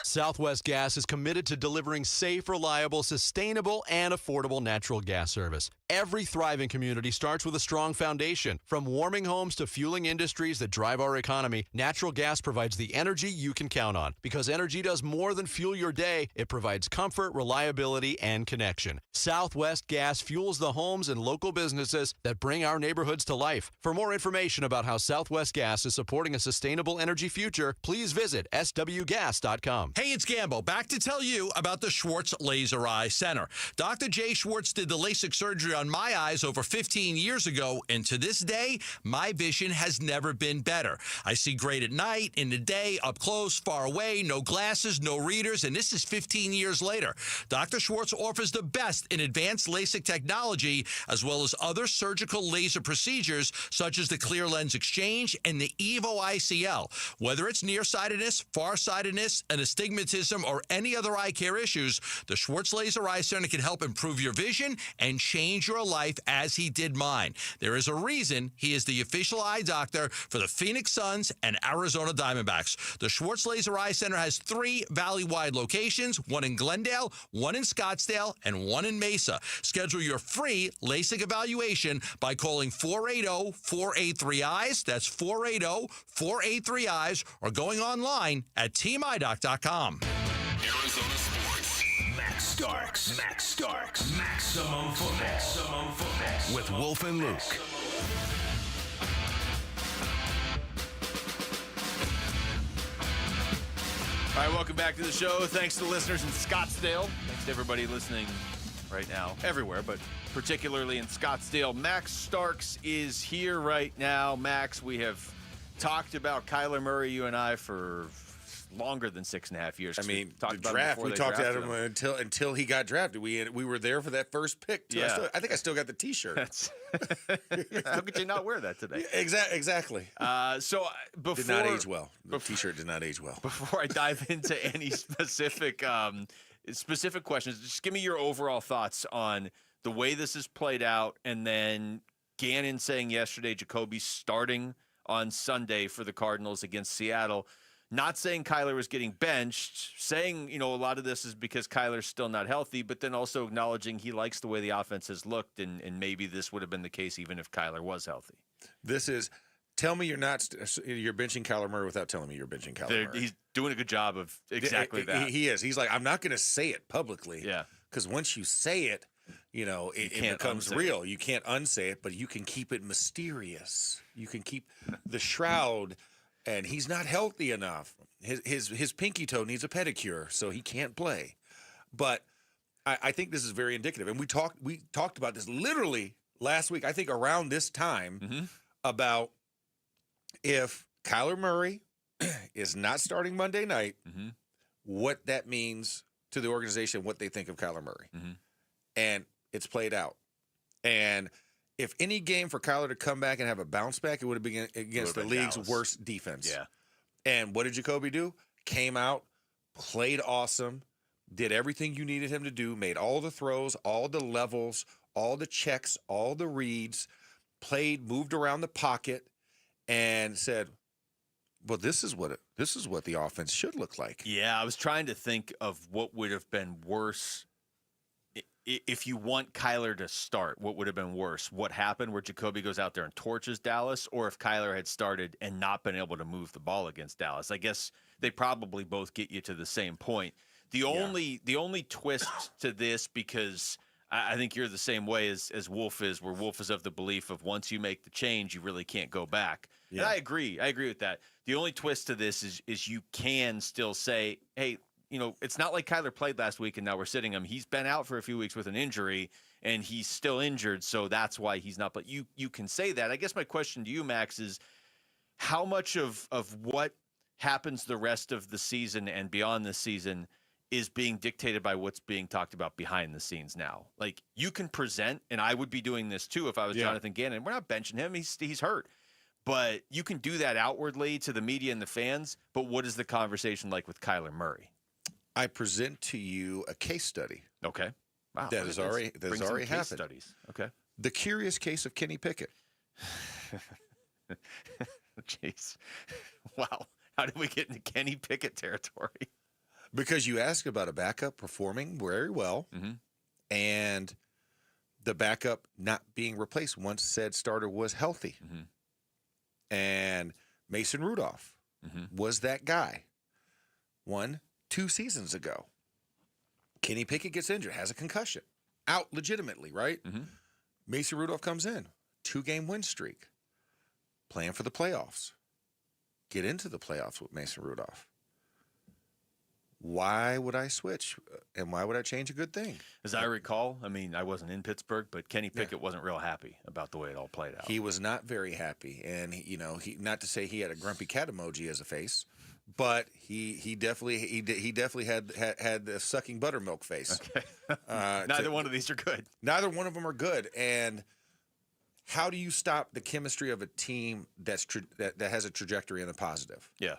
Southwest Gas is committed to delivering safe, reliable, sustainable, and affordable natural gas service. Every thriving community starts with a strong foundation. From warming homes to fueling industries that drive our economy, natural gas provides the energy you can count on. Because energy does more than fuel your day, it provides comfort, reliability, and connection. Southwest Gas fuels the homes and local businesses that bring our neighborhoods to life. For more information about how Southwest Gas is supporting a sustainable energy future, please visit swgas.com. Hey, it's Gambo. Back to tell you about the Schwartz Laser Eye Center. Dr. Jay Schwartz did the LASIK surgery on my eyes over 15 years ago, and to this day, my vision has never been better. I see great at night, in the day, up close, far away, no glasses, no readers, and this is 15 years later. Dr. Schwartz offers the best in advanced LASIK technology, as well as other surgical laser procedures, such as the clear lens exchange and the EVO ICL. Whether it's nearsightedness, farsightedness, an astigmatism, or any other eye care issues, the Schwartz Laser Eye Center can help improve your vision and change your life as he did mine. There is a reason he is the official eye doctor for the Phoenix Suns and Arizona Diamondbacks. The Schwartz Laser Eye Center has 3 valley-wide locations, one in Glendale, one in Scottsdale, and one in Mesa. Schedule your free LASIK evaluation by calling 480-483-EYES. That's 480-483-EYES, or going online at teamidoc.com. Arizona Sports. Max Starks. Max Starks. Maximum football. Maximum football. With Wolf and Luke. All right, welcome back to the show. Thanks to the listeners in Scottsdale. Thanks to everybody listening right now, everywhere, but particularly in Scottsdale. Max Starks is here right now. Max, we have talked about Kyler Murray, you and I, for longer than 6.5 years. I mean, the draft. We talked about him until he got drafted. We were there for that first pick too. Yeah. I think I still got the T-shirt. How could you not wear that today? Exactly. So before did not age well. The T-shirt did not age well. Before I dive into any specific questions, just give me your overall thoughts on the way this has played out, and then Gannon saying yesterday Jacoby's starting on Sunday for the Cardinals against Seattle. Not saying Kyler was getting benched, saying, a lot of this is because Kyler's still not healthy, but then also acknowledging he likes the way the offense has looked, and maybe this would have been the case even if Kyler was healthy. This is, tell me you're benching Kyler Murray without telling me you're benching Kyler Murray. He's doing a good job of exactly that. He is. He's like, I'm not going to say it publicly. Yeah. Because once you say it, it becomes real. You can't unsay it, but you can keep it mysterious. You can keep the shroud. And he's not healthy enough. His pinky toe needs a pedicure, so he can't play. But I think this is very indicative. And we talked about this literally last week, I think around this time, about if Kyler Murray is not starting Monday night, what that means to the organization, what they think of Kyler Murray. And it's played out. And if any game for Kyler to come back and have a bounce back, it would have been against the league's worst defense. Yeah. And what did Jacoby do? Came out, played awesome, did everything you needed him to do, made all the throws, all the levels, all the checks, all the reads, played, moved around the pocket, and said, well, this is what the offense should look like. Yeah, I was trying to think of what would have been worse. If you want Kyler to start, what would have been worse? What happened where Jacoby goes out there and torches Dallas, or if Kyler had started and not been able to move the ball against Dallas? I guess they probably both get you to the same point. The only twist to this, because I think you're the same way as Wolf is, where Wolf is of the belief of once you make the change, you really can't go back. Yeah. And I agree with that. The only twist to this is you can still say, hey, it's not like Kyler played last week and now we're sitting him. He's been out for a few weeks with an injury, and he's still injured, so that's why he's not. But you can say that. I guess my question to you, Max, is how much of what happens the rest of the season and beyond the season is being dictated by what's being talked about behind the scenes now? Like, you can present, and I would be doing this too if I was Jonathan Gannon. We're not benching him. He's hurt. But you can do that outwardly to the media and the fans, but what is the conversation like with Kyler Murray? I present to you a case study. Okay. Wow. That has already happened. Studies. Okay. The curious case of Kenny Pickett. Jeez. Wow. How did we get into Kenny Pickett territory? Because you ask about a backup performing very well, and the backup not being replaced once said starter was healthy. And Mason Rudolph was that guy 1-2 seasons ago. Kenny Pickett gets injured, has a concussion, out legitimately, right? Mason Rudolph comes in, 2-game win streak, playing for the playoffs. Get into the playoffs with Mason Rudolph. Why would I switch, and why would I change a good thing? As I recall, I mean, I wasn't in Pittsburgh, but Kenny Pickett wasn't real happy about the way it all played out. He was not very happy, and he not to say he had a grumpy cat emoji as a face, but he definitely had the sucking buttermilk face. Okay. Neither one of these are good. Neither one of them are good, and how do you stop the chemistry of a team that has a trajectory in the positive? Yeah,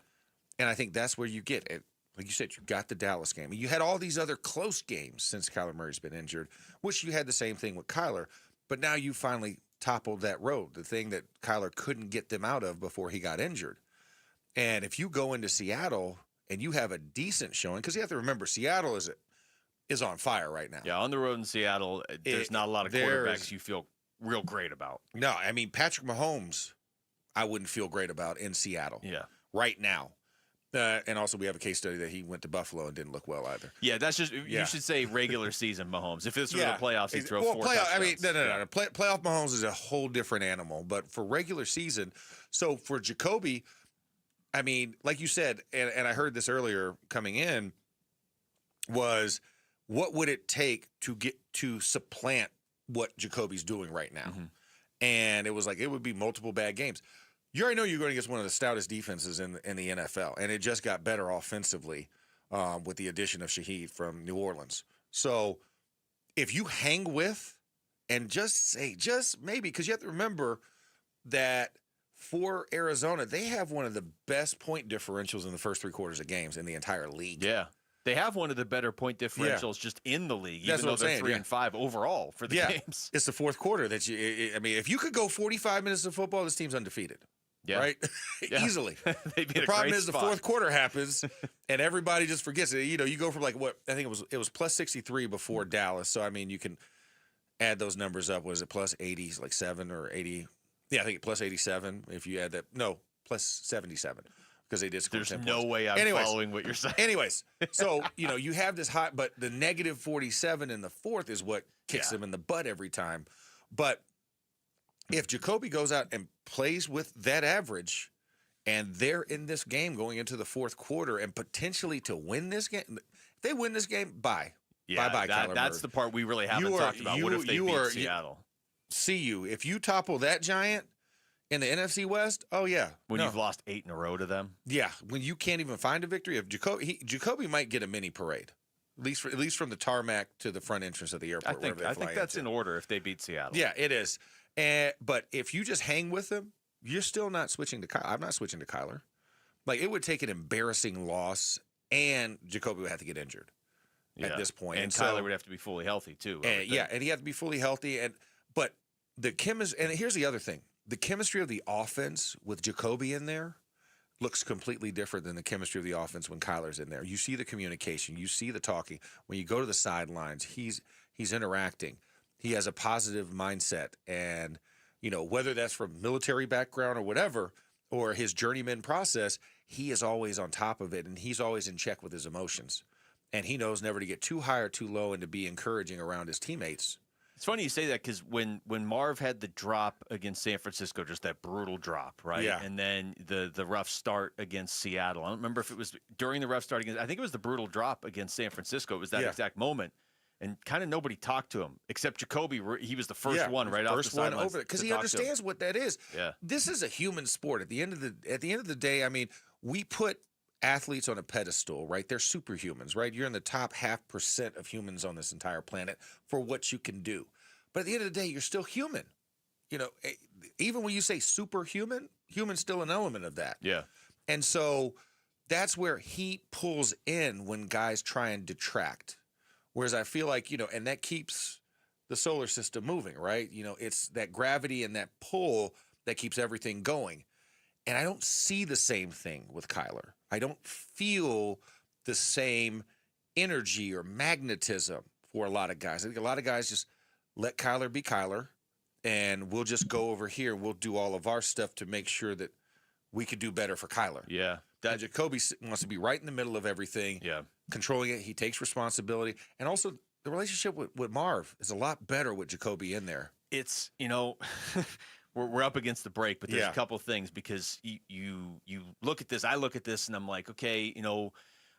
and I think that's where you get it. Like you said, you got the Dallas game. You had all these other close games since Kyler Murray's been injured, which you had the same thing with Kyler. But now you finally toppled that road, the thing that Kyler couldn't get them out of before he got injured. And if you go into Seattle and you have a decent showing, because you have to remember, Seattle is on fire right now. Yeah, on the road in Seattle, there's not a lot of quarterbacks you feel real great about. No, I mean, Patrick Mahomes, I wouldn't feel great about in Seattle. Yeah. Right now. And also, we have a case study that he went to Buffalo and didn't look well either. Yeah, that's just you should say regular season Mahomes. If this were the playoffs, he'd throw 4 touchdowns. I mean, no. Playoff Mahomes is a whole different animal. But for regular season, so for Jacoby, I mean, like you said, and I heard this earlier coming in, was what would it take to get to supplant what Jacoby's doing right now? And it was like it would be multiple bad games. You already know you're going against one of the stoutest defenses in the NFL, and it just got better offensively with the addition of Shaheed from New Orleans. So if you hang with and just maybe, because you have to remember that for Arizona, they have one of the best point differentials in the first 3 quarters of games in the entire league. Yeah. They have one of the better point differentials just in the league, even though they're 3-5 overall for the games. It's the fourth quarter that I mean, if you could go 45 minutes of football, this team's undefeated. Yeah. Right? Easily. The problem is the fourth quarter happens and everybody just forgets it. You know, you go from like what I think it was plus 63 before Dallas. So I mean, you can add those numbers up. Was it plus 80, like 7 or 80? Yeah, I think plus 87 if you add that. No, plus 77 because they did score 10 points. There's no way I'm following what you're saying. Anyways, so, you know, you have this hot, but the negative 47 in the fourth is what kicks them in the butt every time. But if Jacoby goes out and plays with that average and they're in this game going into the fourth quarter and potentially to win this game, if they win this game, bye. Yeah, bye-bye, Kyler Murray. That's the part we really haven't talked about. What if they beat Seattle? If you topple that giant in the NFC West, oh, yeah. When you've lost 8 in a row to them? Yeah, when you can't even find a victory. If Jacoby might get a mini parade. At least from the tarmac to the front entrance of the airport. I think that's in order if they beat Seattle. Yeah, it is. But if you just hang with them, you're still not switching to Kyler. I'm not switching to Kyler. Like, it would take an embarrassing loss, and Jacoby would have to get injured at this point. And Kyler would have to be fully healthy, too. And he had to be fully healthy. But the chemistry, and here's the other thing. The chemistry of the offense with Jacoby in there looks completely different than the chemistry of the offense when Kyler's in there. You see the communication. You see the talking. When you go to the sidelines, he's interacting. He has a positive mindset. And, you know, whether that's from military background or whatever, or his journeyman process, he is always on top of it, and he's always in check with his emotions. And he knows never to get too high or too low and to be encouraging around his teammates. It's funny you say that because when Marv had the drop against San Francisco, just that brutal drop, right? Yeah. And then the rough start against Seattle. I don't remember if it was during the rough start against – I think it was the brutal drop against San Francisco. It was that exact moment. and kind of nobody talked to him except Jacoby. He was the first one right off the sidelines because he understands what that is. Yeah, this is a human sport. At the end of the day, I mean, we put athletes on a pedestal, right? They're superhumans, right? You're in the top 0.5% of humans on this entire planet for what you can do. But at the end of the day, you're still human. You know, even when you say superhuman, human's still an element of that. Yeah. And so that's where he pulls in when guys try and detract. Whereas I feel like, you know, and that keeps the solar system moving, right? You know, it's that gravity and that pull that keeps everything going. And I don't see the same thing with Kyler. I don't feel the same energy or magnetism for a lot of guys. I think a lot of guys just let Kyler be Kyler, and we'll just go over here and we'll do all of our stuff to make sure that we could do better for Kyler. Yeah. That Jacoby wants to be right in the middle of everything, controlling it. He takes responsibility. And also the relationship with Marv is a lot better with Jacoby in there. It's, you know, we're up against the break, but there's a couple things because you look at this, I look at this and I'm like, okay, you know,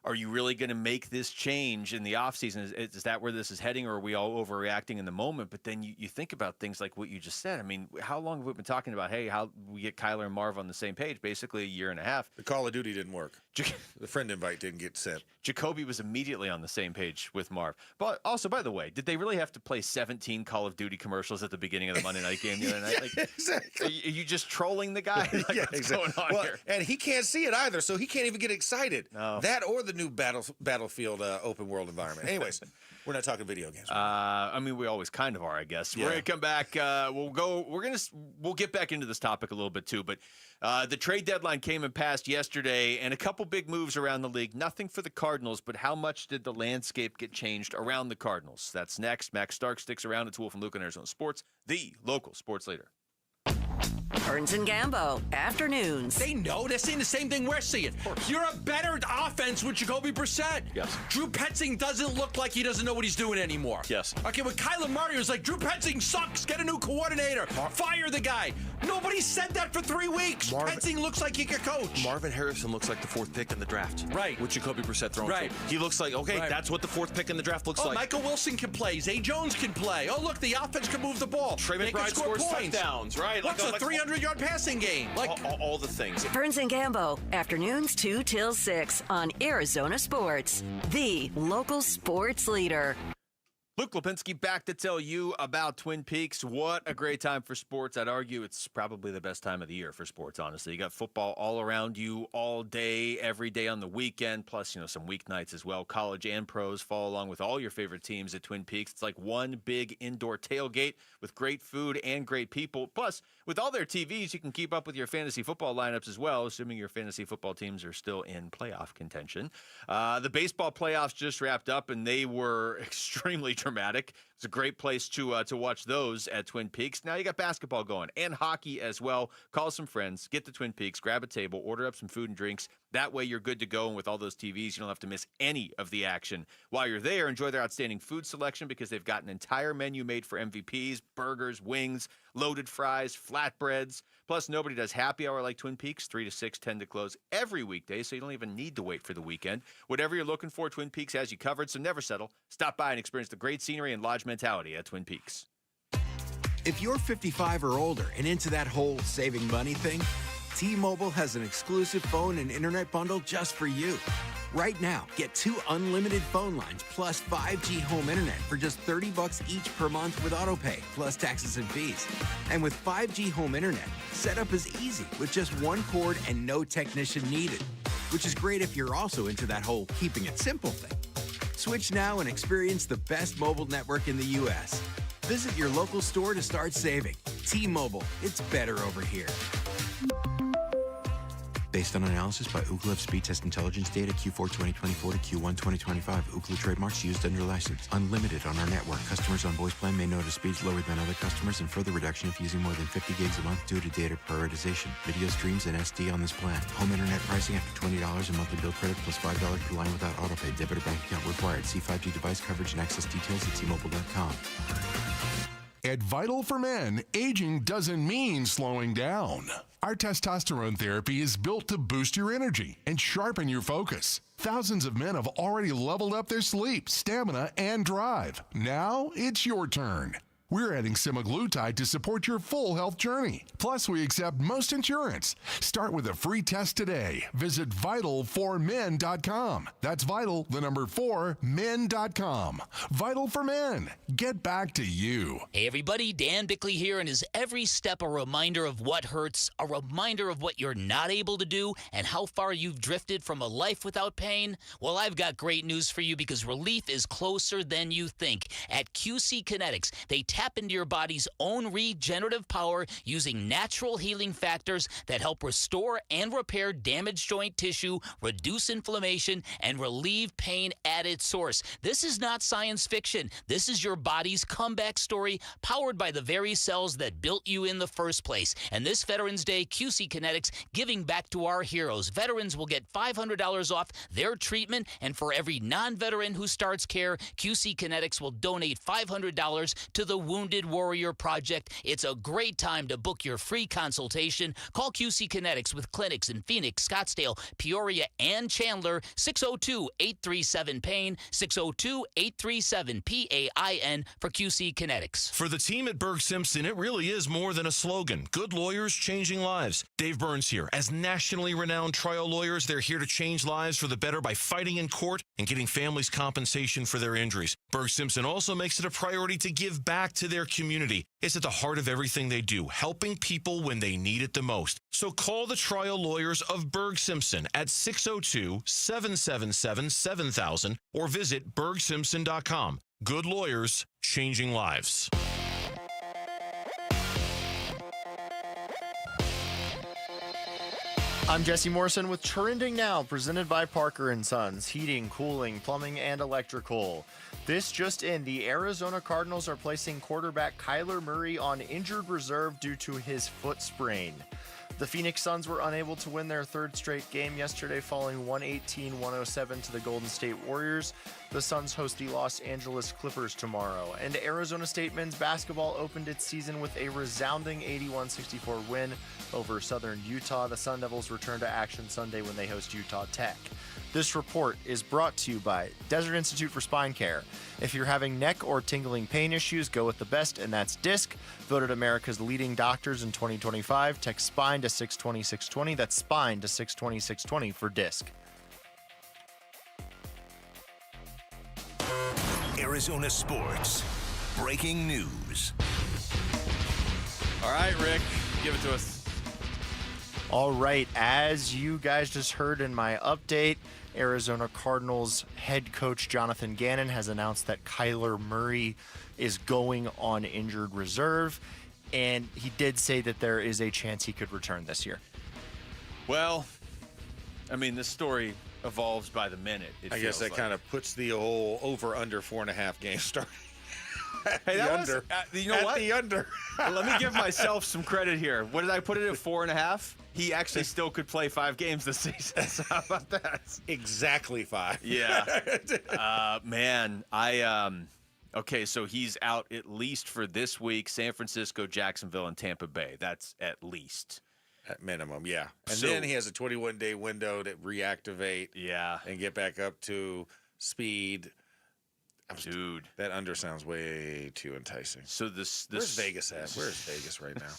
are you really going to make this change in the offseason? Is that where this is heading, or are we all overreacting in the moment? But then you think about things like what you just said. I mean, how long have we been talking about, hey, how we get Kyler and Marv on the same page? Basically a year and a half. The Call of Duty didn't work. The friend invite didn't get sent. Jacoby was immediately on the same page with Marv. But also, by the way, did they really have to play 17 Call of Duty commercials at the beginning of the Monday night game the other night? Like, exactly. Are you just trolling the guy? Like, what's going on here? And he can't see it either, so he can't even get excited. No. That or the new Battlefield open world environment. Anyways, we're not talking video games. I mean, we always kind of are, I guess. We're gonna come back. We'll get back into this topic a little bit too. But the trade deadline came and passed yesterday, and a couple big moves around the league. Nothing for the Cardinals, but how much did the landscape get changed around the Cardinals? That's next. Max Stark sticks around. It's Wolf and Luke on Arizona Sports, the local sports leader. Burns and Gambo, afternoons. They know. They're seeing the same thing we're seeing. You're a better offense with Jacoby Brassette. Yes. Drew Petzing doesn't look like he doesn't know what he's doing anymore. Yes. Okay, with Kyler Murray, it was like, Drew Petzing sucks. Get a new coordinator. Fire the guy. Nobody said that for 3 weeks. Petzing looks like he could coach. Marvin Harrison looks like the 4th pick in the draft. Right. With Jacoby Brissett throwing. Right. He looks like, that's what the 4th pick in the draft looks like. Michael Wilson can play. Zay Jones can play. Oh, look, the offense can move the ball. Trey They can McBride score scores points. touchdowns, right? What's a 300-yard passing game? Like all the things. Burns and Gambo, afternoons 2 till 6 on Arizona Sports, the local sports leader. Luke Lipinski back to tell you about Twin Peaks. What a great time for sports. I'd argue it's probably the best time of the year for sports, honestly. You got football all around you all day, every day on the weekend, plus, some weeknights as well. College and pros follow along with all your favorite teams at Twin Peaks. It's like one big indoor tailgate with great food and great people. Plus, with all their TVs, you can keep up with your fantasy football lineups as well, assuming your fantasy football teams are still in playoff contention. The baseball playoffs just wrapped up, and they were extremely dramatic. It's a great place to watch those at Twin Peaks. Now you got basketball going and hockey as well. Call some friends, get to Twin Peaks, grab a table, order up some food and drinks. That way you're good to go, and with all those TVs, you don't have to miss any of the action. While you're there, enjoy their outstanding food selection because they've got an entire menu made for MVPs, burgers, wings, loaded fries, flatbreads. Plus, nobody does happy hour like Twin Peaks, 3 to 6, 10 to close every weekday, so you don't even need to wait for the weekend. Whatever you're looking for, Twin Peaks has you covered, so never settle. Stop by and experience the great scenery and lodge mentality at Twin Peaks. If you're 55 or older and into that whole saving money thing, T-Mobile has an exclusive phone and internet bundle just for you. Right now, get 2 unlimited phone lines plus 5G home internet for just $30 each per month with autopay, plus taxes and fees. And with 5G home internet, setup is easy with just 1 cord and no technician needed, which is great if you're also into that whole keeping it simple thing. Switch now and experience the best mobile network in the U.S. Visit your local store to start saving. T-Mobile, it's better over here. Based on analysis by Ookla Speed Test Intelligence data Q4 2024 to Q1 2025. Ookla trademarks used under license. Unlimited on our network. Customers on voice plan may notice speeds lower than other customers and further reduction if using more than 50 gigs a month due to data prioritization. Video streams and SD on this plan. Home internet pricing after $20 a monthly bill credit plus $5 per line without autopay. Debit or bank account required. See 5G device coverage and access details at T-Mobile.com. At Vital for Men, aging doesn't mean slowing down. Our testosterone therapy is built to boost your energy and sharpen your focus. Thousands of men have already leveled up their sleep, stamina, and drive. Now it's your turn. We're adding semaglutide to support your full health journey. Plus, we accept most insurance. Start with a free test today. Visit vital4men.com. That's vital, the number 4, men.com. Vital for Men. Get back to you. Hey everybody, Dan Bickley here, and is every step a reminder of what hurts, a reminder of what you're not able to do, and how far you've drifted from a life without pain? Well, I've got great news for you because relief is closer than you think. At QC Kinetics, they tap into your body's own regenerative power using natural healing factors that help restore and repair damaged joint tissue, reduce inflammation, and relieve pain at its source. This is not science fiction. This is your body's comeback story powered by the very cells that built you in the first place. And this Veterans Day, QC Kinetics giving back to our heroes. Veterans will get $500 off their treatment, and for every non-veteran who starts care, QC Kinetics will donate $500 to the Wounded Warrior Project. It's a great time to book your free consultation. Call QC Kinetics with clinics in Phoenix, Scottsdale, Peoria, and Chandler. 602-837-PAIN, 602-837-PAIN for QC Kinetics. For the team at Berg Simpson, it really is more than a slogan. Good lawyers changing lives. Dave Burns here. As nationally renowned trial lawyers, they're here to change lives for the better by fighting in court and getting families compensation for their injuries. Berg Simpson also makes it a priority to give back to their community. It's at the heart of everything they do, helping people when they need it the most. So call the trial lawyers of Berg Simpson at 602-777-7000 or visit bergsimpson.com. Good lawyers, changing lives. I'm Jesse Morrison with Trending Now, presented by Parker & Sons, heating, cooling, plumbing, and electrical. This just in, the Arizona Cardinals are placing quarterback Kyler Murray on injured reserve due to his foot sprain. The Phoenix Suns were unable to win their third straight game yesterday, falling 118-107 to the Golden State Warriors. The Suns host the Los Angeles Clippers tomorrow. And Arizona State men's basketball opened its season with a resounding 81-64 win over Southern Utah. The Sun Devils return to action Sunday when they host Utah Tech. This report is brought to you by Desert Institute for Spine Care. If you're having neck or tingling pain issues, go with the best, and that's Disc. Voted America's leading doctors in 2025. Text SPINE to 620-620. That's SPINE to 620-620 for Disc. Arizona Sports. Breaking news. All right, Rick, give it to us. All right, as you guys just heard in my update, Arizona Cardinals head coach Jonathan Gannon has announced that Kyler Murray is going on injured reserve, and he did say that there is a chance he could return this year. Well, I mean, this story evolves by the minute. I guess that kind of puts the whole over-under 4.5 game start. Hey, that under. You know what? The under. Let me give myself some credit here. What did I put it at, 4.5? He actually still could play 5 games this season. So how about that? Exactly 5. Yeah. Man, okay, so he's out at least for this week. San Francisco, Jacksonville, and Tampa Bay. That's at least. At minimum, yeah. And then he has a 21-day window to reactivate. Yeah. And get back up to speed. Dude, that under sounds way too enticing. So this where's Vegas at? Where's Vegas right now?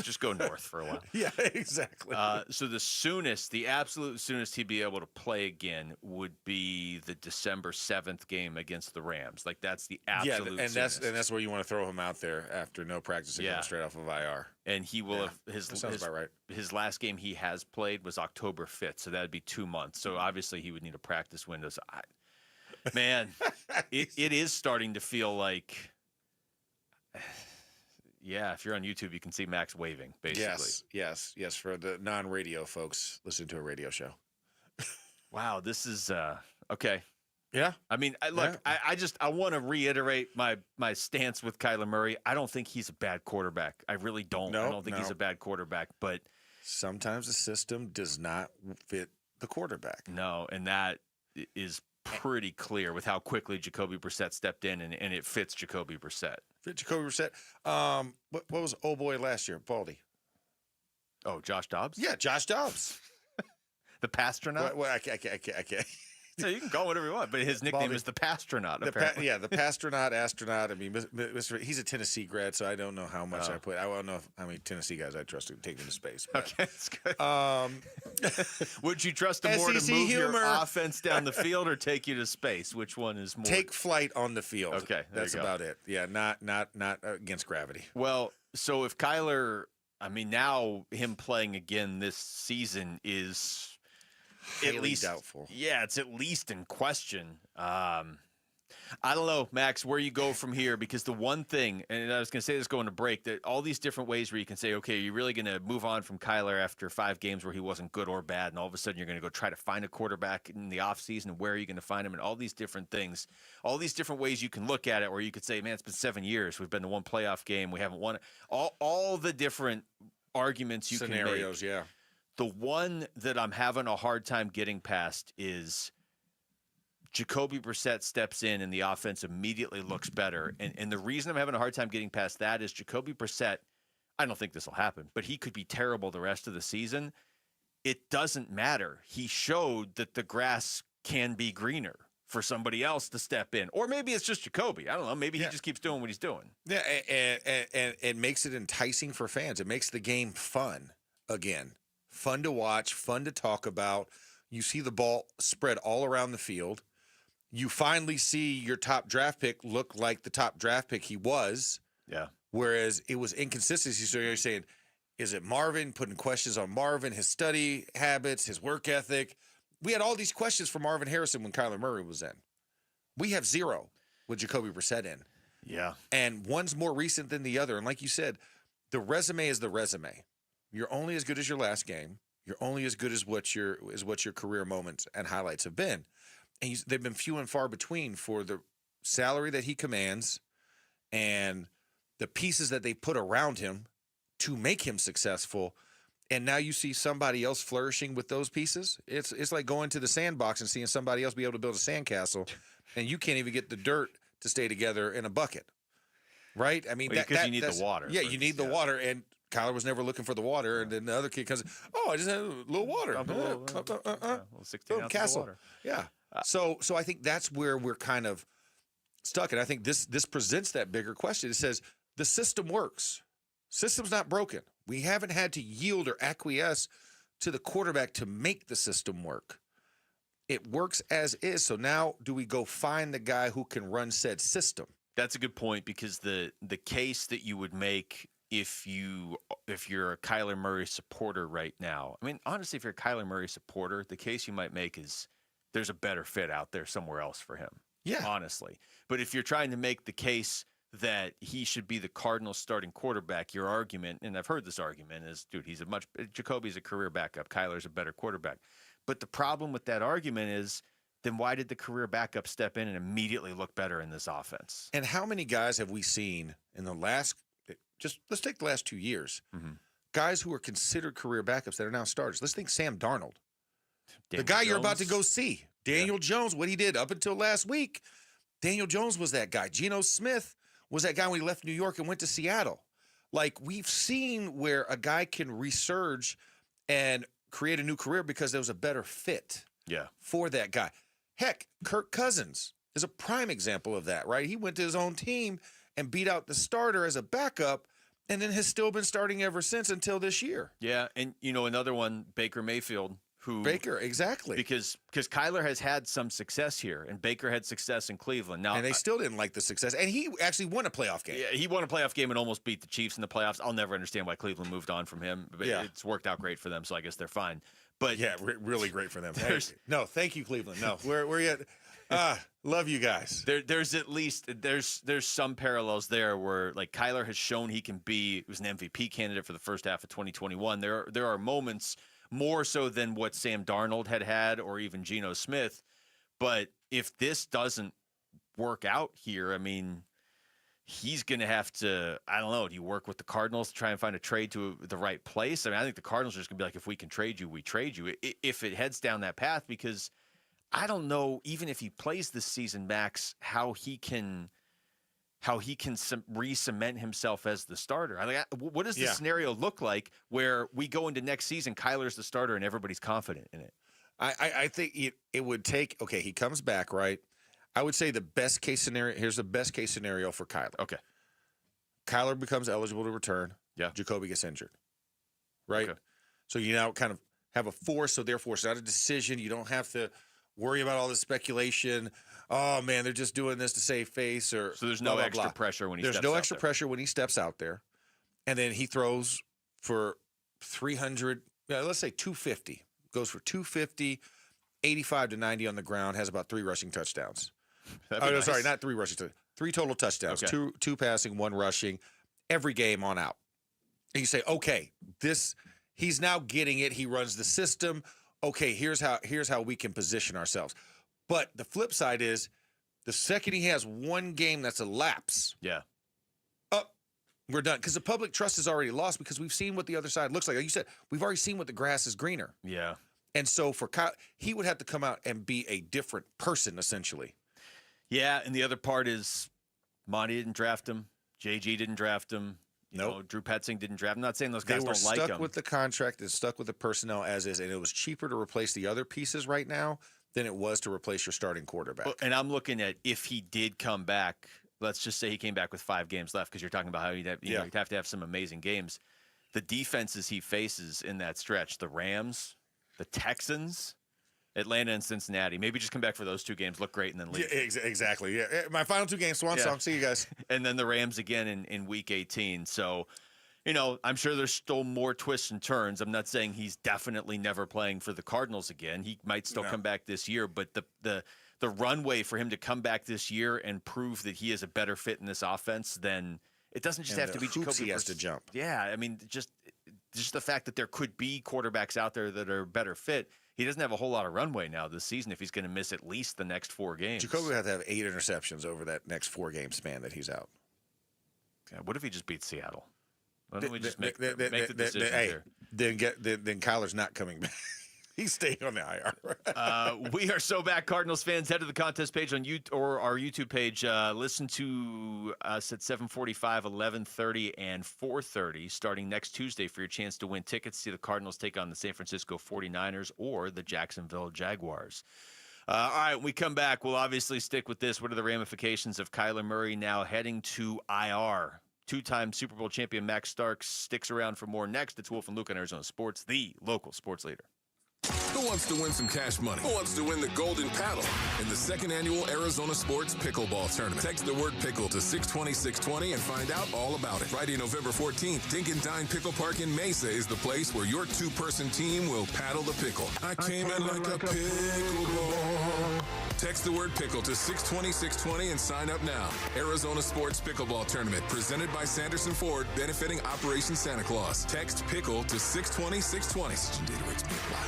Just go north for a while. Yeah, exactly. So the absolute soonest he'd be able to play again would be the December 7th game against the Rams. Like that's the absolute soonest. That's where you want to throw him out there after no practice and straight off of IR. And he will have sounds about right. His last game he has played was October 5th, so that'd be 2 months. So obviously he would need a practice window. So man, it is starting to feel like, yeah, if you're on YouTube, you can see Max waving, basically. Yes. For the non-radio folks, listen to a radio show. Wow, this is, okay. Yeah. I mean, I want to reiterate my stance with Kyler Murray. I don't think he's a bad quarterback. I really don't. I don't think he's a bad quarterback, but sometimes the system does not fit the quarterback. No, and that is pretty clear with how quickly Jacoby Brissett stepped in, and it fits Jacoby Brissett. Jacoby Brissett. What was old boy last year? Baldy. Oh, Josh Dobbs? Yeah, Josh Dobbs. The Pastronaut? Well, I can't. So you can call whatever you want, but his nickname is the Pastronaut, apparently. The Pastronaut, astronaut. I mean, he's a Tennessee grad, so I don't know how much I don't know how many Tennessee guys I trust to take him to space. But, okay, that's good. Would you trust him more to move your offense down the field or take you to space? Which one is more? Take flight on the field. Okay, that's about it. Yeah, not against gravity. Well, so if Kyler, I mean, now him playing again this season is highly at least doubtful. Yeah, it's at least in question. I don't know, Max, where you go from here, because the one thing, and I was going to say this going to break, that all these different ways where you can say, okay, you're really going to move on from Kyler after 5 games where he wasn't good or bad, and all of a sudden you're going to go try to find a quarterback in the offseason, and where are you going to find him, and all these different things, all these different ways you can look at it, where you could say, man, it's been 7 years. We've been to one playoff game. We haven't won it. All the different arguments you Scenarios, can make. Yeah. The one that I'm having a hard time getting past is Jacoby Brissett steps in and the offense immediately looks better. And the reason I'm having a hard time getting past that is Jacoby Brissett, I don't think this will happen, but he could be terrible the rest of the season. It doesn't matter. He showed that the grass can be greener for somebody else to step in. Or maybe it's just Jacoby. I don't know. Maybe he just keeps doing what he's doing. Yeah, and it makes it enticing for fans. It makes the game fun again. Fun to watch, fun to talk about. You see the ball spread all around the field. You finally see your top draft pick look like the top draft pick he was. Yeah. Whereas it was inconsistency. So you're saying, is it Marvin? Putting questions on Marvin, his study habits, his work ethic. We had all these questions for Marvin Harrison when Kyler Murray was in. We have 0 with Jacoby Brissett in. Yeah. And one's more recent than the other. And like you said, the resume is the resume. You're only as good as your last game. You're only as good as what your career moments and highlights have been. And they've been few and far between for the salary that he commands and the pieces that they put around him to make him successful. And now you see somebody else flourishing with those pieces. It's like going to the sandbox and seeing somebody else be able to build a sandcastle, and you can't even get the dirt to stay together in a bucket. Right? I mean, because you need the water. Yeah, you need the water, and Kyler was never looking for the water, and then the other kid comes, I just had a little water. A little 16 ounces castle. of water. Yeah. So I think that's where we're kind of stuck, and I think this presents that bigger question. It says the system works. System's not broken. We haven't had to yield or acquiesce to the quarterback to make the system work. It works as is. So now do we go find the guy who can run said system? That's a good point, because the case that you would make if you're a Kyler Murray supporter right now, I mean, honestly, if you're a Kyler Murray supporter, the case you might make is there's a better fit out there somewhere else for him. Yeah. Honestly. But if you're trying to make the case that he should be the Cardinals starting quarterback, your argument, and I've heard this argument, is, dude, Jacoby's a career backup. Kyler's a better quarterback. But the problem with that argument is, then why did the career backup step in and immediately look better in this offense? And how many guys have we seen in the last, let's take the last 2 years, guys who are considered career backups that are now starters? Let's think Sam Darnold. The guy you're about to go see, Daniel Jones, what he did up until last week. Daniel Jones was that guy. Geno Smith was that guy when he left New York and went to Seattle. Like, we've seen where a guy can resurge and create a new career because there was a better fit for that guy. Heck, Kirk Cousins is a prime example of that, right? He went to his own team and beat out the starter as a backup, and then has still been starting ever since until this year. Yeah, and another one, Baker Mayfield. Baker, exactly. Because Kyler has had some success here, and Baker had success in Cleveland. Now, and they still didn't like the success. And he actually won a playoff game. Yeah, he won a playoff game and almost beat the Chiefs in the playoffs. I'll never understand why Cleveland moved on from him. But it's worked out great for them, so I guess they're fine. But yeah, really great for them. No, thank you, Cleveland. No, we're yet. Love you guys. There's at least there's some parallels there where, like, Kyler has shown he can be. He was an MVP candidate for the first half of 2021. There are moments, more so than what Sam Darnold had or even Geno Smith. But if this doesn't work out here, I mean, he's going to have to, I don't know, do you work with the Cardinals to try and find a trade to the right place? I mean, I think the Cardinals are just going to be like, if we can trade you, we trade you. If it heads down that path, because I don't know, even if he plays this season, Max, how he can how he can re-cement himself as the starter. What does the scenario look like where we go into next season, Kyler's the starter and everybody's confident in it? I think it would take, okay, he comes back, right? I would say the best case scenario, here's the best case scenario for Kyler. Okay. Kyler becomes eligible to return. Yeah. Jacoby gets injured, right? Okay. So you now kind of have a force, so therefore it's not a decision. You don't have to worry about all this speculation. Oh, man, they're just doing this to save face. So there's no extra pressure when he steps out there. There's no extra pressure when he steps out there. And then he throws for 300, let's say 250. Goes for 250, 85 to 90 on the ground, has about 3 rushing touchdowns. Nice. Sorry, not 3 rushing touchdowns. 3 total touchdowns, Okay. two passing, 1 rushing, every game on out. And you say, okay, he's now getting it. He runs the system. Okay, here's how we can position ourselves. But the flip side is the second he has one game that's a lapse, we're done. Because the public trust is already lost because we've seen what the other side looks like. Like you said, we've already seen what the grass is greener. Yeah. And so for Kyle, he would have to come out and be a different person, essentially. Yeah, and the other part is Monty didn't draft him. JG didn't draft him. You know, Drew Petzing didn't draft him. I'm not saying those guys don't like him. They were stuck with the contract and stuck with the personnel as is, and it was cheaper to replace the other pieces right now than it was to replace your starting quarterback. And I'm looking at if he did come back, let's just say he came back with 5 games left because you're talking about how you'd have to have some amazing games. The defenses he faces in that stretch, the Rams, the Texans, Atlanta, and Cincinnati, maybe just come back for those 2 games, look great, and then leave. Yeah, exactly. Yeah, my final 2 games, Swan Song. See you guys. And then the Rams again in Week 18. So, I'm sure there's still more twists and turns. I'm not saying he's definitely never playing for the Cardinals again. He might still come back this year, but the runway for him to come back this year and prove that he is a better fit in this offense, then it doesn't just have to be Jacoby. He has to jump. Yeah, I mean, just the fact that there could be quarterbacks out there that are a better fit. He doesn't have a whole lot of runway now this season if he's going to miss at least the next 4 games. Jacoby would have to have 8 interceptions over that next 4-game span that he's out. Yeah, what if he just beats Seattle? Why don't we just make the decision here? Then Kyler's not coming back. He's staying on the IR. We are so back, Cardinals fans. Head to the contest page on or our YouTube page. Listen to us at 7:45, 11:30, and 4:30 starting next Tuesday for your chance to win tickets to see the Cardinals take on the San Francisco 49ers or the Jacksonville Jaguars. All right, when we come back, we'll obviously stick with this. What are the ramifications of Kyler Murray now heading to IR? 2-time Super Bowl champion Max Starks sticks around for more next. It's Wolf and Luke on Arizona Sports, the local sports leader. Who wants to win some cash money? Who wants to win the golden paddle in the 2nd annual Arizona Sports Pickleball Tournament? Text the word pickle to 620-620 and find out all about it. Friday, November 14th, Dink and Dine Pickle Park in Mesa is the place where your 2-person team will paddle the pickle. I came in like a pickleball. Text the word pickle to 620-620 and sign up now. Arizona Sports Pickleball Tournament presented by Sanderson Ford, benefiting Operation Santa Claus. Text pickle to 620-620. Such data rates may apply.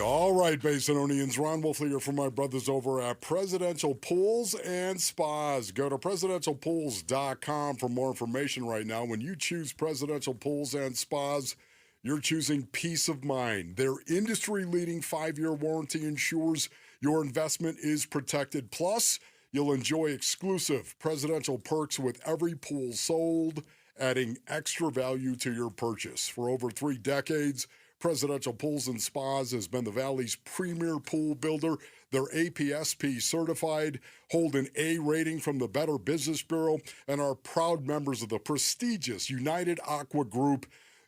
All right, Basinonians, Ron Wolf here from my brothers over at Presidential Pools and Spas. Go to presidentialpools.com for more information right now. When you choose Presidential Pools and Spas, you're choosing peace of mind. Their industry-leading 5-year warranty ensures your investment is protected. Plus, you'll enjoy exclusive presidential perks with every pool sold, adding extra value to your purchase. For over 3 decades, Presidential Pools and Spas has been the Valley's premier pool builder. They're APSP certified, hold an A rating from the Better Business Bureau, and are proud members of the prestigious United Aqua Group.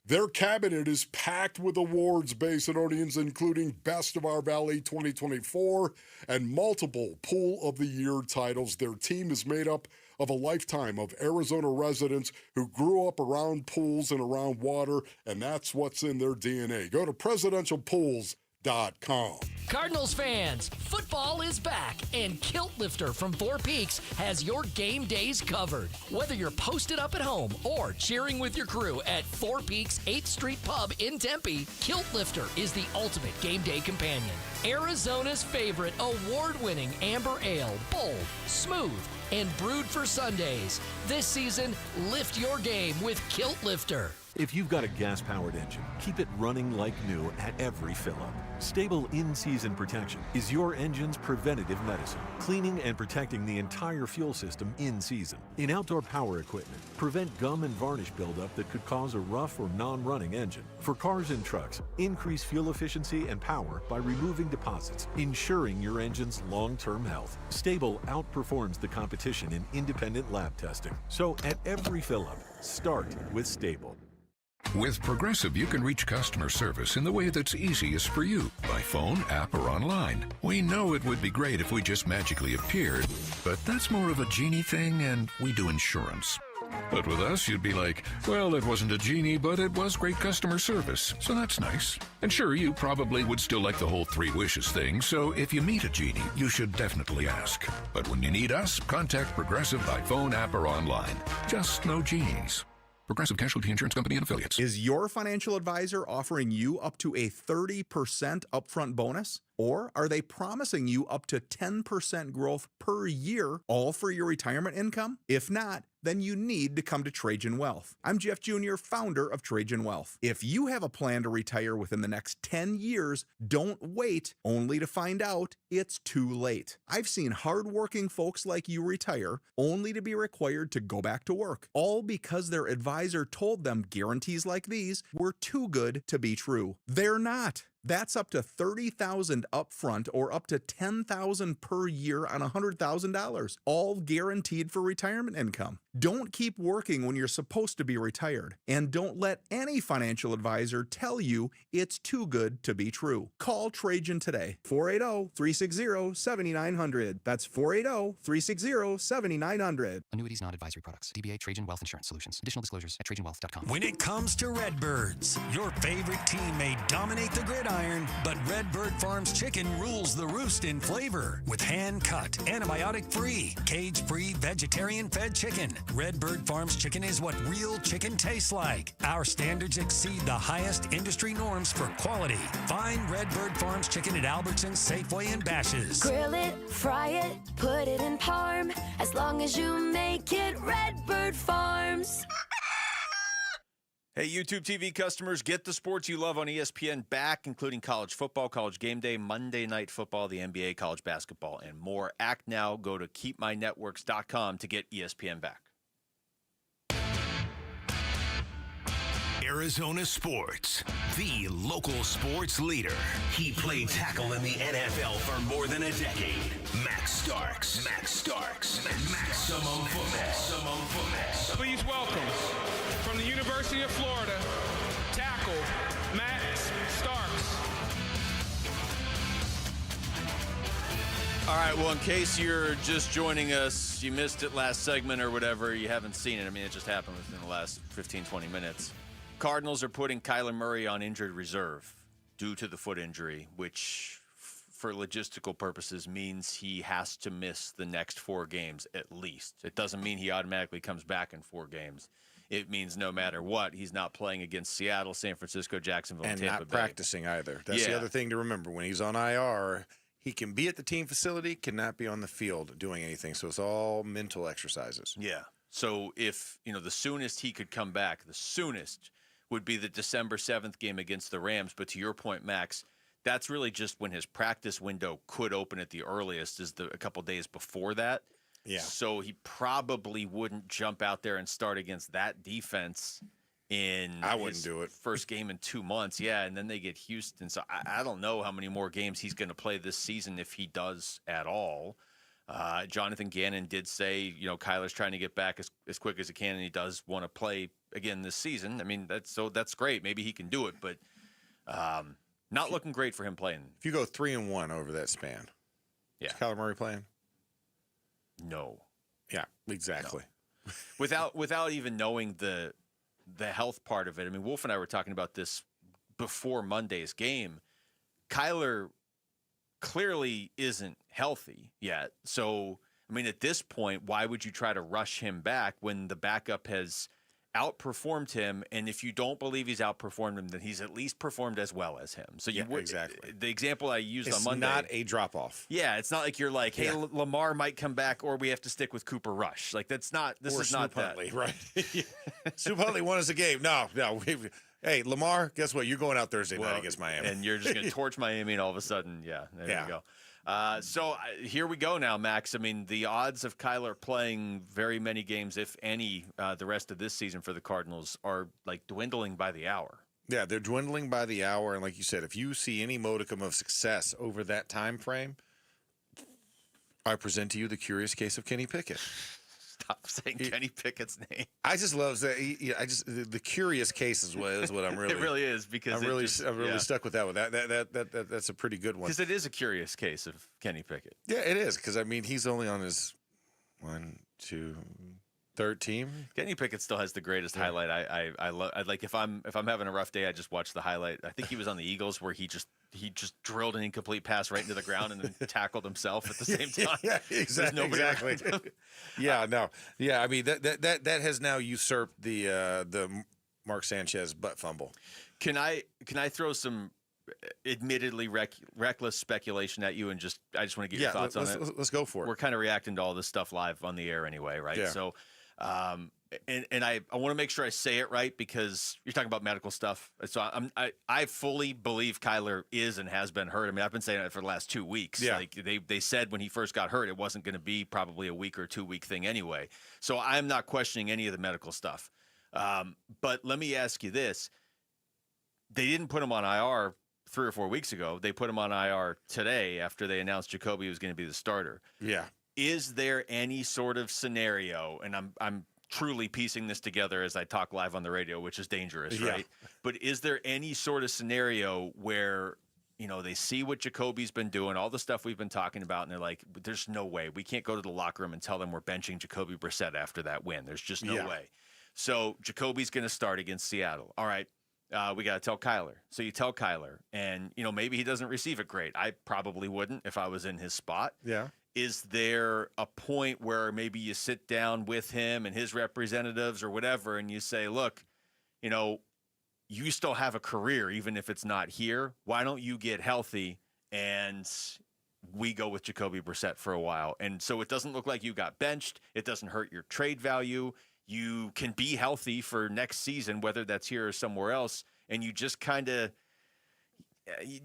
Their cabinet is packed with awards, Basinonians, including Best of Our Valley 2024 and multiple Pool of the Year titles. Their team is made up of a lifetime of Arizona residents who grew up around pools and around water, and that's what's in their DNA. Go to presidentialpools.com. Cardinals fans, football is back, and Kilt Lifter from Four Peaks has your game days covered. Whether you're posted up at home or cheering with your crew at Four Peaks 8th Street Pub in Tempe, Kilt Lifter is the ultimate game day companion. Arizona's favorite award-winning amber ale, bold, smooth, and brewed for Sundays. This season, lift your game with Kilt Lifter. If you've got a gas-powered engine, keep it running like new at every fill-up. Stable in-season in-season protection is your engine's preventative medicine, cleaning and protecting the entire fuel system in season. In outdoor power equipment, prevent gum and varnish buildup that could cause a rough or non-running engine. For cars and trucks, increase fuel efficiency and power by removing deposits, ensuring your engine's long-term health. Stable outperforms the competition in independent lab testing. So at every fill-up, start with Stable. With Progressive, you can reach customer service in the way that's easiest for you, by phone, app, or online. We know it would be great if we just magically appeared, but that's more of a genie thing, and we do insurance. But with us, you'd be like, well, it wasn't a genie, but it was great customer service, so that's nice. And sure, you probably would still like the whole 3 wishes thing, so if you meet a genie, you should definitely ask. But when you need us, contact Progressive by phone, app, or online. Just no genies. Progressive Casualty Insurance Company and Affiliates. Is your financial advisor offering you up to a 30% upfront bonus? Or are they promising you up to 10% growth per year, all for your retirement income? If not, then you need to come to Trajan Wealth. I'm Jeff Jr., founder of Trajan Wealth. If you have a plan to retire within the next 10 years, don't wait only to find out it's too late. I've seen hardworking folks like you retire only to be required to go back to work, all because their advisor told them guarantees like these were too good to be true. They're not. That's up to $30,000 upfront or up to $10,000 per year on $100,000, all guaranteed for retirement income. Don't keep working when you're supposed to be retired, and don't let any financial advisor tell you it's too good to be true. Call Trajan today, 480-360-7900. That's 480-360-7900. Annuities, not advisory products. DBA Trajan Wealth Insurance Solutions. Additional disclosures at trajanwealth.com. When it comes to Redbirds, your favorite team may dominate the gridiron, but Redbird Farms chicken rules the roost in flavor. With hand-cut, antibiotic-free, cage-free, vegetarian-fed chicken, Redbird Farms chicken is what real chicken tastes like. Our standards exceed the highest industry norms for quality. Find Redbird Farms chicken at Albertsons, Safeway, and Bash's. Grill it, fry it, put it in parm. As long as you make it Redbird Farms. Hey, YouTube TV customers, get the sports you love on ESPN back, including college football, college game day, Monday night football, the NBA, college basketball, and more. Act now. Go to keepmynetworks.com to get ESPN back. Arizona Sports, the local sports leader. He played tackle in the NFL for more than a decade. Max Starks. Maximum football. Please welcome, from the University of Florida, tackle, Max Starks. All right, well, in case you're just joining us, you missed it last segment or whatever, you haven't seen it. I mean, it just happened within the last 15, 20 minutes. Cardinals are putting Kyler Murray on injured reserve due to the foot injury, which for logistical purposes means he has to miss the next 4 games at least. It doesn't mean he automatically comes back in 4 games. It means no matter what, he's not playing against Seattle, San Francisco, Jacksonville, and Tampa Bay. And not practicing either. That's the other thing to remember. When he's on IR, he can be at the team facility, cannot be on the field doing anything. So it's all mental exercises. Yeah. So if, the soonest he could come back, the soonest would be the December 7th game against the Rams. But to your point, Max, that's really just when his practice window could open at the earliest, is a couple days before that. Yeah. So he probably wouldn't jump out there and start against that defense in first game in 2 months. Yeah, and then they get Houston. So I don't know how many more games he's going to play this season, if he does at all. Jonathan Gannon did say, Kyler's trying to get back as quick as he can, and he does want to play again this season. I mean, that's great. Maybe he can do it, but not looking great for him playing. If you go 3-1 over that span, is Kyler Murray playing? No. Yeah, exactly. No. Without even knowing the health part of it. I mean, Wolf and I were talking about this before Monday's game. Kyler clearly isn't healthy yet. So, I mean, at this point, why would you try to rush him back when the backup has outperformed him? And if you don't believe he's outperformed him, then he's at least performed as well as him. So exactly. The example I used on Monday. It's not a drop-off. Yeah, it's not like you're like, hey, Lamar might come back, or we have to stick with Cooper Rush. Like, that's not, this or is not Snoop that. Huntley, right? Snoop Huntley won us a game. No. Hey, Lamar, guess what? You're going out Thursday night against Miami. And you're just going to torch Miami, and all of a sudden, there you go. So here we go now, Max. I mean, the odds of Kyler playing very many games, if any, the rest of this season for the Cardinals are like dwindling by the hour. Yeah, they're dwindling by the hour. And like you said, if you see any modicum of success over that time frame, I present to you the curious case of Kenny Pickett. Stop saying Kenny Pickett's name. I just love that. The curious case is what I'm really. It really is because I'm really stuck with that one. That's a pretty good one because it is a curious case of Kenny Pickett. Yeah, it is because I mean he's only on his 1, 2, third team. Kenny Pickett still has the greatest highlight. I love. Like if I'm having a rough day, I just watch the highlight. I think he was on the Eagles where he just drilled an incomplete pass right into the ground and then tackled himself at the same time. Yeah, exactly. Yeah, I mean that has now usurped the Mark Sanchez butt fumble. Can I throw some admittedly reckless speculation at you and I just want to get your thoughts on it? Let's go for it. We're kind of reacting to all this stuff live on the air anyway, right? Yeah. So and I want to make sure I say it right because you're talking about medical stuff. So I fully believe Kyler is and has been hurt. I mean, I've been saying it for the last 2 weeks. Yeah. Like they said when he first got hurt, it wasn't going to be probably a week or 2 week thing anyway. So I'm not questioning any of the medical stuff. But let me ask you this. They didn't put him on IR 3 or 4 weeks ago. They put him on IR today after they announced Jacoby was going to be the starter. Yeah. Is there any sort of scenario, and I'm truly piecing this together as I talk live on the radio, which is dangerous, right? But is there any sort of scenario where, they see what Jacoby's been doing, all the stuff we've been talking about, and they're like, there's no way. We can't go to the locker room and tell them we're benching Jacoby Brassette after that win. There's just no way. So Jacoby's going to start against Seattle. All right. We got to tell Kyler. So you tell Kyler, and, maybe he doesn't receive it great. I probably wouldn't if I was in his spot. Yeah. Is there a point where maybe you sit down with him and his representatives or whatever, and you say, look, you still have a career, even if it's not here. Why don't you get healthy and we go with Jacoby Brassette for a while? And so it doesn't look like you got benched. It doesn't hurt your trade value. You can be healthy for next season, whether that's here or somewhere else. And you just kind of,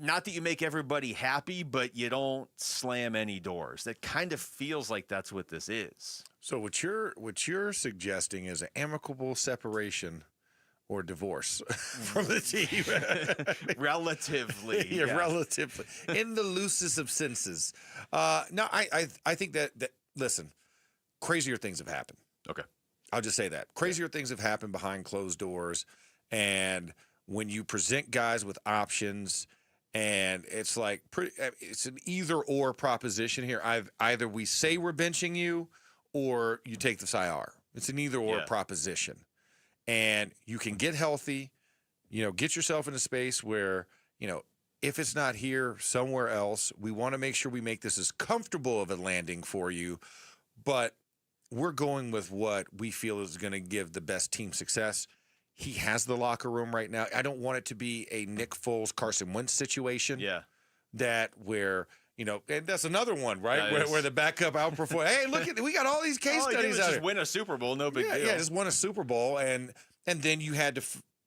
not that you make everybody happy, but you don't slam any doors. That kind of feels like that's what this is. So what you're suggesting is an amicable separation or divorce from the team. Relatively. Yeah, relatively. In the loosest of senses. No, I think that listen, crazier things have happened. Okay. I'll just say that. Crazier things have happened behind closed doors. And when you present guys with options, and it's like it's an either-or proposition here. Either we say we're benching you or you take this IR. It's an either-or proposition. And you can get healthy, get yourself in a space where, if it's not here, somewhere else. We want to make sure we make this as comfortable of a landing for you. But we're going with what we feel is going to give the best team success. He has the locker room right now. I don't want it to be a Nick Foles, Carson Wentz situation. Yeah. That where, and that's another one, right? Where the backup outperform. Hey, look we got all these case studies out just here. Win a Super Bowl, no big deal. Yeah, just won a Super Bowl, and then you had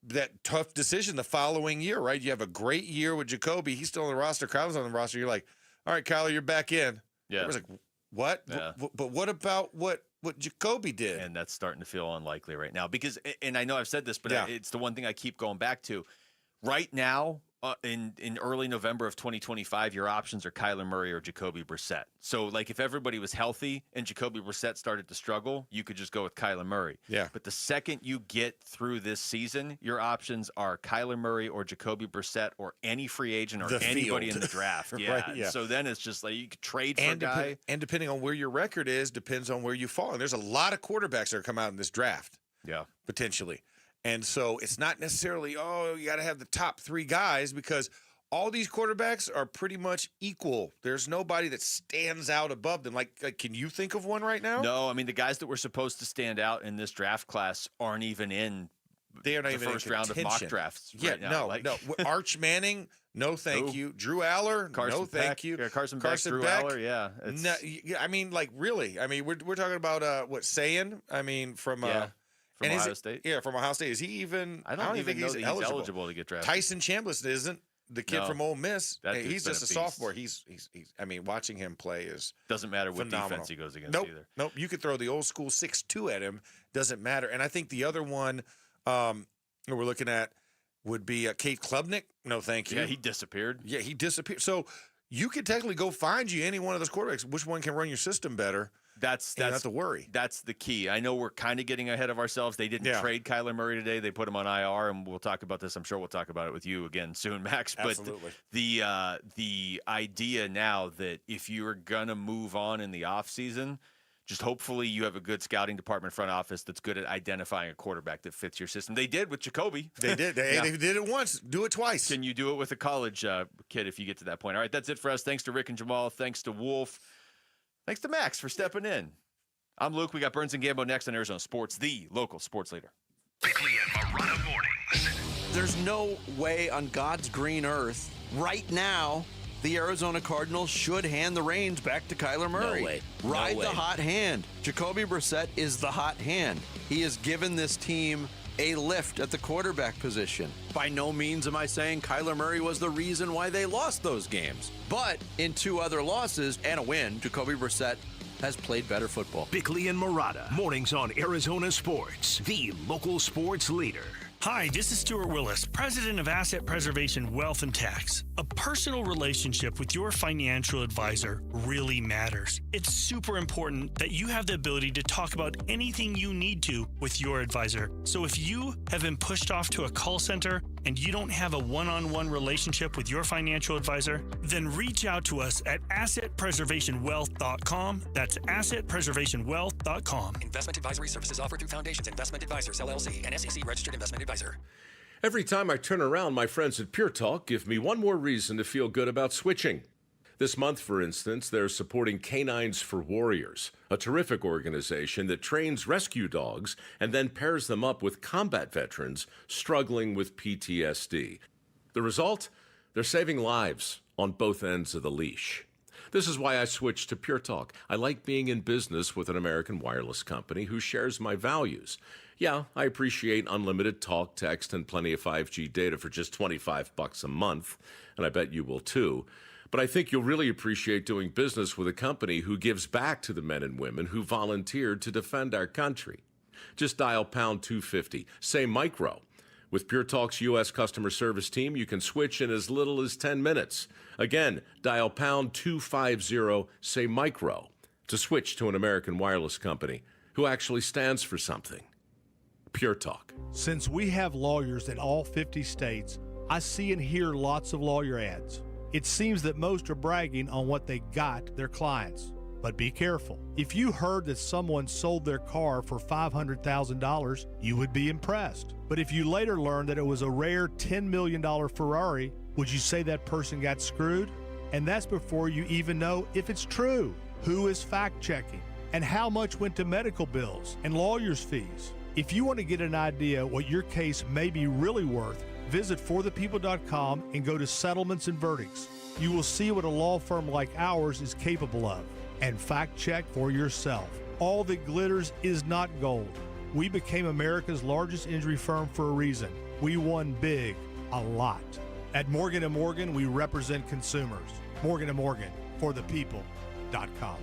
that tough decision the following year, right? You have a great year with Jacoby. He's still on the roster. Kyler's on the roster. You're like, all right, Kyler, you're back in. Yeah. I was like, what? Yeah. But what about what Jacoby did? And that's starting to feel unlikely right now because, and I know I've said this, but it's the one thing I keep going back to. Right now, in early November of 2025, your options are Kyler Murray or Jacoby Brassette. So, like, if everybody was healthy and Jacoby Brassette started to struggle, you could just go with Kyler Murray. Yeah. But the second you get through this season, your options are Kyler Murray or Jacoby Brassette or any free agent or anybody in the draft. Yeah. Right, yeah. So then it's just like you could trade for a guy. And depending on where your record is, depends on where you fall. And there's a lot of quarterbacks that are come out in this draft. Yeah. Potentially. And so it's not necessarily, you got to have the top 3 guys because all these quarterbacks are pretty much equal. There's nobody that stands out above them. Like can you think of one right now? No, I mean, the guys that were supposed to stand out in this draft class aren't even in They are not the even first in round of mock drafts right now. No. Arch Manning, no thank you. Drew Aller, no thank you. Yeah, Carson Beck, Drew Aller, yeah. No, I mean, like, really. I mean, we're talking about, Sayan? I mean, from From Ohio State? Yeah, from Ohio State. Is he even? I don't even think know that he's eligible to get drafted. Tyson Chambliss isn't. The kid from Ole Miss, he's just a sophomore. He's. I mean, watching him play doesn't matter what defense he goes against either. Nope. You could throw the old school 6'2" at him. Doesn't matter. And I think the other one we're looking at would be Kate Klubnik. No, thank you. Yeah, he disappeared. Yeah, he disappeared. So you could technically go find you any one of those quarterbacks. Which one can run your system better? That's not the worry. That's the key. I know we're kind of getting ahead of ourselves. They didn't trade Kyler Murray today. They put him on IR, and we'll talk about this. I'm sure we'll talk about it with you again soon, Max. Absolutely. But the idea now that if you're gonna move on in the offseason, just hopefully you have a good scouting department, front office that's good at identifying a quarterback that fits your system. They did with Jacoby. They did. They did it once. Do it twice. Can you do it with a college kid if you get to that point? All right, that's it for us. Thanks to Rick and Jamal. Thanks to Wolf. Thanks to Max for stepping in. I'm Luke. We got Burns and Gambo next on Arizona Sports, the local sports leader. Bickley and Marotta mornings. There's no way on God's green earth right now the Arizona Cardinals should hand the reins back to Kyler Murray. No way. Ride the hot hand. Jacoby Brassette is the hot hand. He has given this team a lift at the quarterback position. By no means am I saying Kyler Murray was the reason why they lost those games. But in 2 other losses and a win, Jacoby Brassette has played better football. Bickley and Marotta, mornings on Arizona Sports, the local sports leader. Hi, this is Stuart Willis, president of Asset Preservation Wealth and Tax. A personal relationship with your financial advisor really matters. It's super important that you have the ability to talk about anything you need to with your advisor. So if you have been pushed off to a call center and you don't have a one-on-one relationship with your financial advisor, then reach out to us at assetpreservationwealth.com. That's assetpreservationwealth.com. Investment advisory services offered through Foundations Investment Advisors, LLC, an SEC registered investment advisor. Every time I turn around, my friends at Pure Talk give me one more reason to feel good about switching. This month, for instance, they're supporting Canines for Warriors, a terrific organization that trains rescue dogs and then pairs them up with combat veterans struggling with PTSD. The result? They're saving lives on both ends of the leash. This is why I switched to Pure Talk. I like being in business with an American wireless company who shares my values. Yeah, I appreciate unlimited talk, text, and plenty of 5G data for just $25 a month, and I bet you will too. But I think you'll really appreciate doing business with a company who gives back to the men and women who volunteered to defend our country. Just dial pound 250, say micro. With Pure Talk's U.S. customer service team, you can switch in as little as 10 minutes. Again, dial pound 250, say micro, to switch to an American wireless company who actually stands for something. Pure Talk. Since we have lawyers in all 50 states, I see and hear lots of lawyer ads. It seems that most are bragging on what they got their clients. But be careful. If you heard that someone sold their car for $500,000, you would be impressed. But if you later learned that it was a rare $10 million Ferrari, would you say that person got screwed? And that's before you even know if it's true. Who is fact-checking? And how much went to medical bills and lawyers' fees? If you want to get an idea what your case may be really worth, visit forthepeople.com and go to Settlements and Verdicts. You will see what a law firm like ours is capable of. And fact check for yourself. All that glitters is not gold. We became America's largest injury firm for a reason. We won big, a lot. At Morgan & Morgan, we represent consumers. Morgan & Morgan, forthepeople.com.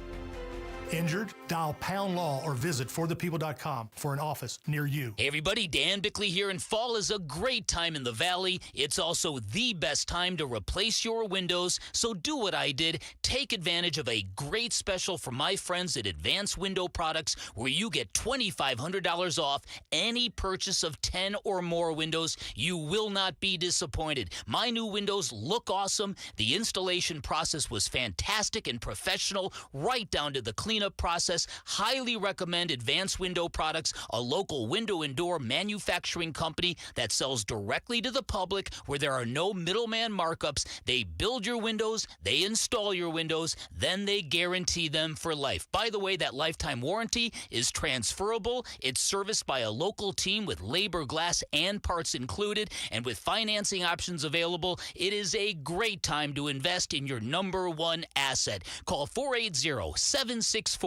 Injured? Dial pound law or visit forthepeople.com for an office near you. Hey everybody, Dan Bickley here, and fall is a great time in the Valley. It's also the best time to replace your windows, so do what I did. Take advantage of a great special from my friends at Advanced Window Products, where you get $2,500 off any purchase of 10 or more windows. You will not be disappointed. My new windows look awesome. The installation process was fantastic and professional, right down to the cleanup process. Highly recommend Advanced Window Products, a local window and door manufacturing company that sells directly to the public, where there are no middleman markups. They build your windows, they install your windows, then they guarantee them for life. By the way, that lifetime warranty is transferable. It's serviced by a local team with labor, glass, and parts included, and with financing options available, it is a great time to invest in your number one asset. Call 480-764-2002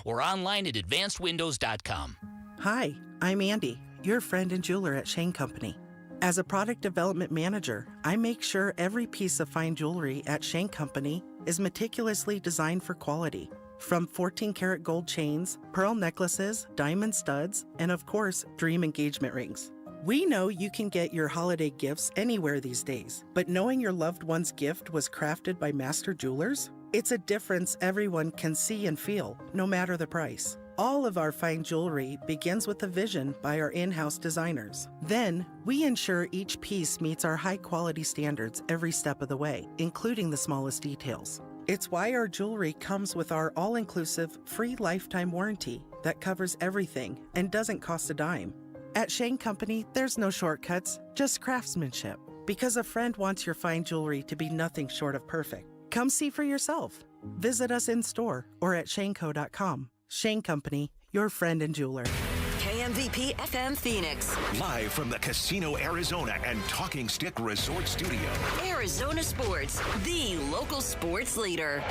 or online at advancedwindows.com. Hi, I'm Andy, your friend and jeweler at Shane Company. As a product development manager, I make sure every piece of fine jewelry at Shane Company is meticulously designed for quality. From 14-karat gold chains, pearl necklaces, diamond studs, and of course, dream engagement rings. We know you can get your holiday gifts anywhere these days, but knowing your loved one's gift was crafted by master jewelers? It's a difference everyone can see and feel, no matter the price. All of our fine jewelry begins with a vision by our in-house designers. Then, we ensure each piece meets our high-quality standards every step of the way, including the smallest details. It's why our jewelry comes with our all-inclusive, free lifetime warranty that covers everything and doesn't cost a dime. At Shane Company, there's no shortcuts, just craftsmanship. Because a friend wants your fine jewelry to be nothing short of perfect. Come see for yourself. Visit us in-store or at shaneco.com. Shane Company, your friend and jeweler. KMVP FM Phoenix. Live from the Casino Arizona and Talking Stick Resort Studio. Arizona Sports, the local sports leader.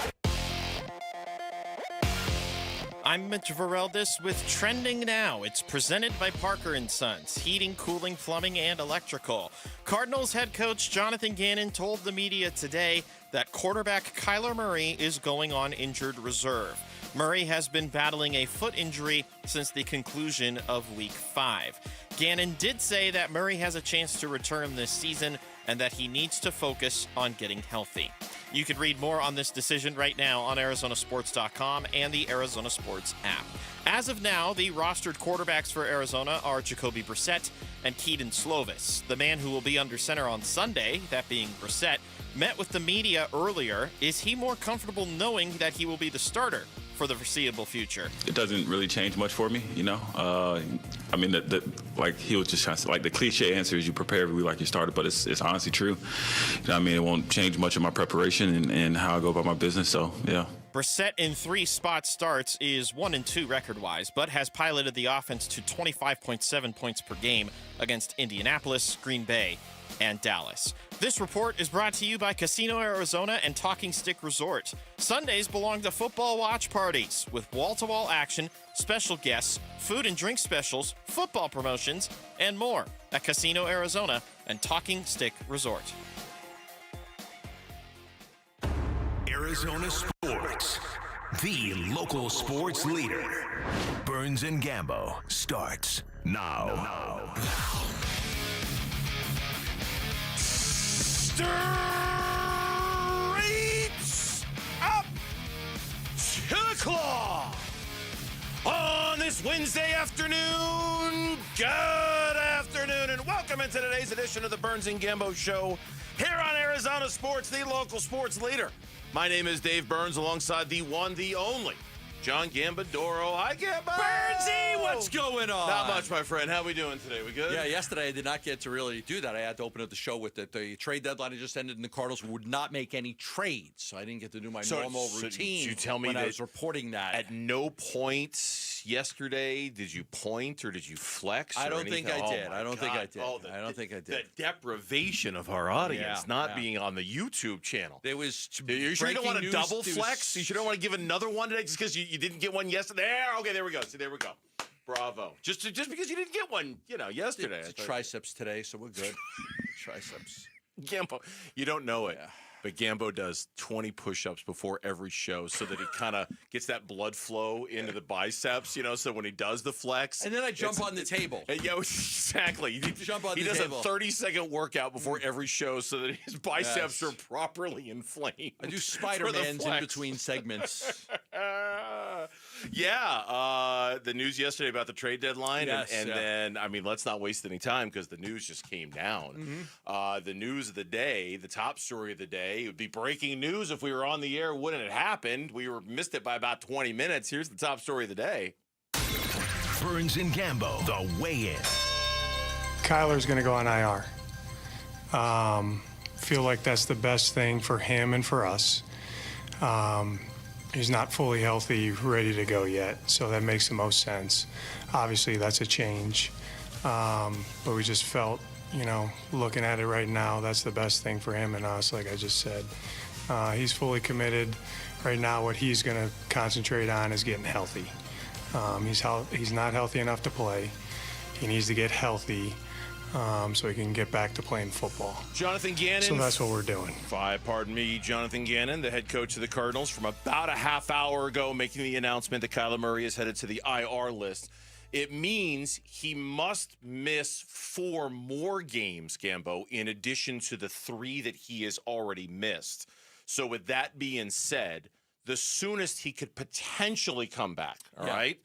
I'm Mitch Vareldis with Trending Now. It's presented by Parker & Sons, heating, cooling, plumbing, and electrical. Cardinals head coach Jonathan Gannon told the media today that quarterback Kyler Murray is going on injured reserve. Murray has been battling a foot injury since the conclusion of Week 5. Gannon did say that Murray has a chance to return this season and that he needs to focus on getting healthy. You can read more on this decision right now on ArizonaSports.com and the Arizona Sports app. As of now, the rostered quarterbacks for Arizona are Jacoby Brassette and Keaton Slovis. The man who will be under center on Sunday, that being Brassette, met with the media earlier. Is he more comfortable knowing that he will be the starter for the foreseeable future? It doesn't really change much for me, you know. I mean, like he was just trying to, like the cliche answer is you prepare every week like you started, but it's honestly true. You know, I mean, it won't change much of my preparation and how I go about my business. So yeah. Brassette in 3 spot starts is 1-2 record-wise, but has piloted the offense to 25.7 points per game against Indianapolis, Green Bay, and Dallas. This report is brought to you by Casino Arizona and Talking Stick Resort. Sundays belong to football watch parties with wall-to-wall action, special guests, food and drink specials, football promotions, and more at Casino Arizona and Talking Stick Resort. Arizona Sports, the local sports leader. Burns and Gambo starts now. Straight up to the claw on this Wednesday afternoon. Good afternoon, and welcome into today's edition of the Burns and Gambo Show here on Arizona Sports, the local sports leader. My name is Dave Burns, alongside the one, the only John Gambadoro. Hi, Gambo! Burnsy, what's going on? Not much, my friend. How we doing today? We good? Yeah, yesterday I did not get to really do that. I had to open up the show with the trade deadline had just ended, and the Cardinals would not make any trades, so I didn't get to do my normal routine. You tell me when that I was reporting that. At no point yesterday did you point or did you flex? I don't think I did. I don't think I did. I don't think I did. The deprivation of our audience not being on the YouTube channel. There was. You sure you don't want to double flex? You sure don't want to give another one today just because you didn't get one yesterday? Okay, there we go. See, there we go. Bravo. Just because you didn't get one, yesterday. It's triceps today, so we're good. Triceps. Gambo, you don't know it, but Gambo does 20 push-ups before every show so that he kind of gets that blood flow into the biceps, so when he does the flex. And then I jump on the table. Yeah, exactly. He does a 30-second workout before every show so that his biceps are properly inflamed. I do Spider-Mans in between segments. The news yesterday about the trade deadline, then, let's not waste any time because the news just came down. The news of the day, the top story of the day, it would be breaking news if we were on the air. Wouldn't it happened? We missed it by about 20 minutes. Here's the top story of the day. Burns and Gambo, the weigh-in. Kyler's going to go on IR. Feel like that's the best thing for him and for us. He's not fully healthy, ready to go yet, so that makes the most sense. Obviously, that's a change, but we just felt, looking at it right now, that's the best thing for him and us, like I just said. He's fully committed. Right now, what he's going to concentrate on is getting healthy. He's not healthy enough to play. He needs to get healthy so he can get back to playing football. Jonathan Gannon. So that's what we're doing. Jonathan Gannon, the head coach of the Cardinals, from about a half hour ago, making the announcement that Kyler Murray is headed to the IR list. It means he must miss 4 more games, Gambo, in addition to the 3 that he has already missed. So with that being said, the soonest he could potentially come back, all right,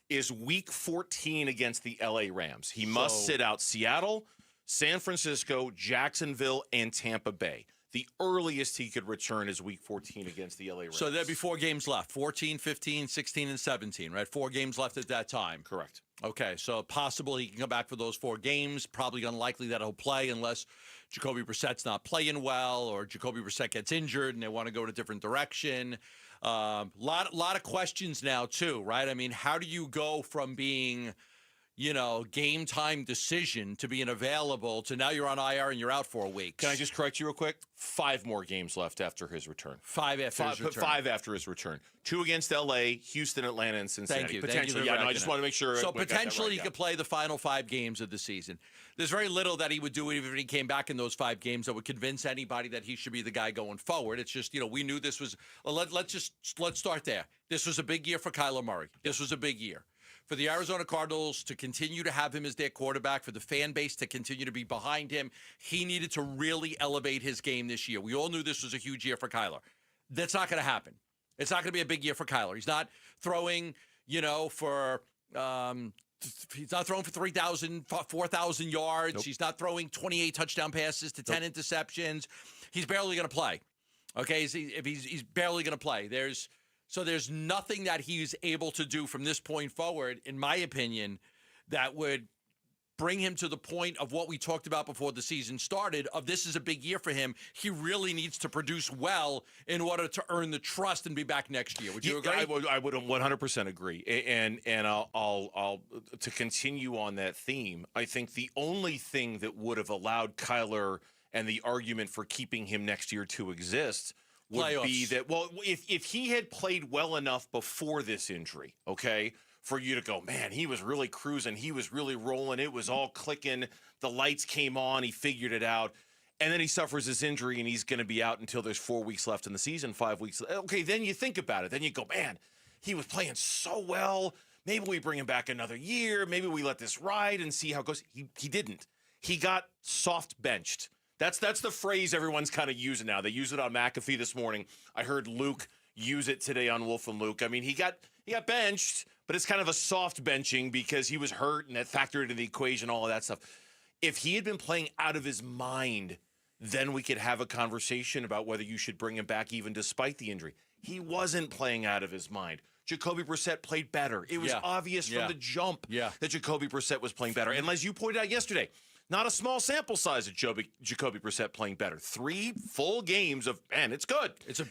is week 14 against the LA Rams. He must sit out Seattle, San Francisco, Jacksonville, and Tampa Bay. The earliest he could return is week 14 against the LA Rams. So there'd be 4 games left, 14, 15, 16, and 17, right? 4 games left at that time. Correct. Okay, so possible he can come back for those 4 games. Probably unlikely that he'll play unless Jacoby Brissett's not playing well or Jacoby Brissett gets injured and they want to go in a different direction. Lot of questions now, too, right? I mean, how do you go from being, game time decision to being available to now you're on IR and you're out for a week? Can I just correct you real quick? 5 more games left after his return. 5 after his return. 5 after his return. 2 against LA, Houston, Atlanta, and Cincinnati. Thank you. Potentially, I just want to make sure. So potentially he could play the final 5 games of the season. There's very little that he would do even if he came back in those 5 games that would convince anybody that he should be the guy going forward. It's just, we knew this was. Let's start there. This was a big year for Kyler Murray. This was a big year for the Arizona Cardinals to continue to have him as their quarterback, for the fan base to continue to be behind him. He needed to really elevate his game this year. We all knew this was a huge year for Kyler. That's not going to happen. It's not going to be a big year for Kyler. He's not throwing, for he's not throwing for 3,000, 4,000 yards. Nope. He's not throwing 28 touchdown passes to 10 interceptions. He's barely going to play. Okay, he's barely going to play. There's nothing that he's able to do from this point forward, in my opinion, that would bring him to the point of what we talked about before the season started, of this is a big year for him. He really needs to produce well in order to earn the trust and be back next year. Would you agree? I would 100% agree. And I'll to continue on that theme, I think the only thing that would have allowed Kyler and the argument for keeping him next year to exist would be that, if he had played well enough before this injury, okay, for you to go, man, he was really cruising, he was really rolling, it was all clicking, the lights came on, he figured it out, and then he suffers this injury and he's going to be out until there's 4 weeks left in the season, 5 weeks. Okay, then you think about it. Then you go, man, he was playing so well. Maybe we bring him back another year. Maybe we let this ride and see how it goes. He didn't. He got soft benched. That's the phrase everyone's kind of using now. They use it on McAfee this morning. I heard Luke use it today on Wolf and Luke. I mean, he got benched, but it's kind of a soft benching because he was hurt and that factored into the equation, all of that stuff. If he had been playing out of his mind, then we could have a conversation about whether you should bring him back even despite the injury. He wasn't playing out of his mind. Jacoby Brissett played better. It was obvious from the jump that Jacoby Brissett was playing better. And as you pointed out yesterday, not a small sample size of Jacoby Brissett playing better. 3 full games of, man, it's good. It's a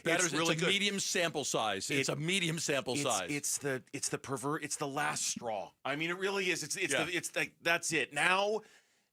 medium sample size. It's a medium sample size. It's the last straw. I mean, it really is. It's like that's it. Now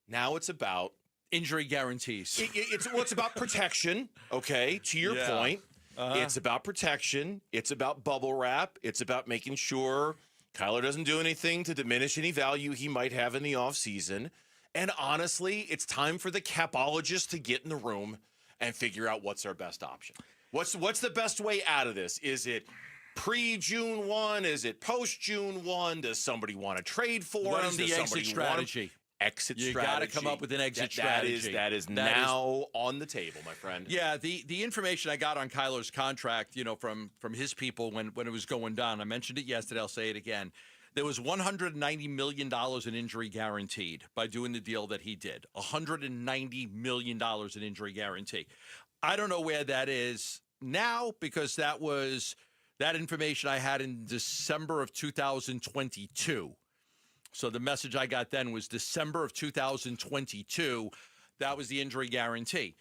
it's about injury guarantees. It's about protection. Okay, to your point, it's about protection. It's about bubble wrap. It's about making sure Kyler doesn't do anything to diminish any value he might have in the offseason. And honestly, it's time for the capologist to get in the room and figure out what's our best option. What's the best way out of this? Is it pre-June 1? Is it post-June 1? Does somebody want to trade for him? What is the exit strategy? You got to come up with an exit strategy. That is now on the table, my friend. Yeah, the information I got on Kyler's contract, from his people when it was going down, I mentioned it yesterday, I'll say it again. There was $190 million in injury guaranteed by doing the deal that he did. $190 million in injury guarantee. I don't know where that is now because that information I had in December of 2022. So the message I got then was December of 2022. That was the injury guarantee.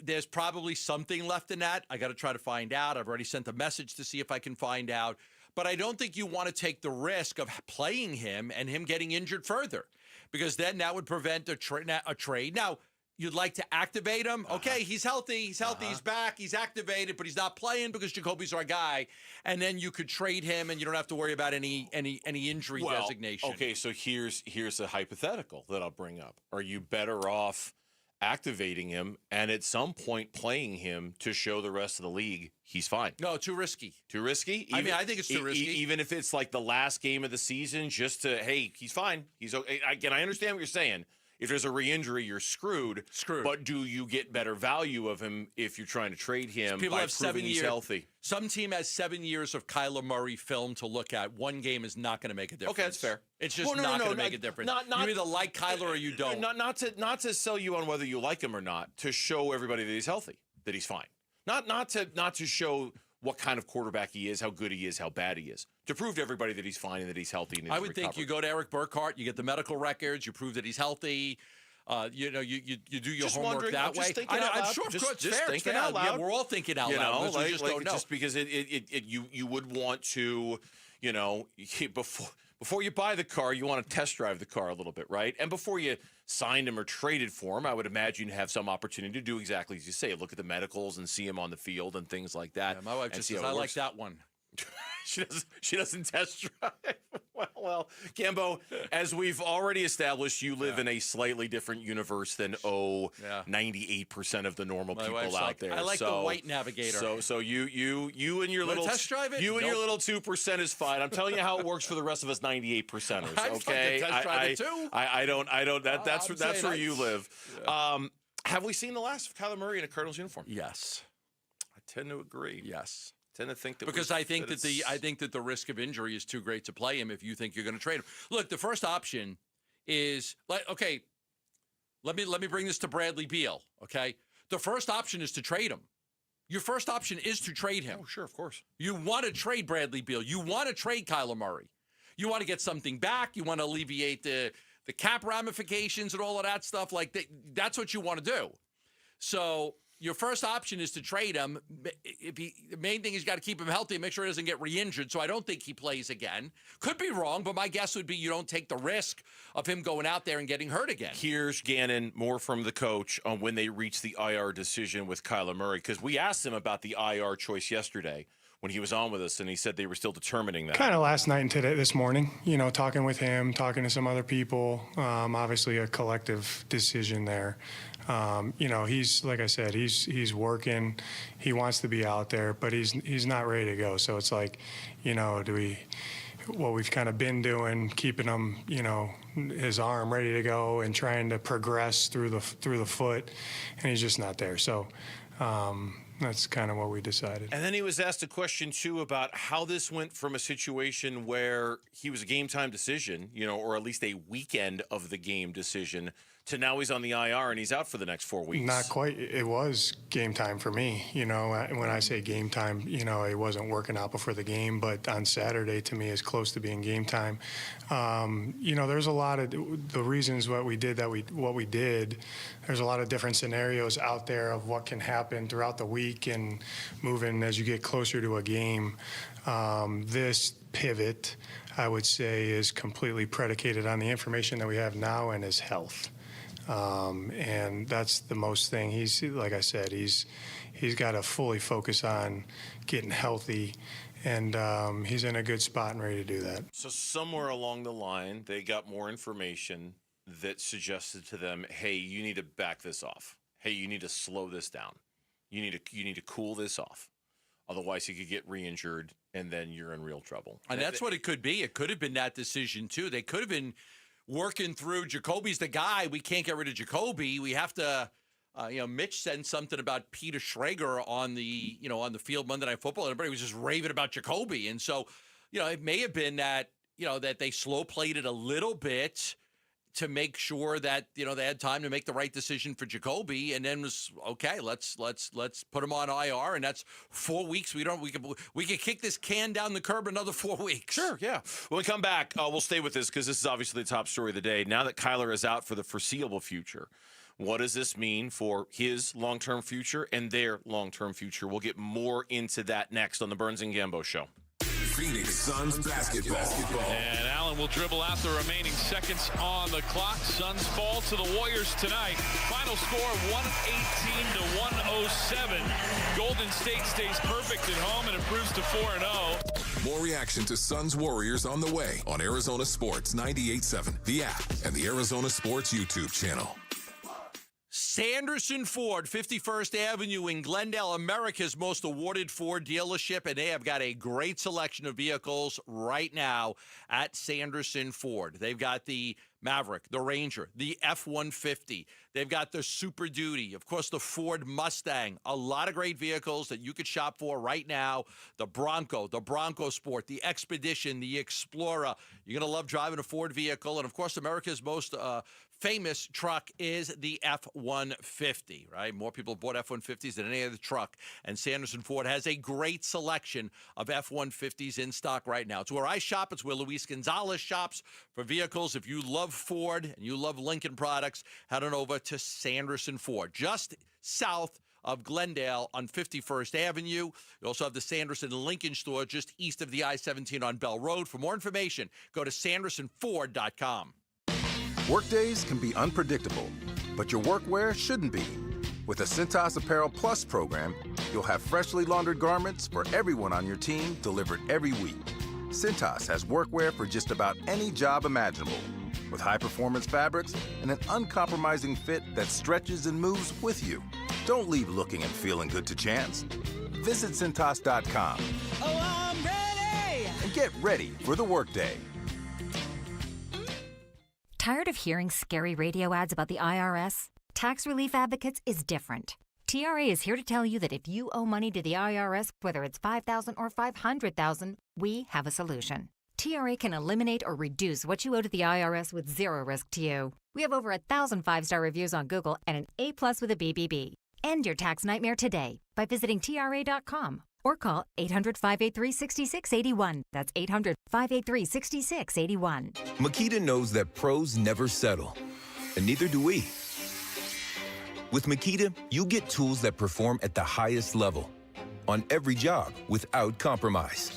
There's probably something left in that. I got to try to find out. I've already sent a message to see if I can find out. But I don't think you want to take the risk of playing him and him getting injured further because then that would prevent a trade. Now, You'd like to activate him. Okay, he's healthy. He's healthy. He's back. He's activated, but he's not playing because Jacoby's our guy. And then you could trade him, and you don't have to worry about any injury designation. Okay, so here's a hypothetical that I'll bring up. Are you better off activating him and at some point playing him to show the rest of the league he's fine? No, too risky. Too risky? I think it's too risky. Even if it's like the last game of the season, just to, hey, he's fine. He's okay. Again, I understand what you're saying. If there's a re-injury, you're screwed. But do you get better value of him if you're trying to trade him People by have 7 proving he's years. healthy? Some team has 7 years of Kyler Murray film to look at. One game is not going to make a difference. Okay, that's fair. It's just not going to make a difference. You either like Kyler or you don't. Not to sell you on whether you like him or not. To show everybody that he's healthy, that he's fine. Not to show what kind of quarterback he is, how good he is, how bad he is. To prove to everybody that he's fine and that he's healthy. And I would think you go to Eric Burkhart, you get the medical records, you prove that he's healthy. You do your just homework that way. I'm sure it's fair. Thinking out loud. Yeah, we're all thinking out loud. We just don't know. Just because you would want to, before you buy the car, you want to test drive the car a little bit, right? And before you signed him or traded for him, I would imagine you have some opportunity to do exactly as you say. Look at the medicals and see him on the field and things like that. Yeah, my wife just says, I like that one. She doesn't test drive. Well, Gambo, as we've already established, you live in a slightly different universe than 98% of the normal people out there. I like the white Navigator. So you and your little test drive it? You and your little 2% is fine. I'm telling you how it works for the rest of us 98%ers. Okay, test drive it too. I don't. That's where you live. Yeah. Have we seen the last of Kyler Murray in a Cardinals uniform? Yes, I tend to agree. Yes. To think that because I think that the risk of injury is too great to play him if you think you're going to trade him. Look, the first option is okay. Let me bring this to Bradley Beal. Okay, the first option is to trade him. Your first option is to trade him. Oh, sure, of course. You want to trade Bradley Beal. You want to trade Kyler Murray. You want to get something back. You want to alleviate the cap ramifications and all of that stuff. Like that's what you want to do. So. Your first option is to trade him. The main thing is you got to keep him healthy and make sure he doesn't get re-injured. So I don't think he plays again. Could be wrong, but my guess would be you don't take the risk of him going out there and getting hurt again. Here's Gannon, more from the coach on when they reached the IR decision with Kyler Murray, because we asked him about the IR choice yesterday when he was on with us, and he said they were still determining that. Kind of last night and this morning, talking with him, talking to some other people, obviously a collective decision there. He's, like I said, he's working. He wants to be out there, but he's not ready to go. So it's like, what we've kind of been doing, keeping him, his arm ready to go and trying to progress through the foot, and he's just not there. So, that's kind of what we decided. And then he was asked a question, too, about how this went from a situation where he was a game-time decision, or at least a weekend of the game decision, to now he's on the IR and he's out for the next 4 weeks. Not quite. It was game time for me. When I say game time, it wasn't working out before the game, but on Saturday to me is close to being game time. There's a lot of the reasons what we did. There's a lot of different scenarios out there of what can happen throughout the week and moving as you get closer to a game. This pivot, I would say, is completely predicated on the information that we have now and his health. And that's the most thing. Like I said, he's got to fully focus on getting healthy, and he's in a good spot and ready to do that. So somewhere along the line, they got more information that suggested to them, hey, you need to back this off. Hey, you need to slow this down. You need to cool this off. Otherwise, he could get re-injured, and then you're in real trouble. And that's what it could be. It could have been that decision, too. They could have been working through Jacoby's the guy. We can't get rid of Jacoby. We have to, Mitch said something about Peter Schrager on the field Monday Night Football. Everybody was just raving about Jacoby. And so, it may have been that, that they slow played it a little bit to make sure that, they had time to make the right decision for Jacoby, and then was okay, let's put him on IR, and that's 4 weeks. We could kick this can down the curb another 4 weeks. Sure, yeah. When we come back, we'll stay with this because this is obviously the top story of the day. Now that Kyler is out for the foreseeable future, what does this mean for his long-term future and their long-term future? We'll get more into that next on the Burns and Gambo Show. Phoenix Suns basketball. And Allen will dribble out the remaining seconds on the clock. Suns fall to the Warriors tonight. Final score 118 to 107. Golden State stays perfect at home and improves to 4-0. More reaction to Suns Warriors on the way on Arizona Sports 98.7, the app, and the Arizona Sports YouTube channel. Sanderson Ford, 51st Avenue in Glendale, America's most awarded Ford dealership, and they have got a great selection of vehicles right now at Sanderson Ford. They've got the Maverick, the Ranger, the F-150. They've got the Super Duty, of course, the Ford Mustang. A lot of great vehicles that you could shop for right now. The Bronco Sport, the Expedition, the Explorer. You're going to love driving a Ford vehicle. And, of course, America's most famous truck is the F-150, right? More people have bought F-150s than any other truck. And Sanderson Ford has a great selection of F-150s in stock right now. It's where I shop. It's where Luis Gonzalez shops for vehicles. If you love Ford and you love Lincoln products, head on over to Sanderson Ford, just south of Glendale on 51st Avenue. You also have the Sanderson Lincoln store just east of the I-17 on Bell Road. For more information, go to sandersonford.com. Workdays can be unpredictable, but your workwear shouldn't be. With the Cintas Apparel Plus program, you'll have freshly laundered garments for everyone on your team delivered every week. Cintas has workwear for just about any job imaginable, with high-performance fabrics and an uncompromising fit that stretches and moves with you. Don't leave looking and feeling good to chance. Visit Cintas.com. Oh, I'm ready! And get ready for the workday. Tired of hearing scary radio ads about the IRS? Tax Relief Advocates is different. TRA is here to tell you that if you owe money to the IRS, whether it's $5,000 or $500,000, we have a solution. TRA can eliminate or reduce what you owe to the IRS with zero risk to you. We have over 1,000 5-star reviews on Google and an A+ with a BBB. End your tax nightmare today by visiting TRA.com or call 800-583-6681. That's 800-583-6681. Makita knows that pros never settle, and neither do we. With Makita, you get tools that perform at the highest level on every job without compromise.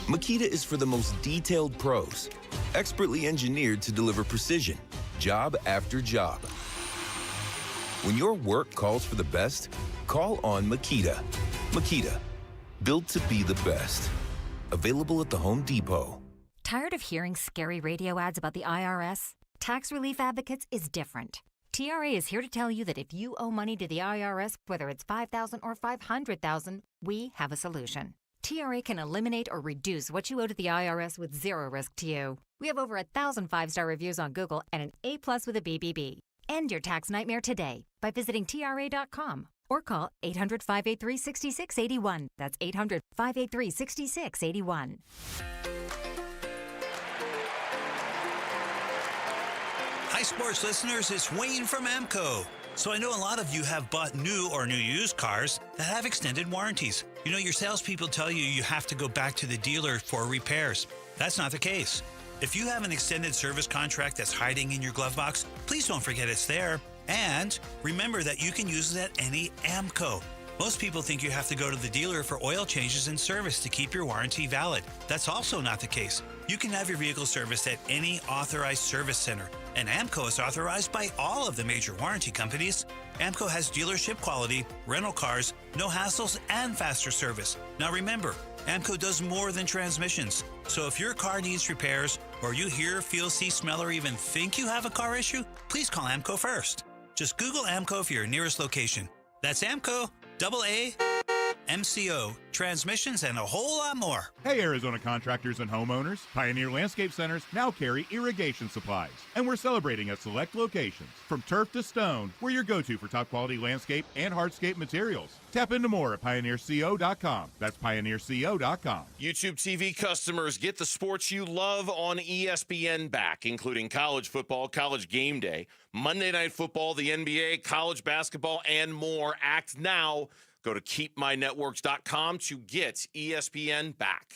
Makita is for the most detailed pros, expertly engineered to deliver precision, job after job. When your work calls for the best, call on Makita. Makita, built to be the best. Available at the Home Depot. Tired of hearing scary radio ads about the IRS? Tax Relief Advocates is different. TRA is here to tell you that if you owe money to the IRS, whether it's $5,000 or $500,000, we have a solution. TRA can eliminate or reduce what you owe to the IRS with zero risk to you. We have over 1,000 5-star reviews on Google and an A+ with a BBB. End your tax nightmare today by visiting TRA.com or call 800-583-6681. That's 800-583-6681. Hi, sports listeners. It's Wayne from AMCO. So I know a lot of you have bought new or new used cars that have extended warranties. You know, your salespeople tell you you have to go back to the dealer for repairs. That's not the case. If you have an extended service contract that's hiding in your glove box, please don't forget it's there. And remember that you can use it at any AMCO. Most people think you have to go to the dealer for oil changes and service to keep your warranty valid. That's also not the case. You can have your vehicle serviced at any authorized service center. And AMCO is authorized by all of the major warranty companies. AMCO has dealership quality, rental cars, no hassles, and faster service. Now remember, AMCO does more than transmissions. So if your car needs repairs, or you hear, feel, see, smell, or even think you have a car issue, please call AMCO first. Just Google AMCO for your nearest location. That's AMCO, AAMCO, transmissions, and a whole lot more. Hey, Arizona contractors and homeowners. Pioneer Landscape Centers now carry irrigation supplies. And we're celebrating at select locations. From turf to stone, we're your go-to for top-quality landscape and hardscape materials. Tap into more at pioneerco.com. That's pioneerco.com. YouTube TV customers, get the sports you love on ESPN back, including college football, college game day, Monday Night Football, the NBA, college basketball, and more. Act now. Go to keepmynetworks.com to get ESPN back.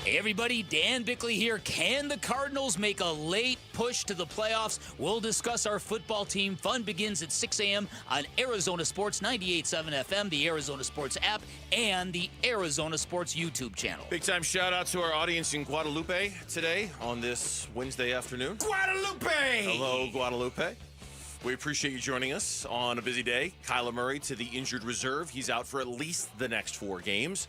Hey everybody, Dan Bickley here. Can the Cardinals make a late push to the playoffs? We'll discuss our football team. Fun begins at 6 a.m. on Arizona Sports 98.7 FM, the Arizona Sports app, and the Arizona Sports YouTube channel. Big time shout out to our audience in Guadalupe today on this Wednesday afternoon. Guadalupe! Hello, Guadalupe. We appreciate you joining us on a busy day. Kyler Murray to the injured reserve. He's out for at least the next 4 games.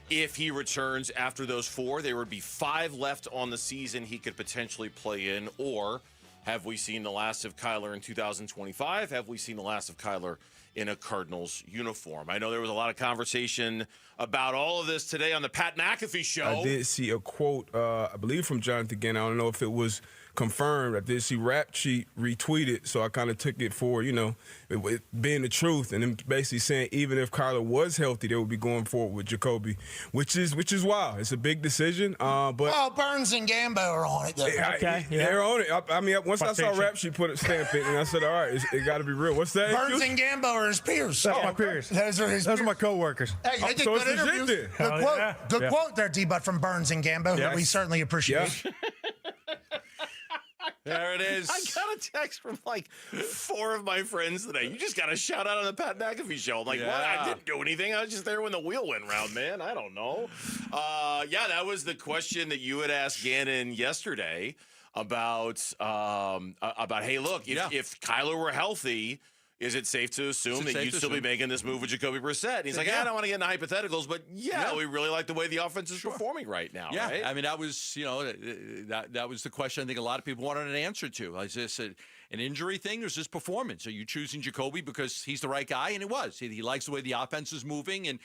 If he returns after those 4, there would be 5 left on the season he could potentially play in. Or have we seen the last of Kyler in 2025? Have we seen the last of Kyler in a Cardinals uniform? I know there was a lot of conversation about all of this today on the Pat McAfee show. I did see a quote, I believe from Jonathan Gannon. I don't know if it was confirmed. I did see Rap Sheet retweeted, so I kind of took it for, it being the truth, and then basically saying even if Kyler was healthy, they would be going forward with Jacoby, which is wild. It's a big decision, but Burns and Gambo are on it. They're on it. Once I saw Rap Sheet put a stamp in, and I said, all right, it got to be real. What's that? Burns and Gambo are his peers. That's my peers. Those are my co-workers. Hey, they did good interviews. Good quote there, D-Butt, from Burns and Gambo, that we certainly appreciate. There it is. I got a text from like 4 of my friends today. You just got a shout out on the Pat McAfee show. I'm like, what? I didn't do anything. I was just there when the wheel went round, man. I don't know. That was the question that you had asked Gannon yesterday about hey, look, if Kyler were healthy, is it safe to assume that you'd still be making this move with Jacoby Brissett? And he's like, I don't want to get into hypotheticals, but we really like the way the offense is performing right now. Yeah, right? I mean, that was, that was the question I think a lot of people wanted an answer to. Is this an injury thing or is this performance? Are you choosing Jacoby because he's the right guy? And it was. He likes the way the offense is moving. And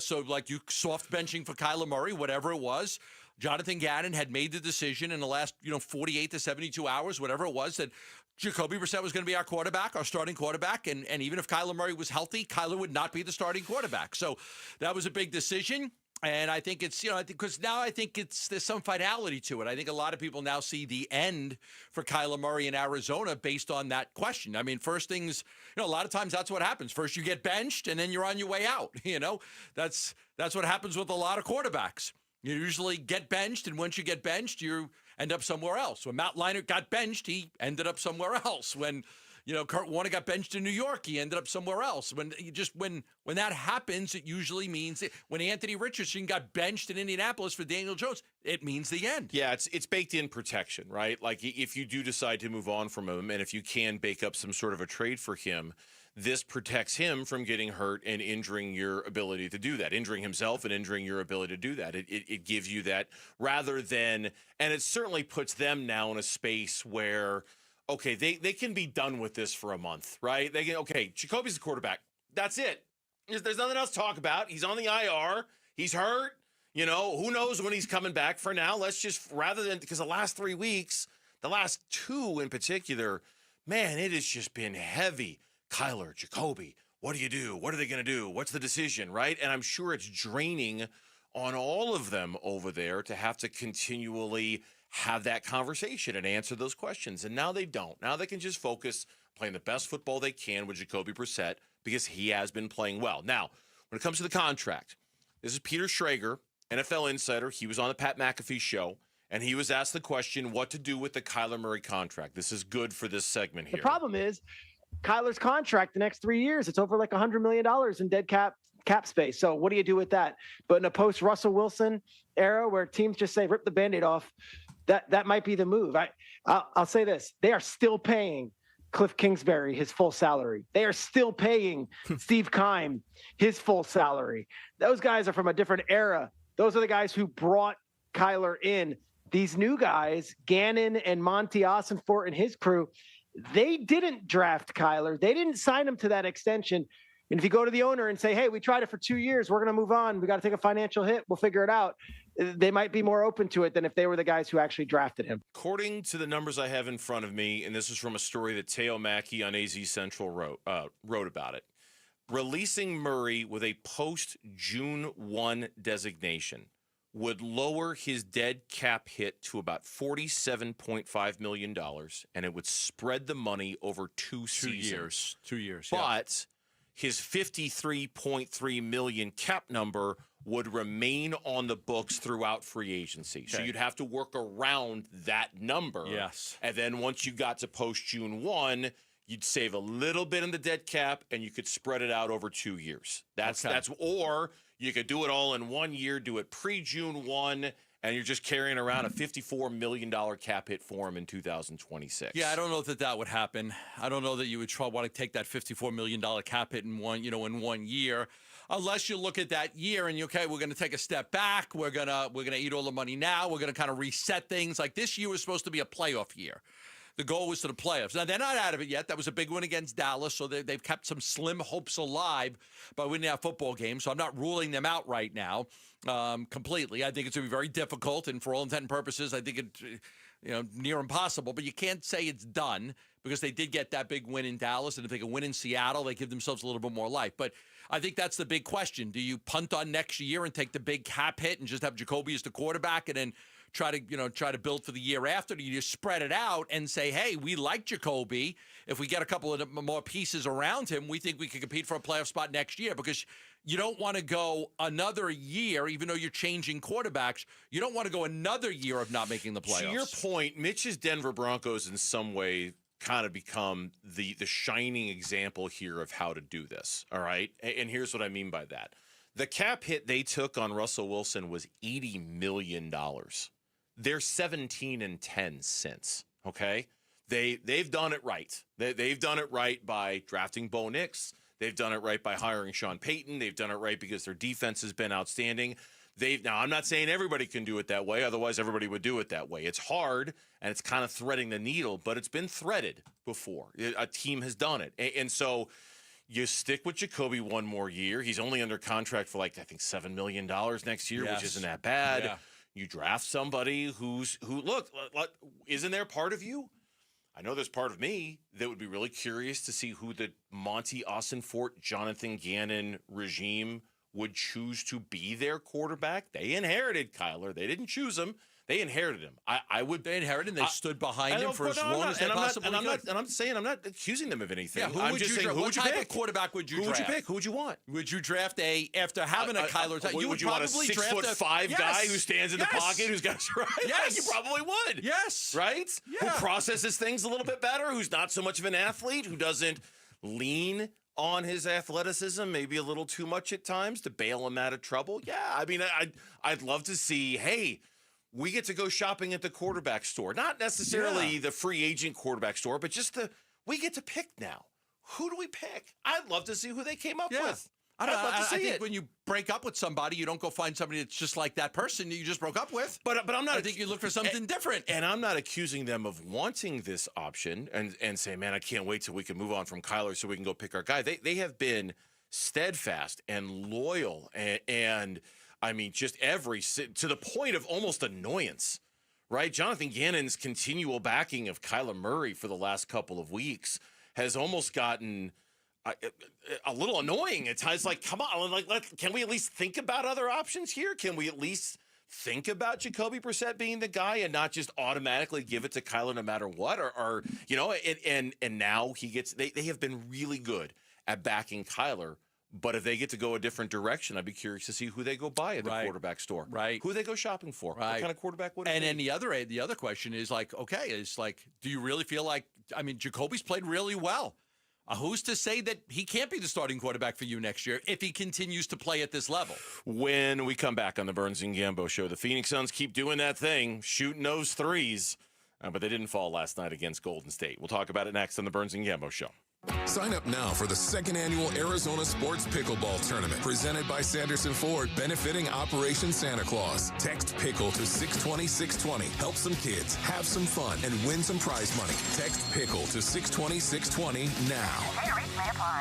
so, like, you soft benching for Kyler Murray, whatever it was. Jonathan Gannon had made the decision in the last, 48 to 72 hours, whatever it was, that Jacoby Brissett was going to be our quarterback, our starting quarterback, and even if Kyler Murray was healthy, Kyler would not be the starting quarterback. So that was a big decision, and I think it's, because now I think there's some finality to it. I think a lot of people now see the end for Kyler Murray in Arizona based on that question. I mean, first things, a lot of times that's what happens. First you get benched, and then you're on your way out. That's what happens with a lot of quarterbacks. You usually get benched, and once you get benched, you end up somewhere else. When Matt Leinart got benched, he ended up somewhere else. When, Kurt Warner got benched in New York, he ended up somewhere else. When that happens, it usually means when Anthony Richardson got benched in Indianapolis for Daniel Jones, it means the end. Yeah, it's baked in protection, right? Like if you do decide to move on from him, and if you can bake up some sort of a trade for him, this protects him from getting hurt and injuring your ability to do that, injuring himself and injuring your ability to do that. It gives you that rather than, and it certainly puts them now in a space where, okay, they can be done with this for a month, right? They can, okay, Jacoby's the quarterback. That's it. There's nothing else to talk about. He's on the IR. He's hurt. Who knows when he's coming back. For now, let's just, rather than, because the last 3 weeks, the last 2 in particular, man, it has just been heavy. Kyler, Jacoby, what do you do? What are they going to do? What's the decision, right? And I'm sure it's draining on all of them over there to have to continually have that conversation and answer those questions. And now they don't. Now they can just focus playing the best football they can with Jacoby Brissett because he has been playing well. Now, when it comes to the contract, this is Peter Schrager, NFL insider. He was on the Pat McAfee show, and he was asked the question, what to do with the Kyler Murray contract. This is good for this segment here. The problem is, Kyler's contract the next 3 years, it's over like $100 million in dead cap space. So what do you do with that? But in a post Russell Wilson era where teams just say, rip the Band-Aid off, that might be the move. I'll say this. They are still paying Cliff Kingsbury his full salary. They are still paying Steve Keim his full salary. Those guys are from a different era. Those are the guys who brought Kyler in. These new guys, Gannon and Monty Ossenfort and his crew, they didn't draft Kyler. They didn't sign him to that extension. And if you go to the owner and say, hey, we tried it for 2 years, we're going to move on. We got to take a financial hit. We'll figure it out. They might be more open to it than if they were the guys who actually drafted him. According to the numbers I have in front of me, and this is from a story that Teo Mackey on AZ Central wrote about it, releasing Murray with a post-June 1 designation would lower his dead cap hit to about $47.5 million, and it would spread the money over 2 seasons. 2 years. But his $53.3 million cap number would remain on the books throughout free agency. So you'd have to work around that number. Yes. And then once you got to post-June 1, you'd save a little bit in the dead cap, and you could spread it out over 2 years. Or you could do it all in 1 year, do it pre-June 1, and you're just carrying around a $54 million cap hit for him in 2026. Yeah, I don't know that would happen. I don't know that you would want to take that $54 million cap hit in 1 year, unless you look at that year and we're going to take a step back. We're gonna eat all the money now. We're going to kind of reset things. Like this year was supposed to be a playoff year. The goal was to the playoffs. Now, they're not out of it yet. That was a big win against Dallas, so they've kept some slim hopes alive by winning that football game. So I'm not ruling them out right now completely. I think it's going to be very difficult, and for all intent and purposes, I think it's near impossible. But you can't say it's done because they did get that big win in Dallas, and if they can win in Seattle, they give themselves a little bit more life. But I think that's the big question. Do you punt on next year and take the big cap hit and just have Jacoby as the quarterback and then try to build for the year after? Do you just spread it out and say, hey, we like Jacoby. If we get a couple of more pieces around him, we think we can compete for a playoff spot next year? Because you don't want to go another year, even though you're changing quarterbacks, you don't want to go another year of not making the playoffs. To your point, Mitch's Denver Broncos in some way kind of become the shining example here of how to do this, all right? And here's what I mean by that. The cap hit they took on Russell Wilson was $80 million. They're 17-10 since, okay? They've done it right. They've done it right by drafting Bo Nix. They've done it right by hiring Sean Payton. They've done it right because their defense has been outstanding. Now, I'm not saying everybody can do it that way. Otherwise, everybody would do it that way. It's hard, and it's kind of threading the needle, but it's been threaded before. A team has done it. And so you stick with Jacoby one more year. He's only under contract for, I think, $7 million next year, which isn't that bad. Yeah. You draft somebody who look, isn't there part of you? I know there's part of me that would be really curious to see who the Monty Ossenfort, Jonathan Gannon regime would choose to be their quarterback. They inherited Kyler. They didn't choose him. They inherited him. They inherited him. They stood behind him for as long as they possibly could. And I'm saying I'm not accusing them of anything. Yeah, I'm just saying, who would you pick? What type of quarterback would you draft? Who would you pick? Who would you want? Would you draft after having a Kyler? Would you want a 6'5" guy who stands in the pocket, who's got right? Yes, you probably would. Yes, right. Yeah. Who processes things a little bit better? Who's not so much of an athlete? Who doesn't lean on his athleticism maybe a little too much at times to bail him out of trouble? Yeah, I mean, I'd love to see. Hey, we get to go shopping at the quarterback store. Not necessarily the free agent quarterback store, but just we get to pick now. Who do we pick? I'd love to see who they came up with. I think when you break up with somebody, you don't go find somebody that's just like that person you just broke up with. But I'm not. I think you look for something different. And I'm not accusing them of wanting this option and say, man, I can't wait till we can move on from Kyler so we can go pick our guy. They have been steadfast and loyal and I mean, just to the point of almost annoyance, right? Jonathan Gannon's continual backing of Kyler Murray for the last couple of weeks has almost gotten a little annoying at times. Like, come on, can we at least think about other options here? Can we at least think about Jacoby Brissett being the guy and not just automatically give it to Kyler no matter what? Or and now they have been really good at backing Kyler. But if they get to go a different direction, I'd be curious to see who they go buy at the quarterback store. Right. Who they go shopping for. Right. What kind of quarterback would it be? And then the other question is do you really feel like, I mean, Jacoby's played really well. Who's to say that he can't be the starting quarterback for you next year if he continues to play at this level? When we come back on the Burns and Gambo show, the Phoenix Suns keep doing that thing, shooting those threes, but they didn't fall last night against Golden State. We'll talk about it next on the Burns and Gambo show. Sign up now for the second annual Arizona Sports Pickleball Tournament presented by Sanderson Ford, benefiting Operation Santa Claus. Text PICKLE to 620-620. Help some kids, have some fun, and win some prize money. Text PICKLE to 620-620 now.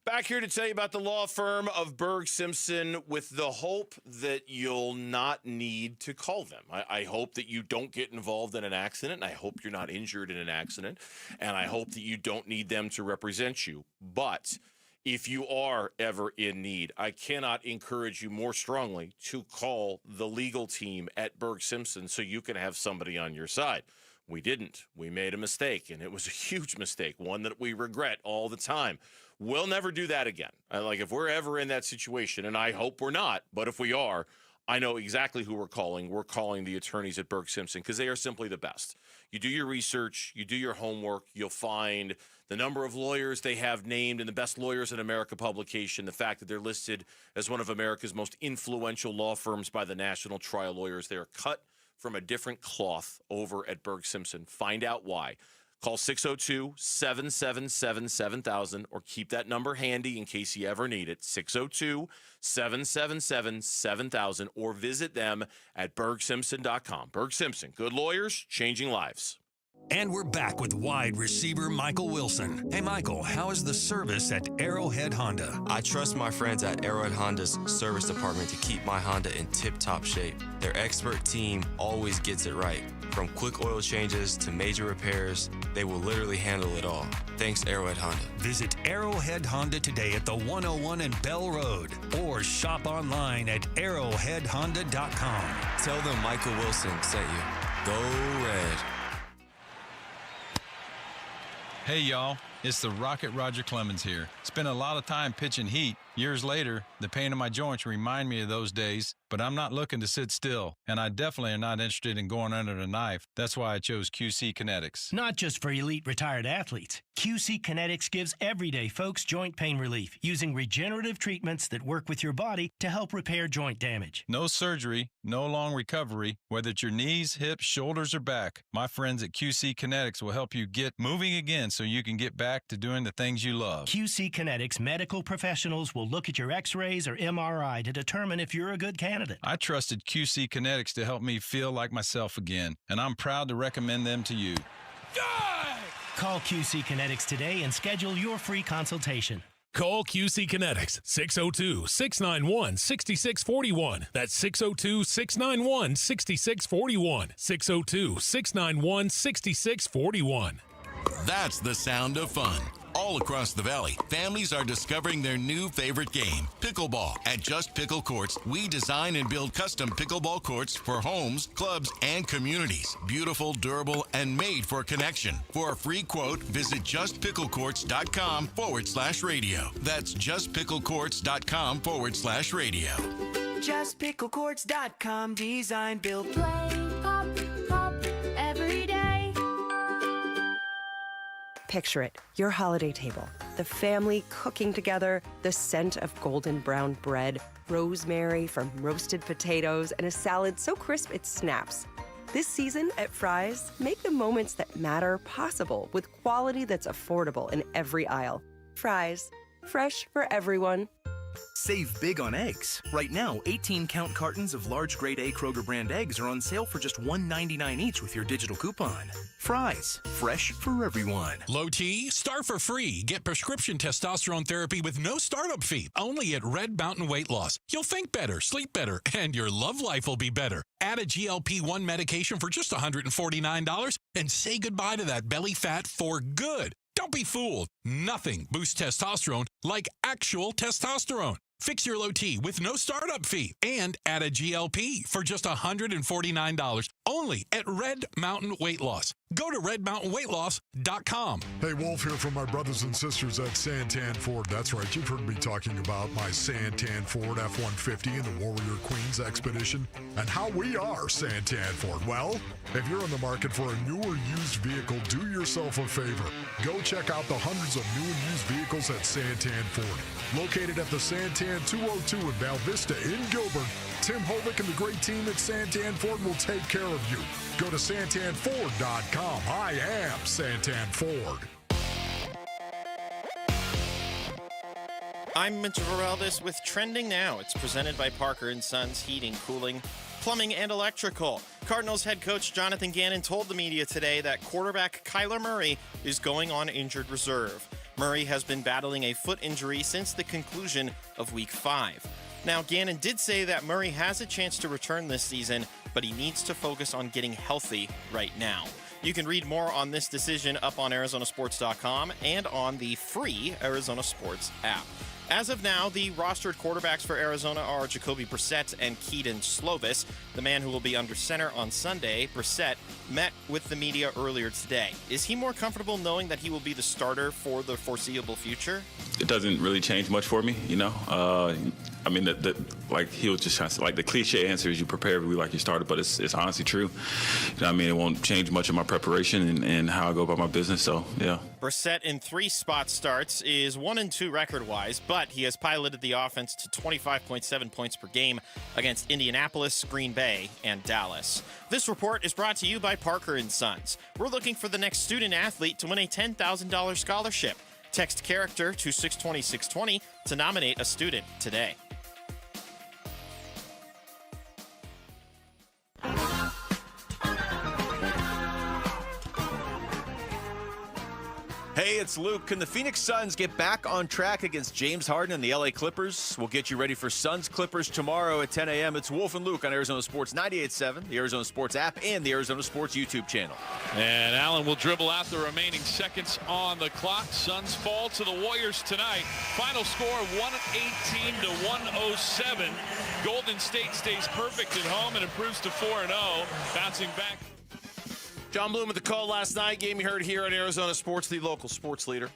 Back here to tell you about the law firm of Berg Simpson with the hope that you'll not need to call them. I hope that you don't get involved in an accident, and I hope you're not injured in an accident, and I hope that you don't need them to represent you. But if you are ever in need, I cannot encourage you more strongly to call the legal team at Berg Simpson so you can have somebody on your side. We didn't. We made a mistake, and it was a huge mistake, one that we regret all the time. We'll never do that again. If we're ever in that situation, and I hope we're not, but if we are, I know exactly who we're calling. We're calling the attorneys at Berg Simpson because they are simply the best. You do your research, you do your homework, you'll find the number of lawyers they have named in the Best Lawyers in America publication, the fact that they're listed as one of America's most influential law firms by the National Trial Lawyers. They are cut from a different cloth over at Berg Simpson. Find out why. Call 602-777-7000 or keep that number handy in case you ever need it, 602-777-7000, or visit them at bergsimpson.com. Berg Simpson, good lawyers, changing lives. And we're back with wide receiver Michael Wilson. Hey, Michael, how is the service at Arrowhead Honda? I trust my friends at Arrowhead Honda's service department to keep my Honda in tip-top shape. Their expert team always gets it right. From quick oil changes to major repairs, they will literally handle it all. Thanks, Arrowhead Honda. Visit Arrowhead Honda today at the 101 and Bell Road or shop online at arrowheadhonda.com. Tell them Michael Wilson sent you. Go Red. Hey, y'all. It's the Rocket Roger Clemens here. Spent a lot of time pitching heat. Years later, the pain in my joints remind me of those days, but I'm not looking to sit still, and I definitely am not interested in going under the knife. That's why I chose QC Kinetics. Not just for elite retired athletes. QC Kinetics gives everyday folks joint pain relief using regenerative treatments that work with your body to help repair joint damage. No surgery, no long recovery, whether it's your knees, hips, shoulders, or back. My friends at QC Kinetics will help you get moving again so you can get back to doing the things you love. QC Kinetics medical professionals will look at your x-rays or MRI to determine if you're a good candidate. I trusted QC Kinetics to help me feel like myself again, and I'm proud to recommend them to you. Call QC Kinetics today and schedule your free consultation. Call QC Kinetics, 602-691-6641. That's 602-691-6641. 602-691-6641. That's the sound of fun. All across the valley, families are discovering their new favorite game, pickleball. At Just Pickle Courts, we design and build custom pickleball courts for homes, clubs, and communities. Beautiful, durable, and made for connection. For a free quote, visit justpicklecourts.com/radio. That's justpicklecourts.com/radio. Justpicklecourts.com. Design, build, play, pop, pop, every day. Picture it, your holiday table, the family cooking together, the scent of golden brown bread, rosemary from roasted potatoes, and a salad so crisp it snaps. This season at Fry's, make the moments that matter possible with quality that's affordable in every aisle. Fry's, fresh for everyone. Save big on eggs. Right now, 18-count cartons of large grade A Kroger brand eggs are on sale for just $1.99 each with your digital coupon. Fry's, fresh for everyone. Low T, start for free. Get prescription testosterone therapy with no startup fee. Only at Red Mountain Weight Loss. You'll think better, sleep better, and your love life will be better. Add a GLP-1 medication for just $149 and say goodbye to that belly fat for good. Don't be fooled. Nothing boosts testosterone like actual testosterone. Fix your low T with no startup fee and add a GLP for just $149 only at Red Mountain Weight Loss. Go to redmountainweightloss.com. Hey, Wolf here from my brothers and sisters at Santan Ford. That's right, you've heard me talking about my Santan Ford F-150 and the Warrior Queens Expedition and how we are Santan Ford. Well, if you're in the market for a new or used vehicle, do yourself a favor. Go check out the hundreds of new and used vehicles at Santan Ford. Located at the Santan 202 in Val Vista in Gilbert, Tim Hovick and the great team at Santan Ford will take care of you. Go to santanford.com. I am Santan Ford. I'm Mitch Vareldes with Trending Now. It's presented by Parker & Sons Heating, Cooling, Plumbing, and Electrical. Cardinals head coach Jonathan Gannon told the media today that quarterback Kyler Murray is going on injured reserve. Murray has been battling a foot injury since the conclusion of Week 5. Now, Gannon did say that Murray has a chance to return this season, but he needs to focus on getting healthy right now. You can read more on this decision up on ArizonaSports.com and on the free Arizona Sports app. As of now, the rostered quarterbacks for Arizona are Jacoby Brassette and Keaton Slovis. The man who will be under center on Sunday, Brassette, met with the media earlier today. Is he more comfortable knowing that he will be the starter for the foreseeable future? It doesn't really change much for me, you know. I mean, like he was just trying to, like the cliche answer is you prepare every week like you started, but it's honestly true. You know, I mean, it won't change much of my preparation and how I go about my business. So yeah. Brassette in 3 spot starts is 1-2 record-wise, but he has piloted the offense to 25.7 points per game against Indianapolis, Green Bay, and Dallas. This report is brought to you by Parker and Sons. We're looking for the next student athlete to win a $10,000 scholarship. Text character to 620-620 to nominate a student today. Hey, it's Luke. Can the Phoenix Suns get back on track against James Harden and the LA Clippers? We'll get you ready for Suns Clippers tomorrow at 10 a.m. It's Wolf and Luke on Arizona Sports 98.7, the Arizona Sports app, and the Arizona Sports YouTube channel. And Allen will dribble out the remaining seconds on the clock. Suns fall to the Warriors tonight. Final score 118 to 107. Golden State stays perfect at home and improves to 4-0, bouncing back. John Bloom with the call last night. Game you heard here on Arizona Sports, the local sports leader,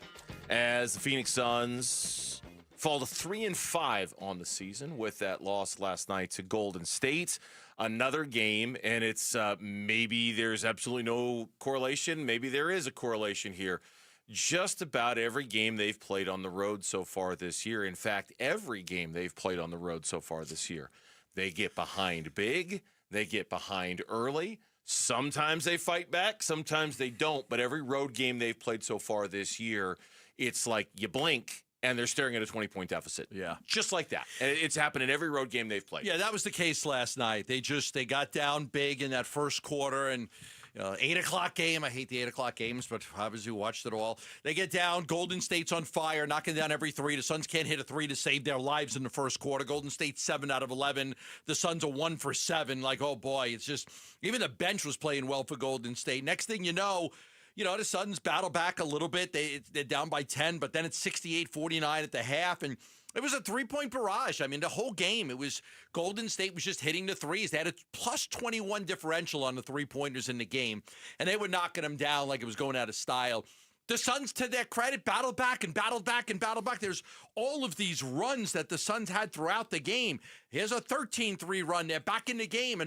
as the Phoenix Suns fall to 3-5 on the season with that loss last night to Golden State. Another game, and it's maybe there's absolutely no correlation. Maybe there is a correlation here. Just about every game they've played on the road so far this year, in fact, every game they've played on the road so far this year, they get behind big, they get behind early. Sometimes they fight back, sometimes they don't. But every road game they've played so far this year, it's like you blink and they're staring at a 20-point deficit. Yeah. Just like that. And it's happened in every road game they've played. Yeah, that was the case last night. They got down big in that first quarter, and 8 o'clock game. I hate the 8 o'clock games, but obviously watched it all. They get down. Golden State's on fire, knocking down every 3. The Suns can't hit a 3 to save their lives in the first quarter. Golden State 7 out of 11. The Suns are 1 for 7. Like, oh boy, it's just even the bench was playing well for Golden State. Next thing you know, the Suns battle back a little bit. They're down by 10, but then it's 68-49 at the half, and it was a 3-point barrage. I mean, the whole game, it was Golden State was just hitting the threes. They had a plus 21 differential on the 3-pointers in the game, and they were knocking them down like it was going out of style. The Suns, to their credit, battled back and battled back and battled back. There's all of these runs that the Suns had throughout the game. Here's a 13-3 run. They're back in the game.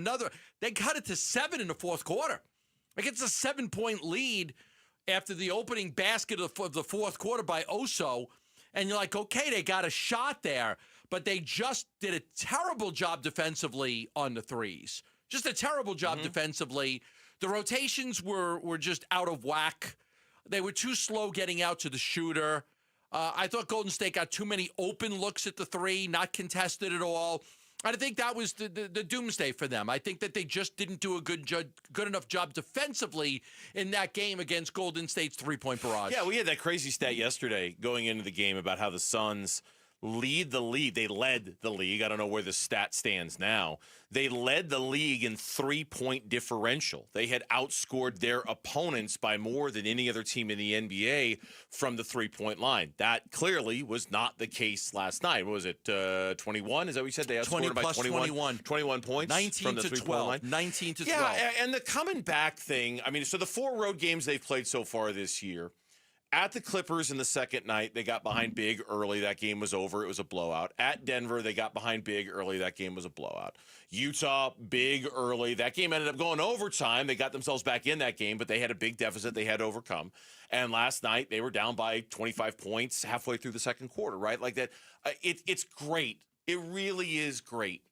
They cut it to 7 in the fourth quarter. Like, it's a 7-point lead after the opening basket of the fourth quarter by Oso. And you're like, okay, they got a shot there, but they just did a terrible job defensively on the threes. Just a terrible job defensively. The rotations were just out of whack. They were too slow getting out to the shooter. I thought Golden State got too many open looks at the 3, not contested at all. I think that was the doomsday for them. I think that they just didn't do a good enough job defensively in that game against Golden State's 3-point barrage. Yeah, we had that crazy stat yesterday going into the game about how the Suns lead the league. They led the league. I don't know where the stat stands now. They led the league in 3-point differential. They had outscored their opponents by more than any other team in the NBA from the 3-point line. That clearly was not the case last night. What was it, 21? Is that what you said? They outscored by 21 points 19 from the to 3-point 12. line. 19 to 12. Yeah, and the coming back thing, I mean, so the 4 road games they've played so far this year, at the Clippers in the second night, they got behind big early. That game was over. It was a blowout. At Denver, they got behind big early. That game was a blowout. Utah, big early. That game ended up going overtime. They got themselves back in that game, but they had a big deficit they had to overcome. And last night, they were down by 25 points halfway through the second quarter, right? Like that. It's great. It really is great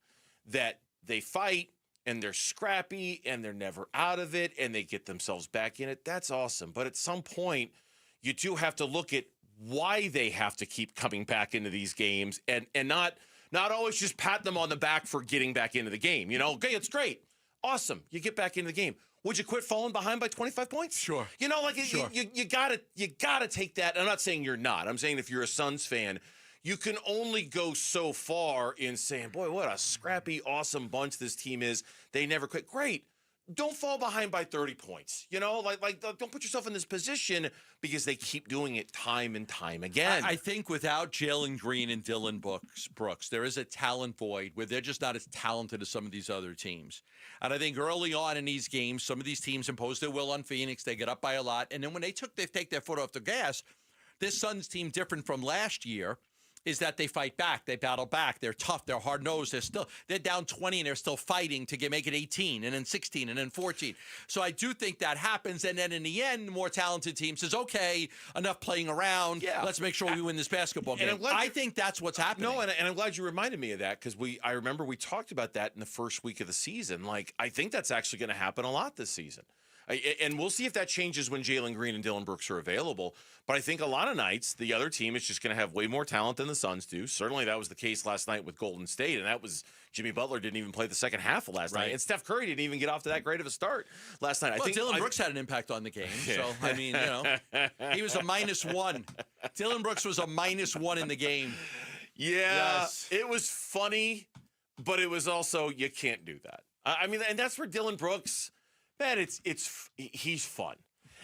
that they fight and they're scrappy and they're never out of it and they get themselves back in it. That's awesome. But at some point, you do have to look at why they have to keep coming back into these games and not always just pat them on the back for getting back into the game. Okay, it's great. Awesome. You get back into the game. Would you quit falling behind by 25 points? Sure. Sure. You gotta take that. I'm not saying you're not. I'm saying if you're a Suns fan, you can only go so far in saying, boy, what a scrappy, awesome bunch this team is. They never quit. Great. don't fall behind by 30 points. Like don't put yourself in this position because they keep doing it time and time again. I think without Jalen Green and Dylan Brooks, there is a talent void where they're just not as talented as some of these other teams. And I think early on in these games, some of these teams impose their will on Phoenix. They get up by a lot. And then when they take their foot off the gas, this Suns team, different from last year, is that they fight back, they battle back, they're tough, they're hard-nosed, they're down 20 and they're still fighting to make it 18 and then 16 and then 14. So I do think that happens, and then in the end, the more talented team says, okay, enough playing around, let's make sure we win this basketball game. I think that's what's happening. No, and I'm glad you reminded me of that, because I remember we talked about that in the first week of the season. Like, I think that's actually going to happen a lot this season. And we'll see if that changes when Jalen Green and Dylan Brooks are available. But I think a lot of nights, the other team is just going to have way more talent than the Suns do. Certainly that was the case last night with Golden State, and that was Jimmy Butler didn't even play the second half of last night. And Steph Curry didn't even get off to that great of a start last night. Dylan Brooks had an impact on the game. So, I mean, he was a -1. Dylan Brooks was a -1 in the game. Yeah, yes. It was funny, but it was also, you can't do that. I mean, and that's where Dylan Brooks... Man, he's fun.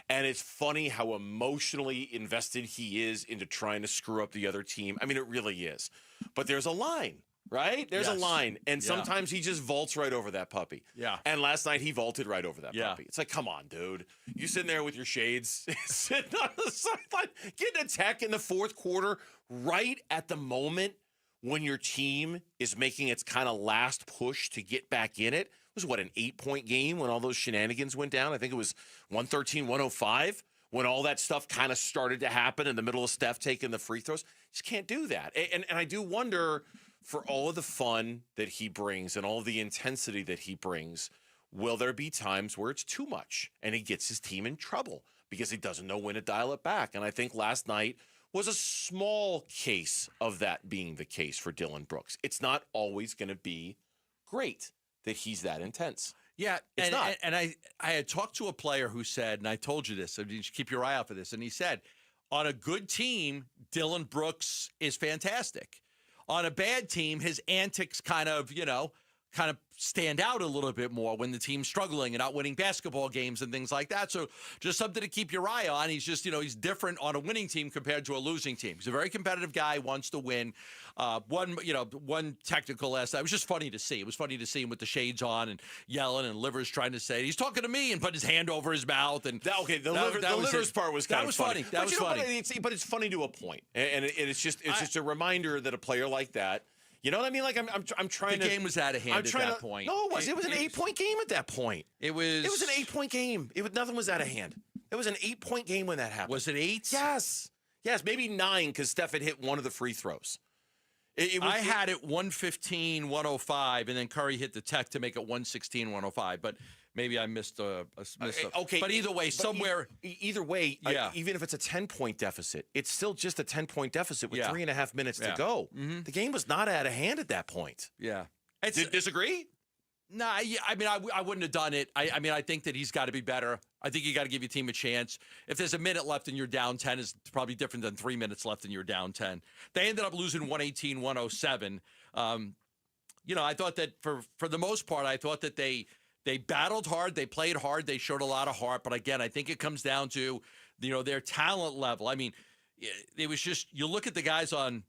And it's funny how emotionally invested he is into trying to screw up the other team. I mean, it really is. But there's a line, right? There's a line. And sometimes he just vaults right over that puppy. Yeah. And last night he vaulted right over that puppy. It's like, come on, dude. You sitting there with your shades, sitting on the sideline, getting a tech in the fourth quarter right at the moment when your team is making its kind of last push to get back in it. It was, an 8-point game when all those shenanigans went down? I think it was 113-105 when all that stuff kind of started to happen in the middle of Steph taking the free throws. Just can't do that. And I do wonder, for all of the fun that he brings and all the intensity that he brings, will there be times where it's too much and he gets his team in trouble because he doesn't know when to dial it back? And I think last night was a small case of that being the case for Dylan Brooks. It's not always going to be great that he's that intense. Yeah, it's not. And I had talked to a player who said, and I told you this, so you should keep your eye out for this, and he said, on a good team, Dylan Brooks is fantastic. On a bad team, his antics kind of stand out a little bit more when the team's struggling and not winning basketball games and things like that. So just something to keep your eye on. He's just, he's different on a winning team compared to a losing team. He's a very competitive guy, wants to win. One technical last night. It was just funny to see. It was funny to see him with the shades on and yelling, and Livers trying to say, he's talking to me, and put his hand over his mouth. And the Livers part was kind of funny. That was funny. But it's funny to a point. And it's just a reminder that a player like that, you know what I mean? Like I'm trying to. The game was out of hand at that point. No, it was. It was an 8-point game at that point. It was an 8-point game. Nothing was out of hand. It was an 8-point game when that happened. Was it 8? Yes, maybe 9 because Steph had hit one of the free throws. I had it 115-105, and then Curry hit the tech to make it 116-105. But maybe I missed a okay. But either way, either way, even if it's a 10-point deficit, it's still just a 10-point deficit with 3.5 minutes to go. Mm-hmm. The game was not out of hand at that point. Yeah. Disagree? No, I mean, I wouldn't have done it. I mean, I think that he's got to be better. I think you got to give your team a chance. If there's a minute left and you're down 10, it's probably different than 3 minutes left and you're down 10. They ended up losing 118-107. I thought that for the most part, I thought that they battled hard, they played hard, they showed a lot of heart. But again, I think it comes down to, their talent level. I mean, it was just, you look at the guys on,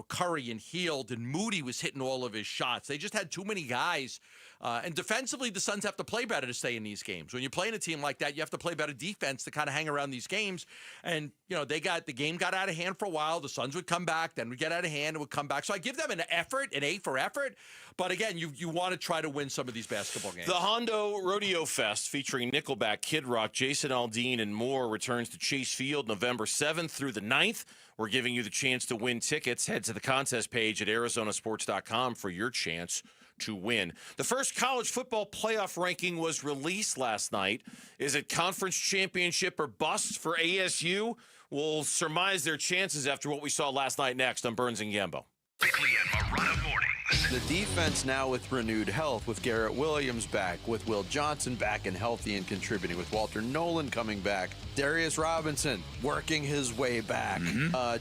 Curry and Hield, and Moody was hitting all of his shots. They just had too many guys. And defensively, the Suns have to play better to stay in these games. When you're playing a team like that, you have to play better defense to kind of hang around these games. And, the game got out of hand for a while. The Suns would come back, then would get out of hand and would come back. So I give them an A for effort. But again, you want to try to win some of these basketball games. The Hondo Rodeo Fest featuring Nickelback, Kid Rock, Jason Aldean, and more returns to Chase Field November 7th through the 9th. We're giving you the chance to win tickets. Head to the contest page at arizonasports.com for your chance to win. The first college football playoff ranking was released last night. Is it conference championship or bust for ASU? We'll surmise their chances after what we saw last night next on Burns and Gambo. Bickley and Marotta Mornings. The defense now with renewed health, with Garrett Williams back, with Will Johnson back and healthy and contributing, with Walter Nolan coming back, Darius Robinson working his way back,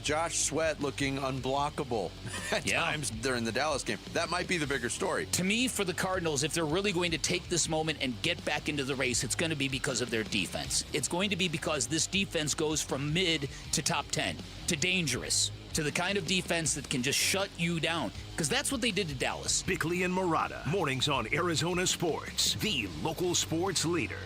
Josh Sweat looking unblockable at times during the Dallas game. That might be the bigger story. To me, for the Cardinals, if they're really going to take this moment and get back into the race, it's going to be because of their defense. It's going to be because this defense goes from mid to top 10 to dangerous, to the kind of defense that can just shut you down, because that's what they did to Dallas. Bickley and Murata, mornings on Arizona Sports, the local sports leader.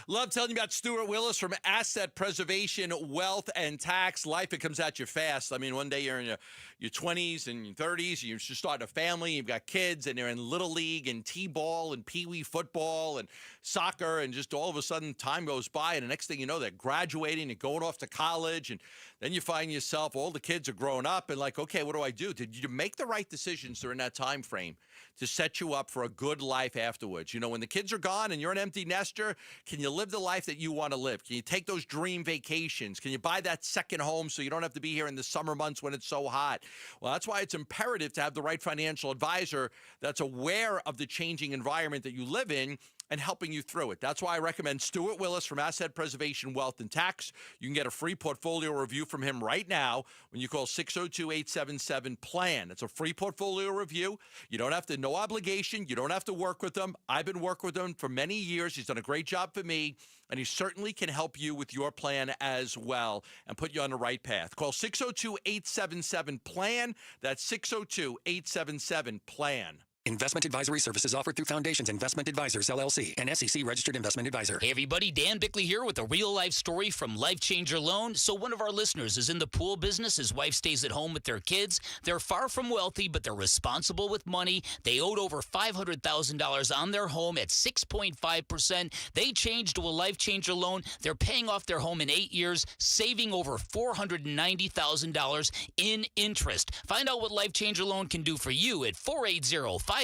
Love telling you about Stuart Willis from Asset Preservation, Wealth, and Tax. Life, it comes at you fast. I mean, one day you're in your 20s and your 30s, you're just starting a family, you've got kids, and they're in Little League and T-ball and Pee Wee football and soccer, and just all of a sudden time goes by, and the next thing you know, they're graduating and going off to college, and then you find yourself, all the kids are growing up, and like, okay, what do I do? Did you make the right decisions during that time frame to set you up for a good life afterwards? You know, when the kids are gone and you're an empty nester, can you live the life that you want to live? Can you take those dream vacations? Can you buy that second home so you don't have to be here in the summer months when it's so hot? Well, that's why it's imperative to have the right financial advisor that's aware of the changing environment that you live in and helping you through it. That's why I recommend Stuart Willis from Asset Preservation, Wealth, and Tax. You can get a free portfolio review from him right now when you call 602-877-PLAN. It's a free portfolio review. You don't have to, no obligation. You don't have to work with him. I've been working with him for many years. He's done a great job for me, and he certainly can help you with your plan as well and put you on the right path. Call 602-877-PLAN. That's 602-877-PLAN. Investment advisory services offered through Foundations Investment Advisors, LLC, an SEC-registered investment advisor. Hey everybody, Dan Bickley here with a real-life story from Life Changer Loan. So one of our listeners is in the pool business. His wife stays at home with their kids. They're far from wealthy, but they're responsible with money. They owed over $500,000 on their home at 6.5%. They changed to a Life Changer Loan. They're paying off their home in 8 years, saving over $490,000 in interest. Find out what Life Changer Loan can do for you at 480-504-0844,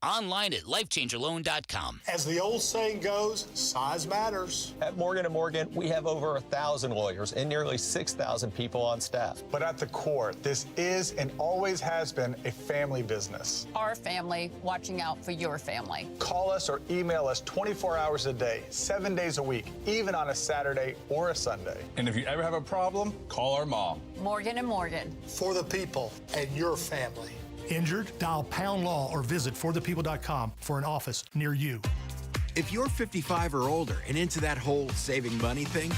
online at lifechangerloan.com. As the old saying goes, size matters. At Morgan & Morgan, we have over 1,000 lawyers and nearly 6,000 people on staff. But at the core, this is and always has been a family business. Our family watching out for your family. Call us or email us 24 hours a day, 7 days a week, even on a Saturday or a Sunday. And if you ever have a problem, call our mom. Morgan & Morgan. For the people and your family. Injured? Dial Pound Law or visit forthepeople.com for an office near you. If you're 55 or older and into that whole saving money thing,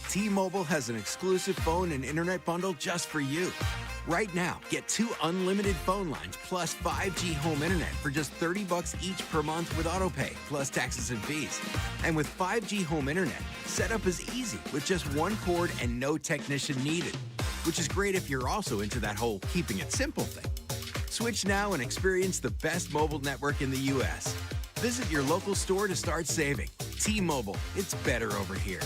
T-Mobile has an exclusive phone and internet bundle just for you. Right now, get 2 unlimited phone lines plus 5G home internet for just $30 each per month with autopay, plus taxes and fees. And with 5G home internet, setup is easy with just one cord and no technician needed, which is great if you're also into that whole keeping it simple thing. Switch now and experience the best mobile network in the U.S. Visit your local store to start saving. T-Mobile, it's better over here.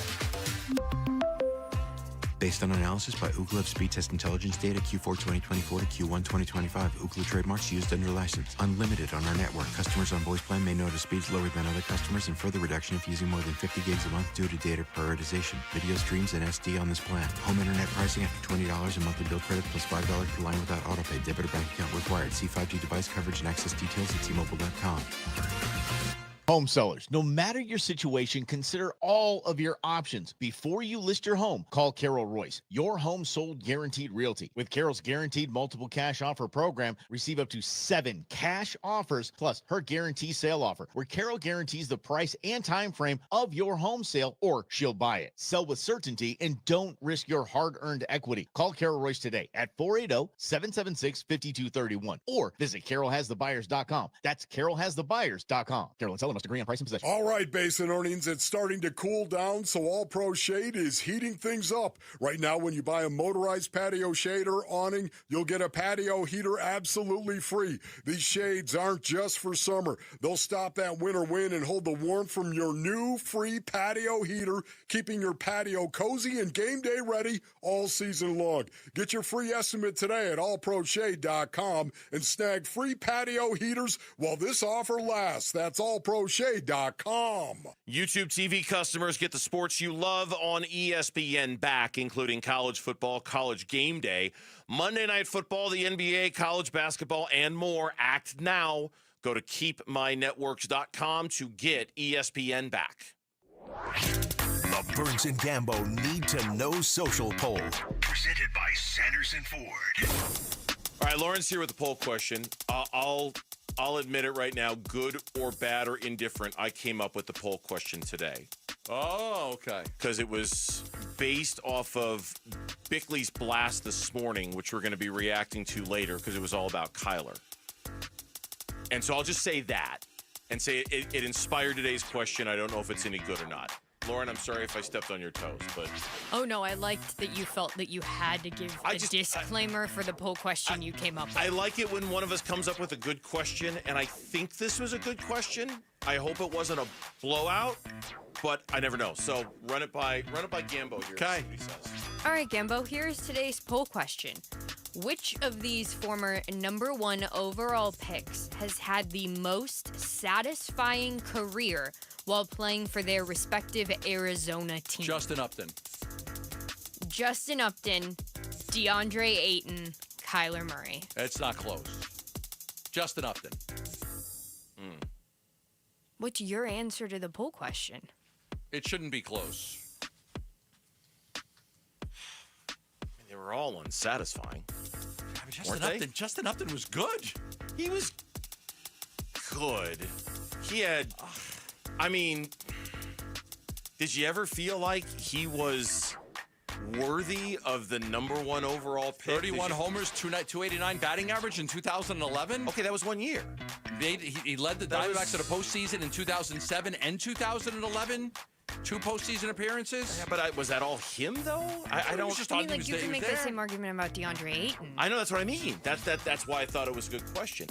Based on analysis by Ookla of speed test intelligence data Q4 2024 to Q1 2025. Ookla trademarks used under license. Unlimited on our network. Customers on voice plan may notice speeds lower than other customers and further reduction if using more than 50 gigs a month due to data prioritization. Video streams and SD on this plan. Home internet pricing after $20 a monthly bill credit plus $5 per line without autopay. Debit or bank account required. See 5G device coverage and access details at T-Mobile.com. Home sellers, no matter your situation, consider all of your options. Before you list your home, call Carol Royce, your home sold guaranteed realty. With Carol's guaranteed multiple cash offer program, receive up to 7 cash offers plus her guarantee sale offer, where Carol guarantees the price and time frame of your home sale, or she'll buy it. Sell with certainty and don't risk your hard-earned equity. Call Carol Royce today at 480-776-5231 or visit carolhasthebuyers.com. That's carolhasthebuyers.com. Carol and seller must agree on price and possession. All right, Basin earnings, it's starting to cool down, so All Pro Shade is heating things up. Right now, when you buy a motorized patio shade or awning, you'll get a patio heater absolutely free. These shades aren't just for summer. They'll stop that winter wind and hold the warmth from your new free patio heater, keeping your patio cozy and game day ready all season long. Get your free estimate today at allproshade.com and snag free patio heaters while this offer lasts. That's All Pro DeMarcoShay.com. YouTube TV customers get the sports you love on ESPN back, including college football, college game day, Monday Night Football, the NBA, college basketball, and more. Act now. Go to keepmynetworks.com to get ESPN back. The Burns and Gambo Need to Know Social Poll. Presented by Sanderson Ford. All right, Lauren's here with the poll question. I'll admit it right now, good or bad or indifferent, I came up with the poll question today. Oh, okay. Because it was based off of Bickley's blast this morning, which we're going to be reacting to later because it was all about Kyler. And so I'll just say that and say it inspired today's question. I don't know if it's any good or not. Lauren, I'm sorry if I stepped on your toes, but... Oh, no, I liked that you felt that you had to give a disclaimer for the poll question you came up with. I like it when one of us comes up with a good question, and I think this was a good question. I hope it wasn't a blowout, but I never know. So run it by Gambo here. Okay. He says. All right, Gambo, here's today's poll question. Which of these former number 1 overall picks has had the most satisfying career while playing for their respective Arizona teams? Justin Upton, DeAndre Ayton, Kyler Murray. It's not close. Justin Upton. What's your answer to the poll question? It shouldn't be close. They were all unsatisfying. Justin Upton was good. He was good. He had... I mean, did you ever feel like he was worthy of the number 1 overall pick? 31 homers, 289 batting average in 2011. Okay, that was 1 year. He led the Diamondbacks to the postseason in 2007 and 2011. 2 postseason appearances. Yeah, but was that all him though? I don't. You can make the same argument about DeAndre Ayton. I know, that's what I mean. That's why I thought it was a good question.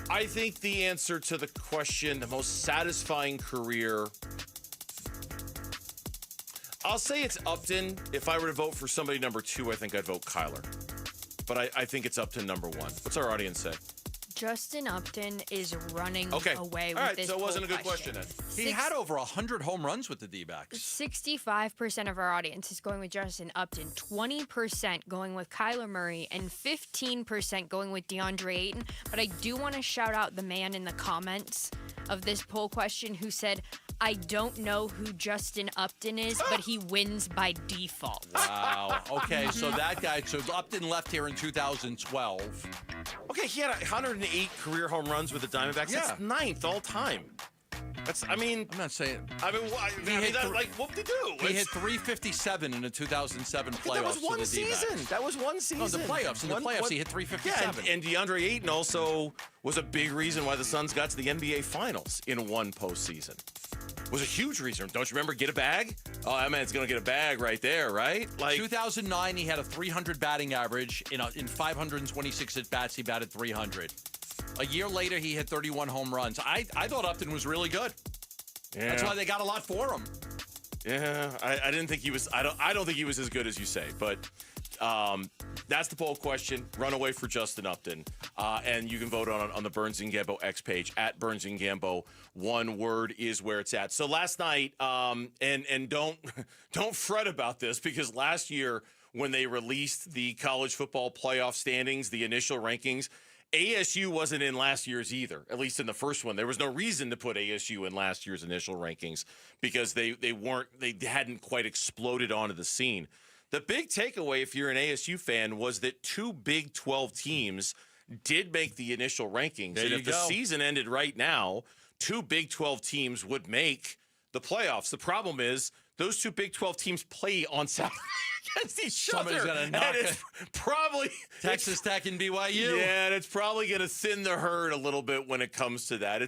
I think the answer to the question, the most satisfying career, I'll say it's Upton. If I were to vote for somebody number 2, I think I'd vote Kyler. But I think it's Upton number 1. What's our audience say? Justin Upton is running away All with right, this so it wasn't a good question then. He had over 100 home runs with the D-backs. 65% of our audience is going with Justin Upton, 20% going with Kyler Murray, and 15% going with DeAndre Ayton. But I do want to shout out the man in the comments of this poll question who said, I don't know who Justin Upton is, but he wins by default. Wow. Okay, so that guy, so Upton left here in 2012. Okay, he had 108 career home runs with the Diamondbacks. Yeah. That's 9th all time. I'm not saying. whoop-de-doo. He hit 357 in the 2007 playoffs. That was one for the season. D-backs. That was one season. No, the playoffs. In the playoffs, he hit 357. Yeah, and DeAndre Ayton also was a big reason why the Suns got to the NBA Finals in one postseason. Was a huge reason. Don't you remember? Get a bag? Oh, that man's going to get a bag right there, right? 2009, he had a 300 batting average. In 526 at-bats, he batted 300. A year later, he hit 31 home runs. I thought Upton was really good. Yeah. That's why they got a lot for him. Yeah, I didn't think he was. I don't think he was as good as you say. But that's the poll question. Run away for Justin Upton, and you can vote on the Burns and Gambo X page at Burns and Gambo. One word is where it's at. So last night, and don't fret about this because last year when they released the college football playoff standings, the initial rankings, ASU wasn't in last year's either, at least in the first one. There was no reason to put ASU in last year's initial rankings because they hadn't quite exploded onto the scene. The big takeaway, if you're an ASU fan, was that 2 Big 12 teams did make the initial rankings. There and you if go. the season ended right now, 2 Big 12 teams would make the playoffs. The problem is those 2 Big 12 teams play on Saturday against each Somebody's other. gonna knock and it's probably Texas Tech and BYU. Yeah, and it's probably going to thin the herd a little bit when it comes to that.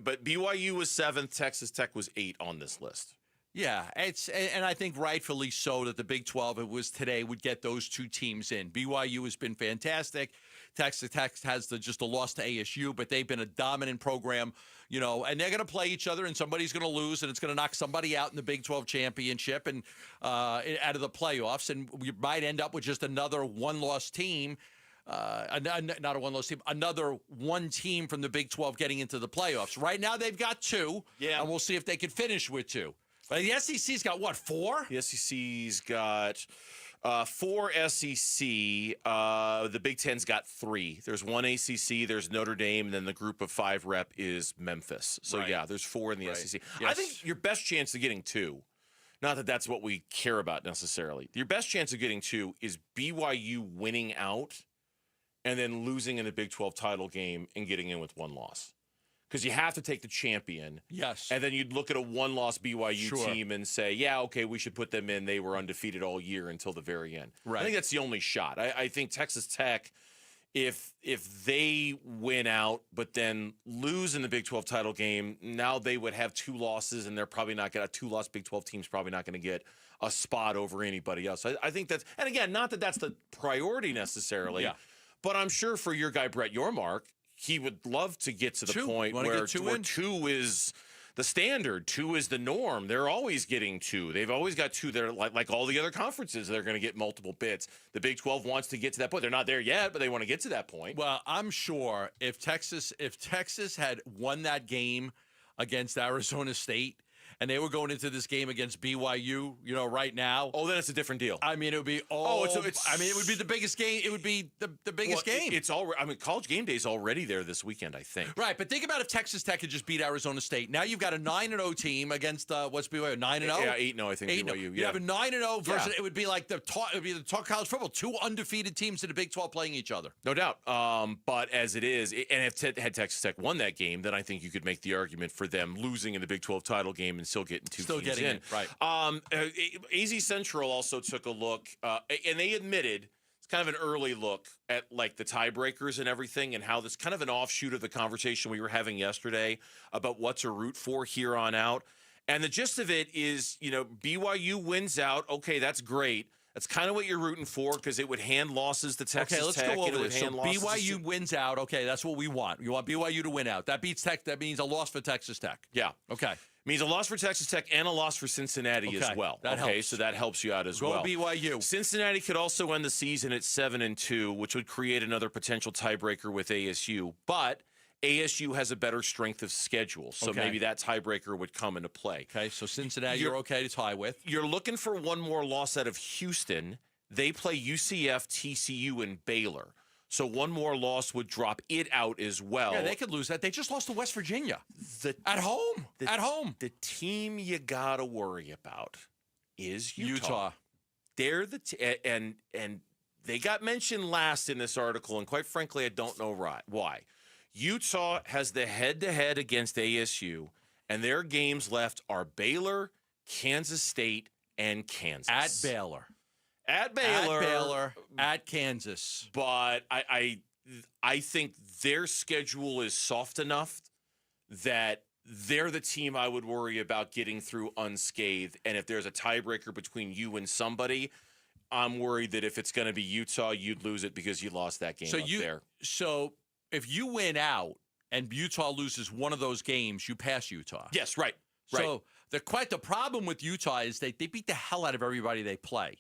But BYU was 7th, Texas Tech was 8 on this list. Yeah, and I think rightfully so that the Big 12, it was today, would get those 2 teams in. BYU has been fantastic. Texas Tech has just a loss to ASU, but they've been a dominant program, and they're going to play each other, and somebody's going to lose, and it's going to knock somebody out in the Big 12 championship and out of the playoffs, and we might end up with just another one-loss team. not a one-loss team, another one team from the Big 12 getting into the playoffs. Right now they've got 2, and we'll see if they can finish with 2. But the SEC's got, what, 4? The SEC's got 4 SEC. The Big Ten's got 3. There's 1 ACC, there's Notre Dame, and then the group of 5 rep is Memphis. So, yeah, there's 4 in the SEC. Yes. I think your best chance of getting 2, not that that's what we care about necessarily, your best chance of getting 2 is BYU winning out and then losing in the Big 12 title game and getting in with 1 loss. Because you have to take the champion. Yes. And then you'd look at a 1-loss BYU team and say, yeah, okay, we should put them in. They were undefeated all year until the very end. Right. I think that's the only shot. I think Texas Tech, if they win out but then lose in the Big 12 title game, now they would have 2 losses, and they're probably not going to, a 2-loss Big 12 team's probably not going to get a spot over anybody else. I think that's, and again, not that that's the priority necessarily, but I'm sure for your guy, Brett Yormark, he would love to get to the point where 2 is the standard, 2 is the norm. They're always getting 2. They've always got 2. They're like all the other conferences. They're going to get multiple bits. The Big 12 wants to get to that point. They're not there yet, but they want to get to that point. Well, I'm sure if Texas had won that game against Arizona State, and they were going into this game against BYU, right now. Oh, then it's a different deal. I mean, it would be it would be the biggest game. It would be the biggest game. It's already. I mean, College Game Day is already there this weekend, I think. Right, but think about if Texas Tech had just beat Arizona State. Now you've got a 9-0 team against what's BYU 9-0. Yeah, 8-0. I think 8-0. BYU. You have a 9-0 versus it would be like the talk college football. 2 undefeated teams in the Big 12 playing each other. No doubt. But as it is, and if had Texas Tech won that game, then I think you could make the argument for them losing in the Big 12 title game and still getting 2 teams in. Right. AZ Central also took a look, and they admitted it's kind of an early look at like the tiebreakers and everything, and how this kind of an offshoot of the conversation we were having yesterday about what to root for here on out. And the gist of it is, BYU wins out. Okay, that's great. That's kind of what you're rooting for because it would hand losses to Texas Tech. Okay, let's go over this. So BYU wins out. Okay, that's what we want. You want BYU to win out. That beats Tech. That means a loss for Texas Tech. Yeah. Okay. Means a loss for Texas Tech and a loss for Cincinnati as well. That helps. So that helps you out as well. Go BYU. Cincinnati could also end the season at 7-2, which would create another potential tiebreaker with ASU. But ASU has a better strength of schedule, so maybe that tiebreaker would come into play. Okay, so Cincinnati you're okay to tie with. You're looking for one more loss out of Houston. They play UCF, TCU, and Baylor. So one more loss would drop it out as well. Yeah, they could lose that. They just lost to West Virginia. At home. The team you got to worry about is Utah. They're and they got mentioned last in this article, and quite frankly, I don't know why. Utah has the head-to-head against ASU, and their games left are Baylor, Kansas State, and Kansas. At Baylor. At Kansas. But I think their schedule is soft enough that they're the team I would worry about getting through unscathed. And if there's a tiebreaker between you and somebody, I'm worried that if it's going to be Utah, you'd lose it because you lost that game there. So if you win out and Utah loses one of those games, you pass Utah. Yes, right. So the problem with Utah is they beat the hell out of everybody they play.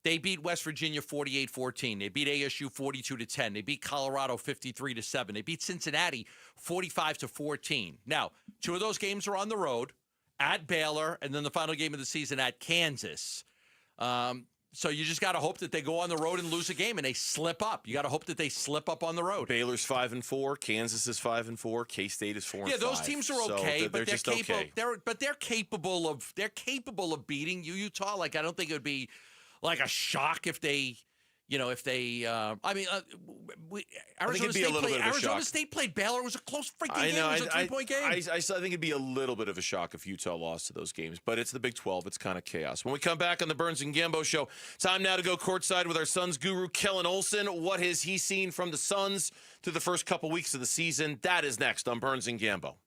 They beat West Virginia 48-14. They beat ASU 42-10. They beat Colorado 53-7. They beat Cincinnati 45-14. Now, 2 of those games are on the road at Baylor, and then the final game of the season at Kansas. So you just got to hope that they go on the road and lose a game and they slip up. You got to hope that they slip up on the road. Baylor's 5-4, Kansas is 5-4, K-State is 4-5. Yeah, those teams are okay, but they're capable. Okay. They're capable of beating Utah. Like I don't think it would be like a shock if they, Arizona State played Baylor. It was a close freaking game. It was a 3-point game. I think it'd be a little bit of a shock if Utah lost to those games, but it's the Big 12. It's kind of chaos. When we come back on the Burns and Gambo show, time now to go courtside with our Suns guru, Kellen Olson. What has he seen from the Suns through the first couple weeks of the season? That is next on Burns and Gambo.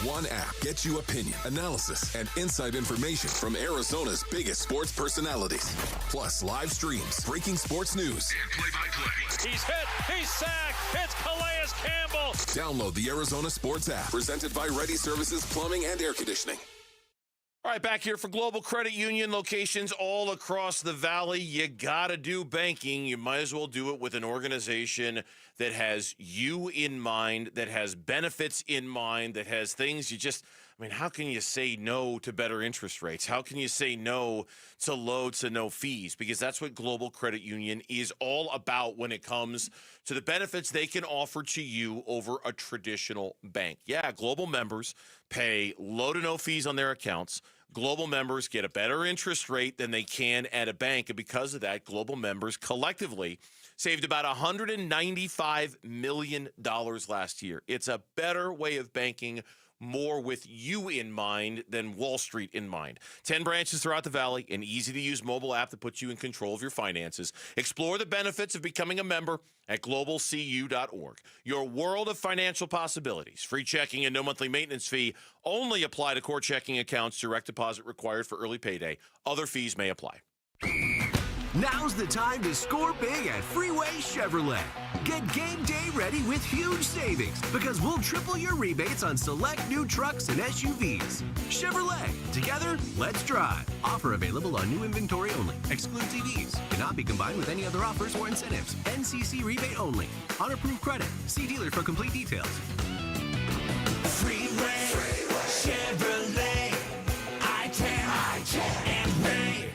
One app gets you opinion, analysis, and inside information from Arizona's biggest sports personalities. Plus live streams, breaking sports news, and play-by-play. He's hit, he's sacked, it's Calais Campbell. Download the Arizona Sports app, presented by Ready Services Plumbing and Air Conditioning. All right, back here for Global Credit Union locations all across the valley. You got to do banking. You might as well do it with an organization that has you in mind, that has benefits in mind, that has things you just, I mean, how can you say no to better interest rates? How can you say no to low to no fees? Because that's what Global Credit Union is all about when it comes to the benefits they can offer to you over a traditional bank. Yeah, Global members pay low to no fees on their accounts. Global members get a better interest rate than they can at a bank. And because of that, Global members collectively saved about $195 million last year. It's a better way of banking, more with you in mind than Wall Street in mind. 10 branches throughout the valley, an easy-to-use mobile app that puts you in control of your finances. Explore the benefits of becoming a member at globalcu.org. Your world of financial possibilities. Free checking and no monthly maintenance fee only apply to core checking accounts. Direct deposit required for early payday. Other fees may apply. Now's the time to score big at Freeway Chevrolet. Get game day ready with huge savings because we'll triple your rebates on select new trucks and SUVs. Chevrolet, together, let's drive. Offer available on new inventory only. Excludes EVs. Cannot be combined with any other offers or incentives. NCC rebate only. On approved credit. See dealer for complete details. Freeway, Chevrolet, I-10, and Ray.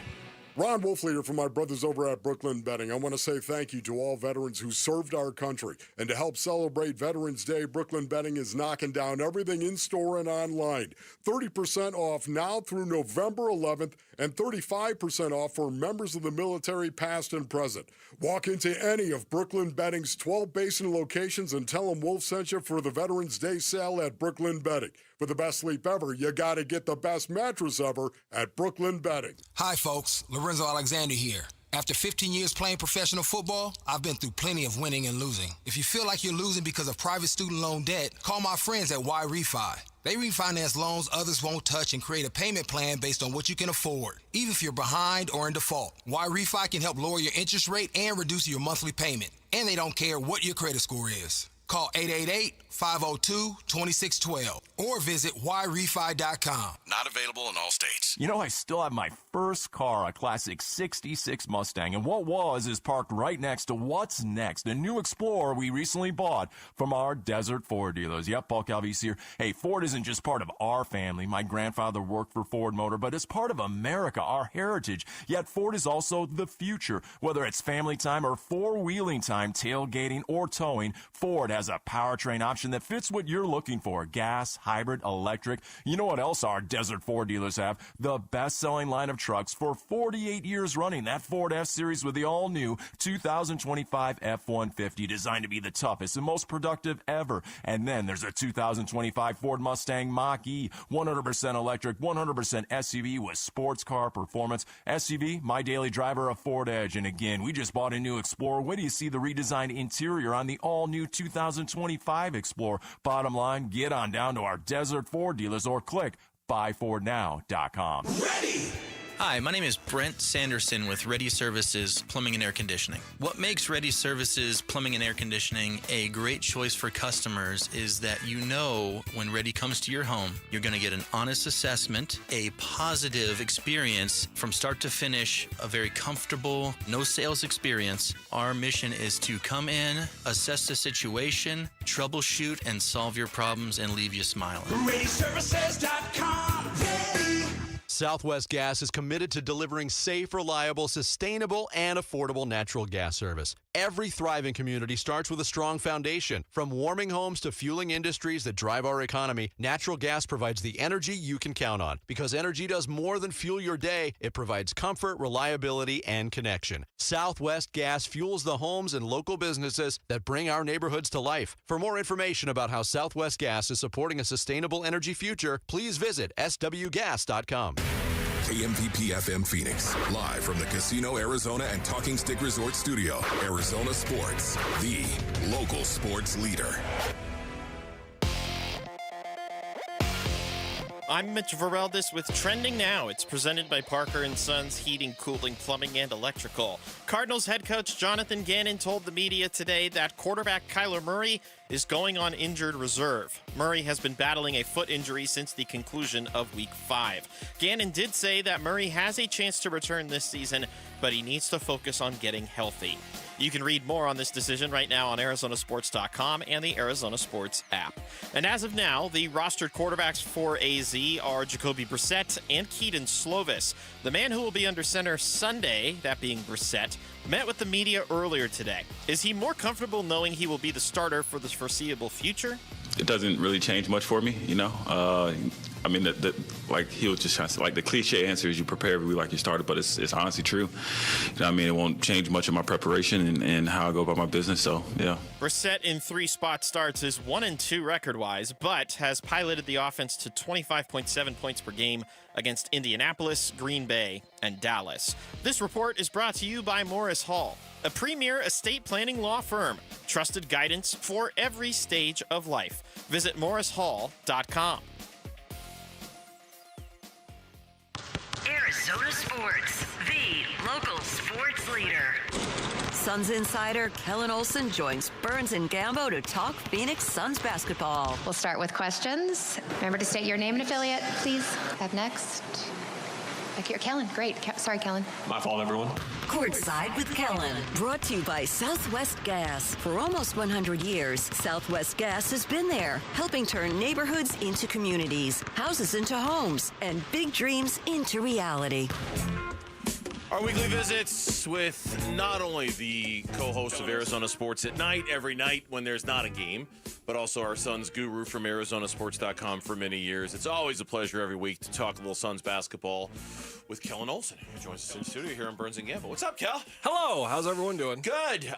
Ron Wolfleader from my brothers over at Brooklyn Betting. I want to say thank you to all veterans who served our country. And to help celebrate Veterans Day, Brooklyn Betting is knocking down everything in-store and online. 30% off now through November 11th and 35% off for members of the military past and present. Walk into any of Brooklyn Betting's 12 Basin locations and tell them Wolf sent you for the Veterans Day sale at Brooklyn Betting. For the best sleep ever, you got to get the best mattress ever at Brooklyn Betting. Hi, folks. Lorenzo Alexander here. After 15 years playing professional football, I've been through plenty of winning and losing. If you feel like you're losing because of private student loan debt, call my friends at Y Refi. They refinance loans others won't touch and create a payment plan based on what you can afford, even if you're behind or in default. Y Refi can help lower your interest rate and reduce your monthly payment. And they don't care what your credit score is. Call 888-502-2612 or visit yrefi.com. Not available in all states. You know, I still have my first car, a classic 66 Mustang, and what was is parked right next to what's next, a new Explorer we recently bought from our Desert Ford dealers. Yep, Paul Calvis here. Hey, Ford isn't just part of our family. My grandfather worked for Ford Motor, but it's part of America, our heritage. Yet Ford is also the future. Whether it's family time or four-wheeling time, tailgating or towing, Ford has a powertrain option that fits what you're looking for. Gas, hybrid, electric. You know what else our Desert Ford dealers have? The best-selling line of trucks for 48 years running. That Ford F-Series with the all-new 2025 F-150, designed to be the toughest and most productive ever. And then there's a 2025 Ford Mustang Mach-E, 100% electric, 100% SUV with sports car performance. SUV, my daily driver, a Ford Edge. And again, we just bought a new Explorer. Wait till you see the redesigned interior on the all-new 2025 Explorer. Bottom line, get on down to our Desert Ford dealers or click buyfordnow.com. Ready! Hi, my name is Brent Sanderson with Ready Services Plumbing and Air Conditioning. What makes Ready Services Plumbing and Air Conditioning a great choice for customers is that you know when Ready comes to your home, you're going to get an honest assessment, a positive experience from start to finish, a very comfortable, no sales experience. Our mission is to come in, assess the situation, troubleshoot, and solve your problems and leave you smiling. ReadyServices.com. Ready. Southwest Gas is committed to delivering safe, reliable, sustainable, and affordable natural gas service. Every thriving community starts with a strong foundation. From warming homes to fueling industries that drive our economy, natural gas provides the energy you can count on. Because energy does more than fuel your day, it provides comfort, reliability, and connection. Southwest Gas fuels the homes and local businesses that bring our neighborhoods to life. For more information about how Southwest Gas is supporting a sustainable energy future, please visit swgas.com. KMVP FM Phoenix, live from the Casino Arizona and Talking Stick Resort Studio. Arizona Sports, the local sports leader. I'm Mitch Vareldis with Trending Now. It's presented by Parker & Sons Heating, Cooling, Plumbing, and Electrical. Cardinals head coach Jonathan Gannon told the media today that quarterback Kyler Murray is going on injured reserve. Murray has been battling a foot injury since the conclusion of Week 5. Gannon did say that Murray has a chance to return this season, but he needs to focus on getting healthy. You can read more on this decision right now on ArizonaSports.com and the Arizona Sports app. And as of now, the rostered quarterbacks for AZ are Jacoby Brassette and Keaton Slovis. The man who will be under center Sunday, that being Brassette, met with the media earlier today. Is he more comfortable knowing he will be the starter for the foreseeable future? It doesn't really change much for me, you know. I mean, like he was just trying to, like the cliche answer is you prepare every week like you started, but it's honestly true. You know what I mean? It won't change much of my preparation and how I go about my business. So yeah. Brassette in 3 spot starts is 1-2 record-wise, but has piloted the offense to 25.7 points per game against Indianapolis, Green Bay, and Dallas. This report is brought to you by Morris Hall, a premier estate planning law firm. Trusted guidance for every stage of life. Visit morrishall.com. Arizona Sports, the local sports leader. Suns insider Kellen Olson joins Burns and Gambo to talk Phoenix Suns basketball. We'll start with questions. Remember to state your name and affiliate, please. Up next. Back here, Kellen. Great. Sorry, Kellen. My fault, everyone. Courtside with Kellen. Brought to you by Southwest Gas. For almost 100 years, Southwest Gas has been there, helping turn neighborhoods into communities, houses into homes, and big dreams into reality. Our weekly visits with not only the co-host of Arizona Sports at Night, every night when there's not a game, but also our Suns guru from ArizonaSports.com for many years. It's always a pleasure every week to talk a little Suns basketball with Kellen Olson, who joins us in the studio here on Burns and Gamble. What's up, Kel? Hello. How's everyone doing? Good.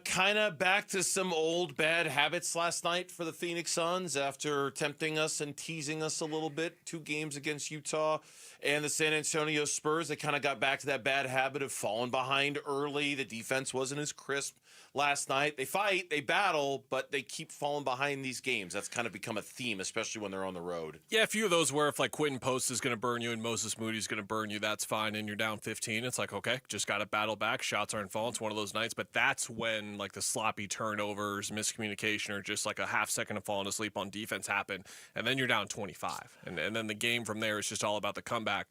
Kind of back to some old bad habits last night for the Phoenix Suns after tempting us and teasing us a little bit. 2 games against Utah and the San Antonio Spurs. They kind of got back to that bad habit of falling behind early. The defense wasn't as crisp last night. They fight, they battle, but they keep falling behind these games. That's kind of become a theme, especially when they're on the road. Yeah, a few of those where if like Quentin Post is going to burn you and Moses Moody's going to burn you, that's fine, and you're down 15. It's like, okay, just got to battle back. Shots aren't falling. It's one of those nights, but that's when like the sloppy turnovers, miscommunication, or just like a half second of falling asleep on defense happen, and then you're down 25. And then the game from there is just all about the comeback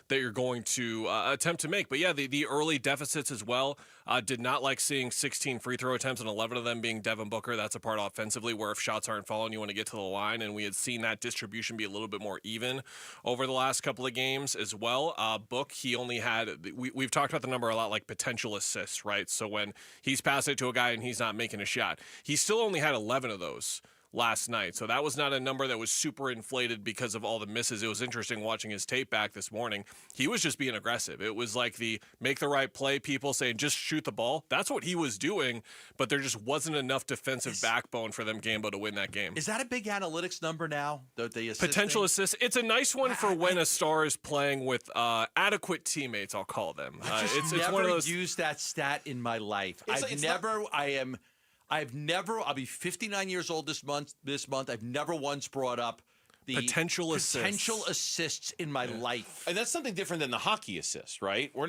that you're going to attempt to make. But yeah, the early deficits as well. Did not like seeing 16 free throw attempts and 11 of them being Devin Booker. That's a part offensively where if shots aren't falling, you want to get to the line. And we had seen that distribution be a little bit more even over the last couple of games as well. Book, he only had, we've talked about the number a lot, like potential assists, right? So when he's passing it to a guy and he's not making a shot, he still only had 11 of those last night. So that was not a number that was super inflated because of all the misses. It was interesting watching his tape back this morning. He was just being aggressive. It was like the make the right play people saying just shoot the ball. That's what he was doing, but there just wasn't enough defensive backbone for them, Gambo, to win that game. Is that a big analytics number now? The assist potential thing? assist. It's a nice one for when a star is playing with adequate teammates, I'll call them. It's never one of those... used that stat in my life. I'll be 59 years old this month. I've never once brought up the potential assists in my life. And that's something different than the hockey assist, right? We're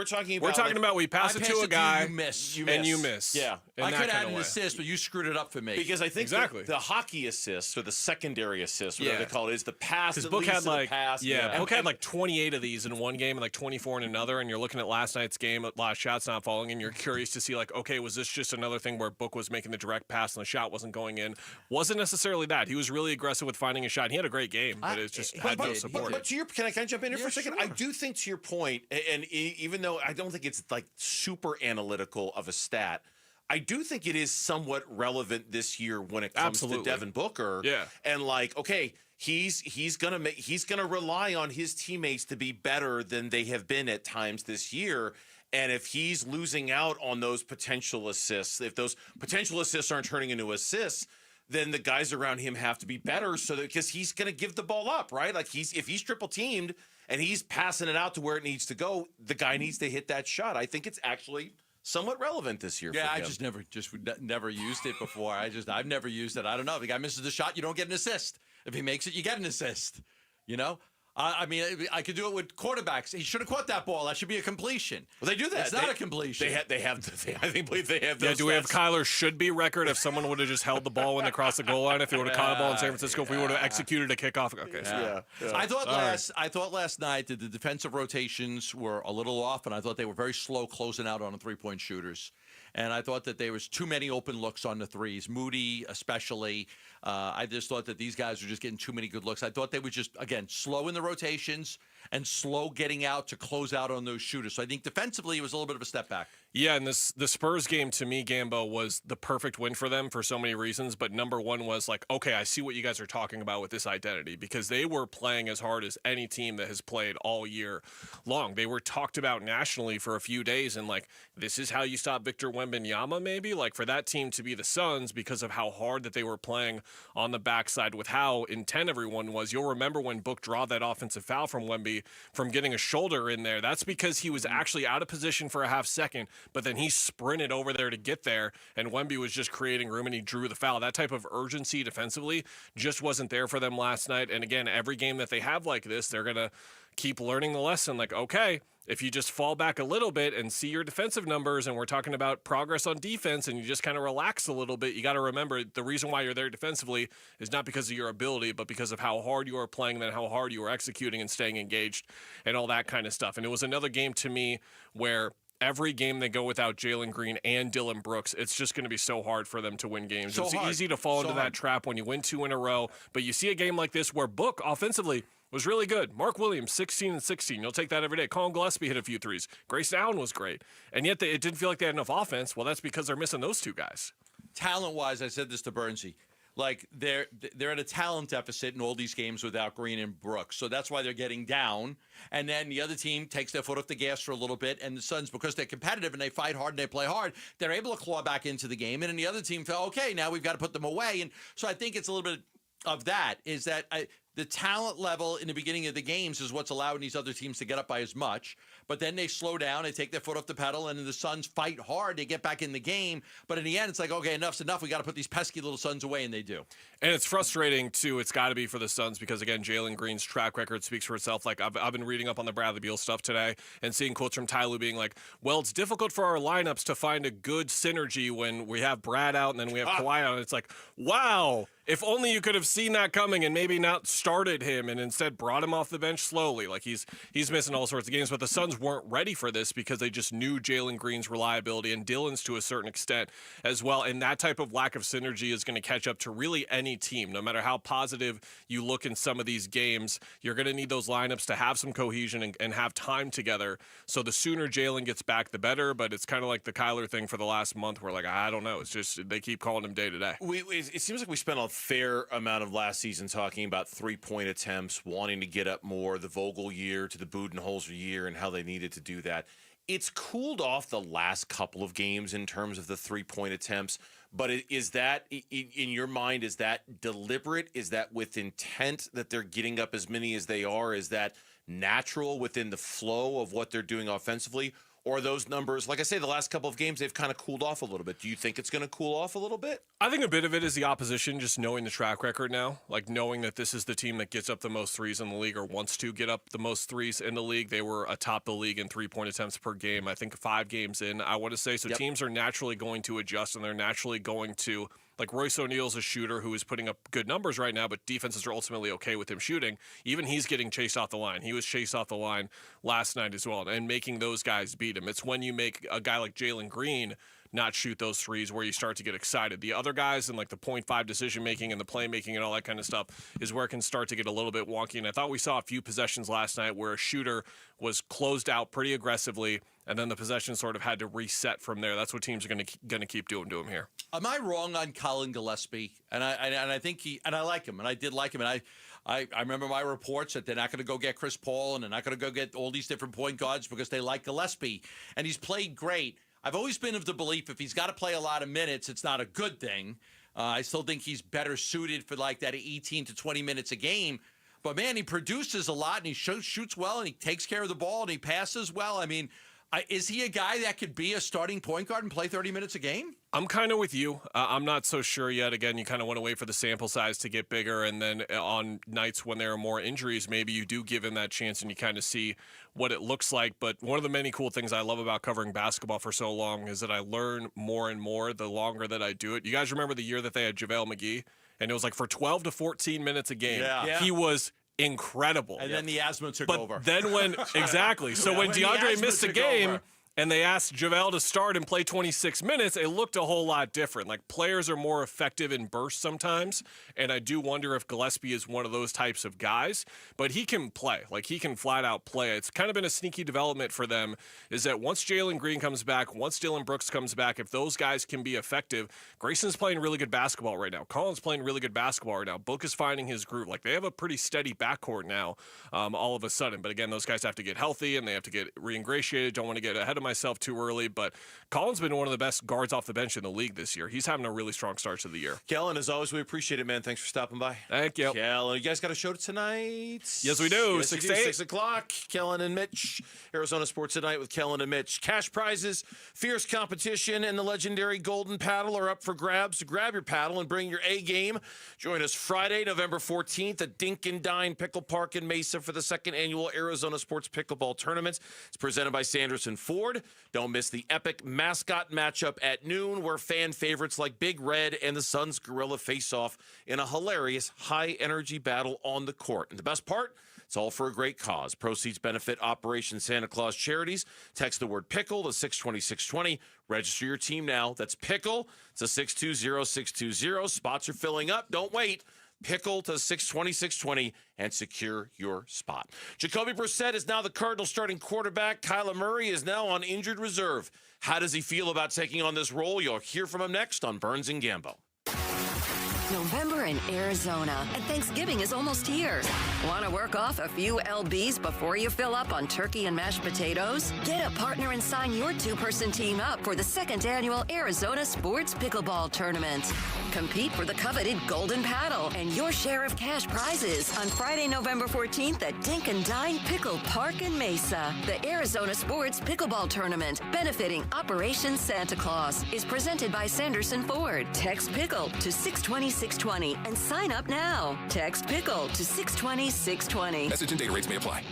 talking about we pass it to a guy, you miss. And you miss. Yeah. I could add an assist, but you screwed it up for me. Because I think the hockey assist or the secondary assist, whatever they call it, is the pass. Because Book had Book had like 28 of these in one game and like 24 in another, and you're looking at last night's game, a lot of shots not falling, and you're curious to see like, okay, was this just another thing where Book was making the direct pass and the shot wasn't going in? Wasn't necessarily that. He was really aggressive with finding a shot. He had a great game, but it just had no support. But to your, can I jump in here for a second? Sure. I do think to your point, and even though I don't think it's like super analytical of a stat, I do think it is somewhat relevant this year when it comes to Devin Booker. Yeah. And like, okay, he's gonna rely on his teammates to be better than they have been at times this year. And if he's losing out on those potential assists, if those potential assists aren't turning into assists, then the guys around him have to be better, so that because he's going to give the ball up, right? Like if he's triple teamed and he's passing it out to where it needs to go, the guy needs to hit that shot. I think it's actually somewhat relevant this year. Yeah, for I him. never used it before. I've never used it. I don't know. If the guy misses the shot, you don't get an assist. If he makes it, you get an assist. You know? I mean, I could do it with quarterbacks. He should have caught that ball. That should be a completion. Well, they do that. It's not a completion. They have. I believe they have. Those Yeah, do we have Kyler should be record if someone would have just held the ball when they crossed the goal line? If he would have caught a ball in San Francisco, if we would have executed a kickoff? Okay, I thought last night that the defensive rotations were a little off, and I thought they were very slow closing out on the three-point shooters. And I thought that there was too many open looks on the threes, Moody especially. I just thought that these guys were just getting too many good looks. I thought they were just, again, slow in the rotations and slow getting out to close out on those shooters. So I think defensively it was a little bit of a step back. Yeah, and the Spurs game, to me, Gambo, was the perfect win for them for so many reasons. But number one was like, okay, I see what you guys are talking about with this identity, because they were playing as hard as any team that has played all year long. They were talked about nationally for a few days, and like, this is how you stop Victor Wembanyama, maybe? Like, for that team to be the Suns because of how hard that they were playing on the backside with how intent everyone was. You'll remember when Book drawed that offensive foul from Wemby from getting a shoulder in there. That's because he was actually out of position for a half second, but then he sprinted over there to get there, and Wemby was just creating room, and he drew the foul. That type of urgency defensively just wasn't there for them last night. And again, every game that they have like this, they're going to keep learning the lesson. Like, okay, if you just fall back a little bit and see your defensive numbers, and we're talking about progress on defense, and you just kind of relax a little bit, you got to remember the reason why you're there defensively is not because of your ability, but because of how hard you are playing and how hard you are executing and staying engaged and all that kind of stuff. And it was another game to me where every game they go without Jalen Green and Dylan Brooks, it's just going to be so hard for them to win games. It's easy to fall into that trap when you win 2 in a row, but you see a game like this where Book offensively was really good. Mark Williams, 16 and 16. You'll take that every day. Colin Gillespie hit a few threes. Grayson Allen was great. And yet it didn't feel like they had enough offense. Well, that's because they're missing those two guys. Talent-wise, I said this to Bernsey. Like, they're at a talent deficit in all these games without Green and Brooks. So that's why they're getting down. And then the other team takes their foot off the gas for a little bit. And the Suns, because they're competitive and they fight hard and they play hard, they're able to claw back into the game. And then the other team felt, okay, now we've got to put them away. And so I think it's a little bit of that, is that the talent level in the beginning of the games is what's allowing these other teams to get up by as much. But then they slow down, they take their foot off the pedal, and then the Suns fight hard. They get back in the game. But in the end, it's like, okay, enough's enough. We got to put these pesky little Suns away, and they do. And it's frustrating, too. It's got to be for the Suns because, again, Jalen Green's track record speaks for itself. Like, I've been reading up on the Bradley Beal stuff today and seeing quotes from Ty Lue being like, well, it's difficult for our lineups to find a good synergy when we have Brad out and then we have Kawhi out. And it's like, wow. If only you could have seen that coming and maybe not started him and instead brought him off the bench slowly. Like, he's missing all sorts of games, but the Suns weren't ready for this because they just knew Jalen Green's reliability and Dylan's to a certain extent as well. And that type of lack of synergy is going to catch up to really any team. No matter how positive you look in some of these games, you're going to need those lineups to have some cohesion and have time together. So the sooner Jalen gets back, the better. But it's kind of like the Kyler thing for the last month where, like, I don't know. It's just they keep calling him day to day. It seems like we spent a fair amount of last season talking about 3-point attempts, wanting to get up more, the Vogel year to the Budenholzer year and how they needed to do that. It's cooled off the last couple of games in terms of the 3-point attempts, but is that, in your mind, is that deliberate? Is that with intent that they're getting up as many as they are? Is that natural within the flow of what they're doing offensively? Or are those numbers, like I say, the last couple of games, they've kind of cooled off a little bit. Do you think it's going to cool off a little bit? I think a bit of it is the opposition, just knowing the track record now, like knowing that this is the team that gets up the most threes in the league or wants to get up the most threes in the league. They were atop the league in 3-point attempts per game, I think 5 games in, I want to say. So teams are naturally going to adjust, and they're naturally going to, like Royce O'Neal's a shooter who is putting up good numbers right now, but defenses are ultimately okay with him shooting. Even he's getting chased off the line. He was chased off the line last night as well, and making those guys beat him. It's when you make a guy like Jalen Green not shoot those threes where you start to get excited. The other guys in like the 0.5 decision-making and the playmaking and all that kind of stuff is where it can start to get a little bit wonky. And I thought we saw a few possessions last night where a shooter was closed out pretty aggressively, and then the possession sort of had to reset from there. That's what teams are going to keep doing to him here. Am I wrong on Colin Gillespie? And I think I like him, and I did like him, and I remember my reports that they're not going to go get Chris Paul, and they're not going to go get all these different point guards because they like Gillespie, and he's played great. I've always been of the belief if he's got to play a lot of minutes, it's not a good thing. I still think he's better suited for like that 18 to 20 minutes a game. But, man, he produces a lot, and he shoots well, and he takes care of the ball, and he passes well. I mean, Is he a guy that could be a starting point guard and play 30 minutes a game? I'm kind of with you. I'm not so sure yet. Again, you kind of want to wait for the sample size to get bigger, and then on nights when there are more injuries, maybe you do give him that chance and you kind of see what it looks like. But one of the many cool things I love about covering basketball for so long is that I learn more and more the longer that I do it. You guys remember the year that they had JaVale McGee? And it was like for 12 to 14 minutes a game. Yeah. He was incredible. And then the asthma took but over. Then when exactly. So when DeAndre missed a game and they asked JaVale to start and play 26 minutes, it looked a whole lot different. Like, players are more effective in bursts sometimes, and I do wonder if Gillespie is one of those types of guys, but he can play. Like, he can flat out play. It's kind of been a sneaky development for them, is that once Jalen Green comes back, once Dillon Brooks comes back, if those guys can be effective, Grayson's playing really good basketball right now. Colin's playing really good basketball right now. Book is finding his groove. Like, they have a pretty steady backcourt now all of a sudden. But again, those guys have to get healthy, and they have to get re-ingratiated. Don't want to get ahead of myself too early, but Colin's been one of the best guards off the bench in the league this year. He's having a really strong start to the year. Kellen, as always, we appreciate it, man. Thanks for stopping by. Thank you. Kellen, you guys got a show tonight? Yes, we do. Yes, 6 to 8. 6 o'clock. Kellen and Mitch. Arizona Sports Tonight with Kellen and Mitch. Cash prizes, fierce competition, and the legendary Golden Paddle are up for grabs. So grab your paddle and bring your A game. Join us Friday, November 14th at Dink and Dine Pickle Park in Mesa for the second annual Arizona Sports Pickleball Tournament. It's presented by Sanderson Ford. Don't miss the epic mascot matchup at noon, where fan favorites like Big Red and the Suns Gorilla face off in a hilarious high-energy battle on the court. And the best part? It's all for a great cause. Proceeds benefit Operation Santa Claus Charities. Text the word PICKLE to 620-620. Register your team now. That's PICKLE to 620-620. Spots are filling up. Don't wait. Pickle to 620-620 and secure your spot. Jacoby Brassette is now the Cardinals starting quarterback. Kyler Murray is now on injured reserve. How does he feel about taking on this role? You'll hear from him next on Burns and Gambo. November in Arizona, and Thanksgiving is almost here. Want to work off a few LBs before you fill up on turkey and mashed potatoes? Get a partner and sign your two-person team up for the second annual Arizona Sports Pickleball Tournament. Compete for the coveted Golden Paddle and your share of cash prizes on Friday, November 14th at Dink and Dine Pickle Park in Mesa. The Arizona Sports Pickleball Tournament, benefiting Operation Santa Claus, is presented by Sanderson Ford. Text PICKLE to 620-620 and sign up now. Text PICKLE to 620-620. Message and data rates may apply.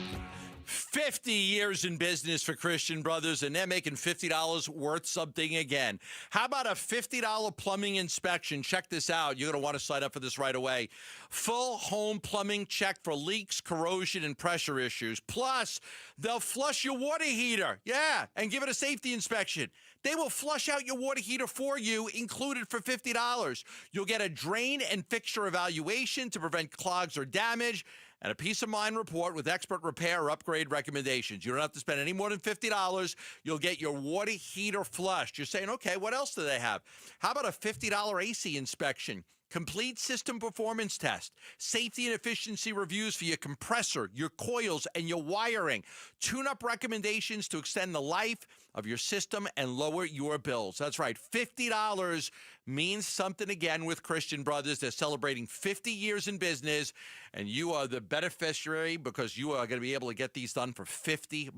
50 years in business for Christian Brothers, and they're making $50 worth something again. How about a $50 plumbing inspection? Check this out. You're going to want to sign up for this right away. Full home plumbing check for leaks, corrosion, and pressure issues. Plus, they'll flush your water heater. Yeah, and give it a safety inspection. They will flush out your water heater for you, included for $50. You'll get a drain and fixture evaluation to prevent clogs or damage, and a peace of mind report with expert repair or upgrade recommendations. You don't have to spend any more than $50. You'll get your water heater flushed. You're saying, okay, what else do they have? How about a $50 AC inspection? Complete system performance test, safety and efficiency reviews for your compressor, your coils, and your wiring. Tune-up recommendations to extend the life of your system and lower your bills. That's right, $50 means something again with Christian Brothers. They're celebrating 50 years in business, and you are the beneficiary because you are going to be able to get these done for $50.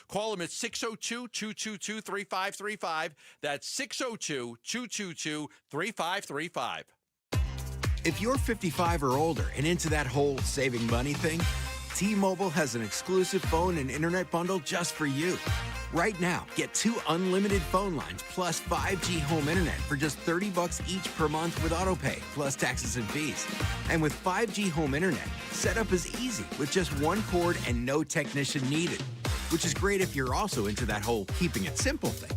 Call them at 602-222-3535. That's 602-222-3535. If you're 55 or older and into that whole saving money thing, T-Mobile has an exclusive phone and internet bundle just for you. Right now, get 2 unlimited phone lines plus 5G home internet for just $30 each per month with autopay, plus taxes and fees. And with 5G home internet, setup is easy with just one cord and no technician needed, which is great if you're also into that whole keeping it simple thing.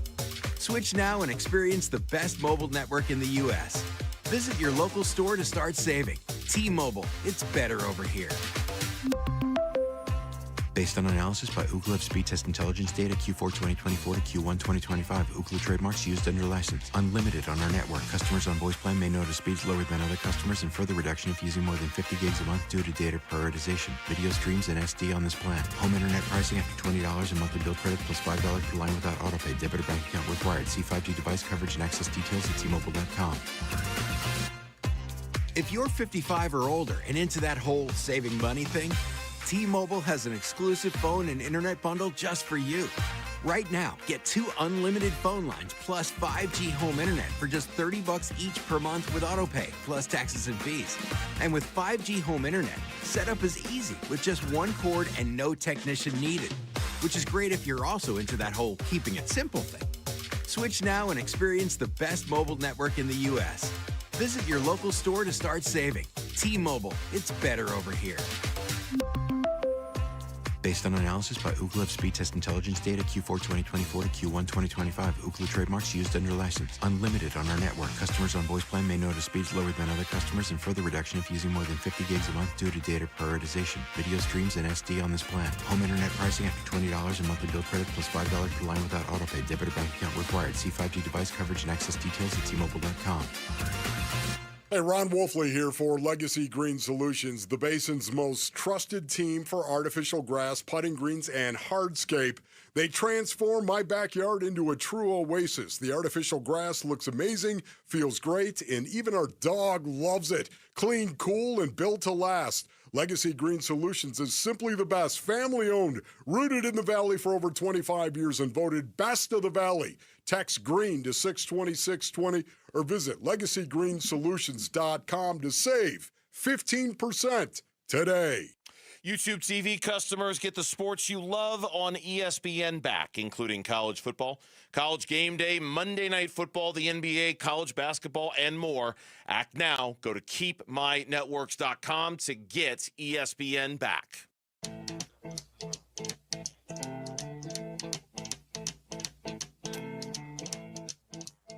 Switch now and experience the best mobile network in the U.S. Visit your local store to start saving. T-Mobile, it's better over here. Based on analysis by Ookla Speed Test Intelligence data Q4 2024 to Q1 2025. Ookla trademarks used under license. Unlimited on our network. Customers on voice plan may notice speeds lower than other customers and further reduction if using more than 50 gigs a month due to data prioritization. Video streams and SD on this plan. Home internet pricing after $20 in monthly bill credit plus $5 per line without autopay. Debit or bank account required. See 5G device coverage and access details at T-Mobile.com. If you're 55 or older and into that whole saving money thing, T-Mobile has an exclusive phone and internet bundle just for you. Right now, get 2 unlimited phone lines plus 5G home internet for just $30 each per month with AutoPay, plus taxes and fees. And with 5G home internet, setup is easy with just 1 cord and no technician needed, which is great if you're also into that whole keeping it simple thing. Switch now and experience the best mobile network in the U.S. Visit your local store to start saving. T-Mobile, it's better over here. Based on analysis by Ookla of speed test intelligence data Q4 2024 to Q1 2025. Ookla trademarks used under license. Unlimited on our network. Customers on voice plan may notice speeds lower than other customers and further reduction if using more than 50 gigs a month due to data prioritization. Video streams and SD on this plan. Home internet pricing after $20 a monthly bill credit plus $5 per line without autopay. Debit or bank account required. See 5G device coverage and access details at T-Mobile.com. Hey, Ron Wolfley here for Legacy Green Solutions, the Basin's most trusted team for artificial grass, putting greens, and hardscape. They transform my backyard into a true oasis. The artificial grass looks amazing, feels great, and even our dog loves it. Clean, cool, and built to last. Legacy Green Solutions is simply the best. Family-owned, rooted in the Valley for over 25 years, and voted Best of the Valley. Text GREEN to 620-620 or visit LegacyGreenSolutions.com to save 15% today. YouTube TV customers get the sports you love on ESPN back, including college football, college game day, Monday Night Football, the NBA, college basketball, and more. Act now. Go to keepmynetworks.com to get ESPN back.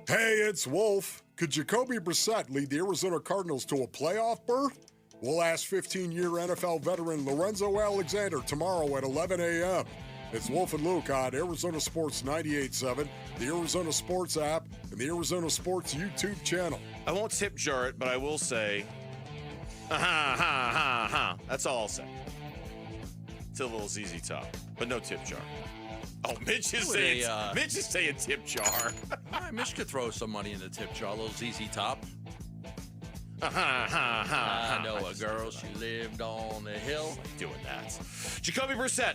Hey, it's Wolf. Could Jacoby Brissett lead the Arizona Cardinals to a playoff berth? We'll ask 15-year NFL veteran Lorenzo Alexander tomorrow at 11 a.m. It's Wolf and Luke on Arizona Sports 98.7, the Arizona Sports app, and the Arizona Sports YouTube channel. I won't tip jar it, but I will say, ha. That's all I'll say. It's a little ZZ Top, but no tip jar. Oh, Mitch is saying tip jar. Mitch could throw some money in the tip jar, a little ZZ Top. I know a girl, she lived on the hill. Doing that. Jacoby Brissett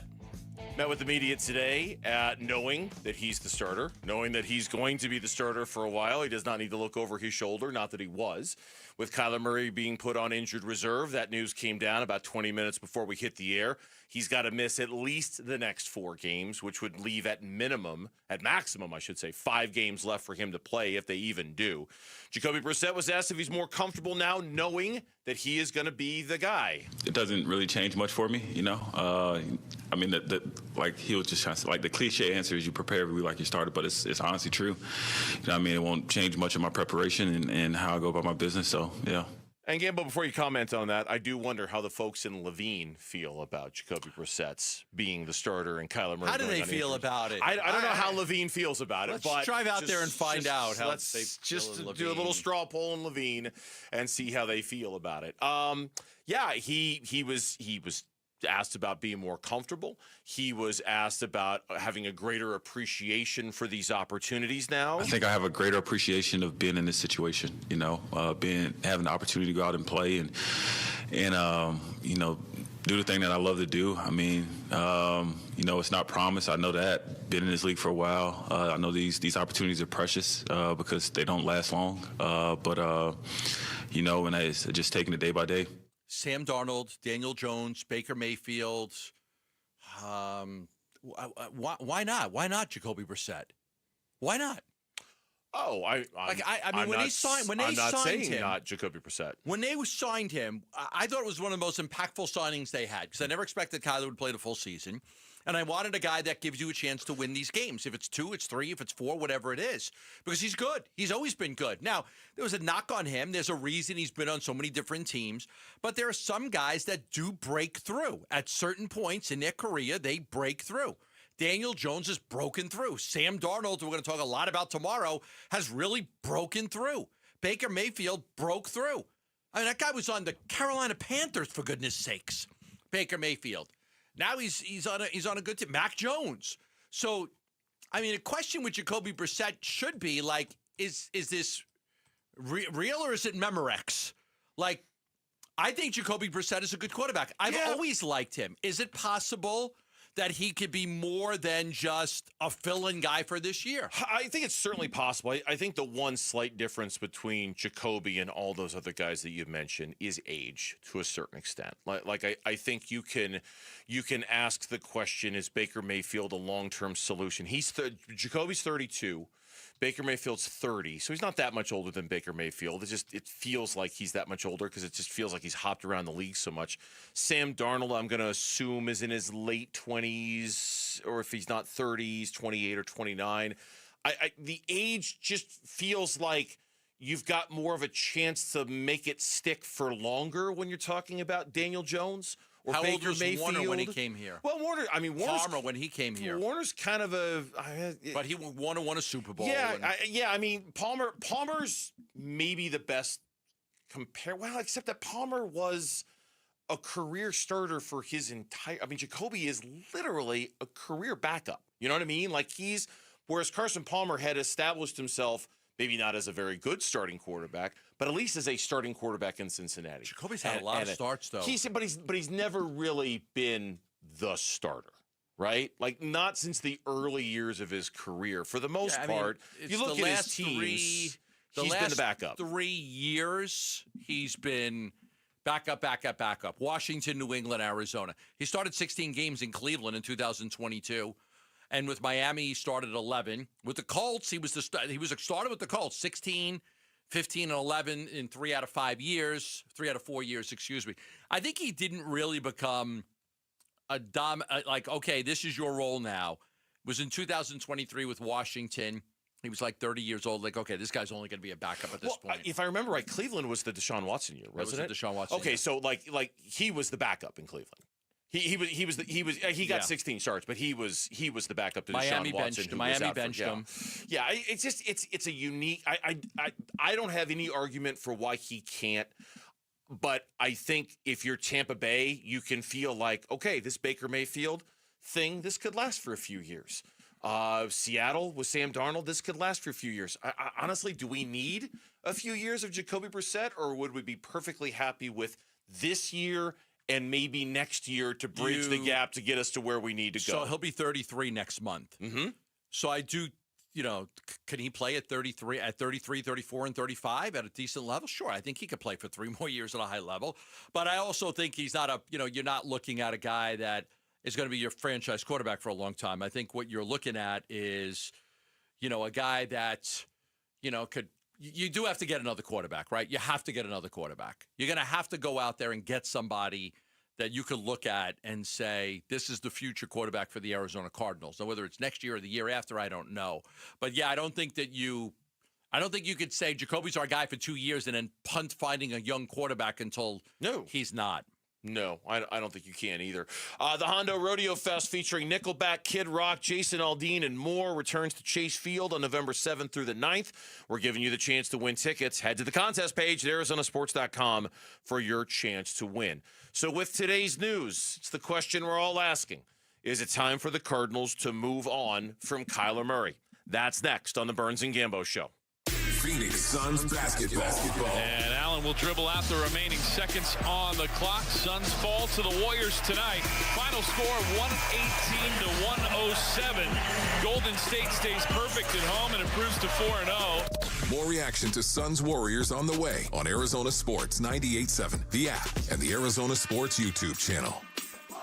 met with the media today, knowing that he's the starter, knowing that he's going to be the starter for a while. He does not need to look over his shoulder, not that he was. With Kyler Murray being put on injured reserve, that news came down about 20 minutes before we hit the air. He's got to miss at least the next 4 games, which would leave at maximum, 5 games left for him to play if they even do. Jacoby Brissett was asked if he's more comfortable now knowing that he is going to be the guy. It doesn't really change much for me, you know. He was just trying to, the cliche answer is you prepare every week like you started, but it's honestly true. It won't change much of my preparation and how I go about my business. So yeah. And Gamble, before you comment on that, I do wonder how the folks in Levine feel about Jacoby Brissett being the starter and Kyler Murray. How do they feel about it? I don't know how Levine feels about it. Let's drive out there and find out how they feel. Just do a little straw poll in Levine and see how they feel about it. He was asked about being more comfortable. He was asked about having a greater appreciation for these opportunities now. I think I have a greater appreciation of being in this situation, having the opportunity to go out and play and do the thing that I love to do. It's not promised. I know that. Been in this league for a while. I know these opportunities are precious because they don't last long. And it's just taking it day by day. Sam Darnold, Daniel Jones, Baker Mayfield. Why not? Why not Jacoby Brissett? Why not? Oh, when they signed him, not Jacoby Brissett. When they signed him, I thought it was one of the most impactful signings they had because I never expected Kyler would play the full season. And I wanted a guy that gives you a chance to win these games. If it's 2, it's 3, if it's 4, whatever it is. Because he's good. He's always been good. Now, there was a knock on him. There's a reason he's been on so many different teams. But there are some guys that do break through. At certain points in their career, they break through. Daniel Jones has broken through. Sam Darnold, who we're going to talk a lot about tomorrow, has really broken through. Baker Mayfield broke through. That guy was on the Carolina Panthers, for goodness sakes. Baker Mayfield. Now he's on a good team. Mac Jones. So, a question with Jacoby Brissett should be is this real or is it Memorex? I think Jacoby Brissett is a good quarterback. I've always liked him. Is it possible that he could be more than just a fill-in guy for this year? I think it's certainly possible. I think the one slight difference between Jacoby and all those other guys that you've mentioned is age to a certain extent. I think you can ask the question, is Baker Mayfield a long-term solution? Jacoby's 32. Baker Mayfield's 30, so he's not that much older than Baker Mayfield. It feels like he's that much older because it just feels like he's hopped around the league so much. Sam Darnold, I'm going to assume, is in his late 20s, or if he's not 30, he's 28 or 29. The age just feels like you've got more of a chance to make it stick for longer when you're talking about Daniel Jones. Or How Baker old was Mayfield. Warner when he came here? Well, Warner's Palmer when he came here. Warner's kind of but he won a Super Bowl. Yeah, I mean, Palmer's maybe the best compare. Well, except that Palmer was a career starter for his entire. I mean, Jacoby is literally a career backup. You know what I mean? Whereas Carson Palmer had established himself. Maybe not as a very good starting quarterback, but at least as a starting quarterback in Cincinnati. Jacoby's had a lot of starts, though. But he's never really been the starter, right? Not since the early years of his career. For the most part, you look at his teams, he's been the backup. 3 years, he's been backup. Washington, New England, Arizona. He started 16 games in Cleveland in 2022. And with Miami, he started 11. With the Colts, he was a starter with the Colts, 16, 15, and 11 in 3 out of 4 years, excuse me. I think he didn't really become okay, this is your role now. It was in 2023 with Washington. He was 30 years old. Okay, this guy's only going to be a backup at this point. If I remember right, Cleveland was the Deshaun Watson year, wasn't it? Was the Deshaun Watson year. So he was the backup in Cleveland. He got 16 starts, but he was the backup to Deshaun Watson. Miami benched him. Yeah, it's a unique. I don't have any argument for why he can't, but I think if you're Tampa Bay, you can feel like, okay, this Baker Mayfield thing, this could last for a few years. Seattle with Sam Darnold, this could last for a few years. Honestly, do we need a few years of Jacoby Brassette, or would we be perfectly happy with this year and maybe next year to bridge the gap to get us to where we need to go? So he'll be 33 next month. Mm-hmm. So I do, can he play at 33, 34, and 35 at a decent level? Sure, I think he could play for 3 more years at a high level. But I also think he's not you're not looking at a guy that is going to be your franchise quarterback for a long time. I think what you're looking at is, a guy that, could. You do have to get another quarterback, right? You have to get another quarterback. You're going to have to go out there and get somebody that you could look at and say, this is the future quarterback for the Arizona Cardinals. Now, whether it's next year or the year after, I don't know. But, yeah, I don't think you could say Jacoby's our guy for 2 years and then punt finding a young quarterback until he's not. No, I don't think you can either. The Hondo Rodeo Fest featuring Nickelback, Kid Rock, Jason Aldean, and more returns to Chase Field on November 7th through the 9th. We're giving you the chance to win tickets. Head to the contest page at ArizonaSports.com for your chance to win. So with today's news, it's the question we're all asking. Is it time for the Cardinals to move on from Kyler Murray? That's next on the Burns and Gambo Show. Phoenix Suns basketball. And Allen will dribble out the remaining seconds on the clock. Suns fall to the Warriors tonight. Final score 118-107. Golden State stays perfect at home and improves to 4-0. More reaction to Suns Warriors on the way on Arizona Sports 98.7, the app, and the Arizona Sports YouTube channel.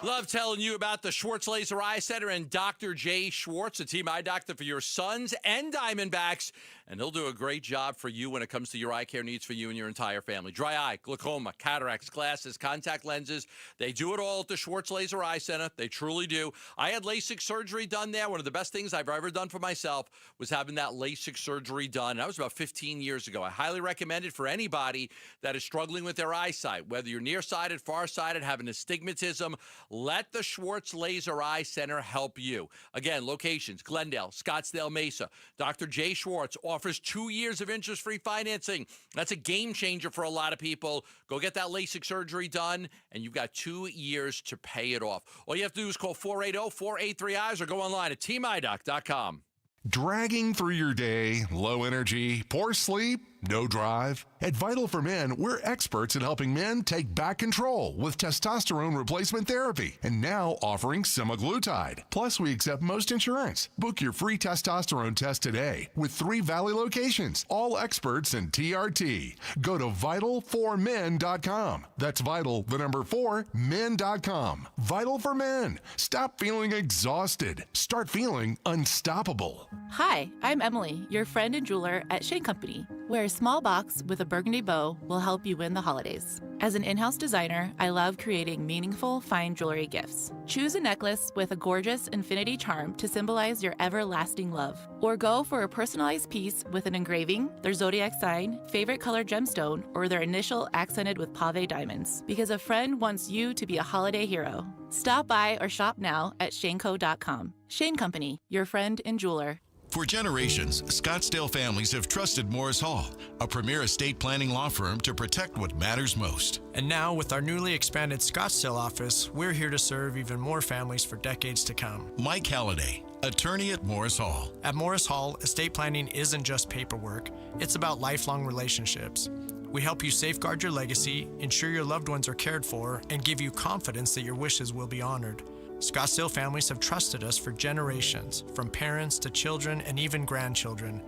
Love telling you about the Schwartz Laser Eye Center and Dr. Jay Schwartz, a team eye doctor for your Suns and Diamondbacks. And he'll do a great job for you when it comes to your eye care needs for you and your entire family. Dry eye, glaucoma, cataracts, glasses, contact lenses. They do it all at the Schwartz Laser Eye Center. They truly do. I had LASIK surgery done there. One of the best things I've ever done for myself was having that LASIK surgery done. That was about 15 years ago. I highly recommend it for anybody that is struggling with their eyesight, whether you're nearsighted, farsighted, having astigmatism. Let the Schwartz Laser Eye Center help you. Again, locations, Glendale, Scottsdale, Mesa. Dr. Jay Schwartz offers 2 years of interest-free financing. That's a game changer for a lot of people. Go get that LASIK surgery done, and you've got 2 years to pay it off. All you have to do is call 480-483-EYES or go online at teamidoc.com. Dragging through your day, low energy, poor sleep? No drive? At Vital for Men, we're experts in helping men take back control with testosterone replacement therapy and now offering semaglutide. Plus, we accept most insurance. Book your free testosterone test today with 3 Valley locations, all experts in TRT. Go to vital4men.com. That's vital, the number 4, men.com. Vital for Men. Stop feeling exhausted. Start feeling unstoppable. Hi, I'm Emily, your friend and jeweler at Shane Company, where a small box with a burgundy bow will help you win the holidays. As an in-house designer, I love creating meaningful, fine jewelry gifts. Choose a necklace with a gorgeous infinity charm to symbolize your everlasting love. Or go for a personalized piece with an engraving, their zodiac sign, favorite color gemstone, or their initial accented with pave diamonds, because a friend wants you to be a holiday hero. Stop by or shop now at shaneco.com. Shane Company, your friend and jeweler. For generations, Scottsdale families have trusted Morris Hall, a premier estate planning law firm, to protect what matters most. And now, with our newly expanded Scottsdale office, we're here to serve even more families for decades to come. Mike Halliday, attorney at Morris Hall. At Morris Hall, estate planning isn't just paperwork, it's about lifelong relationships. We help you safeguard your legacy, ensure your loved ones are cared for, and give you confidence that your wishes will be honored. Scottsdale families have trusted us for generations, from parents to children and even grandchildren.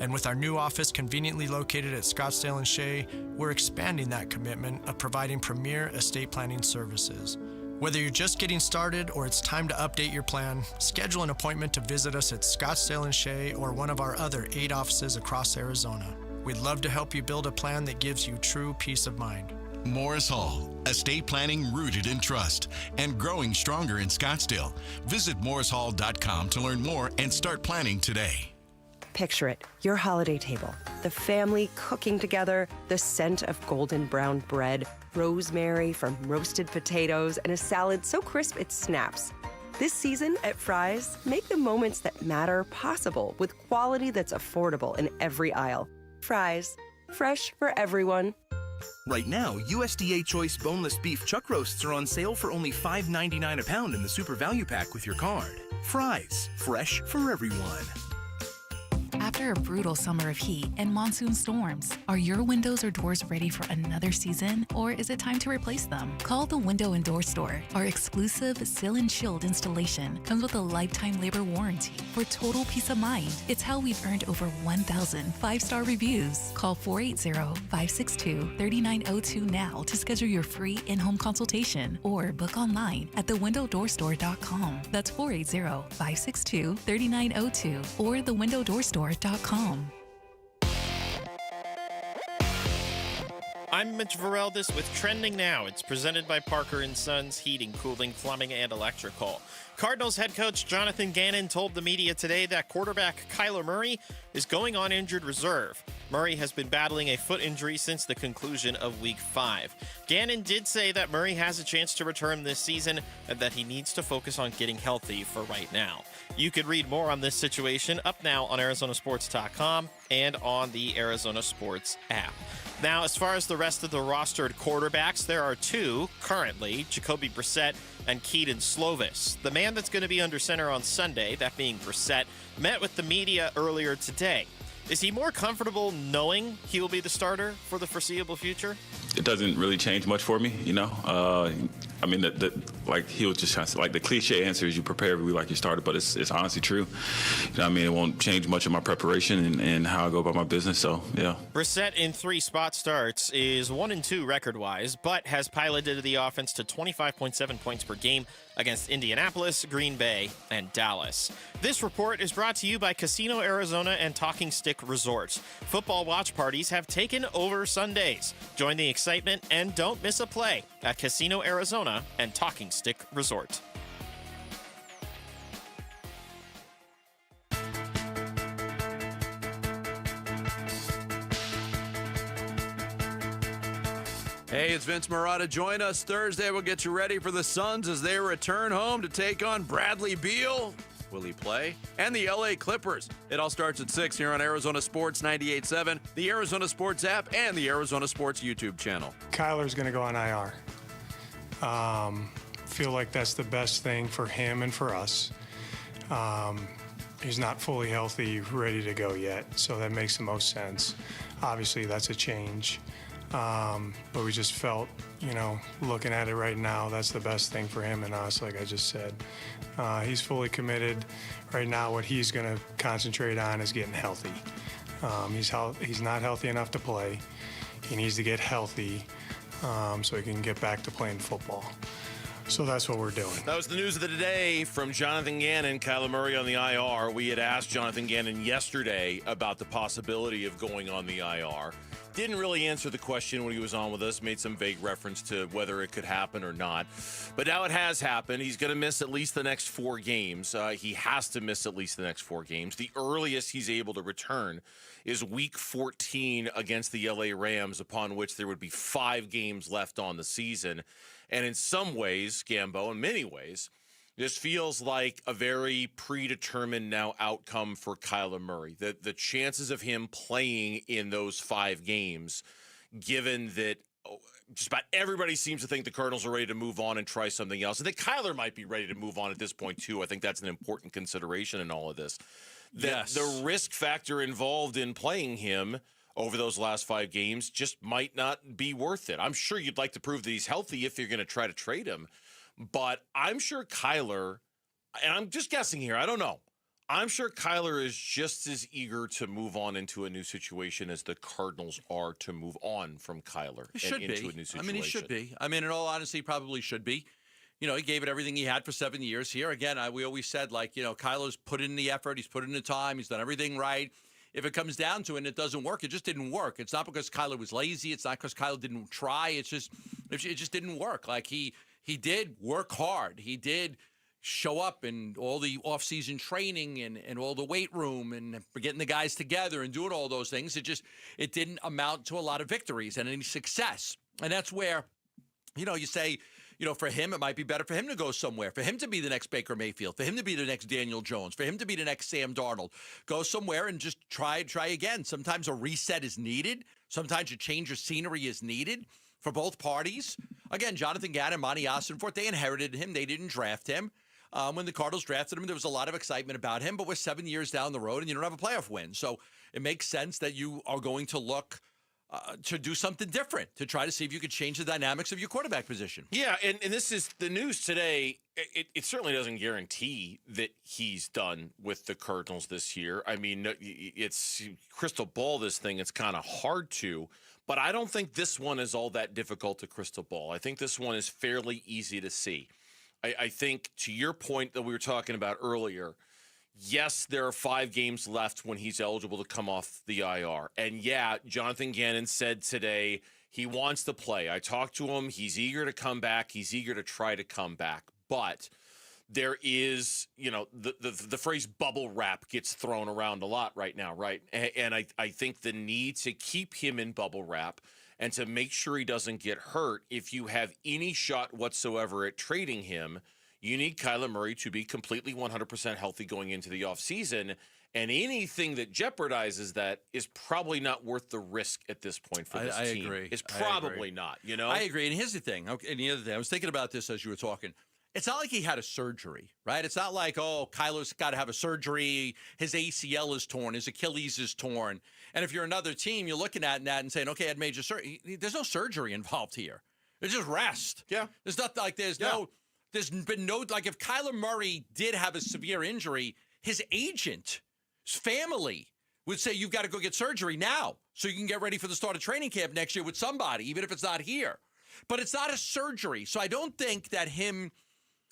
And with our new office conveniently located at Scottsdale and Shea, we're expanding that commitment of providing premier estate planning services. Whether you're just getting started or it's time to update your plan, schedule an appointment to visit us at Scottsdale and Shea or one of our other 8 offices across Arizona. We'd love to help you build a plan that gives you true peace of mind. Morris Hall, estate planning rooted in trust and growing stronger in Scottsdale. Visit morrishall.com to learn more and start planning today. Picture it, your holiday table, the family cooking together, the scent of golden brown bread, rosemary from roasted potatoes, and a salad so crisp it snaps. This season at Fry's, make the moments that matter possible with quality that's affordable in every aisle. Fry's, fresh for everyone. Right now, USDA Choice boneless beef chuck roasts are on sale for only $5.99 a pound in the Super Value Pack with your card. Fry's, fresh for everyone. After a brutal summer of heat and monsoon storms, are your windows or doors ready for another season, or is it time to replace them? Call the Window and Door Store. Our exclusive Seal and Shield installation comes with a lifetime labor warranty for total peace of mind. It's how we've earned over 1,000 5-star reviews. Call 480-562-3902 now to schedule your free in-home consultation or book online at thewindowdoorstore.com. That's 480-562-3902 or thewindowdoorstore.com. I'm Mitch Vareldes with Trending Now. It's presented by Parker and Sons Heating, Cooling, Plumbing, and Electrical. Cardinals head coach Jonathan Gannon told the media today that quarterback Kyler Murray is going on injured reserve. Murray has been battling a foot injury since the conclusion of Week 5. Gannon did say that Murray has a chance to return this season and that he needs to focus on getting healthy for right now. You can read more on this situation up now on ArizonaSports.com and on the Arizona Sports app. Now, as far as the rest of the rostered quarterbacks, there are 2 currently, Jacoby Brassette and Keaton Slovis. The man that's going to be under center on Sunday, that being Brassette, met with the media earlier today. Is he more comfortable knowing he will be the starter for the foreseeable future? It doesn't really change much for me, you know. I mean, like he was just trying to say, like the cliche answer is you prepare every week like you started, but it's honestly true. You know, I mean, it won't change much of my preparation and how I go about my business. So yeah. Brassette in 3 spot starts is 1-2 record-wise, but has piloted the offense to 25.7 points per game against Indianapolis, Green Bay, and Dallas. This report is brought to you by Casino Arizona and Talking Stick Resorts. Football watch parties have taken over Sundays. Join the excitement and don't miss a play at Casino Arizona and Talking Stick Resort. Hey, it's Vince Marotta. Join us Thursday. We'll get you ready for the Suns as they return home to take on Bradley Beal. Will he play? And the LA Clippers. It all starts at 6 here on Arizona Sports 98.7, the Arizona Sports app, and the Arizona Sports YouTube channel. Kyler's going to go on IR. Feel like that's the best thing for him and for us. he's not fully healthy, ready to go yet. So that makes the most sense. Obviously, that's a change. But we just felt, looking at it right now, that's the best thing for him and us, like I just said. He's fully committed. Right now, what he's going to concentrate on is getting healthy. He's not healthy enough to play. He needs to get healthy so he can get back to playing football. So that's what we're doing. That was the news of the day from Jonathan Gannon, Kyler Murray on the IR. We had asked Jonathan Gannon yesterday about the possibility of going on the IR. Didn't really answer the question when he was on with us, made some vague reference to whether it could happen or not. But now it has happened. He's going to miss at least the next 4 games. He has to miss at least the next 4 games. The earliest he's able to return is week 14 against the LA Rams, upon which there would be 5 games left on the season. And in some ways, Gambo, in many ways, this feels like a very predetermined now outcome for Kyler Murray. The chances of him playing in those 5 games, given that just about everybody seems to think the Cardinals are ready to move on and try something else. I think Kyler might be ready to move on at this point, too. I think that's an important consideration in all of this. That the risk factor involved in playing him over those last 5 games just might not be worth it. I'm sure you'd like to prove that he's healthy if you're going to try to trade him. But I'm sure Kyler, and I'm just guessing here, I don't know. I'm sure Kyler is just as eager to move on into a new situation as the Cardinals are to move on from Kyler into a new situation. I mean, he should be. I mean, in all honesty, he probably should be. He gave it everything he had for 7 years here. Again, we always said, Kyler's put in the effort. He's put in the time. He's done everything right. If it comes down to it and it doesn't work, it just didn't work. It's not because Kyler was lazy. It's not because Kyler didn't try. It just didn't work. He did work hard. He did show up in all the offseason training and all the weight room and getting the guys together and doing all those things. It didn't amount to a lot of victories and any success. And that's where, you say, for him, it might be better for him to go somewhere, for him to be the next Baker Mayfield, for him to be the next Daniel Jones, for him to be the next Sam Darnold. Go somewhere and just try again. Sometimes a reset is needed. Sometimes a change of scenery is needed for both parties. Again, Jonathan Gannon, Monty Ossenfort, they inherited him. They didn't draft him. When the Cardinals drafted him, there was a lot of excitement about him, but we're 7 years down the road and you don't have a playoff win. So it makes sense that you are going to look to do something different, to try to see if you could change the dynamics of your quarterback position. Yeah, and this is the news today. It certainly doesn't guarantee that he's done with the Cardinals this year. I mean, it's crystal ball this thing. It's kind of hard to, but I don't think this one is all that difficult to crystal ball. I think this one is fairly easy to see. I think to your point that we were talking about earlier, yes, there are 5 games left when he's eligible to come off the IR. And yeah, Jonathan Gannon said today he wants to play. I talked to him. He's eager to come back. He's eager to try to come back. But there is, the phrase bubble wrap gets thrown around a lot right now, right? And I think the need to keep him in bubble wrap and to make sure he doesn't get hurt, if you have any shot whatsoever at trading him, you need Kyler Murray to be completely 100% healthy going into the offseason. And anything that jeopardizes that is probably not worth the risk at this point for this team. I agree. It's probably not, I agree. And here's the thing. Okay, and the other thing, I was thinking about this as you were talking. It's not like he had a surgery, right? It's not like, Kyler's got to have a surgery. His ACL is torn. His Achilles is torn. And if you're another team, you're looking at that and saying, okay, I had major surgery. There's no surgery involved here. It's just rest. Yeah. There's nothing like there's been no, like if Kyler Murray did have a severe injury, his agent, his family would say, you've got to go get surgery now so you can get ready for the start of training camp next year with somebody, even if it's not here. But it's not a surgery. So I don't think that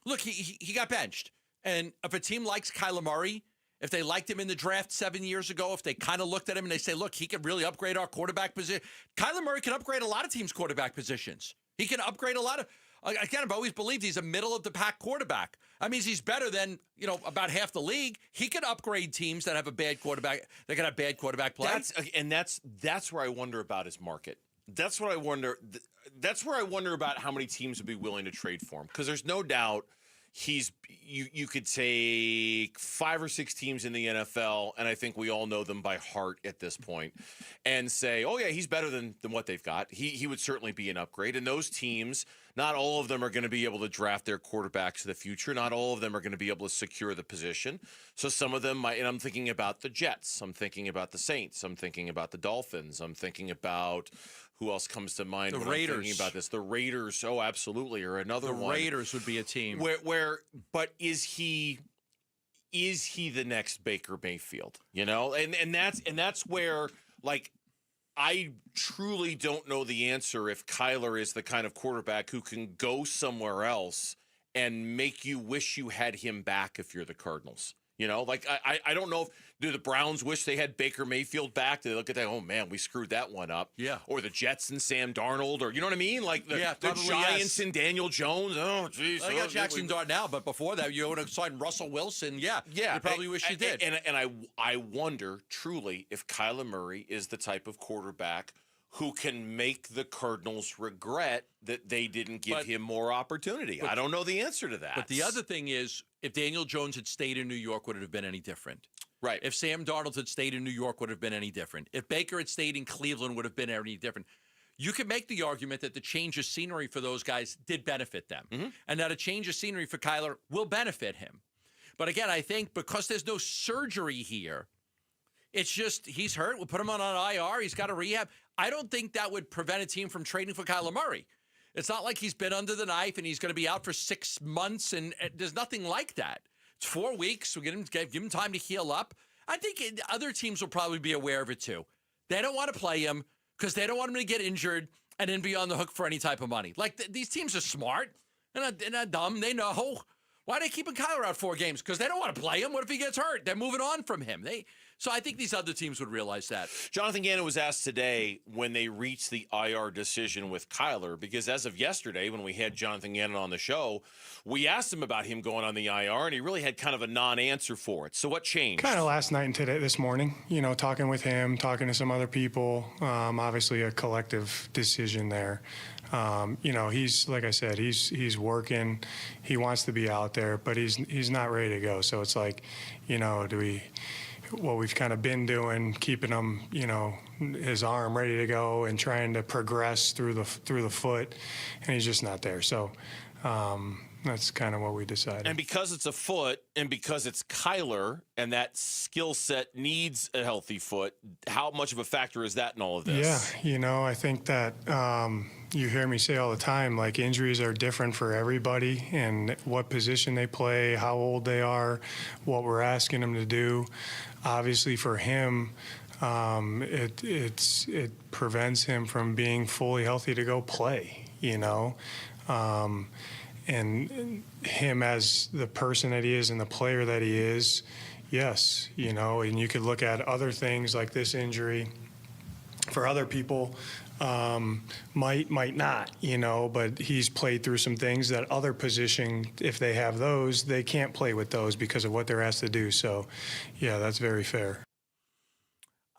look, he got benched. And if a team likes Kyler Murray, if they liked him in the draft 7 years ago, if they kind of looked at him and they say, look, he could really upgrade our quarterback position. Kyler Murray can upgrade a lot of teams' quarterback positions. He can upgrade a lot of, again, I've always believed he's a middle-of-the-pack quarterback. That means he's better than, about half the league. He could upgrade teams that have a bad quarterback. They can have bad quarterback play. That's where I wonder about his market. That's what I wonder. That's where I wonder about how many teams would be willing to trade for him. Because there's no doubt you could take 5 or 6 teams in the NFL, and I think we all know them by heart at this point, and say, oh yeah, he's better than what they've got. He would certainly be an upgrade. And those teams, Not all of them are going to be able to draft their quarterbacks of the future. Not all of them are going to be able to secure the position. So some of them might, and I'm thinking about the Jets. I'm thinking about the Saints. I'm thinking about the Dolphins. I'm thinking about who else comes to mind The when Raiders. I'm thinking about this. The Raiders, oh, absolutely, or another The one. Raiders would be a team. But is he the next Baker Mayfield? You know, and that's where, like, I truly don't know the answer if Kyler is the kind of quarterback who can go somewhere else and make you wish you had him back if you're the Cardinals. You know, like, I don't know if, do the Browns wish they had Baker Mayfield back? Do they look at that, oh, man, we screwed that one up? Yeah. Or the Jets and Sam Darnold, or, you know what I mean? Like, the probably Giants yes. and Daniel Jones. Oh, jeez. Well, you got Jackson Dart now, but before that, you would have signed Russell Wilson. Yeah. You probably wish you did. And I wonder, truly, if Kyler Murray is the type of quarterback who can make the Cardinals regret that they didn't give him more opportunity. I don't know the answer to that. But the other thing is, if Daniel Jones had stayed in New York, would it have been any different? Right. If Sam Darnold had stayed in New York, would it have been any different? If Baker had stayed in Cleveland, would have been any different? You could make the argument that the change of scenery for those guys did benefit them, and that a change of scenery for Kyler will benefit him. But again, I think because there's no surgery here, it's just he's hurt. We'll put him on an IR. He's got a rehab. I don't think that would prevent a team from trading for Kyler Murray. It's not like he's been under the knife and he's going to be out for 6 months, and there's nothing like that. It's 4 weeks. We give him time to heal up. I think other teams will probably be aware of it too. They don't want to play him because they don't want him to get injured and then be on the hook for any type of money. Like, these teams are smart and not dumb. They know. Why are they keeping Kyler out 4 games? Because they don't want to play him. What if he gets hurt? They're moving on from him. So I think these other teams would realize that. Jonathan Gannon was asked today when they reached the IR decision with Kyler, because as of yesterday, when we had Jonathan Gannon on the show, we asked him about him going on the IR, and he really had kind of a non-answer for it. So what changed? Kind of last night and this morning, talking with him, talking to some other people, obviously a collective decision there. He's, like I said, he's working. He wants to be out there, but he's not ready to go. So it's like, what we've kind of been doing, keeping him, his arm ready to go and trying to progress through the foot, and he's just not there. So that's kind of what we decided. And because it's a foot, and because it's Kyler, and that skill set needs a healthy foot, how much of a factor is that in all of this? Yeah, I think that you hear me say all the time, like, injuries are different for everybody, and what position they play, how old they are, what we're asking them to do. Obviously, for him, it prevents him from being fully healthy to go play, and him as the person that he is and the player that he is, yes, and you could look at other things like this injury for other people, might not, but he's played through some things that other position, if they have those, they can't play with those because of what they're asked to do. So, yeah, that's very fair.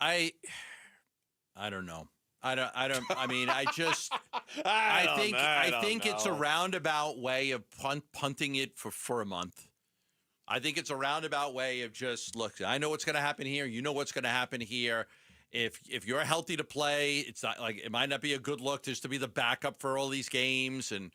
I don't know. I think it's a roundabout way of punting it for a month. I think it's a roundabout way of just, look, I know what's going to happen here. You know what's going to happen here. If you're healthy to play, it's not like, it might not be a good look just to be the backup for all these games. And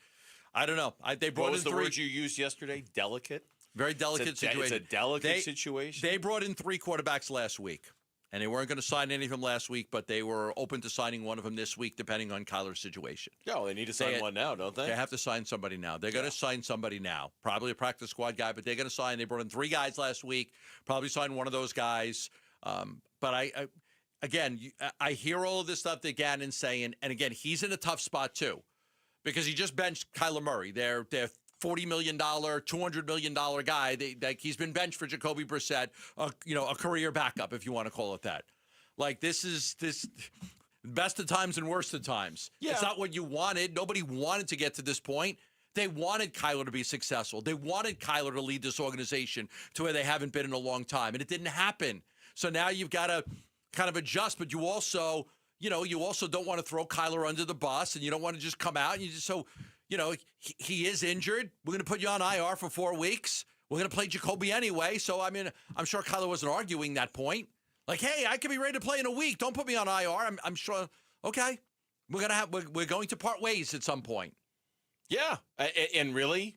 I don't know. What was the word you used yesterday? Delicate? Very delicate situation. It's a delicate situation. They brought in 3 quarterbacks last week, and they weren't going to sign any of them last week, but they were open to signing one of them this week, depending on Kyler's situation. No, they need to sign one now, don't they? They have to sign somebody now. They're going to sign somebody now. Probably a practice squad guy, but they're going to sign. They brought in 3 guys last week. Probably sign one of those guys. But I hear all of this stuff that Gannon's saying, and again, he's in a tough spot too, because he just benched Kyler Murray. They're $40 million, $200 million guy. He's been benched for Jacoby Brassette, a career backup, if you want to call it that. Like, this is best of times and worst of times. Yeah. It's not what you wanted. Nobody wanted to get to this point. They wanted Kyler to be successful. They wanted Kyler to lead this organization to where they haven't been in a long time, and it didn't happen. So now you've got to kind of adjust, but you also don't want to throw Kyler under the bus, and you don't want to just come out and he is injured. We're going to put you on IR for 4 weeks. We're going to play Jacoby anyway. So, I'm sure Kyler wasn't arguing that point. Like, hey, I could be ready to play in a week. Don't put me on IR. I'm sure. Okay. We're going to part ways at some point. Yeah, and really,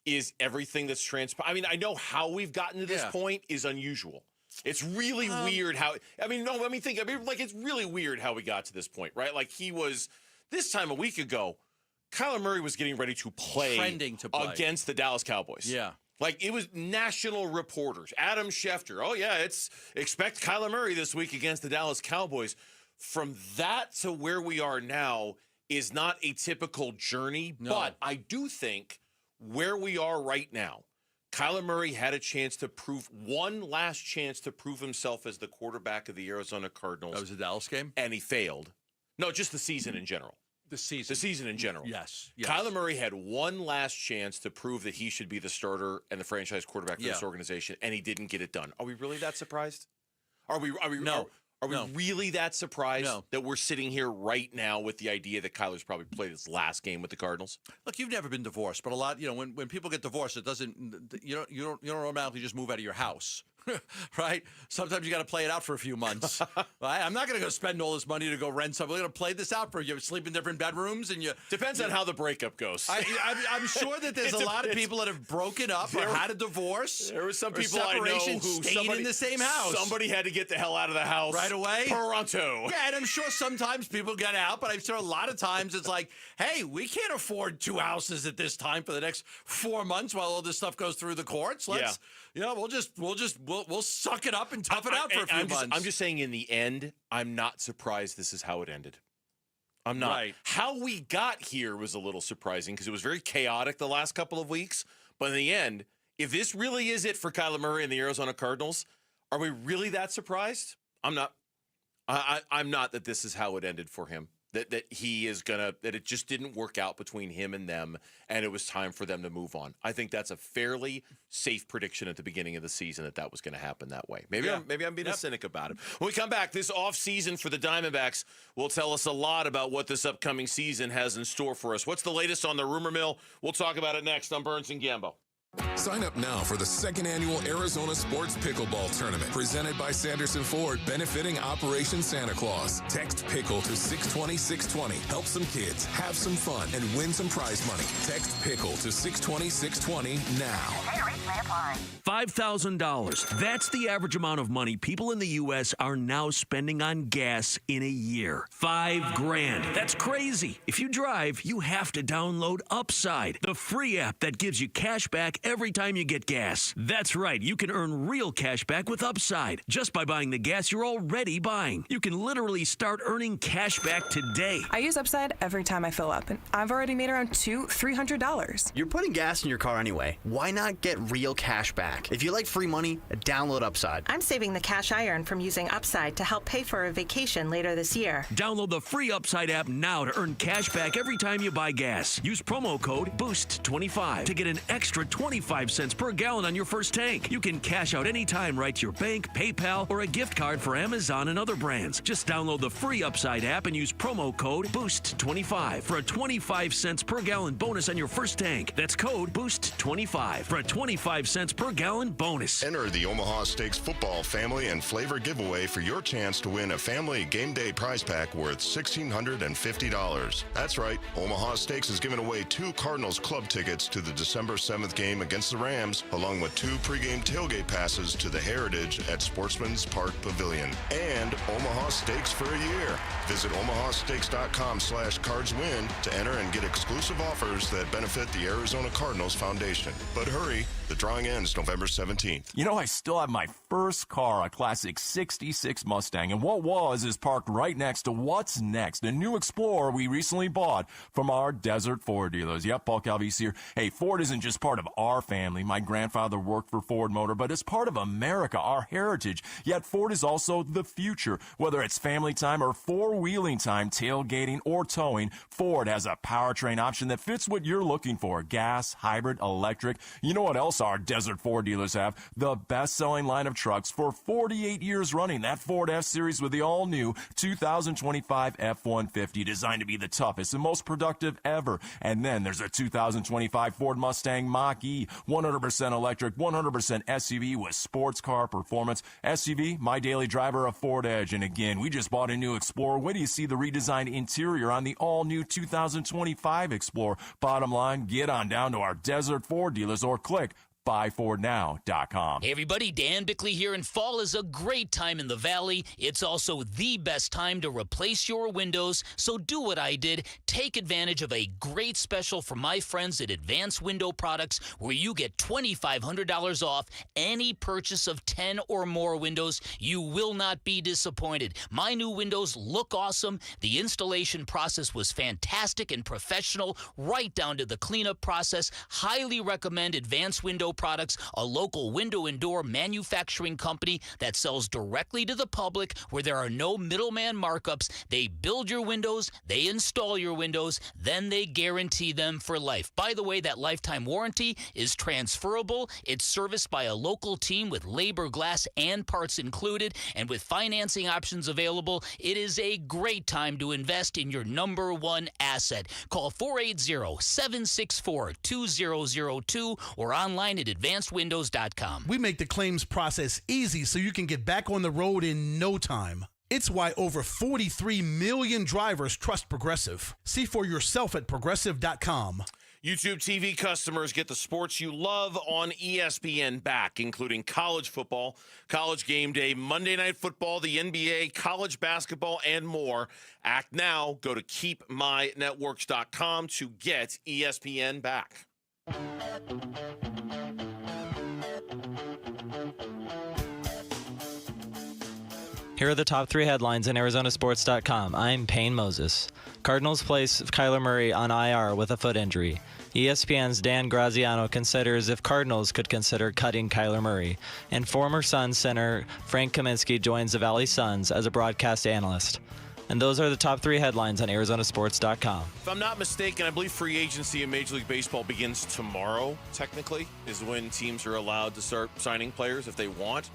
is everything that's transpired? I mean, I know how we've gotten to this point is unusual. It's really weird how. I mean, no, let me think. I mean, like, it's really weird how we got to this point, right? Like, he was this time a week ago. Kyler Murray was getting ready to play, against the Dallas Cowboys. Yeah. Like, it was national reporters. Adam Schefter. Oh, yeah, expect Kyler Murray this week against the Dallas Cowboys. From that to where we are now is not a typical journey. No. But I do think where we are right now, Kyler Murray had a chance to prove one last chance to prove himself as the quarterback of the Arizona Cardinals. That was a Dallas game? And he failed. No, just the season in general. The season in general. Yes. Kyler Murray had one last chance to prove that he should be the starter and the franchise quarterback for this organization, and he didn't get it done. Are we really that surprised? Are we really that surprised that we're sitting here right now with the idea that Kyler's probably played his last game with the Cardinals? Look, you've never been divorced, but a lot, when people get divorced, it doesn't, you don't automatically just move out of your house. Right? Sometimes you got to play it out for a few months. Right? I'm not going to go spend all this money to go rent something. We're going to play this out for you. Sleep in different bedrooms, and depends on how the breakup goes. I'm sure that there's a lot of people that have broken up or had a divorce. There were some people I know who stayed in the same house. Somebody had to get the hell out of the house right away. Toronto. Yeah, and I'm sure sometimes people get out, but I'm sure a lot of times it's like, hey, we can't afford 2 houses at this time for the next 4 months while all this stuff goes through the courts. We'll suck it up and tough it out for a few months. I'm just saying, in the end, I'm not surprised this is how it ended. I'm not. Right. How we got here was a little surprising because it was very chaotic the last couple of weeks. But in the end, if this really is it for Kyler Murray and the Arizona Cardinals, are we really that surprised? I'm not. I'm not that this is how it ended for him. That he is that it just didn't work out between him and them, and it was time for them to move on. I think that's a fairly safe prediction at the beginning of the season that was going to happen that way. Maybe I'm being a cynic about it. When we come back, this offseason for the Diamondbacks will tell us a lot about what this upcoming season has in store for us. What's the latest on the rumor mill? We'll talk about it next on Burns and Gambo. Sign up now for the second annual Arizona Sports Pickleball Tournament presented by Sanderson Ford, benefiting Operation Santa Claus. Text PICKLE to 620-620. Help some kids, have some fun, and win some prize money. Text PICKLE to 620-620 now. $5,000. That's the average amount of money people in the U.S. are now spending on gas in a year. $5,000. That's crazy. If you drive, you have to download Upside, the free app that gives you cash back every time you get gas. That's right. You can earn real cash back with Upside just by buying the gas you're already buying. You can literally start earning cash back today. I use Upside every time I fill up, and I've already made around $300. You're putting gas in your car anyway. Why not get real cash back? If you like free money, download Upside. I'm saving the cash I earn from using Upside to help pay for a vacation later this year. Download the free Upside app now to earn cash back every time you buy gas. Use promo code BOOST25 to get an extra 25 cents per gallon on your first tank. You can cash out anytime right to your bank, PayPal, or a gift card for Amazon and other brands. Just download the free Upside app and use promo code BOOST25 for a 25 cents per gallon bonus on your first tank. That's code BOOST25 for a 25 cents per gallon bonus. Enter the Omaha Steaks Football Family and Flavor Giveaway for your chance to win a family game day prize pack worth $1,650. That's right, Omaha Steaks is giving away 2 Cardinals club tickets to the December 7th game against the Rams, along with 2 pregame tailgate passes to the Heritage at Sportsman's Park Pavilion, and Omaha Steaks for a year. Visit omahasteaks.com/cardswin to enter and get exclusive offers that benefit the Arizona Cardinals Foundation. But hurry, the drawing ends November 17th. You know, I still have my first car, a classic 66 Mustang, and what was is parked right next to What's Next, a new Explorer we recently bought from our Desert Ford dealers. Yep, Paul Calvise here. Hey, Ford isn't just part of our family. My grandfather worked for Ford Motor, but it's part of America, our heritage. Yet Ford is also the future. Whether it's family time or four-wheeling time, tailgating, or towing, Ford has a powertrain option that fits what you're looking for. Gas, hybrid, electric. You know what else Plus, our Desert Ford dealers have the best-selling line of trucks for 48 years running. That Ford F-Series with the all-new 2025 F-150, designed to be the toughest and most productive ever. And then there's a 2025 Ford Mustang Mach-E, 100% electric, 100% SUV with sports car performance. SUV, my daily driver, a Ford Edge. And again, we just bought a new Explorer. Wait till you see the redesigned interior on the all-new 2025 Explorer. Bottom line, get on down to our Desert Ford dealers or click buyfordnow.com. Hey everybody, Dan Bickley here, and fall is a great time in the Valley. It's also the best time to replace your windows, so do what I did. Take advantage of a great special from my friends at Advanced Window Products, where you get $2,500 off any purchase of 10 or more windows. You will not be disappointed. My new windows look awesome. The installation process was fantastic and professional, right down to the cleanup process. Highly recommend Advanced Window Products, a local window and door manufacturing company that sells directly to the public, where there are no middleman markups. They build your windows, they install your windows, then they guarantee them for life. By the way, that lifetime warranty is transferable. It's serviced by a local team with labor, glass, and parts included, and with financing options available. It is a great time to invest in your number one asset. Call 480-764-2002 or online at advancedwindows.com. We make the claims process easy so you can get back on the road in no time. It's why over 43 million drivers trust Progressive. See for yourself at progressive.com. YouTube TV customers get the sports you love on ESPN back, including college football, college game day, Monday Night Football, the NBA, college basketball, and more. Act now. Go to keepmynetworks.com to get ESPN back. Here are the top 3 headlines in Arizonasports.com. I'm Payne Moses. Cardinals place Kyler Murray on IR with a foot injury. ESPN's Dan Graziano considers if Cardinals could consider cutting Kyler Murray. And former Suns center Frank Kaminsky joins the Valley Suns as a broadcast analyst. And those are the top 3 headlines on Arizonasports.com. If I'm not mistaken, I believe free agency in Major League Baseball begins tomorrow, technically, is when teams are allowed to start signing players if they want.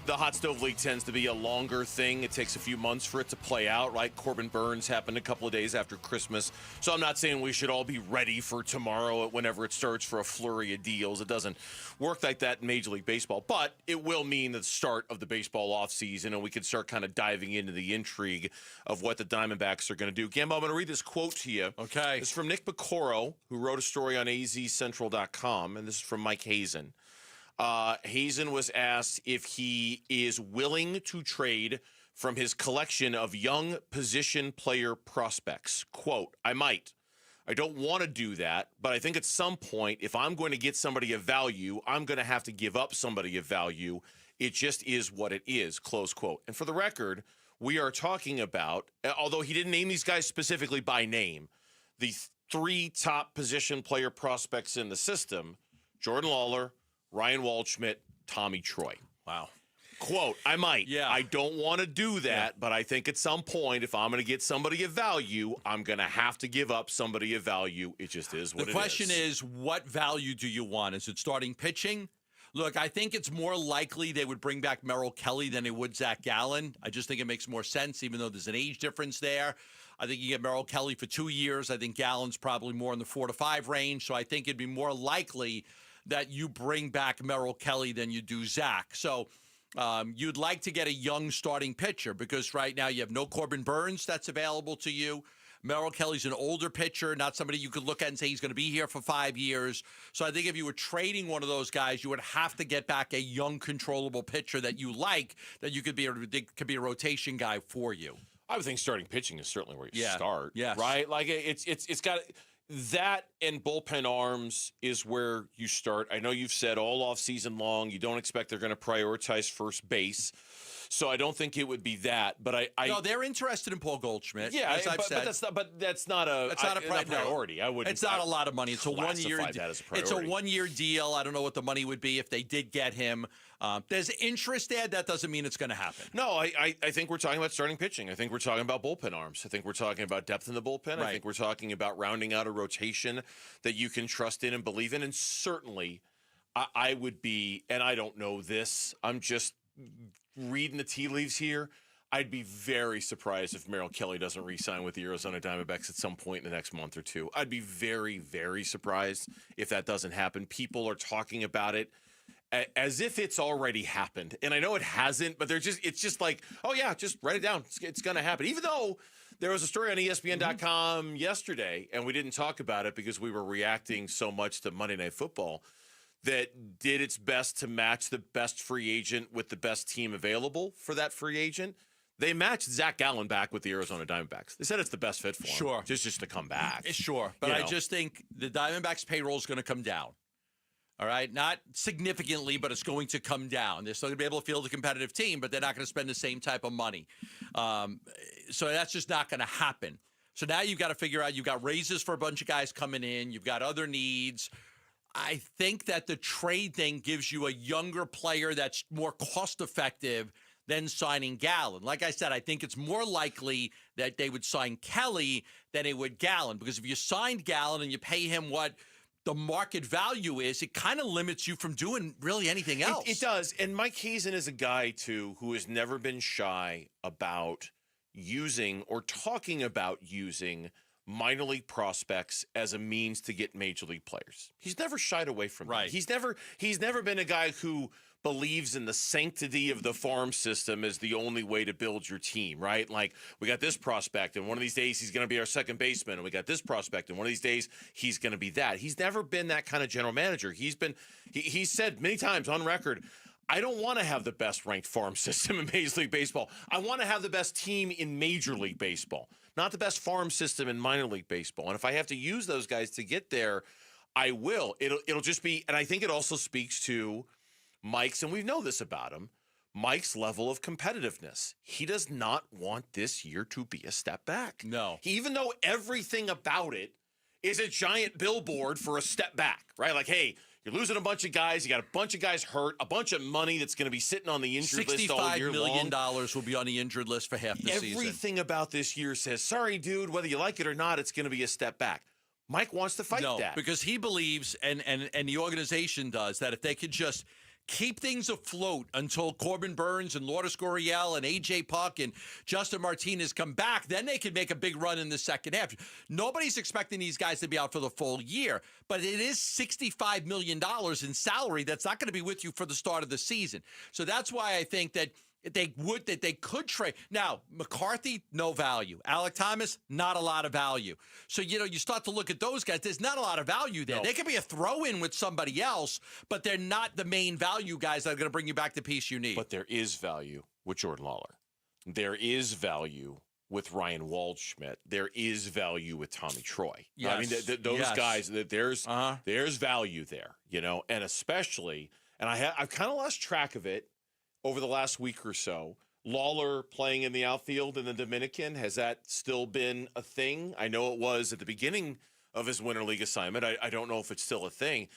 The Hot Stove League tends to be a longer thing. It takes a few months for it to play out, right? Corbin Burns happened a couple of days after Christmas. So I'm not saying we should all be ready for tomorrow whenever it starts for a flurry of deals. It doesn't work like that in Major League Baseball. But it will mean the start of the baseball offseason, and we can start kind of diving into the intrigue of what the Diamondbacks are going to do. Gambo, I'm going to read this quote to you. Okay. It's from Nick Picoro, who wrote a story on azcentral.com, and this is from Mike Hazen. Hazen was asked if he is willing to trade from his collection of young position player prospects. Quote, I might. I don't want to do that, but I think at some point, if I'm going to get somebody of value, I'm going to have to give up somebody of value. It just is what it is, close quote. And for the record, we are talking about, although he didn't name these guys specifically by name, the 3 top position player prospects in the system, Jordan Lawler, Ryan Waldschmidt, Tommy Troy. Wow. Quote, I might. Yeah. I don't want to do that, but I think at some point, if I'm going to get somebody of value, I'm going to have to give up somebody of value. It just is what it is. The question is, what value do you want? Is it starting pitching? Look, I think it's more likely they would bring back Merrill Kelly than they would Zach Gallen. I just think it makes more sense, even though there's an age difference there. I think you get Merrill Kelly for 2 years. I think Gallen's probably more in the 4 to 5 range, so I think it'd be more likely that you bring back Merrill Kelly than you do Zach. So you'd like to get a young starting pitcher because right now you have no Corbin Burns that's available to you. Merrill Kelly's an older pitcher, not somebody you could look at and say he's going to be here for 5 years. So I think if you were trading one of those guys, you would have to get back a young, controllable pitcher that you like, that you could be a rotation guy for you. I would think starting pitching is certainly where you Yeah. start. Yes. Right? Like it's got that, and bullpen arms is where you start. I know you've said all offseason long you don't expect they're going to prioritize first base. So I don't think it would be that, but No, they're interested in Paul Goldschmidt. Yeah, as I've said. that's not a priority. I wouldn't. It's not a lot of money. It's a 1 year. That as a priority. It's a 1 year deal. I don't know what the money would be if they did get him. There's interest there. That doesn't mean it's going to happen. No, I think we're talking about starting pitching. I think we're talking about bullpen arms. I think we're talking about depth in the bullpen. Right. I think we're talking about rounding out a rotation that you can trust in and believe in. And certainly, I would be, and I don't know this, I'm just reading the tea leaves here. I'd be very surprised if Merrill Kelly doesn't re-sign with the Arizona Diamondbacks at some point in the next month or two. I'd be very, very surprised if that doesn't happen. People are talking about it as if it's already happened. And I know it hasn't, but it's just like, oh yeah, just write it down. It's going to happen. Even though there was a story on ESPN.com yesterday, and we didn't talk about it because we were reacting so much to Monday Night Football, that did its best to match the best free agent with the best team available for that free agent. They matched Zach Gallen back with the Arizona Diamondbacks. They said it's the best fit for him. Sure. Just to come back. Sure. But I just think the Diamondbacks' payroll is going to come down. All right? Not significantly, but it's going to come down. They're still going to be able to field a competitive team, but they're not going to spend the same type of money. So that's just not going to happen. So now you've got to figure out, you've got raises for a bunch of guys coming in. You've got other needs. I think that the trade thing gives you a younger player that's more cost-effective than signing Gallen. Like I said, I think it's more likely that they would sign Kelly than they would Gallen, because if you signed Gallen and you pay him what the market value is, it kind of limits you from doing really anything else. It does. And Mike Hazen is a guy, too, who has never been shy about using or talking about using minor league prospects as a means to get major league players. He's never shied away from that. He's never been a guy who believes in the sanctity of the farm system as the only way to build your team, right? Like, we got this prospect, and one of these days he's going to be our second baseman, and we got this prospect, and one of these days he's going to be that. He's never been that kind of general manager. He's said many times on record, I don't want to have the best ranked farm system in Major League Baseball. I want to have the best team in Major League Baseball, not the best farm system in minor league baseball. And if I have to use those guys to get there, I will. It'll just be, and I think it also speaks to Mike's, and we know this about him, Mike's level of competitiveness. He does not want this year to be a step back. No. Even though everything about it is a giant billboard for a step back, right? Like, hey, you're losing a bunch of guys. You got a bunch of guys hurt, a bunch of money that's going to be sitting on the injured list all year long. $65 million will be on the injured list for half the season. Everything about this year says, sorry, dude, whether you like it or not, it's going to be a step back. Mike wants to fight that. Because he believes, and the organization does, that if they could just keep things afloat until Corbin Burns and Lourdes Gurriel and A.J. Puck and Justin Martinez come back, then they could make a big run in the second half. Nobody's expecting these guys to be out for the full year, but it is $65 million in salary that's not going to be with you for the start of the season. So that's why I think that they could trade. Now, McCarthy, no value. Alec Thomas, not a lot of value. So, you start to look at those guys. There's not a lot of value there. No. They could be a throw-in with somebody else, but they're not the main value guys that are going to bring you back the piece you need. But there is value with Jordan Lawler. There is value with Ryan Waldschmidt. There is value with Tommy Troy. Yes. I mean, those guys, there's value there, and especially, and I've kind of lost track of it over the last week or so. Lawler playing in the outfield in the Dominican, has that still been a thing? I know it was at the beginning of his Winter League assignment. I don't know if it's still a thing,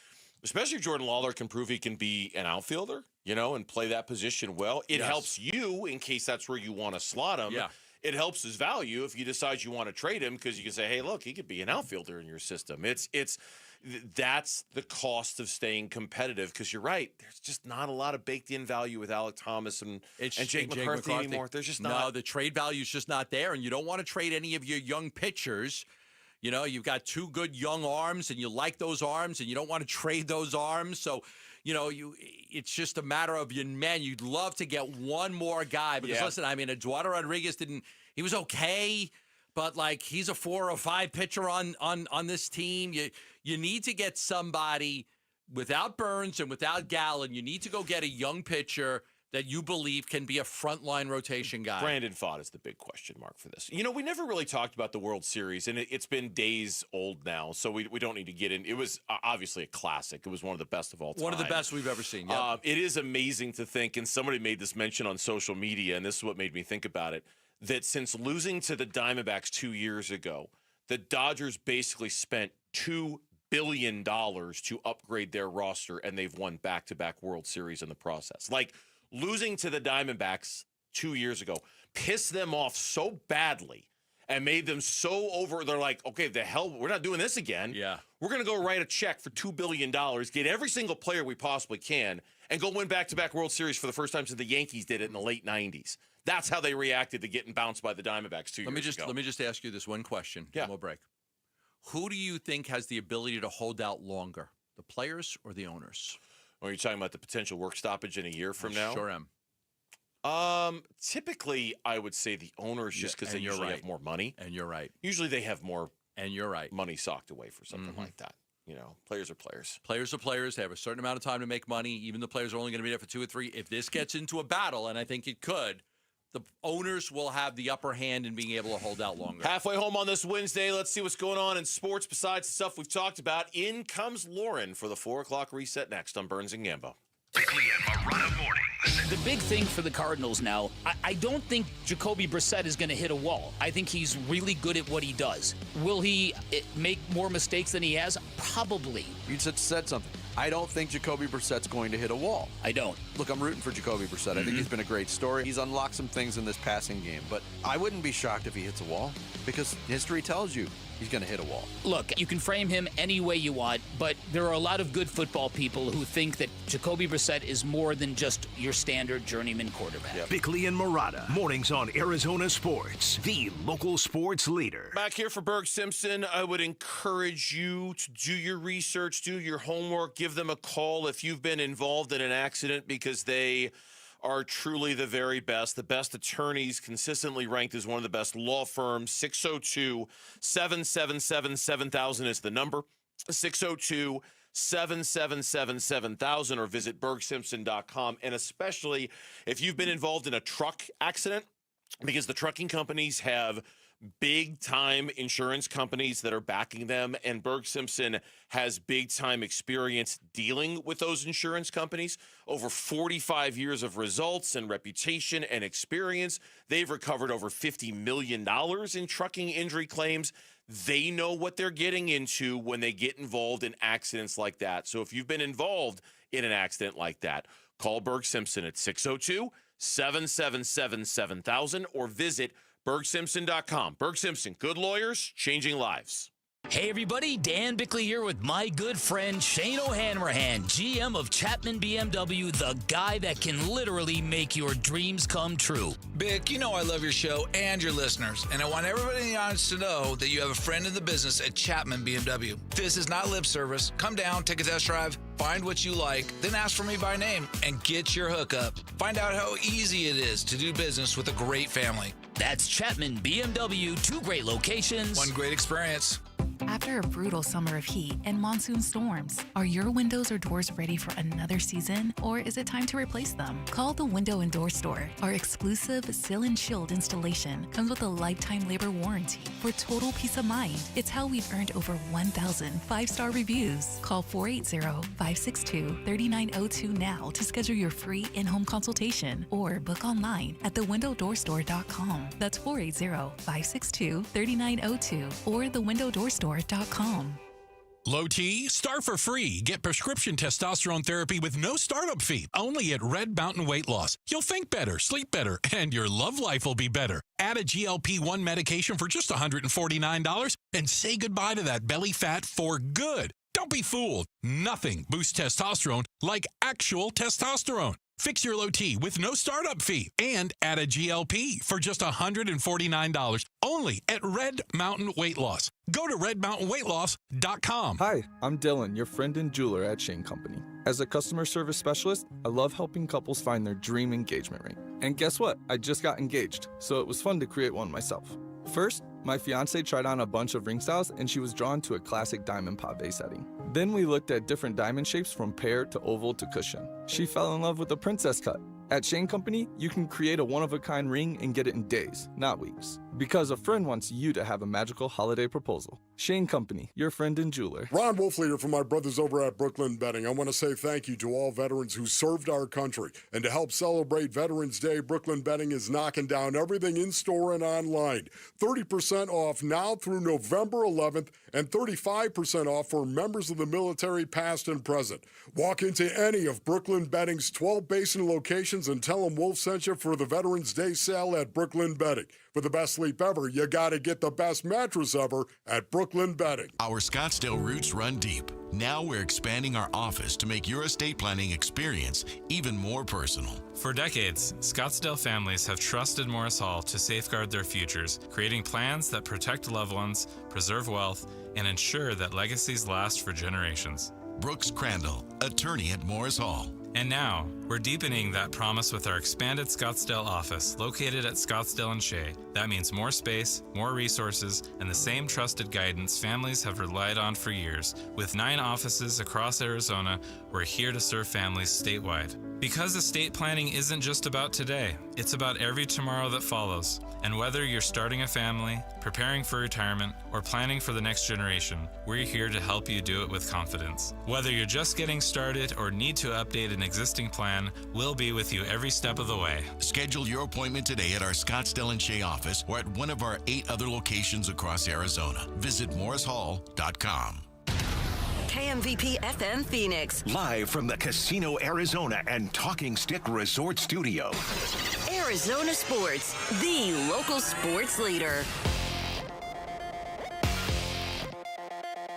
especially if Jordan Lawler can prove he can be an outfielder, and play that position well. It helps you in case that's where you want to slot him. Yeah. It helps his value if you decide you want to trade him, because you can say, hey, look, he could be an outfielder in your system. That's the cost of staying competitive, because you're right. There's just not a lot of baked-in value with Alec Thomas and Jake McCarthy anymore. There's just not. No, the trade value is just not there, and you don't want to trade any of your young pitchers. You've got two good young arms, and you like those arms, and you don't want to trade those arms. So, it's just a matter of you'd love to get one more guy. Because, listen, I mean, Eduardo Rodriguez he was okay, but, he's a 4 or 5 pitcher on this team. You need to get somebody without Burns and without Gallen. You need to go get a young pitcher that you believe can be a frontline rotation guy. Brandon Pfaadt is the big question mark for this. We never really talked about the World Series, and it's been days old now, so we don't need to get in. It was obviously a classic. It was one of the best of all time. One of the best we've ever seen, yeah. It is amazing to think, and somebody made this mention on social media, and this is what made me think about it, that since losing to the Diamondbacks 2 years ago, the Dodgers basically spent $2 billion to upgrade their roster, and they've won back-to-back World Series in the process. Losing to the Diamondbacks 2 years ago pissed them off so badly, and made them so over. They're like, okay, the hell, we're not doing this again. Yeah. We're going to go write a check for $2 billion, get every single player we possibly can, and go win back-to-back World Series for the first time since the Yankees did it in the late 90s. That's how they reacted to getting bounced by the Diamondbacks 2 years ago. Let me just ask you this one question, and we'll break. Who do you think has the ability to hold out longer, the players or the owners? Are you talking about the potential work stoppage in a year from now? Sure am. Typically, I would say the owners, just because they usually have more money. And you're right. Usually they have more money socked away for something Mm-hmm. like that. You know, players are players. Players are players. They have a certain amount of time to make money. Even the players are only going to be there for 2 or 3. If this gets into a battle, and I think it could, the owners will have the upper hand in being able to hold out longer. Halfway home on this Wednesday, let's see what's going on in sports besides the stuff we've talked about. In comes Lauren for the 4 o'clock reset next on Burns and Gambo. Bickley and Marotta mornings. The big thing for the Cardinals now, I don't think Jacoby Brassette is going to hit a wall. I think he's really good at what he does. Will he make more mistakes than he has? Probably. You just said something. I don't think Jacoby Brissett's going to hit a wall. I don't. Look, I'm rooting for Jacoby Brissett. I think he's been a great story. He's unlocked some things in this passing game, but I wouldn't be shocked if he hits a wall because history tells you he's going to hit a wall. Look, you can frame him any way you want, but there are a lot of good football people who think that Jacoby Brissett is more than just your standard journeyman quarterback. Bickley and Marotta, mornings on Arizona Sports, the local sports leader. Back here for Berg Simpson, I would encourage you to do your research, do your homework, give them a call if you've been involved in an accident because they are truly the very best attorneys, consistently ranked as one of the best law firms. 602-777-7000 is the number. 602-777-7000 or visit bergsimpson.com. And especially if you've been involved in a truck accident, because the trucking companies have big-time insurance companies that are backing them, and Berg Simpson has big-time experience dealing with those insurance companies. Over 45 years of results and reputation and experience. They've recovered over $50 million in trucking injury claims. They know what they're getting into when they get involved in accidents like that. So if you've been involved in an accident like that, call Berg Simpson at 602-777-7000 or visit bergsimpson.com. Berg Simpson, good lawyers, changing lives. Hey everybody, Dan Bickley here with my good friend Shane O'Hanrahan, GM of Chapman BMW, the guy that can literally make your dreams come true. Bick, you know I love your show and your listeners, and I want everybody in the audience to know that you have a friend in the business at Chapman BMW. This is not lip service. Come down, take a test drive, find what you like, then ask for me by name, and get your hookup. Find out how easy it is to do business with a great family. That's Chapman BMW, 2 great locations. One great experience. After a brutal summer of heat and monsoon storms, are your windows or doors ready for another season, or is it time to replace them? Call the Window and Door Store. Our exclusive Seal and Shield installation comes with a lifetime labor warranty for total peace of mind. It's how we've earned over 1,000 5-star reviews. Call 480-562-3902 now to schedule your free in-home consultation or book online at thewindowdoorstore.com. That's 480-562-3902 or thewindowdoorstore.com. Low T, start for free. Get prescription testosterone therapy with no startup fee. Only at Red Mountain Weight Loss. You'll think better, sleep better, and your love life will be better. Add a GLP-1 medication for just $149 and say goodbye to that belly fat for good. Don't be fooled. Nothing boosts testosterone like actual testosterone. Fix your low T with no startup fee and add a GLP for just $149 only at Red Mountain Weight Loss. Go to redmountainweightloss.com. Hi, I'm Dylan, your friend and jeweler at Shane Company. As a customer service specialist, I love helping couples find their dream engagement ring. And guess what? I just got engaged, so it was fun to create one myself. First, my fiance tried on a bunch of ring styles and she was drawn to a classic diamond pave setting. Then we looked at different diamond shapes from pear to oval to cushion. She fell in love with the princess cut. At Shane Company, you can create a one-of-a-kind ring and get it in days, not weeks. Because a friend wants you to have a magical holiday proposal. Shane Company, your friend and jeweler. Ron Wolfleader from my brothers over at Brooklyn Betting. I want to say thank you to all veterans who served our country. And to help celebrate Veterans Day, Brooklyn Betting is knocking down everything in-store and online. 30% off now through November 11th and 35% off for members of the military past and present. Walk into any of Brooklyn Betting's 12 basin locations and tell them Wolf sent you for the Veterans Day sale at Brooklyn Betting. For the best sleep ever, you got to get the best mattress ever at Brooklyn Bedding. Our Scottsdale roots run deep. Now we're expanding our office to make your estate planning experience even more personal. For decades, Scottsdale families have trusted Morris Hall to safeguard their futures, creating plans that protect loved ones, preserve wealth, and ensure that legacies last for generations. Brooks Crandall, attorney at Morris Hall. And now, we're deepening that promise with our expanded Scottsdale office, located at Scottsdale and Shea. That means more space, more resources, and the same trusted guidance families have relied on for years. With 9 offices across Arizona, we're here to serve families statewide. Because estate planning isn't just about today, it's about every tomorrow that follows. And whether you're starting a family, preparing for retirement, or planning for the next generation, we're here to help you do it with confidence. Whether you're just getting started or need to update an existing plan, we'll be with you every step of the way. Schedule your appointment today at our Scottsdale and Shea office or at one of our 8 other locations across Arizona. Visit morrishall.com. KMVP FM Phoenix. Live from the Casino Arizona and Talking Stick Resort Studio. Arizona Sports, the local sports leader.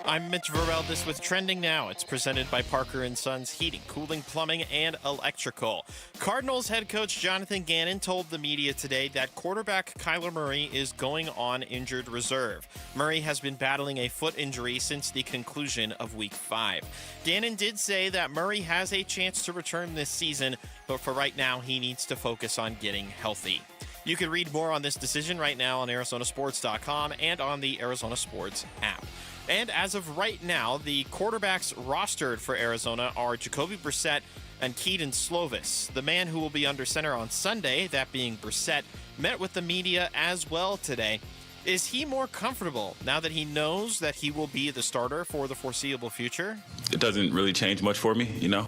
I'm Mitch Verrell. With Trending Now. It's presented by Parker & Sons Heating, Cooling, Plumbing, and Electrical. Cardinals head coach Jonathan Gannon told the media today that quarterback Kyler Murray is going on injured reserve. Murray has been battling a foot injury since the conclusion of Week 5. Gannon did say that Murray has a chance to return this season, but for right now, he needs to focus on getting healthy. You can read more on this decision right now on ArizonaSports.com and on the Arizona Sports app. And as of right now, the quarterbacks rostered for Arizona are Jacoby Brassette and Kedon Slovis. The man who will be under center on Sunday, that being Brassette, met with the media as well today. Is he more comfortable now that he knows that he will be the starter for the foreseeable future? It doesn't really change much for me, you know.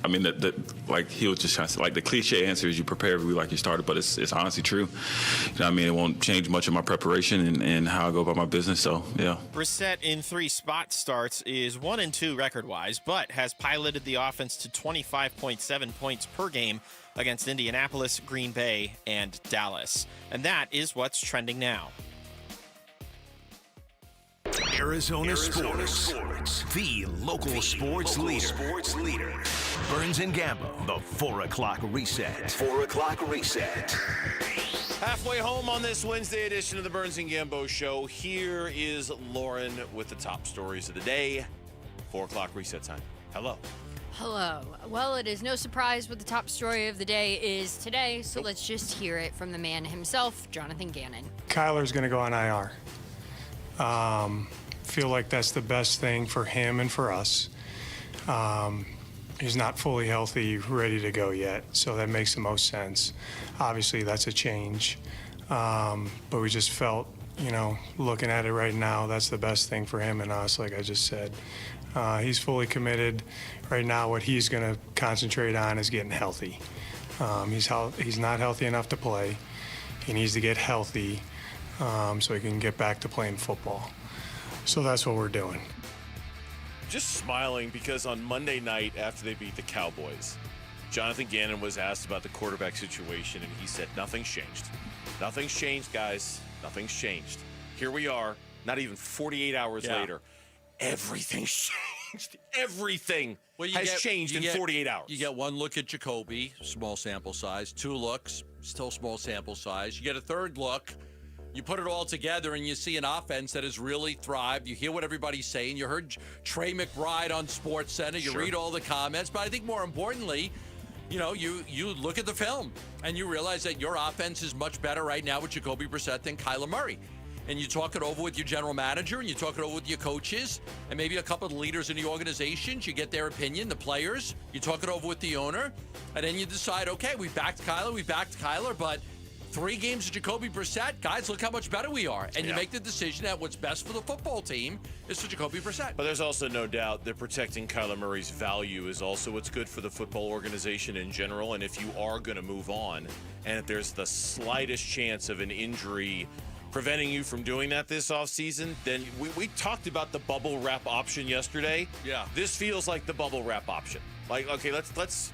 I mean, like he was just trying to say, like the cliche answer is you prepare every week like you started, but it's honestly true. You know what I mean? It won't change much of my preparation and how I go about my business, so yeah. Brassette in 3 spot starts is 1-2 record-wise, but has piloted the offense to 25.7 points per game against Indianapolis, Green Bay, and Dallas. And that is what's trending now. Arizona Sports, the local sports leader. Burns and Gambo, the 4 o'clock reset. 4 o'clock reset. Halfway home on this Wednesday edition of the Burns and Gambo Show. Here is Lauren with the top stories of the day. 4 o'clock reset time. Hello. Hello. Well, it is no surprise what the top story of the day is today, so let's just hear it from the man himself, Jonathan Gannon. Kyler's going to go on IR. Feel like that's the best thing for him and for us. He's not fully healthy, ready to go yet, so that makes the most sense. Obviously, that's a change, but we just felt, you know, looking at it right now, that's the best thing for him and us, like I just said. He's fully committed. Right now, what he's going to concentrate on is getting healthy. He's not healthy enough to play. He needs to get healthy so he can get back to playing football. So that's what we're doing. Just smiling because on Monday night after they beat the Cowboys, Jonathan Gannon was asked about the quarterback situation, and he said, nothing's changed. Nothing's changed, guys. Nothing's changed. Here we are, not even 48 hours later. Everything's changed. Everything has changed in 48 hours. You get one look at Jacoby, small sample size. 2 looks, still small sample size. You get a 3rd look. You put it all together and you see an offense that has really thrived. You hear what everybody's saying. You heard Trey McBride on SportsCenter. You read all the comments. But I think more importantly, you know, you look at the film and you realize that your offense is much better right now with Jacoby Brassette than Kyler Murray. And you talk it over with your general manager and you talk it over with your coaches and maybe a couple of the leaders in the organizations. You get their opinion, the players. You talk it over with the owner. And then you decide, okay, we backed Kyler, but 3 games of Jacoby Brassette, guys, look how much better we are. And you make the decision that what's best for the football team is for Jacoby Brassette. But there's also no doubt that protecting Kyler Murray's value is also what's good for the football organization in general. And if you are going to move on, and if there's the slightest chance of an injury preventing you from doing that this offseason, then we talked about the bubble wrap option yesterday. Yeah. This feels like the bubble wrap option. Like, okay, let's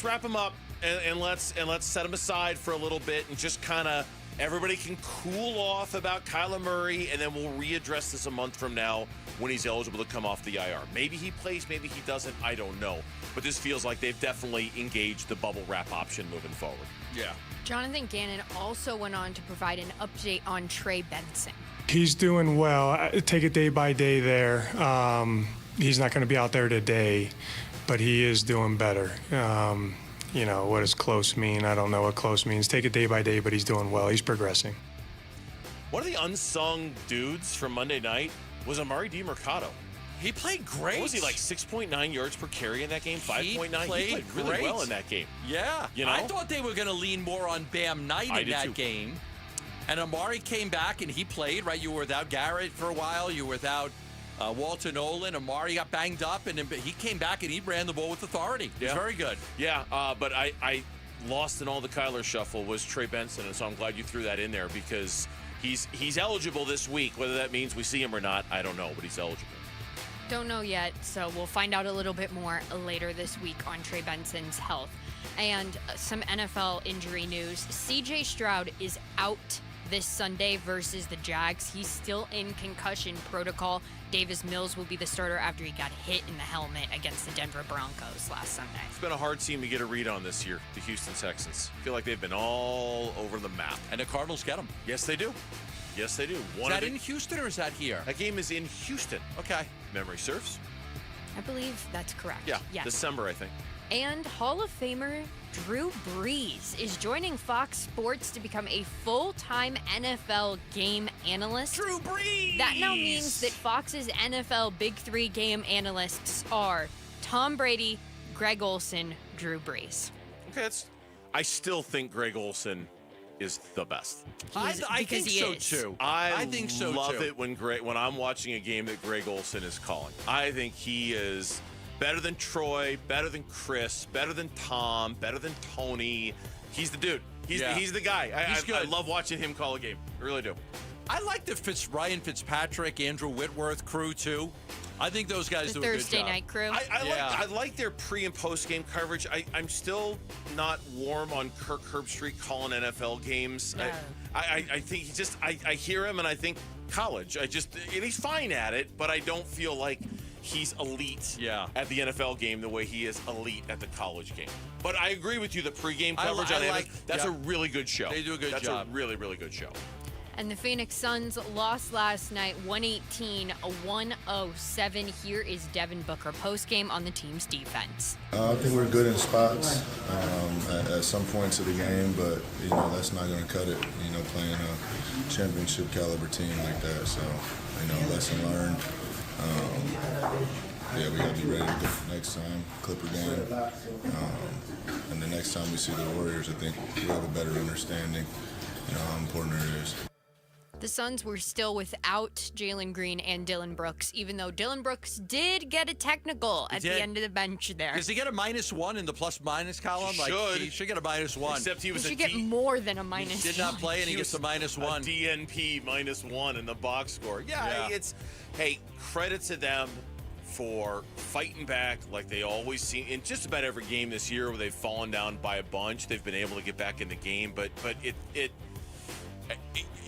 wrap him up and let's set him aside for a little bit and just kind of Everybody can cool off about Kyler Murray, and then we'll readdress this a month from now when he's eligible to come off the IR. Maybe he plays, maybe he doesn't. I don't know. But this feels like they've definitely engaged the bubble wrap option moving forward. Yeah. Jonathan Gannon also went on to provide an update on Trey Benson. He's doing well. Take it day by day there. He's not going to be out there today, but he is doing better. What does close mean? I don't know what close means. Take it day by day, but he's doing well. He's progressing. One of the unsung dudes from Monday night was Amari DiMercato. He played great. What was he, like 6.9 yards per carry in that game? 5.9? He played really great. well in that game. Yeah. I thought they were going to lean more on Bam Knight in that game. And Amari came back and he played, right? You were without Garrett for a while. You were without Walter Nolan. Amari got banged up, and he came back and he ran the ball with authority. He was very good. Yeah, but I lost in all the Kyler shuffle was Trey Benson, and so I'm glad you threw that in there because he's eligible this week. Whether that means we see him or not, I don't know, but he's eligible. Don't know yet, so we'll find out a little bit more later this week on Trey Benson's health. And some NFL injury news. C.J. Stroud is out this Sunday versus the Jags. He's still in concussion protocol. Davis Mills will be the starter after he got hit in the helmet against the Denver Broncos last Sunday. It's been a hard team to get a read on this year, the Houston Texans. I feel like they've been all over the map. And the Cardinals get them. Yes, they do. Yes, they do. Is that in Houston or is that here? That game is in Houston. Okay. Memory serves. I believe that's correct. Yeah, yes. December, I think. And Hall of Famer Drew Brees is joining Fox Sports to become a full-time NFL game analyst. Drew Brees! That now means that Fox's NFL Big Three game analysts are Tom Brady, Greg Olsen, Drew Brees. Okay, I still think Greg Olsen is the best. I think so too. I think so love too. it when I'm watching a game that Greg Olsen is calling. I think he is better than Troy, better than Chris, better than Tom, better than Tony. He's the dude. He's the guy. I love watching him call a game. I really do. I like the Ryan Fitzpatrick, Andrew Whitworth crew too. I think those guys do a good job. Thursday night crew. I like their pre and post game coverage. I'm still not warm on Kirk Herbstreit calling NFL games. No. I think I hear him and I think college. And he's fine at it, but I don't feel like he's elite at the NFL game the way he is elite at the college game. But I agree with you. The pregame coverage on that's a really good show. They do a good job. That's a really, really good show. And the Phoenix Suns lost last night 118-107. Here is Devin Booker postgame on the team's defense. I think we're good in spots at some points of the game, but that's not going to cut it. Playing a championship caliber team like that. So lesson learned. We got to be ready to go next time, Clipper game. And the next time we see the Warriors, I think we'll have a better understanding, how important it is. The Suns were still without Jalen Green and Dylan Brooks, even though Dylan Brooks did get a technical at the end of the bench there. Does he get a -1 in the plus-minus column? He should get a -1. Except he should get more than a -1. He did not play, and he gets a -1. A DNP -1 in the box score. Hey, credit to them for fighting back like they always seem. In just about every game this year where they've fallen down by a bunch, they've been able to get back in the game. But it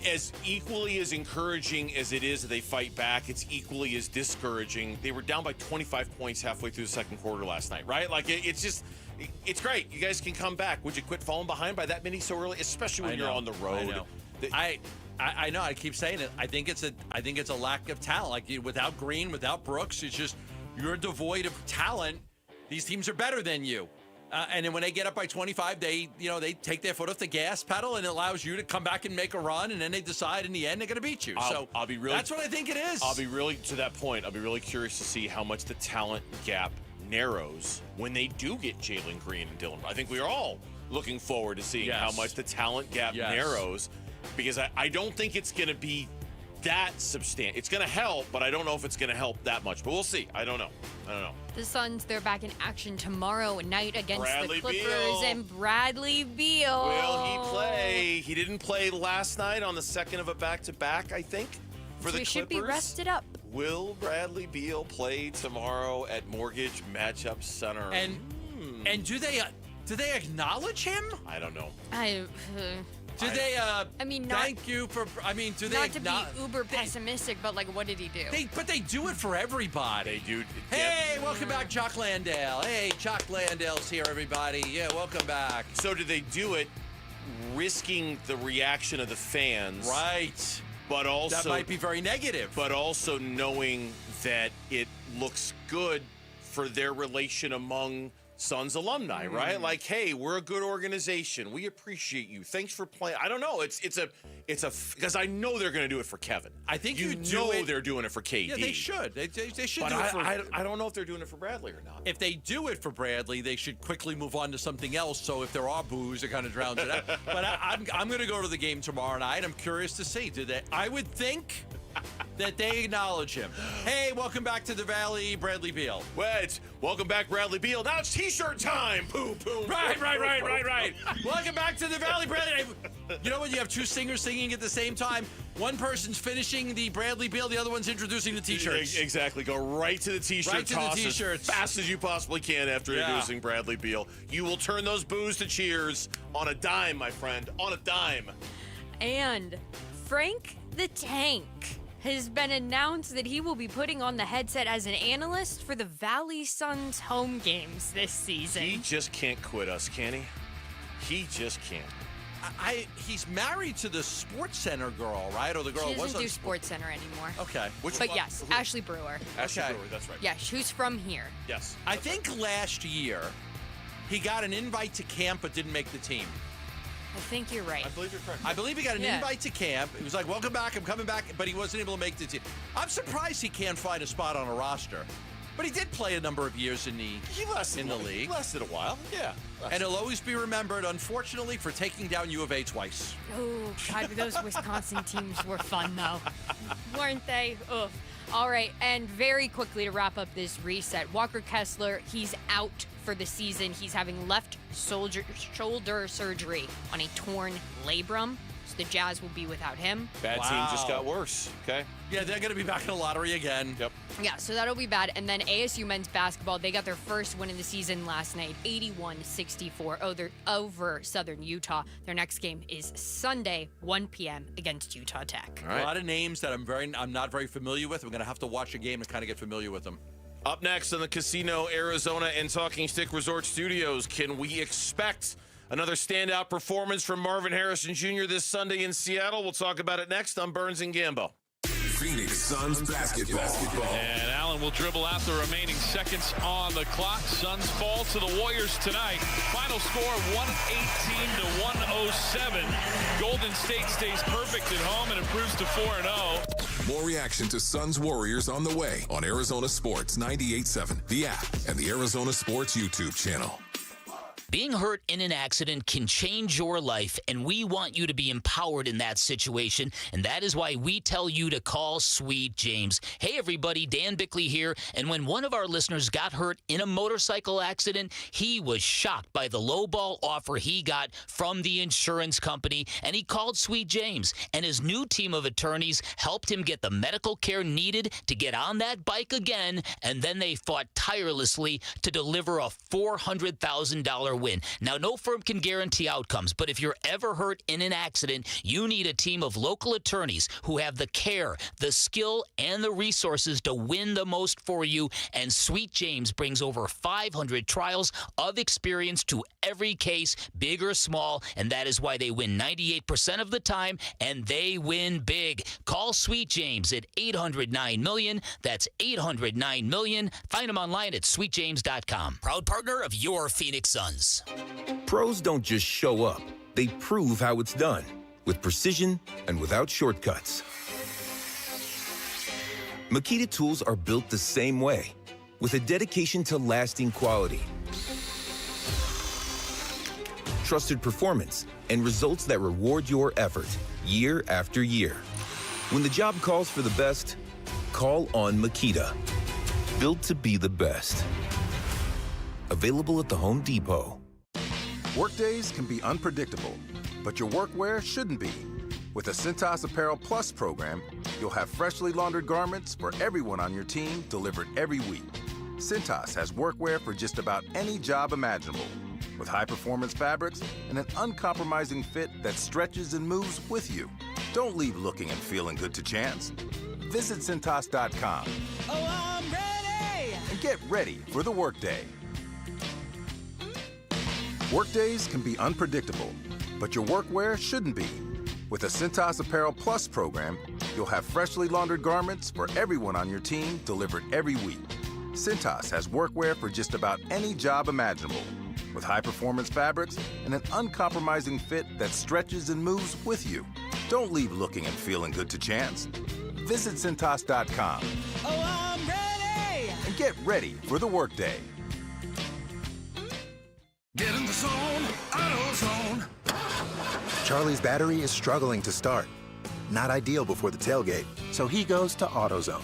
as equally as encouraging as it is that they fight back, it's equally as discouraging. They were down by 25 points halfway through the second quarter last night, right? It's great. You guys can come back. Would you quit falling behind by that many so early, especially when you're on the road? I know. I keep saying it. I think it's a lack of talent. Like without Green, without Brooks, it's just you're devoid of talent. These teams are better than you. And then when they get up by 25, they take their foot off the gas pedal, and it allows you to come back and make a run, and then they decide in the end they're going to beat you. I'll be really. That's what I think it is. I'll be really to that point. I'll be really curious to see how much the talent gap narrows when they do get Jalen Green and Dylan. I think we are all looking forward to seeing how much the talent gap narrows, because I don't think it's going to be that substantial. It's going to help, but I don't know if it's going to help that much. But we'll see. I don't know. The Suns, they're back in action tomorrow night against Bradley the Clippers. Beal. And Bradley Beal. Will he play? He didn't play last night on the second of a back-to-back, I think, for the Clippers. He should be rested up. Will Bradley Beal play tomorrow at Mortgage Matchup Center? And do they acknowledge him? I don't know. Did they? I mean, not, thank you for. I mean, do they? Not to be uber pessimistic, but like, what did he do? But they do it for everybody. They do. Hey, welcome back, Chuck Landale. Hey, Chuck Landale's here, everybody. Yeah, welcome back. So did they do it, risking the reaction of the fans? Right. But also that might be very negative. But also knowing that it looks good for their relation among Suns alumni, right? Like, hey, we're a good organization. We appreciate you. Thanks for playing. I don't know. It's because I know they're going to do it for Kevin. I think you know they're doing it for KD. Yeah, they should. They should but do it for. I don't know if they're doing it for Bradley or not. If they do it for Bradley, they should quickly move on to something else. So if there are boos, it kind of drowns it out. But I'm going to go to the game tomorrow night. I'm curious to see. I would think that they acknowledge him. Hey, welcome back to the Valley, Bradley Beal. Welcome back, Bradley Beal. Now it's T-shirt time. Boom, boom. Right. Welcome back to the Valley, Bradley. You know when you have two singers singing at the same time? One person's finishing the Bradley Beal, the other one's introducing the T-shirts. Exactly. Go right to the T-shirt right to toss the T-shirts. as fast as you possibly can after introducing Bradley Beal. You will turn those boos to cheers on a dime, my friend. On a dime. And Frank the Tank has been announced that he will be putting on the headset as an analyst for the Valley Suns home games this season. He just can't quit us, can he? He just can't. He's married to the Sports Center girl, right? Or the girl she doesn't do Sports Center anymore. Okay. But yes, Ashley Brewer. Ashley Brewer, that's right. Yeah, who's from here. Yes. I think last year he got an invite to camp but didn't make the team. I think you're right. I believe you're correct. I believe he got an invite to camp. He was like, welcome back, I'm coming back, but he wasn't able to make the team. I'm surprised he can't find a spot on a roster. But he did play a number of years in the league. He lasted a while, yeah. And he'll always be remembered, unfortunately, for taking down U of A twice. Oh, God, those Wisconsin teams were fun, though. Weren't they? Ugh. All right, and very quickly to wrap up this reset, Walker Kessler, he's out for the season. He's having left shoulder surgery on a torn labrum. So the Jazz will be without him. Bad team just got worse, okay? Yeah, they're going to be back in the lottery again. Yep. Yeah, so that'll be bad. And then ASU men's basketball, they got their first win of the season last night, 81-64 over Southern Utah. Their next game is Sunday, 1 p.m. against Utah Tech. All right. A lot of names that I'm not very familiar with. I'm going to have to watch a game to kind of get familiar with them. Up next on the Casino Arizona and Talking Stick Resort Studios, can we expect another standout performance from Marvin Harrison Jr. this Sunday in Seattle? We'll talk about it next on Burns and Gambo. Phoenix Suns basketball. And Allen will dribble out the remaining seconds on the clock. Suns fall to the Warriors tonight. Final score 118-107. Golden State stays perfect at home and improves to 4-0. More reaction to Suns Warriors on the way on Arizona Sports 98.7, the app, and the Arizona Sports YouTube channel. Being hurt in an accident can change your life, and we want you to be empowered in that situation, and that is why we tell you to call Sweet James. Hey, everybody, Dan Bickley here, and when one of our listeners got hurt in a motorcycle accident, he was shocked by the lowball offer he got from the insurance company, and he called Sweet James, and his new team of attorneys helped him get the medical care needed to get on that bike again, and then they fought tirelessly to deliver a $400,000 win. Now, no firm can guarantee outcomes, but if you're ever hurt in an accident, you need a team of local attorneys who have the care, the skill, and the resources to win the most for you. And Sweet James brings over 500 trials of experience to every case, big or small, and that is why they win 98% of the time, and they win big. Call Sweet James at 800-9-MILLION. That's 800-9-MILLION. Find them online at sweetjames.com. Proud partner of your Phoenix Suns. Pros don't just show up. They prove how it's done, with precision and without shortcuts. Makita tools are built the same way, with a dedication to lasting quality, trusted performance, and results that reward your effort year after year. When the job calls for the best, call on Makita. Built to be the best. Available at the Home Depot. Workdays can be unpredictable, but your workwear shouldn't be. With the Cintas Apparel Plus program, you'll have freshly laundered garments for everyone on your team delivered every week. Cintas has workwear for just about any job imaginable. with high-performance fabrics and an uncompromising fit that stretches and moves with you. Don't leave looking and feeling good to chance. Visit Cintas.com. Oh, I'm ready! And get ready for the workday. Workdays can be unpredictable, but your workwear shouldn't be. With a Cintas Apparel Plus program, you'll have freshly laundered garments for everyone on your team delivered every week. Cintas has workwear for just about any job imaginable, with high-performance fabrics and an uncompromising fit that stretches and moves with you. Don't leave looking and feeling good to chance. Visit Cintas.com. Oh, I'm ready! And get ready for the workday. Get in the zone, AutoZone. Charlie's battery is struggling to start. Not ideal before the tailgate, so he goes to AutoZone.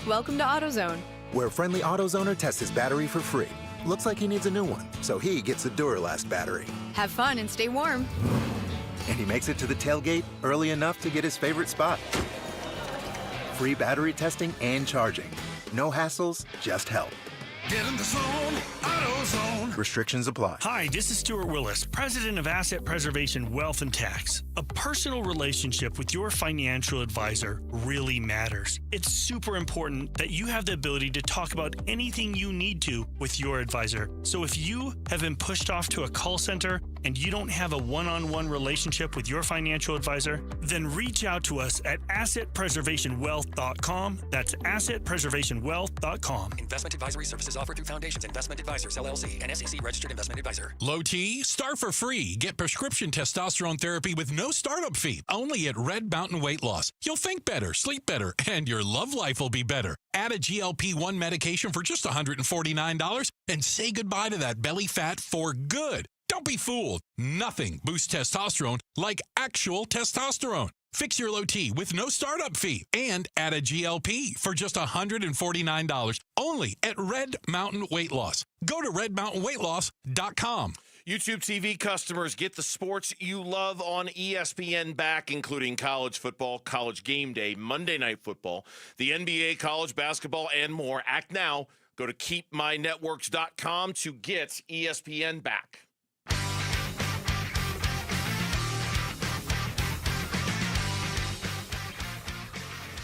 Welcome to AutoZone, where a friendly AutoZoner tests his battery for free. Looks like he needs a new one, so he gets the Duralast battery. have fun, and stay warm. And he makes it to the tailgate early enough to get his favorite spot. Free battery testing and charging. No hassles, just help. Get in the zone, AutoZone. Restrictions apply. Hi, this is Stuart Willis, President of Asset Preservation Wealth and Tax. A personal relationship with your financial advisor really matters. It's super important that you have the ability to talk about anything you need to with your advisor. So if you have been pushed off to a call center and you don't have a one-on-one relationship with your financial advisor, then reach out to us at assetpreservationwealth.com. That's assetpreservationwealth.com. Investment advisory services offered through Foundations Investment Advisors, LLC, an SEC-registered investment advisor. Low T, start for free. Get prescription testosterone therapy with no startup fee. Only at Red Mountain Weight Loss. You'll think better, sleep better, and your love life will be better. Add a GLP-1 medication for just $149 and say goodbye to that belly fat for good. Don't be fooled. Nothing boosts testosterone like actual testosterone. Fix your low T with no startup fee and add a GLP for just $149 only at Red Mountain Weight Loss. Go to redmountainweightloss.com. YouTube TV customers, get the sports you love on ESPN back, including college football, college game day, Monday Night Football, the NBA, college basketball, and more. Act now. Go to keepmynetworks.com to get ESPN back.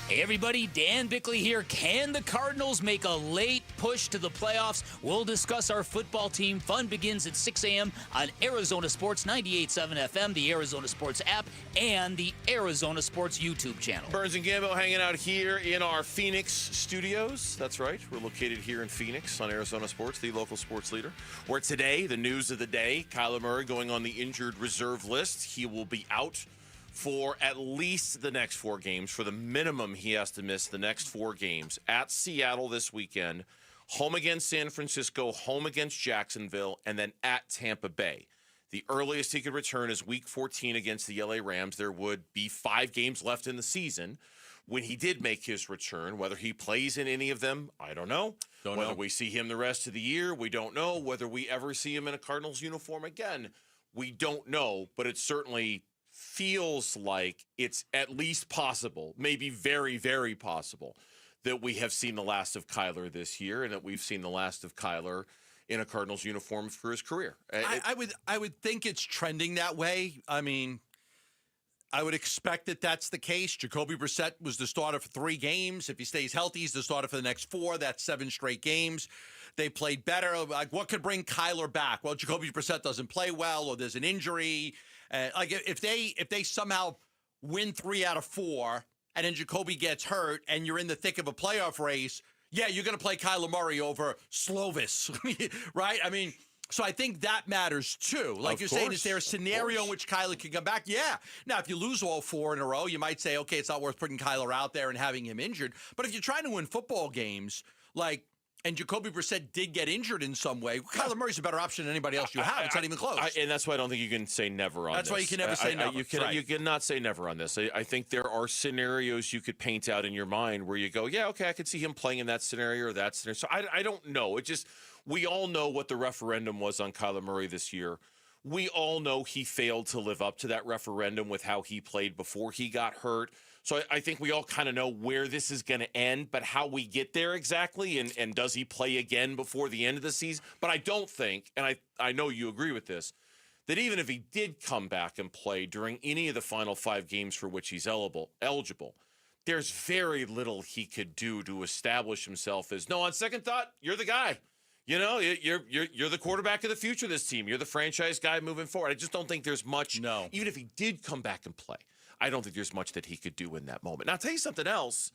Hey everybody, Dan Bickley here. Can the Cardinals make a late push to the playoffs? We'll discuss our football team. Fun begins at 6 a.m. on Arizona Sports 98.7 FM, the Arizona Sports app, and the Arizona Sports YouTube channel. Burns and Gambo hanging out here in our Phoenix studios. That's right. We're located here in Phoenix on Arizona Sports, the local sports leader. Where today, the news of the day, Kyler Murray going on the injured reserve list. He will be out for at least the next 4 games. For the minimum, he has to miss the next 4 games. At Seattle this weekend, home against San Francisco, home against Jacksonville, and then at Tampa Bay. The earliest he could return is Week 14 against the LA Rams. There would be 5 games left in the season when he did make his return. Whether he plays in any of them, I don't know. Whether we see him the rest of the year, we don't know. Whether we ever see him in a Cardinals uniform again, we don't know. But it's certainly feels like it's at least possible, maybe very, very possible, that we have seen the last of Kyler this year and that we've seen the last of Kyler in a Cardinals uniform for his career. I would think it's trending that way. I mean, I would expect that that's the case. Jacoby Brassette was the starter for 3 games. If he stays healthy, he's the starter for the next 4. That's 7 straight games. They played better. Like, what could bring Kyler back? Well, Jacoby Brassette doesn't play well, or there's an injury. Like, if they somehow win 3 out of 4, and then Jacoby gets hurt, and you're in the thick of a playoff race, yeah, you're going to play Kyler Murray over Slovis, right? I mean, so I think that matters too. Like you're saying, is there a scenario in which Kyler can come back? Yeah. Now, if you lose all 4 in a row, you might say, okay, it's not worth putting Kyler out there and having him injured. But if you're trying to win football games, and Jacoby Brassette did get injured in some way, Kyler Murray's a better option than anybody else you have. It's not even close. And that's why I don't think you can say never on this. That's why you can never say never. You cannot say never on this. I think there are scenarios you could paint out in your mind where you go, yeah, okay, I could see him playing in that scenario or that scenario. So I don't know. It just, we all know what the referendum was on Kyler Murray this year. We all know he failed to live up to that referendum with how he played before he got hurt. So I think we all kind of know where this is going to end, but how we get there exactly, and does he play again before the end of the season? But I don't think, and I know you agree with this, that even if he did come back and play during any of the final 5 games for which he's eligible, there's very little he could do to establish himself as, no, on second thought, you're the guy. You know, you're the quarterback of the future of this team. You're the franchise guy moving forward. I just don't think there's much. No. Even if he did come back and play, I don't think there's much that he could do in that moment. Now, I'll tell you something else.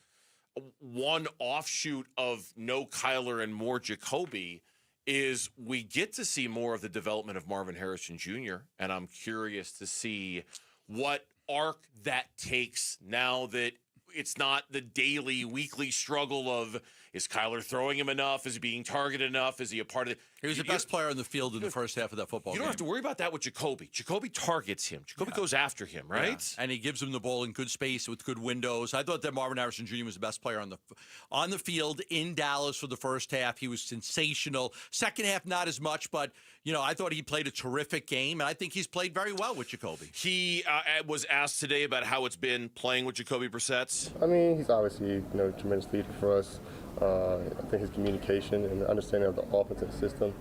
One offshoot of no Kyler and more Jacoby is we get to see more of the development of Marvin Harrison Jr., and I'm curious to see what arc that takes now that it's not the daily, weekly struggle of, is Kyler throwing him enough? Is he being targeted enough? Is he a part of it? He was the best player on the field in the first half of that football game. You don't have to worry about that with Jacoby. Jacoby targets him. Jacoby goes after him, right? Yeah. And he gives him the ball in good space with good windows. I thought that Marvin Harrison Jr. was the best player on the field in Dallas for the first half. He was sensational. Second half, not as much, but I thought he played a terrific game, and I think he's played very well with Jacoby. He was asked today about how it's been playing with Jacoby Brassette. I mean, he's obviously a tremendous leader for us. I think his communication and understanding of the offensive system,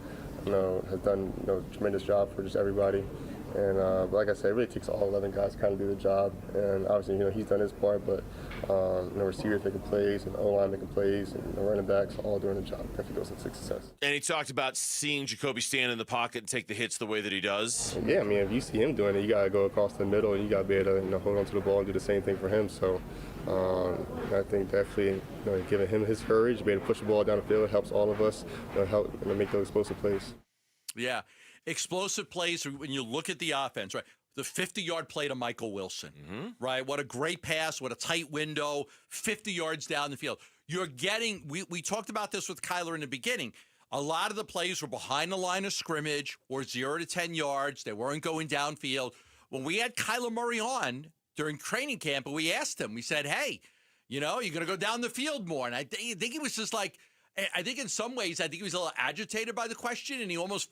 has done a tremendous job for just everybody. And like I said, it really takes all 11 guys to kind of do the job. And obviously, he's done his part, but receivers making plays, and O-line making plays, and the running backs all doing the job if he goes into success. And he talked about seeing Jacoby stand in the pocket and take the hits the way that he does. Yeah, I mean, if you see him doing it, you got to go across the middle, and you got to be able to hold on to the ball and do the same thing for him. So I think definitely giving him his courage, being able to push the ball down the field helps all of us help make those explosive plays. Yeah. Explosive plays when you look at the offense, right? The 50-yard play to Michael Wilson, right? What a great pass, what a tight window, 50 yards down the field. You're getting, we talked about this with Kyler in the beginning. A lot of the plays were behind the line of scrimmage or 0 to 10 yards. They weren't going downfield. When we had Kyler Murray on during training camp, and we asked him, we said, hey, you're going to go down the field more. And I think he was just like, I think in some ways, he was a little agitated by the question, and he almost,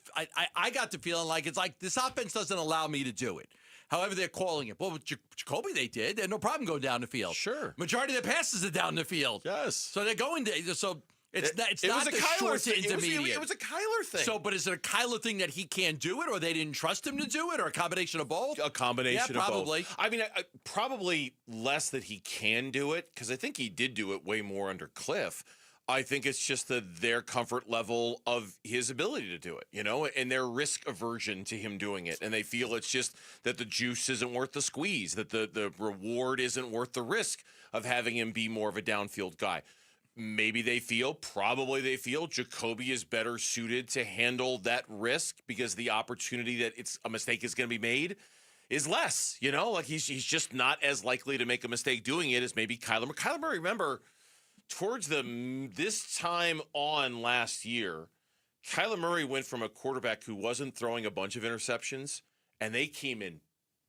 I got the feeling like it's like this offense doesn't allow me to do it. However, they're calling it. Well, with Jacoby, they did. They had no problem going down the field. Sure. Majority of their passes are down the field. Yes. So they're going to, so it's not the Kyler short thing. to intermediate. It was a Kyler thing. So, but is it a Kyler thing that he can't do it, or they didn't trust him to do it, or a combination of both? A combination of probably. both. I mean, probably less that he can do it, because I think he did do it way more under Cliff. I think it's just their comfort level of his ability to do it, and their risk aversion to him doing it. And they feel it's just that the juice isn't worth the squeeze, that the reward isn't worth the risk of having him be more of a downfield guy. Maybe probably they feel Jacoby is better suited to handle that risk because the opportunity that a mistake is going to be made is less, like he's just not as likely to make a mistake doing it as maybe Kyler Murray. Kyler Murray, remember, towards this time on last year, Kyler Murray went from a quarterback who wasn't throwing a bunch of interceptions, and they came in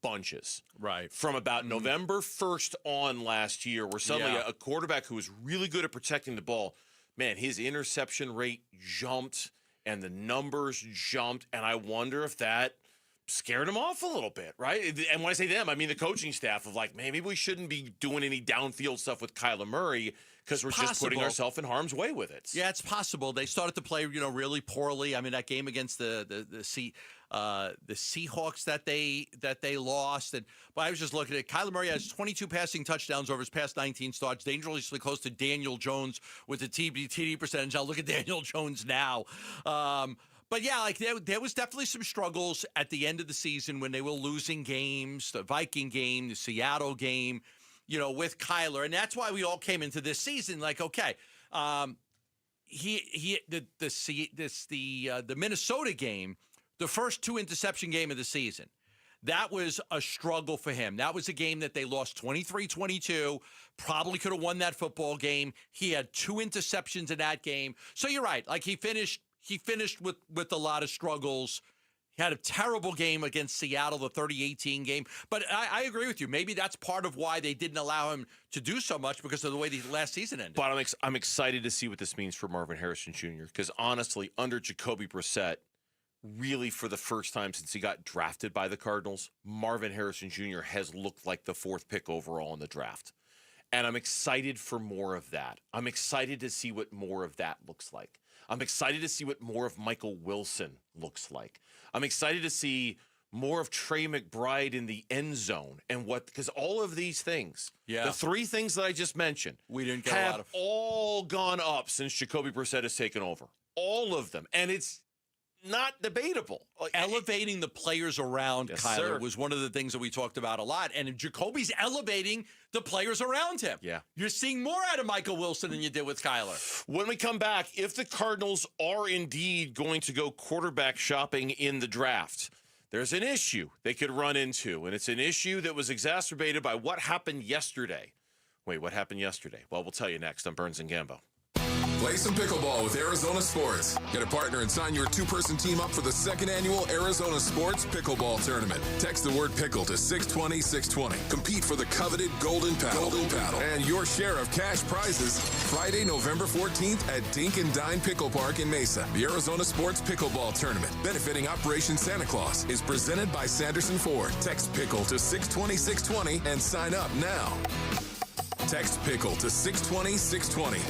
bunches. Right. From about November 1st on last year, where suddenly a quarterback who was really good at protecting the ball, man, his interception rate jumped and the numbers jumped, and I wonder if that scared him off a little bit, right? And when I say them, I mean the coaching staff of like, man, maybe we shouldn't be doing any downfield stuff with Kyler Murray because we're just putting ourselves in harm's way with it. Yeah, it's possible. They started to play, really poorly. I mean, that game against the Seahawks that they lost. But I was just looking at it. Kyler Murray has 22 passing touchdowns over his past 19 starts, dangerously close to Daniel Jones with the TD percentage. I'll look at Daniel Jones now. But yeah, like there was definitely some struggles at the end of the season when they were losing games, the Viking game, the Seattle game, with Kyler. And that's why we all came into this season like, okay, the Minnesota game, the first 2 interception game of the season, that was a struggle for him. That was a game that they lost 23-22, probably could have won that football game. He had 2 interceptions in that game. So you're right. Like he finished with a lot of struggles. He had a terrible game against Seattle, the 30-18 game. But I agree with you. Maybe that's part of why they didn't allow him to do so much because of the way the last season ended. But I'm excited to see what this means for Marvin Harrison Jr. because honestly, under Jacoby Brassette, really for the first time since he got drafted by the Cardinals, Marvin Harrison Jr. has looked like the 4th pick overall in the draft. And I'm excited for more of that. I'm excited to see what more of that looks like. I'm excited to see what more of Michael Wilson looks like. I'm excited to see more of Trey McBride in the end zone and because all of these things, the three things that I just mentioned, we didn't get have a lot of all gone up since Jacoby Brissett has taken over. All of them. And it's not debatable. Elevating the players around Kyler sir. was one of the things that we talked about a lot. And Jacoby's elevating the players around him. Yeah. You're seeing more out of Michael Wilson than you did with Kyler. When we come back, if the Cardinals are indeed going to go quarterback shopping in the draft, there's an issue they could run into, and it's an issue that was exacerbated by what happened yesterday. Wait, what happened yesterday? Well, we'll tell you next on Burns and Gambo. Play some pickleball with Arizona Sports. Get a partner and sign your two-person team up for the second annual Arizona Sports Pickleball Tournament. Text the word pickle to 620-620. Compete for the coveted Golden Paddle. And your share of cash prizes Friday, November 14th at Dink and Dine Pickle Park in Mesa. The Arizona Sports Pickleball Tournament, benefiting Operation Santa Claus, is presented by Sanderson Ford. Text pickle to 620-620 and sign up now. Text pickle to 620-620.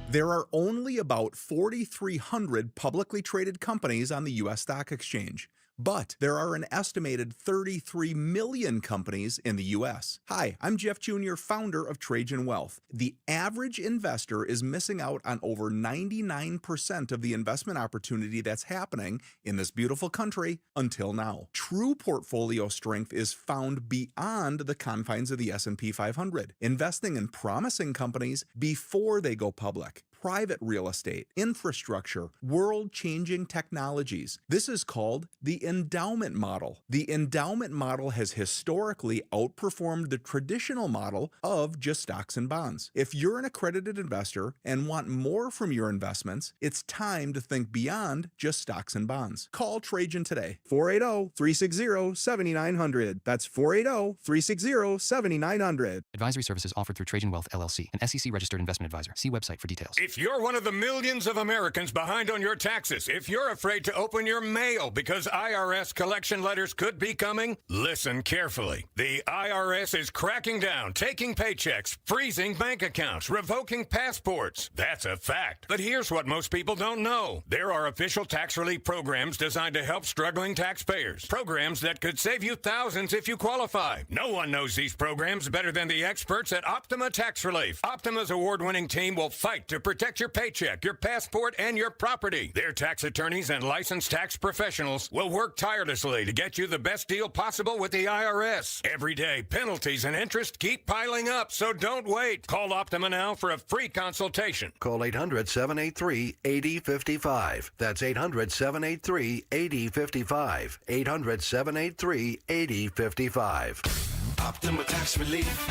There are only about 4,300 publicly traded companies on the U.S. stock exchange, but there are an estimated 33 million companies in the U.S. Hi, I'm Jeff Jr., founder of Trajan Wealth. The average investor is missing out on over 99% of the investment opportunity that's happening in this beautiful country until now. True portfolio strength is found beyond the confines of the S&P 500, investing in promising companies before they go public. Private real estate, infrastructure, world-changing technologies. This is called the endowment model. The endowment model has historically outperformed the traditional model of just stocks and bonds. If you're an accredited investor and want more from your investments, it's time to think beyond just stocks and bonds. Call Trajan today. 480-360-7900. That's 480-360-7900. Advisory services offered through Trajan Wealth, LLC, an SEC-registered investment advisor. See website for details. If you're one of the millions of Americans behind on your taxes, if you're afraid to open your mail because IRS collection letters could be coming, listen carefully. The IRS is cracking down, taking paychecks, freezing bank accounts, revoking passports. That's a fact. But here's what most people don't know. There are official tax relief programs designed to help struggling taxpayers. Programs that could save you thousands if you qualify. No one knows these programs better than the experts at Optima Tax Relief. Optima's award-winning team will fight to protect your paycheck, your passport, and your property. Their tax attorneys and licensed tax professionals will work tirelessly to get you the best deal possible with the IRS. Every day, penalties and interest keep piling up, so don't wait. Call Optima now for a free consultation. Call 800-783-8055. That's 800-783-8055. 800-783-8055. Optima Tax Relief.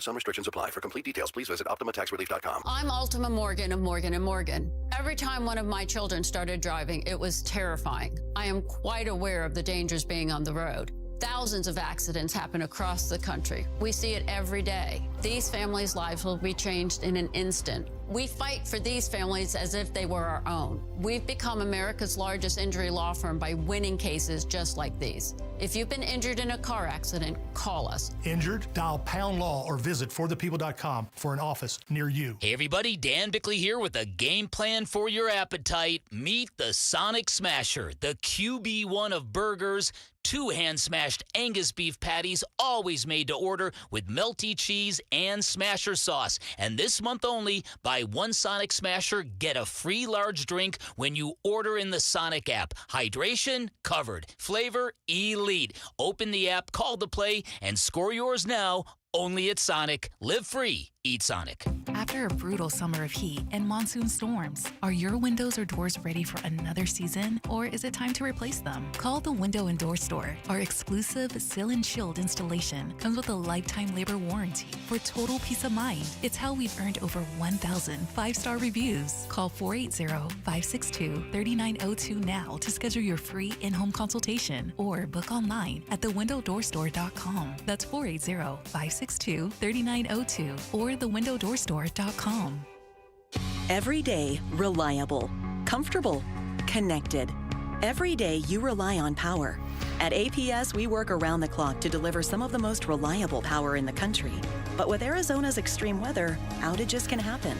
Some restrictions apply. For complete details, please visit OptimaTaxRelief.com. I'm Ultima Morgan of Morgan & Morgan. Every time one of my children started driving, it was terrifying. I am quite aware of the dangers being on the road. Thousands of accidents happen across the country. We see it every day. These families' lives will be changed in an instant. We fight for these families as if they were our own. We've become America's largest injury law firm by winning cases just like these. If you've been injured in a car accident, call us. Injured? Dial # law or visit forthepeople.com for an office near you. Hey everybody, Dan Bickley here with a game plan for your appetite. Meet the Sonic Smasher, the QB1 of burgers. 2 hand-smashed Angus beef patties, always made to order with melty cheese and Smasher sauce. And this month only, buy 1 Sonic Smasher, get a free large drink when you order in the Sonic app. Hydration, covered. Flavor, elite. Open the app, call to play, and score yours now. Only at Sonic. Live free. Eat Sonic. After a brutal summer of heat and monsoon storms, are your windows or doors ready for another season, or is it time to replace them? Call the Window and Door Store. Our exclusive Seal and Shield installation comes with a lifetime labor warranty for total peace of mind. It's how we've earned over 1,000 5-star reviews. Call 480-562-3902 now to schedule your free in-home consultation or book online at thewindowdoorstore.com. That's 480-562-3902 or thewindowdoorstore.com. Every day, reliable, comfortable, connected. Every day you rely on power. At APS, we work around the clock to deliver some of the most reliable power in the country. But with Arizona's extreme weather, outages can happen.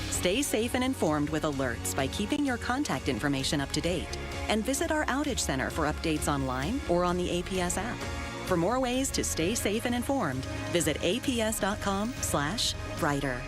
Stay safe and informed with alerts by keeping your contact information up to date. And visit our outage center for updates online or on the APS app. For more ways to stay safe and informed, visit aps.com/brighter.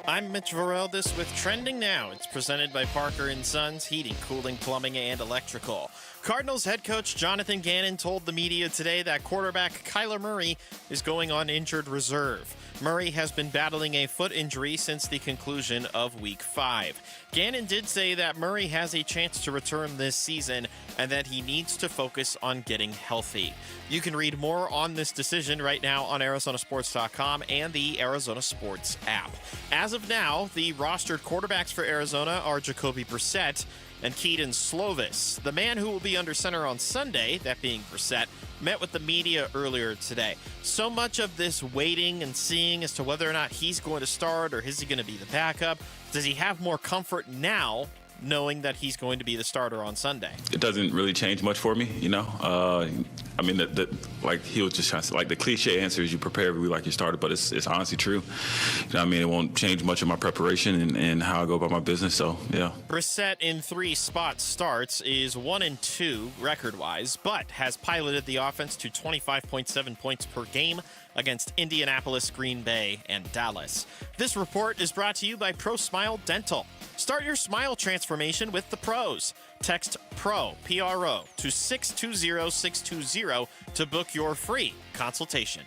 I'm Mitch Varel, with Trending Now. It's presented by Parker and Sons Heating, Cooling, Plumbing, and Electrical. Cardinals head coach Jonathan Gannon told the media today that quarterback Kyler Murray is going on injured reserve. Murray has been battling a foot injury since the conclusion of Week 5. Gannon did say that Murray has a chance to return this season and that he needs to focus on getting healthy. You can read more on this decision right now on ArizonaSports.com and the Arizona Sports app. As of now, the rostered quarterbacks for Arizona are Jacoby Brassette and Keaton Slovis. The man who will be under center on Sunday, that being Brassette, met with the media earlier today. So much of this waiting and seeing as to whether or not he's going to start or is he going to be the backup. Does he have more comfort now knowing that he's going to be the starter on Sunday? It doesn't really change much for me, you know. I mean, like he was just trying to say, like the cliche answer is you prepare every week like you started, but it's honestly true. You know, I mean, it won't change much of my preparation and how I go about my business. So yeah. Brassette in 3 spot starts is 1-2 record-wise, but has piloted the offense to 25.7 points per game against Indianapolis, Green Bay, and Dallas. This report is brought to you by Pro Smile Dental. Start your smile transformation with the pros. Text PRO, P-R-O, to 620-620 to book your free consultation.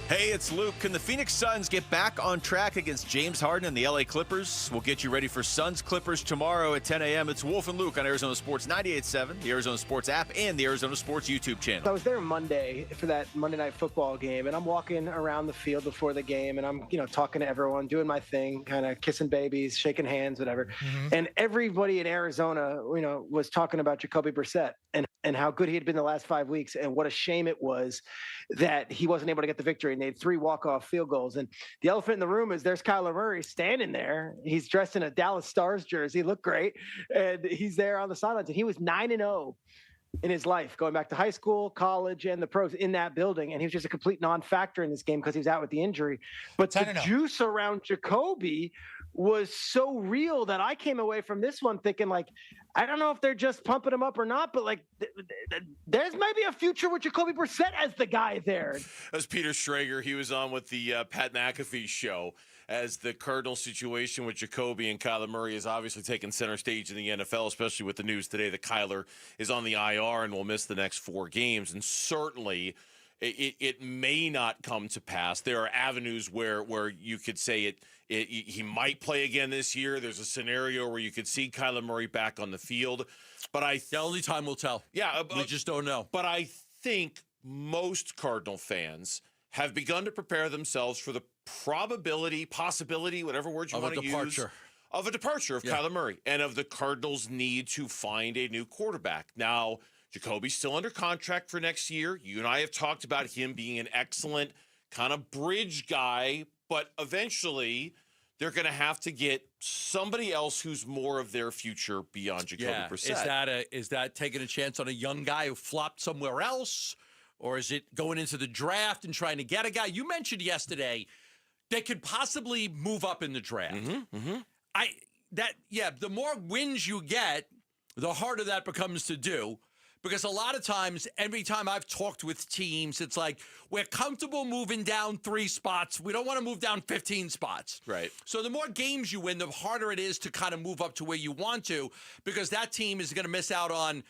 Hey, it's Luke. Can the Phoenix Suns get back on track against James Harden and the LA Clippers? We'll get you ready for Suns Clippers tomorrow at 10 a.m. It's Wolf and Luke on Arizona Sports 98.7, the Arizona Sports app, and the Arizona Sports YouTube channel. I was there Monday for that Monday Night Football game, and I'm walking around the field before the game, and I'm, talking to everyone, doing my thing, kind of kissing babies, shaking hands, whatever. Mm-hmm. And everybody in Arizona, was talking about Jacoby Brassette and how good he had been the last 5 weeks, and what a shame it was that he wasn't able to get the victory. And they had 3 walk-off field goals. And the elephant in the room is there's Kyler Murray standing there. He's dressed in a Dallas Stars jersey. He looked great. And he's there on the sidelines. And he was 9-0 in his life, going back to high school, college, and the pros in that building. And he was just a complete non-factor in this game because he was out with the injury. But the juice around Jacoby was so real that I came away from this one thinking, I don't know if they're just pumping him up or not, but there's maybe a future with Jacoby Brassette as the guy there. That's Peter Schrager. He was on with the Pat McAfee show as the Cardinals situation with Jacoby and Kyler Murray is obviously taking center stage in the NFL, especially with the news today that Kyler is on the IR and will miss the next 4 games. And certainly it may not come to pass. There are avenues where you could say he might play again this year. There's a scenario where you could see Kyler Murray back on the field. But the only time will tell. Yeah. We just don't know. But I think most Cardinal fans have begun to prepare themselves for the possibility, whatever word you want to use, of a departure of Kyler Murray and of the Cardinals' need to find a new quarterback. Now, Jacoby's still under contract for next year. You and I have talked about him being an excellent kind of bridge guy, but eventually they're going to have to get somebody else who's more of their future beyond Jacoby Brassette. Is that taking a chance on a young guy who flopped somewhere else? Or is it going into the draft and trying to get a guy? You mentioned yesterday they could possibly move up in the draft. Mm-hmm. The more wins you get, the harder that becomes to do. Because a lot of times, every time I've talked with teams, it's like, we're comfortable moving down 3 spots. We don't want to move down 15 spots. Right. So the more games you win, the harder it is to kind of move up to where you want to, because that team is going to miss out on,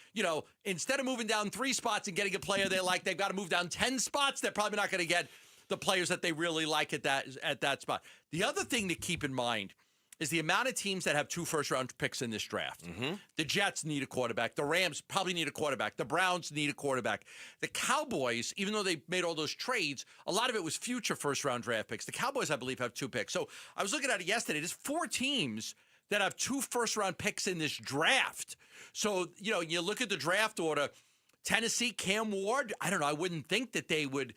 instead of moving down 3 spots and getting a player they like, they've got to move down 10 spots. They're probably not going to get the players that they really like at that spot. The other thing to keep in mind is the amount of teams that have 2 first-round picks in this draft. Mm-hmm. The Jets need a quarterback. The Rams probably need a quarterback. The Browns need a quarterback. The Cowboys, even though they made all those trades, a lot of it was future first-round draft picks. The Cowboys, I believe, have 2 picks. So I was looking at it yesterday. There's 4 teams that have 2 first-round picks in this draft. So, you look at the draft order, Tennessee, Cam Ward, I don't know, I wouldn't think that they would,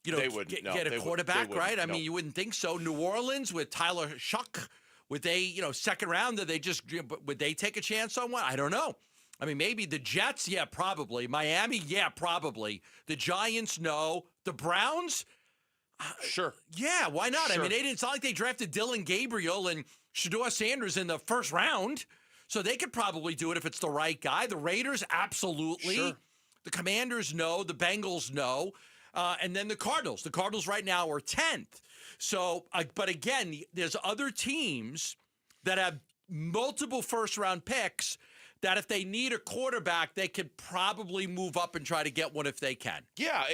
get a quarterback, right? I mean, you wouldn't think so. New Orleans with Tyler Shuck, would they, second round, would they take a chance on one? I don't know. I mean, maybe the Jets, yeah, probably. Miami, yeah, probably. The Giants, no. The Browns? Sure. Yeah, why not? Sure. I mean, it's not like they drafted Dylan Gabriel and Shedeur Sanders in the first round. So they could probably do it if it's the right guy. The Raiders, absolutely. Sure. The Commanders, no. The Bengals, no. And then the Cardinals. The Cardinals right now are 10th. So, but again, there's other teams that have multiple first-round picks that if they need a quarterback, they could probably move up and try to get one if they can. Yeah,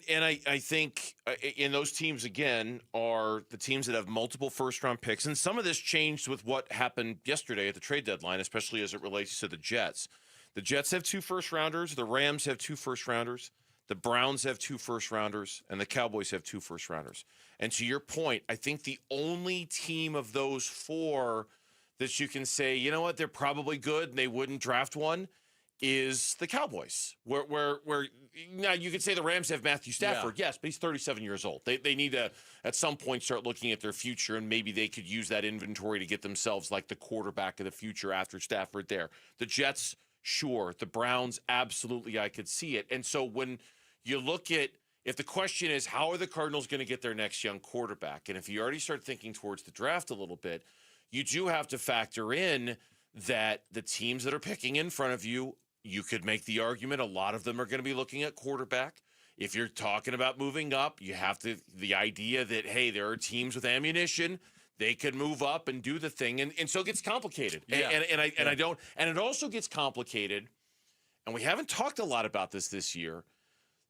and I think in those teams, again, are the teams that have multiple first-round picks. And some of this changed with what happened yesterday at the trade deadline, especially as it relates to the Jets. The Jets have 2 first-rounders. The Rams have 2 first-rounders. The Browns have 2 first-rounders. And the Cowboys have 2 first-rounders. And to your point, I think the only team of those 4 that you can say, you know what, they're probably good and they wouldn't draft one is the Cowboys. Where now you could say the Rams have Matthew Stafford, yes, but he's 37 years old. They need to at some point start looking at their future, and maybe they could use that inventory to get themselves like the quarterback of the future after Stafford there. The Jets, sure. The Browns, absolutely, I could see it. And so when you look at, if the question is how are the Cardinals going to get their next young quarterback, and if you already start thinking towards the draft a little bit, you do have to factor in that the teams that are picking in front of you, you could make the argument a lot of them are going to be looking at quarterback. If you're talking about moving up, you have the idea that, hey, there are teams with ammunition. They could move up and do the thing. And so it gets complicated. Yeah. And it also gets complicated, and we haven't talked a lot about this year.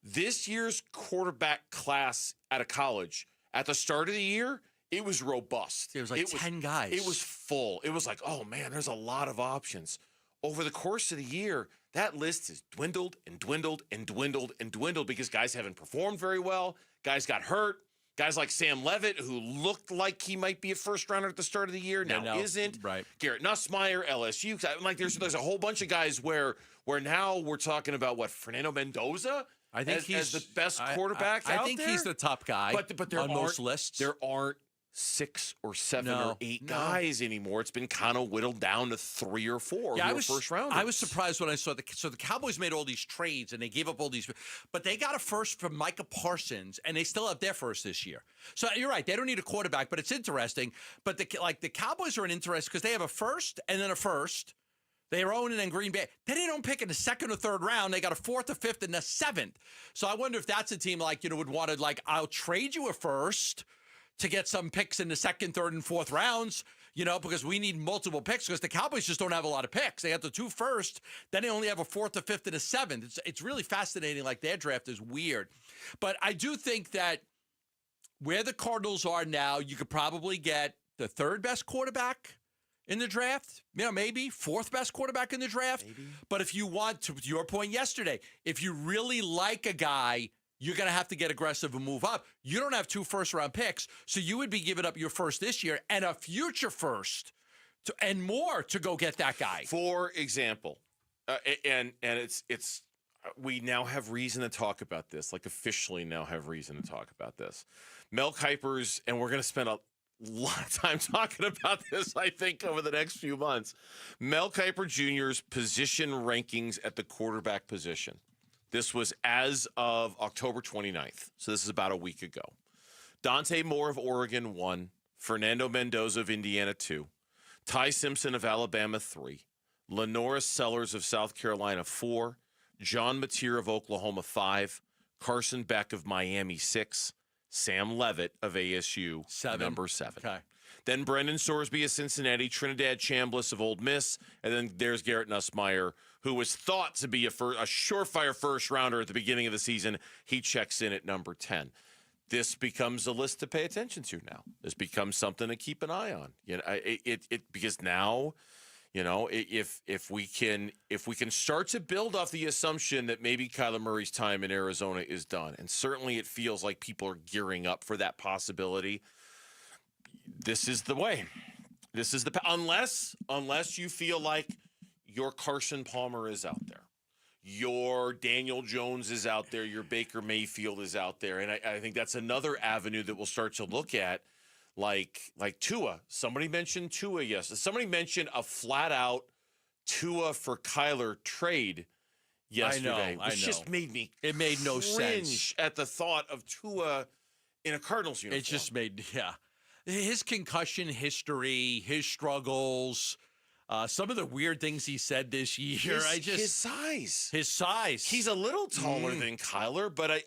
This year's quarterback class out of college, at the start of the year, it was robust. There was 10 guys. It was full. It was like, oh, man, there's a lot of options. Over the course of the year, that list has dwindled and dwindled and dwindled and dwindled because guys haven't performed very well. Guys got hurt. Guys like Sam Levitt, who looked like he might be a first-rounder at the start of the year, now isn't. Right. Garrett Nussmeier, LSU. Like there's a whole bunch of guys where now we're talking about, Fernando Mendoza? I think he's the best quarterback out there? I think he's the top guy but there on most lists. There aren't 6 or 7 or 8 guys anymore. It's been kind of whittled down to 3 or 4 first rounders. I was surprised when I saw the Cowboys made all these trades and they gave up all these, but they got a first from Micah Parsons and they still have their first this year. So you're right, they don't need a quarterback, but it's interesting. But the Cowboys are an interest because they have a first and then a first. They are owning in Green Bay. Then they don't pick in the 2nd or 3rd round. They got a 4th or 5th and the 7th. So I wonder if that's a team would want to I'll trade you a first to get some picks in the 2nd, 3rd, and 4th rounds, because we need multiple picks because the Cowboys just don't have a lot of picks. They have the 2 first, then they only have a 4th, a 5th, and a 7th. It's really fascinating. Their draft is weird. But I do think that where the Cardinals are now, you could probably get the 3rd best quarterback in the draft, maybe 4th best quarterback in the draft. Maybe. But if you want to your point yesterday, if you really like a guy, you're going to have to get aggressive and move up. You don't have 2 first-round picks, so you would be giving up your first this year and a future first and more to go get that guy. For example, and it's we now have reason to talk about this, officially now have reason to talk about this. Mel Kiper's, and we're going to spend a lot of time talking about this, I think, over the next few months. Mel Kiper Jr.'s position rankings at the quarterback position. This was as of October 29th, so this is about a week ago. Dante Moore of Oregon, 1. Fernando Mendoza of Indiana, 2. Ty Simpson of Alabama, 3. Lenoris Sellers of South Carolina, 4. John Mateer of Oklahoma, 5. Carson Beck of Miami, 6. Sam Levitt of ASU, 7. number 7. Okay. Then Brendan Sorsby of Cincinnati, Trinidad Chambliss of Ole Miss, and then there's Garrett Nussmeier, who was thought to be a surefire first-rounder at the beginning of the season. He checks in at number 10. This becomes a list to pay attention to now. This becomes something to keep an eye on. Because now, if we can start to build off the assumption that maybe Kyler Murray's time in Arizona is done, and certainly it feels like people are gearing up for that possibility. This is the way. This is unless you feel like your Carson Palmer is out there, your Daniel Jones is out there, your Baker Mayfield is out there, and I think that's another avenue that we'll start to look at, like Tua. Somebody mentioned Tua yesterday. Somebody mentioned a flat-out Tua for Kyler trade yesterday. I know. Just made me it made no sense at the thought of Tua in a Cardinals uniform. It just made his concussion history, his struggles. Some of the weird things he said this year. His size. He's a little taller than Kyler, but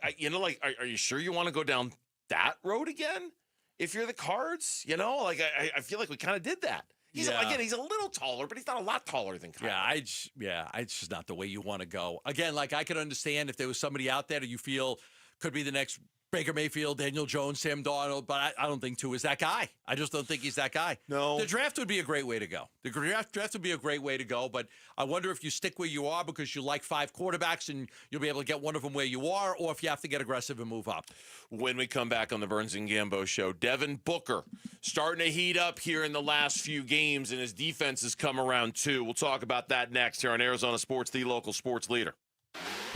are you sure you want to go down that road again? If you're the Cards, I feel like we kind of did that. He's a little taller, but he's not a lot taller than Kyler. It's just not the way you want to go. Again, I could understand if there was somebody out there that you feel could be the next Baker Mayfield, Daniel Jones, Sam Darnold, but I don't think Tua is that guy. I just don't think he's that guy. No. The draft would be a great way to go. The draft would be a great way to go, but I wonder if you stick where you are because you like 5 quarterbacks and you'll be able to get one of them where you are, or if you have to get aggressive and move up. When we come back on the Burns and Gambo show, Devin Booker starting to heat up here in the last few games, and his defense has come around too. We'll talk about that next here on Arizona Sports, the local sports leader.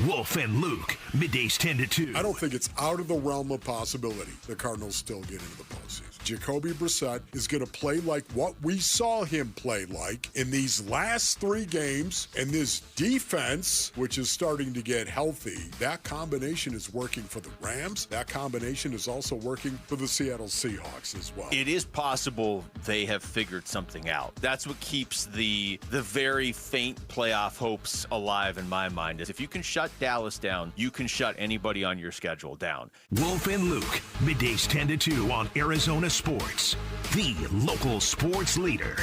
Wolf and Luke, middays 10 to 2. I don't think it's out of the realm of possibility the Cardinals still get into the postseason. Jacoby Brassette is going to play like what we saw him play like in these last 3 games, and this defense, which is starting to get healthy, that combination is working for the Rams. That combination is also working for the Seattle Seahawks as well. It is possible they have figured something out. That's what keeps the very faint playoff hopes alive in my mind, is if you can shut Dallas down, you can shut anybody on your schedule down. Wolf and Luke, middays 10 to 2 on Arizona Sports, the local sports leader.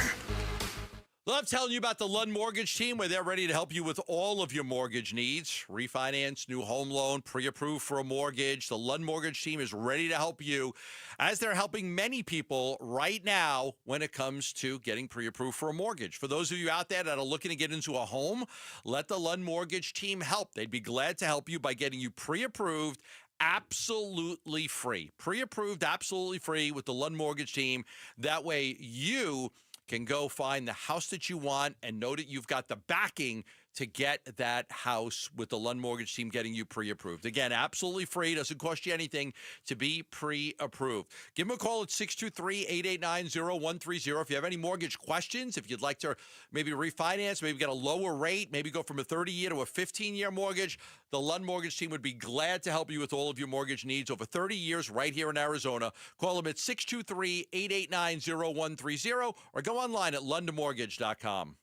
Love telling you about the Lund Mortgage Team, where they're ready to help you with all of your mortgage needs. Refinance, new home loan, pre-approved for a mortgage. The Lund Mortgage Team is ready to help you, as they're helping many people right now when it comes to getting pre-approved for a mortgage. For those of you out there that are looking to get into a home, let the Lund Mortgage Team help. They'd be glad to help you by getting you pre-approved absolutely free. Pre-approved absolutely free with the Lund Mortgage Team. That way you can go find the house that you want and know that you've got the backing to get that house with the Lund Mortgage Team getting you pre-approved. Again, absolutely free. Doesn't cost you anything to be pre-approved. Give them a call at 623-889-0130. If you have any mortgage questions, if you'd like to maybe refinance, maybe get a lower rate, maybe go from a 30-year to a 15-year mortgage, the Lund Mortgage Team would be glad to help you with all of your mortgage needs over 30 years right here in Arizona. Call them at 623-889-0130 or go online at lundmortgage.com.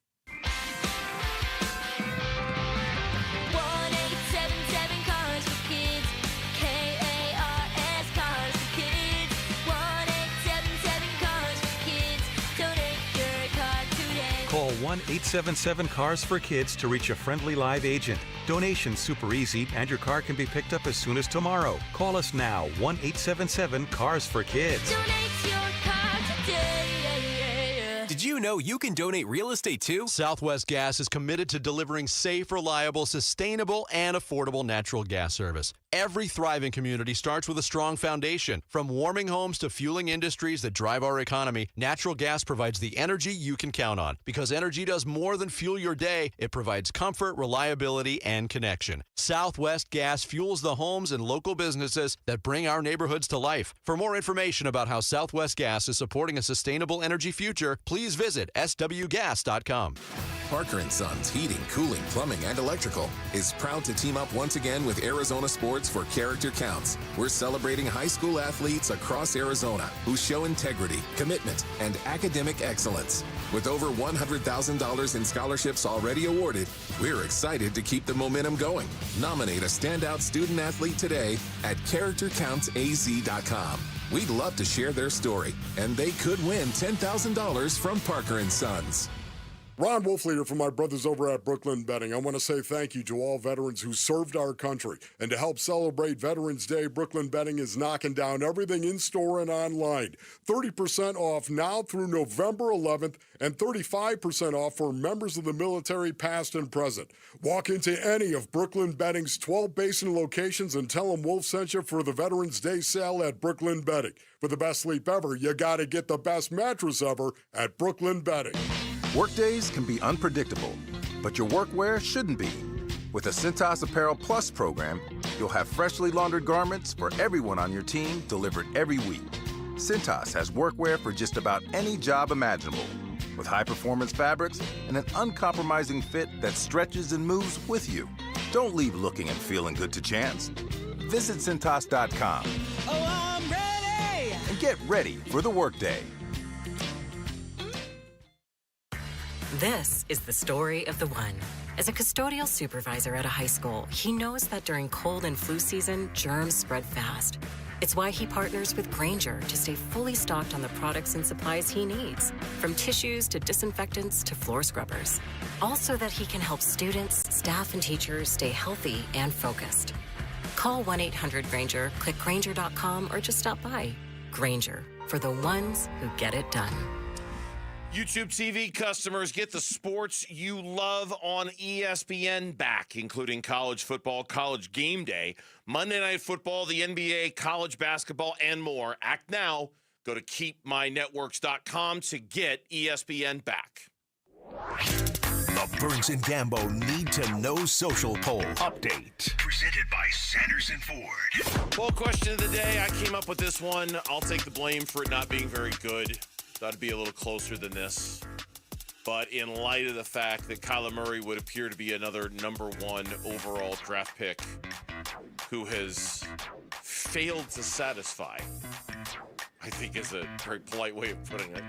1-877 Cars for Kids, K-A-R-S, Cars for Kids. 1-877 Cars for Kids, donate your car today. Call 1-877-CARS for Kids to reach a friendly live agent. Donation's super easy, and your car can be picked up as soon as tomorrow. Call us now, 1-877-CARS for Kids. Donate your car today. Did you know you can donate real estate too? Southwest Gas is committed to delivering safe, reliable, sustainable, and affordable natural gas service. Every thriving community starts with a strong foundation. From warming homes to fueling industries that drive our economy, natural gas provides the energy you can count on. Because energy does more than fuel your day, it provides comfort, reliability, and connection. Southwest Gas fuels the homes and local businesses that bring our neighborhoods to life. For more information about how Southwest Gas is supporting a sustainable energy future, please visit swgas.com. Parker & Sons Heating, Cooling, Plumbing, and Electrical is proud to team up once again with Arizona Sports for Character Counts. We're celebrating high school athletes across Arizona who show integrity, commitment, and academic excellence. With over $100,000 in scholarships already awarded, we're excited to keep the momentum going. Nominate a standout student athlete today at CharacterCountsAZ.com. We'd love to share their story, and they could win $10,000 from Parker & Sons. Ron Wolfleader from my brothers over at Brooklyn Betting. I want to say thank you to all veterans who served our country. And to help celebrate Veterans Day, Brooklyn Betting is knocking down everything in-store and online. 30% off now through November 11th and 35% off for members of the military past and present. Walk into any of Brooklyn Betting's 12 basin locations and tell them Wolf sent you for the Veterans Day sale at Brooklyn Betting. For the best sleep ever, you got to get the best mattress ever at Brooklyn Betting. Workdays can be unpredictable, but your workwear shouldn't be. With the Cintas Apparel Plus program, you'll have freshly laundered garments for everyone on your team delivered every week. Cintas has workwear for just about any job imaginable, with high-performance fabrics and an uncompromising fit that stretches and moves with you. Don't leave looking and feeling good to chance. Visit Cintas.com. Oh, I'm ready! And get ready for the workday. This is the story of the one. As a custodial supervisor at a high school, he knows that during cold and flu season, germs spread fast. It's why he partners with Grainger to stay fully stocked on the products and supplies he needs, from tissues to disinfectants to floor scrubbers. All so that he can help students, staff, and teachers stay healthy and focused. Call 1-800-GRAINGER, click Grainger.com, or just stop by. Grainger, for the ones who get it done. YouTube TV customers, get the sports you love on ESPN back, including college football, college game day, Monday Night Football, the NBA, college basketball, and more. Act now. Go to keepmynetworks.com to get ESPN back. The Burns and Gambo Need to Know Social Poll Update. Presented by Sanderson Ford. Poll question of the day. I came up with this one. I'll take the blame for it not being very good. Thought it'd be a little closer than this. But in light of the fact that Kyler Murray would appear to be another number one overall draft pick who has failed to satisfy, I think is a very polite way of putting it.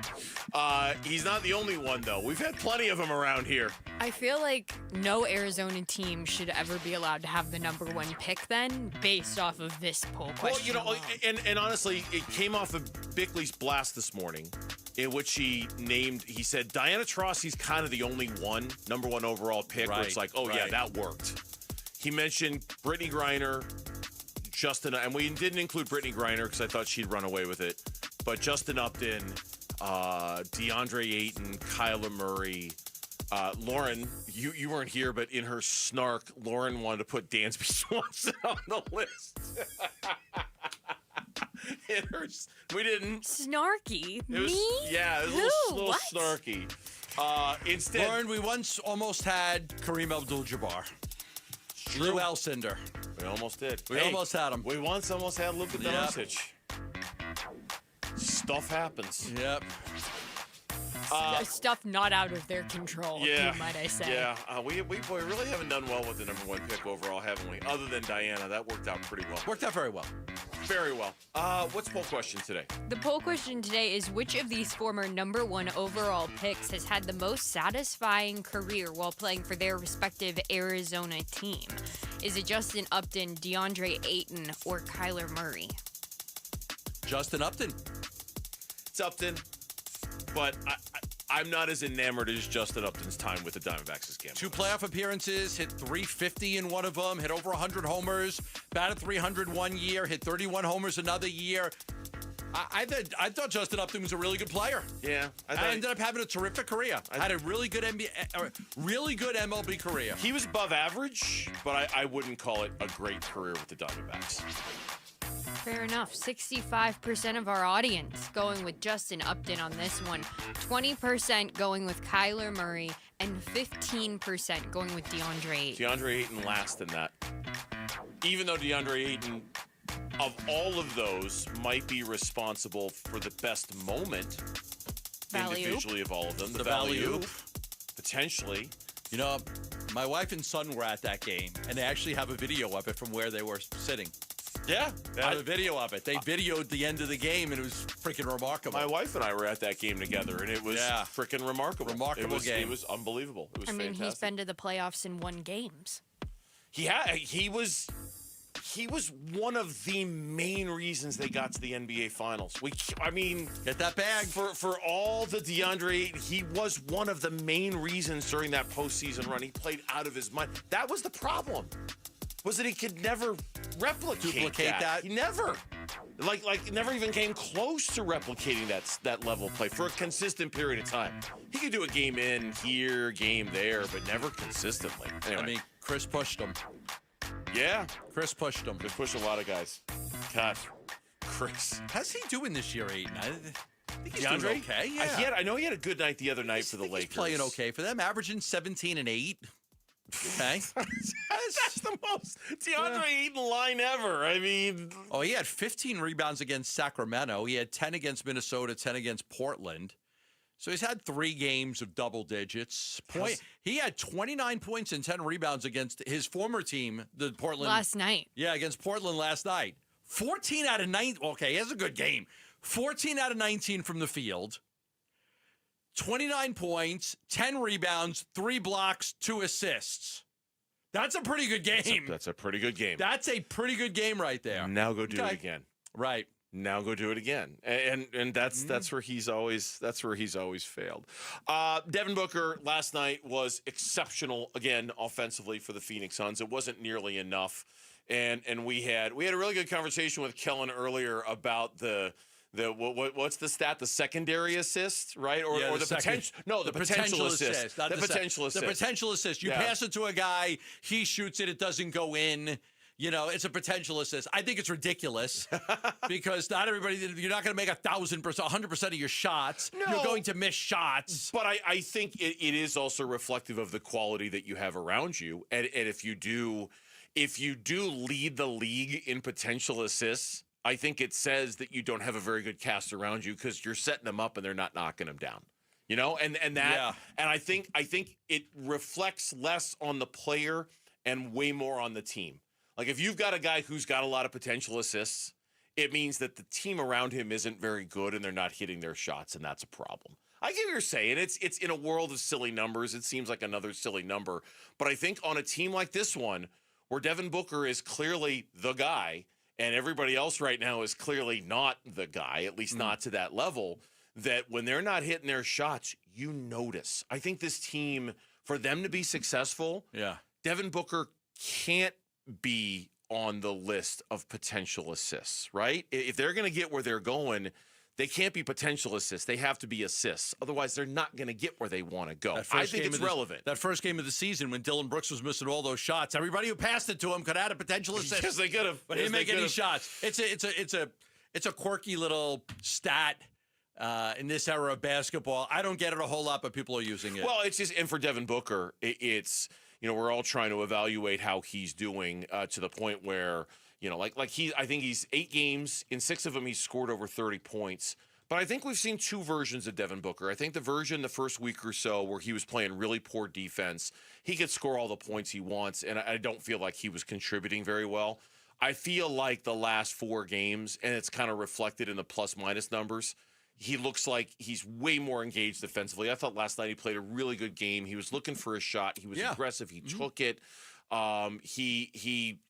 He's not the only one, though. We've had plenty of them around here. I feel like no Arizona team should ever be allowed to have the number one pick then, based off of this poll question. Well, you know, and honestly, it came off of Bickley's blast this morning, in which he said Diana Taurasi's kind of the only one, number one overall pick, where it's like, yeah, that worked. He mentioned Brittany Griner, Justin, and we didn't include Brittany Griner because I thought she'd run away with it, but Justin Upton, DeAndre Ayton, Kyler Murray, Lauren, you weren't here, but in her snark, Lauren wanted to put Dansby Swanson on the list. We didn't. Snarky? Me? Yeah, it was a little snarky. Instead, Lauren, we once almost had Kareem Abdul-Jabbar. Lou Alcindor. We almost did. We almost had him. We once almost had Luka Doncic. Stuff happens. Yep. Stuff not out of their control, might I say. Yeah, we really haven't done well with the number one pick overall, haven't we? Other than Diana, that worked out pretty well. Worked out very well. Very well. What's poll question today? The poll question today is, which of these former number one overall picks has had the most satisfying career while playing for their respective Arizona team? Is it Justin Upton, DeAndre Ayton, or Kyler Murray? Justin Upton. It's Upton, but I'm not as enamored as Justin Upton's time with the Diamondbacks as Gamble. 2 playoff appearances, hit 350 in one of them, hit over 100 homers, batted 300 one year, hit 31 homers another year. I thought Justin Upton was a really good player. Yeah, I ended up having a terrific career. I had a really good MLB career. He was above average, but I wouldn't call it a great career with the Diamondbacks. Fair enough. 65% of our audience going with Justin Upton on this one. 20% going with Kyler Murray, and 15% going with DeAndre Ayton. DeAndre Ayton last in that. Even though DeAndre Ayton, of all of those, might be responsible for the best moment individually of all of them. The value, potentially. You know, my wife and son were at that game, and they actually have a video of it from where they were sitting. Yeah. I have a video of it. They videoed the end of the game, and it was freaking remarkable. My wife and I were at that game together, and it was freaking remarkable. Game. It was unbelievable. It was fantastic. He's been to the playoffs and won games. He was he was one of the main reasons they got to the NBA Finals. Get that bag. For all the DeAndre, he was one of the main reasons during that postseason run. He played out of his mind. That was the problem. Was that he could never duplicate that. He never. Never even came close to replicating that level of play for a consistent period of time. He could do a game in here, game there, but never consistently. Anyway. Chris pushed him. Yeah. Chris pushed him. Chris pushed a lot of guys. God, Chris. How's he doing this year, Aiden? I think he's DeAndre? doing okay. Yeah. I know he had a good night the other night for the Lakers. He's playing okay for them, averaging 17 and 8. Okay. That's the most DeAndre Ayton line ever. He had 15 rebounds against Sacramento. He had 10 against Minnesota, 10 against Portland. So he's had 3 games of double digits. He had 29 points and 10 rebounds against his former team, the Portland. Last night. Yeah, against Portland last night. 14 out of 9. Okay, he has a good game. 14 out of 19 from the field. 29 points, 10 rebounds, 3 blocks, 2 assists. That's a pretty good game. That's a pretty good game. That's a pretty good game right there. Now go do it again. Right. Now go do it again. And that's where he's always failed. Devin Booker last night was exceptional again offensively for the Phoenix Suns. It wasn't nearly enough. And we had a really good conversation with Kellen earlier about what's the stat? The secondary assist, right? Or the potential? No, the potential assist. The potential assist. The potential assist. You pass it to a guy, he shoots it, it doesn't go in. It's a potential assist. I think it's ridiculous because not everybody. You're not going to make 1,000%, 100% of your shots. No. You're going to miss shots. But I think it is also reflective of the quality that you have around you, and if you do lead the league in potential assists, I think it says that you don't have a very good cast around you because you're setting them up and they're not knocking them down. And I think it reflects less on the player and way more on the team. Like if you've got a guy who's got a lot of potential assists, it means that the team around him isn't very good and they're not hitting their shots, and that's a problem. I get what you're saying. It's in a world of silly numbers. It seems like another silly number. But I think on a team like this one, where Devin Booker is clearly the guy, and everybody else right now is clearly not the guy, at least not to that level, that when they're not hitting their shots, you notice. I think this team, for them to be successful, Devin Booker can't be on the list of potential assists, right? If they're going to get where they're going, they can't be potential assists. They have to be assists. Otherwise, they're not going to get where they want to go. I think it's relevant. That first game of the season when Dylan Brooks was missing all those shots, everybody who passed it to him could add a potential assist. Yes, they could have. But he didn't make any shots. It's a quirky little stat in this era of basketball. I don't get it a whole lot, but people are using it. Well, it's just, and for Devin Booker, it's, we're all trying to evaluate how he's doing to the point where, I think he's 8 games. In 6 of them, he's scored over 30 points. But I think we've seen 2 versions of Devin Booker. I think the version the first week or so where he was playing really poor defense, he could score all the points he wants, and I don't feel like he was contributing very well. I feel like the last 4 games, and it's kind of reflected in the plus-minus numbers, he looks like he's way more engaged defensively. I thought last night he played a really good game. He was looking for a shot. He was aggressive. He took it. He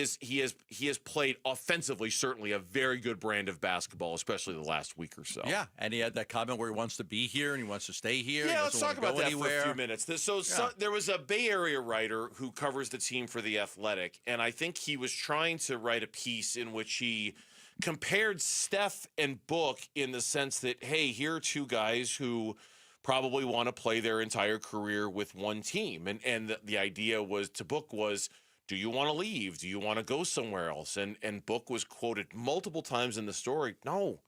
has played offensively certainly a very good brand of basketball, especially the last week or so. Yeah, and he had that comment where he wants to be here and he wants to stay here. Yeah, let's talk about that for a few minutes. So there was a Bay Area writer who covers the team for The Athletic, and I think he was trying to write a piece in which he compared Steph and Book in the sense that, hey, here are 2 guys who probably want to play their entire career with one team. And the idea was to Book was, do you want to leave? Do you want to go somewhere else? And Book was quoted multiple times in the story. No,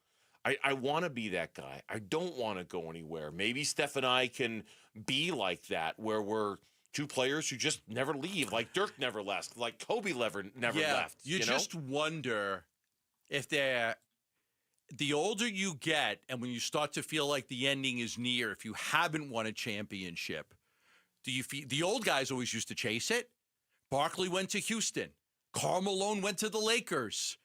I want to be that guy. I don't want to go anywhere. Maybe Steph and I can be like that, where we're 2 players who just never leave, like Dirk never left, like Kobe never left. You just wonder if the older you get and when you start to feel like the ending is near, if you haven't won a championship, do you feel the old guys always used to chase it? Barkley went to Houston. Karl Malone went to the Lakers.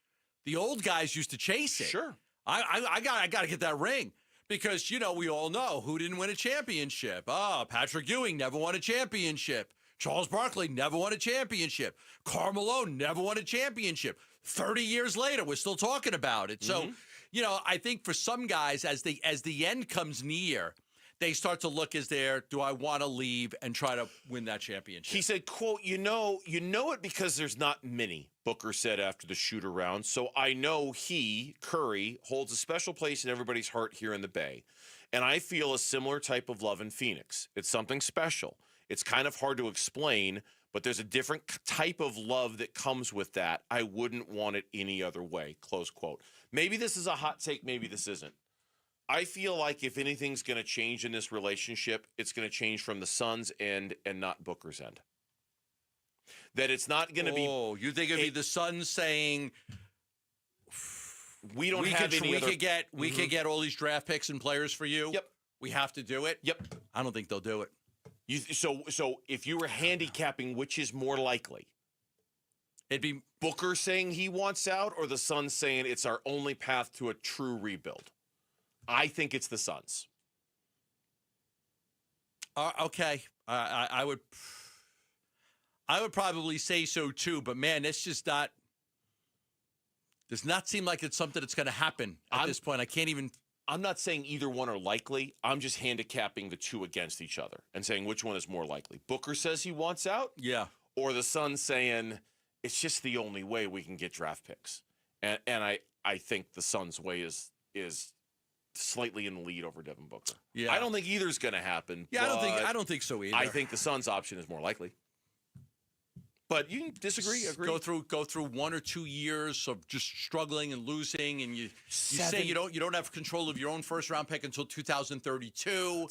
The old guys used to chase it. Sure. I got to get that ring because, we all know who didn't win a championship. Patrick Ewing never won a championship. Charles Barkley never won a championship. Karl Malone never won a championship. 30 years later, we're still talking about it. So, I think for some guys, as the end comes near, they start to look do I want to leave and try to win that championship? He said, quote, you know it because there's not many, Booker said after the shoot-around. So I know he, Curry, holds a special place in everybody's heart here in the Bay. And I feel a similar type of love in Phoenix. It's something special. It's kind of hard to explain, but there's a different type of love that comes with that. I wouldn't want it any other way, close quote. Maybe this is a hot take, maybe this isn't. I feel like if anything's going to change in this relationship, it's going to change from the Suns' end and not Booker's end. That it's not going to be... Oh, you think it'd be the Suns saying... We don't have any other... We could get all these draft picks and players for you? Yep. We have to do it? Yep. I don't think they'll do it. So if you were handicapping which is more likely, it'd be Booker saying he wants out or the Suns saying it's our only path to a true rebuild. I think it's the Suns. Okay. I would probably say so too, but man, it's just not. Does not seem like it's something that's going to happen at this point. I'm not saying either one are likely. I'm just handicapping the two against each other and saying which one is more likely. Booker says he wants out. Yeah. Or the Suns saying it's just the only way we can get draft picks. And I think the Suns' way is slightly in the lead over Devin Booker. Yeah. I don't think either's going to happen. Yeah, I don't think so either. I think the Suns' option is more likely. But you can disagree, agree. Go through 1 or 2 years of just struggling and losing, and you say you don't have control of your own first round pick until 2032.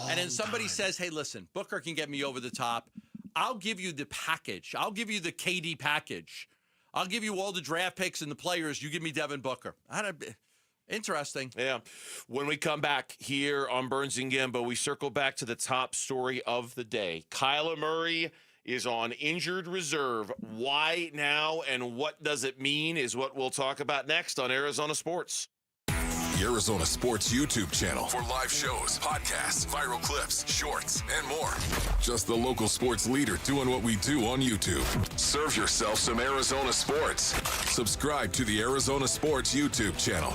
And then somebody says, "Hey, listen, Booker can get me over the top. I'll give you the package. I'll give you the KD package. I'll give you all the draft picks and the players. You give me Devin Booker." Interesting. Yeah. When we come back here on Burns and Gambo, we circle back to the top story of the day. Kyler Murray is on injured reserve. Why now and what does it mean is what we'll talk about next on Arizona Sports. The Arizona Sports YouTube channel for live shows, podcasts, viral clips, shorts, and more. Just the local sports leader doing what we do on YouTube. Serve yourself some Arizona Sports. Subscribe to the Arizona Sports YouTube channel.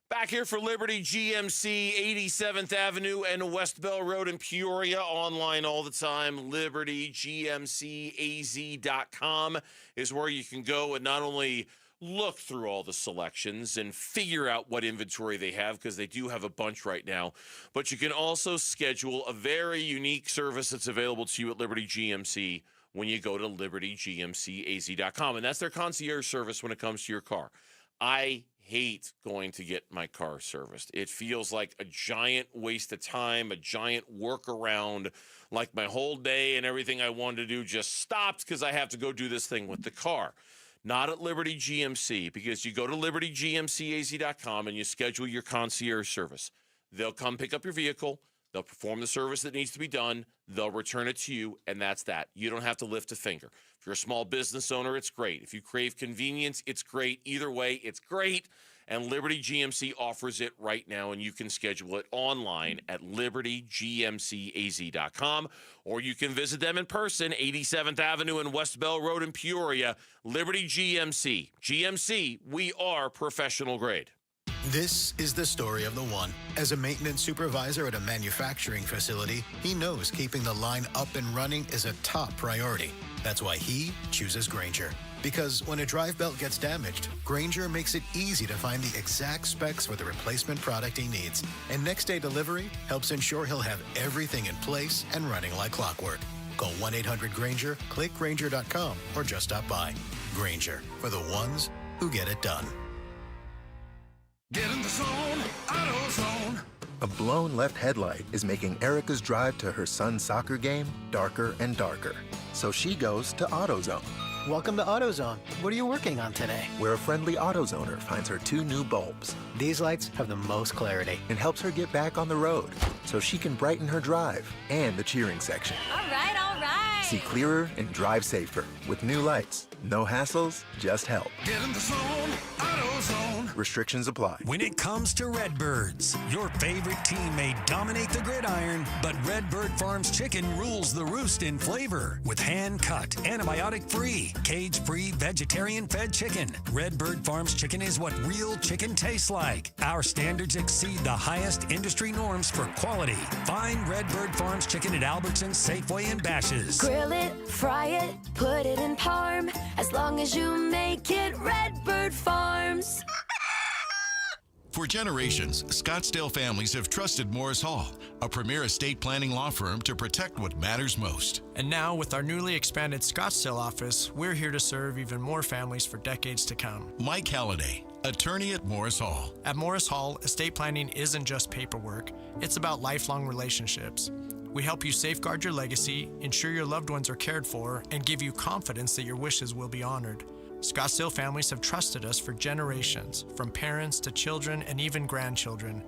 Back here for Liberty GMC, 87th Avenue and West Bell Road in Peoria. Online all the time. LibertyGMCAZ.com is where you can go and not only look through all the selections and figure out what inventory they have, because they do have a bunch right now, but you can also schedule a very unique service that's available to you at Liberty GMC when you go to LibertyGMCAZ.com. And that's their concierge service when it comes to your car. I hate going to get my car serviced. It feels like a giant waste of time, a giant workaround, like my whole day and everything I wanted to do just stopped because I have to go do this thing with the car. Not at Liberty GMC, because you go to LibertyGMCAZ.com and you schedule your concierge service. They'll come pick up your vehicle. They'll perform the service that needs to be done. They'll return it to you, and that's that. You don't have to lift a finger. If you're a small business owner, it's great. If you crave convenience, it's great. Either way, it's great. And Liberty GMC offers it right now, and you can schedule it online at LibertyGMCAZ.com, or you can visit them in person, 87th Avenue and West Bell Road in Peoria. Liberty GMC. GMC, we are professional grade. This is the story of the one. As a maintenance supervisor at a manufacturing facility, he knows keeping the line up and running is a top priority. That's why he chooses Grainger. Because when a drive belt gets damaged, Grainger makes it easy to find the exact specs for the replacement product he needs. And next day delivery helps ensure he'll have everything in place and running like clockwork. Call 1-800-GRAINGER, click Grainger.com, or just stop by. Grainger, for the ones who get it done. Get in the zone, AutoZone. A blown left headlight is making Erica's drive to her son's soccer game darker and darker. So she goes to AutoZone. Welcome to AutoZone. What are you working on today? Where a friendly AutoZoner finds her 2 new bulbs. These lights have the most clarity. And helps her get back on the road so she can brighten her drive and the cheering section. All right, all right. See clearer and drive safer with new lights. No hassles, just help. Get in the zone, AutoZone. Restrictions apply. When it comes to Redbirds, your favorite team may dominate the gridiron, but Redbird Farms chicken rules the roost in flavor. With hand-cut, antibiotic-free, cage-free, vegetarian-fed chicken, Redbird Farms chicken is what real chicken tastes like. Our standards exceed the highest industry norms for quality. Find Redbird Farms chicken at Albertsons, Safeway, and Bash's. Grill it, fry it, put it in parm. As long as you make it Redbird Farms. For generations, Scottsdale families have trusted Morris Hall, a premier estate planning law firm, to protect what matters most. And now, with our newly expanded Scottsdale office, we're here to serve even more families for decades to come. Mike Halliday, attorney at Morris Hall. At Morris Hall, estate planning isn't just paperwork, it's about lifelong relationships. We help you safeguard your legacy, ensure your loved ones are cared for, and give you confidence that your wishes will be honored. Scottsdale families have trusted us for generations, from parents to children and even grandchildren.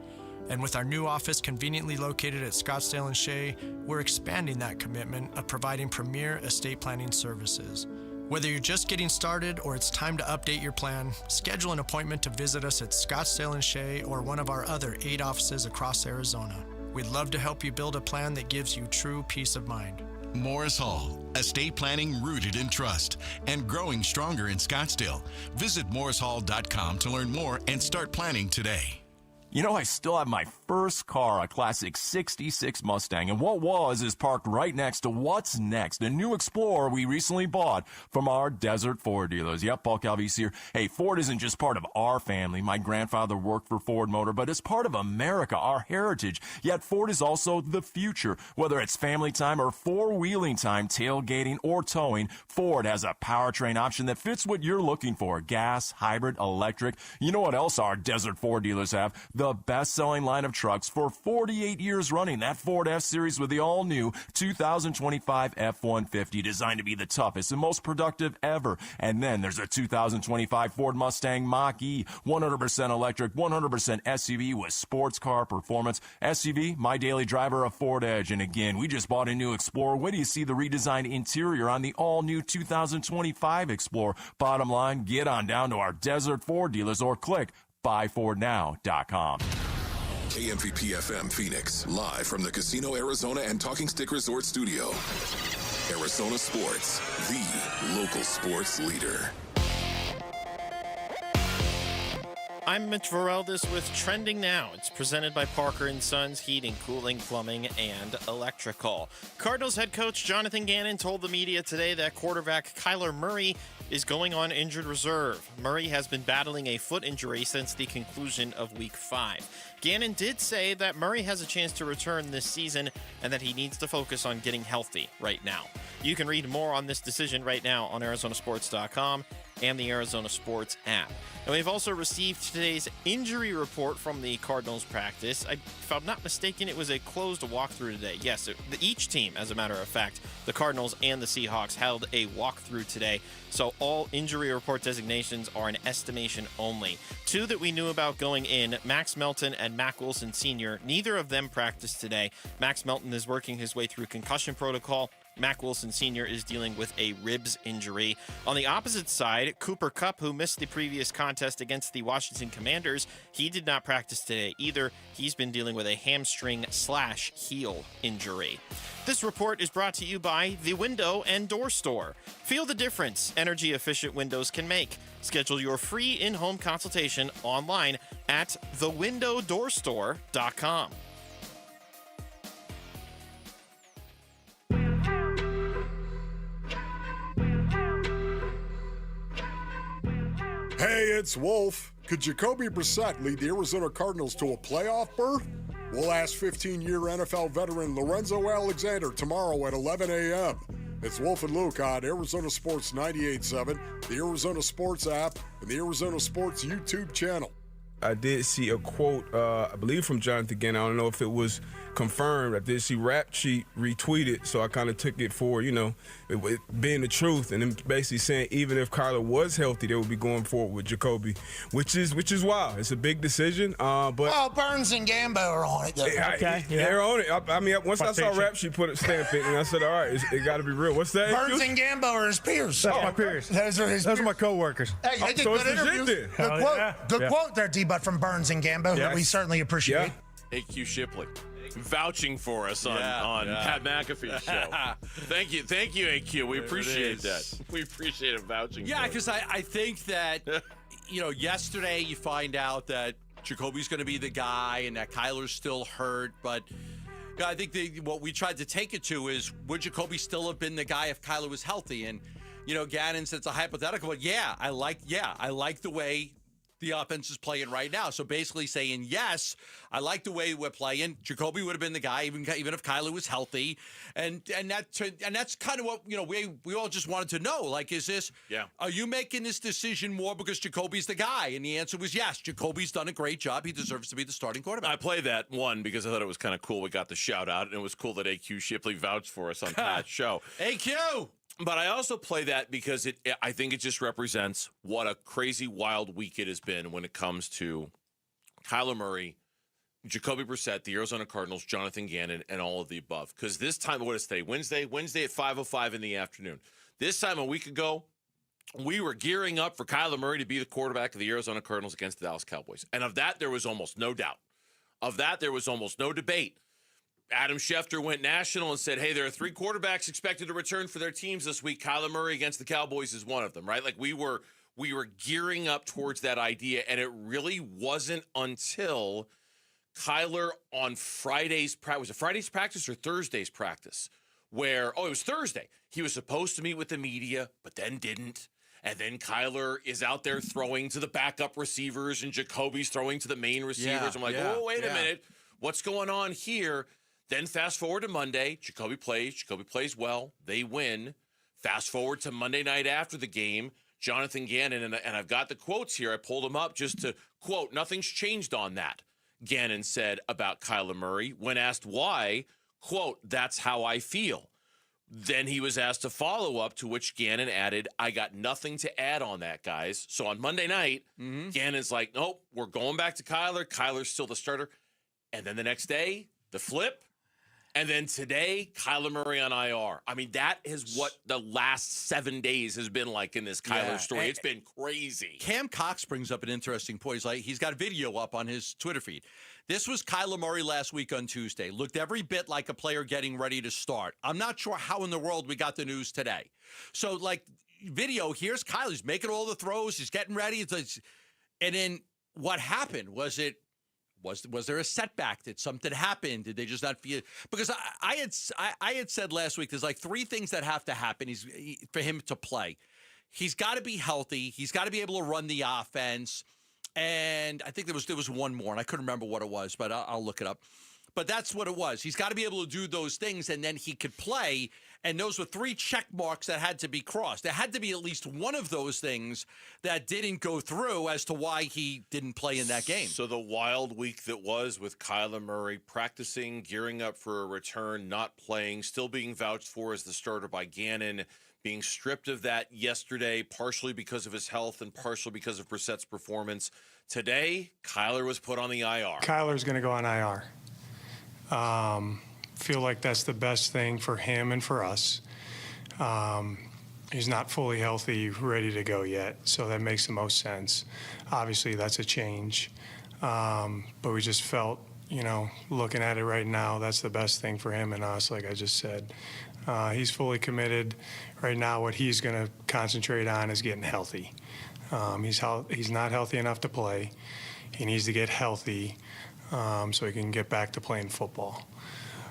And with our new office conveniently located at Scottsdale and Shea, we're expanding that commitment of providing premier estate planning services. Whether you're just getting started or it's time to update your plan, schedule an appointment to visit us at Scottsdale and Shea or one of our other 8 offices across Arizona. We'd love to help you build a plan that gives you true peace of mind. Morris Hall, estate planning rooted in trust and growing stronger in Scottsdale. Visit morrishall.com to learn more and start planning today. You know, I still have my first car, a classic 66 Mustang, and what is parked right next to what's next, a new Explorer we recently bought from our Desert Ford dealers. Yep, Paul Calvise here. Hey, Ford isn't just part of our family. My grandfather worked for Ford Motor, but it's part of America, our heritage. Yet Ford is also the future. Whether it's family time or four-wheeling time, tailgating or towing, Ford has a powertrain option that fits what you're looking for. Gas, hybrid, electric. You know what else our Desert Ford dealers have? The best-selling line of trucks for 48 years running. That Ford F-Series with the all-new 2025 F-150, designed to be the toughest and most productive ever. And then there's a 2025 Ford Mustang Mach-E, 100% electric, 100% SUV with sports car performance. SUV, my daily driver, a Ford Edge. And again, we just bought a new Explorer. When do you see the redesigned interior on the all-new 2025 Explorer? Bottom line, get on down to our Desert Ford dealers or click buyfordnow.com. KMVP FM Phoenix, live from the Casino Arizona and Talking Stick Resort Studio. Arizona Sports, the local sports leader. I'm Mitch Vareldes with Trending Now. It's presented by Parker & Sons Heating, Cooling, Plumbing, and Electrical. Cardinals head coach Jonathan Gannon told the media today that quarterback Kyler Murray is going on injured reserve. Murray has been battling a foot injury since the conclusion of Week 5. Gannon did say that Murray has a chance to return this season and that he needs to focus on getting healthy right now. You can read more on this decision right now on ArizonaSports.com and the Arizona Sports app. And we've also received today's injury report from the Cardinals practice. If I'm not mistaken, it was a closed walkthrough today. Yes, each team, as a matter of fact, the Cardinals and the Seahawks, held a walkthrough today. So all injury report designations are an estimation only. 2 that we knew about going in, Max Melton and Mack Wilson Sr., neither of them practiced today. Max Melton is working his way through concussion protocol. Mack Wilson Sr. is dealing with a ribs injury. On the opposite side, Cooper Kupp, who missed the previous contest against the Washington Commanders, he did not practice today either. He's been dealing with a hamstring/heel injury. This report is brought to you by the Window and Door Store. Feel the difference energy-efficient windows can make. Schedule your free in-home consultation online at thewindowdoorstore.com. Hey, it's Wolf. Could Jacoby Brassette lead the Arizona Cardinals to a playoff berth? We'll ask 15-year NFL veteran Lorenzo Alexander tomorrow at 11 a.m. It's Wolf and Luke on Arizona Sports 98.7, the Arizona Sports app, and the Arizona Sports YouTube channel. I did see a quote, I believe from Jonathan Gannon. I don't know if it was confirmed. I did see Rap Sheet retweeted, so I kind of took it for, it being the truth, and then basically saying even if Kyler was healthy, they would be going forward with Jacoby, which is wild. It's a big decision, but well, Burns and Gambo are on it. Though. Okay, they're on it. I mean, once I saw Rap Sheet put a stamp it, and I said, all right, it got to be real. What's that? Burns and Gambo are his peers. That's my peers. Those are his. Those are my coworkers. Hey, they did so good it's legit interviews. then. Good quote there, D-Butt, from Burns and Gambo that we certainly appreciate. AQ Shipley vouching for us on Pat McAfee's show. Thank you, AQ. We appreciate that. We appreciate it vouching. Yeah, because I think that yesterday you find out that Jacoby's going to be the guy and that Kyler's still hurt, but I think what we tried to take it to is, would Jacoby still have been the guy if Kyler was healthy? And Gannon said it's a hypothetical, but I like the way the offense is playing right now. So basically saying, yes, I like the way we're playing. Jacoby would have been the guy, even if Kyler was healthy. And that's kind of what, we all just wanted to know. Like, are you making this decision more because Jacoby's the guy? And the answer was yes. Jacoby's done a great job. He deserves to be the starting quarterback. I play that one because I thought it was kind of cool. We got the shout out, and it was cool that AQ Shipley vouched for us on Pat's show. AQ! But I also play that because I think it just represents what a crazy, wild week it has been when it comes to Kyler Murray, Jacoby Brassette, the Arizona Cardinals, Jonathan Gannon, and all of the above. Because this time, what is today? Wednesday at 5:05 in the afternoon. This time a week ago, we were gearing up for Kyler Murray to be the quarterback of the Arizona Cardinals against the Dallas Cowboys. And of that, there was almost no doubt. Of that, there was almost no debate. Adam Schefter went national and said, hey, there are 3 quarterbacks expected to return for their teams this week. Kyler Murray against the Cowboys is one of them, right? Like we were gearing up towards that idea, and it really wasn't until Kyler on Friday's practice. Was it Friday's practice or Thursday's practice? It was Thursday. He was supposed to meet with the media, but then didn't. And then Kyler is out there throwing to the backup receivers, and Jacoby's throwing to the main receivers. I'm like, wait a minute. What's going on here? Then fast forward to Monday, Jacoby plays well, they win. Fast forward to Monday night after the game, Jonathan Gannon, and I've got the quotes here, I pulled them up just to quote, nothing's changed on that, Gannon said about Kyler Murray. When asked why, quote, that's how I feel. Then he was asked to follow up, to which Gannon added, I got nothing to add on that, guys. So on Monday night, Gannon's like, nope, we're going back to Kyler. Kyler's still the starter. And then the next day, the flip. And then today, Kyler Murray on IR. I mean, that is what the last 7 days has been like in this Kyler story. It's been crazy. Cam Cox brings up an interesting point. He's got a video up on his Twitter feed. This was Kyler Murray last week on Tuesday. Looked every bit like a player getting ready to start. I'm not sure how in the world we got the news today. So, video, here's Kyler. He's making all the throws. He's getting ready. And then what happened? Was there a setback? Did something happen? Did they just not feel? Because I had said last week there's 3 things that have to happen for him to play. He's got to be healthy. He's got to be able to run the offense. And I think there was one more, and I couldn't remember what it was, but I'll look it up. But that's what it was. He's got to be able to do those things, and then he could play. And those were 3 check marks that had to be crossed. There had to be at least one of those things that didn't go through as to why he didn't play in that game. So the wild week that was with Kyler Murray practicing, gearing up for a return, not playing, still being vouched for as the starter by Gannon, being stripped of that yesterday, partially because of his health and partially because of Brissett's performance. Today, Kyler was put on the IR. Kyler's going to go on IR. Feel like that's the best thing for him and for us. He's not fully healthy, ready to go yet, so that makes the most sense. Obviously, that's a change. But we just felt, looking at it right now, that's the best thing for him and us, like I just said. He's fully committed. Right now, what he's going to concentrate on is getting healthy. He's not healthy enough to play. He needs to get healthy so he can get back to playing football.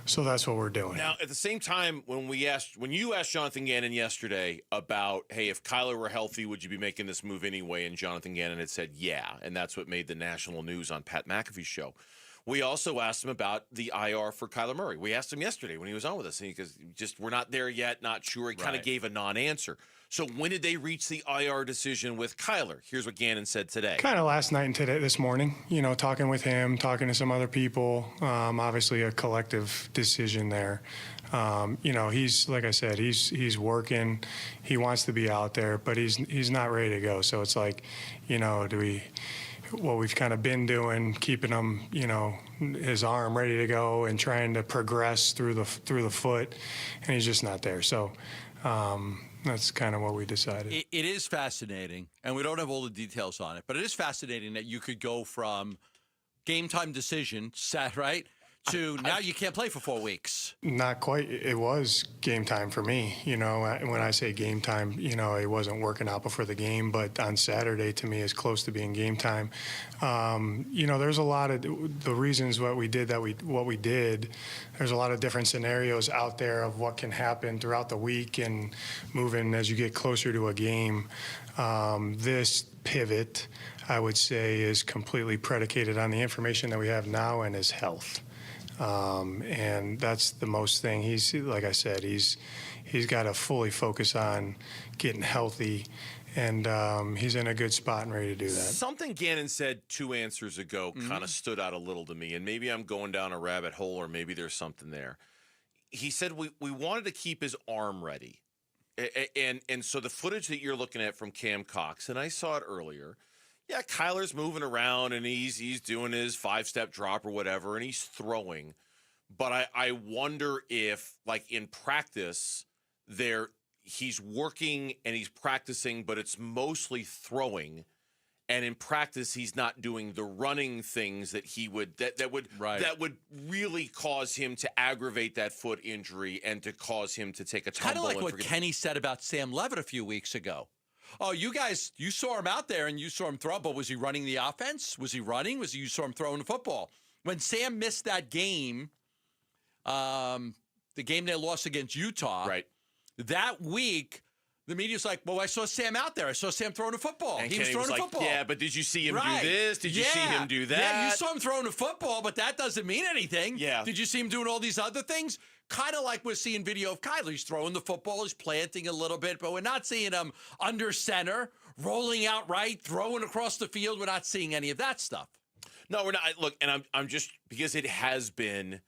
So that's what we're doing. Now, at the same time, when you asked Jonathan Gannon yesterday about, hey, if Kyler were healthy, would you be making this move anyway? And Jonathan Gannon had said, yeah. And that's what made the national news on Pat McAfee's show. We also asked him about the IR for Kyler Murray. We asked him yesterday when he was on with us, because just we're not there yet, not sure. He kind of gave a non-answer. So when did they reach the IR decision with Kyler? Here's what Gannon said today. Kind of last night and this morning, talking with him, talking to some other people, obviously a collective decision there. He's, like I said, he's working, he wants to be out there, but he's not ready to go. So it's like, what we've kind of been doing, keeping him, his arm ready to go and trying to progress through the foot, and he's just not there. So, that's kind of what we decided. It is fascinating, and we don't have all the details on it, but it is fascinating that you could go from game time decision, right, to now you can't play for 4 weeks. Not quite. It was game time for me. When I say game time, it wasn't working out before the game, but on Saturday to me is close to being game time. There's a lot of the reasons what we did. There's a lot of different scenarios out there of what can happen throughout the week and moving as you get closer to a game. This pivot, I would say, is completely predicated on the information that we have now and his health. And that's the most thing. He's, like I said, he's got to fully focus on getting healthy, and he's in a good spot and ready to do that. Something Gannon said 2 answers ago kind of stood out a little to me, and maybe I'm going down a rabbit hole, or maybe there's something there. He said we wanted to keep his arm ready. And so the footage that you're looking at from Cam Cox, and I saw it earlier, yeah, Kyler's moving around and he's doing his 5-step drop or whatever, and he's throwing. But I wonder if, like in practice, he's working and he's practicing, but it's mostly throwing. And in practice, he's not doing the running things that he would that would really cause him to aggravate that foot injury and to cause him to take a tumble. Kind of like what Kenny said about Sam Levitt a few weeks ago. Oh, you guys, you saw him out there and you saw him throw, but was he running the offense? Was he running? You saw him throwing the football? When Sam missed that game, the game they lost against Utah, that week, the media's like, well, I saw Sam out there. I saw Sam throwing the football. And he was throwing the football. Yeah, but did you see him do this? Did you see him do that? Yeah, you saw him throwing the football, but that doesn't mean anything. Yeah. Did you see him doing all these other things? Kind of like we're seeing video of Kyler. He's throwing the football, he's planting a little bit, but we're not seeing him under center, rolling out right, throwing across the field. We're not seeing any of that stuff. No, we're not. Look, and I'm just, because it has been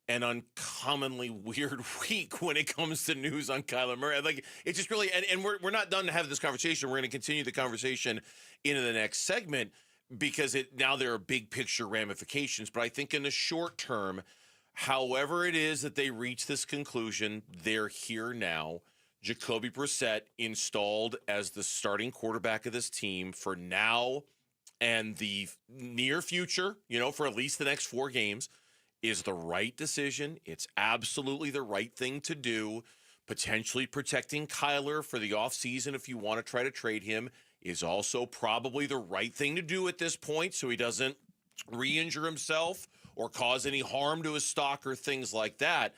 an uncommonly weird week when it comes to news on Kyler Murray. Like, it's just really, and we're not done to have this conversation. We're going to continue the conversation into the next segment, because now there are big picture ramifications. But I think in the short term, however it is that they reach this conclusion, they're here now. Jacoby Brassette installed as the starting quarterback of this team for now and the near future, for at least the next 4 games, is the right decision. It's absolutely the right thing to do. Potentially protecting Kyler for the offseason if you want to try to trade him is also probably the right thing to do at this point, so he doesn't re-injure himself or cause any harm to his stock or things like that.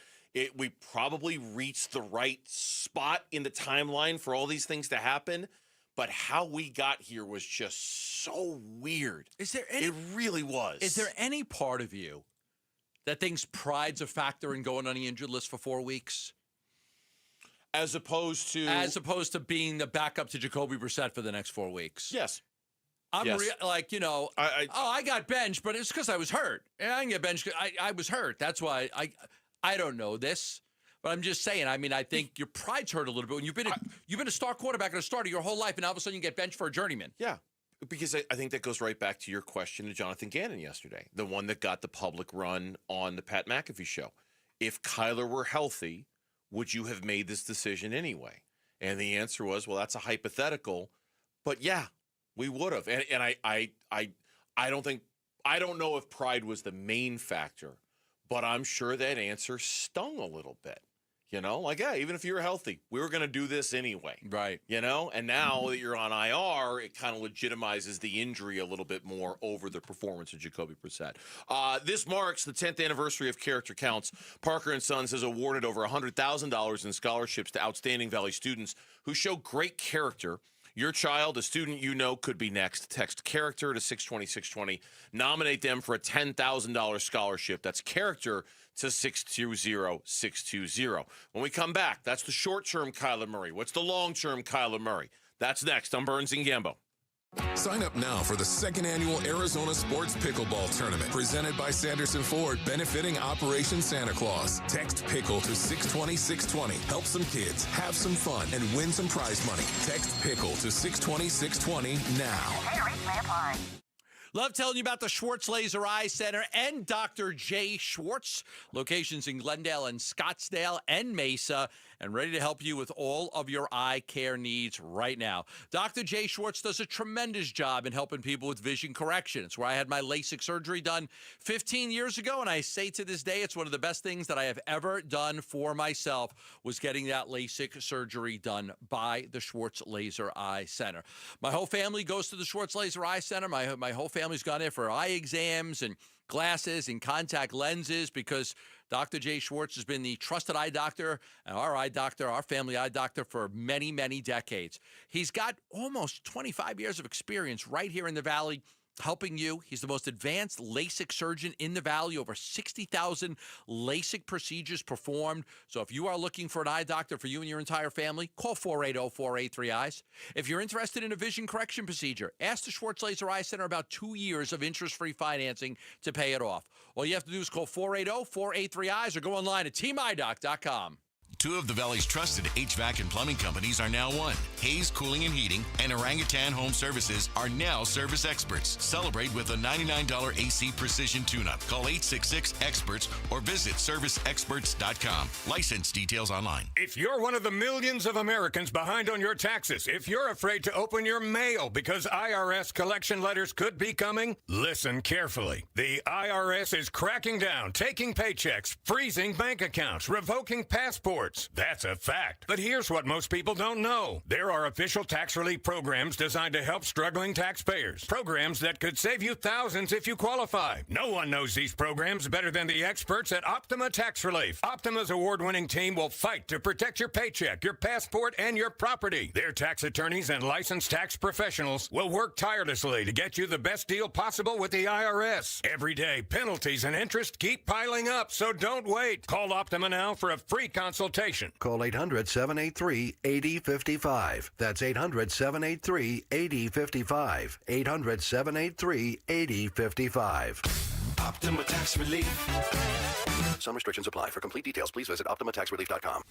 We probably reached the right spot in the timeline for all these things to happen, but how we got here was just so weird. It really was. Is there any part of you that thinks pride's a factor in going on the injured list for 4 weeks? As opposed to being the backup to Jacoby Brassette for the next 4 weeks? Yes. I got benched, but it's because I was hurt. And I didn't get benched. I was hurt. That's why I don't know this, but I'm just saying. I mean, I think your pride's hurt a little bit when you've been a star quarterback and a starter your whole life, and all of a sudden you get benched for a journeyman. Yeah, because I think that goes right back to your question to Jonathan Gannon yesterday, the one that got the public run on the Pat McAfee show. If Kyler were healthy, would you have made this decision anyway? And the answer was, well, that's a hypothetical, but yeah. We would have, and I don't know if pride was the main factor, but I'm sure that answer stung a little bit. Even if you were healthy, we were going to do this anyway, right? And now that you're on IR, it kind of legitimizes the injury a little bit more over the performance of Jacoby Brassette. This marks the 10th anniversary of Character Counts. Parker and Sons has awarded over $100,000 in scholarships to outstanding Valley students who show great character Your child, a student you know, could be next. Text character to 620-620. Nominate them for a $10,000 scholarship. That's character to 620-620. When we come back, that's the short-term Kyler Murray. What's the long-term Kyler Murray? That's next on Burns and Gambo. Sign up now for the second annual Arizona Sports Pickleball Tournament, presented by Sanderson Ford, benefiting Operation Santa Claus. Text PICKLE to 620-620. Help some kids, have some fun, and win some prize money. Text PICKLE to 620-620 now. Love telling you about the Schwartz Laser Eye Center and Dr. J. Schwartz. Locations in Glendale and Scottsdale and Mesa, and ready to help you with all of your eye care needs right now. Dr. J. Schwartz does a tremendous job in helping people with vision correction. It's where I had my LASIK surgery done 15 years ago, and I say to this day, it's one of the best things that I have ever done for myself was getting that LASIK surgery done by the Schwartz Laser Eye Center. My whole family goes to the Schwartz Laser Eye Center. My whole family's gone there for eye exams and glasses and contact lenses because Dr. J. Schwartz has been the trusted eye doctor and our family eye doctor for many, many decades. He's got almost 25 years of experience right here in the Valley helping you. He's the most advanced LASIK surgeon in the Valley, over 60,000 LASIK procedures performed. So if you are looking for an eye doctor for you and your entire family, call 480-483-EYES. If you're interested in a vision correction procedure, ask the Schwartz Laser Eye Center about 2 years of interest-free financing to pay it off. All you have to do is call 480-483-EYES or go online at teamidoc.com. Two of the Valley's trusted HVAC and plumbing companies are now one. Hayes Cooling and Heating and Orangutan Home Services are now service experts. Celebrate with a $99 AC Precision Tune-Up. Call 866-EXPERTS or visit serviceexperts.com. License details online. If you're one of the millions of Americans behind on your taxes, if you're afraid to open your mail because IRS collection letters could be coming, listen carefully. The IRS is cracking down, taking paychecks, freezing bank accounts, revoking passports. That's a fact. But here's what most people don't know. There are official tax relief programs designed to help struggling taxpayers. Programs that could save you thousands if you qualify. No one knows these programs better than the experts at Optima Tax Relief. Optima's award-winning team will fight to protect your paycheck, your passport, and your property. Their tax attorneys and licensed tax professionals will work tirelessly to get you the best deal possible with the IRS. Every day, penalties and interest keep piling up, so don't wait. Call Optima now for a free consultation. Call 800-783-8055. That's 800-783-8055. 800-783-8055. Optima Tax Relief. Some restrictions apply. For complete details, please visit OptimaTaxRelief.com.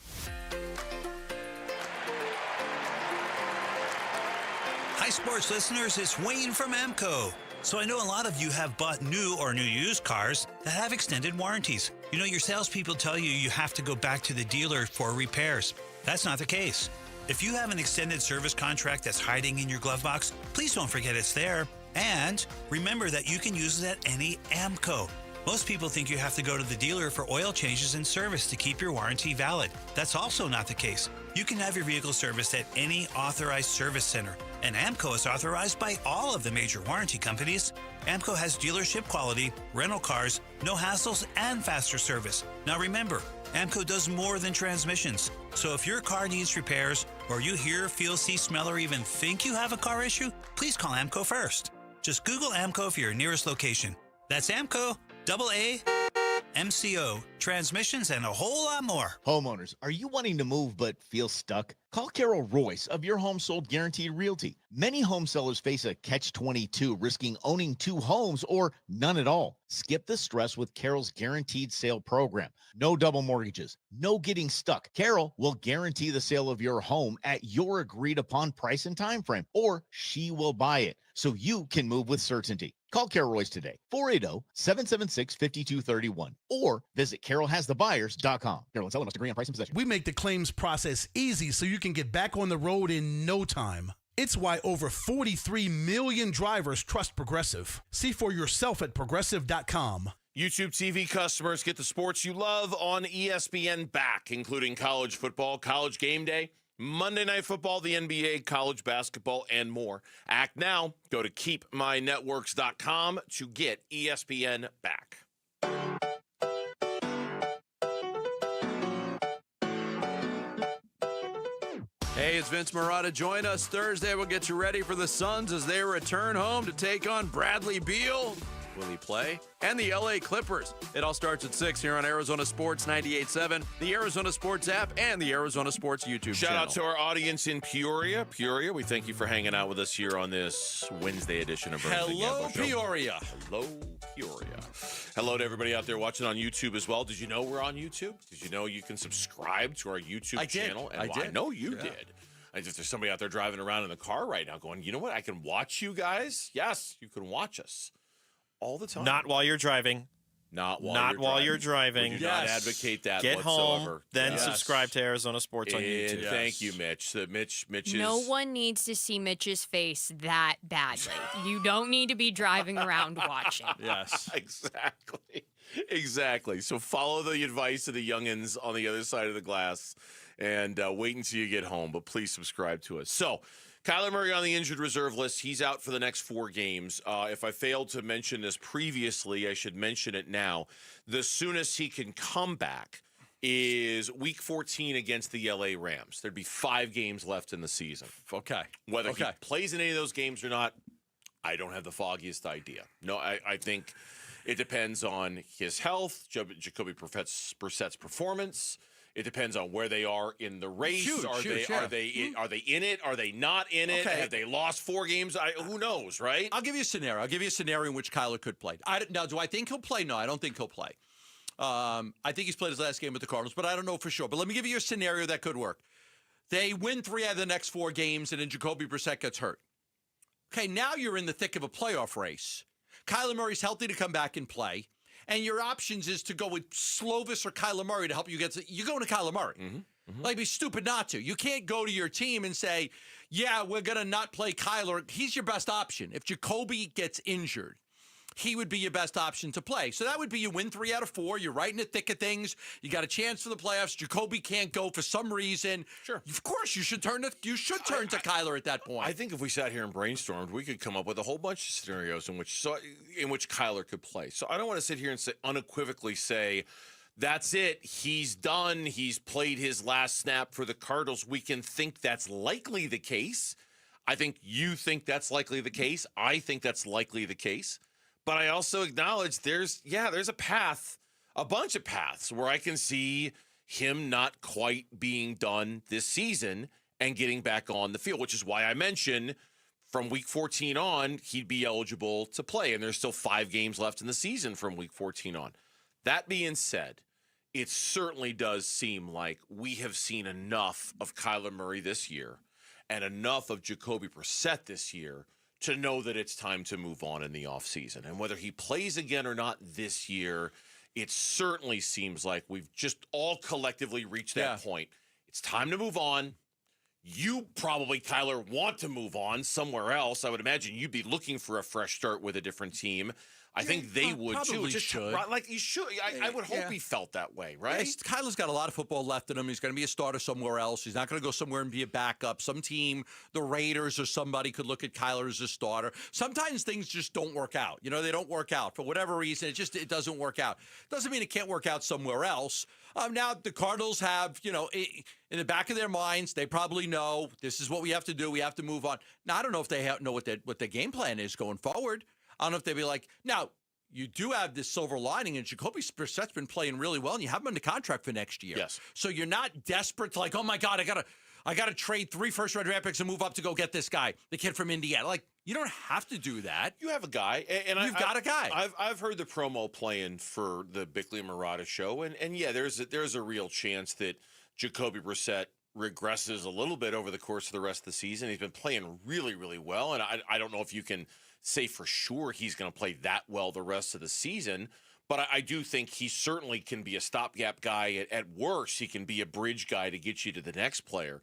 Hi, sports listeners. It's Wayne from AMCO. So I know a lot of you have bought new or new used cars that have extended warranties. You know, your salespeople tell you have to go back to the dealer for repairs. That's not the case. If you have an extended service contract that's hiding in your glove box, please don't forget it's there. And remember that you can use it at any AMCO. Most people think you have to go to the dealer for oil changes and service to keep your warranty valid. That's also not the case. You can have your vehicle serviced at any authorized service center. And AMCO is authorized by all of the major warranty companies. AMCO has dealership quality, rental cars, no hassles, and faster service. Now remember, AMCO does more than transmissions. So if your car needs repairs, or you hear, feel, see, smell, or even think you have a car issue, please call AMCO first. Just Google AMCO for your nearest location. That's AMCO, AAMCO, transmissions, and a whole lot more. Homeowners, are you wanting to move but feel stuck? Call Carol Royce of Your Home Sold Guaranteed Realty. Many home sellers face a catch-22, risking owning 2 homes or none at all. Skip the stress with Carol's Guaranteed Sale Program. No double mortgages, no getting stuck. Carol will guarantee the sale of your home at your agreed-upon price and time frame, or she will buy it so you can move with certainty. Call Carol Royce today, 480-776-5231, or visit carolhasthebuyers.com. Carol and seller must agree on price and possession. We make the claims process easy so you can get back on the road in no time. It's why over 43 million drivers trust Progressive. See for yourself at Progressive.com. YouTube TV customers get the sports you love on ESPN back, including college football, college game day, Monday Night Football, the NBA, college basketball, and more. Act now. Go to keepmynetworks.com to get ESPN back. Hey, it's Vince Marotta. Join us Thursday. We'll get you ready for the Suns as they return home to take on Bradley Beal. Will he play? And the LA Clippers. It all starts at 6 here on Arizona Sports 98.7, the Arizona Sports app, and the Arizona Sports YouTube Shout channel. out to our audience in Peoria. Peoria, we thank you for hanging out with us here on this Wednesday edition of Burns and Hello, Gambo Show. Peoria. Hello, Peoria. Hello to everybody out there watching on YouTube as well. Did you know we're on YouTube? Did you know you can subscribe to our YouTube channel? And I know you did. If there's somebody out there driving around in the car right now going, you know what? I can watch you guys. Yes, you can watch us all the time. Not while you're driving. Not while you're driving. We do not advocate that Get whatsoever. home, then subscribe to Arizona Sports on YouTube. Thank you, Mitch. Mitch is... No one needs to see Mitch's face that badly. You don't need to be driving around watching. Yes. Exactly. So follow the advice of the youngins on the other side of the glass and wait until you get home. But please subscribe to us. So Kyler Murray on the injured reserve list. He's out for the next 4 games. If I failed to mention this previously, I should mention it now. The soonest he can come back is Week 14 against the LA Rams. There'd be 5 games left in the season. Okay. Whether he plays in any of those games or not, I don't have the foggiest idea. No, I think it depends on his health, Jacoby Brissett's performance. It depends on where they are in the race. Are they in it? Are they not in it? Okay. Have they lost 4 games? Who knows, right? I'll give you a scenario. I'll give you a scenario in which Kyler could play. Now, do I think he'll play? No, I don't think he'll play. I think he's played his last game with the Cardinals, but I don't know for sure. But let me give you a scenario that could work. They win 3 out of the next 4 games, and then Jacoby Brissett gets hurt. Okay, now you're in the thick of a playoff race. Kyler Murray's healthy to come back and play. And your options is to go with Slovis or Kyler Murray to help you you're going to Kyler Murray. Like, it'd be stupid not to. You can't go to your team and say, yeah, we're going to not play Kyler. He's your best option. If Jacoby gets injured, he would be your best option to play. So that would be you win 3 out of 4. You're right in the thick of things. You got a chance for the playoffs. Jacoby can't go for some reason. Sure. Of course, you should turn to Kyler at that point. I think if we sat here and brainstormed, we could come up with a whole bunch of scenarios in which Kyler could play. So I don't want to sit here and unequivocally say, that's it. He's done. He's played his last snap for the Cardinals. We can think that's likely the case. I think you think that's likely the case. I think that's likely the case. But I also acknowledge there's a path, a bunch of paths where I can see him not quite being done this season and getting back on the field, which is why I mentioned from Week 14 on, he'd be eligible to play. And there's still 5 games left in the season from Week 14 on. That being said, it certainly does seem like we have seen enough of Kyler Murray this year and enough of Jacoby Brissett this year to know that it's time to move on in the offseason. And whether he plays again or not this year, it certainly seems like we've just all collectively reached that point. It's time to move on. You probably, Kyler, want to move on somewhere else. I would imagine you'd be looking for a fresh start with a different team. I think they would too. Like you should. I would hope he felt that way, right? Yeah, Kyler's got a lot of football left in him. He's going to be a starter somewhere else. He's not going to go somewhere and be a backup. Some team, the Raiders or somebody, could look at Kyler as a starter. Sometimes things just don't work out. You know, they don't work out for whatever reason. It doesn't work out. Doesn't mean it can't work out somewhere else. Now the Cardinals have, in the back of their minds, they probably know this is what we have to do. We have to move on. Now I don't know if they know what their game plan is going forward. I don't know if they'd be like, now, you do have this silver lining, and Jacoby Brissett's been playing really well, and you have him under contract for next year. Yes. So you're not desperate to like, oh my God, I gotta trade 3 first-round draft picks and move up to go get this guy, the kid from Indiana. Like, you don't have to do that. You have a guy, and you've got a guy. I've heard the promo playing for the Bickley and Marotta show, and yeah, there's a real chance that Jacoby Brissett regresses a little bit over the course of the rest of the season. He's been playing really, really well, and I don't know if you can say for sure he's going to play that well the rest of the season, but I do think he certainly can be a stopgap guy. At worst, he can be a bridge guy to get you to the next player.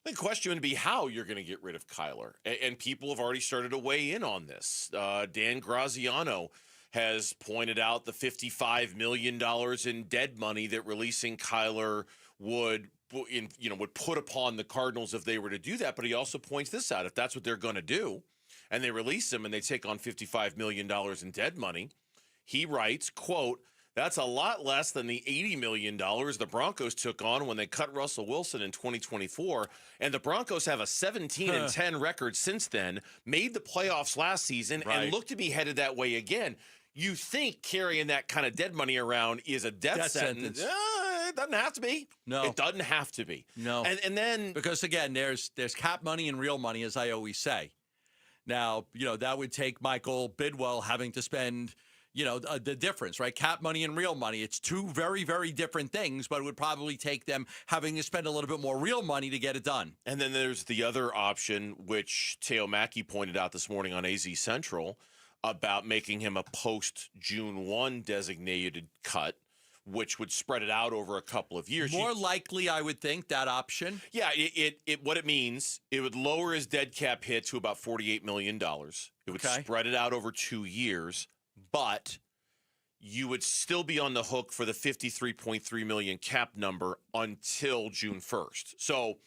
The question would be how you're going to get rid of Kyler, and people have already started to weigh in on this. Dan Graziano has pointed out the $55 million in dead money that releasing Kyler would put upon the Cardinals if they were to do that, but he also points this out. If that's what they're going to do, and they release him and they take on $55 million in dead money, he writes, quote, That's a lot less than the $80 million the Broncos took on when they cut Russell Wilson in 2024. And the Broncos have a 17-10 record since then, made the playoffs last season, and look to be headed that way again. You think carrying that kind of dead money around is a death sentence. It doesn't have to be. No. It doesn't have to be. No. And then... Because, again, there's cap money and real money, as I always say. Now, that would take Michael Bidwell having to spend... the difference, right? Cap money and real money. It's two very, very different things, but it would probably take them having to spend a little bit more real money to get it done. And then there's the other option, which Teo Mackey pointed out this morning on AZ Central, about making him a post-June 1 designated cut, which would spread it out over a couple of years. More likely, I would think, that option. Yeah, what it means, it would lower his dead cap hit to about $48 million. It would spread it out over 2 years. But you would still be on the hook for the $53.3 million cap number until June 1st. So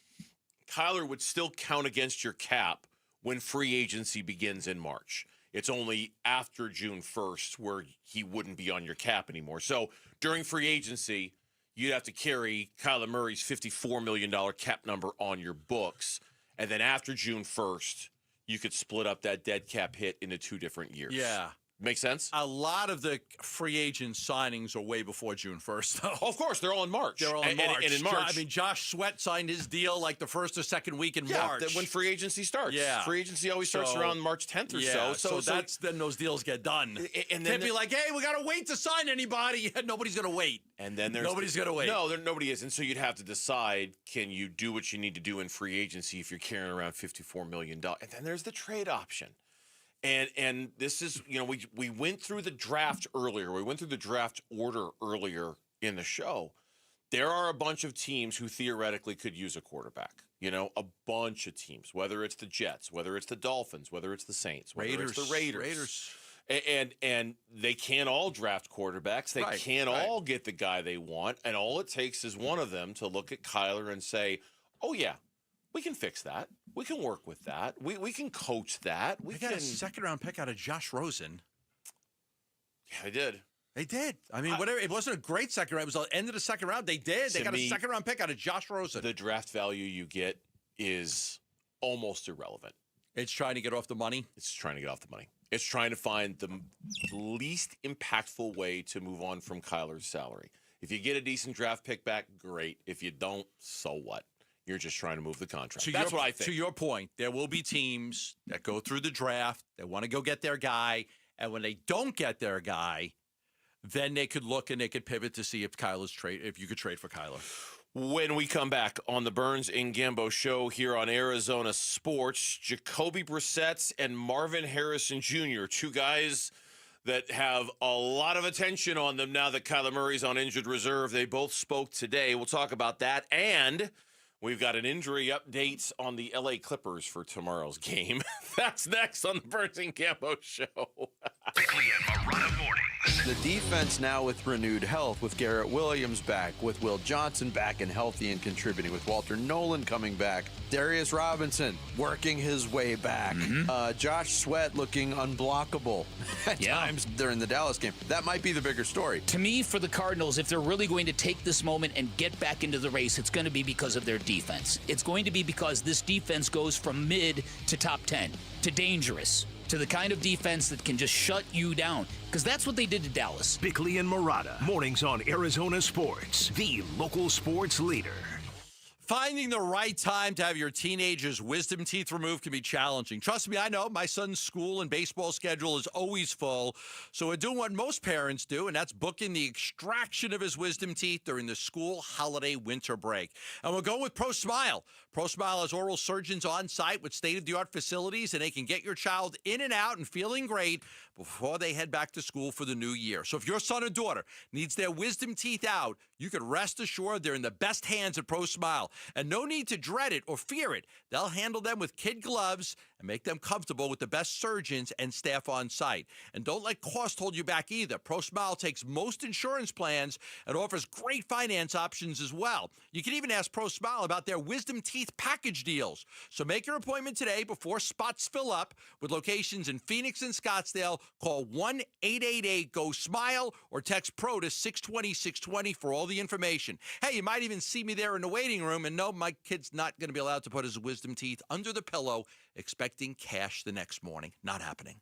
Kyler would still count against your cap when free agency begins in March. It's only after June 1st where he wouldn't be on your cap anymore. So during free agency, you'd have to carry Kyler Murray's $54 million cap number on your books. And then after June 1st, you could split up that dead cap hit into 2 different years. Yeah. Make sense? A lot of the free agent signings are way before June 1st, though. Oh, of course, they're all in March. They're all in March. And in March. I mean, Josh Sweat signed his deal like the first or second week in March. When free agency starts. Yeah. Free agency always starts around March 10th or so. So that's then those deals get done. And then can't be like, hey, we got to wait to sign anybody. Nobody's going to wait. And then there's nobody's going to wait. No, nobody is. And so you'd have to decide, can you do what you need to do in free agency if you're carrying around $54 million? And then there's the trade option. And this is, we went through the draft earlier. We went through the draft order earlier in the show. There are a bunch of teams who theoretically could use a quarterback. A bunch of teams, whether it's the Jets, whether it's the Dolphins, whether it's the Saints, whether it's the Raiders. And they can't all draft quarterbacks. They can't all get the guy they want. And all it takes is one of them to look at Kyler and say, oh, yeah, we can fix that. We can work with that. We can coach that. We got a second-round pick out of Josh Rosen. Yeah, they did. They did. I mean, whatever. It wasn't a great second round. It was the end of the second round. They did. They got a second-round pick out of Josh Rosen. The draft value you get is almost irrelevant. It's trying to get off the money? It's trying to get off the money. It's trying to find the least impactful way to move on from Kyler's salary. If you get a decent draft pick back, great. If you don't, so what? You're just trying to move the contract. That's what I think. To your point, there will be teams that go through the draft, they want to go get their guy, and when they don't get their guy, then they could look and they could pivot to see if you could trade for Kyler. When we come back on the Burns and Gambo show here on Arizona Sports, Jacoby Brissett and Marvin Harrison Jr., two guys that have a lot of attention on them now that Kyler Murray's on injured reserve. They both spoke today. We'll talk about that. And we've got an injury update on the LA Clippers for tomorrow's game. That's next on the Burns and Gambo show. Bickley and Marotta mornings. The defense now with renewed health, with Garrett Williams back, with Will Johnson back and healthy and contributing, with Walter Nolan coming back, Darius Robinson working his way back, Josh Sweat looking unblockable at times during the Dallas game. That might be the bigger story. To me, for the Cardinals, if they're really going to take this moment and get back into the race, it's going to be because of their defense. It's going to be because this defense goes from mid to top 10 to dangerous, to the kind of defense that can just shut you down, because that's what they did to Dallas. Bickley and Marotta, mornings on Arizona Sports, the local sports leader. Finding the right time to have your teenager's wisdom teeth removed can be challenging. Trust me, I know. My son's school and baseball schedule is always full. So we're doing what most parents do, and that's booking the extraction of his wisdom teeth during the school holiday winter break. And we'll go with ProSmile. ProSmile has oral surgeons on site with state-of-the-art facilities, and they can get your child in and out and feeling great before they head back to school for the new year. So if your son or daughter needs their wisdom teeth out, you can rest assured they're in the best hands at ProSmile. And no need to dread it or fear it. They'll handle them with kid gloves and make them comfortable with the best surgeons and staff on site. And don't let cost hold you back either. ProSmile takes most insurance plans and offers great finance options as well. You can even ask ProSmile about their Wisdom Teeth package deals. So make your appointment today before spots fill up. With locations in Phoenix and Scottsdale, call 1-888-GO-SMILE or text PRO to 620-620 for all the information. Hey, you might even see me there in the waiting room. And no, my kid's not going to be allowed to put his wisdom teeth under the pillow, expecting cash the next morning. Not happening.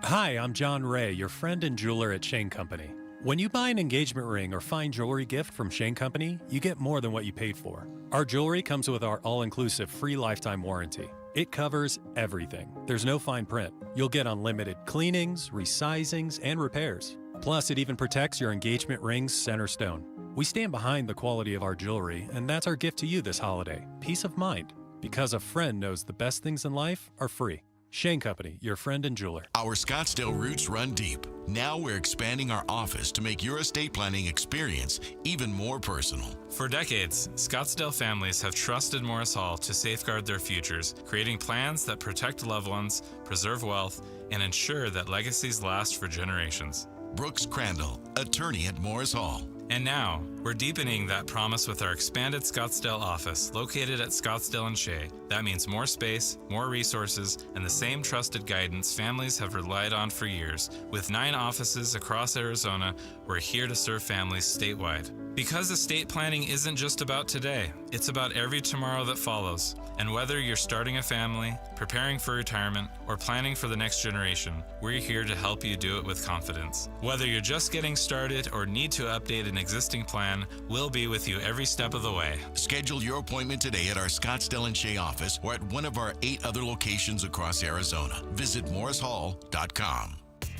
Hi, I'm John Ray, your friend and jeweler at Shane Company. When you buy an engagement ring or fine jewelry gift from Shane Company, you get more than what you paid for. Our jewelry comes with our all-inclusive free lifetime warranty. It covers everything. There's no fine print. You'll get unlimited cleanings, resizings, and repairs. Plus, it even protects your engagement ring's center stone. We stand behind the quality of our jewelry, and that's our gift to you this holiday. Peace of mind. Because a friend knows the best things in life are free. Shane Company, your friend and jeweler. Our Scottsdale roots run deep. Now we're expanding our office to make your estate planning experience even more personal. For decades, Scottsdale families have trusted Morris Hall to safeguard their futures, creating plans that protect loved ones, preserve wealth, and ensure that legacies last for generations. Brooks Crandall, attorney at Morris Hall. And now, we're deepening that promise with our expanded Scottsdale office located at Scottsdale and Shea. That means more space, more resources, and the same trusted guidance families have relied on for years. With 9 offices across Arizona, we're here to serve families statewide. Because estate planning isn't just about today, it's about every tomorrow that follows. And whether you're starting a family, preparing for retirement, or planning for the next generation, we're here to help you do it with confidence. Whether you're just getting started or need to update an existing plan, we'll be with you every step of the way. Schedule your appointment today at our Scottsdale and Shea office or at one of our 8 other locations across Arizona. Visit morrishall.com.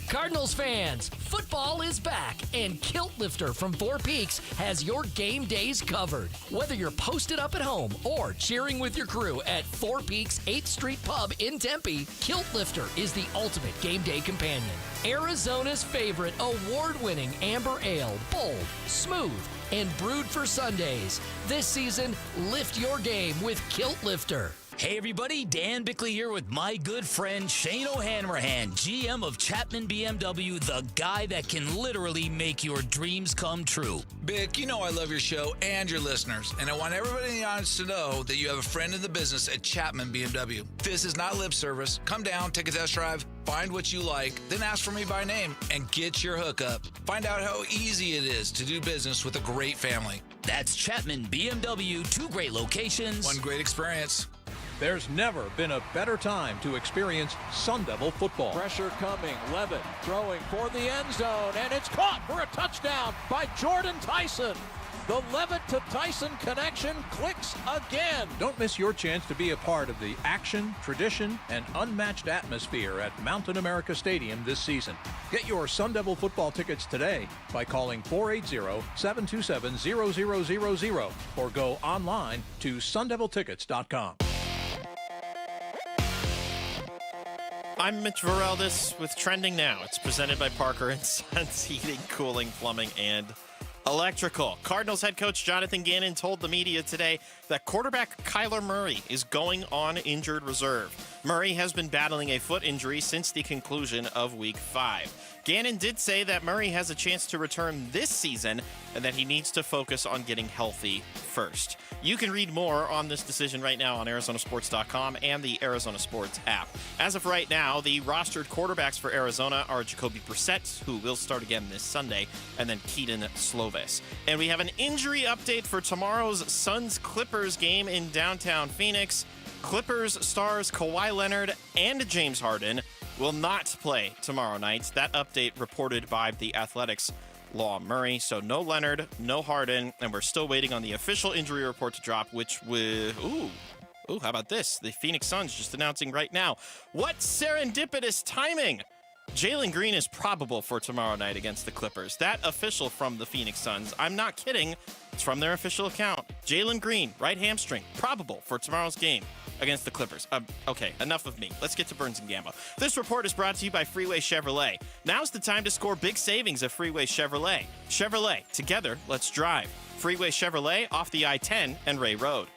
Cardinals fans, football is back, and Kilt Lifter from Four Peaks has your game days covered. Whether you're posted up at home or cheering with your crew at Four Peaks 8th Street Pub in Tempe, Kilt Lifter is the ultimate game day companion. Arizona's favorite award-winning amber ale, bold, smooth, and brewed for Sundays. This season, lift your game with Kilt Lifter. Hey everybody, Dan Bickley here with my good friend Shane O'Hanrahan, GM of Chapman BMW, the guy that can literally make your dreams come true. Bick, you know I love your show and your listeners, and I want everybody in the audience to know that you have a friend in the business at Chapman BMW. This is not lip service. Come down, take a test drive, find what you like, then ask for me by name, and get your hookup. Find out how easy it is to do business with a great family. That's Chapman BMW, 2 great locations. 1 great experience. There's never been a better time to experience Sun Devil football. Pressure coming, Levitt throwing for the end zone, and it's caught for a touchdown by Jordan Tyson. The Levitt to Tyson connection clicks again. Don't miss your chance to be a part of the action, tradition, and unmatched atmosphere at Mountain America Stadium this season. Get your Sun Devil football tickets today by calling 480-727-0000 or go online to sundeviltickets.com. I'm Mitch Vareldis with Trending Now. It's presented by Parker and Sons Heating, Cooling, Plumbing, and Electrical. Cardinals head coach Jonathan Gannon told the media today that quarterback Kyler Murray is going on injured reserve. Murray has been battling a foot injury since the conclusion of Week 5. Gannon did say that Murray has a chance to return this season and that he needs to focus on getting healthy first. You can read more on this decision right now on ArizonaSports.com and the Arizona Sports app. As of right now, the rostered quarterbacks for Arizona are Jacoby Brassette, who will start again this Sunday, and then Keaton Slovis. And we have an injury update for tomorrow's Suns-Clippers game in downtown Phoenix. Clippers stars Kawhi Leonard and James Harden will not play tomorrow night. That update reported by The Athletic's Law Murray. So no Leonard, no Harden, and we're still waiting on the official injury report to drop, which will... Ooh, how about this? The Phoenix Suns just announcing right now. What serendipitous timing! Jalen Green is probable for tomorrow night against the Clippers. That official from the Phoenix Suns. I'm not kidding. It's from their official account. Jalen Green, right hamstring, probable for tomorrow's game against the Clippers. Okay, enough of me. Let's get to Burns and Gambo. This report is brought to you by Freeway Chevrolet. Now's the time to score big savings at Freeway Chevrolet. Chevrolet, together, let's drive. Freeway Chevrolet off the I-10 and Ray Road.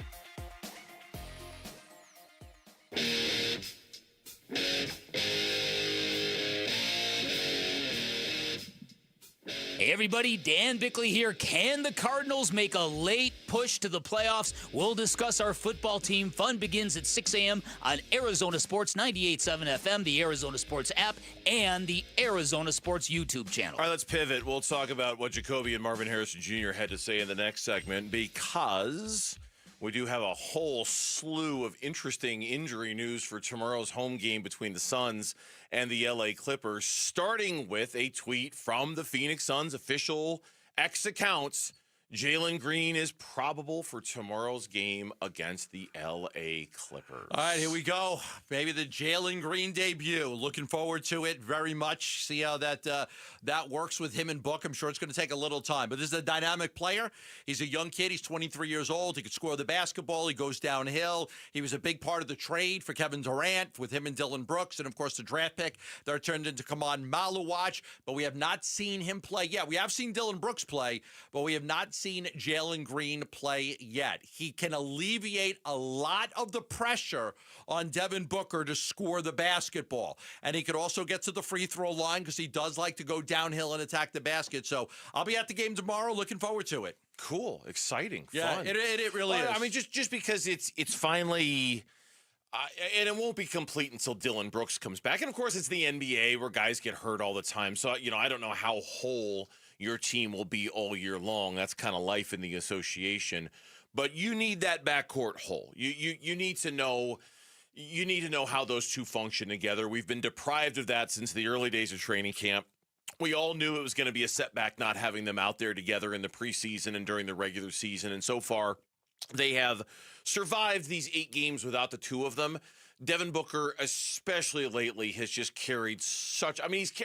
Hey everybody, Dan Bickley here. Can the Cardinals make a late push to the playoffs? We'll discuss our football team. Fun begins at 6 a.m. on Arizona Sports 98.7 FM, the Arizona Sports app, and the Arizona Sports YouTube channel. All right, let's pivot. We'll talk about what Jacoby and Marvin Harrison Jr. had to say in the next segment, because we do have a whole slew of interesting injury news for tomorrow's home game between the Suns and the LA Clippers, starting with a tweet from the Phoenix Suns official X accounts. Jalen Green is probable for tomorrow's game against the LA Clippers. All right, here we go. Maybe the Jalen Green debut. Looking forward to it very much. See how that works with him and Book. I'm sure it's going to take a little time. But this is a dynamic player. He's a young kid. He's 23 years old. He can score the basketball. He goes downhill. He was a big part of the trade for Kevin Durant with him and Dylan Brooks. And, of course, the draft pick that turned into Kaman Maluwach. But we have not seen him play yet. We have seen Dylan Brooks play, but we have not seen Jalen Green play yet. He can alleviate a lot of the pressure on Devin Booker to score the basketball. And he could also get to the free throw line because he does like to go downhill and attack the basket. So I'll be at the game tomorrow. Looking forward to it. Cool. Exciting. Yeah, fun. It really is. I mean, just because it's finally... and it won't be complete until Dylan Brooks comes back. And, of course, it's the NBA where guys get hurt all the time. So, I don't know how whole your team will be all year long. That's kind of life in the association. But you need that backcourt whole. You need to know how those two function together. We've been deprived of that since the early days of training camp. We all knew it was going to be a setback not having them out there together in the preseason and during the regular season. And so far, they have survived these 8 games without the two of them. Devin Booker, especially lately, has just carried such...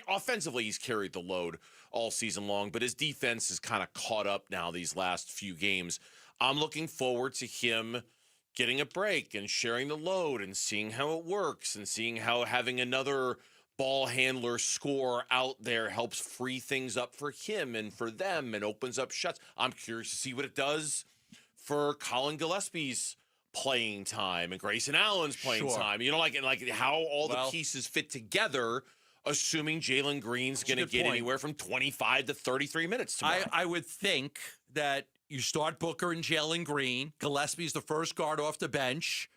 offensively, he's carried the load all season long, but his defense is kind of caught up now these last few games. I'm looking forward to him getting a break and sharing the load and seeing how it works and seeing how having another ball handler score out there helps free things up for him and for them and opens up shots. I'm curious to see what it does for Colin Gillespie's playing time and Grayson Allen's playing time. Like how all the pieces fit together, assuming Jalen Green's going to get anywhere from 25 to 33 minutes tomorrow. I would think that you start Booker and Jalen Green. Gillespie's the first guard off the bench.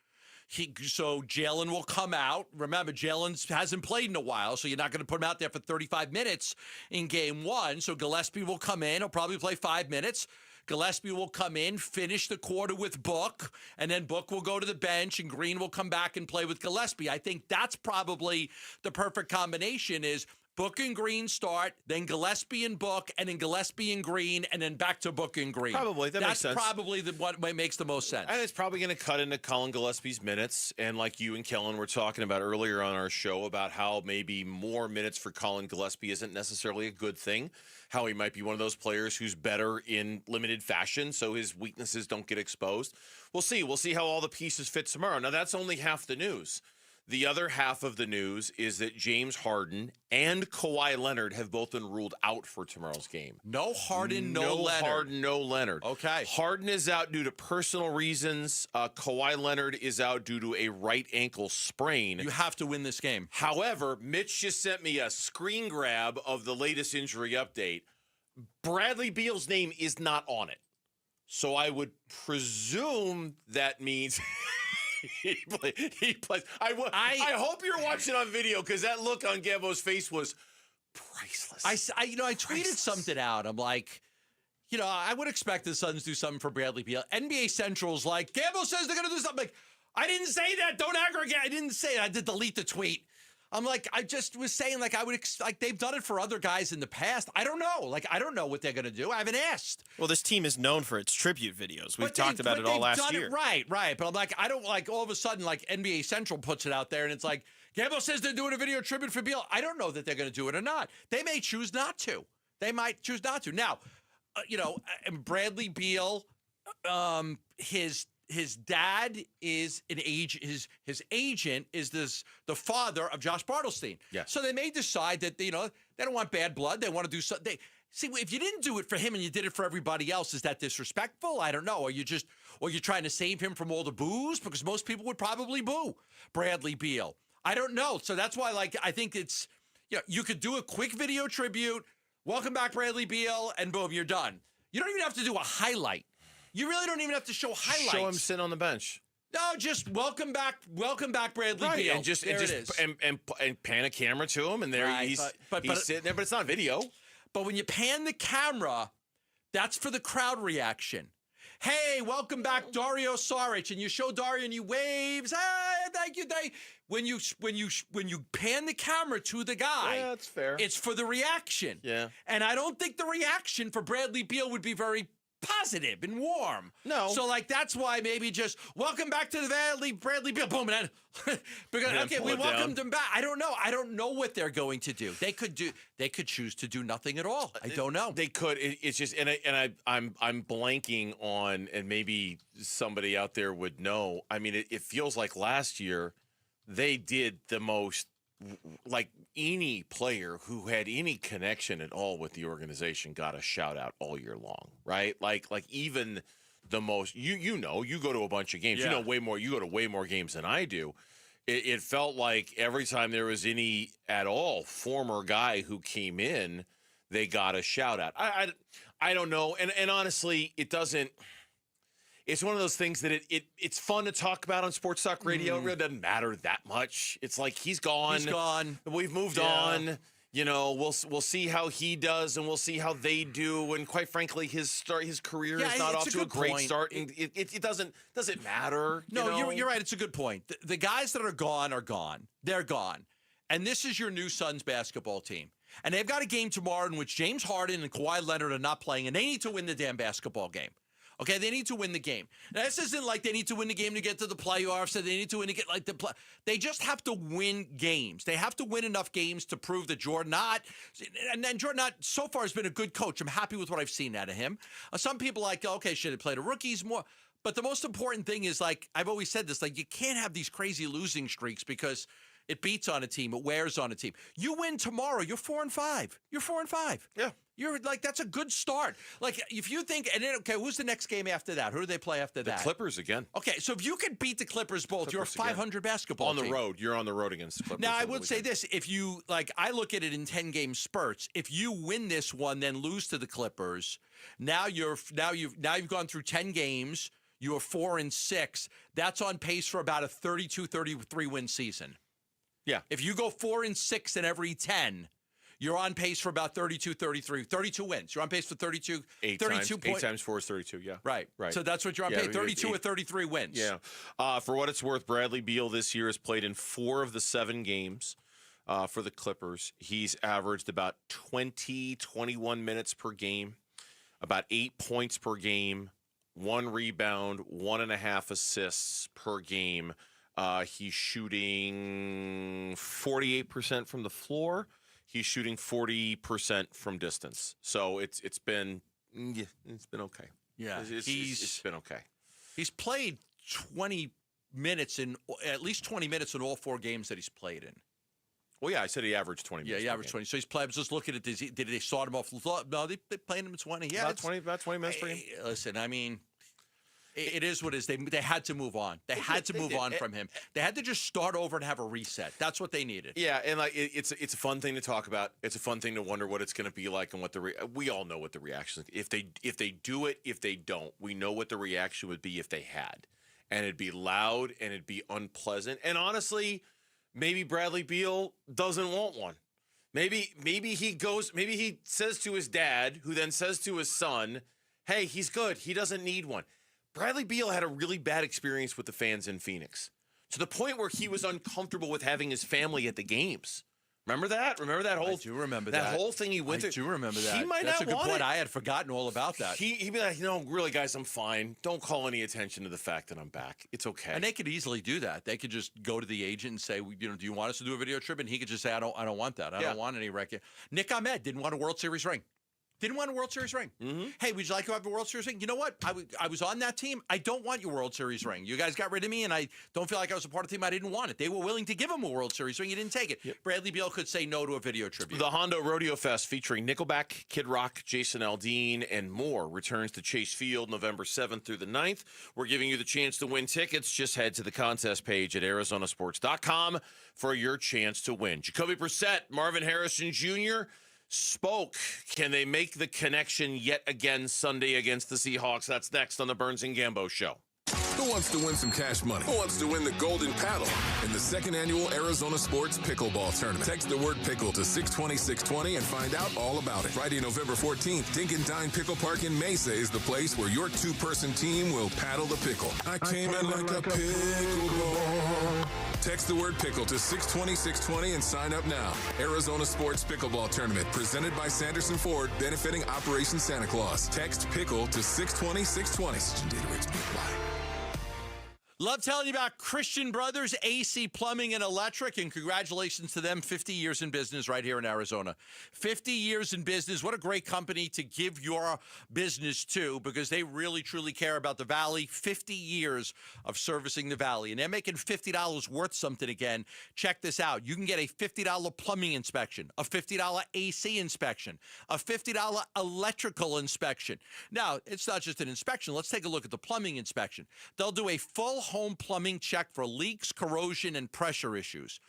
So Jalen will come out. Remember, Jalen hasn't played in a while, so you're not going to put him out there for 35 minutes in game one. So Gillespie will come in. He'll probably play 5 minutes. Gillespie will come in, finish the quarter with Book, and then Book will go to the bench, and Green will come back and play with Gillespie. I think that's probably the perfect combination is Book and Green start, then Gillespie and Book, and then Gillespie and Green, and then back to Book and Green. Probably. That makes sense. That's probably what makes the most sense. And it's probably going to cut into Colin Gillespie's minutes. And like you and Kellen were talking about earlier on our show about how maybe more minutes for Colin Gillespie isn't necessarily a good thing, how he might be one of those players who's better in limited fashion so his weaknesses don't get exposed. We'll see. We'll see how all the pieces fit tomorrow. Now, that's only half the news. The other half of the news is that James Harden and Kawhi Leonard have both been ruled out for tomorrow's game. No Harden, no Leonard. No Harden, no Leonard. Okay. Harden is out due to personal reasons. Kawhi Leonard is out due to a right ankle sprain. You have to win this game. However, Mitch just sent me a screen grab of the latest injury update. Bradley Beal's name is not on it. So I would presume that means... He plays. I hope you're watching on video because that look on Gambo's face was priceless. I tweeted something out. I'm like, I would expect the Suns to do something for Bradley Beal. NBA Central's like, Gambo says they're going to do something. Like, I didn't say that. Don't aggregate. I didn't say it. I did delete the tweet. I'm like, I just was saying, like, I would like they've done it for other guys in the past. I don't know. Like, I don't know what they're going to do. I haven't asked. Well, this team is known for its tribute videos. We've talked about it all last year. Right. But I'm like, I don't like all of a sudden, like, NBA Central puts it out there and it's like, Gambo says they're doing a video tribute for Beal. I don't know that they're going to do it or not. They may choose not to. They might choose not to. Now, Bradley Beal, his dad is an his agent is the father of Josh Bartelstein. Yes. So they may decide that they don't want bad blood. They want to do something. See, if you didn't do it for him and you did it for everybody else, is that disrespectful? I don't know. Or you're trying to save him from all the boos? Because most people would probably boo Bradley Beal. I don't know. So that's why, I think it's, you could do a quick video tribute, welcome back Bradley Beal, and boom, you're done. You don't even have to do a highlight. You really don't even have to show highlights. Show him sitting on the bench. No, just welcome back Bradley Right, Beal. and pan a camera to him, and there he's sitting there, but it's not video. But when you pan the camera, that's for the crowd reaction. Hey, welcome back, Dario Saric, and you show Dario and he waves. Hey, thank you. When you pan the camera to the guy, yeah, that's fair. It's for the reaction. Yeah, and I don't think the reaction for Bradley Beal would be very positive and warm. No. So that's why maybe just welcome back to the Bradley Beal. Boom, and then because we welcomed him back. I don't know. I don't know what they're going to do. They could choose to do nothing at all. I don't know. They could. It's just I'm blanking on, and maybe somebody out there would know. I mean, it feels like last year they did the most. Like any player who had any connection at all with the organization got a shout out all year long, right? Like even the most you go to a bunch of games, you know way more. You go to way more games than I do. It felt like every time there was any at all former guy who came in, they got a shout out. I don't know, and honestly, it doesn't. It's one of those things that it's fun to talk about on Sports Talk Radio. It really doesn't matter that much. It's like he's gone. He's gone. We've moved on. We'll see how he does, and we'll see how they do. And quite frankly, his career is not off to a great start. And it doesn't matter. No, you're right. It's a good point. The guys that are gone are gone. They're gone. And this is your new Suns basketball team. And they've got a game tomorrow in which James Harden and Kawhi Leonard are not playing, and they need to win the damn basketball game. Okay, they need to win the game. Now, this isn't like they need to win the game to get to the playoffs, or they need to win to get they just have to win games. They have to win enough games to prove that Jordan Knott so far has been a good coach. I'm happy with what I've seen out of him. Some people should have played the rookies more. But the most important thing is, I've always said this, you can't have these crazy losing streaks because it beats on a team. It wears on a team. You win tomorrow, you're 4-5. You're 4-5. Yeah. You're that's a good start. If you think, and then, who's the next game after that? Who do they play after that? The Clippers again. Okay, so if you could beat the Clippers both, you're a 500 basketball on the team. road. You're on the road against the Clippers. Now, I would say this: if you I look at it in 10-game spurts. If you win this one, then lose to the Clippers, now you've gone through 10 games. You are 4-6. That's on pace for about a 32-33 win season. Yeah. If you go 4-6 in every 10. You're on pace for about 32 wins. You're on pace for 32. 8 times 4 is 32, yeah. Right. So that's what you're on pace, 32 or 33 wins. Yeah. For what it's worth, Bradley Beal this year has played in 4 of the 7 games for the Clippers. He's averaged about 21 minutes per game, about 8 points per game, 1 rebound, 1.5 assists per game. He's shooting 48% from the floor. He's shooting 40% from distance. So it's been okay. Yeah, it's been okay. He's played 20 minutes at least 20 minutes in all 4 games that he's played in. Well, yeah, I said he averaged 20 minutes. Yeah, he averaged 20. So he's played. I was just looking at this. Did they start him off? No, they played him at 20. Yeah, about 20 minutes per game. Listen, I mean, it is what it is. They had to move on. They had to move on from him. They had to just start over and have a reset. That's what they needed. Yeah, and it's a fun thing to talk about. It's a fun thing to wonder what it's going to be like and what we all know what the reaction is. If they do it, if they don't, we know what the reaction would be if they had, and it'd be loud and it'd be unpleasant. And honestly, maybe Bradley Beal doesn't want one. Maybe he says to his dad, who then says to his son, "Hey, he's good. He doesn't need one." Bradley Beal had a really bad experience with the fans in Phoenix, to the point where he was uncomfortable with having his family at the games. Remember that? I do remember that. That whole thing he went through. I do remember that. He might That's not a good want point. it. I had forgotten all about that. He'd be like, really, guys, I'm fine. Don't call any attention to the fact that I'm back. It's okay. And they could easily do that. They could just go to the agent and say, do you want us to do a video trip? And he could just say, I don't want that. I don't want any record. Nick Ahmed didn't want a World Series ring. Didn't want a World Series ring. Mm-hmm. Hey, would you like to have a World Series ring? You know what? I was on that team. I don't want your World Series ring. You guys got rid of me, and I don't feel like I was a part of the team. I didn't want it. They were willing to give him a World Series ring. He didn't take it. Yep. Bradley Beal could say no to a video tribute. The Hondo Rodeo Fest featuring Nickelback, Kid Rock, Jason Aldean, and more returns to Chase Field November 7th through the 9th. We're giving you the chance to win tickets. Just head to the contest page at arizonasports.com for your chance to win. Jacoby Brassette, Marvin Harrison Jr., spoke. Can they make the connection yet again Sunday against the Seahawks? That's next on the Burns and Gambo Show. Who wants to win some cash money? Who wants to win the golden paddle in the second annual Arizona Sports Pickleball Tournament? Text the word pickle to 620-620 and find out all about it. Friday, November 14th, Dink and Dine Pickle Park in Mesa is the place where your two-person team will paddle the pickle. I came in like a pickleball. Text the word pickle to 620-620 and sign up now. Arizona Sports Pickleball Tournament presented by Sanderson Ford, benefiting Operation Santa Claus. Text pickle to 620-620. Such data rates may apply. Love telling you about Christian Brothers AC Plumbing and Electric, and congratulations to them. 50 years in business right here in Arizona. 50 years in business. What a great company to give your business to, because they really, truly care about the Valley. 50 years of servicing the Valley, and they're making $50 worth something again. Check this out. You can get a $50 plumbing inspection, a $50 AC inspection, a $50 electrical inspection. Now, it's not just an inspection. Let's take a look at the plumbing inspection. They'll do a full home plumbing check for leaks, corrosion, and pressure issues.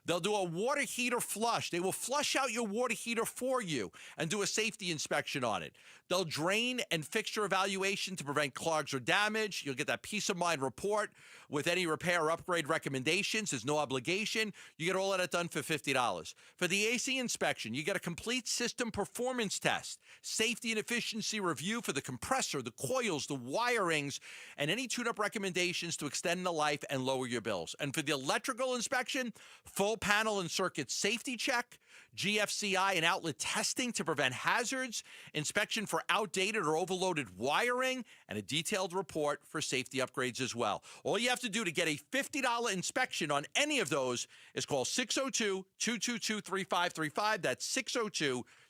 They'll do a water heater flush. They will flush out your water heater for you and do a safety inspection on it. They'll drain and fixture evaluation to prevent clogs or damage. You'll get that peace of mind report with any repair or upgrade recommendations. There's no obligation. You get all of that done for $50. For the AC inspection, you get a complete system performance test, safety and efficiency review for the compressor, the coils, the wirings, and any tune-up recommendations to extend the life and lower your bills. And for the electrical inspection, full panel and circuit safety check, GFCI and outlet testing to prevent hazards, inspection for outdated or overloaded wiring, and a detailed report for safety upgrades as well. All you have to do to get a $50 inspection on any of those is call 602-222-3535. That's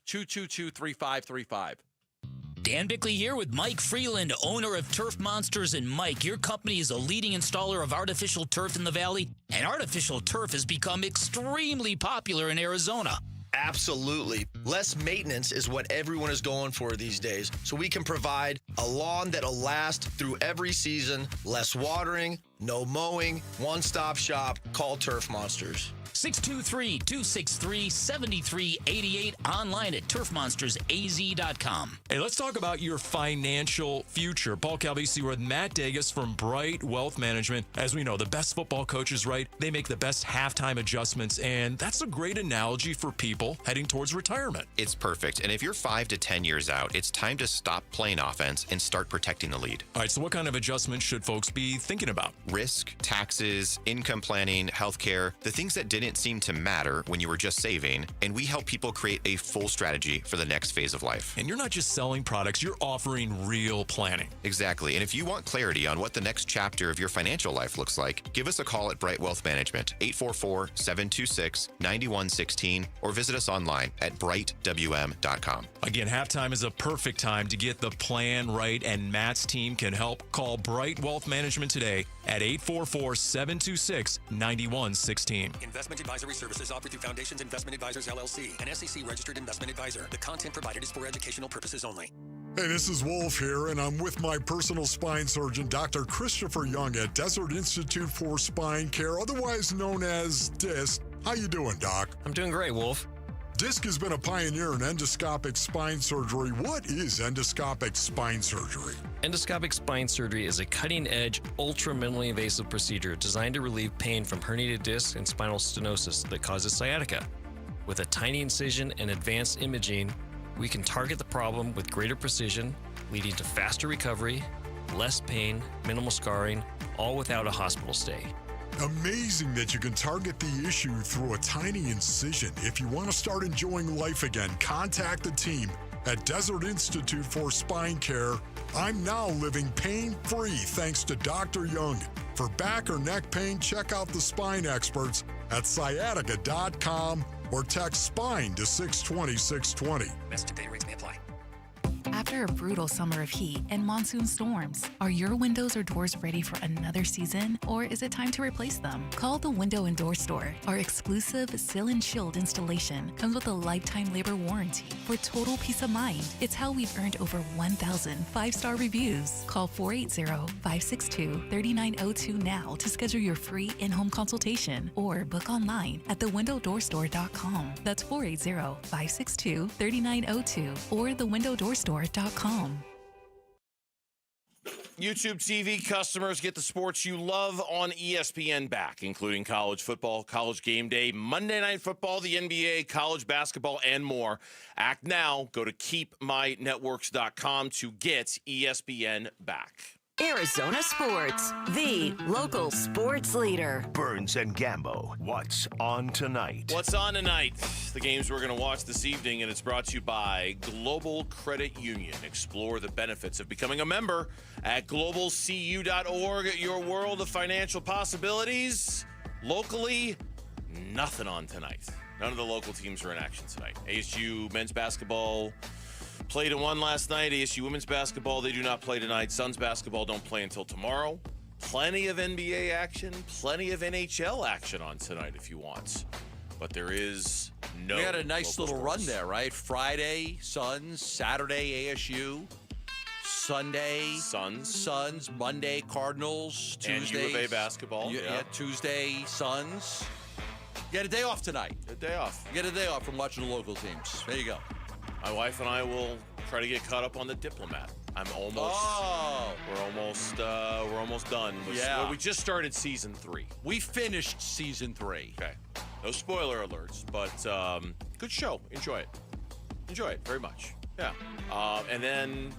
602-222-3535. Dan Bickley here with Mike Freeland, owner of Turf Monsters. And Mike, your company is a leading installer of artificial turf in the Valley, and artificial turf has become extremely popular in Arizona. Absolutely. Less maintenance is what everyone is going for these days. So we can provide a lawn that'll last through every season, less watering, no mowing, one-stop shop. Call Turf Monsters. 623-263-7388, online at turfmonstersaz.com. Hey, let's talk about your financial future. Paul Calvisi with Matt Degas from Bright Wealth Management. As we know, the best football coaches, right, they make the best halftime adjustments, and that's a great analogy for people heading towards retirement. It's perfect, and if you're 5 to 10 years out, it's time to stop playing offense and start protecting the lead. All right, so what kind of adjustments should folks be thinking about? Risk, taxes, income planning, healthcare, the things that didn't seem to matter when you were just saving, and we help people create a full strategy for the next phase of life. And you're not just selling products, you're offering real planning. Exactly, and if you want clarity on what the next chapter of your financial life looks like, give us a call at Bright Wealth Management, 844-726-9116, or visit us online at brightwm.com. Again, halftime is a perfect time to get the plan right, and Matt's team can help. Call Bright Wealth Management today at 844-726-9116. Investment advisory services offered through Foundations Investment Advisors, LLC, an SEC-registered investment advisor. The content provided is for educational purposes only. Hey, this is Wolf here, and I'm with my personal spine surgeon, Dr. Christopher Young at Desert Institute for Spine Care, otherwise known as DISC. How you doing, Doc? I'm doing great, Wolf. DISC has been a pioneer in endoscopic spine surgery. What is endoscopic spine surgery? Endoscopic spine surgery is a cutting-edge, ultra-minimally invasive procedure designed to relieve pain from herniated discs and spinal stenosis that causes sciatica. With a tiny incision and advanced imaging, we can target the problem with greater precision, leading to faster recovery, less pain, minimal scarring, all without a hospital stay. Amazing that you can target the issue through a tiny incision. If you want to start enjoying life again, contact the team at Desert Institute for Spine Care. I'm now living pain-free thanks to Dr. Young. For back or neck pain, check out the spine experts at sciatica.com or text SPINE to 620-620. Message and data rates may apply. After a brutal summer of heat and monsoon storms, are your windows or doors ready for another season, or is it time to replace them? Call the Window and Door Store. Our exclusive Seal and Shield installation comes with a lifetime labor warranty for total peace of mind. It's how we've earned over 1,000 five-star reviews. Call 480-562-3902 now to schedule your free in-home consultation or book online at thewindowdoorstore.com. That's 480-562-3902 or thewindowdoorstore.com. YouTube TV customers get the sports you love on ESPN back, including college football, college game day, Monday Night Football, the NBA, college basketball, and more. Act now. Go to keepmynetworks.com to get ESPN back. Arizona Sports, the local sports leader. Burns and Gambo, what's on tonight? What's on tonight? The games we're going to watch this evening, and it's brought to you by Global Credit Union. Explore the benefits of becoming a member at globalcu.org. Your world of financial possibilities. Locally, nothing on tonight. None of the local teams are in action tonight. ASU men's basketball played and won last night. ASU women's basketball, they do not play tonight. Suns basketball don't play until tomorrow. Plenty of NBA action, plenty of NHL action on tonight if you want. But there is no. We had a nice little sports. run there, right? Friday, Suns. Saturday, ASU. Sunday, Suns. Monday, Cardinals. Tuesday, and U of A basketball. Yeah, Tuesday, Suns. You get a day off tonight. A day off. You get a day off from watching the local teams. There you go. My wife and I will try to get caught up on The Diplomat. I'm almost. Oh. We're almost done. Yeah. We just started season 3. We finished season 3. Okay. No spoiler alerts, but good show. Enjoy it. Enjoy it very much. Yeah. And then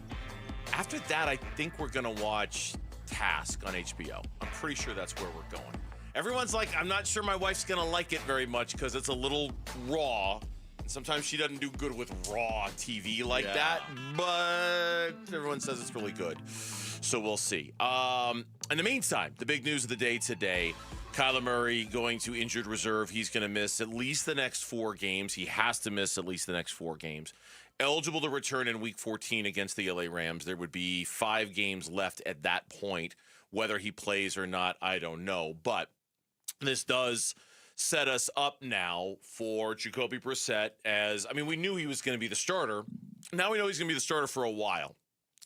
after that, I think we're gonna watch Task on HBO. I'm pretty sure that's where we're going. Everyone's like, I'm not sure my wife's gonna like it very much because it's a little raw. Sometimes she doesn't do good with raw TV like that, but everyone says it's really good. So we'll see. In the meantime, the big news of the day today, Kyler Murray going to injured reserve. He's going to miss at least the next 4 games. He has to miss at least the next 4 games. Eligible to return in Week 14 against the LA Rams. There would be 5 games left at that point. Whether he plays or not, I don't know. But this does set us up now for Jacoby Brassette we knew he was going to be the starter. Now we know he's going to be the starter for a while.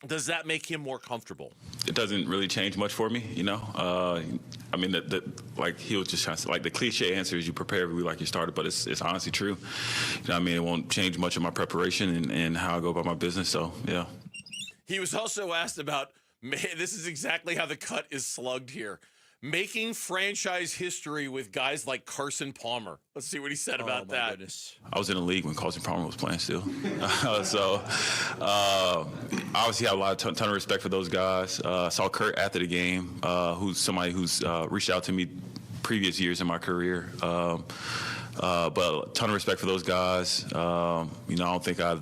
Does that make him more comfortable? It doesn't really change much for me, you know. Like he was just trying to say, like the cliche answer is you prepare every week like you started, but it's honestly true. You know what I mean? It won't change much of my preparation and how I go about my business, so yeah. He was also asked about, this is exactly how the cut is slugged here, making franchise history with guys like Carson Palmer. Let's see what he said about that. Goodness. I was in the league when Carson Palmer was playing still. So obviously I have a lot of ton of respect for those guys. Saw Kurt after the game, who's somebody who's reached out to me previous years in my career. But a ton of respect for those guys. I don't think I've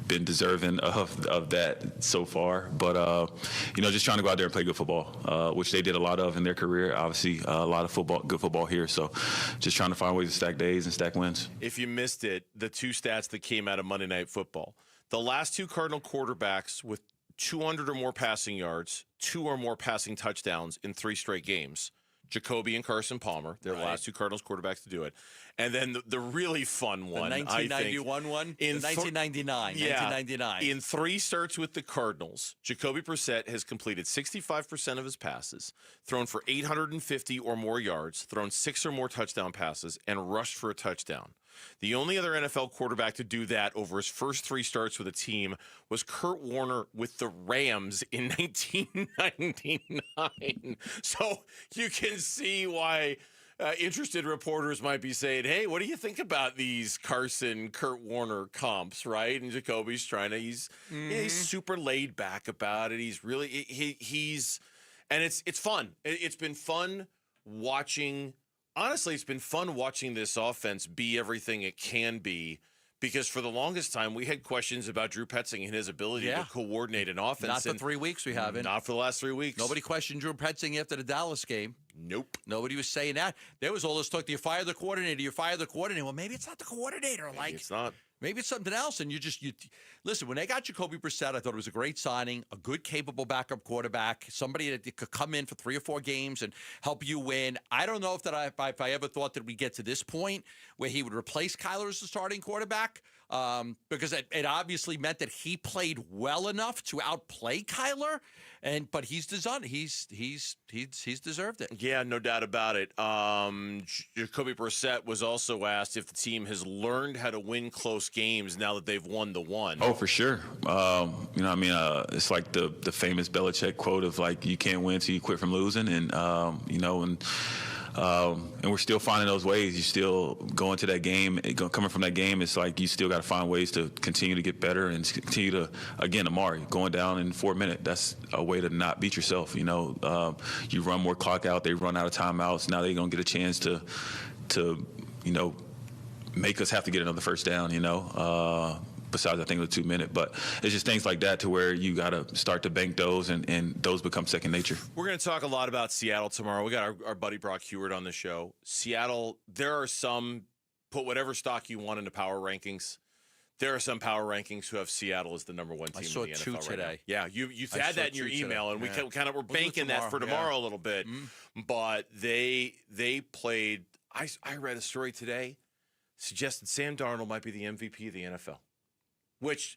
been deserving of that so far, but just trying to go out there and play good football, which they did a lot of in their career. Obviously, a lot of good football here. So, just trying to find ways to stack days and stack wins. If you missed it, the 2 stats that came out of Monday Night Football: the last 2 Cardinal quarterbacks with 200 or more passing yards, 2 or more passing touchdowns in 3 straight games. Jacoby and Carson Palmer, they're the last 2 Cardinals quarterbacks to do it. And then the really fun one, the 1991 one? The 1999. In 3 starts with the Cardinals, Jacoby Brassette has completed 65% of his passes, thrown for 850 or more yards, thrown 6 or more touchdown passes, and rushed for a touchdown. The only other NFL quarterback to do that over his first 3 starts with a team was Kurt Warner with the Rams in 1999. So you can see why interested reporters might be saying, hey, what do you think about these Kurt Warner comps, right? And Jacoby's he's super laid back about it. He's really, and it's fun. It's been fun watching. Honestly, it's been fun watching this offense be everything it can be, because for the longest time we had questions about Drew Petzing and his ability to coordinate an offense. Not for 3 weeks we haven't. Not for the last 3 weeks. Nobody questioned Drew Petzing after the Dallas game. Nope. Nobody was saying that. There was all this talk, do you fire the coordinator? Do you fire the coordinator? Well, maybe it's not the coordinator. Maybe it's not. Maybe it's something else, and you listen. When they got Jacoby Brissett, I thought it was a great signing, a good, capable backup quarterback, somebody that could come in for 3 or 4 games and help you win. I don't know if I ever thought that we get to this point where he would replace Kyler as the starting quarterback, because it obviously meant that he played well enough to outplay Kyler, but he's deserved it. Yeah, no doubt about it. Jacoby Brissett was also asked if the team has learned how to win close games now that they've won the one. Oh, for sure. It's like the famous Belichick quote of like, you can't win till you quit from losing. And, and we're still finding those ways. You still go into that game, coming from that game, it's like you still got to find ways to continue to get better and continue to, again, Amari, going down in 4 minutes, that's a way to not beat yourself. You run more clock out, they run out of timeouts. Now they're going to get a chance to make us have to get another first down, besides I think it was 2 minutes. But it's just things like that to where you got to start to bank those, and those become second nature. We're going to talk a lot about Seattle tomorrow. We got our buddy Brock Heward on the show. Seattle, there are some, put whatever stock you want into power rankings. There are some power rankings who have Seattle as the number 1 team in the NFL 2 today. Right now. Yeah, you had that in your email, and we kind of were banking that for tomorrow a little bit. But they played. I read a story today suggested Sam Darnold might be the MVP of the NFL. Which